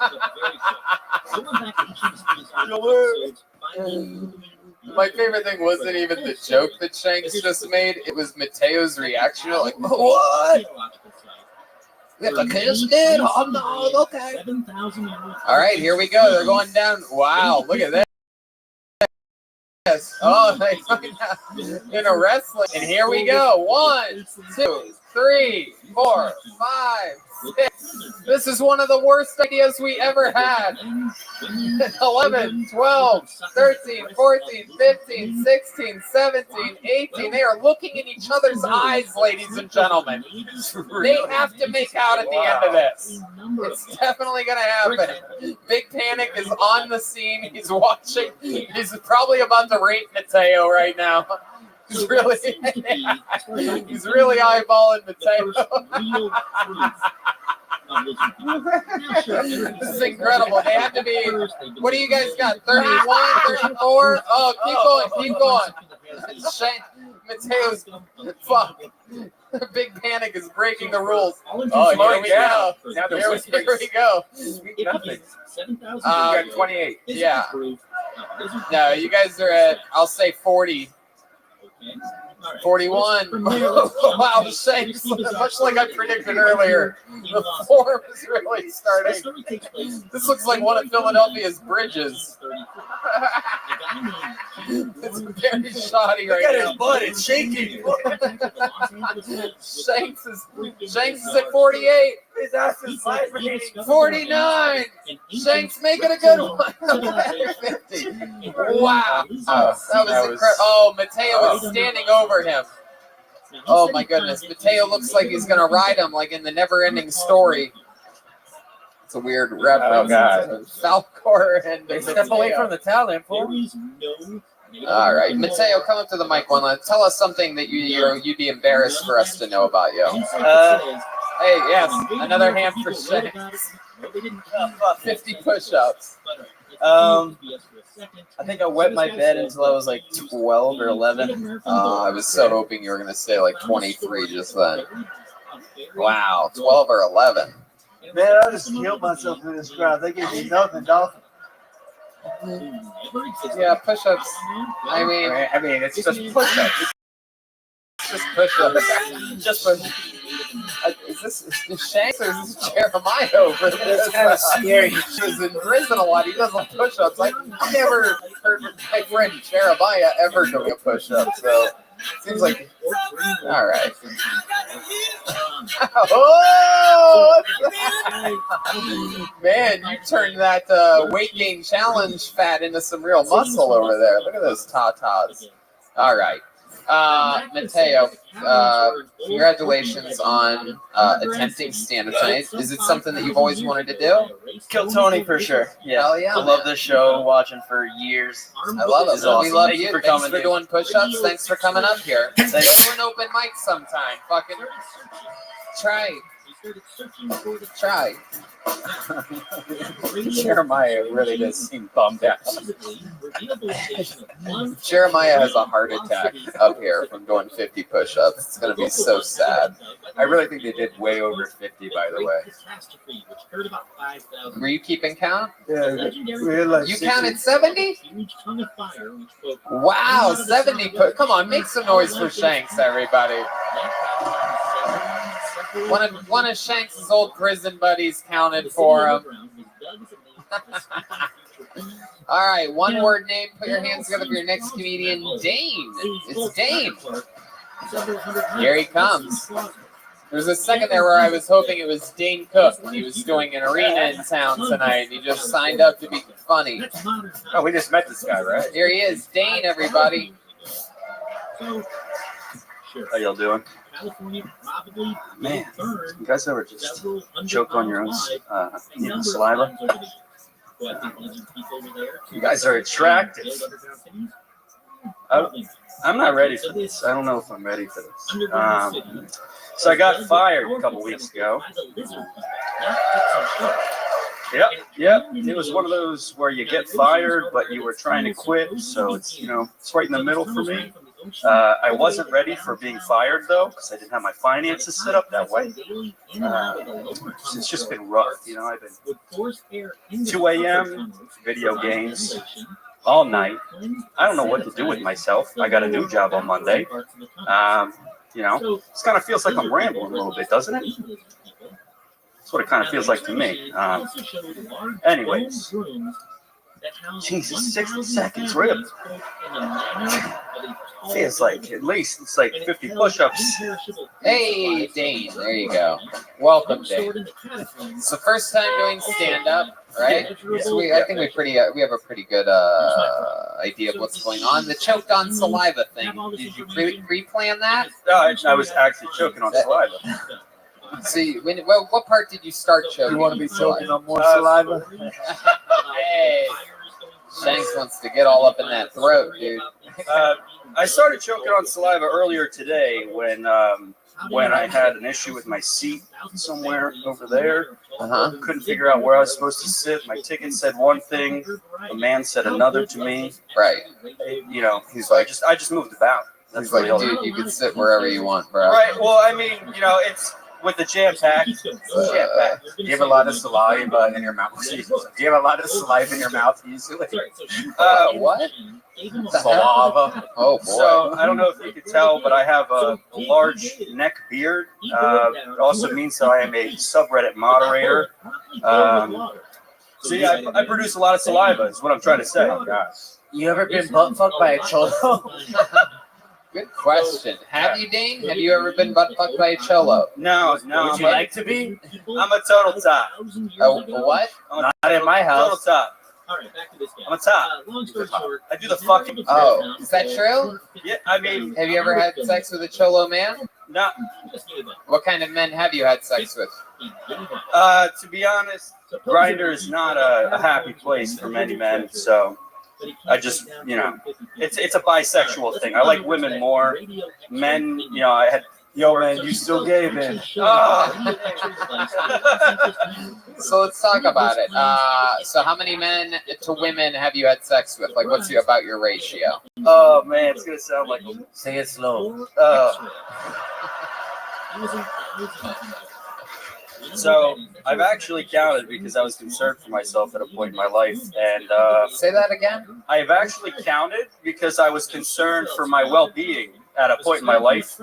favorite thing wasn't even the joke that Shanks just made. It was Mateo's reaction. Like, what? If a kiss did? Oh, no, okay. All right, here we go. They're going down. Wow, look at that. Yes. Oh, in a wrestling. And here we go. 1, 2, 3, 4, 5, 6. This is one of the worst ideas we ever had. 11, 12, 13, 14, 15, 16, 17, 18. They are looking in each other's eyes, ladies and gentlemen. They have to make out at the end of this. It's definitely going to happen. Big Panic is on the scene. He's watching. He's probably about to rape Mateo right now. He's really eyeballing Mateo. This is incredible. They have to be, what do you guys got? 31, 34? Oh, keep going. Mateo's, fuck. Big Panic is breaking the rules. Oh, here we go. Here we go. Nothing. You got 28. Yeah. No, you guys are at, I'll say 40. 41. Wow, Shanks, much like I predicted earlier, the form is really starting. This looks like one of Philadelphia's bridges. It's very shoddy right now. Look at his butt, it's shaking. Shanks is at 48. His ass is vibrating. 49. Shanks making a good one. 50. Wow. That was incredible. Oh, Mateo is standing over him. Oh my goodness. Mateo looks like he's going to ride him like in the never-ending story. It's a weird reference. Oh, God. Falcor and Step away from the talent, fool. All right, Mateo, come up to the mic one. Tell us something that you'd be embarrassed for us to know about you. Hey, yes, another hand for Shanks. 50 push-ups. I think I wet my bed until I was like 12 or 11. I was so hoping you were going to say like 23 just then. Wow, 12 or 11. Man, I just killed myself in this crowd. They gave me nothing, Dolphin. Yeah, push-ups. I mean, it's just push-ups. Just push-ups. Just push. this Shanks or is this Jeremiah over there? That's kind of scary. He was in prison a lot. He does like push-ups. I've never heard my friend Jeremiah ever doing a push-up. So it seems like all right. Oh, man, you turned that weight gain challenge fat into some real muscle over there. Look at those tatas. All right. Mateo, congratulations on attempting stand-up tonight. Is it something that you've always wanted to do? Kill Tony for sure. Yeah. Hell yeah, I love this show, watching for years. I love it. It's awesome. We love Thank you. for Thanks coming, for dude. doing push-ups. Thanks for coming up here. Go to an open mic sometime. Fucking try. Jeremiah really does seem bummed out. Jeremiah has a heart attack up here from doing 50 push-ups. It's gonna be so sad. I really think they did way over 50, by the way. Were you keeping count? Yeah, we had like You 60. counted 70? Wow, 70. Come on, make some noise for Shanks, everybody. One of Shanks' old prison buddies counted for him. All right, one word name. Put your hands together for your next comedian, Dane. It's Dane. Here he comes. There's a second there where I was hoping it was Dane Cook. He was doing an arena in town tonight. He just signed up to be funny. Oh, we just met this guy, right? Here he is, Dane, everybody. How y'all doing? Man, you guys ever just choke on your own saliva? You guys are attractive. I'm not ready for this. I don't know if I'm ready for this. So I got fired a couple weeks ago. Yep. It was one of those where you get fired, but you were trying to quit. So it's it's right in the middle for me. I wasn't ready for being fired though, because I didn't have my finances set up that way. It's just been rough, I've been 2 a.m. video games all night. I don't know what to do with myself. I got a new job on Monday. This kind of feels like I'm rambling a little bit, doesn't it? That's what it kind of feels like to me. Anyways, Jesus, 60 seconds, really? Feels like at least it's like 50 push-ups. Hey, Dane. There you go. Welcome, Dane. It's the first time doing stand-up, right? So I think we have a pretty good idea of what's going on. The choked on saliva thing. Did you pre-plan that? No, I was actually choking on saliva. See, what part did you start choking? You want to be choking on more saliva? Hey, Shanks wants to get all up in that throat, dude. I started choking on saliva earlier today when I had an issue with my seat somewhere over there. Couldn't figure out where I was supposed to sit. My ticket said one thing, the man said another to me. Right. He's like, I just moved about. He's like, dude, you can sit wherever you want, bro. Right. Well, I mean, it's with the jam pack. Do you have a lot of saliva in your mouth? Do you have a lot of saliva in your mouth usually? What? Saliva. Oh boy. So I don't know if you could tell, but I have a large neck beard. It also means that I am a subreddit moderator. So yeah, I produce a lot of saliva. Is what I'm trying to say. Oh gosh. You ever been butt fucked by a cholo? Good question. Have you, Dane? Have you ever been butt fucked by a cholo? No. Would you like to be? I'm a total top. Oh, what? Not in my Total house. top. All right, back to this guy. I'm a top. Long story short, I do the fucking. Oh, is that true? Yeah, I mean. Have you ever had sex with a cholo man? No. What kind of men have you had sex with? To be honest, Grindr is not a happy place for many men, so I just, it's a bisexual thing. I like women more. Men, I had. Yo, man, you still gay, man. So let's talk about it. So how many men to women have you had sex with? Like, what's about your ratio? Oh, man, it's going to sound like... Say it slow. So I've actually counted because I was concerned for myself at a point in my life. And say that again? I've actually counted because I was concerned for my well-being at a point in my life,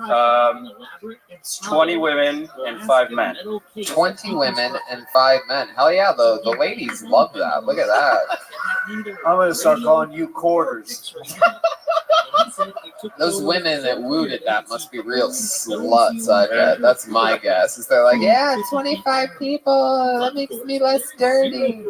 it's 20 women and 5 men. 20 women and 5 men. Hell yeah, the ladies love that. Look at that. I'm gonna start calling you quarters. Those women that wooed at that must be real sluts, I bet. That's my guess. Is they're like, yeah, 25 people. That makes me less dirty.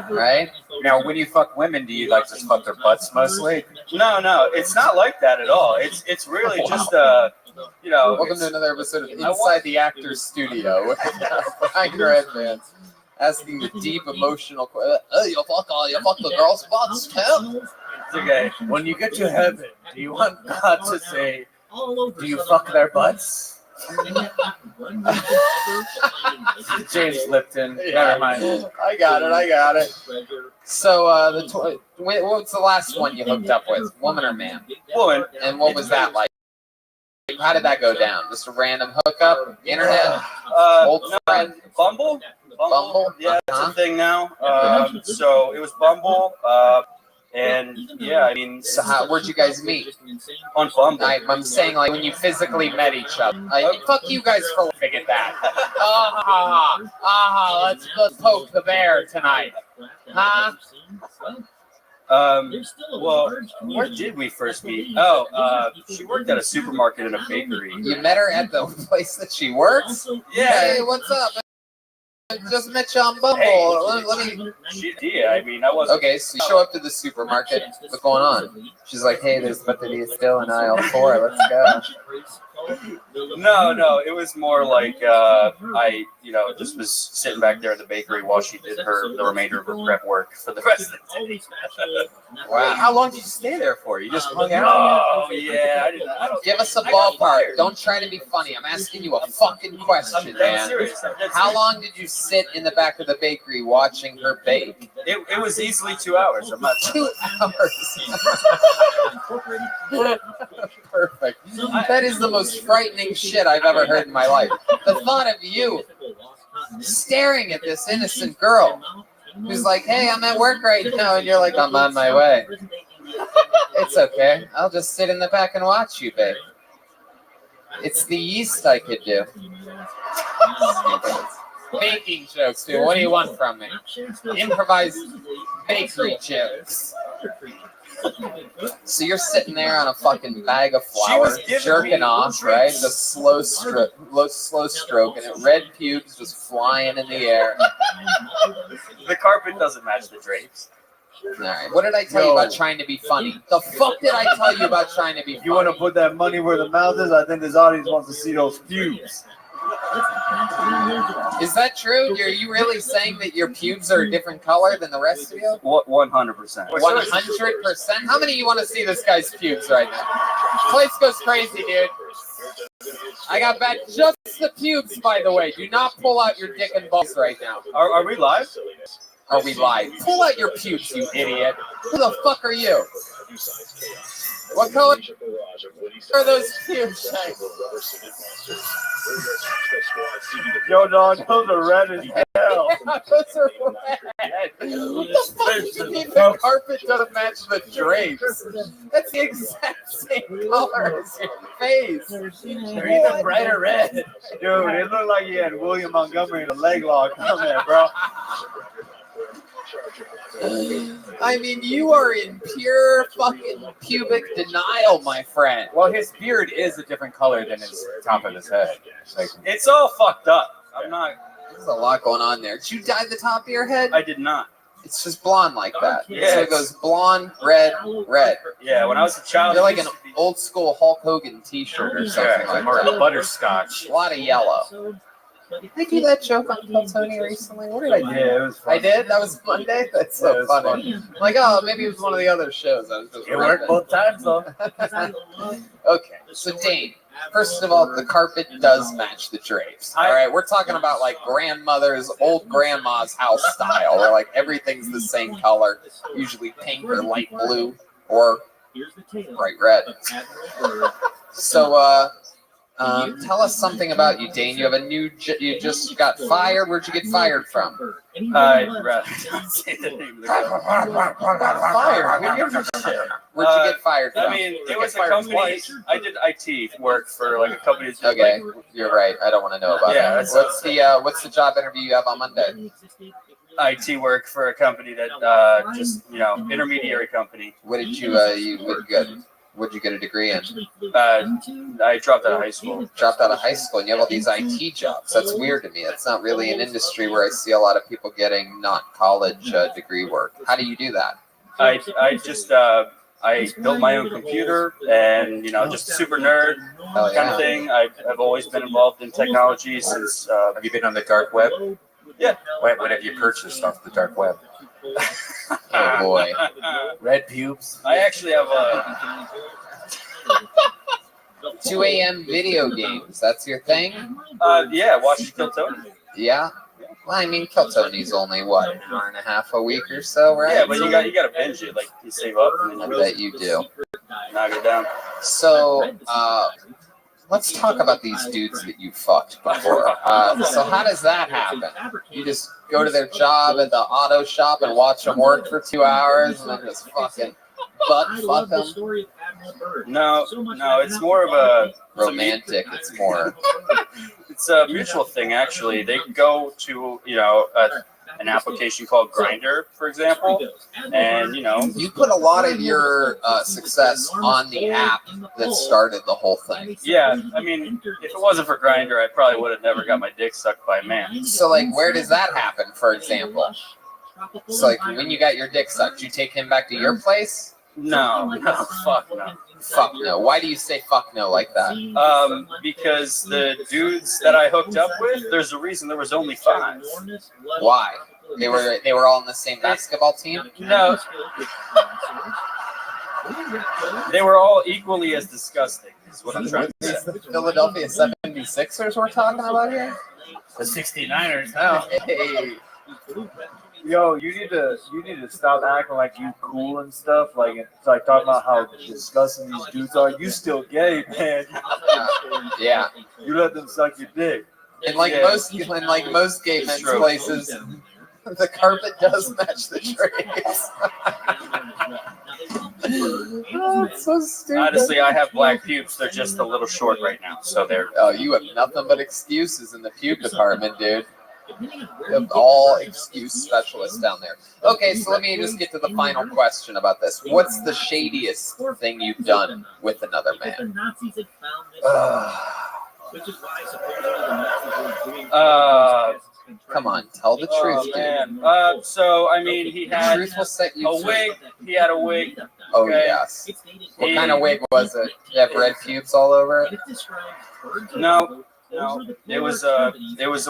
Right? Now, when you fuck women, do you like just fuck their butts mostly? No, it's not like that at all. It's really just Welcome to another episode of Inside the Actor's Studio with Brian Redman asking the deep emotional question. You fuck the girls' butts too? Okay. When you get to heaven, do you want God to say, do you fuck their butts? James Lipton. Never mind. I got it. So, what's the last one you hooked up with? Woman or man? Woman. And what was that like? How did that go down? Just a random hookup? Internet? Old friend? Bumble? Yeah, that's a thing now. So it was Bumble. And yeah, I mean, so where'd you guys meet? On Bumble. I'm saying like when you physically met each other. Fuck you guys for laughing at that. Let's poke the bear tonight. Huh? Well, where did we first meet? Oh, she worked at a supermarket and a bakery. You met her at the place that she works? Yeah. Hey, what's up? I just met you on Bumble. Hey, let me. Yeah, I mean, I wasn't. Okay, so you show up to the supermarket. What's going on? She's like, hey, there's bateria still in aisle 4. Let's go. No, it was more like I, just was sitting back there at the bakery while she did the remainder of her prep work for the rest of the day. Wow. How long did you stay there for? You just hung out? Oh, yeah. I don't Give us a ballpark. Don't try to be funny. I'm asking you a fucking question, man. Serious. How long did you sit in the back of the bakery watching her bake? It was easily 2 hours. I'm not 2 hours. Perfect. That is the most frightening shit I've ever heard in my life. The thought of you staring at this innocent girl who's like, hey, I'm at work right now, and you're like, I'm on my way. It's okay. I'll just sit in the back and watch you, babe. It's the yeast I could do. Baking jokes, dude. What do you want from me? Improvised bakery jokes. So you're sitting there on a fucking bag of flour, jerking off, right? The slow stroke, and it red pubes just flying in the air. The carpet doesn't match the drapes. All right. What did I tell you about trying to be funny? The fuck did I tell you about trying to be funny? You want to put that money where the mouth is? I think this audience wants to see those pubes. Is that true? Are you really saying that your pubes are a different color than the rest of you? 100%. 100%? How many of you want to see this guy's pubes right now? Place goes crazy, dude. I got back just the pubes, by the way. Do not pull out your dick and balls right now. Are we live? Are we live? Pull out your pubes, you idiot. Who the fuck are you? What color are those pubes? Yo, no, those are red as hell. Those are red. What the fuck do you mean the carpet doesn't match the drapes? That's the exact same color as your face. They're even brighter red. Dude, it looked like you had William Montgomery in a leg lock on there, bro. I mean, you are in pure fucking pubic denial, my friend. Well, his beard is a different color than his top of his head. Like, it's all fucked up. I'm not. There's a lot going on there. Did you dye the top of your head? I did not. It's just blonde like that. Yeah, so it goes blonde, red, red. Yeah, when I was a child, you're like an old school Hulk Hogan T-shirt or something like or that. butterscotch. A lot of yellow. Did I do that joke on Kill Tony recently? What did I do? Yeah, it was fun. I did? That was Monday? That's so funny. Like, oh, maybe it was one of the other shows. I was just It worked both times, though. Okay, so Dane, first of all, the carpet does match the drapes. All right, we're talking about like grandmother's, old grandma's house style, where like everything's the same color, usually pink or light blue or bright red. So, Tell us something about you, Dane. You have a new. You just got fired. Where'd you get fired from? I'd rather not say the name of the company. Fired? Who gives a shit? Where'd you get fired from? I mean, it was a company. I did IT work for like a company. Okay, you're right. I don't want to know about Yeah, it. What's the job interview you have on Monday? IT work for a company that just intermediary company. What did you What'd you get a degree in? I dropped out of high school. Dropped out of high school, and you have all these IT jobs. That's weird to me. That's not really an industry where I see a lot of people getting not college degree work. How do you do that? I just I built my own computer, and just a super nerd kind of thing. I've always been involved in technology since. Have you been on the dark web? Yeah. What have you purchased off the dark web? Oh boy, red pubes. I actually have a 2 a.m. video games. That's your thing? Yeah, watch Kill Tony. Yeah. Well, I mean, Kill Tony's only what, an hour and a half a week or so, right? Yeah, but you got to binge it. Like you save up. And I bet you do. Knock it down. So, let's talk about these dudes that you fucked before. So how does that happen? You just go to their job at the auto shop and watch them work for 2 hours and then just fucking butt fuck them? No, it's more of a romantic. It's more. It's a mutual thing, actually. They go to an application called Grindr, for example, and you put a lot of your success on the app that started the whole thing. Yeah, I mean, if it wasn't for Grindr, I probably would have never got my dick sucked by a man. So, like, where does that happen, for example? So, like, when you got your dick sucked, you take him back to your place? No, fuck no. Fuck no. Why do you say fuck no like that? Because the dudes that I hooked up with, there's a reason there was only 5. Why? They were all on the same basketball team? No. They were all equally as disgusting, is what I'm trying to say. It's the Philadelphia 76ers we're talking about here? The 69ers now. Hey. Yo, you need to stop acting like you cool and stuff. Like it's like talking about how disgusting these dudes are. You still gay, man. Yeah. You let them suck your dick. And like most gay men's places, the carpet does match the drapes. Oh, it's so stupid. Honestly, I have black pubes. They're just a little short right now, so they're. Oh, you have nothing but excuses in the pube department, dude. You have all excuse specialists down there. Okay, so let me just get to the final question about this. What's the shadiest thing you've done with another man? Come on, tell the truth, dude. So I mean, he had Truth will set you a free. wig. He had a wig. Oh okay? yes. What kind of wig was it? Did it have red pubes all over it? No, it was a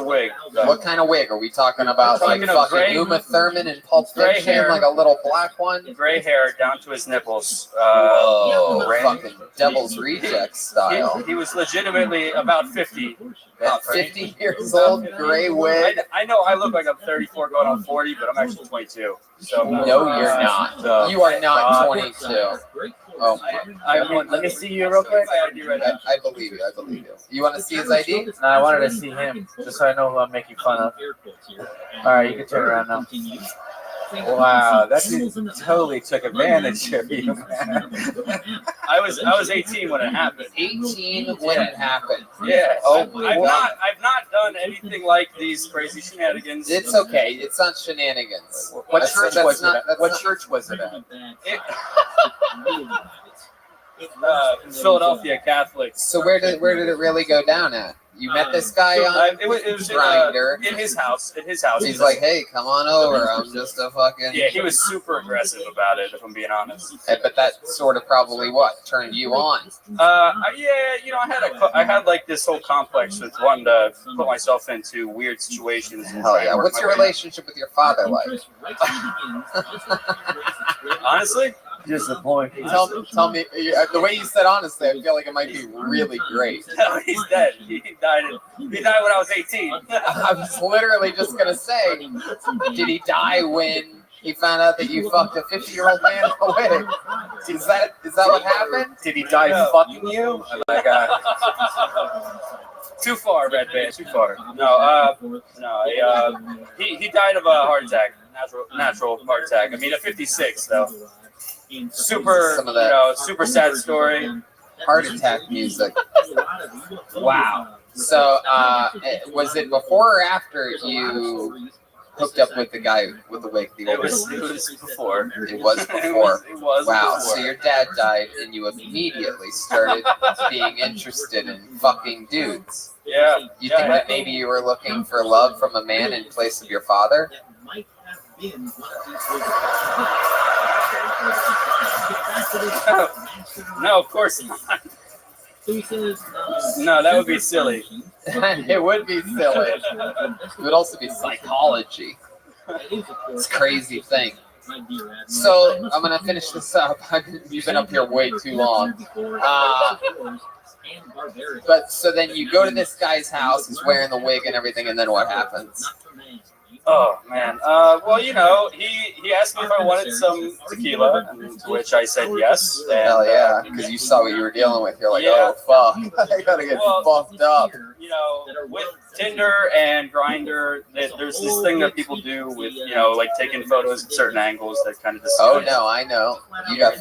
wig. What kind of wig? Are we talking about? Like fucking Uma Thurman and Pulp Fiction, like a little black one? Gray hair down to his nipples. Whoa, fucking Devil's Reject style. He was legitimately about 50. About 50 years old, gray wig. I know I look like I'm 34 going on 40, but I'm actually 22. So No, you're not. You are not 22. Oh, Let me see you real quick. I believe you. I believe you. You want to see his ID? No, I wanted to see him just so I know who I'm making fun of. All right, you can turn around now. Wow, that dude totally took advantage of you, man. I was 18 when it happened. 18 when it happened. Yeah. Oh, I've not done anything like these crazy shenanigans. It's okay. It's not shenanigans. What church was it at? What church was it at? Philadelphia Catholic. So where did it really go down at? You met this guy on it was Grindr. in his house. He's like, hey, come on over. I'm just a fucking. Yeah, he was super aggressive about it, if I'm being honest. But that sort of probably what turned you on. I had like this whole complex with wanting to put myself into weird situations. Hell yeah! What's your relationship with your father like? Honestly. Disappointing. Tell me the way you said honestly. I feel like it might be really great. No, he's dead. He died when I was 18. I was literally just gonna say, did he die when He found out that you fucked a 50-year-old man in a wig. Is that what happened? Did he die fucking you? Like, too far, Red Band. Too far. No. He died of a heart attack. Natural heart attack. I mean, at 56 though. Super. Some of that super sad story. Heart attack music. Wow. So, was it before or after you hooked up with the guy with the wig? It was before. It was before. It was wow. before. So your dad died, and you immediately started being interested in fucking dudes. Yeah. You think that maybe you were looking for love from a man in place of your father? No, of course not. No, that would be silly. It would be silly. It would also be psychology. It's a crazy thing. So I'm gonna finish this up. You've been up here way too long. But so then you go to this guy's house. He's wearing the wig and everything, and then what happens? Oh man. Well, he asked me if I wanted some tequila, and to which I said yes. And, Hell yeah, because you saw what you were dealing with. You're like, oh fuck, I gotta get fucked up. With Tinder and Grindr, there's this thing that people do with like taking photos at certain angles that kind of disguise. Oh no, I know. You got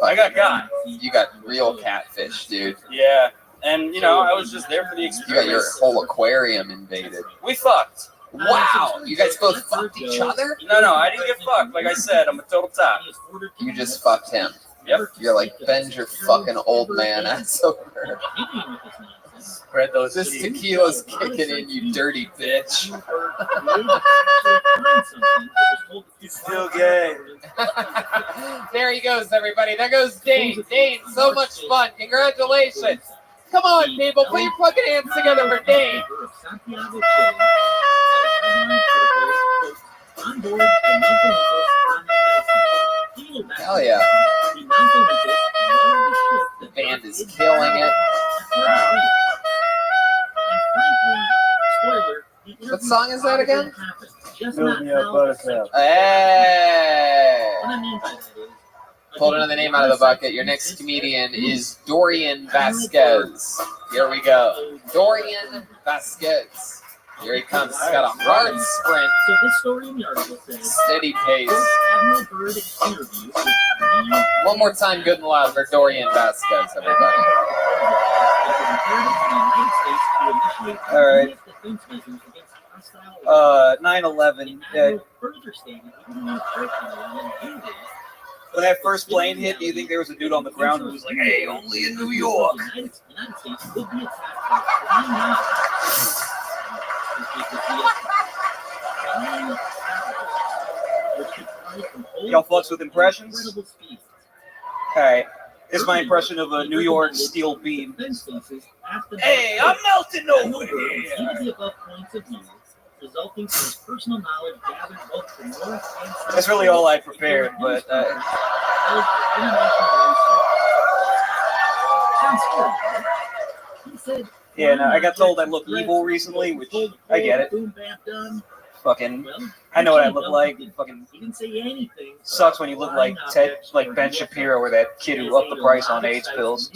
I got You got real catfish, dude. Yeah, and I was just there for the experience. You got your whole aquarium invaded. We fucked. Wow, you guys both fucked each other? No, I didn't get fucked. Like I said, I'm a total top. You just fucked him. Yep. You're like, bend your fucking old man ass over. Spread those This tequila's kicking in, you dirty bitch. Still gay. There he goes, everybody. There goes Dane. Dane, so much fun. Congratulations. Come on, people. Put your fucking hands together for Dane. Hell yeah. The band is killing it. What song is that again? Build me up, buttercup. Hey! Pulled another name out of the bucket. Your next comedian is Dorian Vasquez. Here we go. Dorian Vasquez. Here he comes. He's got a hard sprint. So this story in the article says, Steady pace. Admiral Byrd interview with One more time, good and loud for Dorian Vasquez, everybody. All right. 9/11. When that first plane hit, do you think there was a dude on the ground who was like, "Hey, only in New York"? Y'all fucks with impressions? Alright. This is my impression of a New York steel beam. Hey, I'm melting over here! Resulting from his personal knowledge gathered both from north and south. That's really all I prepared, but yeah, no, I got told I look evil recently, which I get it. Fucking, I know what I look like. Fucking sucks when you look like Ben Shapiro or that kid who upped the price on AIDS pills.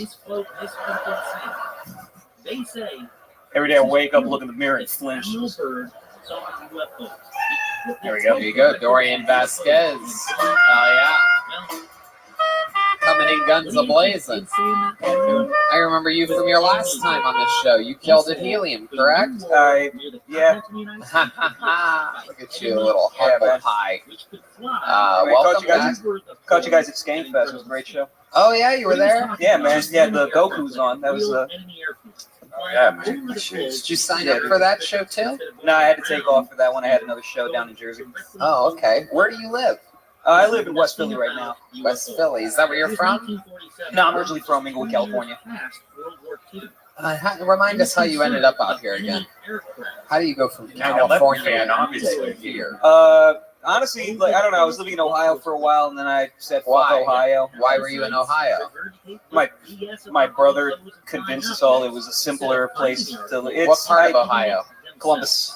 Every day I wake up, look in the mirror, and flinch. There we go. There you go. Dorian Vasquez. Oh, yeah. Coming in guns a-blazing. I remember you from your last time on this show. You killed at Helium, correct? Yeah. Look at you, little humble pie. Welcome back. Caught you guys at Skankfest. It was a great show. Oh, yeah? You were there? Yeah, man. Yeah, the Goku's on. That was yeah, man. Did you sign up for that show, too? No, I had to take off for that one. I had another show down in Jersey. Oh, okay. Where do you live? I live in West Philly right now. West Philly. Is that where you're from? No, I'm originally from Inglewood, California. Remind us how you ended up out here again. How do you go from California to here? Honestly, like I don't know. I was living in Ohio for a while, and then I said, "Fuck Ohio." Why were you in Ohio? My brother convinced us all it was a simpler place to live. What part of Ohio? Columbus.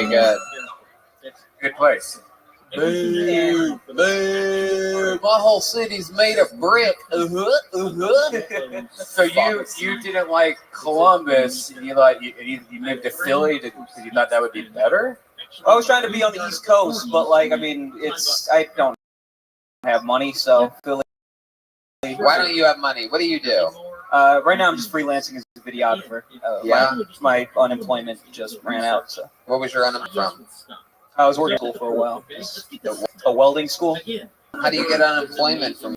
Very good. Good place. Boo, boo. My whole city's made of brick. So you didn't like Columbus? You moved to Philly because you thought that would be better? I was trying to be on the East Coast, but like I mean, I don't have money, so Philly. Why don't you have money? What do you do? Right now, I'm just freelancing as a videographer. My unemployment just ran out. So. What was your unemployment from? I was working school for a while. A welding school. How do you get unemployment from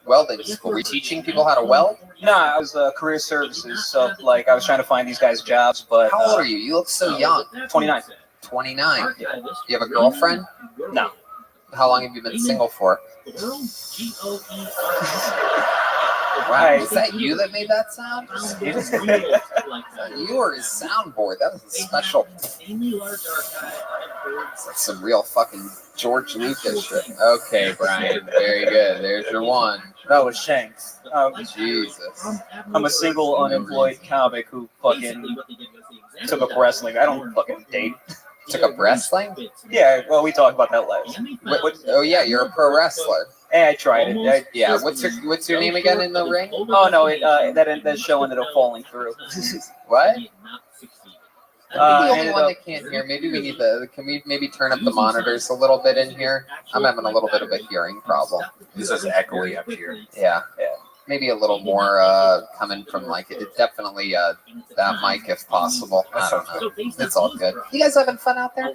welding school? Were you teaching people how to weld? Nah, I was career services. So like I was trying to find these guys jobs, but how old are you? You look so young. 29. 29. Do you have a girlfriend? No. How long have you been single for? Wow, is that you that made that sound? You or his soundboard? That was a special. That's some real fucking George Lucas shit. Okay, Brian. Very good. There's your one. That was Shanks. Jesus. I'm a single unemployed comic who fucking took up wrestling. I don't fucking date. Took up wrestling? Yeah, well, we talked about that last. Oh yeah, you're a pro wrestler. I tried it. Yeah. What's your name again in the ring? Oh no, that show ended up falling through. What? I'm the only one that can't hear. Maybe we need can we maybe turn up the monitors a little bit in here? I'm having a little bit of a hearing problem. This is echoey up here. Yeah. Maybe a little more coming from like it. Definitely that mic if possible. I don't know. It's all good. You guys having fun out there?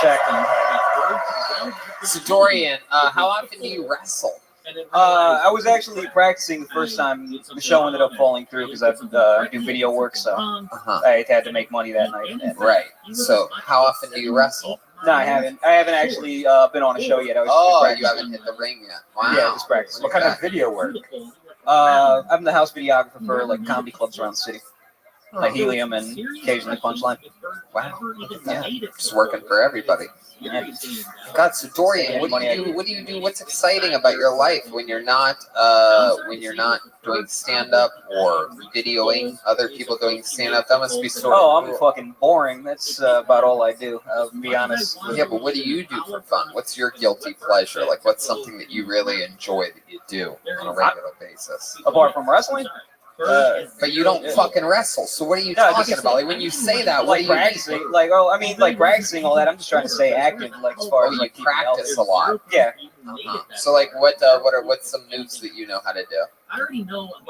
Check. So Dorian, how often do you wrestle? I was actually practicing the first time the show ended up falling through because I do video work, so I had to make money that night. Right. So how often do you wrestle? No, I haven't. I haven't actually been on a show yet. I was just you haven't hit the ring yet. Wow. Yeah, just practicing. What kind of video work? I'm the house videographer for like comedy clubs around the city. Like Helium and occasionally Punchline. Wow. Yeah. Just working for everybody. Yeah. God, so Dorian, what do you do? What's exciting about your life when you're not doing stand up or videoing other people doing stand up? That must be sort of I'm fucking boring. That's about all I do. I'll be honest. Yeah, but what do you do for fun? What's your guilty pleasure? Like, what's something that you really enjoy that you do on a regular basis? Apart from wrestling? But you don't fucking wrestle. So what are you talking about? Like when you say that, what like practicing? Like like practicing all that. I'm just trying to stay active. Like as far as like you practice a lot. Yeah. So like what's some moves that you know how to do?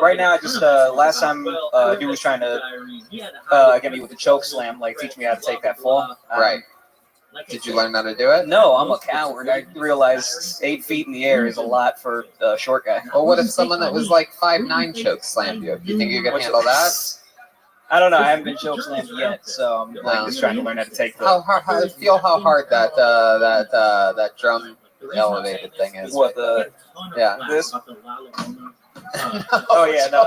Right now, I just last time dude was trying to get me with the choke slam, like teach me how to take that fall. Right. Did you learn how to do it? No, I'm a coward. I realized 8 feet in the air is a lot for a short guy. Well, what if someone that was like 5'9" choke slammed you? Do you think you could handle that? I don't know. I haven't been choke slammed yet, so I'm like just trying to learn how to take. How hard that drum elevated thing is. What this? Oh yeah, no,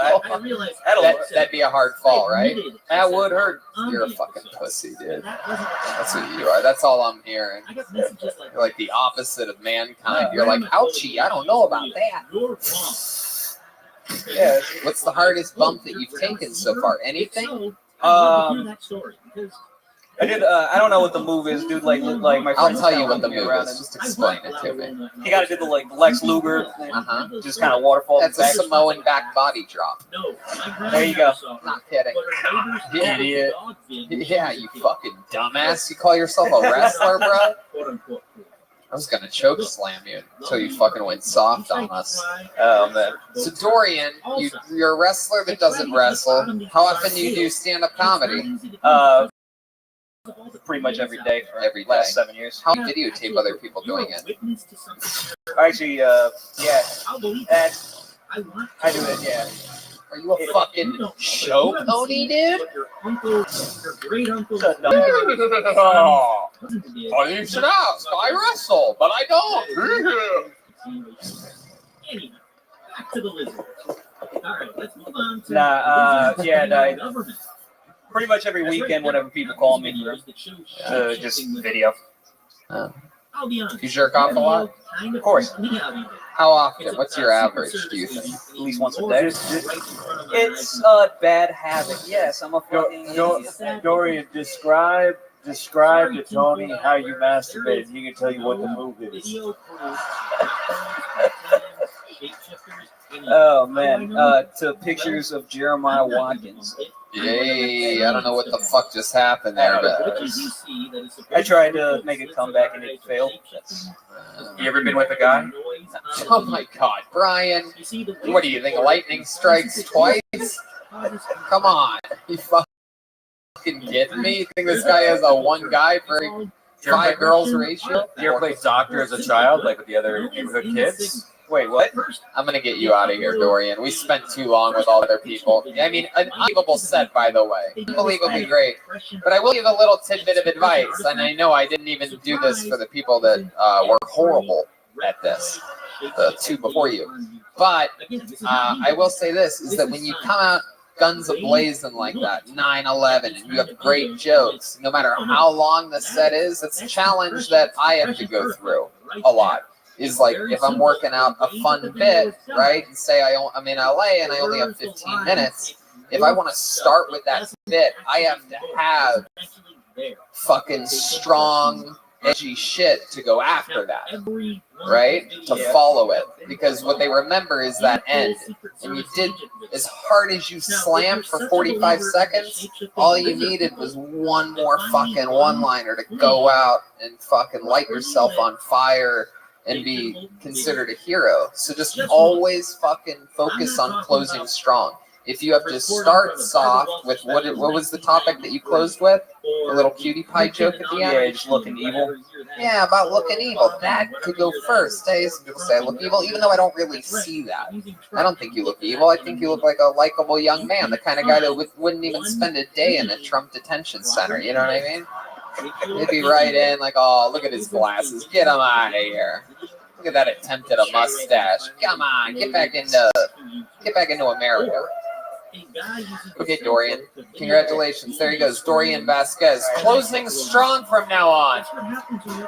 that'd be a hard fall, right? That would hurt. You're a fucking pussy, dude. That's what you are. That's all I'm hearing. You're like the opposite of mankind. You're like, ouchie, I don't know about that. Yeah. What's the hardest bump that you've taken so far? Anything? I did. I don't know what the move is, dude. Like my. I'll tell you what the move is. Just explain it to me. You got to do the Lex Luger. Just kind of waterfall. That's a Samoan back body drop. There you go. Not kidding. Idiot. Yeah, you fucking dumbass. You call yourself a wrestler, bro? I was gonna choke slam you until you fucking went soft on us. Man. So Dorian, you're a wrestler that doesn't wrestle. How often do you do stand-up comedy? Pretty much every day for every last 7 years. How do you videotape other people doing it? Actually, yeah. I do it, yeah. Are you a fucking show pony, dude? Oh, you should ask. I wrestle, but I don't. Pretty much every weekend, whenever people call me, just video. You jerk off a lot? Of course. How often? What's your average, do you think? At least once a day. It's a bad habit. Yes, I'm a fucking Dorian, describe describe to Tony how you masturbate. He can tell you what the move is. Oh man, to pictures of Jeremiah Watkins. Yay! I don't know what the fuck just happened there, but I tried to make a comeback and it failed. You ever been with a guy? oh my god, Brian! What do you think? Lightning strikes twice? Come on, you fucking kidding me? You think this guy has a one guy for 5 girls ratio? You ever played doctor as a child, like with the other neighborhood kids? Wait, what? I'm gonna get you out of here, Dorian. We spent too long with all other people. I mean, an unbelievable set, by the way. Unbelievably great. But I will give a little tidbit of advice, and I know I didn't even do this for the people that were horrible at this, the 2 before you. But I will say this, is that when you come out guns a-blazing like that, 9/11, and you have great jokes, no matter how long the set is, it's a challenge that I have to go through a lot. Is like if I'm working out a fun bit, right, and say I'm in LA and I only have 15 minutes, if I want to start with that bit, I have to have fucking strong, edgy shit to go after that, right, to follow it. Because what they remember is that end. And you did, as hard as you slammed for 45 seconds, all you needed was one more fucking one-liner to go out and fucking light yourself on fire and be considered a hero. So just always fucking focus on closing strong. If you have to start soft with what was the topic that you closed with? A little cutie pie joke at the end? Yeah, just looking evil. Yeah, about looking evil. That could go first. Some people say I look evil, even though I don't really see that. I don't think you look evil. I think you look like a likable young man, the kind of guy that wouldn't even spend a day in a Trump detention center. You know what I mean? He'd be right in like, oh, look at his glasses. Get him out of here. Look at that attempt at a mustache. Come on, get back into America. Okay, Dorian. Congratulations. There he goes. Dorian Vasquez. Closing strong from now on. You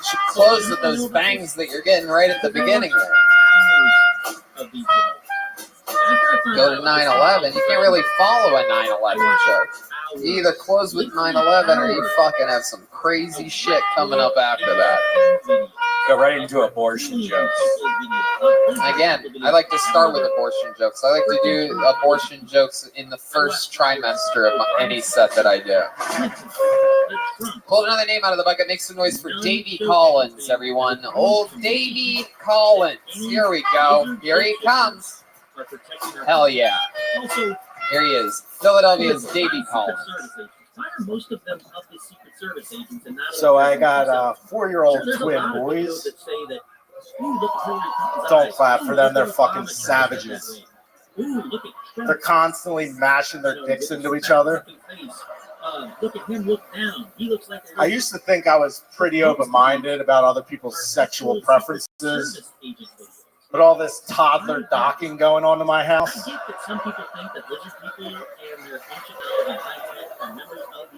should close with those bangs that you're getting right at the beginning there. Go to 9/11. You can't really follow a 9/11 joke. You either close with 9/11 or you fucking have some crazy shit coming up after that. Go right into abortion jokes. Again, I like to start with abortion jokes. I like to do abortion jokes in the first trimester of any set that I do. Pull another name out of the bucket. Make some noise for Davy Collins, everyone. Old Davy Collins. Here we go. Here he comes. Hell yeah. Here he is. Philadelphia's Davy Collins. So I got 4-year-old twin boys. Don't clap for them. They're fucking savages. They're constantly mashing their dicks into each other. I used to think I was pretty open-minded about other people's sexual preferences. But all this toddler docking going on in my house,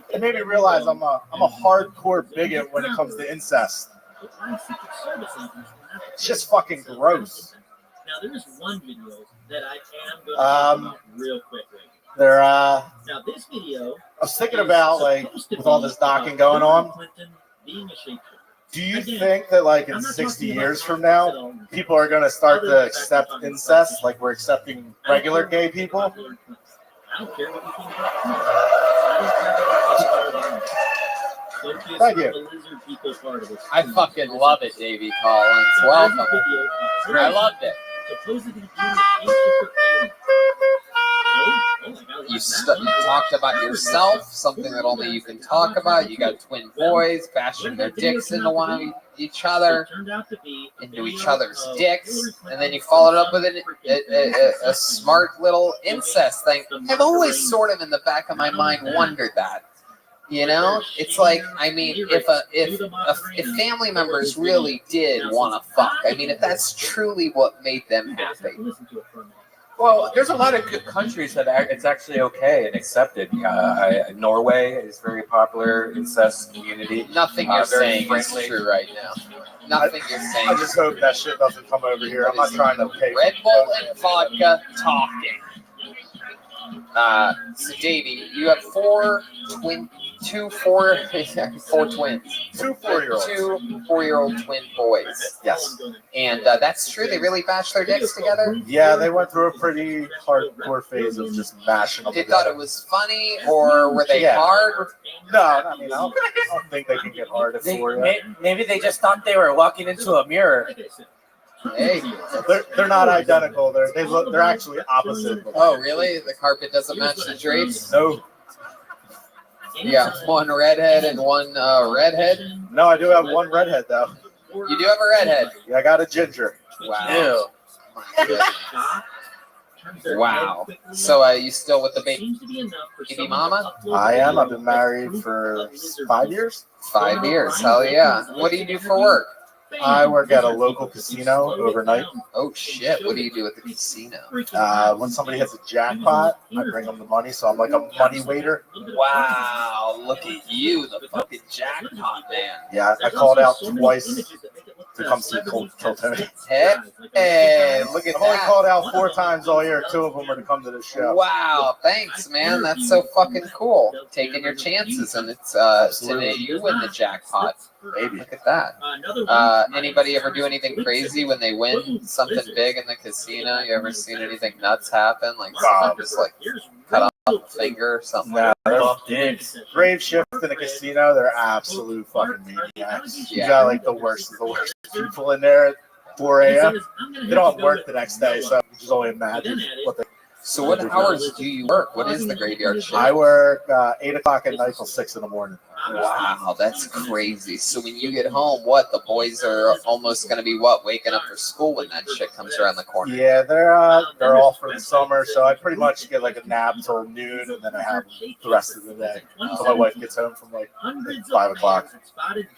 it made me realize I'm a hardcore bigot when it comes to incest. It's just fucking gross. Now there is one video that I am going to talk about real quick. Now this video, I was thinking about, like, with all this docking going on, do you think that, like, in 60 years from now, people are going to start to accept incest like we're accepting regular gay people? I don't care what you think. Thank you. I fucking love it, Davy Collins. Welcome. I loved it. You talked about yourself, something that only you can talk about. You got twin boys bashing their dicks into one of each other, into each other's dicks, and then you followed up with a smart little incest thing. I've always sort of in the back of my mind wondered that. You know, it's like, I mean, if family members really did want to fuck, I mean, if that's truly what made them happy. Well, there's a lot of good countries that it's actually okay and accepted. Norway is very popular incest community. Nothing you're saying is true right now. Nothing you're saying. I just hope that shit doesn't come over here. I'm not trying to pay. Red Bull and vodka talking. So Davey, you have four twins. Two 4-year-old twin boys. Yes. And that's true. They really bash their dicks together. Yeah, they went through a pretty hardcore phase of just mashing them They together. thought it was funny, or were they hard? No, I mean, I don't think they can get hard for you. Maybe they just thought they were walking into a mirror. Hey, they're not identical. They're actually opposite. Oh, really? The carpet doesn't match the drapes? No. You got one redhead and one redhead? No, I do have one redhead, though. You do have a redhead? Yeah, I got a ginger. Wow. Wow. So you still with the baby mama? I am. I've been married for 5 years. 5 years. Hell yeah. What do you do for work? I work at a local casino overnight. Oh shit! What do you do at the casino? When somebody hits a jackpot, I bring them the money, so I'm like a money waiter. Wow! Look at you, the fucking jackpot man. Yeah, I called out twice to come see Kill Tony. Hey, look at I've only that. called out 4 times all year. 2 of them were to come to the show. Wow! Thanks, man. That's so fucking cool. Taking your chances, and it's today you win the jackpot. Baby. Look at that. Anybody ever do anything crazy when they win something big in the casino? You ever seen anything nuts happen? Like someone just like cut off a finger or something? No, they're grave shift in the casino. They're absolute fucking maniacs. You got like the worst of the worst people in there at 4 a.m. They don't work the next day, so you just only imagine what they. So what hours do you work? What is the graveyard shift? I work 8 o'clock at night till 6 in the morning. Wow, that's crazy. So when you get home, what? The boys are almost going to be what? Waking up for school when that shit comes around the corner. Yeah, they're off for the summer, so I pretty much get like a nap till noon, and then I have the rest of the day until my wife gets home from like 5 o'clock.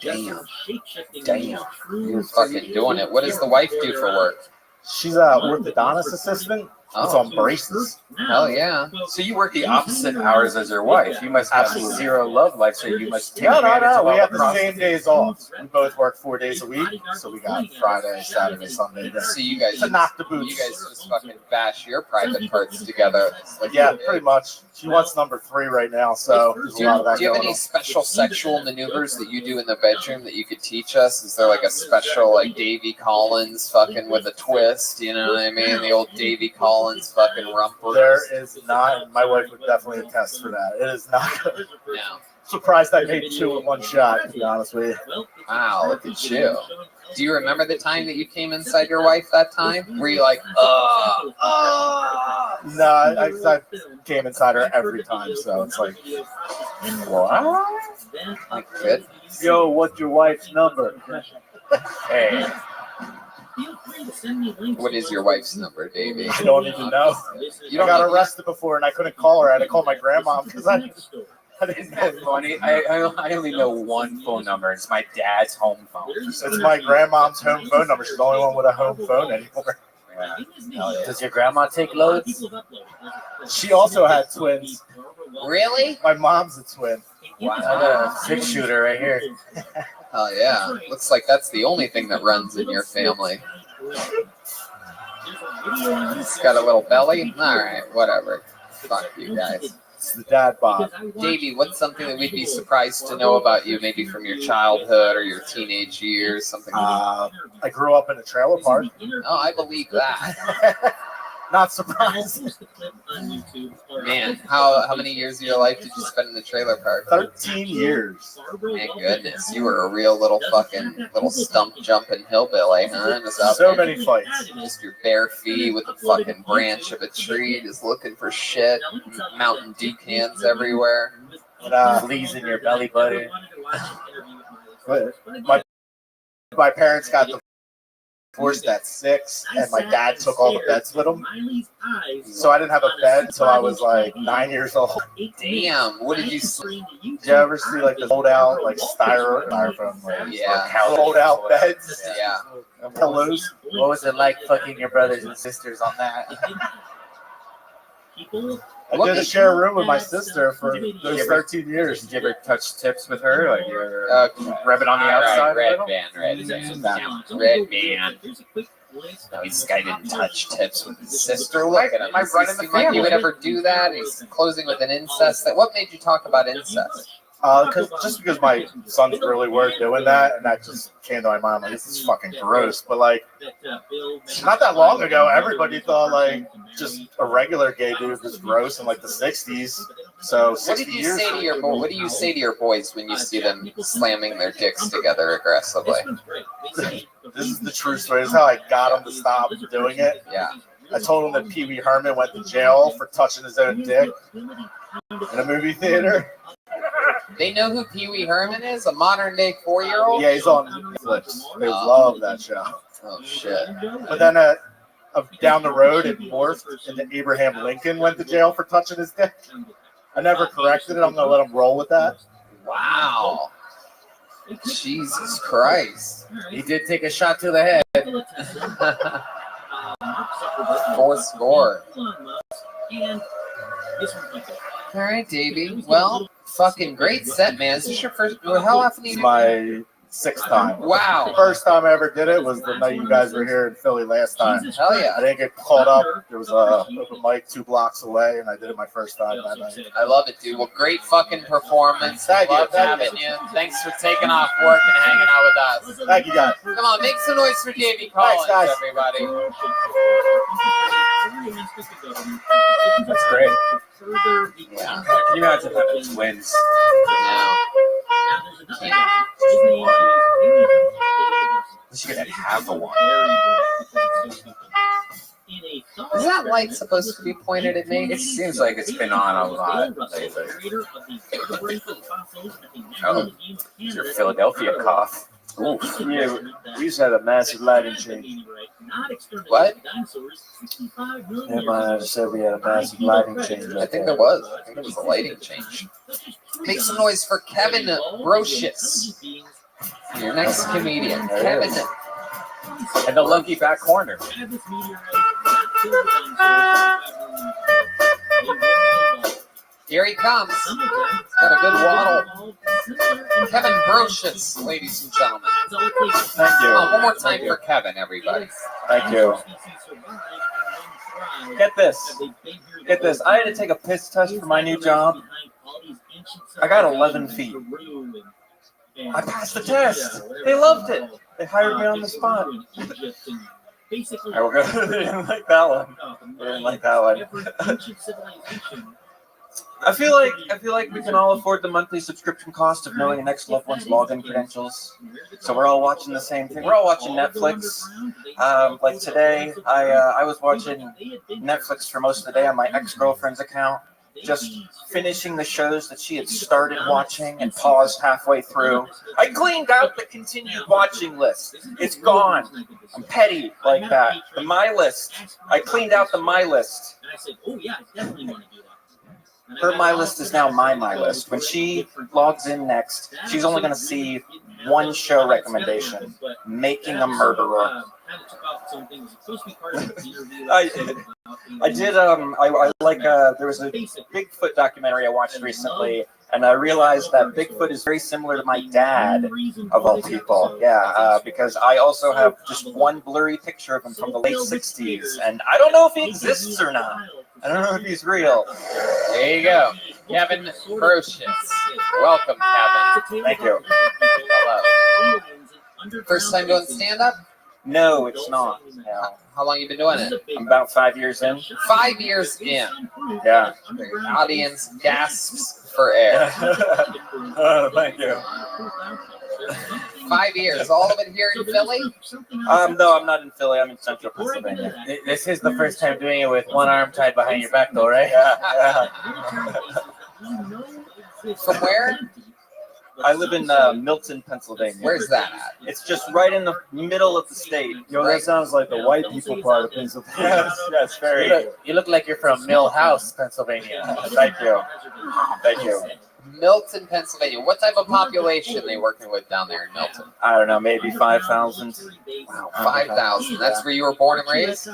Damn. You're fucking doing it. What does the wife do for work? She's a orthodontist assistant. It's on braces. Hell yeah. So you work the opposite hours as your wife. You must have zero love life, so you must take No. advantage of We all have the the same days off. We both work 4 days a week, so we got Friday, Saturday, Sunday. So you guys to knock the boots. You guys just fucking bash your private parts together. Like Yeah, pretty much. She wants number 3 right now, so there's a lot of that Do you have going any on. special sexual maneuvers that you do in the bedroom that you could teach us? Is there like a special like Davy Collins fucking with a twist? You know what I mean? The old Davy Collins fucking rumper. There is not. My wife would definitely attest for that. It is not good. No. Surprised I made 2 in one shot, to be honest with you. Wow, look at you. Do you remember the time that you came inside your wife that time? Were you like, No, I came inside her every time, so it's like, what? My goodness. Yo, what's your wife's number? Hey. What is your wife's number, Davey? I don't even know. You I got arrested before and I couldn't call her. I had to call my grandma because I didn't know. funny. I only know one phone number. It's my dad's home phone. It's my grandmom's home phone number. She's the only one with a home phone anymore. Yeah. Does your grandma take loads? She also had twins. Really? My mom's a twin. Wow. I got a 6-shooter right here. Oh yeah. Looks like that's the only thing that runs in your family. It's got a little belly? Alright, whatever. Fuck you guys. It's the dad bod. Davey, what's something that we'd be surprised to know about you, maybe from your childhood or your teenage years, something? I grew up in a trailer park. Oh, I believe that. Not surprised. Man, how many years of your life did you spend in the trailer park? 13 years. Thank goodness. You were a real little stump jumping hillbilly, huh? Just out So there, many fights. just your bare feet with the fucking branch of a tree, just looking for shit. Mountain Dew cans everywhere. Fleas in your belly button. My parents got divorced at 6, and my dad took all the beds with him. So I didn't have a bed until I was like 9 years old. Damn, what did you see? Did you ever see like the fold out like styrofoam, like, Yeah. fold out beds? Yeah. Pillows. What was it like fucking your brothers and sisters on that? I did share a room with my sister for those 13 years. Did you ever touch tips with her? Like you ever rub it on the outside? Red band. No, this guy didn't touch tips with his sister. Look at him. Am I running the family? Like you would ever do that? He's closing with an incest. What made you talk about incest? Because my sons really were doing that, and that just came to my mind. Like, this is fucking gross. But like, not that long ago, everybody thought like just a regular gay dude was gross in like the '60s. So what did you say to your What do you say to your boys when you see them slamming their dicks together aggressively? This is the true story. This is how I got them to stop doing it. Yeah. I told them that Pee Wee Herman went to jail for touching his own dick in a movie theater. They know who Pee Wee Herman is? A modern day 4-year-old? Yeah, he's on Netflix. They love that show. Oh shit! But then down the road, it morphed into Abraham Lincoln went to jail for touching his dick. I never corrected it. I'm gonna let him roll with that. Wow. Jesus Christ. He did take a shot to the head. 4 score. All right, Davey. Well, fucking great set, man. Is this your first? How often do you do my 6th time. Wow. First time I ever did it was the night you guys were here in Philly last time. Hell yeah. I didn't get called up. There was a open mic 2 blocks away, and I did it my first time that night. I love it, dude. Well, great fucking performance. Thank you. Love having you. Thanks for taking off work and hanging out with us. Thank you, guys. Come on, make some noise for Davey Collins, guys. everybody. That's great. Yeah. Can you imagine having twins? You could have half a one. Is that light supposed to be pointed at me? It seems like it's been on a lot lately. Oh, it's your Philadelphia cough. Ooh. Yeah, we just had a massive lighting change. What? Everyone said we had a massive lighting change. I think there was. I think there was a lighting change. Make some noise for Kevin Brocious, your next comedian. Kevin. And the lucky back corner. Here he comes. Got a good waddle. Kevin Brocious, ladies and gentlemen. Thank you. Oh, one more time for Kevin, everybody. Thank you. Get this. Get this. I had to take a piss test for my new job. I got 11 feet. I passed the test. They loved it. They hired me on the spot. They didn't like that one. They didn't like that one. I feel like we can all afford the monthly subscription cost of knowing the next loved one's login credentials. So we're all watching the same thing. We're all watching Netflix. Like today, I was watching Netflix for most of the day on my ex-girlfriend's account, just finishing the shows that she had started watching and paused halfway through. I cleaned out the continued watching list. It's gone. I'm petty like that. The My List. I cleaned out the My List. Her My List is now my List. When she logs in next, she's only going to see one show recommendation: Making a Murderer. There was a Bigfoot documentary I watched recently, and I realized that Bigfoot is very similar to my dad, of all people. Yeah, because I also have just one blurry picture of him from the late 60s, and I don't know if he exists or not. I don't know if he's real. There you go. Kevin Brocious. Welcome, Kevin. Thank you. Hello. First time doing stand-up? No, it's not. No. How long you been doing it? I'm about 5 years in. 5 years in. Yeah. The audience gasps for air. Thank you. 5 years. All of it here in Philly? No, I'm not in Philly. I'm in Central Pennsylvania. This is the first time doing it with one arm tied behind your back, though, right? Yeah. From where? I live in Milton, Pennsylvania. Where's that at? It's just right in the middle of the state. Yo, that sounds like the white people part of Pennsylvania. Yes, very. You look like you're from Mill House, Pennsylvania. Thank you. Thank you. Milton, Pennsylvania. What type of population they working with down there in Milton? I don't know, maybe 5,000. Wow, 5,000. That's where you were born and raised?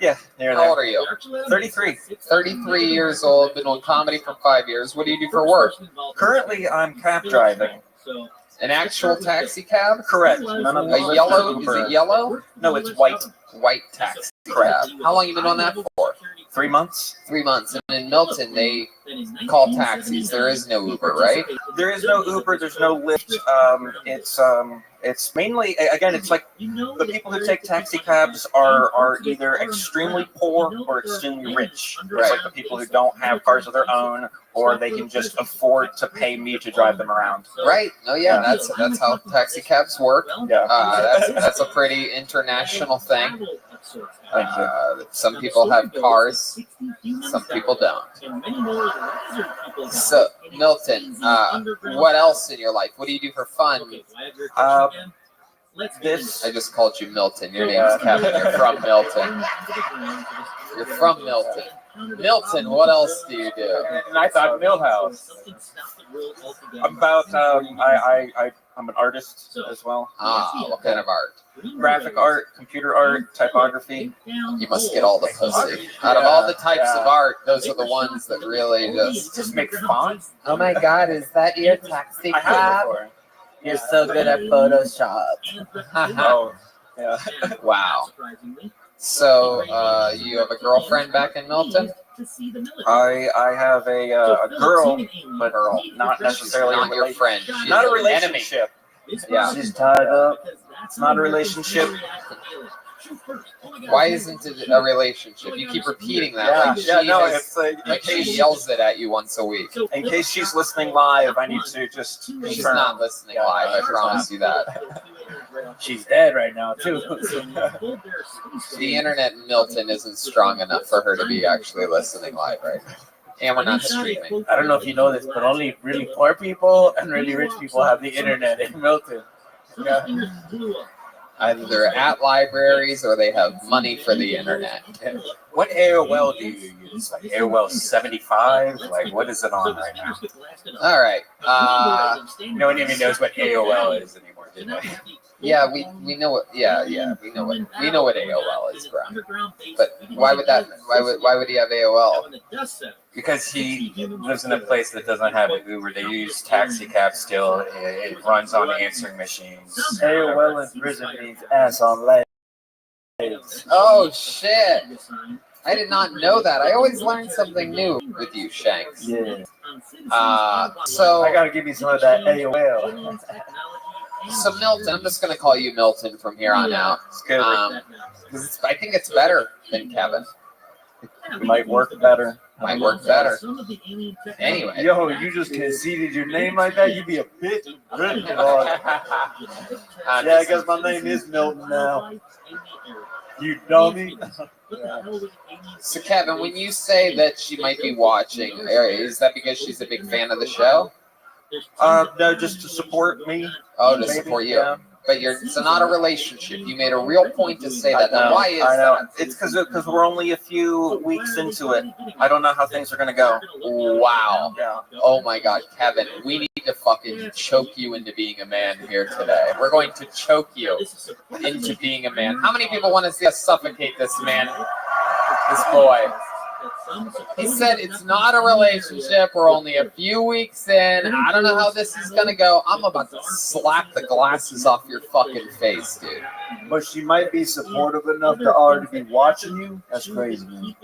Yeah, near How there. old are you? 33. 33 years old, been doing comedy for 5 years. What do you do for work? Currently, I'm cab driving. An actual taxi cab? Correct. None of A those yellow? Uber. Is it yellow? No, it's white. White taxi Correct. cab. How long you been on that for? 3 months. 3 months. And in Milton, they call taxis. There is no Uber, right? There is no Uber. There's no Lyft. It's mainly, again, it's like the people who take taxi cabs are either extremely poor or extremely rich. It's like the people who don't have cars of their own, or they can just afford to pay me to drive them around. Right. Oh yeah, that's how taxi cabs work. Yeah. That's a pretty international thing. Some people have cars, some people don't. So, Milton, what else in your life? What do you do for fun? I just called you Milton. Your name is Kevin. You're from Milton. You're from Milton. Milton, what else do you do? And I thought Millhouse. I'm an artist as well. Ah, what kind of art? Graphic art, computer art, typography. You must get all the pussy. Out of all the types of art, those are the ones that really just make fun. Oh my God, is that your taxi I have cab? before. You're so good at Photoshop. Oh, yeah. Wow. So, you have a girlfriend back in Milton? I have a girl, but not necessarily Not your friend. She's not a an relationship. Yeah. She's tied up. It's not a relationship. Why isn't it a relationship? You keep repeating that. Like she yells it at you once a week. In case she's listening live, I need to just. She's not listening live. I promise you that. She's dead right now too. The internet in Milton isn't strong enough for her to be actually listening live right now. And we're not streaming. I don't know if you know this, but only really poor people and really rich people have the internet in Milton. Yeah. Either they're at libraries or they have money for the internet. What AOL do you use? Like AOL 75? Like what is it on right now? All right. No one even knows what AOL is anymore, do they? Yeah, we know what. Yeah, we know what AOL is, bro. But why would that? Why would he have AOL? Because he lives in a place that doesn't have an Uber. They use taxi cab still. It runs on answering machines. AOL in prison means ass on legs. Oh shit! I did not know that. I always learn something new with you, Shanks. Yeah. So I gotta give you some of that AOL. So Milton, I'm just gonna call you Milton from here on out. It's good. Because I think it's better than Kevin. It might work better. Might work better. Anyway. Yo, you just conceded your name like that? You be a bitch. Yeah, I guess my name is Milton now. You dummy. So Kevin, when you say that she might be watching, is that because she's a big fan of the show? No, just to support me. Oh, to support you. Yeah. But it's not a relationship. You made a real point to say that. Now, why is I know. that? It's because we're only a few weeks into it. I don't know how things are gonna go. Wow. Yeah. Oh my God, Kevin, we need to fucking choke you into being a man here today. We're going to choke you into being a man. How many people want to see us suffocate this man, this boy? He said it's not a relationship. We're only a few weeks in. I don't know how this is gonna go. I'm about to slap the glasses off your fucking face, dude. But she might be supportive enough to already be watching you. That's crazy, man.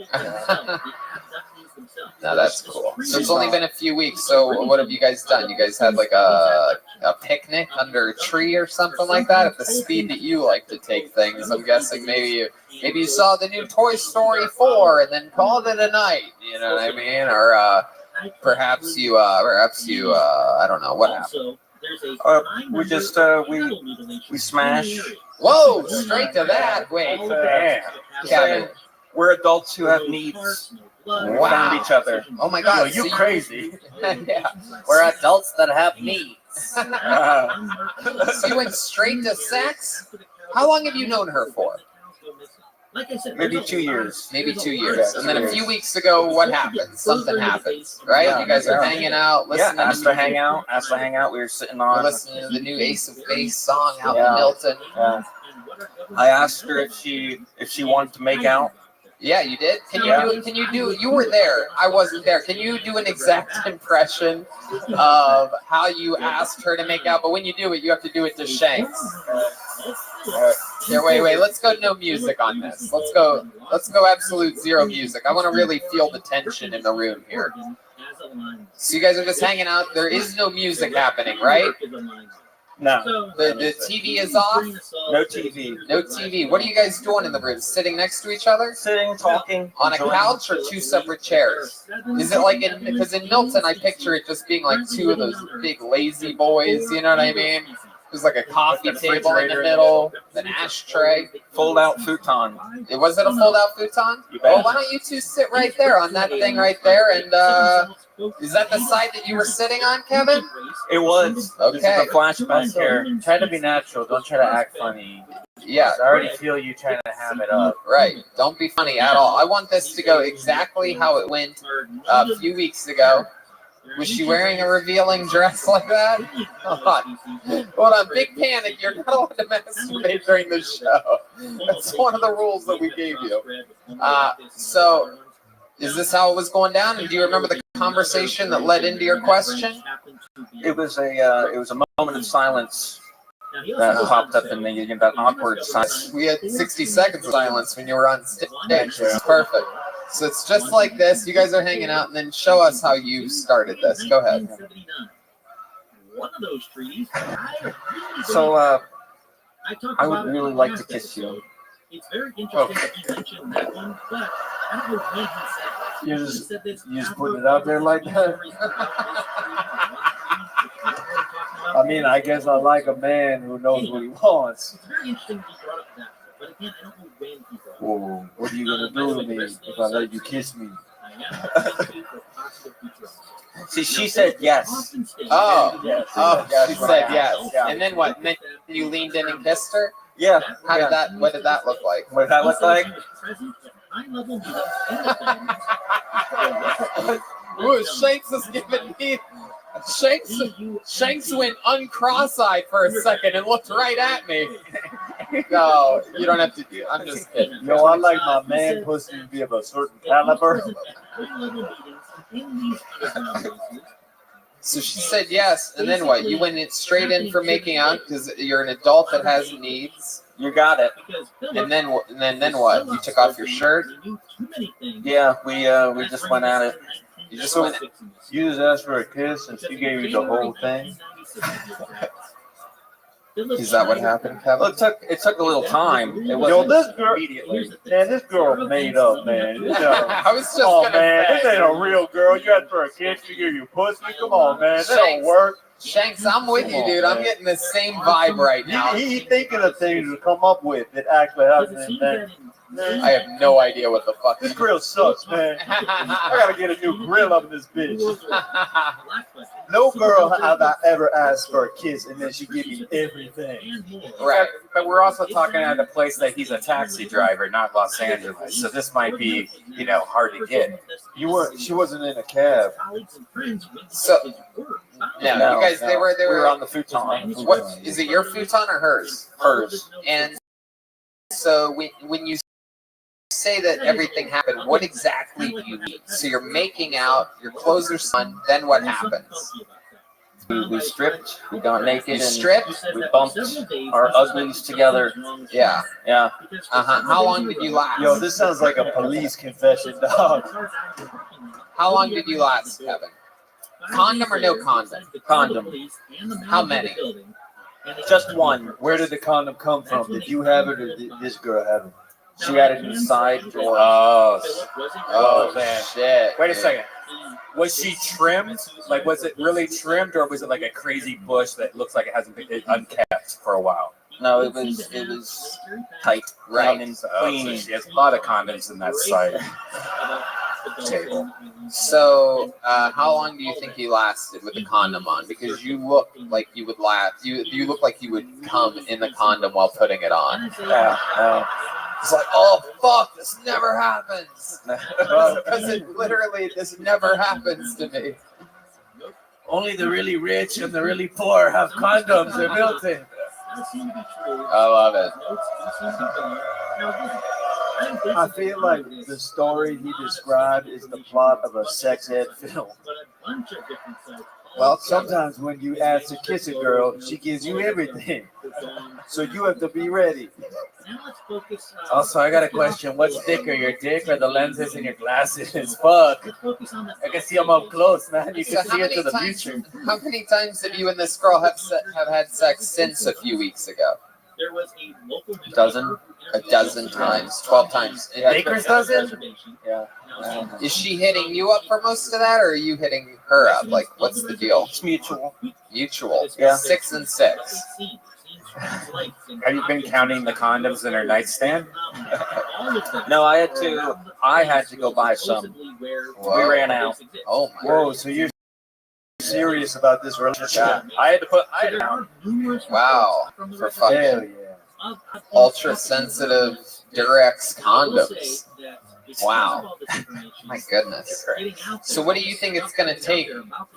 No, that's cool. So it's only been a few weeks. So what have you guys done? You guys had like a picnic under a tree or something like that? At the speed that you like to take things, I'm guessing maybe you saw the new Toy Story 4 and then called it a night. You know what I mean? Or perhaps you I don't know what happened. We just we smash. Whoa! Straight to that. Wait, damn. Kevin, we're adults who have needs. Wow. Found each other. Oh my God, you crazy. Yeah. We're adults that have needs. So you went straight to sex? How long have you known her for? Maybe 2 years. Maybe 2 years. And then a few weeks ago, what happened? Something happens, right? Yeah. You guys are hanging out, listening. Asked to hang out. We were sitting on. We're listening to the new Ace of Base song out in Milton. Yeah. I asked her if she wanted to make out. Yeah, you did. Can you do? Can you do? You were there. I wasn't there. Can you do an exact impression of how you asked her to make out? But when you do it, you have to do it to Shanks. Here, wait. Let's go no music on this. Let's go absolute zero music. I want to really feel the tension in the room here. So you guys are just hanging out. There is no music happening, right? No. The TV is off? No TV. No TV. What are you guys doing in the room? Sitting next to each other? Sitting, talking. On a couch or two separate chairs? Is it like because in Milton I picture it just being like two of those big lazy boys, you know what I mean? There's like a coffee table in the middle, an ashtray. Fold out futon. Was it a fold out futon? Well, why don't you two sit right there on that thing right there? And is that the side that you were sitting on, Kevin? It was. Okay. This is a flashback here. Try to be natural. Don't try to act funny. Yeah. I already feel you trying to ham it up. Right. Don't be funny at all. I want this to go exactly how it went a few weeks ago. Was she wearing a revealing dress like that? Hold on. Big panic. You're not allowed to masturbate during the show. That's one of the rules that we gave you. So, is this how it was going down? And do you remember the conversation that led into your question? It was a moment of silence that popped up in that awkward silence. We had 60 seconds of silence when you were on stage. It's perfect. So it's just like this. You guys are hanging out, and then show us how you started this. Go ahead. So, I would really like to kiss you. It's very interesting that you mentioned that one, but I don't know when he said that. You just putting it out there like that? I mean, I guess I like a man who knows what he wants. It's very interesting that you brought up that, but again, I don't know when he brought it up. Whoa, what are you gonna do to me if I let you kiss me? See, she said yes. Oh, Yes. she said yes. And then what? And then you leaned in and kissed her? Yeah. How did that? What did that look like? What did that look like? Ooh, Shanks is giving me. Shanks went uncross-eyed for a second and looked right at me. No, you don't have to do. I'm just kidding. Yo, I like my man pussy to be of a certain caliber. So she said yes, and then what? You went straight in for making out because you're an adult that has needs. You got it. And then what? You took off your shirt. Yeah, we just went at it. You just went. You just asked for a kiss, and she gave you the whole thing. Is that what happened, Kevin? Well, it took a little time. It Yo, wasn't this girl, immediately. man, this girl made up, man. You know. I was just oh, gonna man, say. this ain't a real girl. You asked for a kiss, she give you pussy. Come on, man, that don't work. Shanks, I'm with you, dude. I'm getting the same vibe right now. He thinking of things to come up with that actually happen, man. I have no idea what the fuck. This grill sucks, man. I gotta get a new grill up in this bitch. No girl have I ever asked for a kiss and then she give me everything. Right, but we're also talking at a place that he's a taxi driver, not Los Angeles. So this might be, hard to get. She wasn't in a cab. So, no, you guys, they were on the futon. What is it? Your futon or hers? Hers. And so when you say that everything happened, what exactly do you mean? So you're making out, your clothes are on, then what happens? We stripped, we got naked, You and stripped? we bumped our uglies together. Yeah. Yeah. How long did you last? Yo, this sounds like a police confession, dog. How long did you last, Kevin? Condom or no condom? Condom. How many? Just one. Where did the condom come from? Did you have it or did this girl have it? She had it inside drawer. Oh, man. Shit. Wait a second. Was she trimmed? Like, was it really trimmed, or was it like a crazy bush that looks like it hasn't been unkept for a while? No, it was tight, Right. and So clean. she has a lot of condoms in that side table. So, how long do you think you lasted with the condom on? Because you look like you would last. You look like you would come in the condom while putting it on. Yeah. It's like, oh fuck, this never happens. Because this never happens to me. Only the really rich and the really poor have condoms. They're built in. I love it. I feel like the story he described is the plot of a sex ed film. Well, sometimes when you ask to kiss a girl, she gives you everything. So you have to be ready. Also, I got a question. What's thicker, your dick or the lenses in your glasses? Fuck. I can see them up close, man. You can see it to the future. How many times have you and this girl have had sex since a few weeks ago? A dozen? A dozen times, 12 times. Baker's dozen? Yeah. Is she hitting you up for most of that, or are you hitting her up? Like, what's the deal? It's mutual. Mutual. Yeah. 6 and 6. Have you been counting the condoms in her nightstand? No, I had to go buy some. Whoa. We ran out. Oh my. Whoa, so you're serious about this relationship? I had to. Wow. For fucking Hell yeah. ultra sensitive Durex condoms. Wow. My goodness. So what do you think it's going to take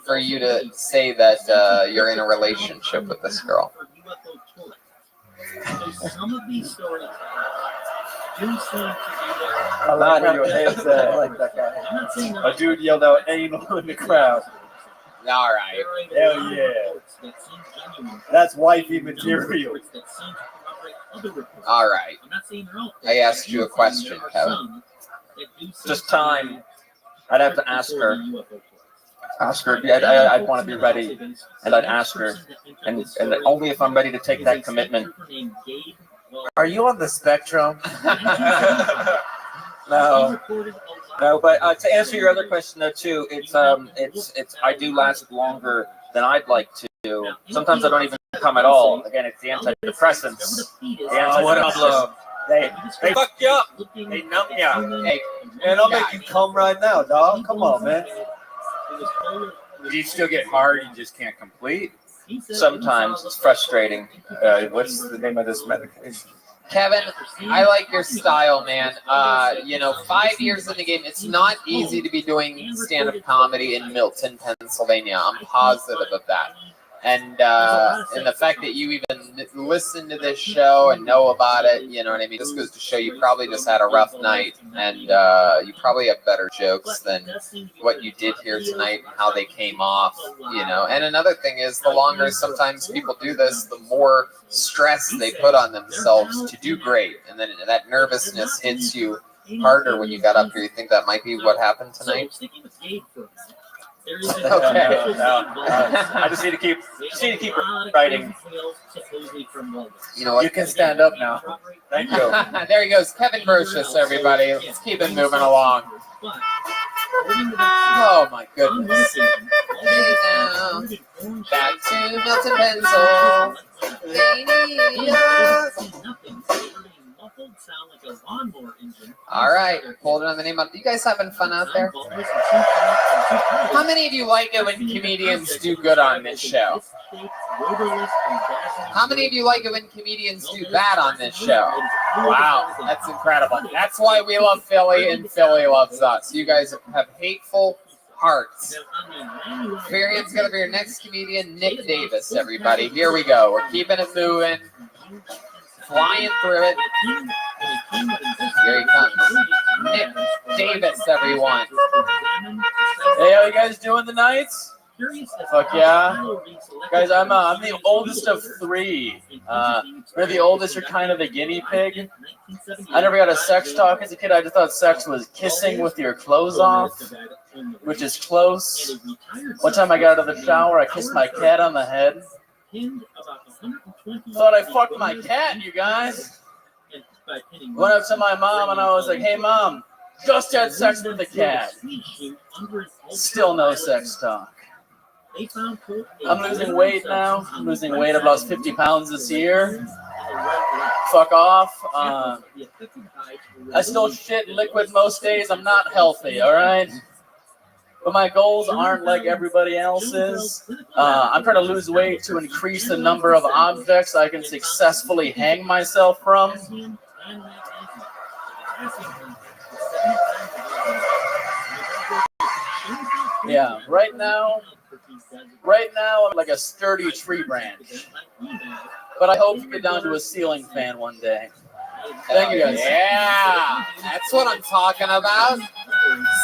for you to say that you're in a relationship with this girl? Some of these stories do seem to be I like how your head's I like that guy. A dude yelled out anal in the crowd. All right. Hell yeah. That's wifey material. All right. I asked you a question, Kevin. Just time. I'd have to ask her. Ask her. I'd want to be ready, and I'd ask her, and only if I'm ready to take that commitment. Are you on the spectrum? No, but to answer your other question though too, it's I do last longer than I'd like to. Sometimes I don't even come at all. Again, it's the antidepressants. What a problem. They fuck you up. They numb you. Hey, Man, I'll make you come right now, dog. Come on, man. Do you still get hard? You just can't complete? Sometimes it's frustrating. What's the name of this medication? Kevin, I like your style, man. 5 years in the game, it's not easy to be doing stand-up comedy in Milton, Pennsylvania. I'm positive of that. And the fact that you even listen to this show and know about it, you know what I mean? This goes to show you probably just had a rough night, and you probably have better jokes than what you did here tonight and how they came off, you know. And another thing is, the longer sometimes people do this, the more stress they put on themselves to do great, and then that nervousness hits you harder when you got up here. You think that might be what happened tonight? Okay. No. I just need to keep writing. You know what? You can stand up now. Thank you. There he goes, Kevin Brocious, everybody. Let's keep it moving along. Oh my goodness. Back to Milton, Pennsylvania. All right, hold it on the name of. You guys having fun out there? How many of you like it when comedians do good on this show? How many of you like it when comedians do bad on this show? Wow, that's incredible. That's why we love Philly and Philly loves us. You guys have hateful hearts. Varian's gonna be your next comedian, Nick Davis, everybody. Here we go. We're keeping it moving. Flying through it. Here he comes. Nick Davis, everyone. Hey, how you guys doing tonight? Fuck yeah. Guys, I'm the oldest of three. We're the oldest, you're kind of the guinea pig. I never got a sex talk as a kid. I just thought sex was kissing with your clothes off, which is close. One time I got out of the shower, I kissed my cat on the head. Thought I fucked my cat, you guys. Went up to my mom and I was like, hey mom, just had sex with the cat. Still no sex talk. I'm losing weight now. I'm losing weight. I've lost 50 pounds this year. Fuck off. I still shit liquid most days. I'm not healthy, all right? But my goals aren't like everybody else's. I'm trying to lose weight to increase the number of objects I can successfully hang myself from. Yeah, right now I'm like a sturdy tree branch. But I hope to get down to a ceiling fan one day. Thank you guys. Yeah, that's what I'm talking about.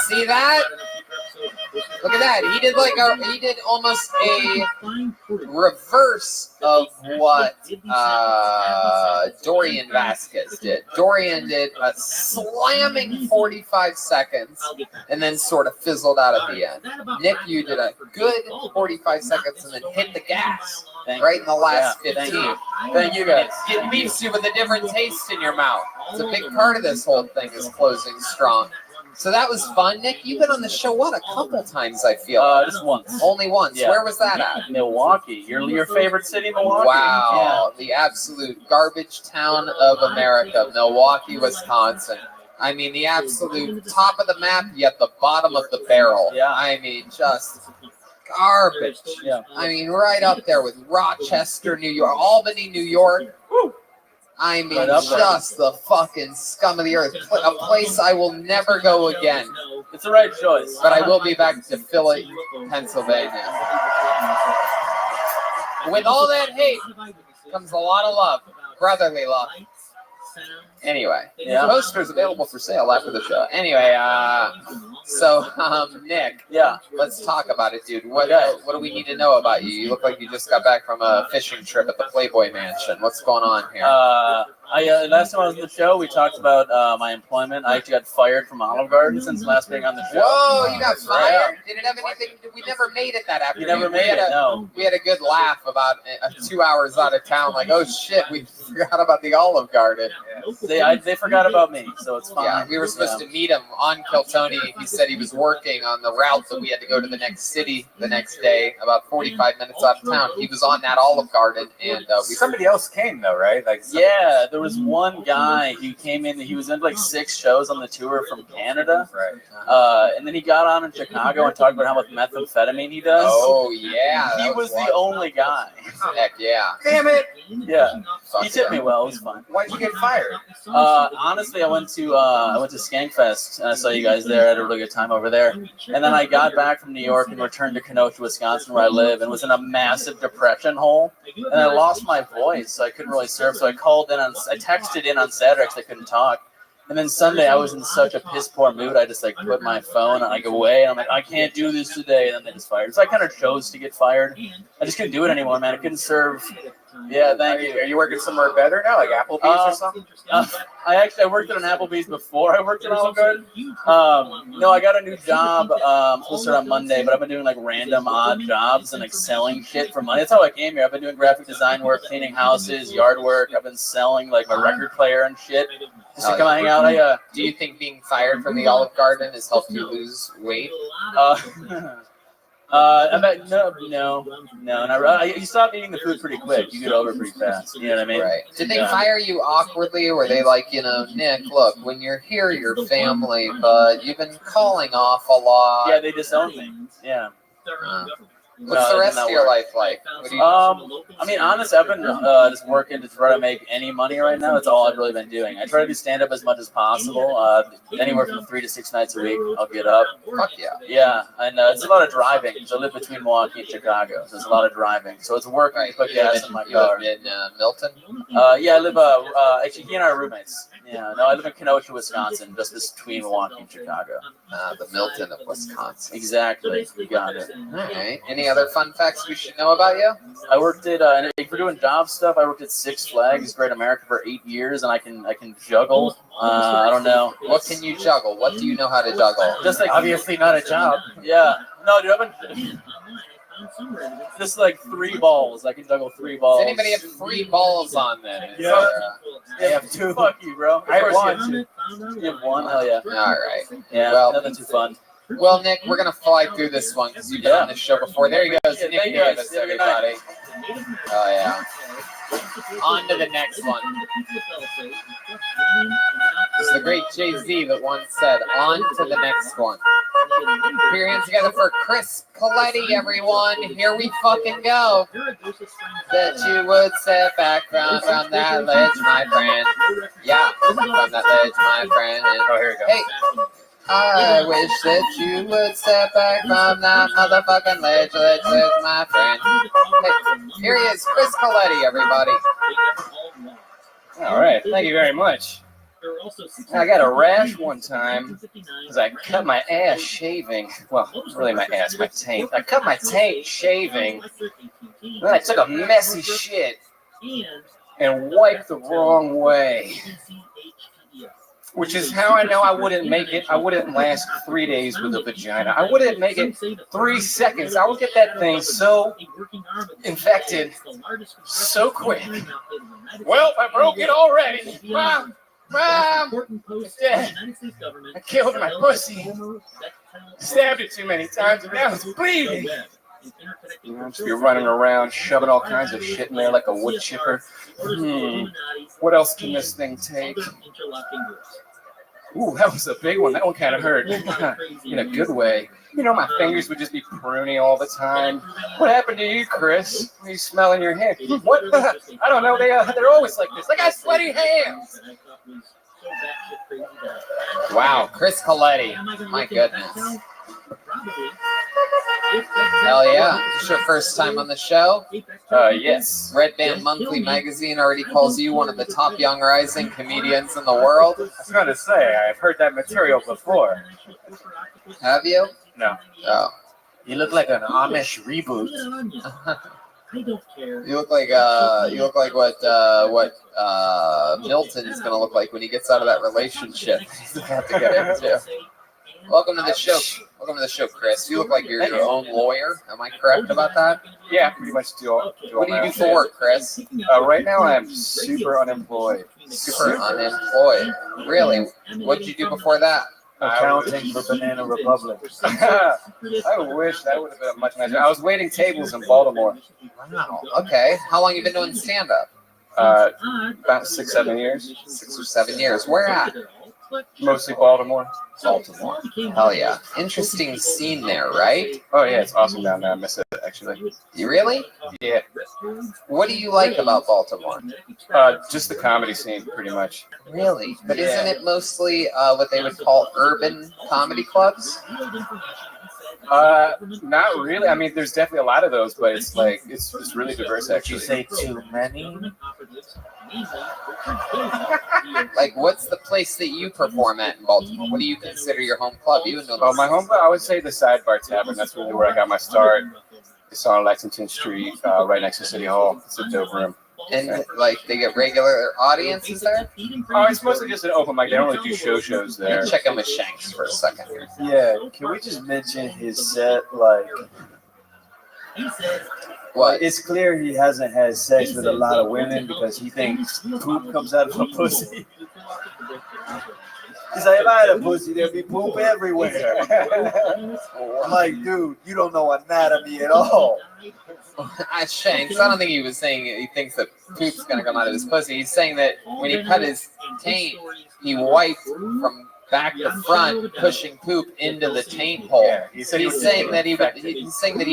See that? Look at that. He did almost a reverse of what Dorian Vasquez did. Dorian did a slamming 45 seconds and then sort of fizzled out at the end. Nick, you did a good 45 seconds and then hit the gas right in the last 15. Thank you guys. It leaves you with a different taste in your mouth. It's a big part of this whole thing is closing strong. So that was fun. Nick, you've been on the show, what, a couple times, I feel? Just once. Only once. Yeah. Where was that at? Milwaukee. Your favorite city, Milwaukee. Wow. The absolute garbage town of America, Milwaukee, Wisconsin. I mean, the absolute top of the map, yet the bottom of the barrel. Yeah. I mean, just garbage. Yeah. I mean, right up there with Rochester, New York, Albany, New York. Woo. I mean, Right up there. just the fucking scum of the earth. A place I will never go again. It's the right choice. But I will be back to Philly, Pennsylvania. With all that hate comes a lot of love. Brotherly love. Anyway, posters available for sale after the show. Anyway, Nick, let's talk about it, dude. What do we need to know about you? You look like you just got back from a fishing trip at the Playboy Mansion. What's going on here? Last time I was on the show, we talked about my employment. I actually got fired from Olive Garden since last being on the show. Whoa, you got fired? Did it have anything? We never made it that afternoon. You never made it, no. We had a good laugh about 2 hours out of town. Like, oh shit, we forgot about the Olive Garden. They forgot about me, so it's fine. Yeah, we were supposed to meet him on Kiltony. He said he was working on the route that we had to go to the next city the next day, about 45 minutes out of town. He was on that Olive Garden, and somebody else came though, right? Like yeah, there was one guy who came in. He was in like 6 shows on the tour from Canada, right? And then he got on in Chicago and talked about how much methamphetamine he does. Oh yeah, he was the only guy. Heck yeah! Damn it! Yeah, he tipped me well. It was fun. Why'd you get fired? Honestly, I went to Skankfest and I saw you guys there. I had a really good time over there. And then I got back from New York and returned to Kenosha, Wisconsin, where I live, and was in a massive depression hole. And I lost my voice, so I couldn't really surf. So I texted in on Saturday because I couldn't talk. And then Sunday, I was in such a piss poor mood. I just like put my phone away, and I'm like, I can't do this today. And then they just fired. So I kind of chose to get fired. I just couldn't do it anymore, man. I couldn't serve. Yeah, thank you. Are you working somewhere better now, like Applebee's or something? I worked at an Applebee's before I worked at Olive Garden. No, I got a new job. Supposed to start on Monday, but I've been doing like random odd jobs and like selling shit for money. That's how I came here. I've been doing graphic design work, cleaning houses, yard work. I've been selling like my record player and shit. Just to come hang out. Do you think being fired from the Olive Garden has helped you lose weight? I bet no. You stop eating the food pretty quick. You get over it pretty fast. You know what I mean? Right. Did they fire you awkwardly? Or were they like, Nick, look, when you're here, you're family, but you've been calling off a lot. Yeah, they disowned me. Yeah. What's the rest of your life like? I mean, honestly, I've been just working to try to make any money right now. That's all I've really been doing. I try to do stand-up as much as possible. Anywhere from 3 to 6 nights a week, I'll get up. Fuck yeah. Yeah, and it's a lot of driving. Because I live between Milwaukee and Chicago, so it's a lot of driving. So it's work to put gas in my car. You live in Milton? Yeah, I live, actually, he and I are roommates. Yeah, no, I live in Kenosha, Wisconsin, just between Milwaukee and Chicago. The Milton of Wisconsin. Exactly. You got it. All right. Any other fun facts we should know about you? I worked at, if we're doing job stuff, I worked at Six Flags Great America for 8 years, and I can juggle. I don't know. What can you juggle? What do you know how to juggle? Just like obviously not a job. Yeah. No, dude, I've been just like 3 balls. I can juggle 3 balls. Does anybody have 3 balls on them? Yeah. I have 2. Fuck you, bro. I have 1. You have 1? Hell yeah. All right. Yeah. Well, nothing too fun. Well, Nick, we're gonna fly through this one because you've been on this show before. There you go, Nick Davis, everybody. Oh yeah. On to the next one. It's the great Jay-Z that once said, "On to the next one." Put your hands together for Chris Coletti, everyone. Here we fucking go. That you would step back from that ledge, my friend. Yeah, from that ledge, my friend. And, oh, here we go. Hey. I wish that you would step back from that motherfucking ledge, my friend. Hey, here he is, Chris Coletti, everybody. All right, thank you very much. I got a rash one time because I cut my ass shaving. Well, really my ass, my taint. I cut my taint shaving. Then I took a messy shit and wiped the wrong way. Which is how I know I wouldn't make it. I wouldn't last 3 days with a vagina. I wouldn't make it 3 seconds. I would get that thing so infected so quick. Well, I broke it already. Mom, it's dead. I killed my pussy. Stabbed it too many times and now it's bleeding. You're running around shoving all kinds of shit in there like a wood chipper. What else can this thing take? Ooh, that was a big one. That one kind of hurt in a good way. You know, my fingers would just be pruny all the time. What happened to you, Chris? What are you smelling your hand? What? I don't know. They're always like this. They got sweaty hands. Wow, Chris Coletti. My goodness. Hell yeah. It's your first time on the show? Yes. Red Band Monthly magazine already calls you one of the top young rising comedians in the world. I was going to say, I've heard that material before. Have you? No. Oh. You look like an Amish reboot. You look like what Milton's gonna look like when he gets out of that relationship he's about to get into. Welcome to the show. Welcome to the show, Chris. You look like you're your own lawyer. Am I correct about that? Yeah, pretty much do what do you do for work, Chris? Right now, I'm super unemployed. Super unemployed. Really? What did you do before that? Accounting for Banana Republic. I wish that would have been much nicer. I was waiting tables in Baltimore. Wow. Okay. How long you been doing stand-up? About 6, 7 years. 6 or 7 years. Where at? Mostly Baltimore. Baltimore. Hell yeah. Interesting scene there, right? Oh yeah, it's awesome down there. I miss it actually. You really? Yeah. What do you like about Baltimore? Just the comedy scene, pretty much. Really? But isn't it mostly what they would call urban comedy clubs? Not really. I mean, there's definitely a lot of those, but it's like it's really diverse. Actually, You say too many? Like, what's the place that you perform at in Baltimore? What do you consider your home club? You know. Oh, my home club. I would say the Sidebar Tavern. That's really where I got my start. It's on Lexington Street, right next to City Hall. It's a dope room. And like, they get regular audiences there? Oh, it's mostly just an open mic. They don't really do shows there. Check in with Shanks for a second here. Yeah, can we just mention his set? Like, what? It's clear he hasn't had sex with a lot of women because he thinks poop comes out of a pussy. He's like, if I had a pussy, there'd be poop everywhere. I'm like, dude, you don't know anatomy at all. Shanks, I don't think he was saying he thinks that poop's gonna come out of his pussy. He's saying that when he cut his taint, he wiped from back to front, pushing poop into the taint hole. Yeah, he's saying that he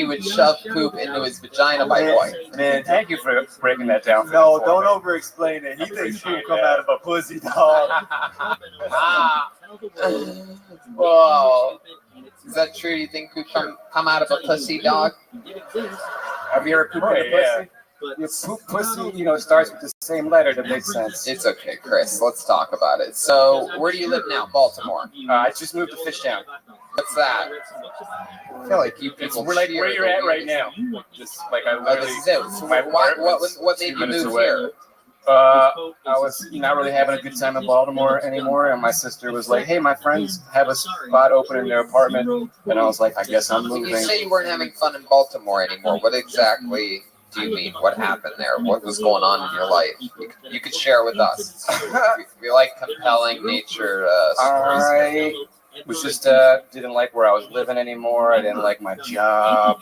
would shove poop into his vagina by wipe. Man, thank you for breaking that down. No, don't over-explain it. He thinks poop come out of a pussy, dog. Whoa. Is that true? Do you think poop come out of a pussy, dog? Have you ever pooped in a pussy? Your poop pussy, starts with the same letter. That makes sense. It's okay, Chris. Let's talk about it. So, where do you live now? Baltimore. I just moved to Fishtown. What's that? I feel like you people. We're like where you're at right now. Just like I literally. This is it. So what made you move here? I was not really having a good time in Baltimore anymore, and my sister was like, "Hey, my friends have a spot open in their apartment," and I was like, "I guess I'm moving." You say you weren't having fun in Baltimore anymore. What exactly do you mean? What happened there? What was going on in your life? You could share with us. We like compelling nature stories. I was just didn't like where I was living anymore. I didn't like my job,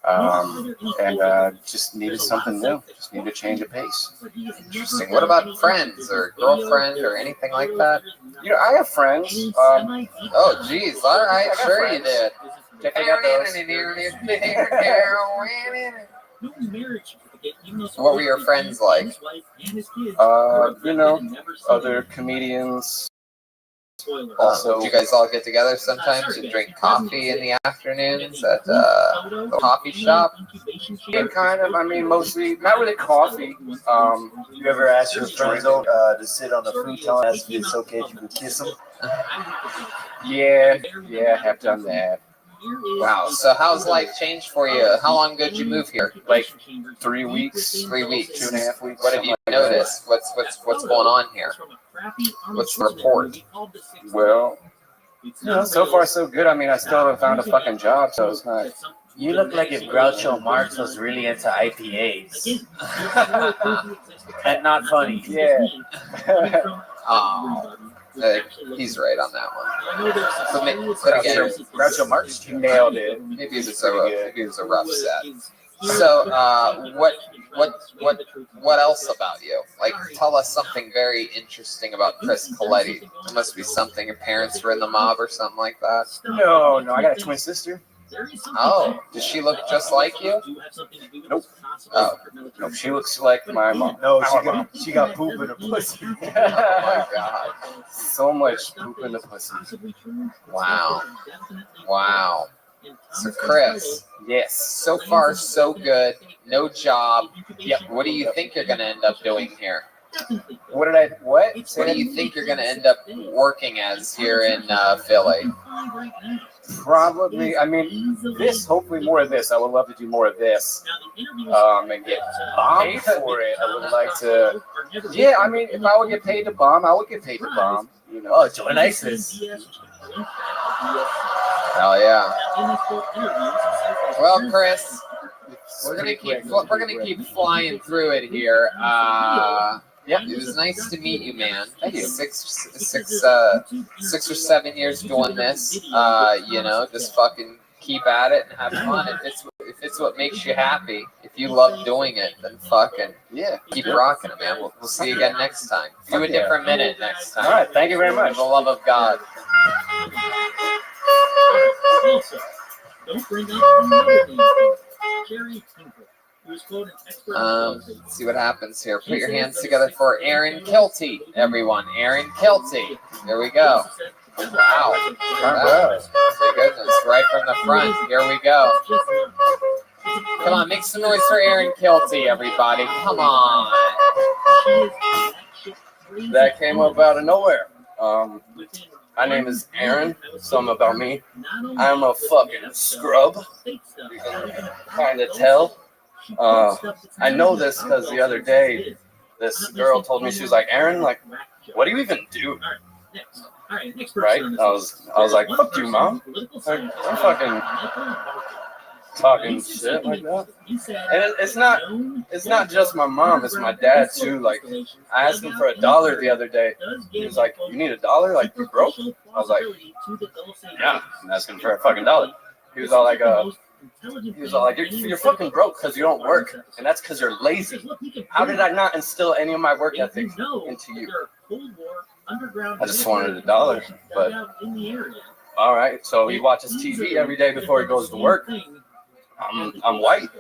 and just needed something new. Just needed to change of pace. Interesting. What about friends or girlfriend or anything like that? I have friends. Oh, geez. All right. Sure you did. I got those. What were your friends like? Other comedians. Also, do you guys all get together sometimes and drink coffee in the afternoons at the coffee shop? Yeah, kind of. I mean, mostly not really coffee. You ever ask your friends to sit on the futon and ask if it's okay if you could kiss them? Yeah, I have done that. Wow. So how's life changed for you? How long ago did you move here? Like 3 weeks. 3 weeks. 2.5 weeks. What have you noticed? What's going on here? What's the report? Well, so far so good. I mean, I still haven't found a fucking job, so it's not. You look like if Groucho Marx was really into IPAs. And not funny. Yeah. Oh, he's right on that one. But again, Groucho Marx, you nailed it. maybe it was a rough set. So, what else about you? Like, tell us something very interesting about Chris Coletti. There must be something. Your parents were in the mob or something like that. No, I got a twin sister. Oh, does she look just like you? Nope. Oh, No, she looks like my mom. No, she got poop in her pussy. oh my God! So much poop in the pussy. Wow. So, Chris, Yes. so far so good. No job. Yep. What do you think you're gonna end up doing here? What did I? What? What do you think you're gonna end up working as here in Philly? Probably. I mean, this. Hopefully, more of this. I would love to do more of this. And get paid for it. I would like to. Yeah. I mean, if I would get paid to bomb, I would get paid to bomb. You know. Oh, join ISIS. Hell yeah. Well, Chris, we're gonna keep flying through it here. Yeah, it was nice to meet you, man. Thank you. Six or 7 years doing this. Just fucking keep at it and have fun. If it's what makes you happy, if you love doing it, then fucking keep rocking it, man. We'll see you again next time. Do a different minute next time. All right. Thank you very much. For the love of God. Also, don't bring up another name, Jerry Tinkle, who is quote an expert. Let's see what happens here. Put your hands together for Aaron Kilty, everyone. Aaron Kilty. There we go. Wow. My goodness. Right from the front. Here we go. Come on, make some noise for Aaron Kilty, everybody. Come on. That came up out of nowhere. My name is Aaron. Something about me. I'm a fucking scrub. You can kind of tell. I know this because the other day, this girl told me, she was like, Aaron, like, what do you even do? Right? I was like, fuck you, mom. Like, I'm fucking talking shit like that. And it's not just my mom, it's my dad too. Like, I asked him for $1 the other day. He was like, you need $1? Like, you broke? I was like, yeah, I'm asking for a fucking $1. He was all like, you're fucking broke because you don't work, and that's because you're lazy. How did I not instill any of my work ethic into you? I just wanted $1, but all right. So he watches TV every day before he goes to work. I'm white,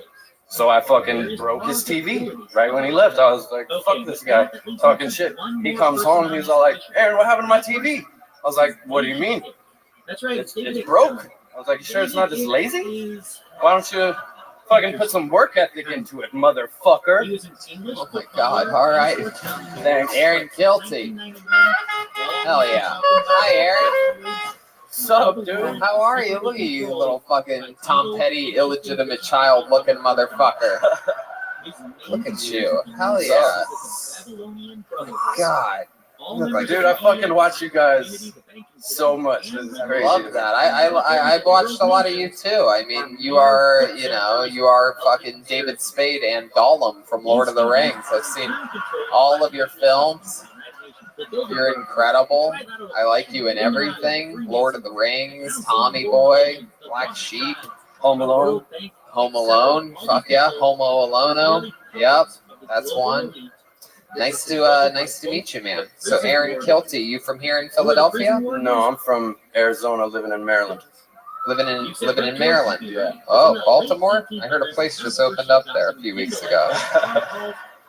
so I fucking broke his TV right when he left. I was like, fuck this guy talking shit. He comes home, he's all like, Aaron, what happened to my TV? I was like, what do you mean? It's broke. I was like, you sure it's not just lazy? Why don't you fucking put some work ethic into it, motherfucker? Oh my God. All right. Thanks. Aaron Kilty. Hell yeah. Hi, Aaron. Sup, dude? How are you? Look at you, little fucking Tom Petty, illegitimate child looking motherfucker. Look at you. Hell yeah. God. Dude, I fucking watch you guys so much. This is crazy. I love that. I watched a lot of you too. I mean, you are fucking David Spade and Gollum from Lord of the Rings. I've seen all of your films. You're incredible. I like you in everything. Lord of the Rings, Tommy Boy, Black Sheep, Home Alone. Home Alone. Fuck yeah, Homo Alono. Yep, that's one. Nice to meet you, man. So Aaron Kilty, you from here in Philadelphia? No, I'm from Arizona, living in Maryland. Living in Maryland. Yeah. Oh, Baltimore? I heard a place just opened up there a few weeks ago.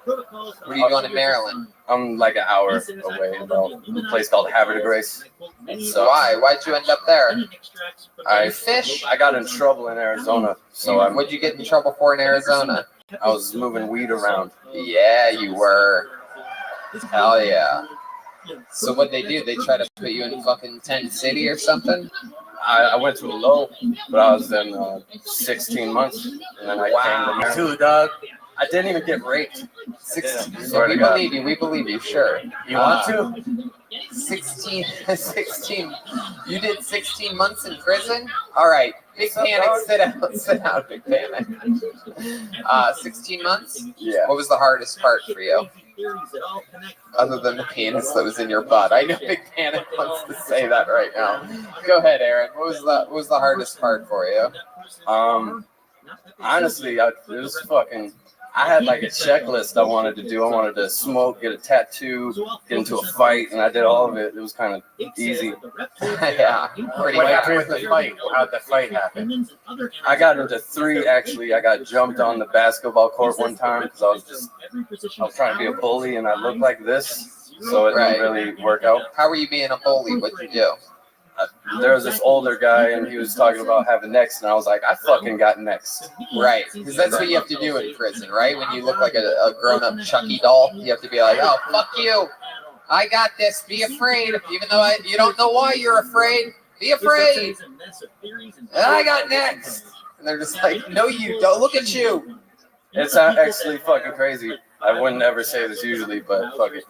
What are you doing in Maryland? I'm like an hour away, about a place called Havre de Grace. So why'd you end up there? I Fish? I got in trouble in Arizona, so What'd you get in trouble for in Arizona? I was moving weed around. Yeah, you were. Hell yeah. So what'd they do? They try to put you in fucking Tent City or something? I went to a low, but I was in 16 months, and then I came to Too, dog. I didn't even get raped. 16. Swear We to God. believe you. We believe you. Sure. You want to? 16. You did 16 months in prison? All right. Big Panic. Sit down. Sit down, Big Panic. 16 months? Yeah. What was the hardest part for you? Other than the penis that was in your butt. I know Big Panic wants to say that right now. Go ahead, Aaron. What was the hardest part for you? Honestly, it was fucking. I had like a checklist I wanted to do. I wanted to smoke, get a tattoo, get into a fight, and I did all of it. It was kind of easy. Yeah. What happened with the fight? How'd the fight happen? I got into 3 actually. I got jumped on the basketball court one time because I was trying to be a bully, and I looked like this, so it didn't really work out. How were you being a bully? What'd you do? There was this older guy, and he was talking about having necks, and I was like, I fucking got necks. Right, because that's what you have to do in prison, right? When you look like a grown-up Chucky doll, you have to be like, oh, fuck you. I got this. Be afraid. Even though you don't know why you're afraid. Be afraid. I got necks. And they're just like, no, you don't. Look at you. It's actually fucking crazy. I wouldn't ever say this usually, but fuck it.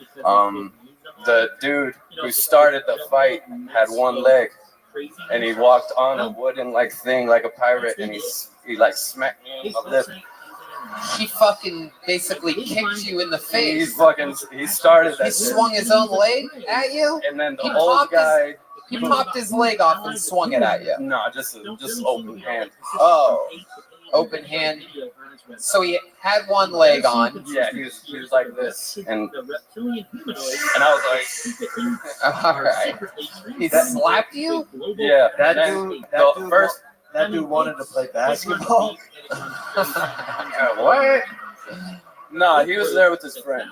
The dude who started the fight had one leg, and he walked on a wooden like thing like a pirate, and he like smacked me of this. He fucking basically kicked you in the face. He started that. He swung his own leg at you, and then the old guy. He popped his leg off and swung it at you. No, just open hand. Oh, open hand. So he had one leg on. Yeah, he was like this, and I was like, all right. He slapped you? Yeah, that dude wanted to play basketball. What? No, he was there with his friend.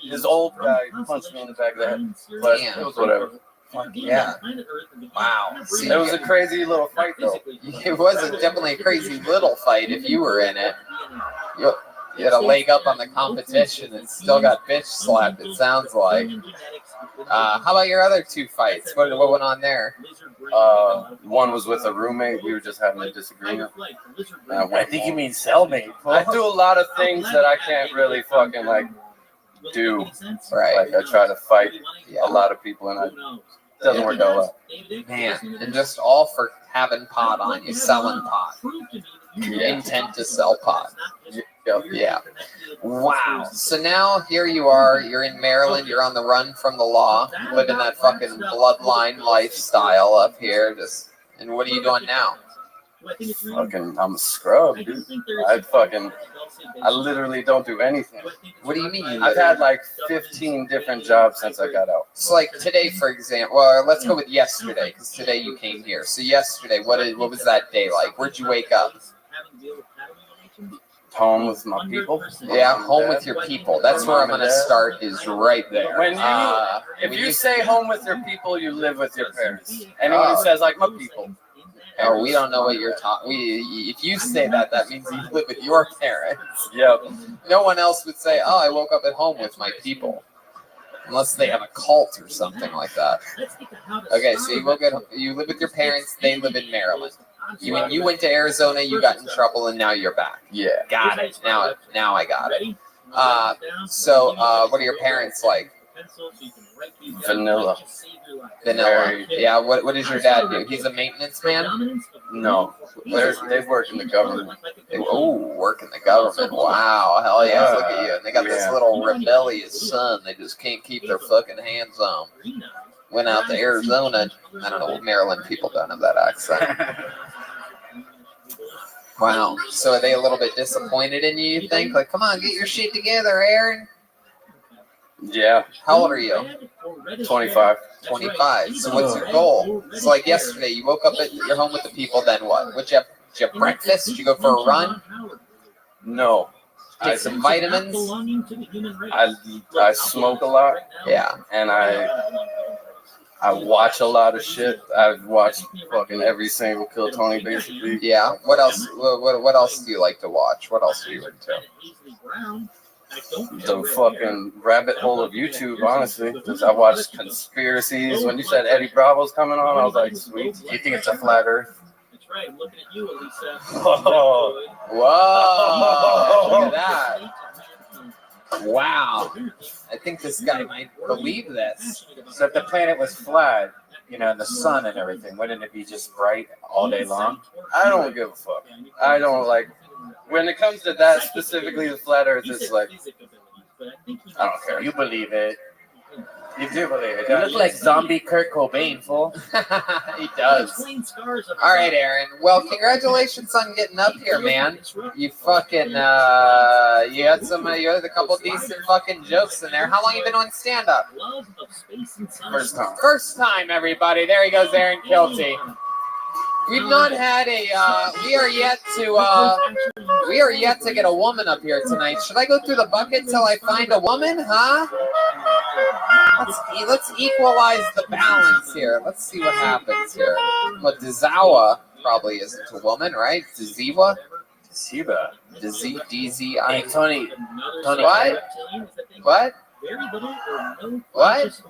His old guy punched me in the back of the head, but it was whatever. Yeah. Wow. See, it was a crazy little fight, though. It was definitely a crazy little fight if you were in it. You had a leg up on the competition and still got bitch slapped, it sounds like. How about your other 2 fights? What went on there? One was with a roommate. We were just having a disagreement. I think you mean cellmate. I do a lot of things that I can't really fucking like do. Right. Like I try to fight a lot of people, and it doesn't work out well. Man, and just all for having pot on you, selling pot. Intent to sell pot. Yeah. Wow. So now here you are. You're in Maryland. You're on the run from the law, living that fucking bloodline lifestyle up here. And what are you doing now? I'm a scrub, dude. I literally don't do anything. What do you mean? I've had like 15 different jobs since I got out. So like today, for example, well, let's go with yesterday, because today you came here. So yesterday, what was that day like? Where'd you wake up? Home with my people. Yeah, home with your people. That's where I'm going to start, is right there. If you say home with your people, you live with your parents. Anyone who says like my people. Oh, we don't know what you're talking. If you say that, that means you live with your parents. Yep. No one else would say, "Oh, I woke up at home with my people," unless they have a cult or something like that. Okay, so you live with your parents. They live in Maryland. You went to Arizona. You got in trouble, and now you're back. Yeah. Got it. Now I got it. So what are your parents like? Vanilla. Yeah. What does your dad do? He's a maintenance man? No. They work in the government. Work in the government. Wow. Hell yeah. Look at you. And they got this little rebellious son they just can't keep their fucking hands on. Went out to Arizona. I don't know. Maryland people don't have that accent. Wow. So are they a little bit disappointed in you think? Like, come on, get your shit together, Aaron. Yeah. How old are you? 25. 25. So what's your goal? So like yesterday, you woke up at your home with the people. Then what? Did you have breakfast? Did you go for a run? No. Take some vitamins. I smoke a lot. Yeah. And I watch a lot of shit. I've watched fucking every single Kill Tony basically. Yeah. What else? What else do you like to watch? What else are you into? The fucking rabbit hole of YouTube, honestly. Because I watched conspiracies. When you said Eddie Bravo's coming on, I was like, sweet. Do you think it's a flat Earth? That's right. I'm looking at you, Elisa. Oh. Whoa! Look at that. Wow. I think this guy might believe this. So if the planet was flat, you know, and the sun and everything, wouldn't it be just bright all day long? I don't give a fuck. I don't like. When it comes to that specifically, the flat Earth is like, I don't care. You believe it. You do believe it. You look like zombie Kurt Cobain, fool. He does. All right, Aaron. Well, congratulations on getting up here, man. You fucking, you had a couple decent fucking jokes in there. How long you been doing stand-up? First time. First time, everybody. There he goes, Aaron Kilty. We've not had we are yet to get a woman up here tonight. Should I go through the bucket till I find a woman, huh? Let's equalize the balance here. Let's see what happens here. But Dezawa probably isn't a woman, right? Deziwa? Deziva. D-Z-I. Hey, Tony. What? What? What?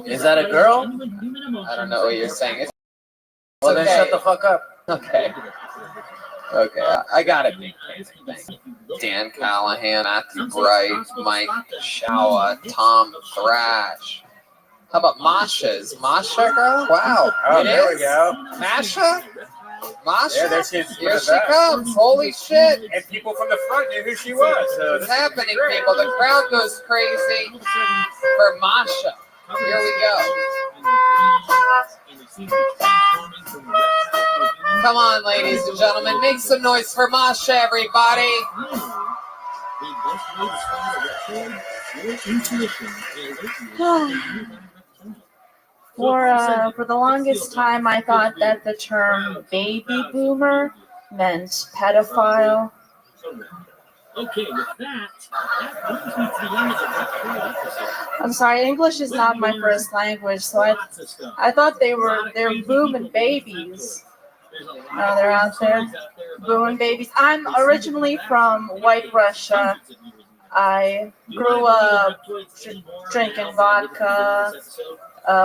Is that a girl? I don't know what you're saying. Well, then shut the fuck up. Okay. Okay, I got it. Dan Callahan, Matthew Bright, Mike Shawa, Tom Thrash. How about Masha? Is Masha a girl? Wow. Oh, it there is? we go. Masha? Masha? Yeah, there she is. Here she comes. Holy shit. And people from the front knew who she was. So What's happening, people? The crowd goes crazy for Masha. Here we go. Come on, ladies and gentlemen. Make some noise for Masha, everybody. For the longest time, I thought that the term baby boomer meant pedophile. Okay, with that brings me to the end of the episode. I'm sorry, English is not my first language, so I thought they're booming babies. Oh, they're out there booming babies. I'm originally from White Russia. I grew up drinking vodka,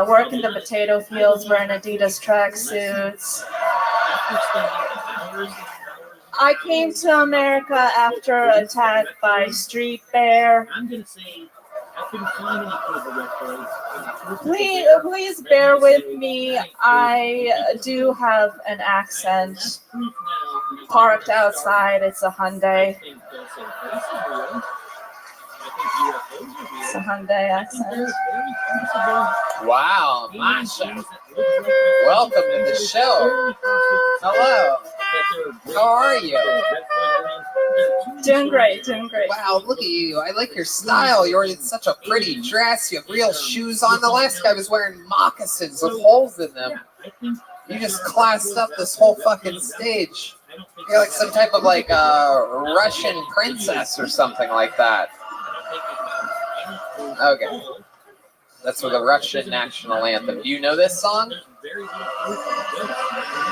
working the potato fields, wearing Adidas tracksuits. I came to America after attack by street bear. Please bear with me. I do have an accent. Parked outside. It's a Hyundai. It's a Hyundai accent. Wow, Masha. Welcome to the show. Hello. How are you? Doing great, doing great. Wow, look at you. I like your style. You're in such a pretty dress. You have real shoes on. The last guy was wearing moccasins with holes in them. You just classed up this whole fucking stage. You're like some type of like Russian princess or something like that. Okay. That's for the Russian national anthem. Do you know this song?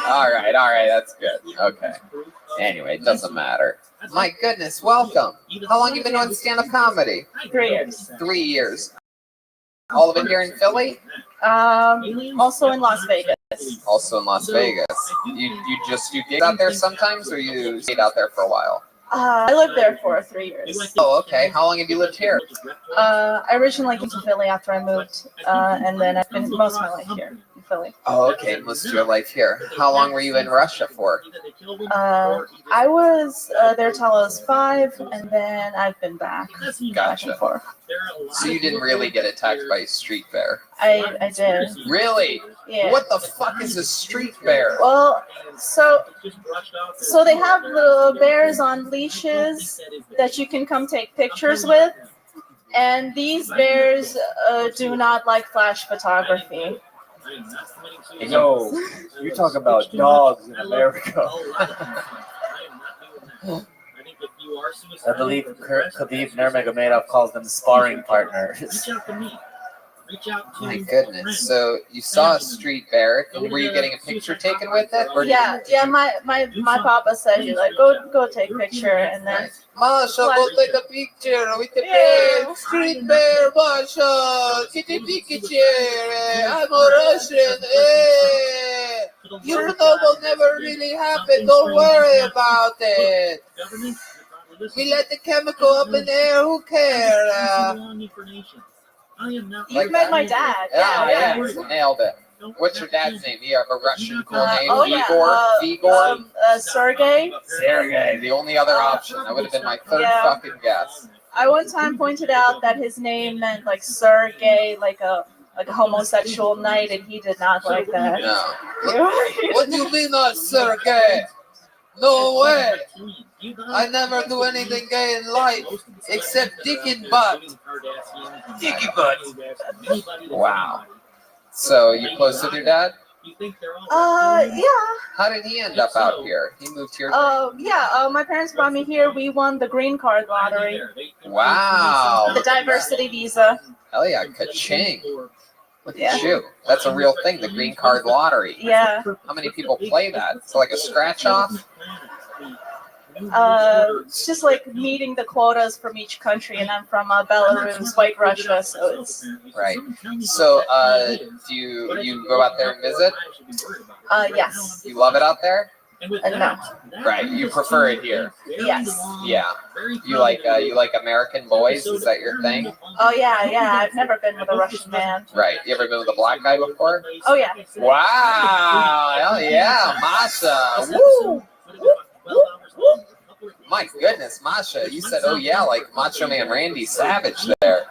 All right, that's good. Okay. Anyway, it doesn't matter. My goodness, welcome. How long have you been doing stand-up comedy? 3 years. 3 years. All of it here in Philly? Also in Las Vegas. Also in Las Vegas. You get out there sometimes, or you stayed out there for a while? I lived there for 3 years. Oh, okay. How long have you lived here? I originally came to Philly after I moved, and then I've been most of my life here in Philly. Oh, okay. Most of your life here. How long were you in Russia for? I was there till I was 5, and then I've been back. Gotcha. So you didn't really get attacked by a street bear? I did. Really? Yeah. What the fuck is a street bear? Well, so they have little bears on leashes that you can come take pictures with, and these bears do not like flash photography. Yo, you talk about dogs in America. I believe Khabib Nurmagomedov calls them sparring partners. Reach out to me. Reach out to My goodness. So you saw a street bear. Were you getting a picture taken with it? Or Yeah, yeah. My papa said you like go take a picture and then. Masha, go take a picture with the bear. Street bear, Masha. Take a picture. I'm a Russian. You know will never really happen. Don't worry about it. We let the chemical up in the air. Who cares? You met my dad. Yeah. Nailed it. What's your dad's name? You have a Russian cool name? Oh yeah. Vigor? Sergey. Sergey. The only other option. That would have been my third fucking guess. I one time pointed out that his name meant like Sergey, like a homosexual knight, and he did not like that. No. What do you mean not Sergey? No way. I never do anything gay in life except dick and butt. Dicky butt. Wow. So you close with your dad? Yeah. How did he end up out here? He moved here. My parents brought me here. We won the green card lottery. Wow. The diversity visa. Hell yeah, ka-ching. Look at you. That's a real thing, the green card lottery. Yeah. How many people play that? It's like a scratch off? It's just like meeting the quotas from each country, and I'm from Belarus, White Russia, so it's right. So, do you go out there and visit? Yes. You love it out there? No. Right. You prefer it here? Yes. Yeah. You like American boys? Is that your thing? Oh yeah. I've never been with a Russian man. Right. You ever been with a black guy before? Oh yeah. Wow. Hell yeah, Masha. Woo. My goodness, Masha, you said, oh yeah, like Macho Man Randy Savage there.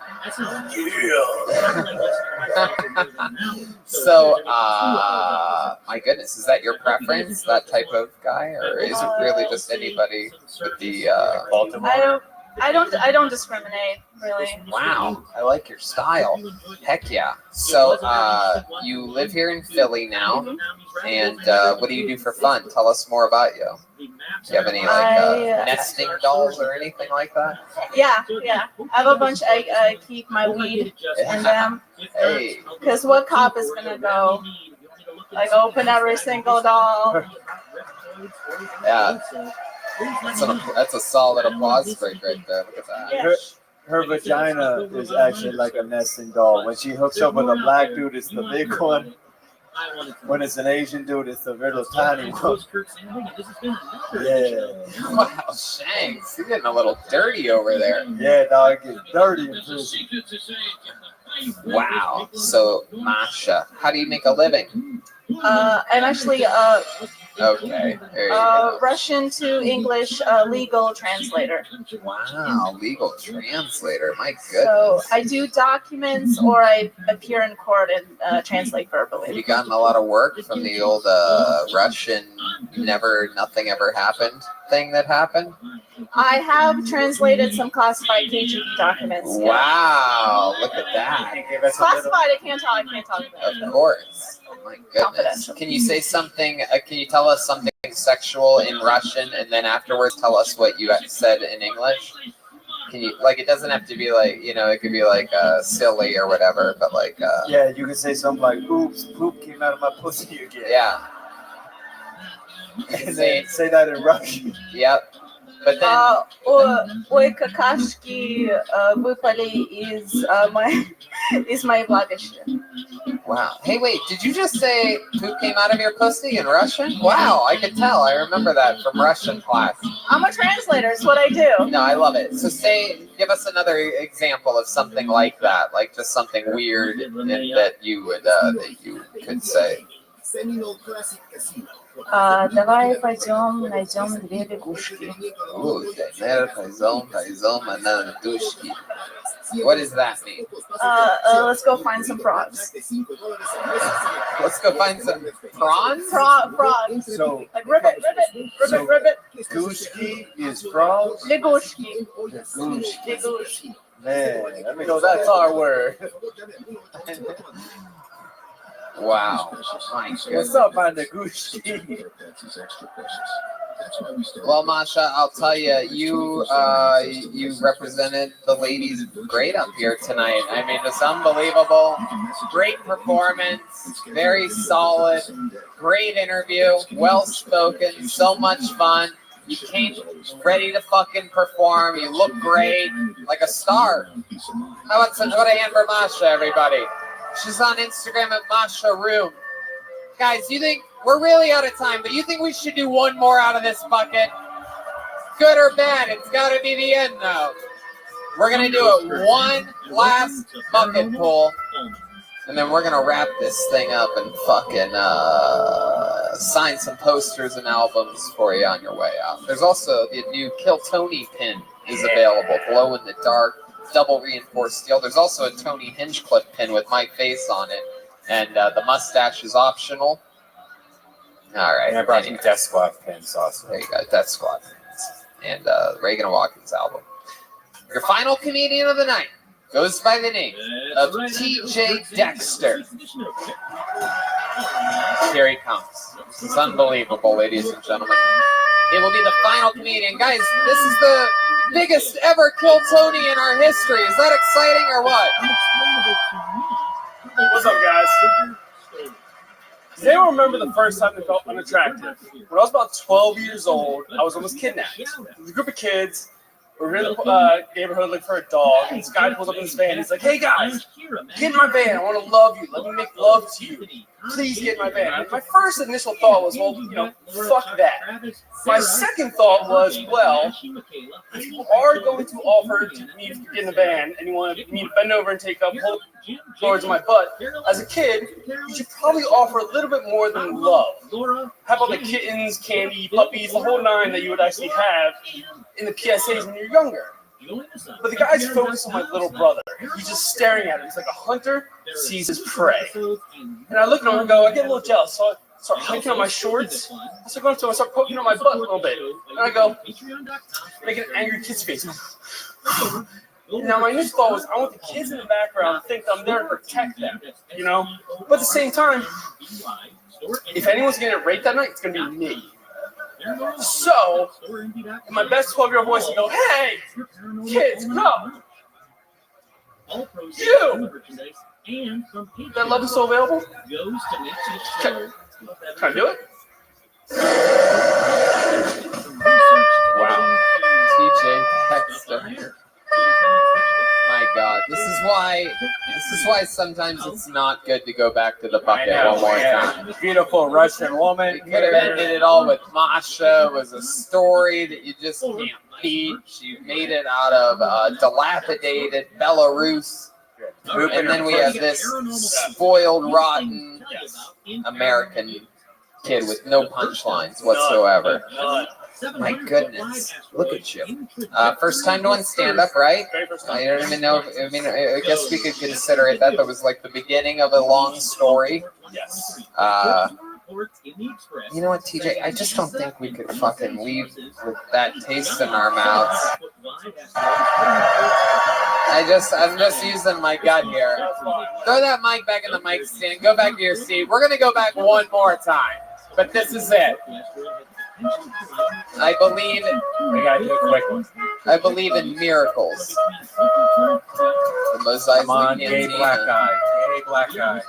So, my goodness, is that your preference, that type of guy, or is it really just anybody with the Baltimore? I don't discriminate, really. Wow, I like your style. Heck yeah. So, you live here in Philly now, and what do you do for fun? Tell us more about you. Do you have any nesting dolls or anything like that? Yeah. I have a bunch. I keep my weed in them. Hey. Because what cop is gonna go like open every single doll? Yeah. That's a solid applause break right there. Look at that. Her vagina is actually like a nesting doll. When she hooks up with a black dude, it's the big one. When it's an Asian dude, it's the little tiny one. Yeah. Wow, Shanks, you're getting a little dirty over there. Yeah, dog, get dirty in prison. Wow. So, Masha, how do you make a living? I'm actually Okay. There you go. Russian to English legal translator. Wow, legal translator. My goodness. So I do documents, or I appear in court and translate verbally. Have you gotten a lot of work from the old Russian nothing ever happened thing that happened? I have translated some classified KGB documents. Yeah. Wow, look at that. Classified, I can't talk about. Of course. Oh my goodness. Can you say something, can you tell us something sexual in Russian, and then afterwards tell us what you said in English? Can you, like, it doesn't have to be like, it could be like silly or whatever, but like. Yeah, you can say something like, oops, poop came out of my pussy again. Yeah. And then say that in Russian. Yep. But then. Ой, какашки выпали из моей влагалища. Wow. Hey, wait, did you just say poop came out of your pussy in Russian? Wow, I could tell. I remember that from Russian class. I'm a translator. It's what I do. No, I love it. So give us another example of something like that, like just something weird that you could say. Давай пойдем, найдем две лягушки. What does that mean? Let's go find some frogs. Let's go find some prawns? Frogs. So, like ribbit. Gushki is frogs? Lягушки. Man, that's our word. Wow. My goodness. What's up, man? The Gucci. Well, Masha, I'll tell you, you represented the ladies great up here tonight. I mean, it's unbelievable. Great performance, very solid, great interview, well spoken, so much fun. You came ready to fucking perform. You look great, like a star. How about a hand for Masha, everybody? She's on Instagram at Masha Room. Guys, you think we're really out of time, but you think we should do one more out of this bucket? Good or bad? It's got to be the end, though. We're going to do it one last bucket pull, and then we're going to wrap this thing up and fucking sign some posters and albums for you on your way out. There's also the new Kill Tony pin is available, glow in the dark, double reinforced steel. There's also a Tony Hinchcliffe pin with my face on it, and the mustache is optional. All right. And I brought you Death Squad pins also. There you go, Death Squad pins. And Reagan Watkins album. Your final comedian of the night goes by the name of TJ Dexter. Here he comes. This is unbelievable, ladies and gentlemen. It will be the final comedian. Guys, this is the biggest ever Kill Tony in our history. Is that exciting or what? What's up, guys? Does anyone remember the first time they felt unattractive? When I was about 12 years old, I was almost kidnapped. There was a group of kids. We're in the neighborhood looking for a dog, and this guy pulls up in his van. He's like, "Hey guys, get in my van. I want to love you. Let me make love to you. Please get in my van." And my first initial thought was, well, fuck that. My second thought was, well, if you are going to offer me to get in the van and you want me to bend over and take up towards my butt, as a kid, you should probably offer a little bit more than love. How about the kittens, candy, puppies, the whole nine that you would actually have in the PSAs when you're younger? But the guy's focused on my little brother. He's just staring at him. He's like a hunter sees his prey. And I look at him and go, I get a little jealous. So I start hiking on my shorts. I start going to him, I start poking on my butt a little bit. And I go, make an angry kid's face. Now, my initial thought was, I want the kids in the background to think I'm there to protect them, But at the same time, if anyone's going to get raped that night, it's going to be me. So, in my best 12-year-old voice, I go, "Hey, kids, no! You! That love is so available? Can I do it?" Wow. TJ Dexter. My God, this is why sometimes it's not good to go back to the bucket one more time. Beautiful Russian woman. We could have ended it all with Masha. It was a story that you just can't beat. She made it out of dilapidated Belarus. And then we have this spoiled, rotten American kid with no punchlines whatsoever. My goodness, look at you. First time doing stand-up, right? I don't even know. I guess we could consider it that was like the beginning of a long story. Yes. You know what, TJ? I just don't think we could fucking leave with that taste in our mouths. I'm just using my gut here. Throw that mic back in the mic stand. Go back to your seat. We're gonna go back one more time, but this is it. I believe we gotta do a quick one. I believe in miracles. The Mosaic Come on, gay black guy. Gay black guy.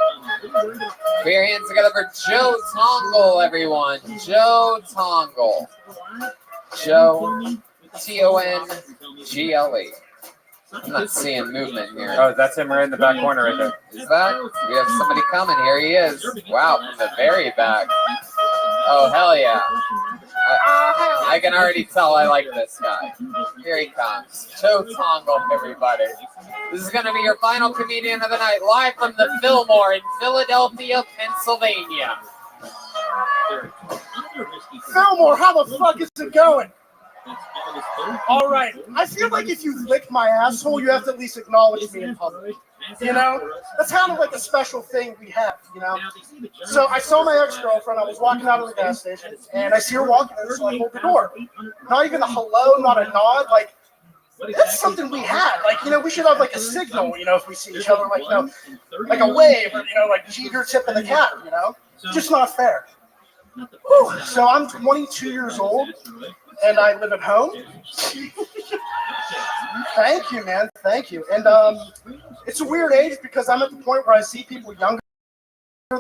Put your hands together for Joe Tongle, everyone. Joe Tongle. Joe, Tongle. I'm not seeing movement here. Oh, that's him right in the back corner right there. Is that? We have somebody coming. Here he is. Wow, from the very back. Oh, hell yeah. I can already tell I like this guy. Here he comes. Joe Tongle, everybody. This is going to be your final comedian of the night, live from the Fillmore in Philadelphia, Pennsylvania. Fillmore, how the fuck is it going? All right. I feel like if you lick my asshole, you have to at least acknowledge me in public. That's kind of like a special thing we have, So I saw my ex-girlfriend. I was walking out of the gas station, and I see her walking in, so I hold the door. Not even a hello, not a nod. Like, that's something we have. Like, we should have, like, a signal, if we see each other, like, like a wave, or, like Jeter tipping the cap, Just not fair. Whew. So I'm 22 years old, and I live at home. Thank you, man. Thank you. And it's a weird age because I'm at the point where I see people younger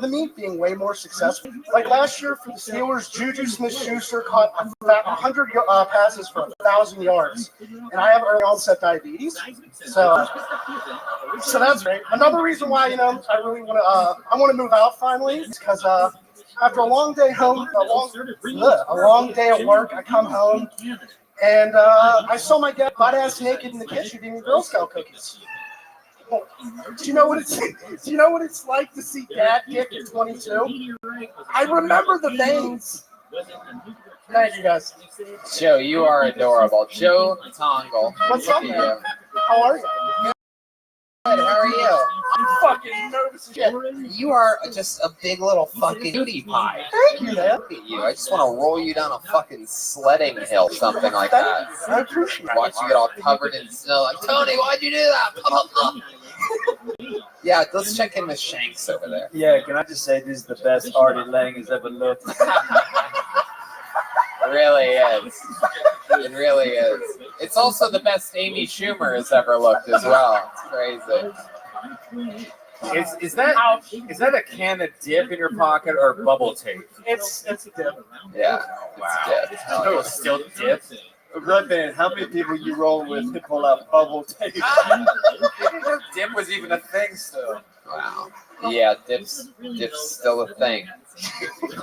than me being way more successful. Like last year for the Steelers, Juju Smith-Schuster caught 100 passes for 1,000 yards, and I have early onset diabetes, so that's great. Another reason why I really want to move out finally is because after a long day home, a long day at work, I come home and I saw my dad butt ass naked in the kitchen eating Girl Scout cookies. Do you know what it's like to see Dad dick at 22? I remember the veins. Thank you guys. Joe, you are adorable. Joe Tongle. What's up, man? How are you? Good. How are you? I'm fucking nervous as shit. You are just a big little fucking cutie pie. Thank you, man. Look at you. I just want to roll you down a fucking sledding hill, something like that. I appreciate it. Watch you get all covered in snow. Like, Tony, why'd you do that? Yeah, let's check in with Shanks over there. Yeah, can I just say this is the best Artie Lang has ever looked? It really is. It really is. It's also the best Amy Schumer has ever looked as well. It's crazy. Is that a can of dip in your pocket or bubble tape? It's a dip. Yeah. It's dip. Oh, it's still dip. Redman, how many people you roll with to pull out bubble tape? Dip was even a thing still. Wow. Yeah, dip's still a thing.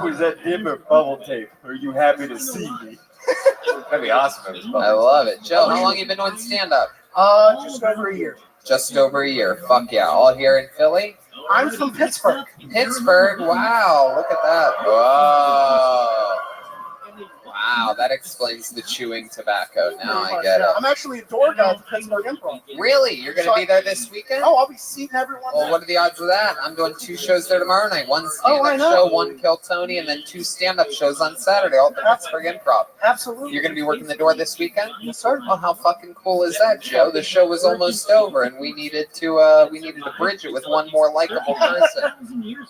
Was that dip or bubble tape? Are you happy to see me? That'd be awesome if it was bubble. I love it. Joe, how long you been doing stand-up? Just over a year. Just over a year. Fuck yeah. All here in Philly? I'm from Pittsburgh. Pittsburgh? Wow. Look at that. Whoa. Wow, that explains the chewing tobacco. Now I get it. I'm actually a door guy at the Pittsburgh Improv. Really? You're going to be there this weekend? Oh, I'll be seeing everyone. Well, what are the odds of that? I'm doing 2 shows there tomorrow night. 1 stand-up show, 1 Kill Tony, and then 2 stand-up shows on Saturday, all at the Pittsburgh Improv. Absolutely. You're going to be working the door this weekend? Yes, sir. Oh, how fucking cool is that, Joe? The show was almost over, and we needed to bridge it with one more likable person,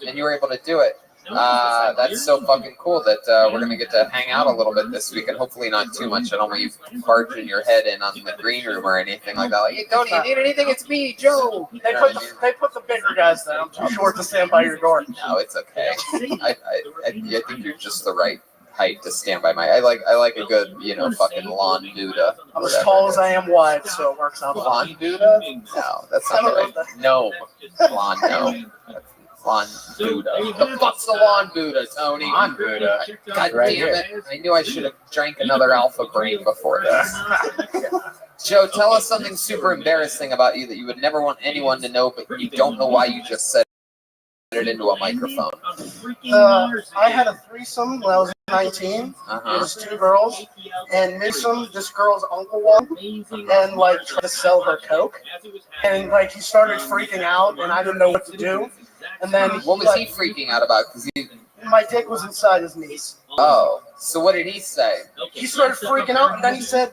and you were able to do it. That's so fucking cool that we're going to get to hang out a little bit this week, and hopefully not too much. I don't want you barging your head in on the green room or anything like that. Like, hey, Tony, you need anything? It's me, Joe. They put the bigger guys there. I'm too short to stand by your door. No, it's okay. I think you're just the right height to stand by my. I like a good, fucking lawn Buddha. I'm as tall as I am wide, so it works out. Lawn Buddha? No, that's not the right. Gnome. Lawn gnome. Lawn Buddha. The fuck's the lawn Buddha, Tony? Lawn Buddha. God damn it. I knew I should have drank another Alpha Brain before this. Joe, tell us something super embarrassing about you that you would never want anyone to know, but you don't know why you just said it into a microphone. I had a threesome when I was 19. It was 2 girls, and this girl's uncle won and tried to sell her coke, and he started freaking out, and I didn't know what to do. And then what was he freaking out about? Because my dick was inside his knees. Oh, so what did he say? He started freaking out, and then he said,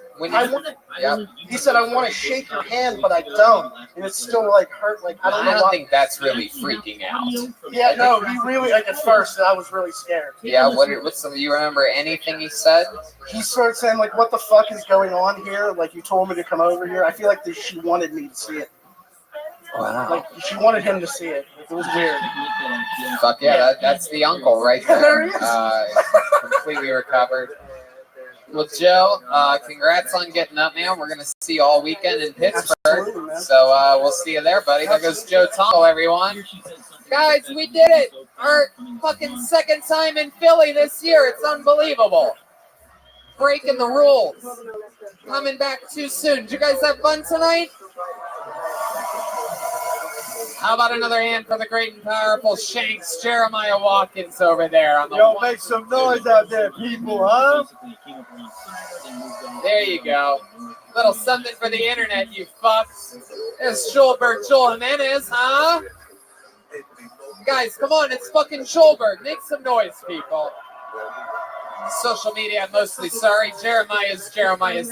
he said, I want to shake your hand, but I don't, and it's still hurt. I don't think that's really freaking out. Yeah, no, he really at first I was really scared. Yeah, what's some? You remember anything he said? He started saying what the fuck is going on here? You told me to come over here. I feel like she wanted me to see it. Wow. She wanted him to see it. It was weird. Fuck yeah, that's the uncle right there. There he is. Completely recovered. Well, Joe, congrats on getting up, man. We're going to see you all weekend in Pittsburgh. So we'll see you there, buddy. There goes Joe Tongle, everyone. Guys, we did it. Our fucking second time in Philly this year. It's unbelievable. Breaking the rules. Coming back too soon. Did you guys have fun tonight? How about another hand for the great and powerful Shanks, Jeremiah Watkins over there on the Yo, make some noise out there, people, huh? There you go. Little something for the internet, you fucks. It's Schulberg Joel Jimenez, huh? Guys, come on, it's fucking Schulberg. Make some noise, people. Social media, I'm mostly sorry. Jeremiah's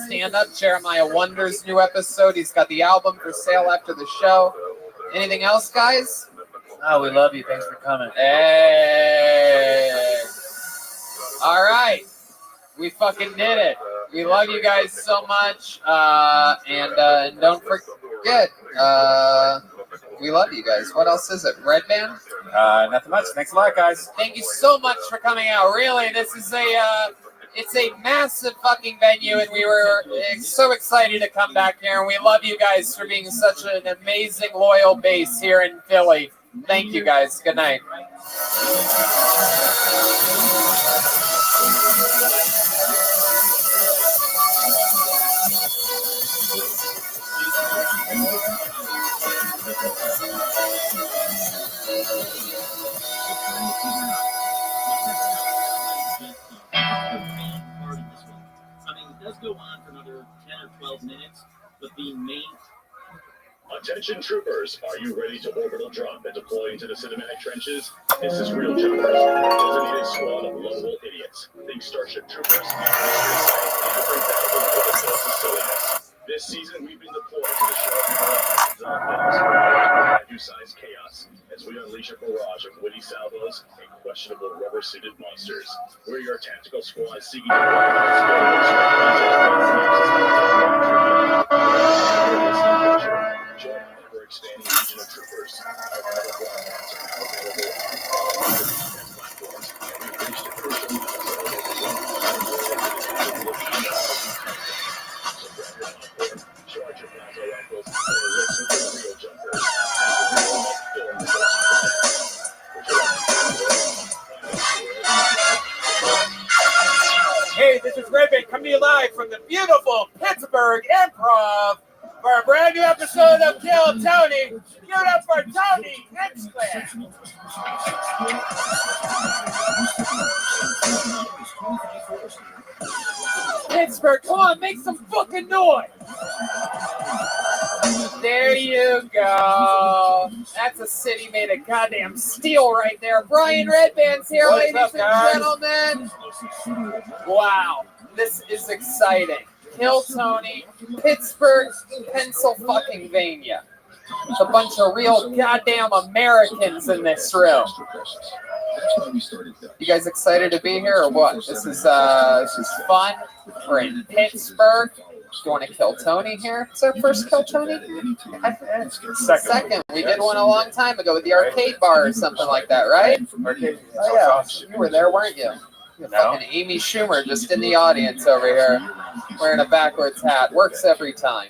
stand-up. Jeremiah Wonders new episode. He's got the album for sale after the show. Anything else, guys? Oh, we love you. Thanks for coming. Hey. All right. We fucking did it. We love you guys so much. And don't forget, we love you guys. What else is it? Red Band? Nothing much. Thanks a lot, guys. Thank you so much for coming out. Really, this is it's a massive fucking venue, and we were so excited to come back here. And we love you guys for being such an amazing, loyal base here in Philly. Thank you, guys. Good night. It does go on for another 10 or 12 minutes, but the main... Attention troopers, are you ready to orbital drop and deploy into the cinematic trenches? This is Real Jumpers, a designated squad of lovable idiots. Think Starship Troopers, This season, we've been deployed to the sharp sized chaos as we unleash a barrage of witty salvos and questionable rubber-suited monsters. We're your tactical squad seeking to join our ever-expanding legion of troopers. Our battle broadcasts are now available on all platforms, and we've reached a crucial milestone of 1,000 charge your plasma rifles and listen to the Real Jumpers. Hey, this is Rabbi coming to you live from the beautiful Pittsburgh Improv for a brand new episode of Kill Tony. Give it up for Tony Hinchcliffe. Pittsburgh, come on, make some fucking noise. There you go. That's a city made of goddamn steel right there. Brian Redband's here, What's ladies up, and guys? gentlemen. Wow, this is exciting. Kill Tony, Pittsburgh, Pennsylvania. It's a bunch of real goddamn Americans in this room. You guys excited to be here or what? This is fun. We're in Pittsburgh. Going to Kill Tony here. It's our first Kill Tony here? Second. We did one a long time ago with the arcade bar or something like that, right? Oh yeah, you were there, weren't you? Fucking Amy Schumer just in the audience over here, wearing a backwards hat. Works every time.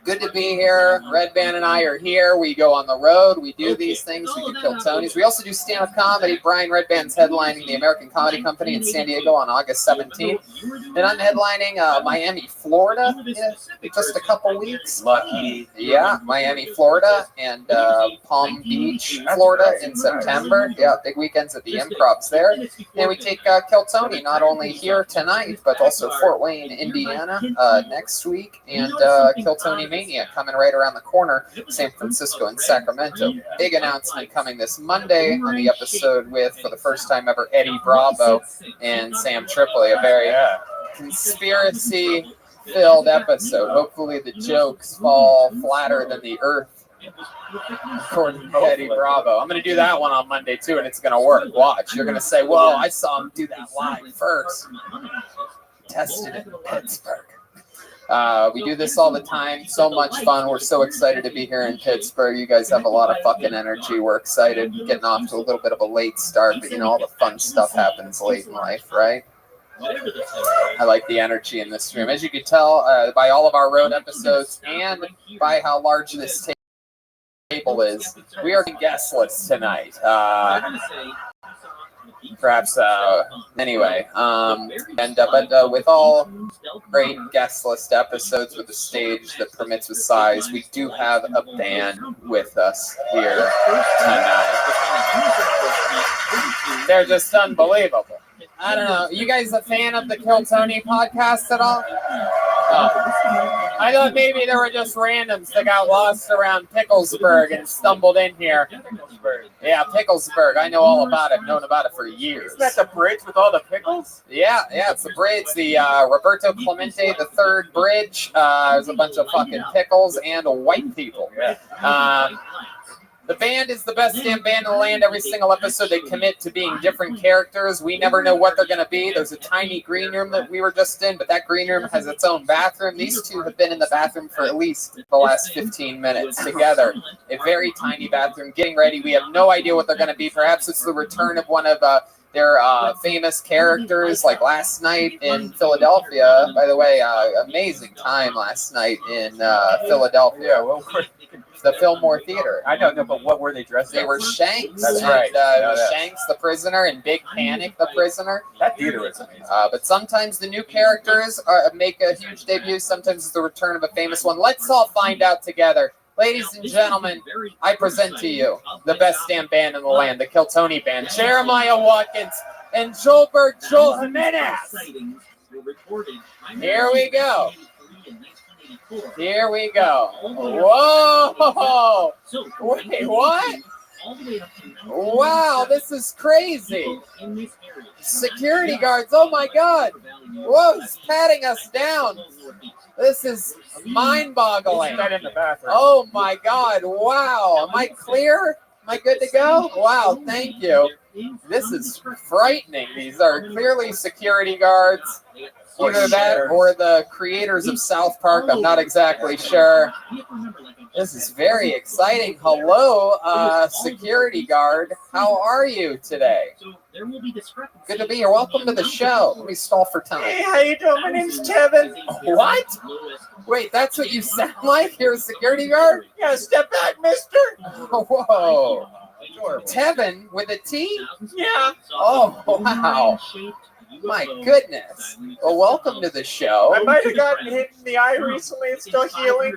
Good to be here. Red Band and I are here. We go on the road. We do these things. We do Kill Tonys. We also do stand-up comedy. Brian Red Band's headlining the American Comedy Company in San Diego on August 17th. And I'm headlining Miami, Florida in just a couple weeks. Lucky. Yeah, Miami, Florida, and Palm Beach, Florida in September. Yeah, big weekends at the Improvs there. And we take Kill Tony not only here tonight, but also Fort Wayne, Indiana next week. And Kill Tony Mania coming right around the corner, San Francisco and Sacramento. Big announcement coming this Monday on the episode with, for the first time ever, Eddie Bravo and Sam Tripoli. A very conspiracy-filled episode. Hopefully the jokes fall flatter than the earth, according to Eddie Bravo. I'm going to do that one on Monday, too, and it's going to work. Watch. You're going to say, whoa, I saw him do that live first. Tested it in Pittsburgh. We do this all the time. So much fun. We're so excited to be here in Pittsburgh. You guys have a lot of fucking energy. We're excited. Getting off to a little bit of a late start, but you know, all the fun stuff happens late in life, right? I like the energy in this room. As you can tell by all of our road episodes and by how large this table is, we are guest lists tonight. Perhaps anyway, but with all great guest list episodes with a stage that permits with size, we do have a band with us here tonight. They're just unbelievable. I don't know. You guys a fan of the Kill Tony podcast at all? Oh. I thought maybe there were just randoms that got lost around Picklesburg and stumbled in here. Yeah, Picklesburg. I know all about it. I've known about it for years. Isn't that the bridge with all the pickles? Yeah, it's the bridge. The Roberto Clemente III bridge. There's a bunch of fucking pickles and white people. The band is the best damn band in the land. Every single episode they commit to being different characters. We never know what they're going to be. There's a tiny green room that we were just in, but that green room has its own bathroom. These two have been in the bathroom for at least the last 15 minutes together. A very tiny bathroom, getting ready. We have no idea what they're going to be. Perhaps it's the return of one of their famous characters, like last night in Philadelphia. By the way, amazing time last night in Philadelphia. Well, the Fillmore Theater. I don't know, but what were they dressed They as? were Shanks. That's and, right. it was Shanks the prisoner and Big Panic the prisoner. That theater was amazing. But sometimes the new characters make a huge debut. Sometimes it's the return of a famous one. Let's all find out together. Ladies and gentlemen, I present to you the best damn band in the land, the Kiltony Band. Jeremiah Watkins and Joel Jimenez. Here we go. Here we go. Whoa! Wait, what? Wow, this is crazy. Security guards, oh my God. Whoa, he's patting us down. This is mind-boggling. Oh my God, wow. Am I clear? Am I good to go? Wow, thank you. This is frightening. These are clearly security guards. Either that or the creators of South Park. I'm not exactly sure. This is very exciting. Hello, security guard. How are you today? Good to be here. Welcome to the show. Let me stall for time. Hey, how you doing? My name's Tevin. What? Wait, that's what you sound like? You're a security guard? Yeah, step back, mister. Whoa. Tevin with a T? Yeah. Oh, wow. My goodness. Well, welcome to the show. I might have gotten hit in the eye recently. It's still healing.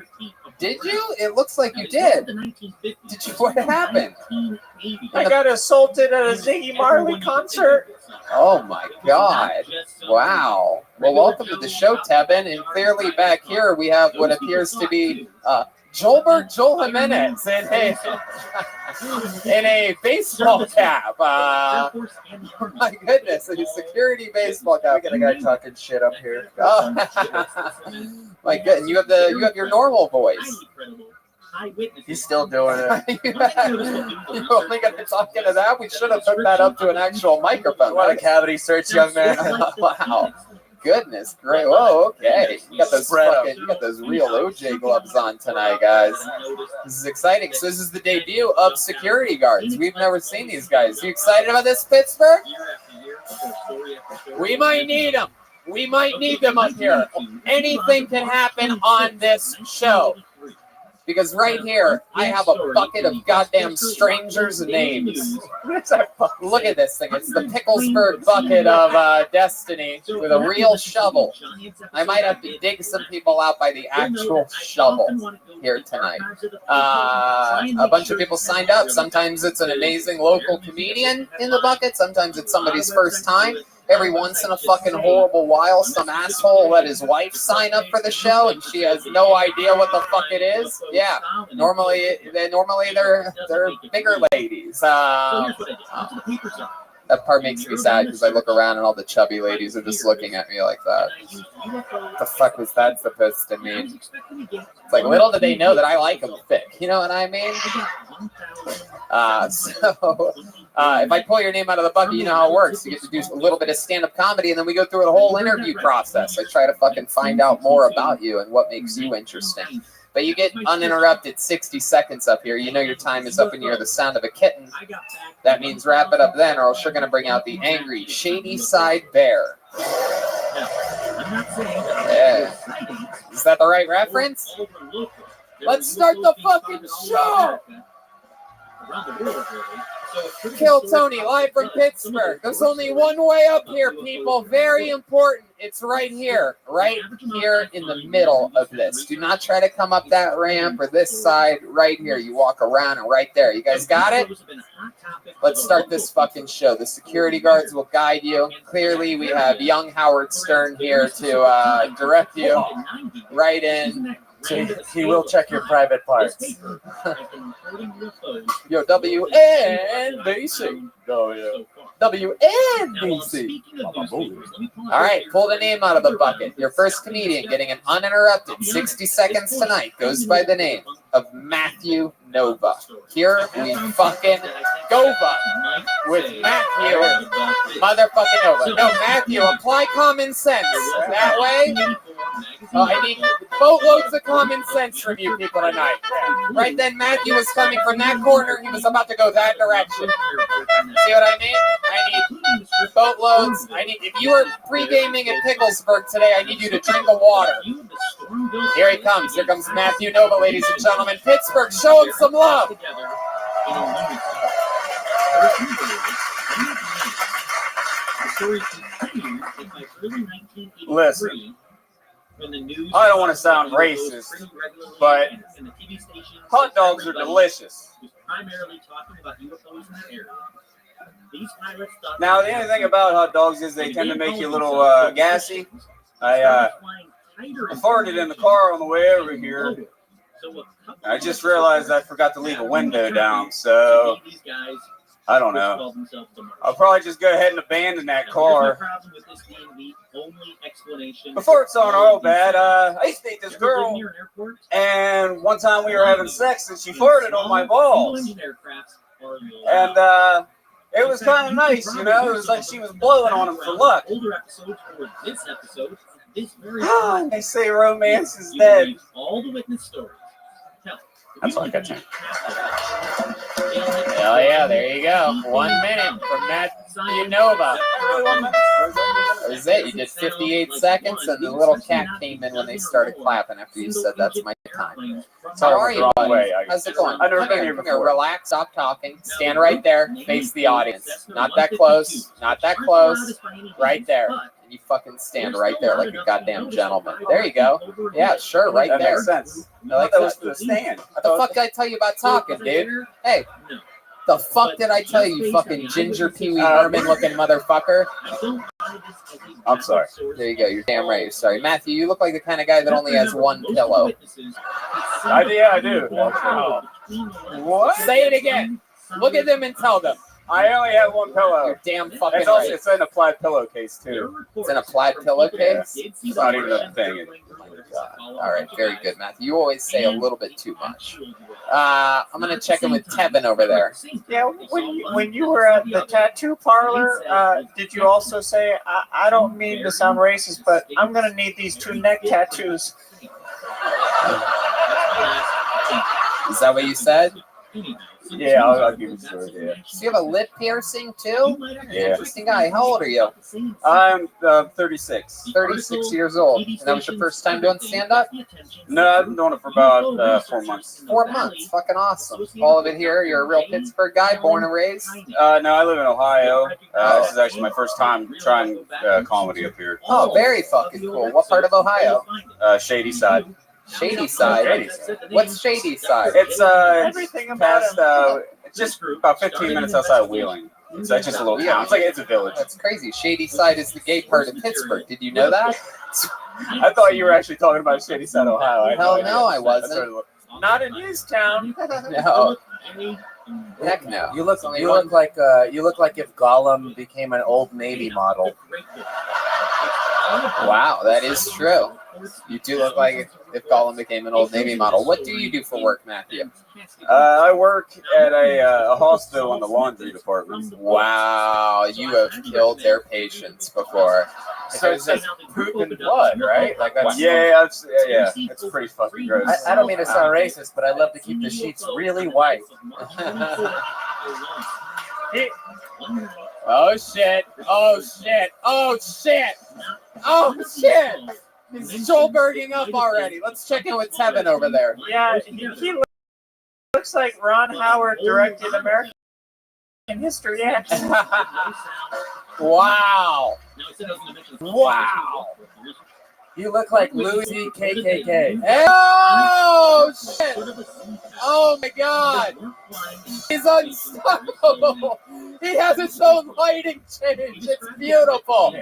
Did you? It looks like you did. Did you? What happened? I got assaulted at a Ziggy Marley concert. Oh my God. Wow. Well, welcome to the show, Tevin. And clearly back here we have what appears to be Joel Jimenez in a baseball cap. My goodness, a security baseball cap. We got a guy talking shit up here. Oh. My goodness, you have your normal voice. He's still doing it. You only got to talk into that? We should have hooked that up to an actual microphone. What a cavity search, young man. Wow. Goodness, great. Whoa, okay. You got those real OJ gloves on tonight, guys. This is exciting. So this is the debut of security guards. We've never seen these guys. You excited about this, Pittsburgh? We might need them. We might need them up here. Anything can happen on this show. Because right here, I have a bucket of goddamn strangers' names. Look at this thing. It's the Picklesburg bucket of destiny with a real shovel. I might have to dig some people out by the actual shovel here tonight. A bunch of people signed up. Sometimes it's an amazing local comedian in the bucket. Sometimes it's somebody's first time. Every once in a fucking horrible while, some asshole let his wife sign up for the show, and she has no idea what the fuck it is. Yeah, normally they're bigger ladies. That part makes me sad because I look around and all the chubby ladies are just looking at me like that. What the fuck was that supposed to mean? It's like, little did they know that I like them thick. You know what I mean? If I pull your name out of the bucket, you know how it works. You get to do a little bit of stand-up comedy, and then we go through the whole interview process. I try to fucking find out more about you and what makes you interesting. But you get uninterrupted 60 seconds up here. You know your time is up and you hear the sound of a kitten. That means wrap it up then, or else you're going to bring out the angry, shady side bear. Yeah. Is that the right reference? Let's start the fucking show! Kill Tony, live from Pittsburgh. There's only one way up here, people. Very important. It's right here in the middle of this. Do not try to come up that ramp or this side. Right here. You walk around and right there. You guys got it? Let's start this fucking show. The security guards will guide you. Clearly, we have young Howard Stern here to direct you right in. He will check your private parts. Yo, WNBC. Oh, yeah. WNBC. All right, pull the name out of the bucket. Your first comedian getting an uninterrupted 60 seconds tonight goes by the name of Matthew Nova. Here we fucking Gova with Matthew motherfucking Nova. No, Matthew, apply common sense. That way, I need boatloads of common sense from you people tonight. Right then, Matthew was coming from that corner. He was about to go that direction. See what I mean? I need boatloads. If you were pre-gaming at Picklesburg today, I need you to drink the water. Here he comes. Here comes Matthew Nova, ladies and gentlemen. Pittsburgh, show him some love. Listen, I don't want to sound racist, but hot dogs are delicious. Now, the only thing about hot dogs is they tend to make you a little gassy. I farted in the car on the way over here. I just realized I forgot to leave a window down, so I don't know. I'll probably just go ahead and abandon that car. Before it's on all bad, I used to date this girl, and one time we were having sex, and she farted on my balls. And it was kind of nice, you know? It was like she was blowing on him for luck. They say romance is dead. That's all I got time. Hell yeah, there you go. 1 minute from Matthew Nova. That was it. You did 58 seconds, and the little cat came in when they started clapping after you said that's my time. So how are you, buddy? How's it going? I've never been here before. Relax, stop talking. Stand right there. Face the audience. Not that close. Not that close. Right there. And you fucking stand right there like a goddamn gentleman. There you go. Yeah, sure, right That there. makes sense. I like That that. was for the stand. What the fuck did I tell you about talking, dude? Hey, the fuck did I tell you, you fucking ginger Pee Wee Herman looking motherfucker? I'm sorry. There you go. You're damn right. You're sorry. Matthew, you look like the kind of guy that only has one pillow. Yeah, I do. What? Say it again. Look at them and tell them. I only have one pillow. You're damn fucking It's also right. it's an applied pillowcase too. It's an applied pillowcase? It's not even a thing. All right, very good, Matthew. You always say a little bit too much. I'm gonna check in with Tevin over there. Yeah, when you were at the tattoo parlor, did you also say, I don't mean to sound racist, but I'm going to need these 2 neck tattoos? Is that what you said? Yeah, I'll give it to her. Yeah. So you have a lip piercing too? Yeah. Interesting guy. How old are you? I'm 36. 36 years old. And that was your first time doing stand-up? No, I've been doing it for about 4 months. 4 months. Fucking awesome. All of it here. You're a real Pittsburgh guy, born and raised? No, I live in Ohio. This is actually my first time trying comedy up here. Oh, very fucking cool. What part of Ohio? Shady Side. Shady Side? What's Shady Side? It's past, just about 15 minutes outside of Wheeling. It's just a little town. It's a village. That's crazy. Shady Side is the gay part of Pittsburgh. Did you know that? I thought you were actually talking about Shady Side, Ohio. Hell no, I wasn't. Not in his town. No. Heck no. You look like if Gollum became an Old Navy model. Wow, that is true. You do look like if Gollum became an Old Navy model. What do you do for work, Matthew? I work at a hospital in the laundry department. Wow, you have killed their patients before. So it's just poop and blood, right? Like that's yeah, it's pretty fucking gross. I don't mean to sound racist, but I love to keep the sheets really white. Oh shit! Oh shit! Oh shit! Oh shit! He's Schulberging up already. Let's check in with Tevin over there. Yeah, he looks like Ron Howard directed American History X. Wow! Wow! You look like Louis KKK. Oh shit! Oh my god! He's unstoppable! He has his own lighting change. It's beautiful.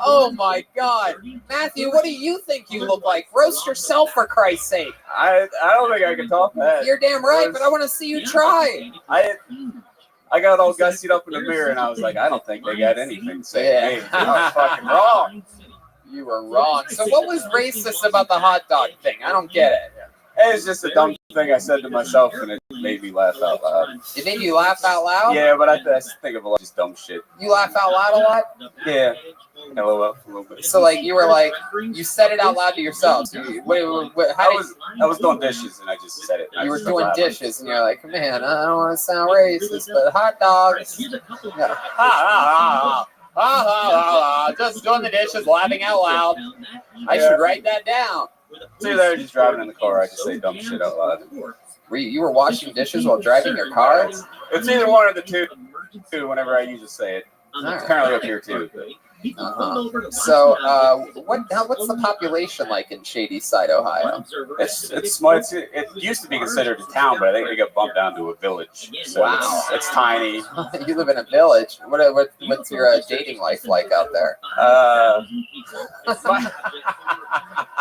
Oh my god. Matthew, what do you think you look like? Roast yourself for Christ's sake. I don't think I can top that. You're damn right, but I want to see you try. I got all gussied up in the mirror and I was like, I don't think they got anything to say to me. I was fucking wrong. You were wrong. So what was racist about the hot dog thing? I don't get it. It's just a dumb thing I said to myself, and it made me laugh out loud. It made you laugh out loud? Yeah, but I think of a lot of just dumb shit. You laugh out loud a lot? Yeah. LOL a little bit. So like you were like you said it out loud to yourself. So I was doing dishes and I just said it. You were doing dishes and you're like, man, I don't want to sound racist, but hot dogs. Just doing the dishes, laughing out loud. I should write that down. See, they're just driving in the car. I just say dumb shit out loud. You were washing dishes while driving your car? It's either one of the two. Whenever I usually say it, it's currently up here too. So, what's the population like in Shady Side, Ohio? It's small. It used to be considered a town, but I think it got bumped down to a village. So Wow. it's tiny. You live in a village. What's your dating life like out there?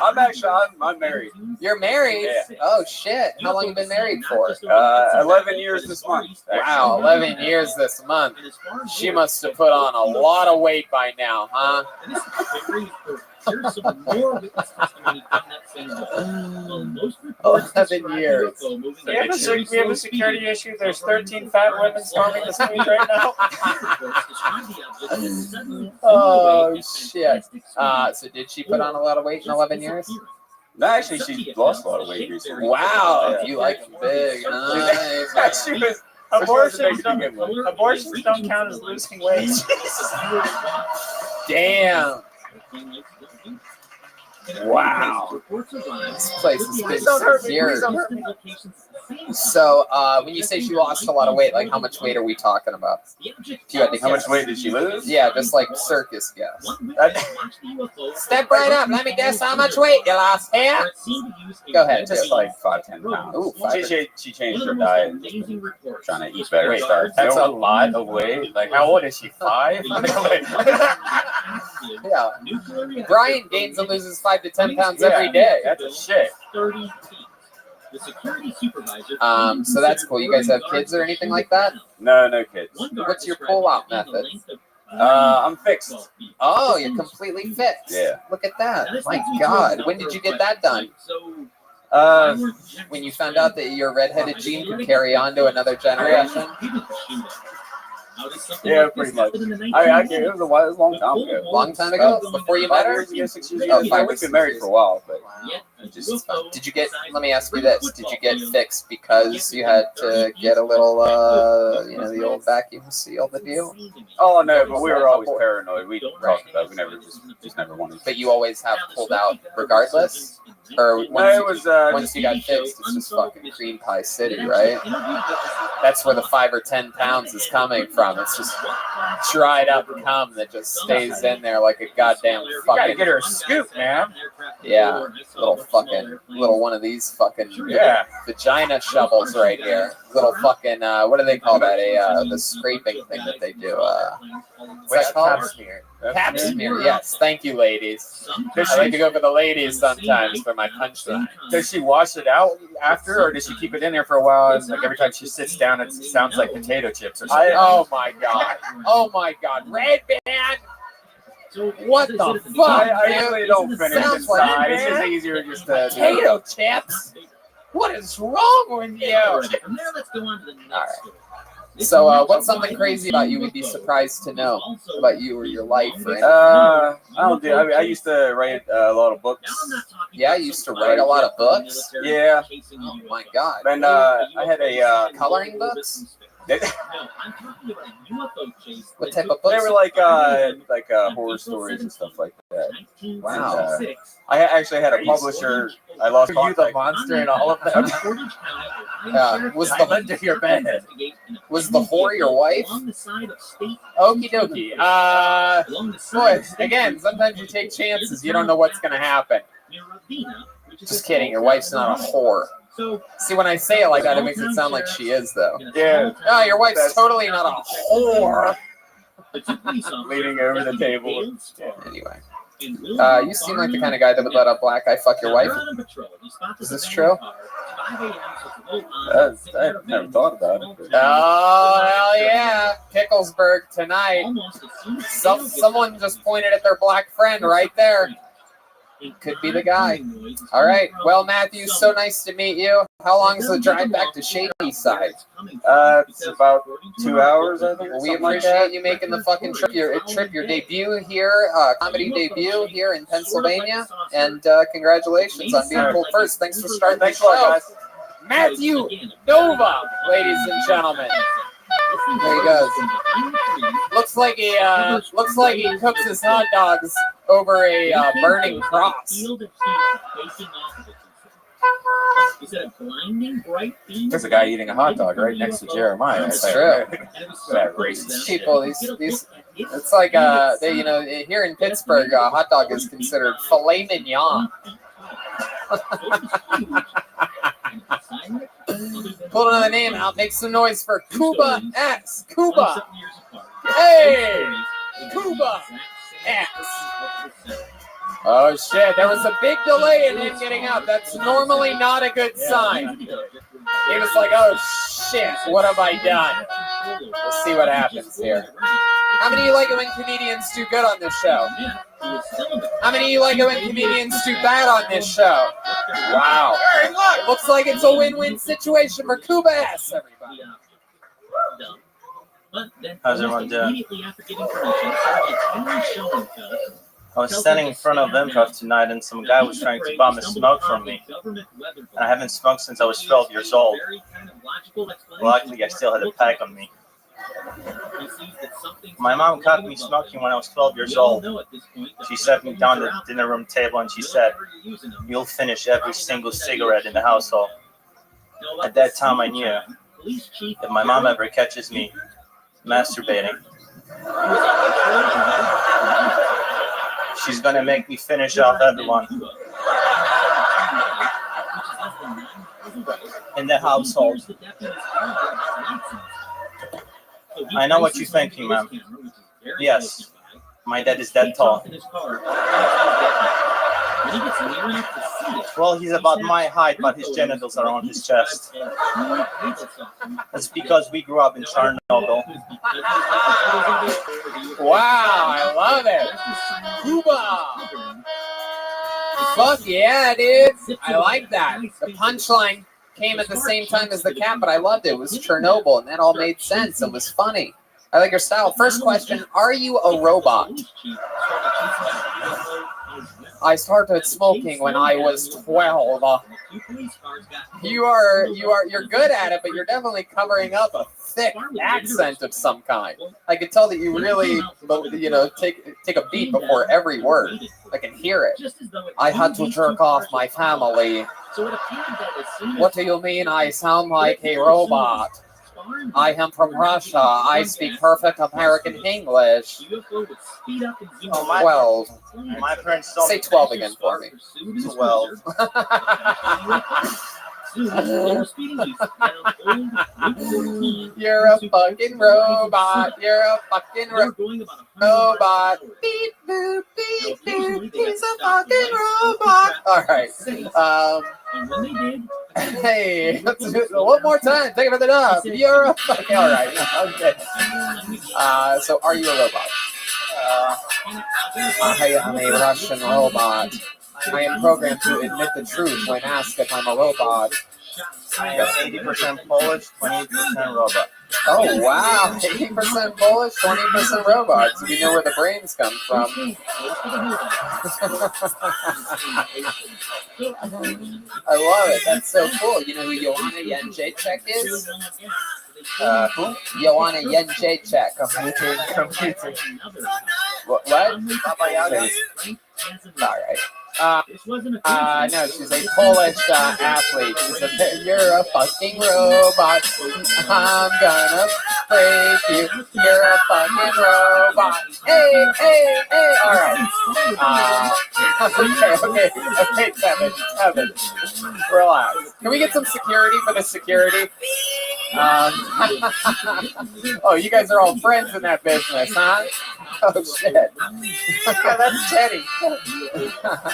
I'm married. You're married? Yeah. Oh shit! How long you been married for? 11 years this month. Wow, 11 years this month. She must have put on a lot of weight by now, huh? 11 years. We have a security issue. There's 13 fat women storming the street right now. Oh shit! So did she put on a lot of weight in 11 years? No, actually, she lost a lot of weight recently. Wow, you like them big. Nice. She was. Abortions don't count as losing weight. Damn. Wow. This place has been years. So, when you say she lost a lot of weight, like how much weight are we talking about? If you had to How much guess. weight did she lose? Yeah, just like circus guess. Step right up. Let me guess how much weight you lost here. Go ahead. Just like 5-10 pounds. Ooh, She changed her diet. And trying to eat better. Wait, that's a lot of weight. Like, how old is she? 5? Yeah. Brian gains and loses 5 to 10 pounds every day. That's a shit. So that's cool. You guys have kids or anything like that? No kids. What's your pull-out method? I'm fixed. Oh, you're completely fixed. Yeah. Look at that. My God. When did you get that done? When you found out that your redheaded gene could carry on to another generation? Yeah, pretty much. It was a long time ago. Long time ago? Before you met 5 her? years ago, 6 years Oh, ago. 5 Yeah, we've been married for a while, but Did you get, let me ask you this, did you get fixed because you had to get a little, the old vacuum seal the deal? oh no, but we were always paranoid. We talked about it. We never just never wanted. But you always have pulled out regardless? Or once you got fixed, it's just fucking cream pie city, right? That's where the 5 or 10 pounds is coming from. It's just dried up cum that just stays in there like a goddamn You gotta fucking. get her a scoop, man. Yeah, little one of these fucking vagina shovels right here. Little fucking what do they call that? The scraping thing that they do. What's that called? Pap smear. Pap smear. Yes, thank you, ladies. I like to go for the ladies sometimes for my punchline. Does she wash it out after, or does she keep it in there for a while? And like every time she sits down, it sounds like potato chips or something. Oh my god! Oh my god! Red band. What the fuck? I usually don't finish Sounds like inside. It's man. just easier just to. Potato chips. What is wrong with you? All right. So, what's something crazy about you would be surprised to know about you or your life? Or anything? I don't do. I used to write a lot of books. Yeah, you used to write a lot of books. Yeah. Oh my god. And I had a coloring books. They What type of books? were like horror stories and stuff like that. Wow. And, I actually had a publisher. I lost Were you the contact. monster in all of them? Was I'm under your bed. Was the whore your wife? Okie dokie. Boy, again, sometimes you take chances. You don't know what's gonna happen. Just kidding. Your wife's not a whore. See, when I say it like that, it makes it sound like she is, though. Yeah. No, your wife's totally not a whore. Leaning over the table. Anyway. You seem like the kind of guy that would let a black guy fuck your wife. Is this true? I've never thought about it. Oh, hell yeah. Picklesburg tonight. Someone just pointed at their black friend right there. Could be the guy. All right. Well, Matthew, so nice to meet you. How long is the drive back to Shady Side? It's about 2 hours, I think. Well, we appreciate you making the fucking trip. Your debut here, comedy debut here in Pennsylvania, and congratulations on being pulled first. Thanks for starting the show, Matthew Nova, ladies and gentlemen. There he goes. Looks like he cooks his hot dogs over a burning cross. There's a guy eating a hot dog right next to Jeremiah. That's true. That racist People, these, it's like here in Pittsburgh, a hot dog is considered filet mignon. Pull another name out. Make some noise for Cuba X. Cuba. Hey, Cuba X. Oh shit! There was a big delay in him getting out. That's normally not a good sign. He was like, "Oh shit! What have I done?" We'll see what happens here. How many of you like it when comedians do good on this show? How many of you like it when comedians do bad on this show? Wow. It looks like it's a win-win situation for Cuba S, everybody. How's everyone doing? I was standing in front of Improv tonight and some guy was trying to bum a smoke from me. I haven't smoked since I was 12 years old. Luckily, I still had a pack on me. My mom caught me smoking when I was 12 years old. She sat me down at the dinner room table and she said, "You'll finish every single cigarette in the household." At that time, I knew if my mom ever catches me masturbating, she's gonna make me finish off everyone in the household. I know what you're thinking, ma'am. Yes, my dad is that tall. Well, he's about my height, but his genitals are on his chest. That's because we grew up in Chernobyl. Wow, I love it. Cuba. Fuck yeah, dude. I like that. The punchline came at the same time as the cat, but I loved it. It was Chernobyl, and that all made sense and was funny. I like your style. First question, are you a robot? I started smoking when I was 12. You're good at it, but you're definitely covering up a thick accent of some kind. I can tell that you really, take a beat before every word. I can hear it. I had to jerk off my family. What do you mean I sound like a robot? I am from Russia. I speak perfect American English. 12. My parents don't say 12 again for me. 12. You're a fucking robot. You're a fucking robot. Beep boop, beep boop. He's a fucking robot. All right. Hey, let's do it one more time. Take it for the dub. You're a fucking. All right. Okay. So, are you a robot? I am a Russian robot. I am programmed to admit the truth when asked if I'm a robot. I am 80% Polish, 20% robot. Oh, wow. 80% Polish, 20% robot. So you know where the brains come from. I love it. That's so cool. You know who Joanna Jędrzejczyk is? Who? Joanna Jędrzejczyk. Computing. What? All right. No, she's a Polish athlete. You're a fucking robot. I'm gonna break you. You're a fucking robot. Hey, hey, hey. All right. Okay, Kevin. Relax. Can we get some security for the security? Oh, you guys are all friends in that business, huh? Oh, shit. Yeah, that's Teddy.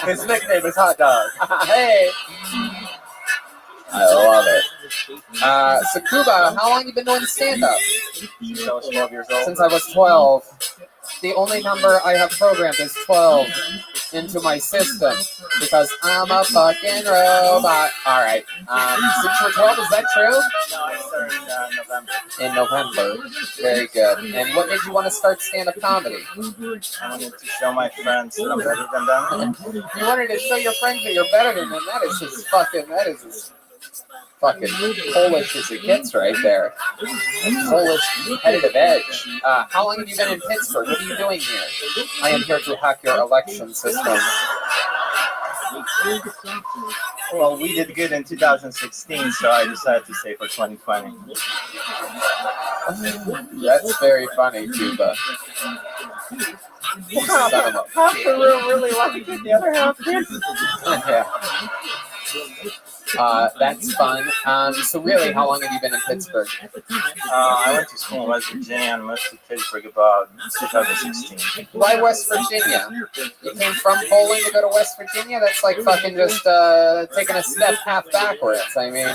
His nickname is Hot Dog. Hey. I love it. So, Cuba, how long have you been doing stand-up? Since I was 12 years old. Since I was 12. The only number I have programmed is 12. into my system because I'm a fucking robot. All right. Since you were 12, is that true? No, I started November. In November. Very good. And what made you want to start stand-up comedy? I wanted to show my friends that I'm better than them. You wanted to show your friends that you're better than them. That is as fucking Polish as it gets right there. A Polish competitive edge. How long have you been in Pittsburgh? What are you doing here? I am here to hack your election system. Well, we did good in 2016, so I decided to stay for 2020. That's very funny, Cuba. Half the room really liked it, the other half didn't. Yeah. That's fun. So really, how long have you been in Pittsburgh? I went to school in West Virginia and moved to Pittsburgh about 2016. Why West Virginia? You came from Poland to go to West Virginia? That's like fucking just taking a step half backwards. I mean,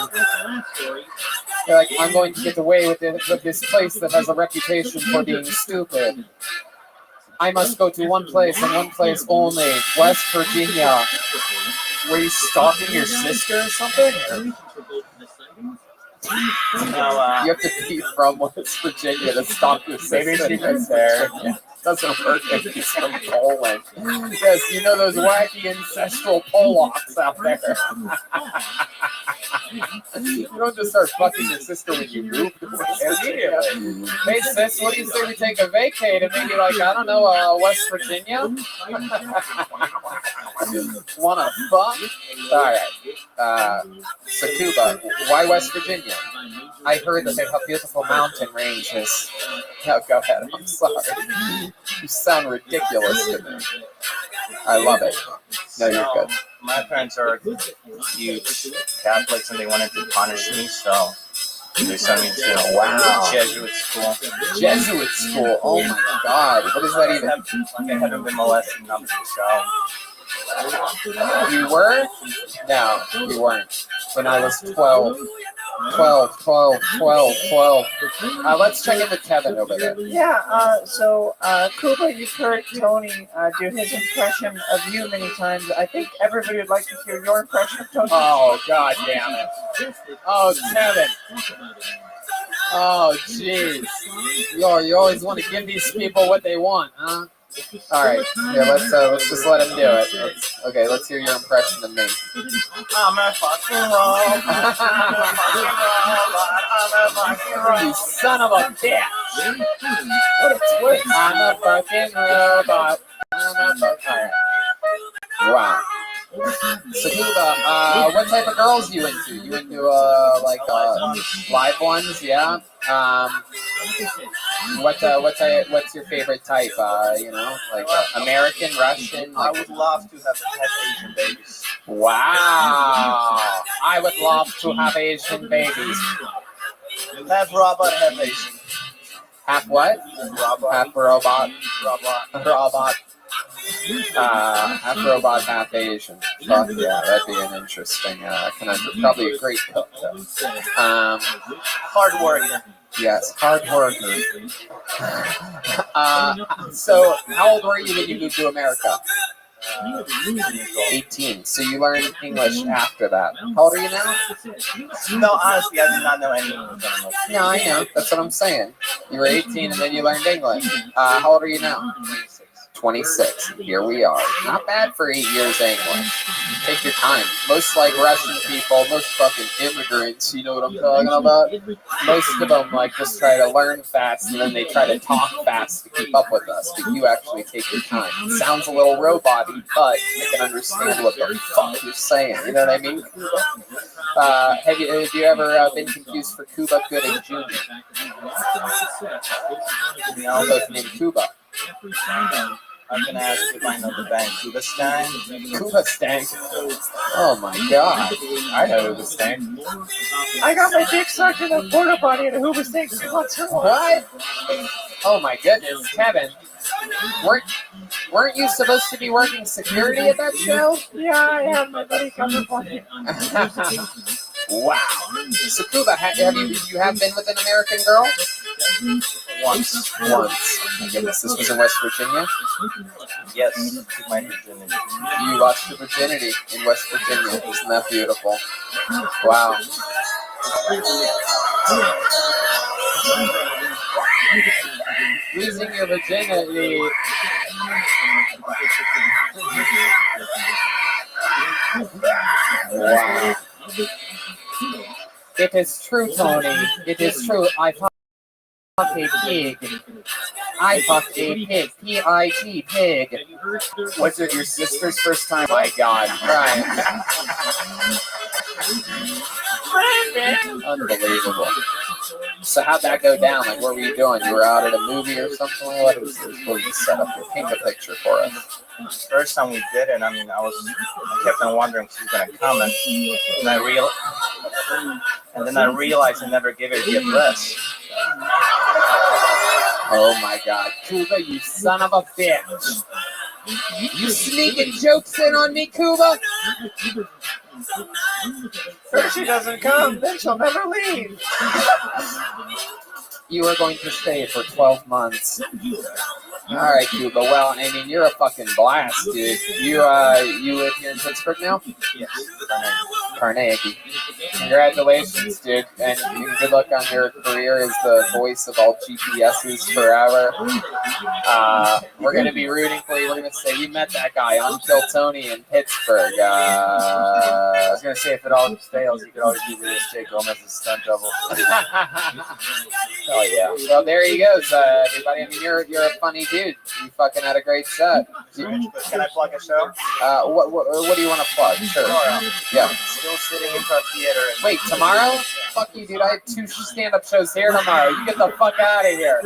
you're like, I'm going to get away with this place that has a reputation for being stupid. I must go to one place and one place only, West Virginia. Were you stalking your sister or something? No, you have to be from West Virginia to stalk your sister. Maybe she was there. Yeah. Doesn't work if he's from Poland. Yes, you know those wacky ancestral Polacks out there. You don't just start fucking your sister when you move to West Virginia. Hey sis, what do you say we take a vacate and maybe like, I don't know, West Virginia? Wanna fuck? Alright. So Cuba, why West Virginia? I heard that they have beautiful mountain ranges. No, go ahead. I'm sorry. You sound ridiculous to me. I love it. No, you're good. My parents are huge Catholics and they wanted to punish me, so they sent me to Jesuit school. Jesuit school? Oh my God. What is that even? I haven't been molested enough, so. You were? No, you weren't. When I was 12. 12. Let's check into Kevin over there. Yeah, so Kuba, you've heard Tony do his impression of you many times. I think everybody would like to hear your impression of Tony. Oh, God damn it. Oh, Kevin. Oh, jeez. You always want to give these people what they want, huh? All right, here, let's just let him do it. Let's hear your impression of me. I'm a fucking robot. You son of a bitch! What a twist! I'm a fucking robot. Alright. Wow. So Cuba, what type of girls you into? You into live ones? Yeah. What's your favorite type? Like American, Russian? I would love to have Asian babies. Wow. I would love to have Asian babies. Half robot, half Asian. Half what? Robot. Half robot. Robot. Half robot, half Asian. Fuck yeah, that'd be an interesting conundrum. Probably a great cook, though. Hard worker. Yes, hard worker. So, how old were you when you moved to America? 18. So you learned English after that. How old are you now? No, honestly, I did not know any English. No, I know. That's what I'm saying. You were 18 and then you learned English. How old are you now? 26. Here we are. Not bad for 8 years English. Take your time. Most like Russian people, most fucking immigrants, you know what I'm talking about? Most of them like just try to learn fast and then they try to talk fast to keep up with us. But you actually take your time. It sounds a little robot-y, but I can understand what the fuck you're saying. You know what I mean? Have you ever been confused for Cuba Gooding Jr.? Both named Cuba. I'm gonna ask if I know the band Cuba Stank. Cuba Stank. Oh my God! I know Cuba Stank. I got my dick sucked in a porta potty at a Hoover Stank. What? Oh my goodness, Kevin! Weren't you supposed to be working security at that show? Yeah, I have my buddy coming for me. Wow. So Cuba, you have been with an American girl? Once. Oh my goodness, this was in West Virginia? Yes, my virginity. You lost your virginity in West Virginia. Isn't that beautiful? Wow. Losing your virginity. Wow. It is true, Tony. It is true. I fucked a pig. I fucked a pig. P-I-G, pig. Was it your sister's first time? My God. Right. Unbelievable. So how'd that go down? Like, what were you doing? You were out at a movie or something? What was the setup? Paint a picture for us. First time we did it, I mean, I kept on wondering if she was gonna come, and then I realized I never gave her the address. Oh my God, Cuba, you son of a bitch! You sneaking jokes in on me, Cuba? If she doesn't come, then she'll never leave. You are going to stay for 12 months. All right, Cuba. Well, I mean, you're a fucking blast, dude. You live here in Pittsburgh now? Yes. Carnegie. Congratulations, dude, and good luck on your career as the voice of all GPSs forever. We're going to be rooting for you. We're going to say you met that guy on Kill Tony in Pittsburgh. I was going to say, if it all fails, you could always be Louis J. Gomez's stunt double. Oh, yeah. Well, there he goes, everybody. I mean, you're a funny dude. You fucking had a great set. Can I plug a show? What do you want to plug? Sure. Tomorrow. Yeah. Still sitting in our theater. Wait, tomorrow? Fuck you, dude. I have 2 stand-up shows here tomorrow. You get the fuck out of here.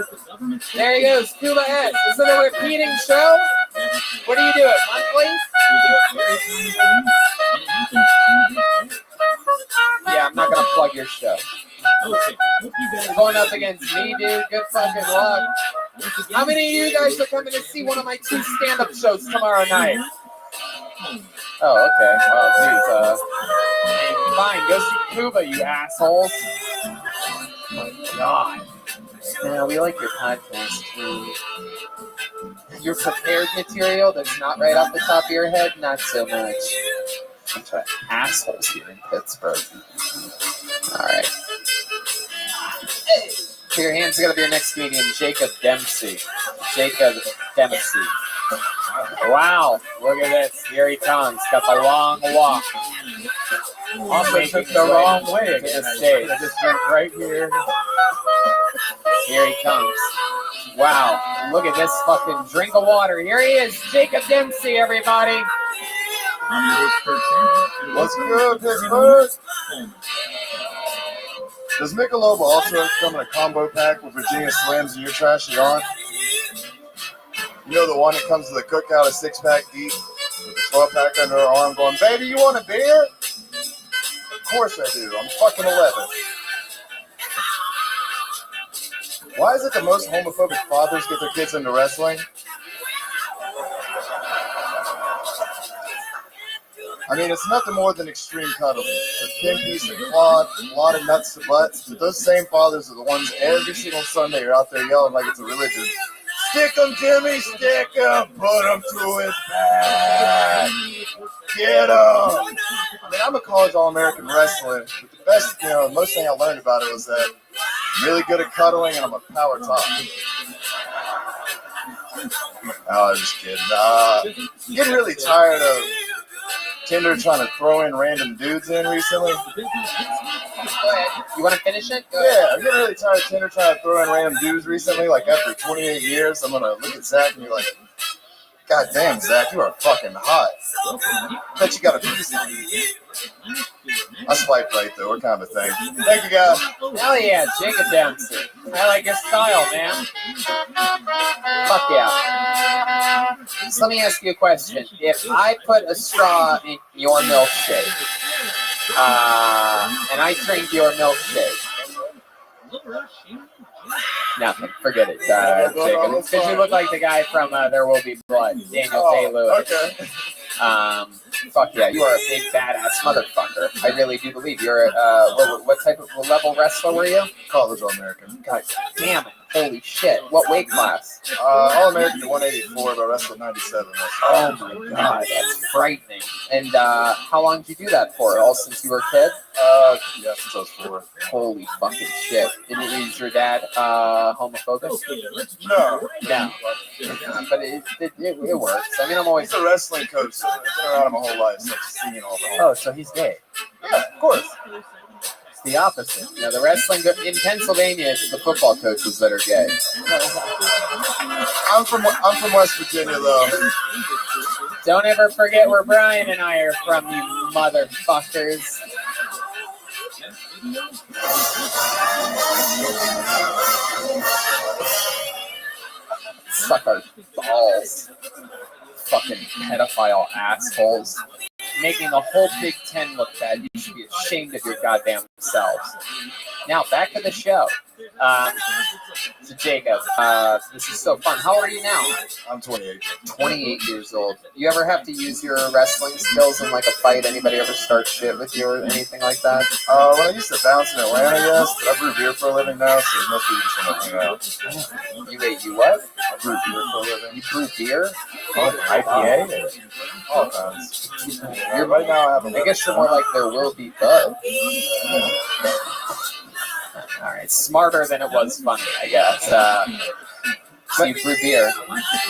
There he goes, Cuba S. Is it a repeating show? What do you do? It monthly? Yeah, I'm not gonna plug your show. You're going up against me, dude. Good fucking luck. How many of you guys are coming to see one of my 2 stand-up shows tomorrow night? Oh, okay. Well, geez, fine. Go see Cuba, you assholes. Oh my God. Yeah, we like your podcast. Your prepared material that's not right off the top of your head, not so much. Bunch of assholes here in Pittsburgh. All right. Put your hands together for your next comedian, Jacob Dempsey. Jacob Dempsey. Wow, look at this. Here he comes. Got the long walk. Also took the wrong way to the stage. I just went right here. Here he comes. Wow, look at this fucking drink of water. Here he is, Jacob Dempsey, everybody. What's good, Pittsburgh? Does Michelob Ultra come in a combo pack with Virginia Slims and your trash on? You know the one that comes with a cookout, a 6-pack deep, with a 12-pack under her arm going, baby, you want a beer? Of course I do. I'm fucking 11. Why is it that most homophobic fathers get their kids into wrestling? I mean, it's nothing more than extreme cuddling. A thin piece of cloth, a lot of nuts to butts, but those same fathers are the ones every single Sunday are out there yelling like it's a religion. Stick 'em, Jimmy, stick 'em, put 'em to his back. Get 'em. I mean, I'm a college All-American wrestler, but the best, most thing I learned about it was that I'm really good at cuddling and I'm a power top. Oh, I'm just kidding. Getting really tired of Tinder trying to throw in random dudes in recently. Go ahead. You want to finish it? Go Yeah, ahead. I'm getting really tired of Tinder trying to throw in random dudes recently. Like after 28 years, I'm gonna look at Zach and be like, God damn, Zach, you are fucking hot. Bet you got a piece on you. I swipe right though, what kind of thing. Thank you guys. Hell yeah, Jacob Dempsey. I like your style, man. Fuck yeah. So let me ask you a question. If I put a straw in your milkshake, and I drink your milkshake, nothing. Forget it, Jacob. Because you look like the guy from There Will Be Blood, Daniel Day-Lewis. Okay. Fuck yeah, you are a big badass motherfucker. I really do believe you're what type of level wrestler were you? College All-American. God damn it. Holy shit. What weight class? All-American 184, but I wrestled 97. Oh my god, that's frightening. And how long did you do that for? All since you were a kid? Yeah, since I was 4. Holy fucking shit. And is your dad homophobic? No. No. But it works. I mean, I'm always... He's a wrestling coach, so I've been around him my whole life, so I've seen all that. Oh, so he's gay. Yeah, of course. It's the opposite. You know, the wrestling in Pennsylvania, it's the football coaches that are gay. I'm from West Virginia, though. Don't ever forget where Brian and I are from, you motherfuckers. Suck our balls. Fucking pedophile assholes. Making the whole Big Ten look bad. You should be ashamed of your goddamn selves. Now, back to the show. So Jacob, this is so fun. How old are you now? I'm 28. 28 years old. You ever have to use your wrestling skills in like a fight? Anybody ever start shit with you or anything like that? When I used to bounce in Atlanta, yes, but I brew beer for a living now, so there's no people just want to hang out. You what? I brew beer for a living. You brew beer? IPA? All kinds. You're right now. I guess you're more like There Will Be Bud. All right, smarter than it was funny, I guess. So you brew beer.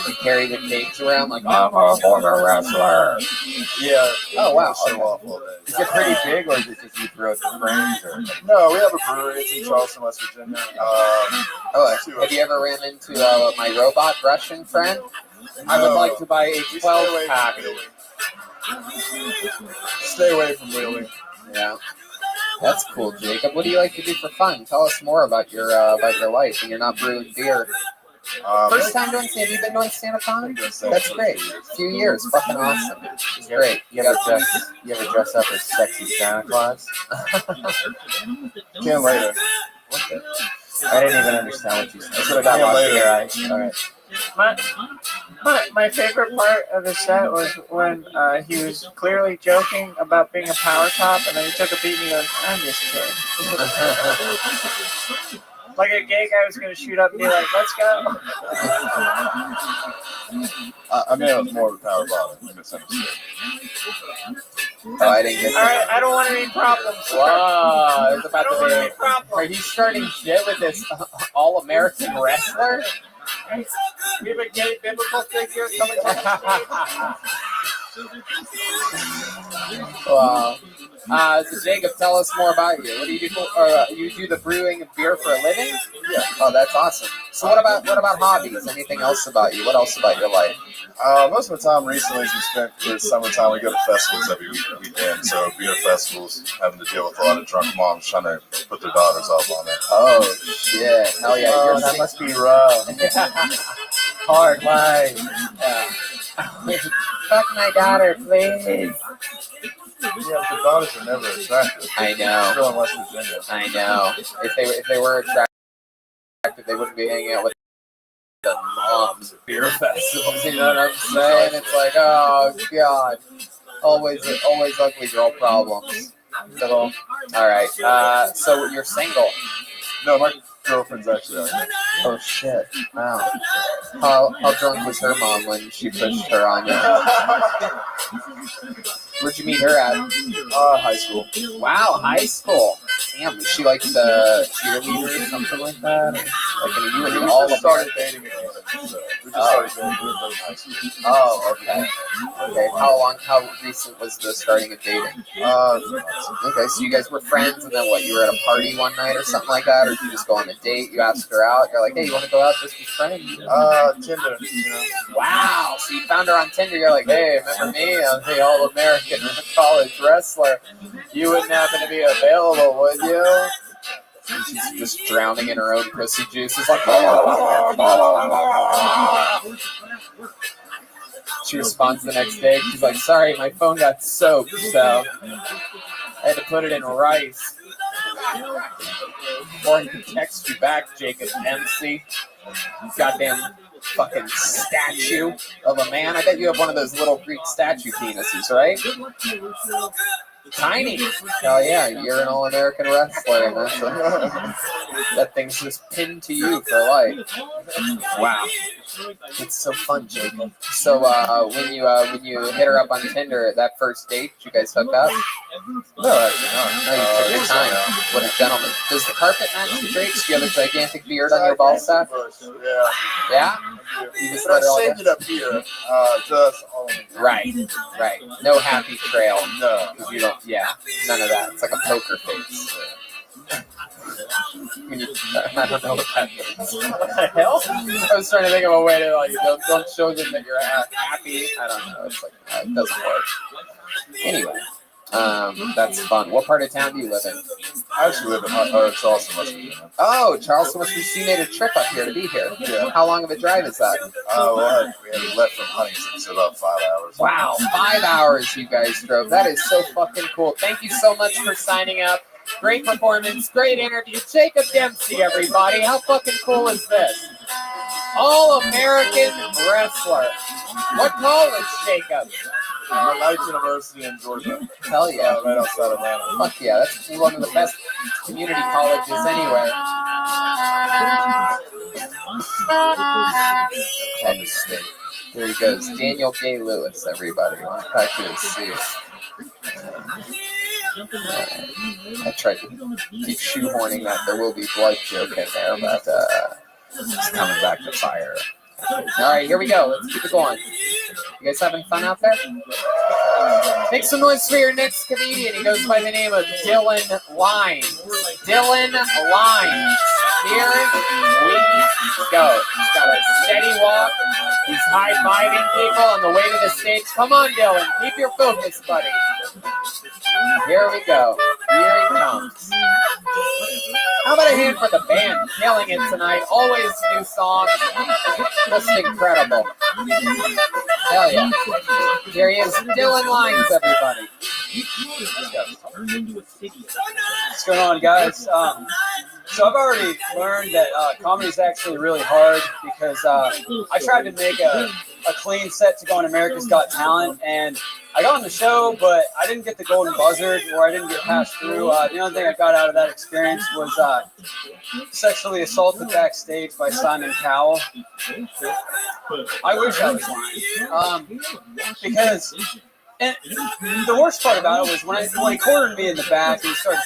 You carry the cage around like, I'm a former wrestler. Yeah. Oh, wow. Show off all day. Is it pretty big, or is it just you throw it to friends? Or? No, we have a brewery. It's in Charleston, West Virginia. Have you ever ran into my robot Russian friend? I would like to buy a 12 pack. Stay away from wheeling. Yeah. That's cool, Jacob. What do you like to do for fun? Tell us more about your life when you're not brewing beer. First time doing stand? Have you been doing stand-up comedy? That's great. A few years. Fucking awesome. It's great. You ever dress up as sexy Santa Claus? Can later. I didn't even understand what you said. That's what I got later. All right. My favorite part of the set was when he was clearly joking about being a power top, and then he took a beat and he goes, I'm just kidding. Like a gay guy was going to shoot up and be like, let's go. I mean, it was more of a power bottom. Misunderstood. Oh, I didn't get that. All right, I don't want any problems. Whoa, it's about I don't want any to problems. be. Are you starting shit with this all-American wrestler? We have a gay biblical figure coming from Wow. So Jacob, tell us more about you. What do you do? You do the brewing of beer for a living? Yeah. Oh, that's awesome. So what about hobbies? Anything else about you? What else about your life? Most of the time recently has been spent for summertime. We go to festivals every weekend. So beer festivals, having to deal with a lot of drunk moms trying to put their daughters off on it. Oh shit! Hell yeah! Oh, that must be rough. Hard life. Yeah. Fuck my daughter, please. Yeah, but the daughters are never attractive. I know. Still in West Virginia. I know. If they were attractive, they wouldn't be hanging out with the moms at beer festivals. You know what I'm saying? It's like, oh god, always ugly girl problems. So, all right. So you're single? No, my girlfriend's actually out here. Oh shit! Wow. How drunk was her mom when she pushed her on you? Where'd you meet her at? High school. Wow, high school. Damn, was she like the cheerleader or something like that? Like you were all just started dating again. So we just started dating in high school. Oh, okay. Okay. How recent was the starting of dating? Okay, so you guys were friends, and then what? You were at a party one night or something like that, or did you just go on a date? You asked her out. You're like, hey, you want to go out just as friends? Tinder. You know. Wow. So you found her on Tinder. You're like, hey, remember me? I'm the all-American college wrestler. You wouldn't happen to be available, would you? And she's just drowning in her own pussy juice. It's like, she responds the next day. She's like, sorry, my phone got soaked, so I had to put it in rice. Or I can text you back, Jacob MC. Goddamn fucking statue of a man. I bet you have one of those little Greek statue penises, right? Tiny. Hell yeah, you're an all-American wrestler, and that thing's just pinned to you for life. Wow. It's so fun, Jacob. So when you hit her up on Tinder, that first date, did you guys hook up? No, actually not. No, you took your time. What a gentleman. Does the carpet match the drapes? Do you have a gigantic beard on your ball sack? Yeah. Yeah? You just But let her I all shaved it up here. Just on. Right, right. No happy trail. No. Because you don't, yeah, none of that. It's like a poker face. When you, I don't know what that means. What the hell? I was trying to think of a way to, like, don't show them that you're happy. I don't know. It's like, it doesn't work. Anyway, that's fun. What part of town do you live in? I actually live in Charleston, West Virginia. Oh, Charleston, West Virginia. You made a trip up here to be here. Yeah. How long of a drive is that? Well, we had left from Huntington, so about 5 hours. Wow, 5 hours you guys drove. That is so fucking cool. Thank you so much for signing up. Great performance, great interview. Jacob Dempsey, everybody. How fucking cool is this? All-American wrestler. What college, Jacob? Knight University in Georgia. Hell yeah. Right outside Atlanta. Fuck yeah, that's one of the best community colleges anywhere. Penn State. There he goes. Daniel K. Lewis, everybody. Back to his seat. I tried to keep shoehorning that there will be blood joke in there, but it's coming back to fire. All right, here we go. Let's keep it going. You guys having fun out there? Make some noise for your next comedian. He goes by the name of Dylan Lyons. Dylan Lyons. Here we go. He's got a steady walk. He's high-fiving people on the way to the stage. Come on, Dylan. Keep your focus, buddy. Here we go. Here he comes. How about a hand for the band? Killing it tonight. Always new songs. Just incredible. Hell yeah. Here he is. Dylan Lyons, everybody. What's going on, guys? So I've already learned that comedy is actually really hard because I tried to make a clean set to go on America's Got Talent, and I got on the show, but I didn't get the golden buzzard, or I didn't get passed through. The only thing I got out of that experience was sexually assaulted backstage by Simon Cowell. I wish I was lying. Because and the worst part about it was when he cornered me in the back and he started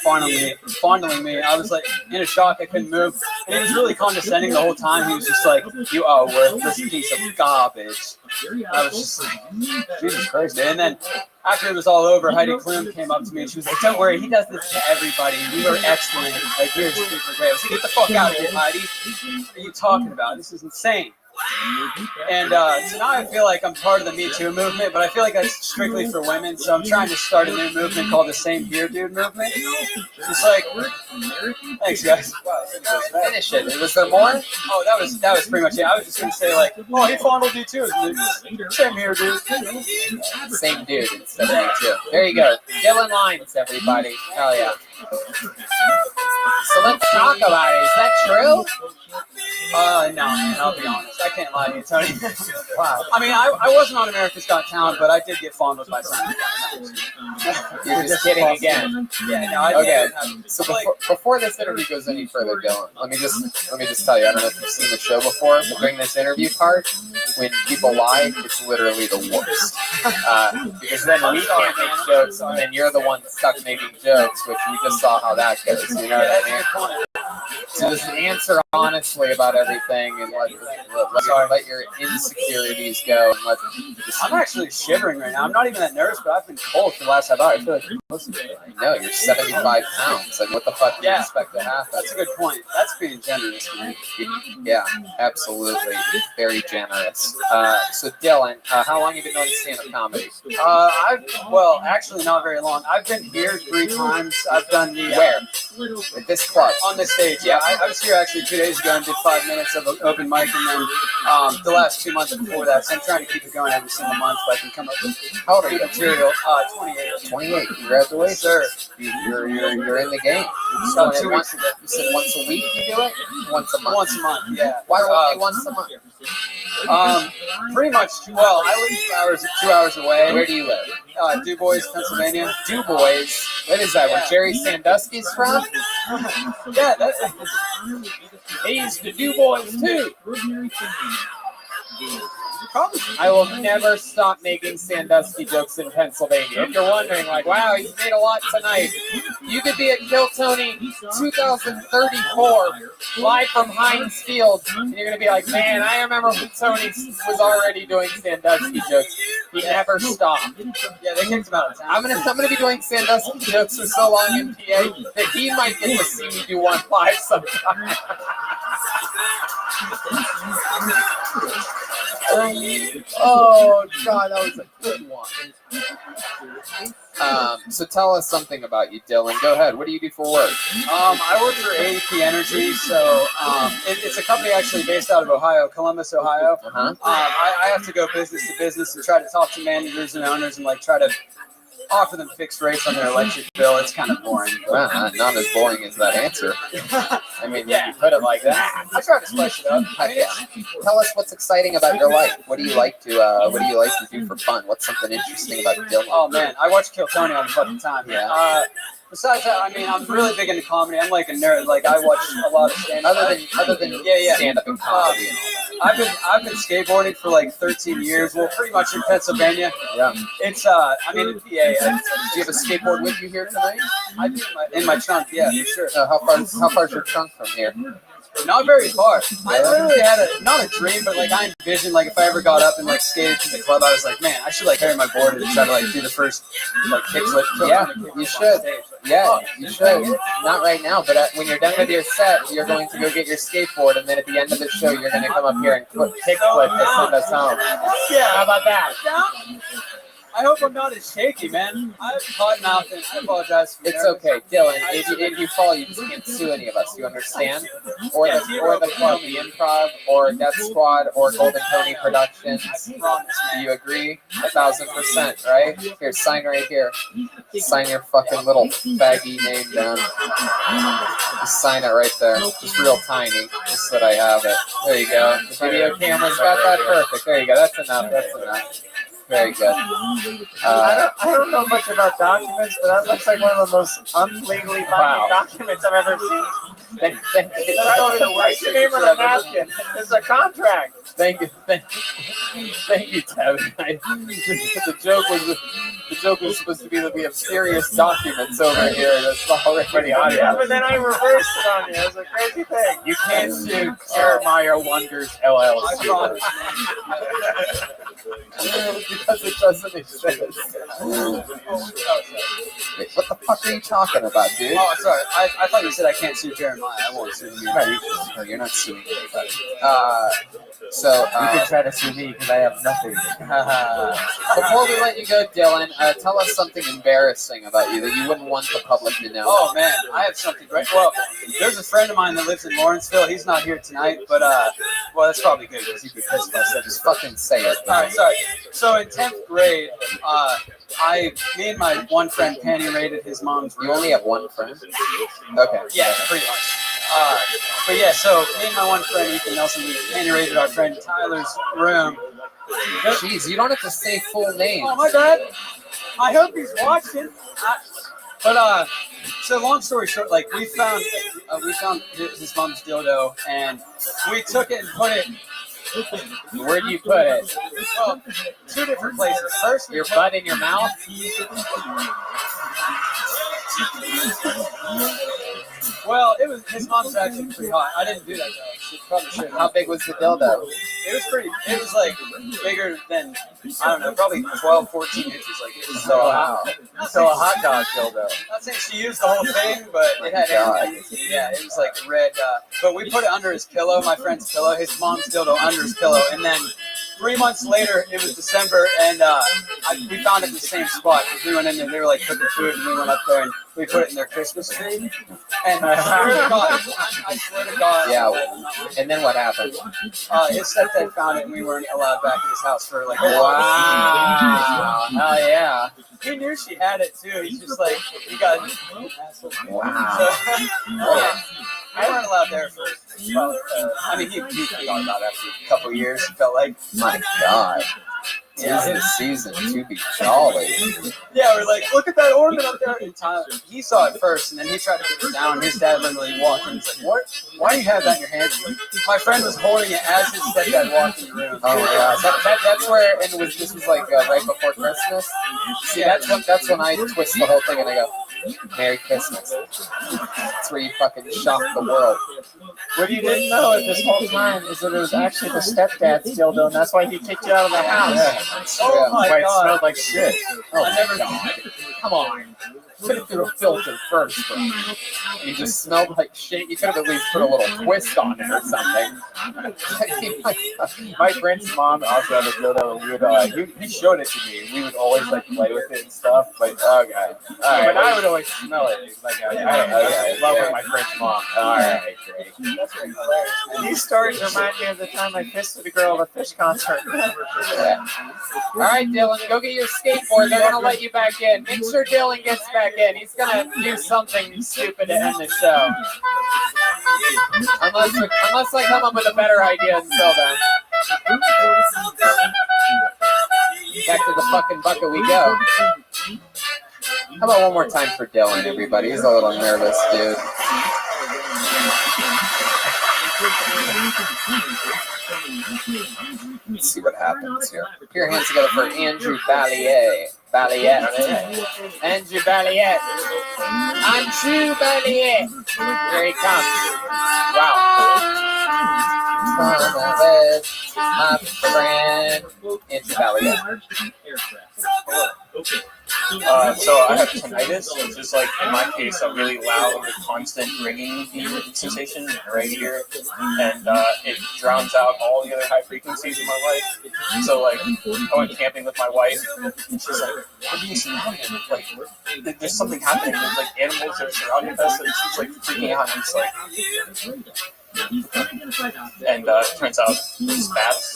fondling me, I was like in a shock. I couldn't move. And he was really condescending the whole time. He was just like, "You are worthless piece of garbage." And I was just like, Jesus Christ. And then after it was all over, Heidi Klum came up to me and she was like, "Don't worry, he does this to everybody. You are excellent. Like, you're super great." I was like, "Get the fuck out of here, Heidi. What are you talking about? This is insane." And so now I feel like I'm part of the Me Too movement, but I feel like that's strictly for women. So I'm trying to start a new movement called the Same Beer Dude movement. It's like, thanks guys. Wow, finish it. Was there more? Oh, that was pretty much it. I was just gonna say like, oh, he fondled you too. Same here, dude. Same dude instead of Me Too. There you go. Dylan Lyons, everybody. Hell yeah. So let's talk about it. Is that true? No, man, I'll be honest. I can't lie to you, Tony. Wow. I mean, I wasn't on America's Got Talent, but I did get fondled by someone. You're just kidding again. Yeah, no, okay. So before this interview goes any further, Dylan, let me just tell you. I don't know if you've seen the show before, but during this interview part, when people lie, it's literally the worst. Because then we can't make jokes, and then you're the one stuck making jokes, which we just saw how that goes. You know what I mean? So just answer honestly about everything and let your insecurities go. And I'm actually shivering right now. I'm not even that nervous, but I've been cold for the last half hour. I feel like I know, you're 75 pounds. Like, what the fuck do you expect to happen? That's a good point. That's being generous, man. Yeah, absolutely. Very generous. So, Dylan, how long have you been doing stand-up comedy? Actually not very long. I've been here 3 times. I've done the... Where? At this club? On this stage, yeah. I was here actually 2 days ago and did 5 minutes of an open mic, and then the last 2 months before that. So I'm trying to keep it going every single month so I can come up with good material. 28. 28. Congratulations. Sir. You're in the game. So 2 weeks ago. You said once a week you do it? Once a month? Once a month, yeah. Why only once a month? Pretty much. Well, I live 2 hours away. Where do you live? Du Bois, Pennsylvania. Du Bois. What is that? Where Jerry Sandusky's from? Yeah, he's the Du Bois too. I will never stop making Sandusky jokes in Pennsylvania. If you're wondering, like, wow, he's made a lot tonight. You could be at Kill Tony 2034, live from Heinz Field, and you're going to be like, man, I remember when Tony was already doing Sandusky jokes. He never stopped. Yeah, they kicked him out of town. I'm gonna be doing Sandusky jokes for so long in PA that he might get to see me do one live sometime. Oh God, that was a good one. So tell us something about you, Dylan. Go ahead. What do you do for work? I work for AEP Energy, so it's a company actually based out of Ohio, Columbus, Ohio. I have to go business to business and try to talk to managers and owners and like try to offer them fixed rates on their electric bill. It's kind of boring. Not as boring as that answer. I mean, yeah, you put it like that. I try to spice it up. Tell us what's exciting about your life. What do you like to do for fun? What's something interesting about Dylan? Oh man, I watch Kill Tony all the fucking time. Yeah. Besides that, I mean, I'm really big into comedy. I'm like a nerd. Like I watch a lot of stand-up. Other than stand-up and comedy. I've been skateboarding for like 13 years. Well, pretty much in Pennsylvania. Yeah. It's I mean in PA. Do you have a skateboard with you here tonight? I do in my trunk. Yeah, for sure. How far's your trunk from here? Not very far. I literally had not a dream, but like I envisioned like if I ever got up and like skated to the club, I was like, man, I should like carry my board and try to like do the first like kickflip. Yeah, you should. Yeah, you should. Not right now, but when you're done with your set, you're going to go get your skateboard, and then at the end of the show, you're going to come up here and kickflip to send us home. Yeah, how about that? I hope I'm not as shaky, man. I have caught mouth and I apologize for It's okay, Dylan. If you fall, you just can't sue any of us. You understand? Or the club, the Improv, or Death Squad, or Golden Tony Productions. Do you agree? 1,000%, right? Here, sign right here. Sign your fucking little faggy name down. Just sign it right there. Just real tiny, just so that I have it. There you go. The video camera's got that perfect. There you go. That's enough. That's enough. Very good. I don't know much about documents, but that looks like one of the most unlegally binding documents I've ever seen. Thank you. That's not even write your name on a napkin. It's a contract. Thank you, Tevin. The joke was supposed to be that we have serious documents over here. That's already audio. Yeah, but then I reversed it on you. It was a crazy thing. You can't sue Jeremiah Wonders LLC. Because it doesn't exist. Wait, what the fuck are you talking about, dude? Oh, sorry. I thought you said I can't sue Jeremiah. I won't sue you. No, you're not suing anybody. So you can try to sue me because I have nothing. Before we let you go, Dylan, tell us something embarrassing about you that you wouldn't want the public to know. Oh man, I have something great. Well, there's a friend of mine that lives in Lawrenceville. He's not here tonight, but well, that's probably good because he'd be pissed if I said just fucking say it. All right, sorry. So in 10th grade, me and my one friend panty raided his mom's room. You only have one friend? Okay. Yeah, pretty much. But yeah, so me and my one friend Ethan Nelson, we panty raided our friend Tyler's room. Jeez, you don't have to say full names. Oh my bad. I hope he's watching. But so long story short, like we found his mom's dildo and we took it and put it. Where do you put it? Well, two different places. First, your butt in your mouth. Well, it was his mom's actually pretty hot. I didn't do that though. She probably should. How big was the dildo? It was pretty. It was like bigger than I don't know, probably 12, 14 inches. Like it was so wow. So a hot dog dildo. Not saying she used the whole thing, but it had everything. Yeah, it was like red. But we put it under his pillow, my friend's pillow, his mom's dildo under his pillow, and then 3 months later, it was December, and we found it in the same spot. We went in there, they were like cooking food, and we went up there and we put it in their Christmas tree. And I swear to God. Yeah. And then what happened? His stepdad found it, and we weren't allowed back in his house for like. Wow. Hell yeah. He knew she had it too. He's just like, he got. Wow. So, yeah, we weren't allowed there for Well, I mean, he forgot about it after a couple of years. It felt like. My God. Yeah. Tis the season to be jolly. Yeah, we're like, look at that ornament up there. And Tyler, he saw it first, and then he tried to put it down. And his dad literally walked in. He's like, "What? Why do you have that in your hands?" My friend was holding it as his stepdad walked in the room. Oh yeah, that's where, and this was like right before Christmas. See, that's when I twist the whole thing and I go, "Merry Christmas." That's where you fucking shock the world. What you didn't know at this whole time is that it was actually the stepdad's dildo, and that's why he kicked you out of the house. Yeah. Oh my Why it God. smelled like shit. Oh I never. God. Come on. Put it through a filter first, bro. You just smelled like shit. You could have at least put a little twist on it or something. My friend's mom also had a dildo, and we would, he showed it to me. We would always like play with it and stuff. But okay, but I would always smell it. Like I love it. My friend's mom. All right, great. These stories remind me of the time I fisted a girl at a fish concert. Yeah. All right, Dylan, go get your skateboard. They're gonna let you back in. Make sure Dylan gets back in. He's gonna do something stupid to end the show. Unless I come up with a better idea until then. Back to the fucking bucket we go. How about one more time for Dylan, everybody? He's a little nervous, dude. Let's see what happens here. Put your hands together for Andrew Balliet. Andrew Balliet. Andrew Balliet. Here he comes. Wow. My friend Andrew Balliet. So I have tinnitus, which is like in my case a really loud, constant ringing sensation right here, and it drowns out all the other high frequencies in my life. So like I went camping with my wife, and she's like, "We're being surrounded. Like there's something happening. There's like animals that are surrounding us," and she's like freaking out. And it's like. And it turns out there's bats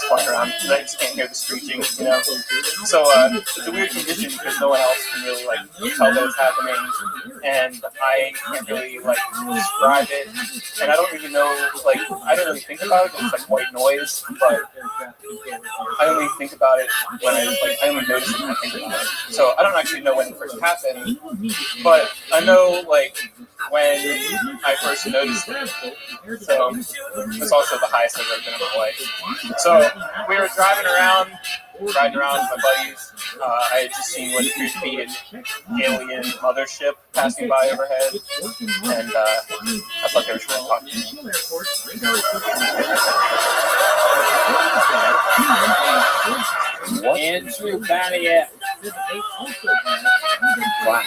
flying around. I just can't hear the screeching, you know. So it's a weird condition because no one else can really like tell that it's happening, and I can't really like describe it, and I don't really know like I don't really think about it. It's like white noise, but I only think about it when I only notice it when I think about it. So I don't actually know when it first happened, but I know like when I first noticed it. So it's also the highest I've ever been in my life. So we were riding around with my buddies. I had just seen what appeared to be an alien mothership passing by overhead, and I thought they were trying to talk to me. Andrew Balliet. Wow.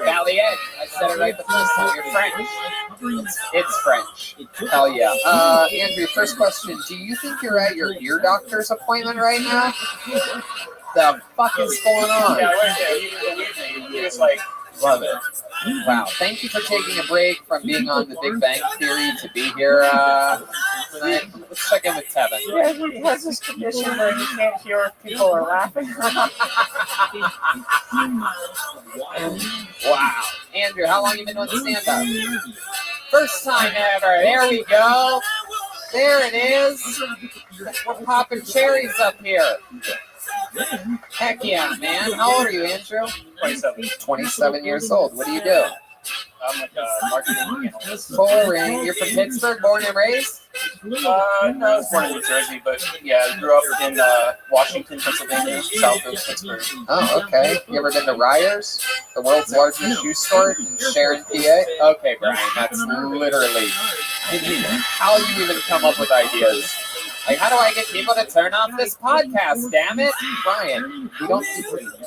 Balliet. I said it right the first time. You're French. It's French. Hell yeah. Andrew, first question. Do you think you're at your ear doctor's appointment right now? The fuck is going on? Yeah, right there. You can believe me. He was like, love it. Wow. Thank you for taking a break from being on the Big Bang Theory to be here tonight. Let's check in with Tevin. Yeah, he has this condition where he can't hear if people are laughing. Wow. Andrew, how long have you been doing stand-up? First time ever. There we go. There it is. We're popping cherries up here. Heck yeah, man. How old are you, Andrew? 27. 27 years old. What do you do? I'm like a marketing analyst. Boring. You're from Pittsburgh, born and raised? No, I was born in New Jersey, but yeah, I grew up in Washington, Pennsylvania, south of Pittsburgh. Oh, okay. You ever been to Ryer's, the world's largest shoe store in Sharon, PA? Okay, Brian, that's literally how you even come up with ideas. Like, how do I get people to turn off this podcast? Damn it, Brian! We don't.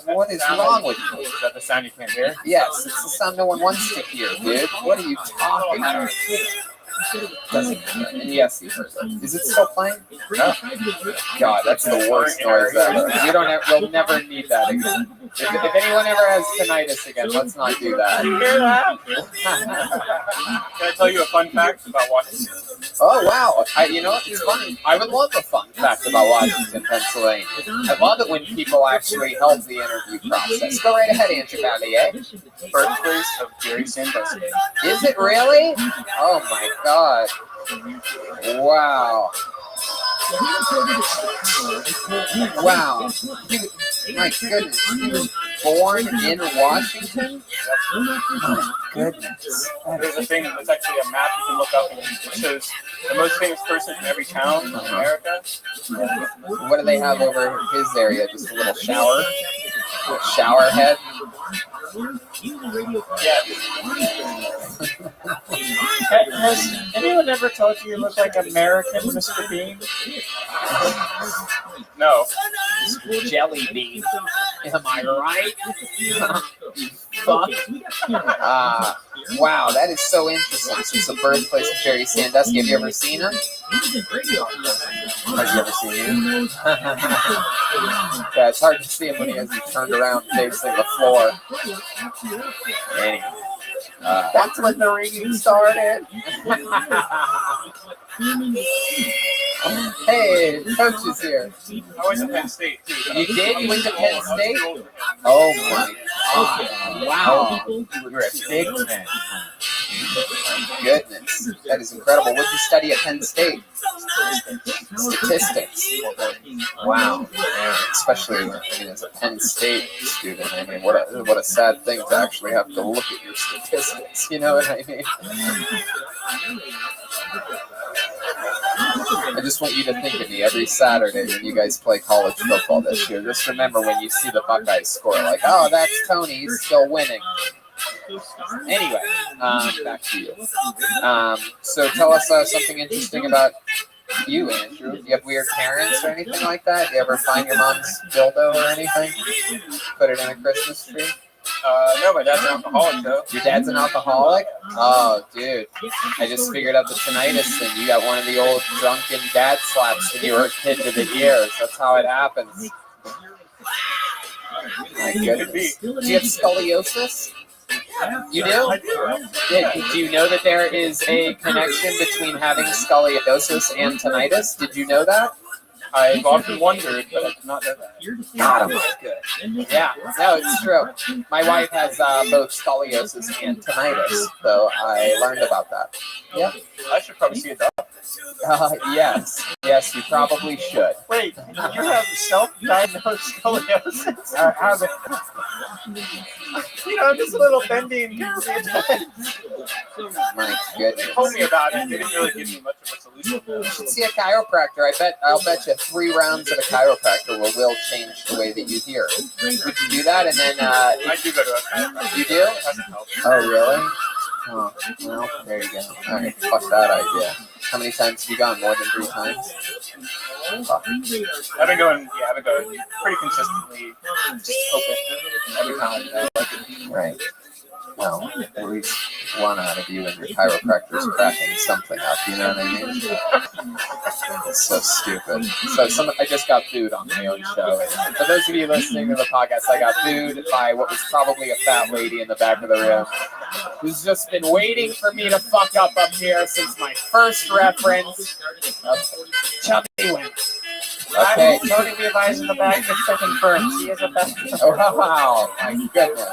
What is wrong with you? Is that the sound you can't hear? Yes, it's the sound no one wants to hear, dude. What are you talking about? Doesn't matter. And yes, you heard that. Is it still playing? No. God, that's the worst noise ever. You'll never need that again. If anyone ever has tinnitus again, let's not do that. You hear that? Can I tell you a fun fact about Washington? Oh wow! You know what? It's funny. I would love a fun fact about Washington, Pennsylvania. I love it when people actually help the interview process. Go right ahead, Andrew Valier. Birthplace of Jerry Sandusky. Is it really? Oh my God! Wow! Wow! My goodness! He was born in Washington. My goodness! There's a thing that's actually a map you can look up and it shows the most famous person from every town in America. What do they have over his area? Just a little shower? Shower head? Has anyone ever told you look like American Mr. Bean? No. Jelly bean. Am I right? Fuck. Wow, that is so interesting. So it's the birthplace of Jerry Sandusky. Have you ever seen him? Have you ever seen him? Yeah, it's hard to see him when he hasn't turned around facing the floor. Anyway. That's when the ringing started. Hey, Coach is here. I went to Penn State too. You did? You went to Penn State? Oh my God. Wow. You're a big fan. My goodness. That is incredible. What did you study at Penn State? Statistics. Wow. Man, especially as a Penn State student. I mean, what a sad thing to actually have to look at your statistics. You know what I mean? I just want you to think of me every Saturday when you guys play college football this year. Just remember when you see the Buckeyes score, like, oh, that's Tony, he's still winning. Anyway, back to you. So tell us something interesting about you, Andrew. Do you have weird parents or anything like that? Do you ever find your mom's dildo or anything? Put it in a Christmas tree? No, my dad's an alcoholic, though. Your dad's an alcoholic? Oh, dude. I just figured out the tinnitus thing. You got one of the old drunken dad slaps when you were a kid to the ears. That's how it happens. My goodness. Do you have scoliosis? You do? Do you know that there is a connection between having scoliosis and tinnitus? Did you know that? I've often wondered, but I did not know that. God, I'm good. Yeah, no, it's true. My wife has both scoliosis and tinnitus, so I learned about that. Yeah. I should probably see a doctor. Yes. Yes, you probably should. Wait, you have self-diagnosed scoliosis? How's it? You know, I'm just a little bendy and My goodness. They told me about it. They didn't really give me much of a solution. You should see a chiropractor. I'll bet you 3 rounds at a chiropractor will change the way that you hear. Would you do that? And then I do go to a chiropractor. You do? Oh, really? Oh, well, there you go. All right, fuck that idea. How many times have you gone? More than 3 times? Fuck. I've been going pretty consistently, just open every time. Right. Well, at least one out of you and your chiropractor's cracking something up, you know what I mean? It's so stupid. So I just got booed on my own show. For those of you listening to the podcast, I got booed by what was probably a fat lady in the back of the room who's just been waiting for me to fuck up here since my first reference of Chubby Wimp. Okay. Tony Levi's in the back just to confirm. She is a best. Oh, wow. My goodness.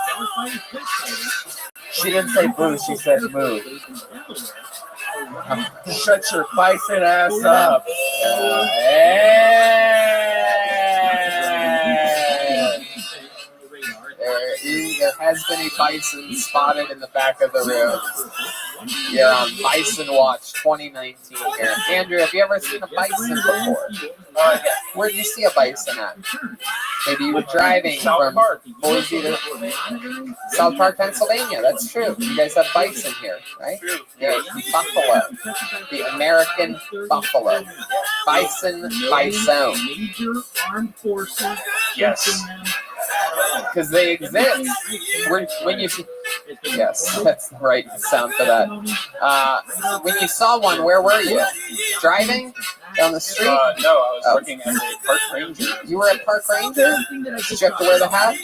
She didn't say boo, she said move. Shut your bison ass up. There has been a bison spotted in the back of the room. You're on Bison Watch 2019 here. Andrew, have you ever seen a bison before? Where did you see a bison at? Maybe you were driving from Boise to South Park, Pennsylvania. That's true. You guys have bison here, right? Yeah, the buffalo. The American buffalo. Bison. Yes. Because they exist. When you see, Yes, that's the right sound for that. When you saw one, where were you? Driving down the street? No, I was working as a park ranger. You were a park ranger? Did you have to wear the hat?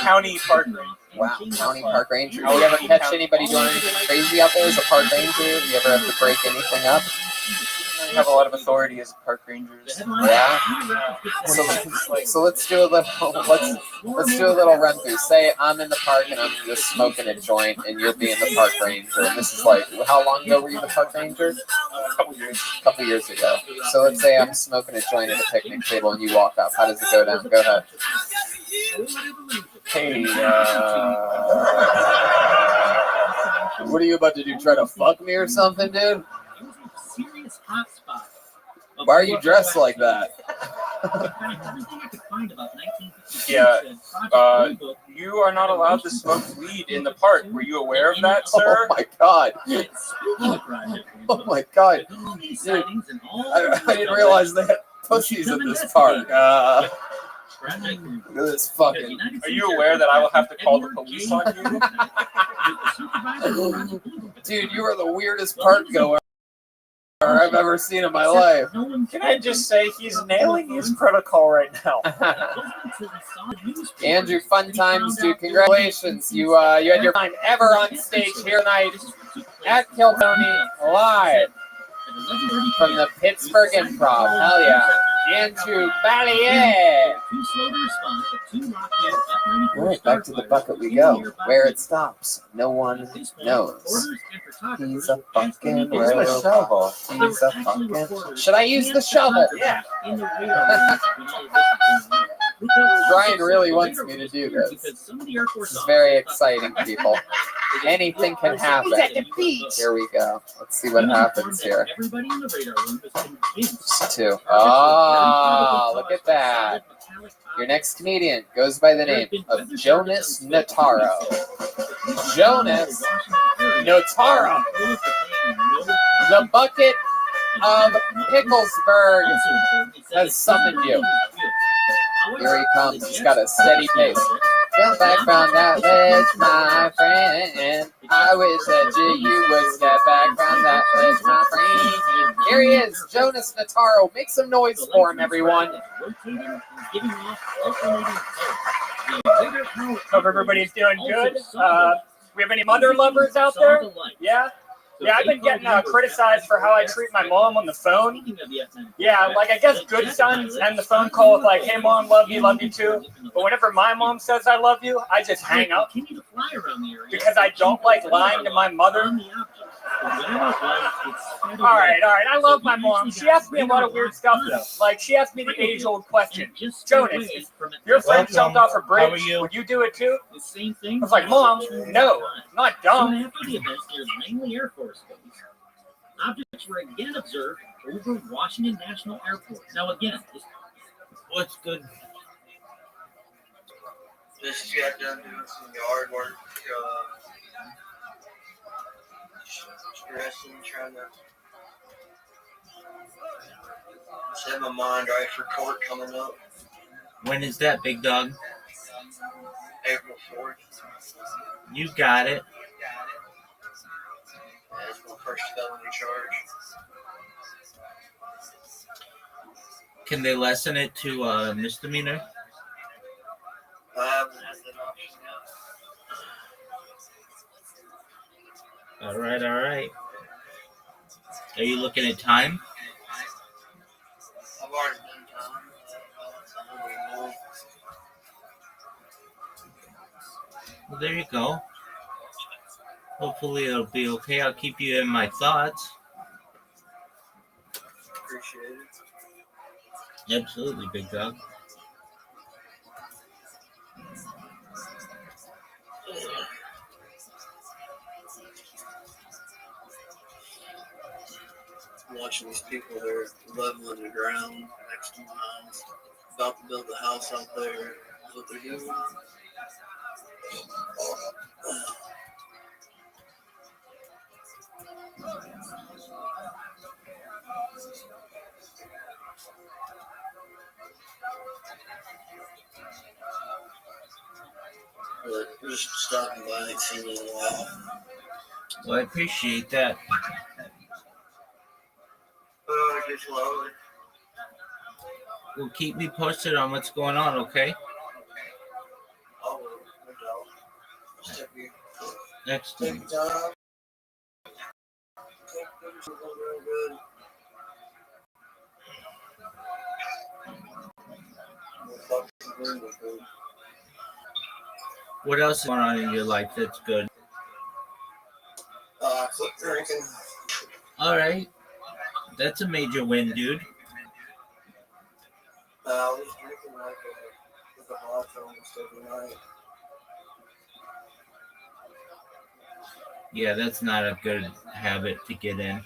County park ranger. Wow, county park ranger. Do you ever catch anybody doing anything crazy out there as a park ranger? Do you ever have to break anything up? We have a lot of authority as park rangers. Yeah. So let's do a little let's do a little run through. Say I'm in the park and I'm just smoking a joint, and you're being the park ranger. And this is like, how long ago were you the park ranger? A couple years. A couple years ago. So let's say I'm smoking a joint at a picnic table, and you walk up. How does it go down? Go ahead. Hey, what are you about to do? Try to fuck me or something, dude? Why are you dressed like that? Yeah, you are not allowed to smoke weed in the park. Were you aware of that, sir? Oh my god. Oh my god. Dude, I didn't realize they had pussies in this park. Look at this fucking. Are you aware that I will have to call the police on you? Dude, you are the weirdest park goer I've ever seen in my life. Can I just say he's nailing his protocol right now? Andrew, fun times, dude. Congratulations. You had your time ever on stage here tonight at Kiltony live from the Pittsburgh Improv. Hell yeah. Andrew Ballier. All right, back to the bucket we go. Where it stops, no one knows. He's a fucking shovel. He's a fucking. Should I use the shovel? Yeah. Brian really wants me to do this. This is very exciting, people. Anything can happen. Here we go. Let's see what happens here. Two. Oh, look at that. Your next comedian goes by the name of Jonas Notaro. Jonas Notaro. The bucket of Picklesburg has summoned you. Here he comes. He's got a steady pace. Step back from that ledge, my friend. I wish that you would step back from that ledge, my friend. Here he is, Jonas Notaro. Make some noise for him, everyone. Hope everybody's doing good. We have any mother lovers out there? Yeah? Yeah, I've been getting criticized for how I treat my mom on the phone. Yeah, like I guess good sons end the phone call with like, hey mom, love you too. But whenever my mom says I love you, I just hang up. Because I don't like lying to my mother. All right. I love my mom. She asks me a lot of weird stuff though. Like she asked me the age-old question. Jonas, if your friend jumped off a bridge, would you do it too? I was like, Mom, no, not dumb. Objects were again observed over Washington National Airport. Now again, what's good? Just got done doing some yard work. Stressing, trying to set my mind right for court coming up. When is that, big dog? April 4th. You got it. That's my first felony charge. Can they lessen it to a misdemeanor? I haven't had that option yet. All right. Are you looking at time? I've already done time. Well, there you go. Hopefully it'll be okay. I'll keep you in my thoughts. Appreciate it. Absolutely, big dog. Watching these people, they're leveling the ground next to my house, about to build a house out there. That's what they're doing. But just stopping by and seeing you in a while. Well, I appreciate that. I guess well. Well, keep me posted on what's going on, okay? I will, no doubt. Just take your Excellent. time. Take pictures of them real good. We'll talk to you then, okay? What else is going on in your life that's good? Quit drinking. All right. That's a major win, dude. I was drinking like a vodka almost every night. Yeah, that's not a good habit to get in.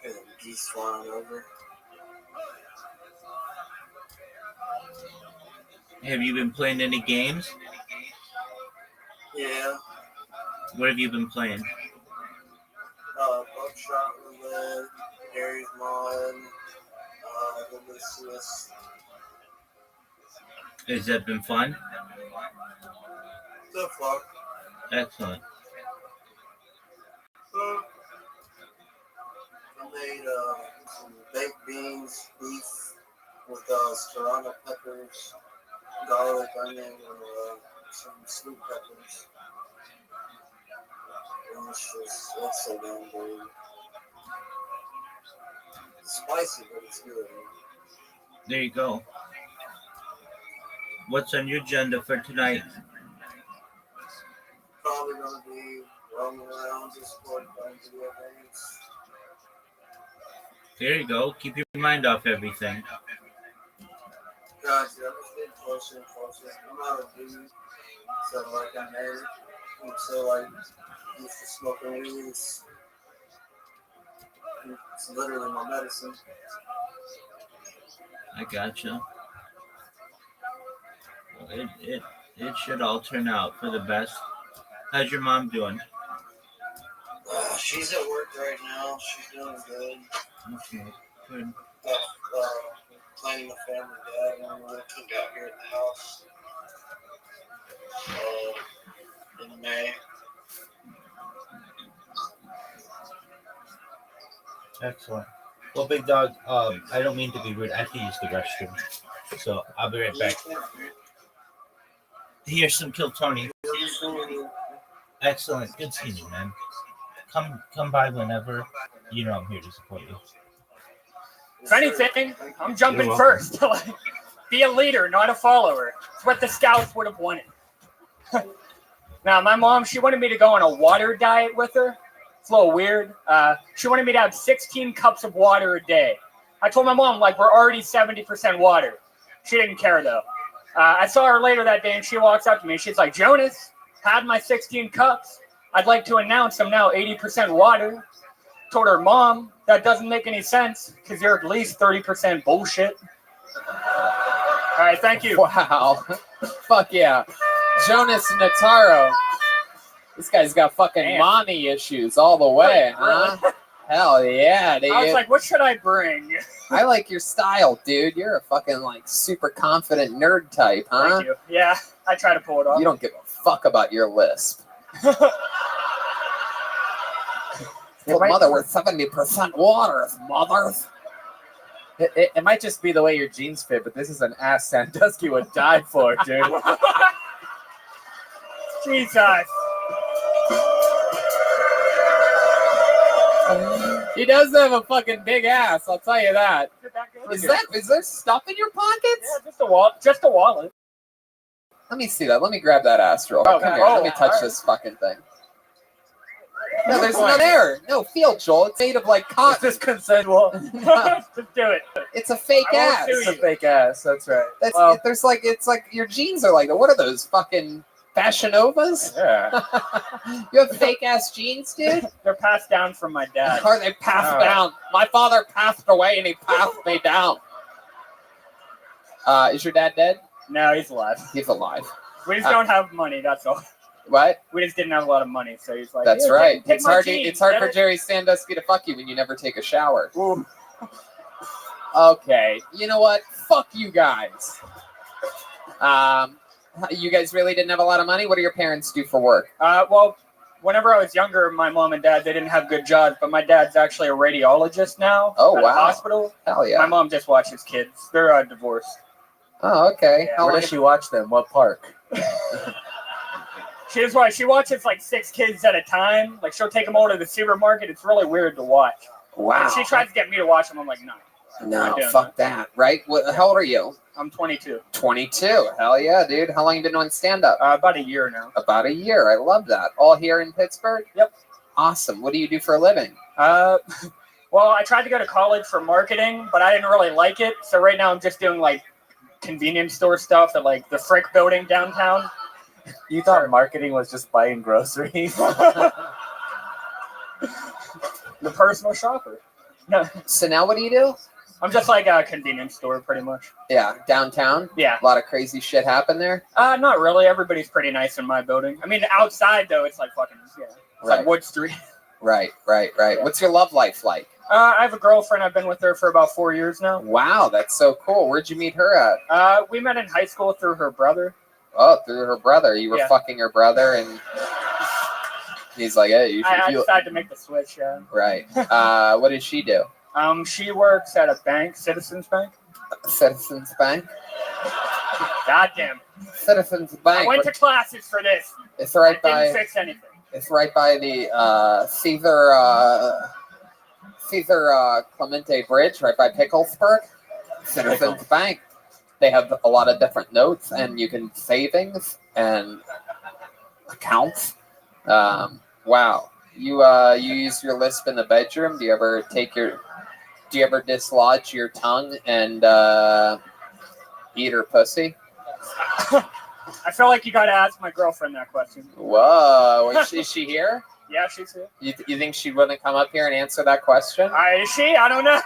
And geese flying over. Have you been playing any games? Yeah. What have you been playing? Buckshot Roulette, Harry's Mod, Delicious. Has that been fun? So far. Excellent. I made some baked beans, beef with serrano peppers, garlic, onion, and some sweet peppers. And it's so damn good. It's spicy, but it's good. There you go. What's on your agenda for tonight? Probably gonna be roaming around just playing video games. There you go. Keep your mind off everything. Gotcha. I'm just getting closer and closer. I'm not a dude, so like I'm married. And so like used to smoking weed. It's literally my medicine. I gotcha. Well, it should all turn out for the best. How's your mom doing? She's at work right now. She's doing good. Okay, good. Planning a family gathering. We're gonna cook out here at the house in May. Excellent. Well, big dog, I don't mean to be rude. I have to use the restroom. So I'll be right back. Here's some Kill Tony. Excellent. Good seeing you, man. Come by whenever. You know I'm here to support you. If anything, I'm jumping first. Be a leader, not a follower. It's what the scouts would have wanted. Now, my mom, she wanted me to go on a water diet with her. It's a little weird. She wanted me to have 16 cups of water a day. I told my mom, like, we're already 70% water. She didn't care, though. I saw her later that day, and she walks up to me. She's like, Jonas, had my 16 cups. I'd like to announce I'm now 80% water. Told her, Mom, that doesn't make any sense because you're at least 30% bullshit. All right, thank you. Wow. Fuck yeah. Jonas Nataro. This guy's got fucking mommy issues all the way, huh? Hell yeah, dude. I was like, what should I bring? I like your style, dude. You're a fucking, like, super confident nerd type, huh? Thank you. Yeah, I try to pull it off. You don't give a fuck about your lisp. Well, mother, we're 70% water, mother. It might just be the way your jeans fit, but this is an ass Sandusky would die for, dude. Jesus. He does have a fucking big ass, I'll tell you that. Is there stuff in your pockets? Yeah, just a wallet. Let me see that. Let me grab that ass real quick. Come here. Let me touch this fucking thing. No, there's no there. No, feel, Joel. It's made of like cotton. Is this consensual? Just do it. It's a fake ass. It's a fake ass. That's right. That's it's like your jeans are like what are those fucking Fashion Novas? Yeah. You have fake ass jeans, dude? They're passed down from my dad. Or they passed down. My father passed away and he passed me down. Is your dad dead? No, he's alive. He's alive. We just don't have money, that's all. What? We just didn't have a lot of money, so he's like, That's "Here, right. Take It's my hard. jeans, It's hard get for it?" Jerry Sandusky to fuck you when you never take a shower. Ooh. Okay. You know what? Fuck you guys. You guys really didn't have a lot of money. What do your parents do for work? Well, whenever I was younger, my mom and dad, they didn't have good jobs, but my dad's actually a radiologist now. Oh, at wow. a hospital. Hell yeah. My mom just watches kids. They're divorced. Oh, okay. Yeah. Where does she watch them? What park? She watches like 6 kids at a time. Like she'll take them over to the supermarket. It's really weird to watch. Wow. And she tries to get me to watch them. I'm like, no. No, fuck that. Right? How old are you? I'm 22. 22. Hell yeah, dude. How long you been doing stand-up? About a year now. About a year. I love that. All here in Pittsburgh? Yep. Awesome. What do you do for a living? Well, I tried to go to college for marketing, but I didn't really like it. So right now I'm just doing like convenience store stuff at like the Frick building downtown. You thought marketing was just buying groceries? The personal shopper. No. So now what do you do? I'm just like a convenience store, pretty much. Yeah, downtown? Yeah. A lot of crazy shit happen there? Not really. Everybody's pretty nice in my building. I mean, outside, though, it's like fucking, yeah. It's Right. like Wood Street. Right. What's your love life like? I have a girlfriend. I've been with her for about 4 years now. Wow, that's so cool. Where'd you meet her at? We met in high school through her brother. Oh, through her brother. You were Yeah. fucking her brother, and he's like, hey, I decided to make the switch, yeah. Right. What did she do? She works at a bank, Citizens Bank. Citizens Bank? Goddamn. Citizens Bank. I went to classes for this. It's right It by. didn't fix anything. It's right by the Caesar Clemente Bridge, right by Picklesburg. Citizens Bank. They have a lot of different notes, and you can savings and accounts. Wow. You use your lisp in the bedroom? Do you ever dislodge your tongue and eat her pussy? I feel like you got to ask my girlfriend that question. Whoa. Is she here? Yeah, she's here. You think she wouldn't come up here and answer that question? Is she? I don't know.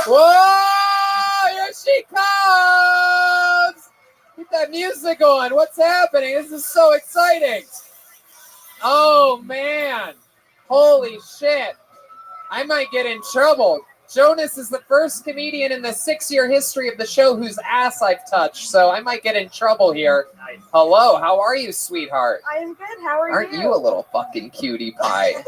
Whoa! Here she comes! Get that music going. What's happening? This is so exciting. Oh, man. Holy shit. I might get in trouble. Jonas is the first comedian in the 6-year history of the show whose ass I've touched, so I might get in trouble here. Nice. Hello, how are you, sweetheart? I am good. How are you? Aren't you a little fucking cutie pie?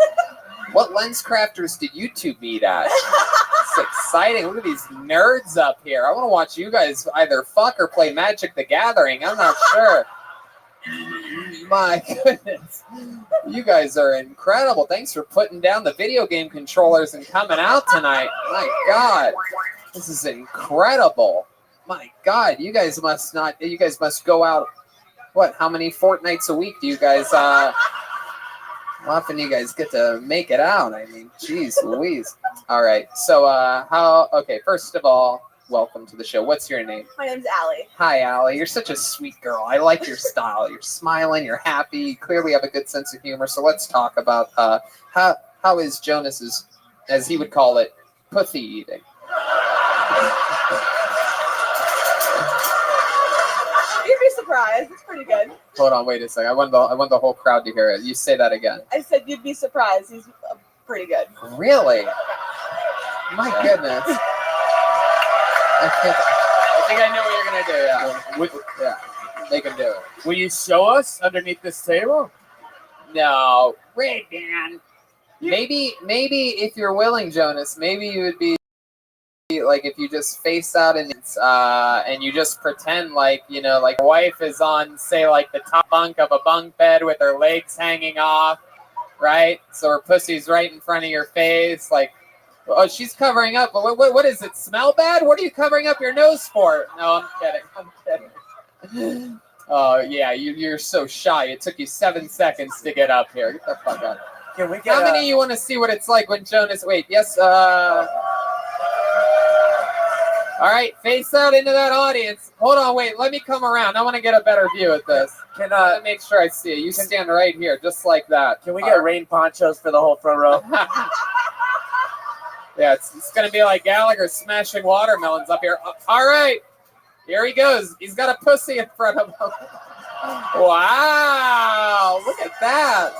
What lens crafters did you two meet at? It's exciting. Look at these nerds up here. I want to watch you guys either fuck or play Magic the Gathering. I'm not sure. My goodness. You guys are incredible. Thanks for putting down the video game controllers and coming out tonight. My God. This is incredible. My God. You guys must go out. What? How many fortnights a week do you guys how often do you guys get to make it out? I mean, geez Louise. All right. So okay, first of all, welcome to the show. What's your name? My name's Allie. Hi, Allie. You're such a sweet girl. I like your style. You're smiling. You're happy. You clearly have a good sense of humor. So let's talk about how is Jonas's, as he would call it, pussy eating. You'd be surprised. It's pretty good. Hold on, wait a second. I want the whole crowd to hear it. You say that again. I said you'd be surprised. He's pretty good. Really? My goodness. I think I know what you're gonna do. Yeah, they can do it. Will you show us underneath this table? No, Ray Dan. Maybe if you're willing, Jonas, maybe you would be like if you just face out and you just pretend like like your wife is on, say, like the top bunk of a bunk bed with her legs hanging off, right? So her pussy's right in front of your face, like. Oh, she's covering up. What is it? Smell bad? What are you covering up your nose for? No, I'm kidding. Oh, yeah, you're so shy. It took you 7 seconds to get up here. Get the fuck up. Can we get How many of you want to see what it's like when Jonas... Wait, yes, all right, face out into that audience. Hold on, wait, let me come around. I want to get a better view at this. Let me make sure I see it. You stand right here, just like that. Can we get rain ponchos for the whole front row? Yeah, it's going to be like Gallagher smashing watermelons up here. All right. Here he goes. He's got a pussy in front of him. Wow. Look at that.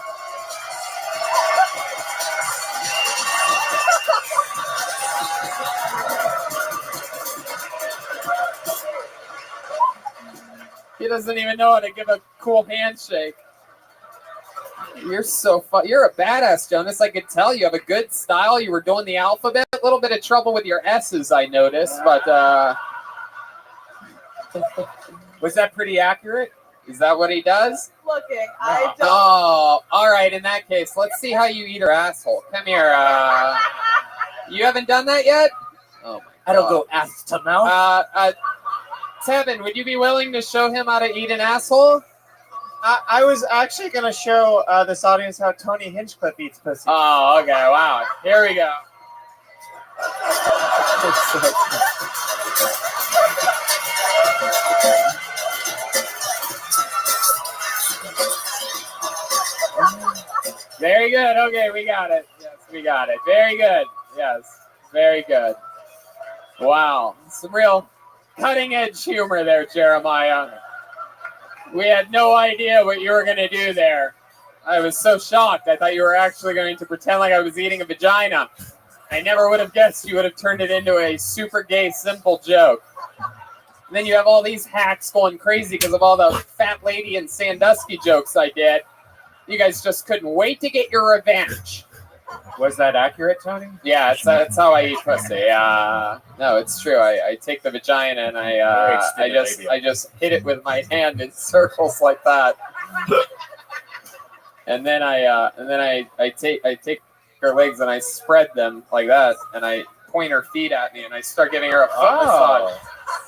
He doesn't even know how to give a cool handshake. You're so fun. You're a badass, Jonas. I could tell you have a good style. You were doing the alphabet. A little bit of trouble with your S's, I noticed, but was that pretty accurate? Is that what he does? Looking, I don't. Oh, all right. In that case, let's see how you eat her asshole. Come here. You haven't done that yet? Oh my God. I don't go ass to mouth. Tevin, would you be willing to show him how to eat an asshole? I was actually going to show this audience how Tony Hinchcliffe eats pussy. Oh, okay. Wow. Here we go. Very good. Okay, we got it. Yes, we got it. Very good. Yes, very good. Wow. Some real cutting edge humor there, Jeremiah. We had no idea what you were going to do there. I was so shocked. I thought you were actually going to pretend like I was eating a vagina. I never would have guessed you would have turned it into a super gay, simple joke. And then you have all these hacks going crazy because of all the fat lady and Sandusky jokes I did. You guys just couldn't wait to get your revenge. Was that accurate, Tony? Yeah, that's how I eat pussy. No, it's true. I take the vagina and I just hit it with my hand in circles like that. And then I take her legs and I spread them like that, and I point her feet at me and I start giving her a foot massage.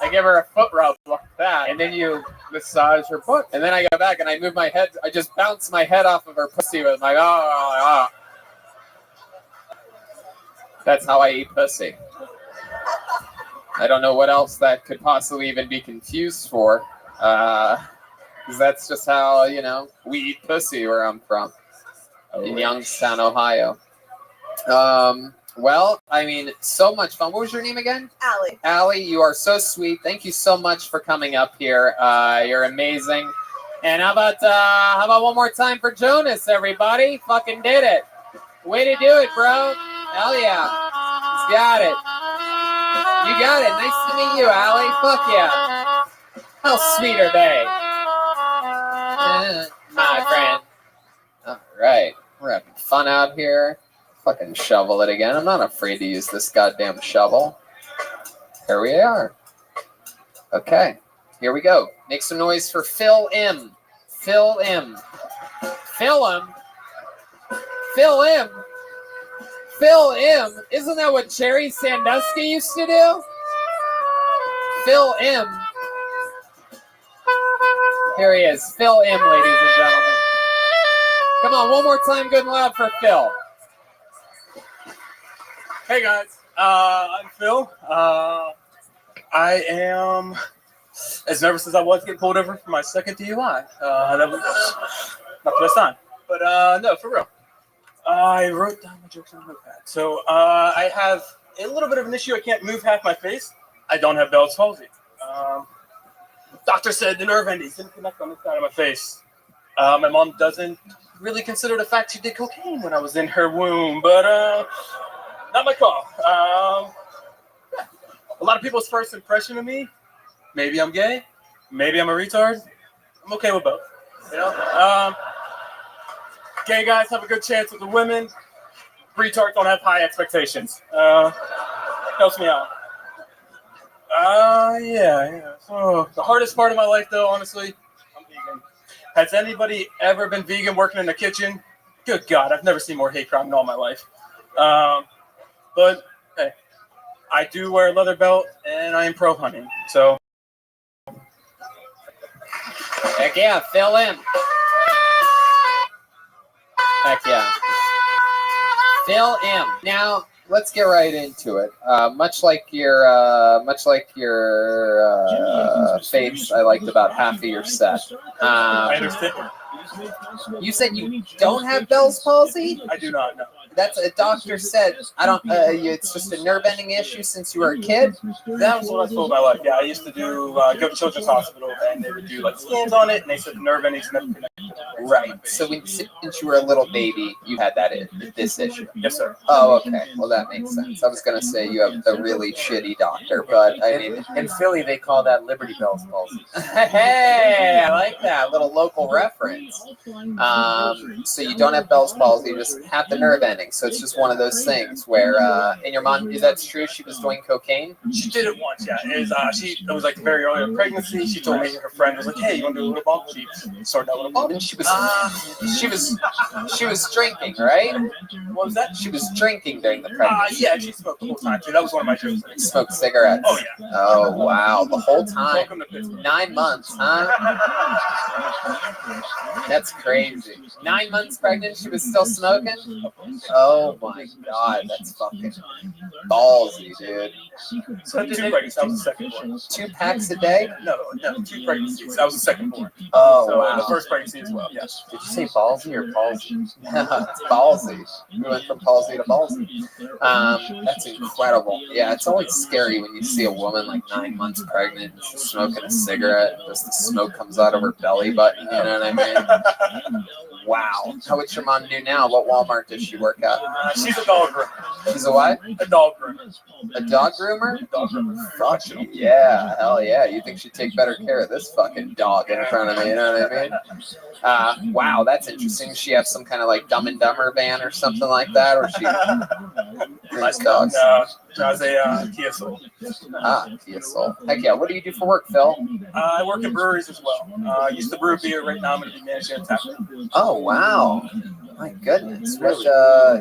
I give her a foot rub like that, and then you massage her foot, and then I go back and I move my head. I just bounce my head off of her pussy with my oh. That's how I eat pussy. I don't know what else that could possibly even be confused for. Because that's just how, we eat pussy where I'm from. In Youngstown, Ohio. Well, I mean, so much fun. What was your name again? Allie. Allie, you are so sweet. Thank you so much for coming up here. You're amazing. And how about one more time for Jonas, everybody? Fucking did it. Way to do it, bro. Hell yeah. He's got it. You got it. Nice to meet you, Allie. Fuck yeah. How sweet are they? My friend. All right. We're having fun out here. Fucking shovel it again. I'm not afraid to use this goddamn shovel. Here we are. Okay. Here we go. Make some noise for Phil M. Phil M. Phil M. Phil M. Phil M. Isn't that what Cherry Sandusky used to do? Phil M. Here he is. Phil M, ladies and gentlemen. Come on, one more time, good and loud for Phil. Hey guys, I'm Phil. I am as nervous as I was getting pulled over for my second DUI. That was not the best time, but no, for real. I wrote down my jokes on a notepad. So I have a little bit of an issue. I can't move half my face. I don't have Bell's palsy. Doctor said the nerve endings didn't connect on this side of my face. My mom doesn't really consider the fact she did cocaine when I was in her womb, but not my call. Yeah. A lot of people's first impression of me, maybe I'm gay, maybe I'm a retard. I'm okay with both. You know? Gay guys have a good chance with the women. Retards don't have high expectations. Helps me out. Yeah. So the hardest part of my life, though, honestly, I'm vegan. Has anybody ever been vegan working in the kitchen? Good God, I've never seen more hate crime in all my life. But hey, I do wear a leather belt, and I am pro hunting. So heck yeah, Phil in. Heck yeah. Phil M. Now, let's get right into it. Much like your face, I liked about half of your set. I understand. You said you don't have Bell's palsy? I do not know. That's a doctor said. I don't. It's just a nerve ending issue since you were a kid. That was what I was told my life. Yeah, I used to do go to Children's Hospital, and they would do like scans on it, and they said the nerve endings never connected. Right. So since you were a little baby, you had this issue. Yes, sir. Oh, okay. Well, that makes sense. I was gonna say you have a really shitty doctor, but I mean, In Philly, they call that Liberty Bell's palsy. hey, I like that little local reference. So you don't have Bell's palsy, you just have the nerve ending. So it's just one of those things where, and your mom, is that true? She was doing cocaine? She did it once, yeah. It was like very early in pregnancy. She told me her friend was like, "Hey, you want to do a little bump?" She started out with a bump. And she was drinking, right? What was that? She was drinking during the pregnancy. Yeah, she smoked the whole time too. That was one of my jokes. Smoked cigarettes. Oh yeah. Oh wow, the whole time. Welcome to Pittsburgh. 9 months, huh? That's crazy. 9 months pregnant, she was still smoking? Oh my god, that's fucking ballsy, dude. So 2 pregnancies. That was the second born. 2 packs a day? No, 2 pregnancies. That was the second born. Oh, so wow. the first pregnancy as well. Yes. Did you say ballsy or palsy? It's ballsy. We went from palsy to ballsy. That's incredible. Yeah, it's always scary when you see a woman like 9 months pregnant and she's smoking a cigarette and just the smoke comes out of her belly button. You know what I mean? Wow. How would your mom do now? What Walmart does she work at? She's a dog groomer. She's a what? A dog groomer. A dog groomer? Dog groomer. Fuck yeah, hell yeah. You think she'd take better care of this fucking dog in front of me, you know what I mean? Wow, that's interesting. Does she have some kind of like Dumb and Dumber van or something like that? Or she drinks dogs? No, as a Kia Soul. Kia Soul. Heck yeah. What do you do for work, Phil? I work in breweries as well. I used to brew beer. Right now I'm going to be managing a tap room. Oh, wow. My goodness. What,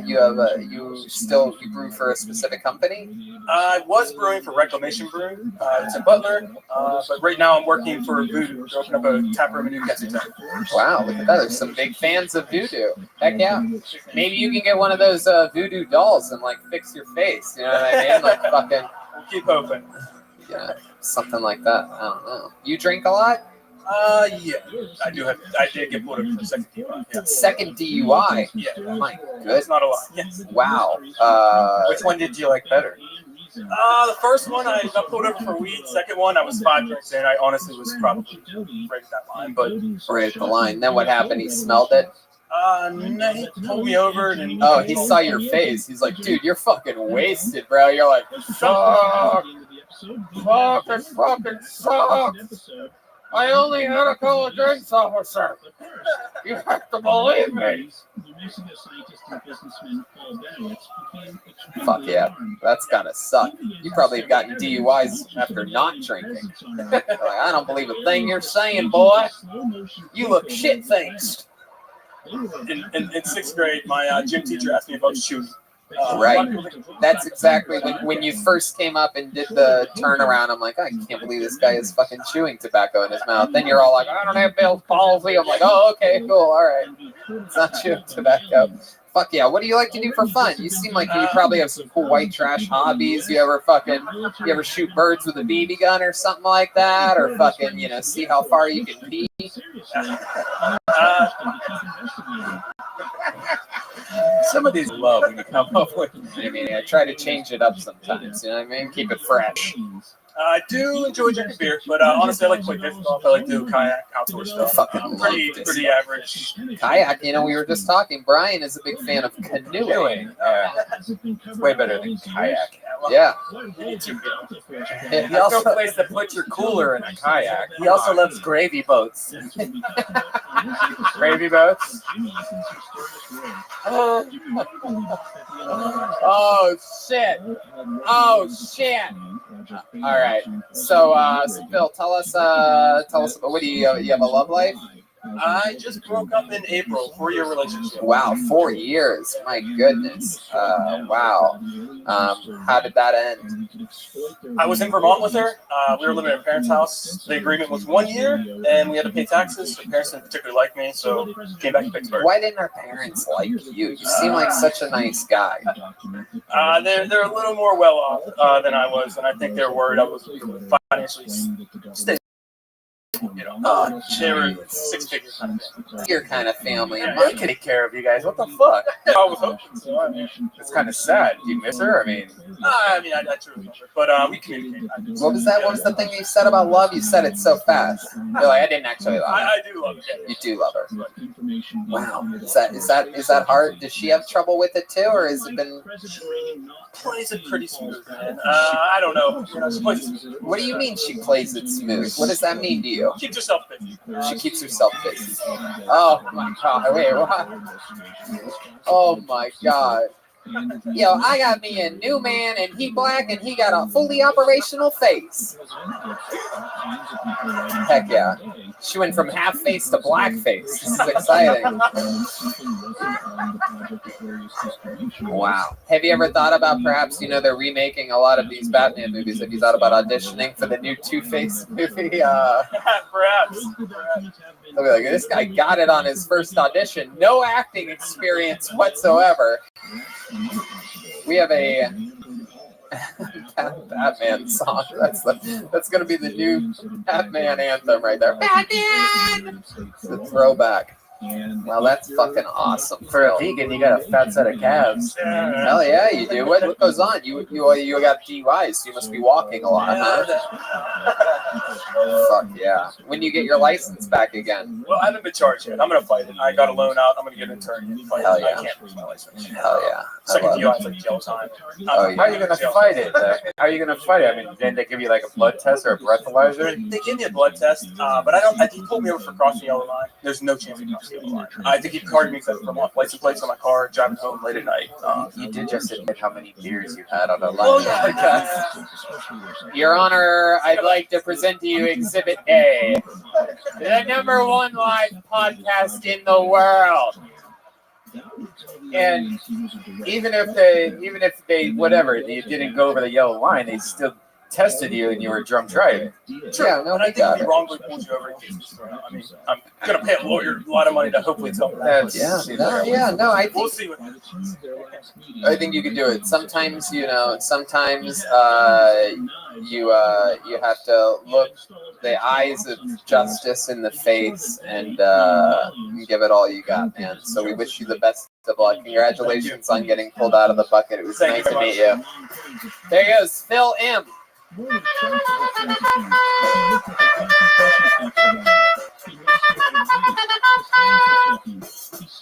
you brew for a specific company? I was brewing for Reclamation Brewing. It's in Butler. But right now I'm working for Voodoo. They're opening up a tap room in New Kensington. Wow, look at that. There's some big fans of Voodoo. Heck yeah. Maybe you can get one of those Voodoo dolls and like fix your face. You know what I mean? Like fucking. We'll keep hoping. Yeah, something like that. I don't know. You drink a lot? Yeah. I did get pulled over for a second DUI. Yeah. Second DUI? Yeah. My That's goodness. not a lot. Yes. Wow. Which one did you like better? The first one I got pulled over for weed. Second one I was 5 drinks in. I honestly was probably right at that line, but right at the line. Then what happened? He smelled it. No, he pulled me over and oh, he saw your face. He's like, dude, you're fucking wasted, bro. You're like, fuck, it fucking sucks. I only had a couple of drinks, officer. You have to believe me. Fuck yeah, that's gotta suck. You probably have gotten DUIs after not drinking. Like, I don't believe a thing you're saying, boy. You look shit-faced. In 6th grade, my gym teacher asked me about shooting. Right. That's exactly when you first came up and did the turnaround. I'm like, I can't believe this guy is fucking chewing tobacco in his mouth. Then you're all like, I don't have Bell's palsy. I'm like, oh, okay, cool, all right. It's not chewing tobacco. Fuck yeah. What do you like to do for fun? You seem like you probably have some cool white trash hobbies. You ever shoot birds with a BB gun or something like that? Or fucking, see how far you can pee? Some of these love when you come up with. I mean, I try to change it up sometimes. You know what I mean? Keep it fresh. I do enjoy drinking beer, but honestly, I like to play disc golf. I like to do kayak, outdoor stuff. Fucking pretty average. Kayak, we were just talking. Brian is a big fan of canoeing. Way better than kayak. Yeah. He also no place to put your cooler in a kayak. He also loves gravy boats. Gravy boats? Oh shit! Oh shit! All right. So Phil, tell us about what do you have a love life? I just broke up in April, 4-year relationship. Wow, 4 years. My goodness. Wow. How did that end? I was in Vermont with her. We were living at her parents' house. The agreement was 1 year, and we had to pay taxes. Her parents didn't particularly like me, so came back to Pittsburgh. Why didn't her parents like you? You seem like such a nice guy. They're a little more well off than I was, and I think they're worried I was financially stable. they were 6 figures. Your kind of family. And I can take care of you guys. What the fuck? I was hoping so. I mean, it's kind of sad. Do you miss her? I mean, I truly love her. But we communicate. What was that? What was the thing you said about love? You said it so fast. You're like, I didn't actually love her. I do love her. You do love her. Wow. Is that hard? Does she have trouble with it too, or has it been? Plays it pretty smooth, man. I don't know. She plays it smooth. What do you mean she plays it smooth? What does that mean to you? Keeps herself busy. She keeps herself busy. Oh my god! Wait, what? Oh my god! Yo, I got me a new man, and he black, and he got a fully operational face. Heck yeah! She went from half face to black face. This is exciting. Wow. Have you ever thought about perhaps, they're remaking a lot of these Batman movies? Have you thought about auditioning for the new Two-Face movie? Perhaps. They'll be like, this guy got it on his first audition. No acting experience whatsoever. We have a Batman song. That's gonna be the new Batman anthem right there. Batman! It's a throwback. Well, that's fucking awesome. For a vegan, you got a fat set of calves. Hell yeah, you do. What goes on? You got DUIs, so you must be walking a lot, huh? Fuck yeah. When you get your license back again? Well, I haven't been charged yet. I'm gonna fight it. I got a loan out. I'm gonna get an attorney and fight Hell it. yeah. I can't lose my license. Hell yeah. Second DUI is like jail time. Oh, yeah. How are you gonna fight it? How are you gonna fight it? I mean, didn't they give you like a blood test or a breathalyzer? They gave me a blood test, but I think he pulled me over for crossing the yellow line. There's no chance of crossing the yellow line. I think he carded me for my license plates on my car, driving home late at night. You did just admit how many beers you had on the line. Oh yeah, Your Honor, I'd like to present to you Exhibit A, the #1 live podcast in the world. And even if they whatever, you didn't go over the yellow line, they still tested you and you were drunk driving. Sure. Yeah, no, and I think if he wrongly pulled you over in case I mean, I'm gonna pay a lawyer a lot of money to hopefully tell me that. I think you can do it. Sometimes, you have to look the eyes of justice in the face and give it all you got, man. So we wish you the best of luck. Congratulations on getting pulled out of the bucket. It was nice to meet you. There goes Phil M.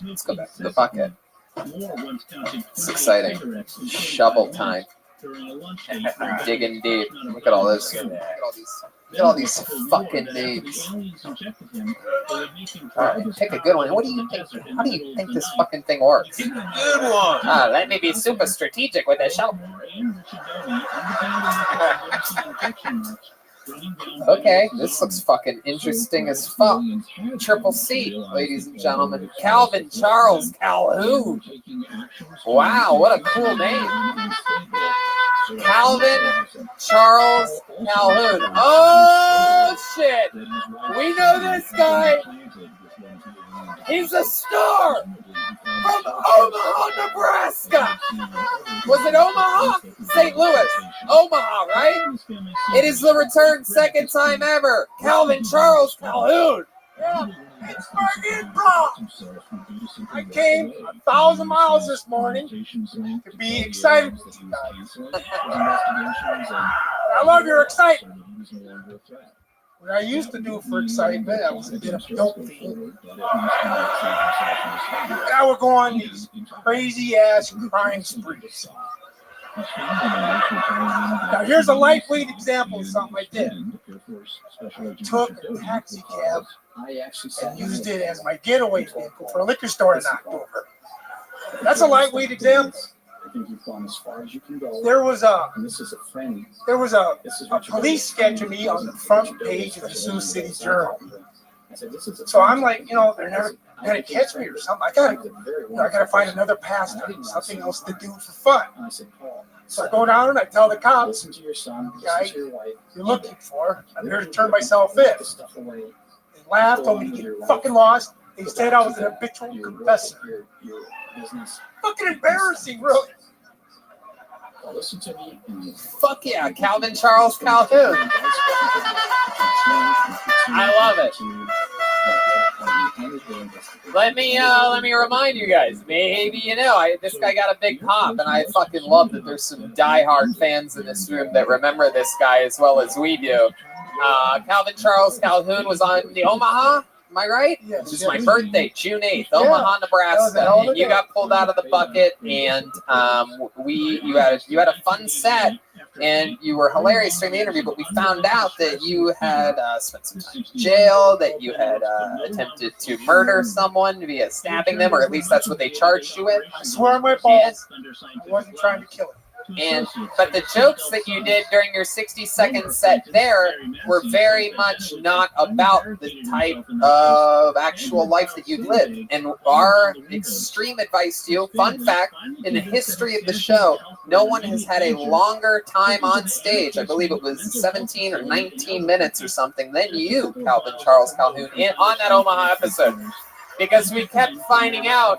Let's go back to the bucket. It's exciting. Shovel time. Digging deep. Look at all this. Look at all these fucking names. All right, pick a good one. What do you think? How do you think this fucking thing works? Good one. Let me be super strategic with this shovel. Okay, this looks fucking interesting as fuck. Triple C, ladies and gentlemen. Calvin Charles Calhoun. Wow, what a cool name. Calvin Charles Calhoun. Oh, shit. We know this guy. He's a star from Omaha, Nebraska. Was it Omaha? St. Louis. Omaha, right? It is the return second time ever. Calvin Charles Calhoun. Yeah, Pittsburgh Improv. I came 1,000 miles this morning to be excited with you guys. I love your excitement. What I used to do for excitement, I was a bit of a dope fiend. I would go on these crazy ass crime sprees. Now here's a lightweight example of something I did. I took a taxi cab and used it as my getaway vehicle for a liquor store I knocked over. That's a lightweight example. There was a police sketch of me on the front page of the Sioux City Journal. So I'm like, they're never gonna catch me or something. I gotta find another pastime, something else to do for fun. So I go down and I tell the cops, guy you're looking for, I'm here to turn myself in. They laughed, told me to get fucking lost. They said I was an habitual confessor. Fucking embarrassing, really. Listen to me. Fuck yeah, Calvin Charles Calhoun. I love it. Let me remind you guys. Maybe this guy got a big pop, and I fucking love that there's some diehard fans in this room that remember this guy as well as we do. Calvin Charles Calhoun was on the Omaha. Am I right? Yes. This is my birthday, June 8th, Omaha, Nebraska. And you got pulled out of the bucket, and you had a fun set, and you were hilarious during the interview. But we found out that you had spent some time in jail, that you had attempted to murder someone via stabbing them, or at least that's what they charged you with. I swear on my balls, I wasn't trying to kill him. But the jokes that you did during your 60-second set there were very much not about the type of actual life that you've lived. And our extreme advice to you, fun fact, in the history of the show, no one has had a longer time on stage. I believe it was 17 or 19 minutes or something than you, Calvin Charles Calhoun, on that Omaha episode. Because we kept finding out.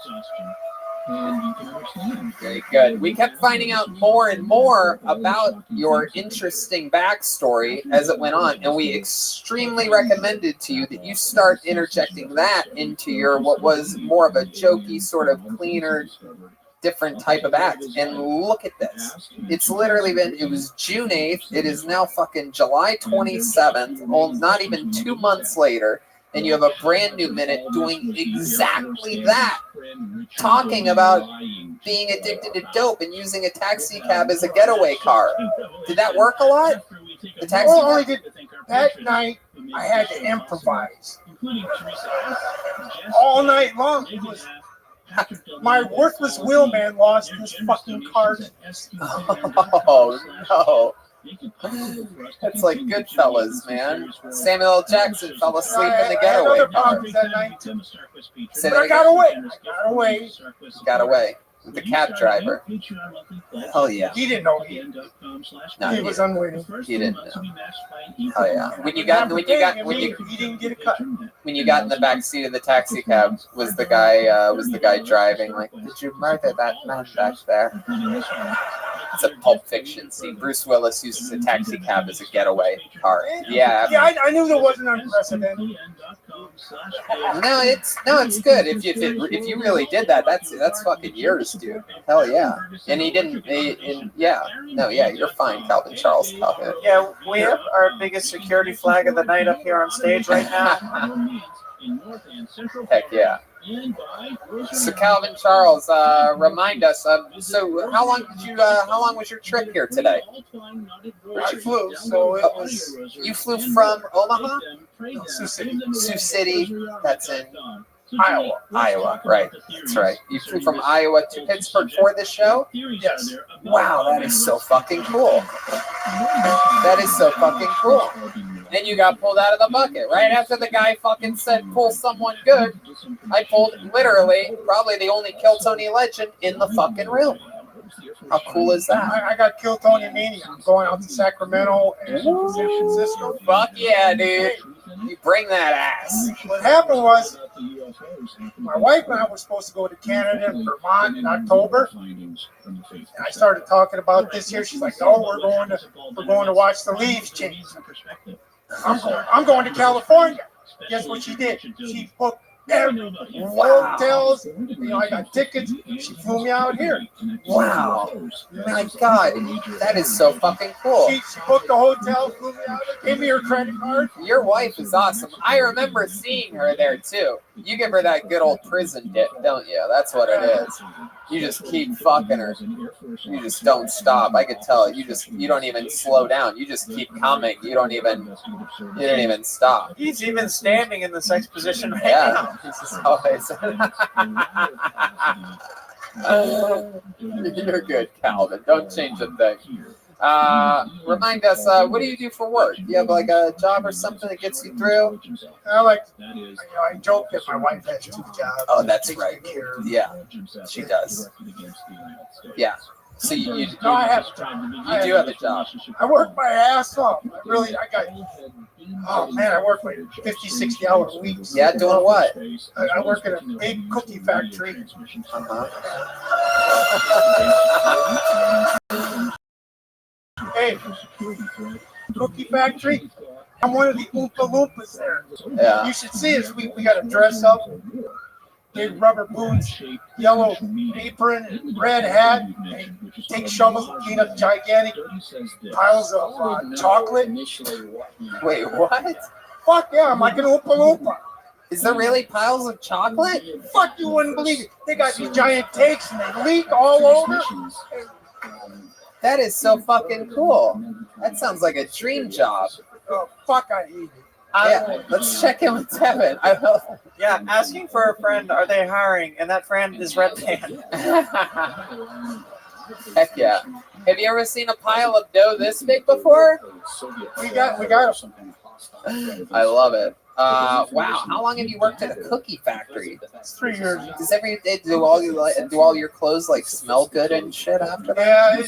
Very good. We kept finding out more and more about your interesting backstory as it went on, and we extremely recommended to you that you start interjecting that into your what was more of a jokey, sort of cleaner, different type of act. And look at this. It's literally it was June 8th. It is now fucking July 27th, not even 2 months later. And you have a brand new minute doing exactly that. Talking about being addicted to dope and using a taxi cab as a getaway car. Did that work a lot? The taxi Well, only did that night I had to improvise. All night long. It was, my worthless wheelman lost his fucking car. Oh, no. That's like Goodfellas, man. Samuel L. Jackson fell asleep in the getaway car. But I got away. Got away with the cab driver. Hell yeah. He didn't know he was unwitting. He didn't know. Oh yeah. When you got he didn't get a cut. when you got in the back seat of the taxi cab, was the guy driving like, did you murder that man back there? It's a Pulp Fiction scene. Bruce Willis uses a taxi cab as a getaway car. Yeah. Yeah, I knew there wasn't unprecedented. No, it's good. If you really did that, that's fucking yours, dude. Hell yeah. And he didn't. You're fine, Calvin Charles Calhoun. Yeah, we have our biggest security flag of the night up here on stage right now. Heck yeah. So Calvin Charles, remind us. So how long was your trip here today? I flew, so it was. You flew from Omaha? Sioux City. Sioux City. That's in Iowa. Iowa, right. That's right. You flew from Iowa to Pittsburgh for this show? Yes. Wow, that is so fucking cool. That is so fucking cool. Then you got pulled out of the bucket. Right after the guy fucking said, pull someone good, I pulled literally probably the only Kill Tony legend in the fucking room. How cool is that? I got Kill Tony Mania. I'm going out to Sacramento and San Francisco. Fuck yeah, dude. You bring that ass. What happened was, my wife and I were supposed to go to Canada and Vermont in October. And I started talking about this here. She's like, "No, we're going to watch the leaves change." I'm going to California. Guess what she did? She booked hotels. I got tickets. She flew me out here. Wow. My God. That is so fucking cool. She booked a hotel, flew me out here, gave me her credit card. Your wife is awesome. I remember seeing her there too. You give her that good old prison dip, don't you? That's what it is. You just keep fucking her. You just don't stop. I could tell. You don't even slow down. You just keep coming. You don't even stop. He's even standing in the sex position right now. This is always. You're good, Calvin. Don't change a thing. Remind us, what do you do for work? Do you have like a job or something that gets you through? I joke that my wife has 2 jobs. Oh, that's right. Yeah, she does. Yeah. So you do have a job. I work my ass off. I work like 50, 60 hour weeks. Yeah, doing what? I work at a big cookie factory. Hey, Cookie Factory. I'm one of the Oompa Loompas there. Yeah. You should see us. We got to dress up. Big rubber boots, yellow apron, red hat. Take shovels and clean up gigantic piles of chocolate. Wait, what? Fuck yeah, I'm like an Oompa Loompa. Is there really piles of chocolate? Fuck, you wouldn't believe it. They got these giant tanks and they leak all over. That is so fucking cool. That sounds like a dream job. Oh, fuck, I hate it. Yeah, let's check in with Devin. Yeah, asking for a friend, are they hiring? And that friend is Red Band. Heck yeah. Have you ever seen a pile of dough this big before? We got them. I love it. Wow, how long have you worked at a cookie factory? It's 3 years. Does do all your clothes like smell good and shit after that?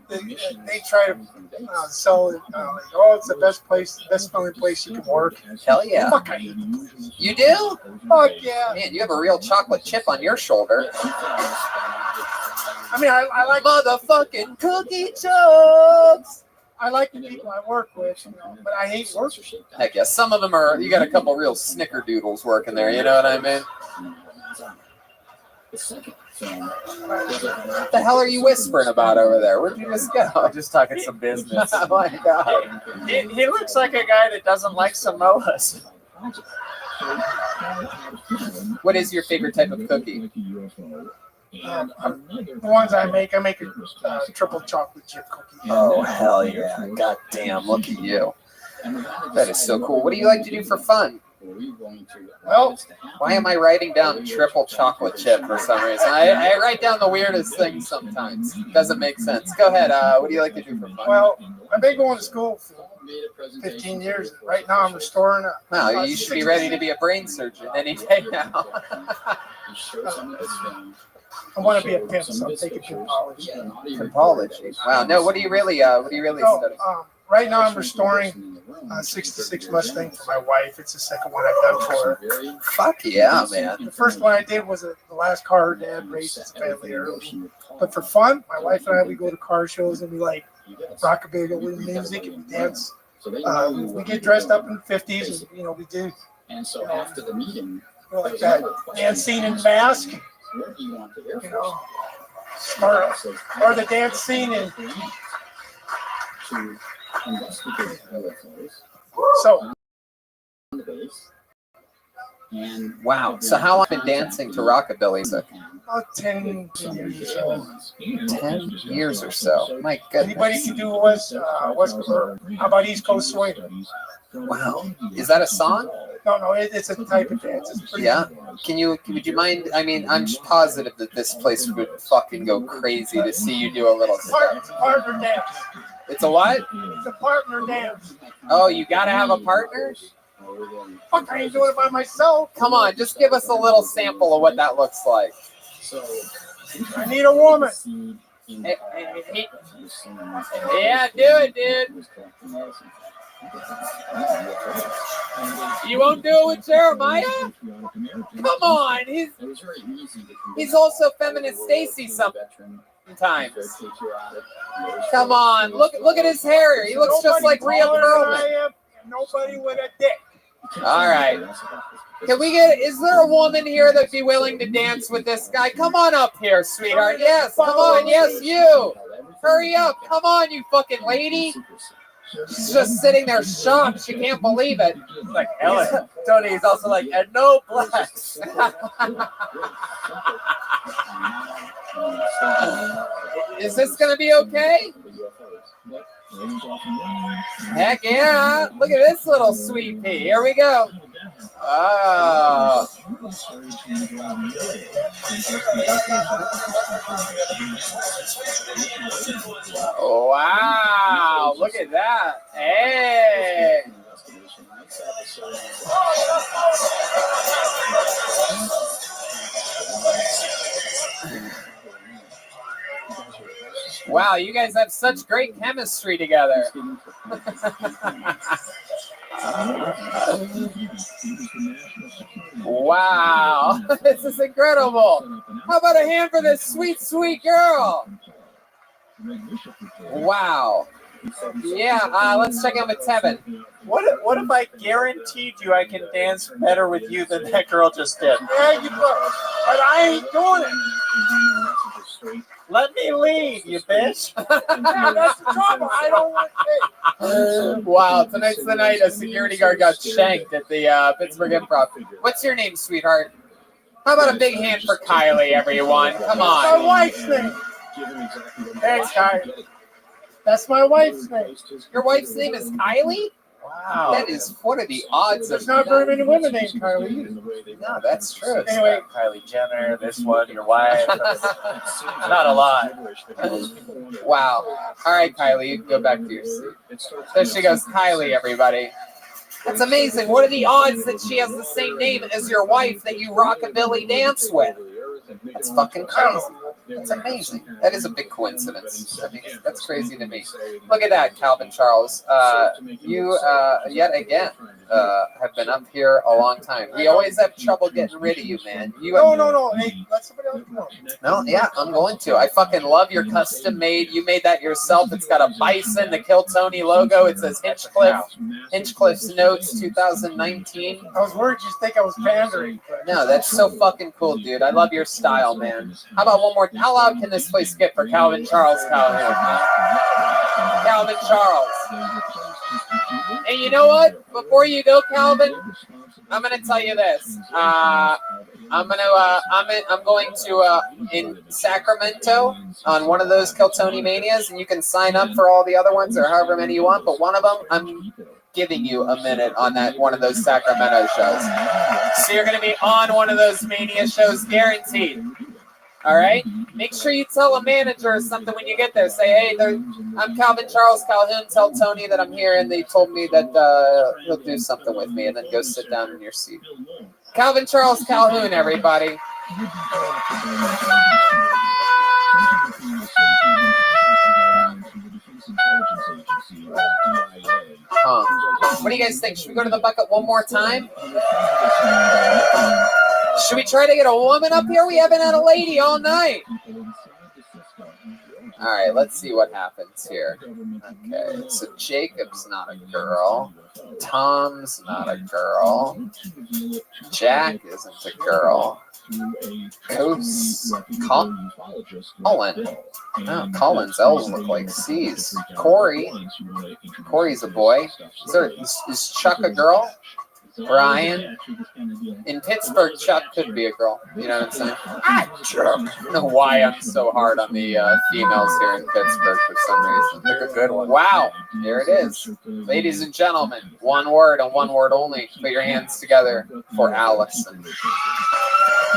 Yeah, they try to sell it. Like, oh, it's the best smelling place you can work. Hell yeah. Fuck, I hate the place. You do? Fuck yeah. Man, you have a real chocolate chip on your shoulder. I mean, I like motherfucking cookie chunks. I like the people I work with, but I hate work. Heck yeah, some of them are. You got a couple real snickerdoodles working there. You know what I mean? What the hell are you whispering about over there? Where'd you just go? Just talking some business. Oh my god. He looks like a guy that doesn't like Samoas. What is your favorite type of cookie? The ones I make a triple chocolate chip cookie. Oh hell yeah! God damn! Look at you. That is so cool. What do you like to do for fun? Well, why am I writing down triple chocolate chip for some reason? I write down the weirdest things sometimes. Doesn't make sense. Go ahead. What do you like to do for fun? Well, I've been going to school for 15 years. Right now, I'm restoring a. Wow, you should be ready to be a brain surgeon any day now. I want to be a pimp, so I'm taking pimpology. Pimpology. Wow. No. What do you really study? Right now, I'm restoring a '66 Mustang for my wife. It's the second one I've done for her. Fuck yeah, man. The first one I did was the last car her dad raced as a family heirloom. But for fun, my wife and I, we go to car shows and we like rockabilly music and we dance. We get dressed up in the 50s and, we do. And so after the meeting, like that dance scene in Mask. Or the dance scene in. So. Wow. So how long have you been dancing to rockabilly music? About 10 years or so. 10 years or so. My goodness. Anybody can do West how about East Coast Swing? Wow. Is that a song? No, it's a type of dance. It's pretty would you mind? I mean, I'm positive that this place would fucking go crazy to see you do a little stuff. It's a partner dance. It's a what? It's a partner dance. Oh, you gotta have a partner? Fuck, I ain't doing it by myself. Come on, just give us a little sample of what that looks like. I need a woman. Yeah, do it, dude. You won't do it with Jeremiah? Come on, he's also feminist Stacy sometimes. Come on, look at his hair. He looks just like Rhea Perlman. Nobody with a dick. All right. Is there a woman here that'd be willing to dance with this guy? Come on up here, sweetheart. Yes, come on. Yes, you. Hurry up. Come on, you fucking lady. She's just sitting there shocked. She can't believe it. Like Ellen. Tony's also like, and no blacks. Is this going to be okay? Heck yeah. Look at this little sweet pea. Here we go. Oh. Wow. Look at that. Hey. Wow, you guys have such great chemistry together. Wow, this is incredible. How about a hand for this sweet, sweet girl? Wow. Yeah, let's check in with Tevin. What if I guaranteed you I can dance better with you than that girl just did? Yeah, you could, but I ain't doing it. Let me lead, you bitch. Yeah, that's the trouble. I don't want to. Wow, tonight's the night a security guard got shanked at the Pittsburgh Improv. What's your name, sweetheart? How about a big hand for Kylie, everyone? Come My on. wife's name. Thanks, Kylie. That's my wife's name. Your wife's name is Kylie? Wow. That is, what are the odds There's of not that? very many women named Kylie either. No, that's true. Anyway, Kylie Jenner, this one, your wife. Not a lot. Wow. All right, Kylie, you can go back to your seat. There she goes, Kylie, everybody. That's amazing. What are the odds that she has the same name as your wife that you rockabilly dance with? That's fucking crazy. That's amazing. That is a big coincidence. I mean, that's crazy to me. Look at that, Calvin Charles. You, yet again, have been up here a long time. We always have trouble getting rid of you, man. You No. Hey, let somebody else know. No, yeah, I'm going to. I fucking love your custom made. You made that yourself. It's got a bison, the Kill Tony logo. It says Hinchcliffe's Notes 2019. I was worried you'd think I was pandering. No, that's so fucking cool, dude. I love your style, man. How about one more? How loud can this place get for Calvin Charles Calhoun? Huh? Calvin Charles. And you know what? Before you go, Calvin, I'm gonna tell you this. I'm going to in Sacramento on one of those Kill Tony Manias, and you can sign up for all the other ones or however many you want. But one of them, I'm giving you a minute on that one of those Sacramento shows. So you're going to be on one of those Mania shows, guaranteed. All right? Make sure you tell a manager or something when you get there. Say, hey, I'm Calvin Charles Calhoun. Tell Tony that I'm here, and they told me that he'll do something with me, and then go sit down in your seat. Calvin Charles Calhoun, everybody. What do you guys think? Should we go to the bucket one more time? Should we try to get a woman up here? We haven't had a lady all night. All right, let's see what happens here. Okay, so Jacob's not a girl. Tom's not a girl. Jack isn't a girl. Colin. No, Colin's L's look like C's. Corey's a boy. Is Chuck a girl? Brian. In Pittsburgh, Chuck could be a girl. You know what I'm saying? I don't know why I'm so hard on the females here in Pittsburgh for some reason. They're a good one. Wow, there it is. Ladies and gentlemen, one word and one word only. Put your hands together for Allison.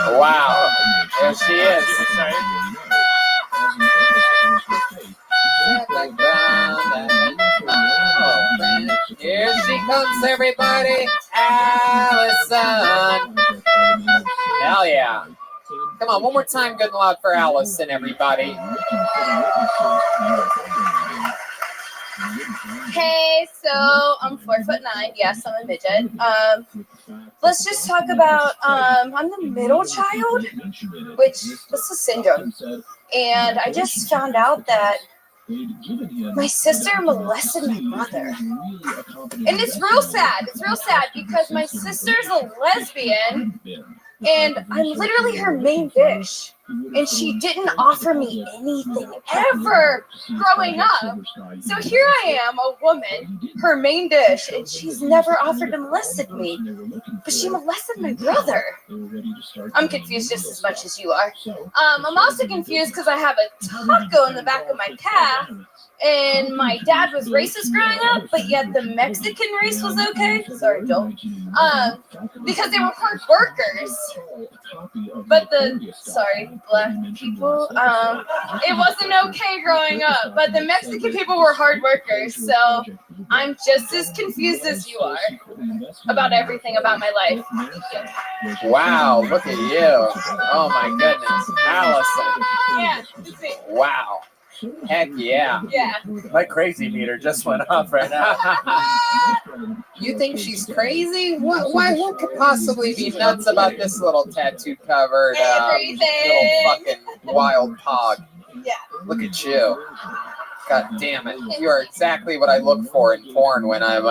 Wow, there she is. Here she comes, everybody. Allison. Hell yeah. Come on, one more time, good and loud for Allison, everybody. Hey, so I'm 4'9". Yes, I'm a midget. Let's just talk about I'm the middle child, which this is syndrome. And I just found out that my sister molested my brother. And it's real sad. It's real sad because my sister's a lesbian and I'm literally her main dish. And she didn't offer me anything ever growing up. So here I am, a woman, her main dish, and she's never offered to molest me. But she molested my brother. I'm confused just as much as you are. I'm also confused because I have a taco in the back of my calf. And my dad was racist growing up, but yet the Mexican race was okay. Sorry, Joel. Because they were hard workers. But black people, it wasn't okay growing up. But the Mexican people were hard workers. So I'm just as confused as you are about everything about my life. Wow, look at you. Oh my goodness. Allison. Yeah. Wow. Heck yeah. Yeah. My crazy meter just went off right now. You think she's crazy? What could possibly be nuts about this little tattoo covered little fucking wild pog? Yeah. Look at you. God damn it! You are exactly what I look for in porn when I'm.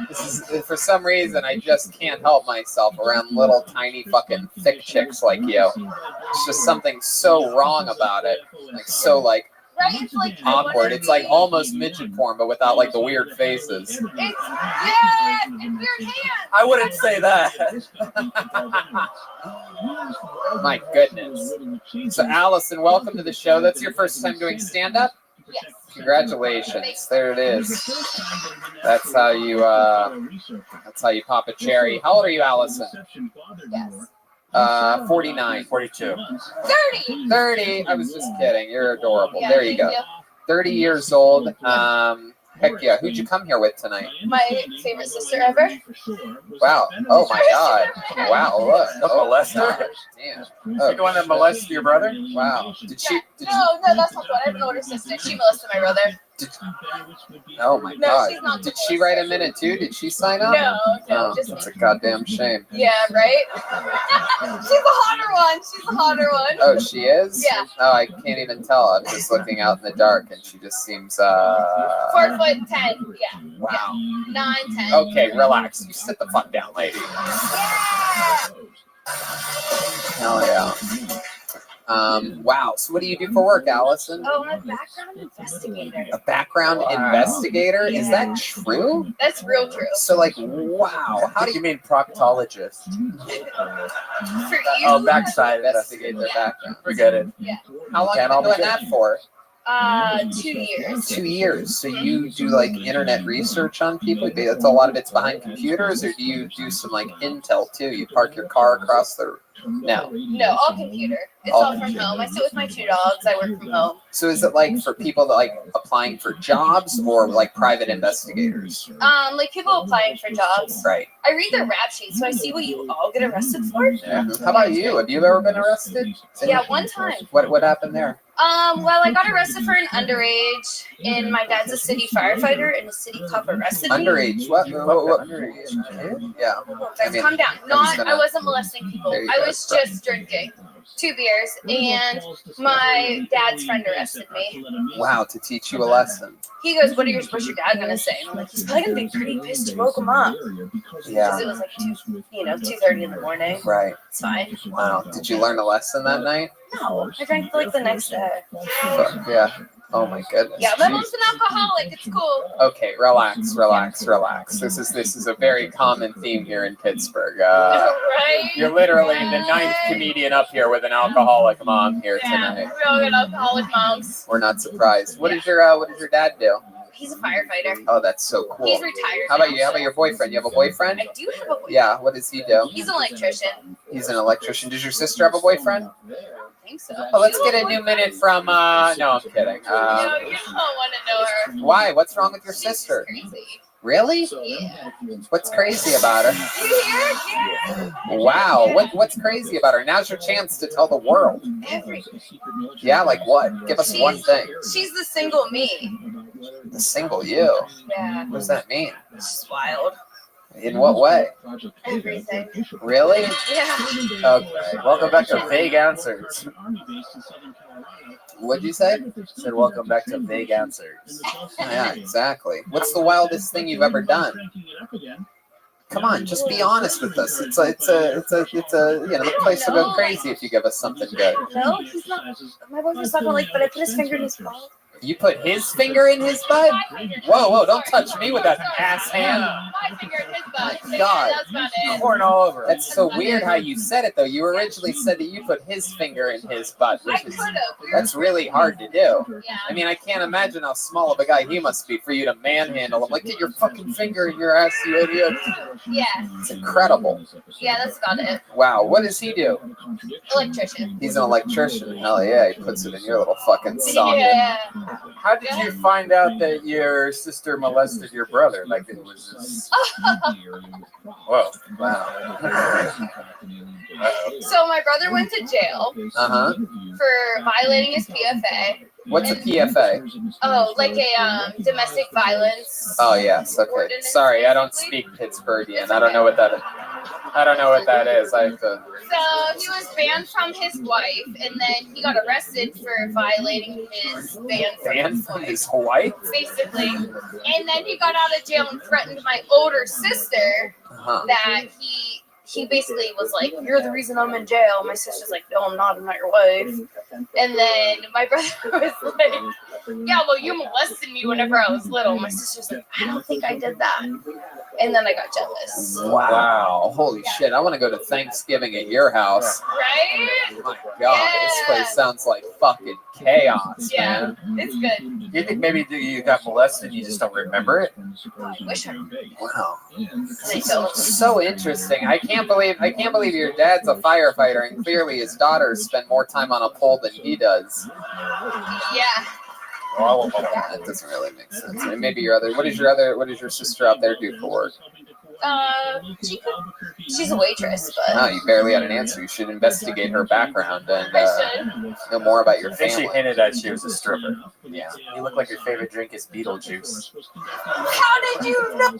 This is for some reason I just can't help myself around little tiny fucking thick chicks like you. It's just something so wrong about it, like so like. Right? It's like Awkward. It's like almost midget porn, but without like the weird faces. It's weird hands. I wouldn't say that. My goodness. So, Allison, welcome to the show. That's your first time doing stand-up? Yes. Congratulations. There it is. That's how you pop a cherry. How old are you, Allison? Yes. 49. 42. 30. I was just kidding. You're adorable. Yeah, There you go. thank 30 years old. Heck yeah. Who'd you come here with tonight? My favorite sister ever. Wow. Oh my God. Wow. Look. Oh, molester? Damn. You the one that molested your brother? Wow. Did she? No, that's not the one. I have an older sister. She molested my brother. Oh my No, God. she's not Did she write a minute too? Did she sign up? No, Oh, just that's a goddamn shame. Yeah, right? She's the hotter one. She's the hotter one. Oh, she is? Yeah. Oh, I can't even tell. I'm just looking out in the dark and she just seems 4'10". Yeah. Wow. 9, 10. Okay, relax. You sit the fuck down, lady. Hell yeah. Wow. So what do you do for work, Allison? Oh, I'm a background investigator. A background investigator? Is that true? That's real true. So like, wow. How do you mean proctologist? For you? Oh, backside investigate their background? Forget it. Yeah. How long have you been doing that for? 2 years. 2 years. So you do like internet research on people? That's a lot of it's behind computers, or do you do some like intel too? You park your car across the No. No, all computer. It's All all from computer. home. I sit with my 2 dogs. I work from home. So is it like for people that like applying for jobs or like private investigators? Like people applying for jobs. Right. I read their rap sheet, so I see what you all get arrested for. Yeah. How about you? Have you ever been arrested? Yeah, one time. What happened there? Well, I got arrested for an underage, and my dad's a city firefighter, and the city cop arrested me. Underage? What underage? Yeah. Guys, calm down. I wasn't molesting people. There you I go. was just drinking 2 beers, and my dad's friend arrested me. Wow, to teach you a lesson. He goes, what's your dad gonna say? And I'm like, he's probably gonna be pretty pissed. You woke him up. Yeah. Because it was like 2:30 in the morning. Right. It's fine. Wow. Did you learn a lesson that night? No, I drank like the next day. Yeah. Oh my goodness. Yeah, my mom's an alcoholic. It's cool. Okay, relax. This is a very common theme here in Pittsburgh. Right? You're literally the 9th comedian up here with an alcoholic mom here Yeah, tonight. we all got alcoholic moms. We're not surprised. What does your dad do? He's a firefighter. Oh, that's so cool. He's retired. How about now, you? How about your boyfriend? You have a boyfriend? I do have a boyfriend. Yeah. What does he do? He's an electrician. He's an electrician. Does your sister have a boyfriend? I think so. Oh, let's get a new minute from. No, I'm kidding. No, you don't want to know her. Why? What's wrong with your sister? Crazy. Really? Yeah. What's crazy about her? You hear? Yeah. Wow. What's crazy about her? Now's your chance to tell the world. Everything. Yeah, like what? Give us one thing. She's the single me. The single you. Yeah. What does that mean? She's wild. In what way? Everything. Really? Yeah. Okay. Welcome back to Vague Answers. What'd you say? I said, welcome back to Vague Answers. Yeah, exactly. What's the wildest thing you've ever done? Come on, just be honest with us. It's a the place will go crazy if you give us something good. No, he's not. My boyfriend's not like, but I put his finger in his butt. You put his finger in his butt? Whoa, don't touch me with that ass hand. My finger in his butt. My God. That's not it. Corn all over. That's so weird how you said it, though. You originally said that you put his finger in his butt, which is that's really hard to do. Yeah. I mean, I can't imagine how small of a guy he must be for you to manhandle him. Like, get your fucking finger in your ass, you idiot. Yeah. It's incredible. Yeah, that's about it. Wow, what does he do? Electrician. He's an electrician. Hell yeah, he puts it in your little fucking socket. Yeah. How did you find out that your sister molested your brother? Like it was just. Whoa. Wow. So my brother went to jail for violating his PFA. What's a PFA? Oh, like a domestic violence. Oh yes, okay. Sorry, I don't speak Pittsburghian. I don't know what that is. I don't know what that is. I have to. So he was banned from his wife, and then he got arrested for violating his ban From his wife? basically. And then he got out of jail and threatened my older sister that he basically was like, "You're the reason I'm in jail." My sister's like, "No, I'm not. I'm not your wife." And then my brother was like, "Yeah, well, you molested me whenever I was little." My sister's like, "I don't think I did that." And then I got jealous. Wow. Holy shit. I want to go to Thanksgiving at your house. Right? My God, this place sounds like fucking chaos, Yeah, man. it's good. You think maybe you got molested and you just don't remember it? I wish I Wow. So interesting. I can't believe your dad's a firefighter and clearly his daughters spend more time on a pole than he does. Yeah. That doesn't really make sense. I mean, maybe what does your sister out there do for work? She's a waitress, but No, you barely had an answer. You should investigate her background and know more about your I think she family. hinted at she was a stripper. Yeah. You look like your favorite drink is Beetlejuice. how did you know?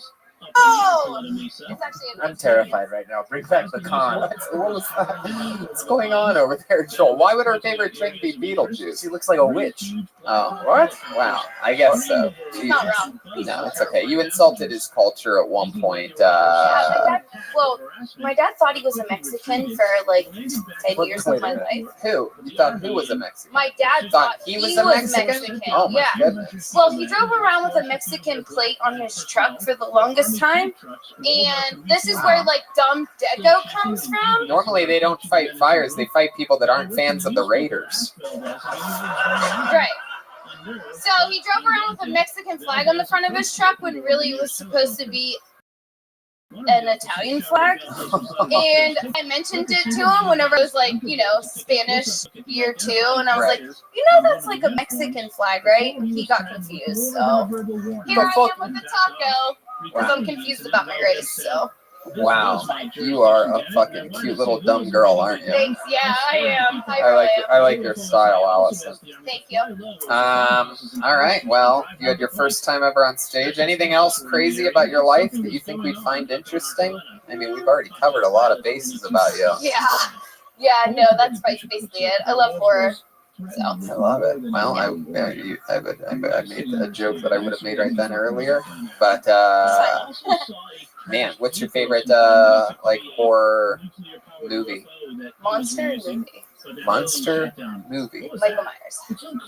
Oh, it's actually I'm terrified right now. Bring back the con. What was that? What's going on over there, Joel? Why would her favorite drink be Beetlejuice? She looks like a witch. Oh, what? Wow. I guess so. He's not wrong. No, it's okay. You insulted his culture at one point. My dad thought he was a Mexican for like 10 years of my life. Who? You thought who was a Mexican? My dad thought he was a Mexican. Oh my Yeah. goodness. Well, he drove around with a Mexican plate on his truck for the longest time, and this is where like dumb Deco comes from. Normally they don't fight fires. They fight people that aren't fans of the Raiders. Right. So he drove around with a Mexican flag on the front of his truck when really it was supposed to be an Italian flag. And I mentioned it to him whenever it was like, Spanish year 2, and I was like, that's like a Mexican flag, right? And he got confused. So here I am with the taco because I'm confused about my race. So Wow, you are a fucking cute little dumb girl, aren't you? thanks. Yeah, I am. I really am. I like your style, Allison. Thank you. All right. Well, you had your first time ever on stage. Anything else crazy about your life that you think we'd find interesting? I mean, we've already covered a lot of bases about you. Yeah. No, that's basically it. I love horror. So. I love it. Well, I made a joke that I would have made right then earlier, but man, what's your favorite horror movie? Monster movie. Monster movie. Michael Myers.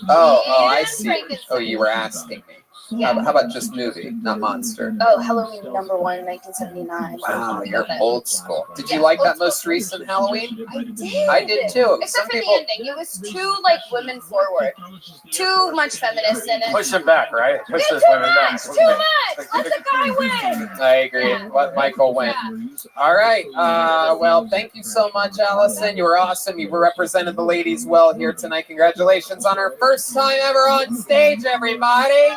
Oh, I see. Oh, you were asking me. Yeah. How about just movie, not monster? Oh, Halloween #1, 1979. Wow, you're old school. Did you like that most recent Halloween? I did. I did too. Except for the ending. It was too women forward. Too much feminist in it. Push them back, right? Push those women back. Too much. Let the guy win. I agree. Let Michael win. All right. Well, thank you so much, Allison. You were awesome. You represented the ladies well here tonight. Congratulations on her first time ever on stage, everybody.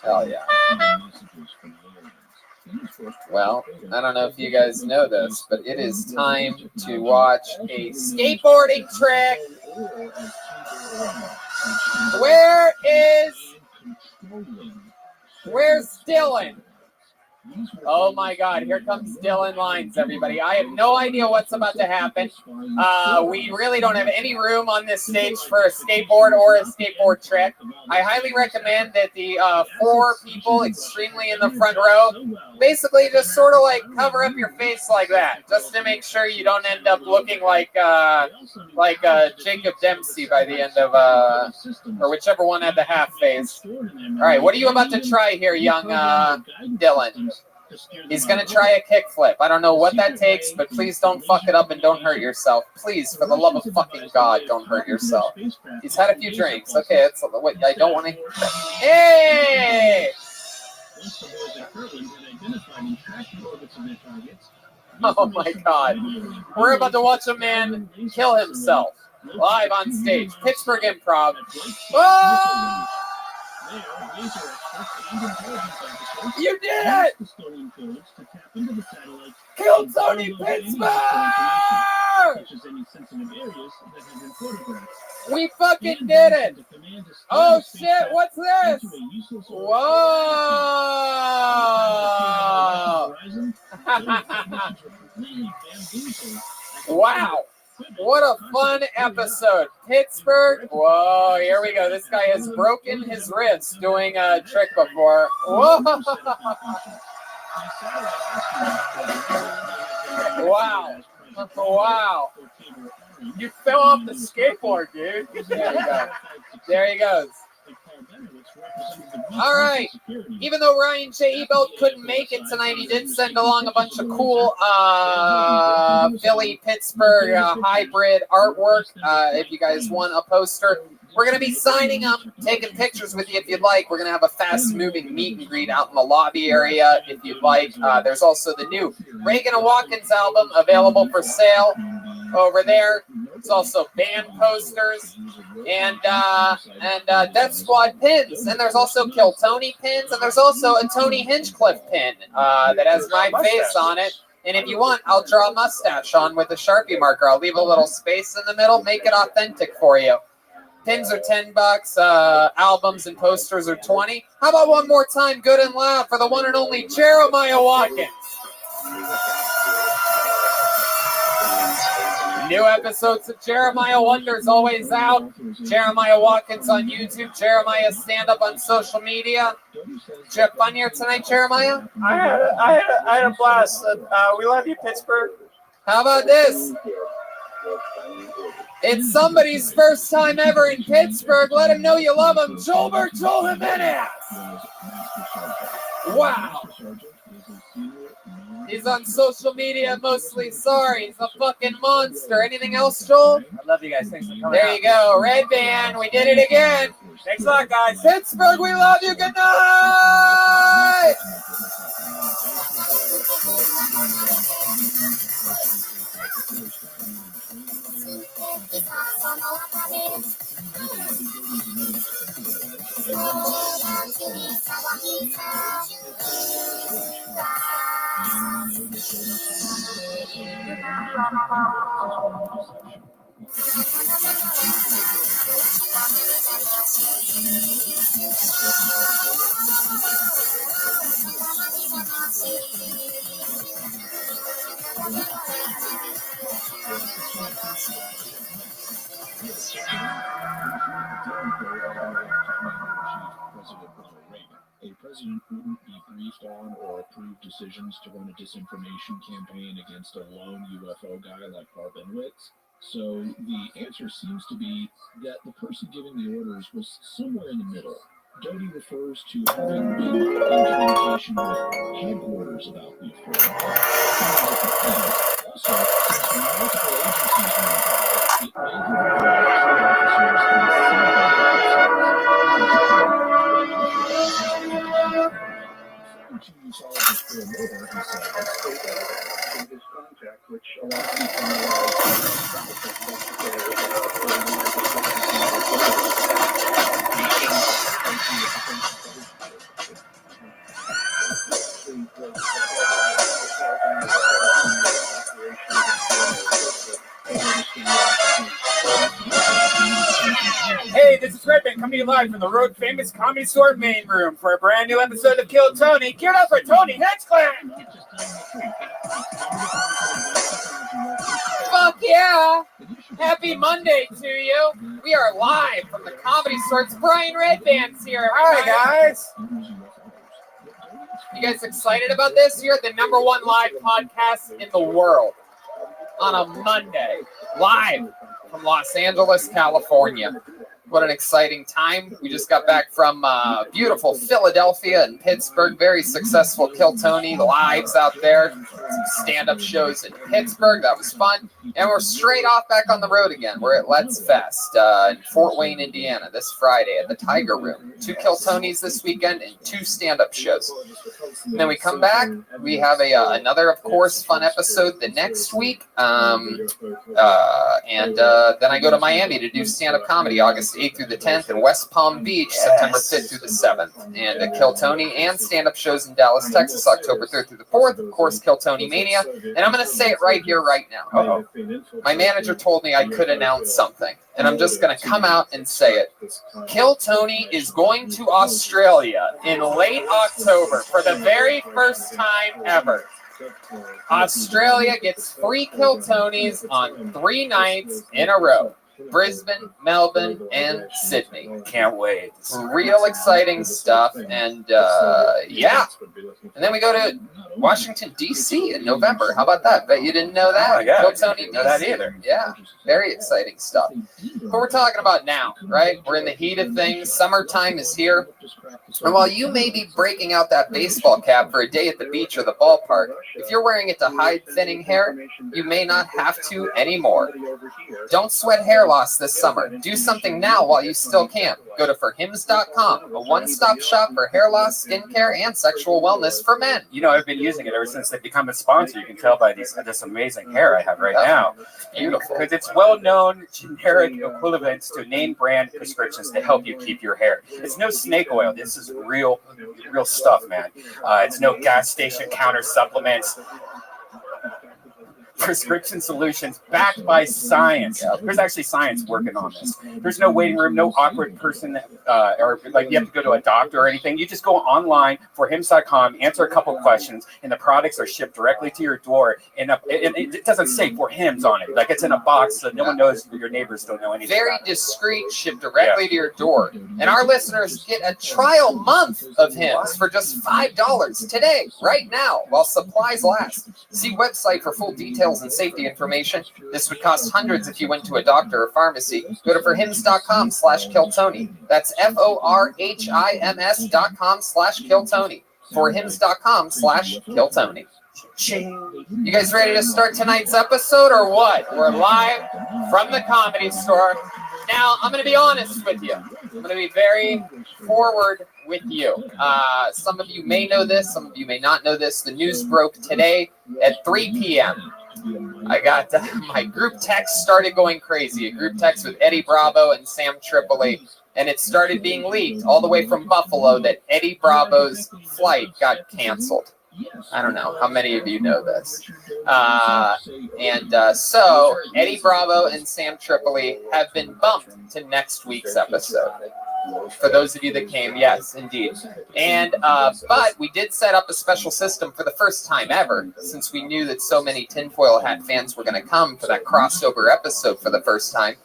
Hell yeah. Well, I don't know if you guys know this, but it is time to watch a skateboarding trick. Where's Dylan? Oh my God, here comes Dylan Lines, everybody. I have no idea what's about to happen. We really don't have any room on this stage for a skateboard or a skateboard trick. I highly recommend that the 4 people extremely in the front row basically just sort of cover up your face like that, just to make sure you don't end up looking like Jacob Dempsey by the end of, or whichever one had the half face. All right, what are you about to try here, young Dylan? He's going to try a kickflip. I don't know what that takes, but please don't fuck it up and don't hurt yourself. Please, for the love of fucking God, don't hurt yourself. He's had a few drinks. Okay, wait, I don't want to... Hey! Oh my God. We're about to watch a man kill himself live on stage. Pittsburgh Improv. Whoa! You did it! Kill Tony Pittsburgh! any sensitive areas that have been photographed. We fucking did it! Oh shit, what's this? Whoa! Wow! What a fun episode. Pittsburgh. Whoa, here we go. This guy has broken his wrist doing a trick before. Whoa! Wow. Wow. You fell off the skateboard, dude. There you go. There he goes. All right. Even though Ryan J. Ebelt couldn't make it tonight, he did send along a bunch of cool Philly-Pittsburgh hybrid artwork. If you guys want a poster, we're going to be signing them, taking pictures with you if you'd like. We're going to have a fast-moving meet and greet out in the lobby area if you'd like. There's also the new Reagan and Watkins album available for sale over there. There's also band posters and Death Squad pins. And there's also Kill Tony pins. And there's also a Tony Hinchcliffe pin that has my face on it. And if you want, I'll draw a mustache on with a Sharpie marker. I'll leave a little space in the middle, make it authentic for you. Pins are $10. Albums and posters are $20. How about one more time, good and loud, for the one and only Jeremiah Watkins? New episodes of Jeremiah Wonders always out. Jeremiah Watkins on YouTube. Jeremiah stand up on social media. Did you have fun here tonight, Jeremiah? I had a blast. We love you, Pittsburgh. How about this? It's somebody's first time ever in Pittsburgh. Let him know you love him. Joel Jimenez. Wow. He's on social media mostly. Sorry, he's a fucking monster. Anything else, Joel? I love you guys. Thanks for coming There out. you go. Red Band. We did it again. Thanks a lot, guys. Pittsburgh, we love you. Good night. A president wouldn't be briefed on or approve decisions to run a disinformation campaign against a lone UFO guy like Barbinowitz. So the answer seems to be that the person giving the orders was somewhere in the middle. Doty refers to having been in communication with headquarters about the affair. Also, since multiple agencies were involved, it may have involved officers in Hey, this is Red Band coming to you live from the Road Famous Comedy Store main room for a brand new episode of Kill Tony. Give it up for Tony Hinchcliffe! Fuck yeah! Happy Monday to you. We are live from the Comedy Store. It's Brian Red Band's here. Hi, guys. You guys excited about this? You're the #1 live podcast in the world on a Monday, live from Los Angeles, California. What an exciting time. We just got back from beautiful Philadelphia and Pittsburgh. Very successful Kill Tony lives out there. Some stand-up shows in Pittsburgh. That was fun. And we're straight off back on the road again. We're at Let's Fest in Fort Wayne, Indiana this Friday at the Tiger Room. 2 Kill Tonys this weekend and 2 stand-up shows. And then we come back. We have another, of course, fun episode the next week. And then I go to Miami to do stand-up comedy August 8th through the 10th, and West Palm Beach September 5th through the 7th. And Kill Tony and stand-up shows in Dallas, Texas, October 3rd through the 4th. Of course, Kill Tony Mania. And I'm going to say it right here, right now. My manager told me I could announce something, and I'm just going to come out and say it. Kill Tony is going to Australia in late October for the very first time ever. Australia gets 3 Kill Tonys on 3 nights in a row. Brisbane, Melbourne, and Sydney. Can't wait. Real exciting stuff. And yeah. And then we go to Washington, D.C. in November. How about that? Bet you didn't know that. Oh, yeah. Kill Tony, Didn't know that either. Yeah. Very exciting stuff. But we're talking about now, right? We're in the heat of things. Summertime is here. And while you may be breaking out that baseball cap for a day at the beach or the ballpark, if you're wearing it to hide thinning hair, you may not have to anymore. Don't sweat hair loss this summer. Do something now while you still can. Go to forhims.com, a one-stop shop for hair loss, skincare, and sexual wellness for men. You know, I've been using it ever since they've become a sponsor. You can tell by this amazing hair I have right now. Beautiful. Because it's well-known generic equivalents to name brand prescriptions to help you keep your hair. It's no snake oil. This is real stuff, man. It's no gas station counter supplements. Prescription solutions backed by science. There's actually science working on this. There's no waiting room, no awkward person, or like you have to go to a doctor or anything. You just go online for hims.com, answer a couple questions, and the products are shipped directly to your door. And it doesn't say for Hims on it. Like it's in a box, so no one knows. Your neighbors don't know anything. Very discreet, shipped directly to your door. And our listeners get a trial month of Hims for just $5 today, right now, while supplies last. See website for full details and safety information. This would cost hundreds if you went to a doctor or pharmacy. Go to forhims.com/killtony. That's forhims.com/killtony. forhims.com/killtony. You guys ready to start tonight's episode or what? We're live from the Comedy Store. Now, I'm going to be honest with you. I'm going to be very forward with you. Some of you may know this. Some of you may not know this. The news broke today at 3 p.m. I got my group text started going crazy. A group text with Eddie Bravo and Sam Tripoli. And it started being leaked all the way from Buffalo that Eddie Bravo's flight got canceled. I don't know how many of you know this. So Eddie Bravo and Sam Tripoli have been bumped to next week's episode. For those of you that came, yes, indeed. And but we did set up a special system for the first time ever, since we knew that so many tinfoil hat fans were going to come for that crossover episode for the first time.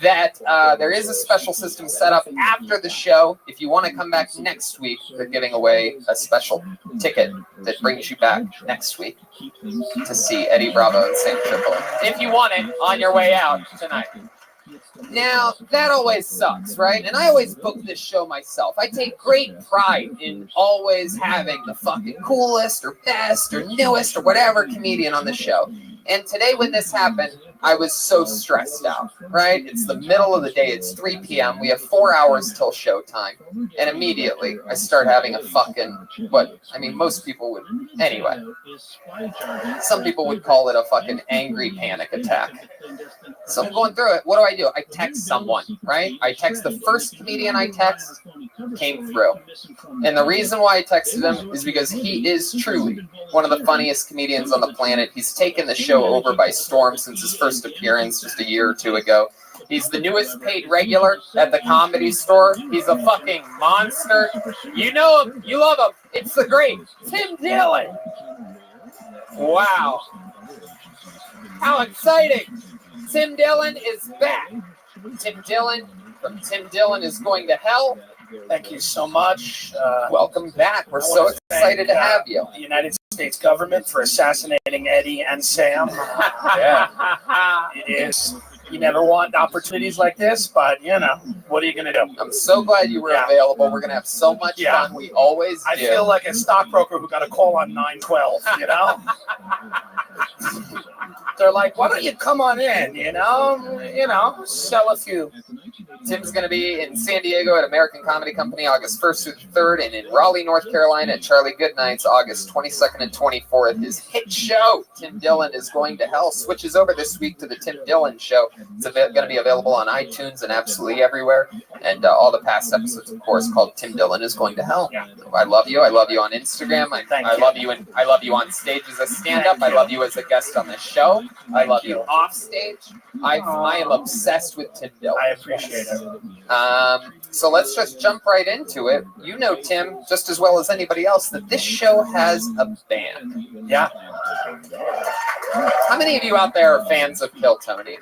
That there is a special system set up after the show. If you want to come back next week, they're giving away a special ticket that brings you back next week to see Eddie Bravo and Sam Tripoli. If you want it on your way out tonight. Now, that always sucks, right? And I always book this show myself. I take great pride in always having the fucking coolest or best or newest or whatever comedian on the show. And today when this happened, I was so stressed out, right? It's the middle of the day. It's 3 p.m. We have 4 hours till showtime. And immediately I start having a fucking, most people would, anyway. Some people would call it a fucking angry panic attack. So I'm going through it. What do? I text someone, right? I text the first comedian I text came through. And the reason why I texted him is because he is truly one of the funniest comedians on the planet. He's taken the show over by storm since his first appearance just a year or two ago. He's the newest paid regular at the Comedy Store. He's a fucking monster. You know him. You love him. It's the great Tim Dillon. Wow. How exciting. Tim Dillon is back. Tim Dillon from Tim Dillon is Going to Hell. Thank you so much. Welcome back. We're so excited to have you. The United States government for assassinating Eddie and Sam. Yeah. It is. You never want opportunities like this, but, what are you going to do? I'm so glad you were available. We're going to have so much fun. We always do. I feel like a stockbroker who got a call on 9/12, they're like, why don't you come on in? Sell a few. Tim's going to be in San Diego at American Comedy Company August 1st through the 3rd, and in Raleigh, North Carolina at Charlie Goodnight's August 22nd and 24th. His hit show, Tim Dillon is Going to Hell, switches over this week to the Tim Dillon Show. It's going to be available on iTunes and absolutely everywhere. And all the past episodes, of course, called Tim Dillon is Going to Hell. I love you. I love you on Instagram. I love you, and I love you on stage as a stand-up. I love you as a guest on the show. I love you off stage. I am obsessed with Tim Dillon. I appreciate it. So let's just jump right into it. You know, Tim, just as well as anybody else, that this show has a band. Yeah. How many of you out there are fans of Kill Tony?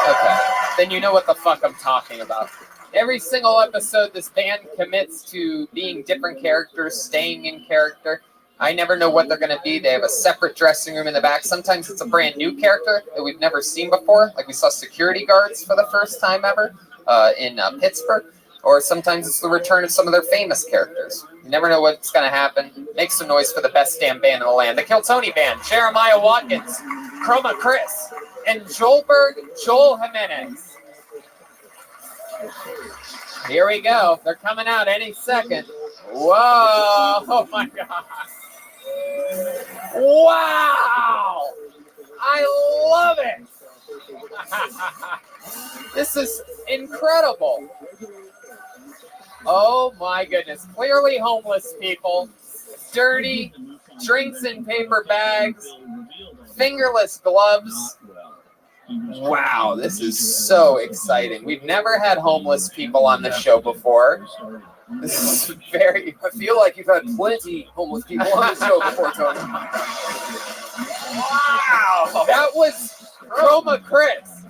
Okay. Then you know what the fuck I'm talking about. Every single episode, this band commits to being different characters, staying in character. I never know what they're going to be. They have a separate dressing room in the back. Sometimes it's a brand new character that we've never seen before. Like we saw security guards for the first time ever in Pittsburgh. Or sometimes it's the return of some of their famous characters. You never know what's going to happen. Make some noise for the best damn band in the land. The Kill Tony Band, Jeremiah Watkins, Chroma Chris, and Joel Jimenez. Here we go. They're coming out any second. Whoa! Oh my God! Wow! I love it! This is incredible. Oh my goodness. Clearly homeless people. Dirty, drinks in paper bags, fingerless gloves. Wow, this is so exciting. We've never had homeless people on the show before. This is very... I feel like you've had plenty homeless people on the show before, Tony. Wow! That was Chroma Chris.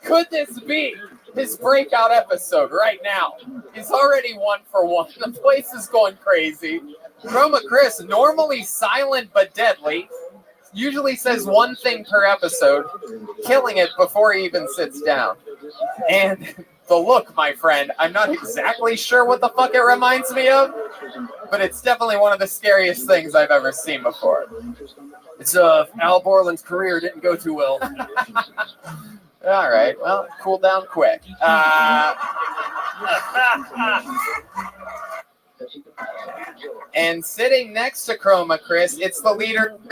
Could this be his breakout episode right now? He's already 1 for 1. The place is going crazy. Chroma Chris, normally silent but deadly, usually says one thing per episode, killing it before he even sits down. And the look, my friend, I'm not exactly sure what the fuck it reminds me of, but it's definitely one of the scariest things I've ever seen before. It's Al Borland's career didn't go too well. All right, well, cool down quick. And sitting next to Chroma Chris, it's the leader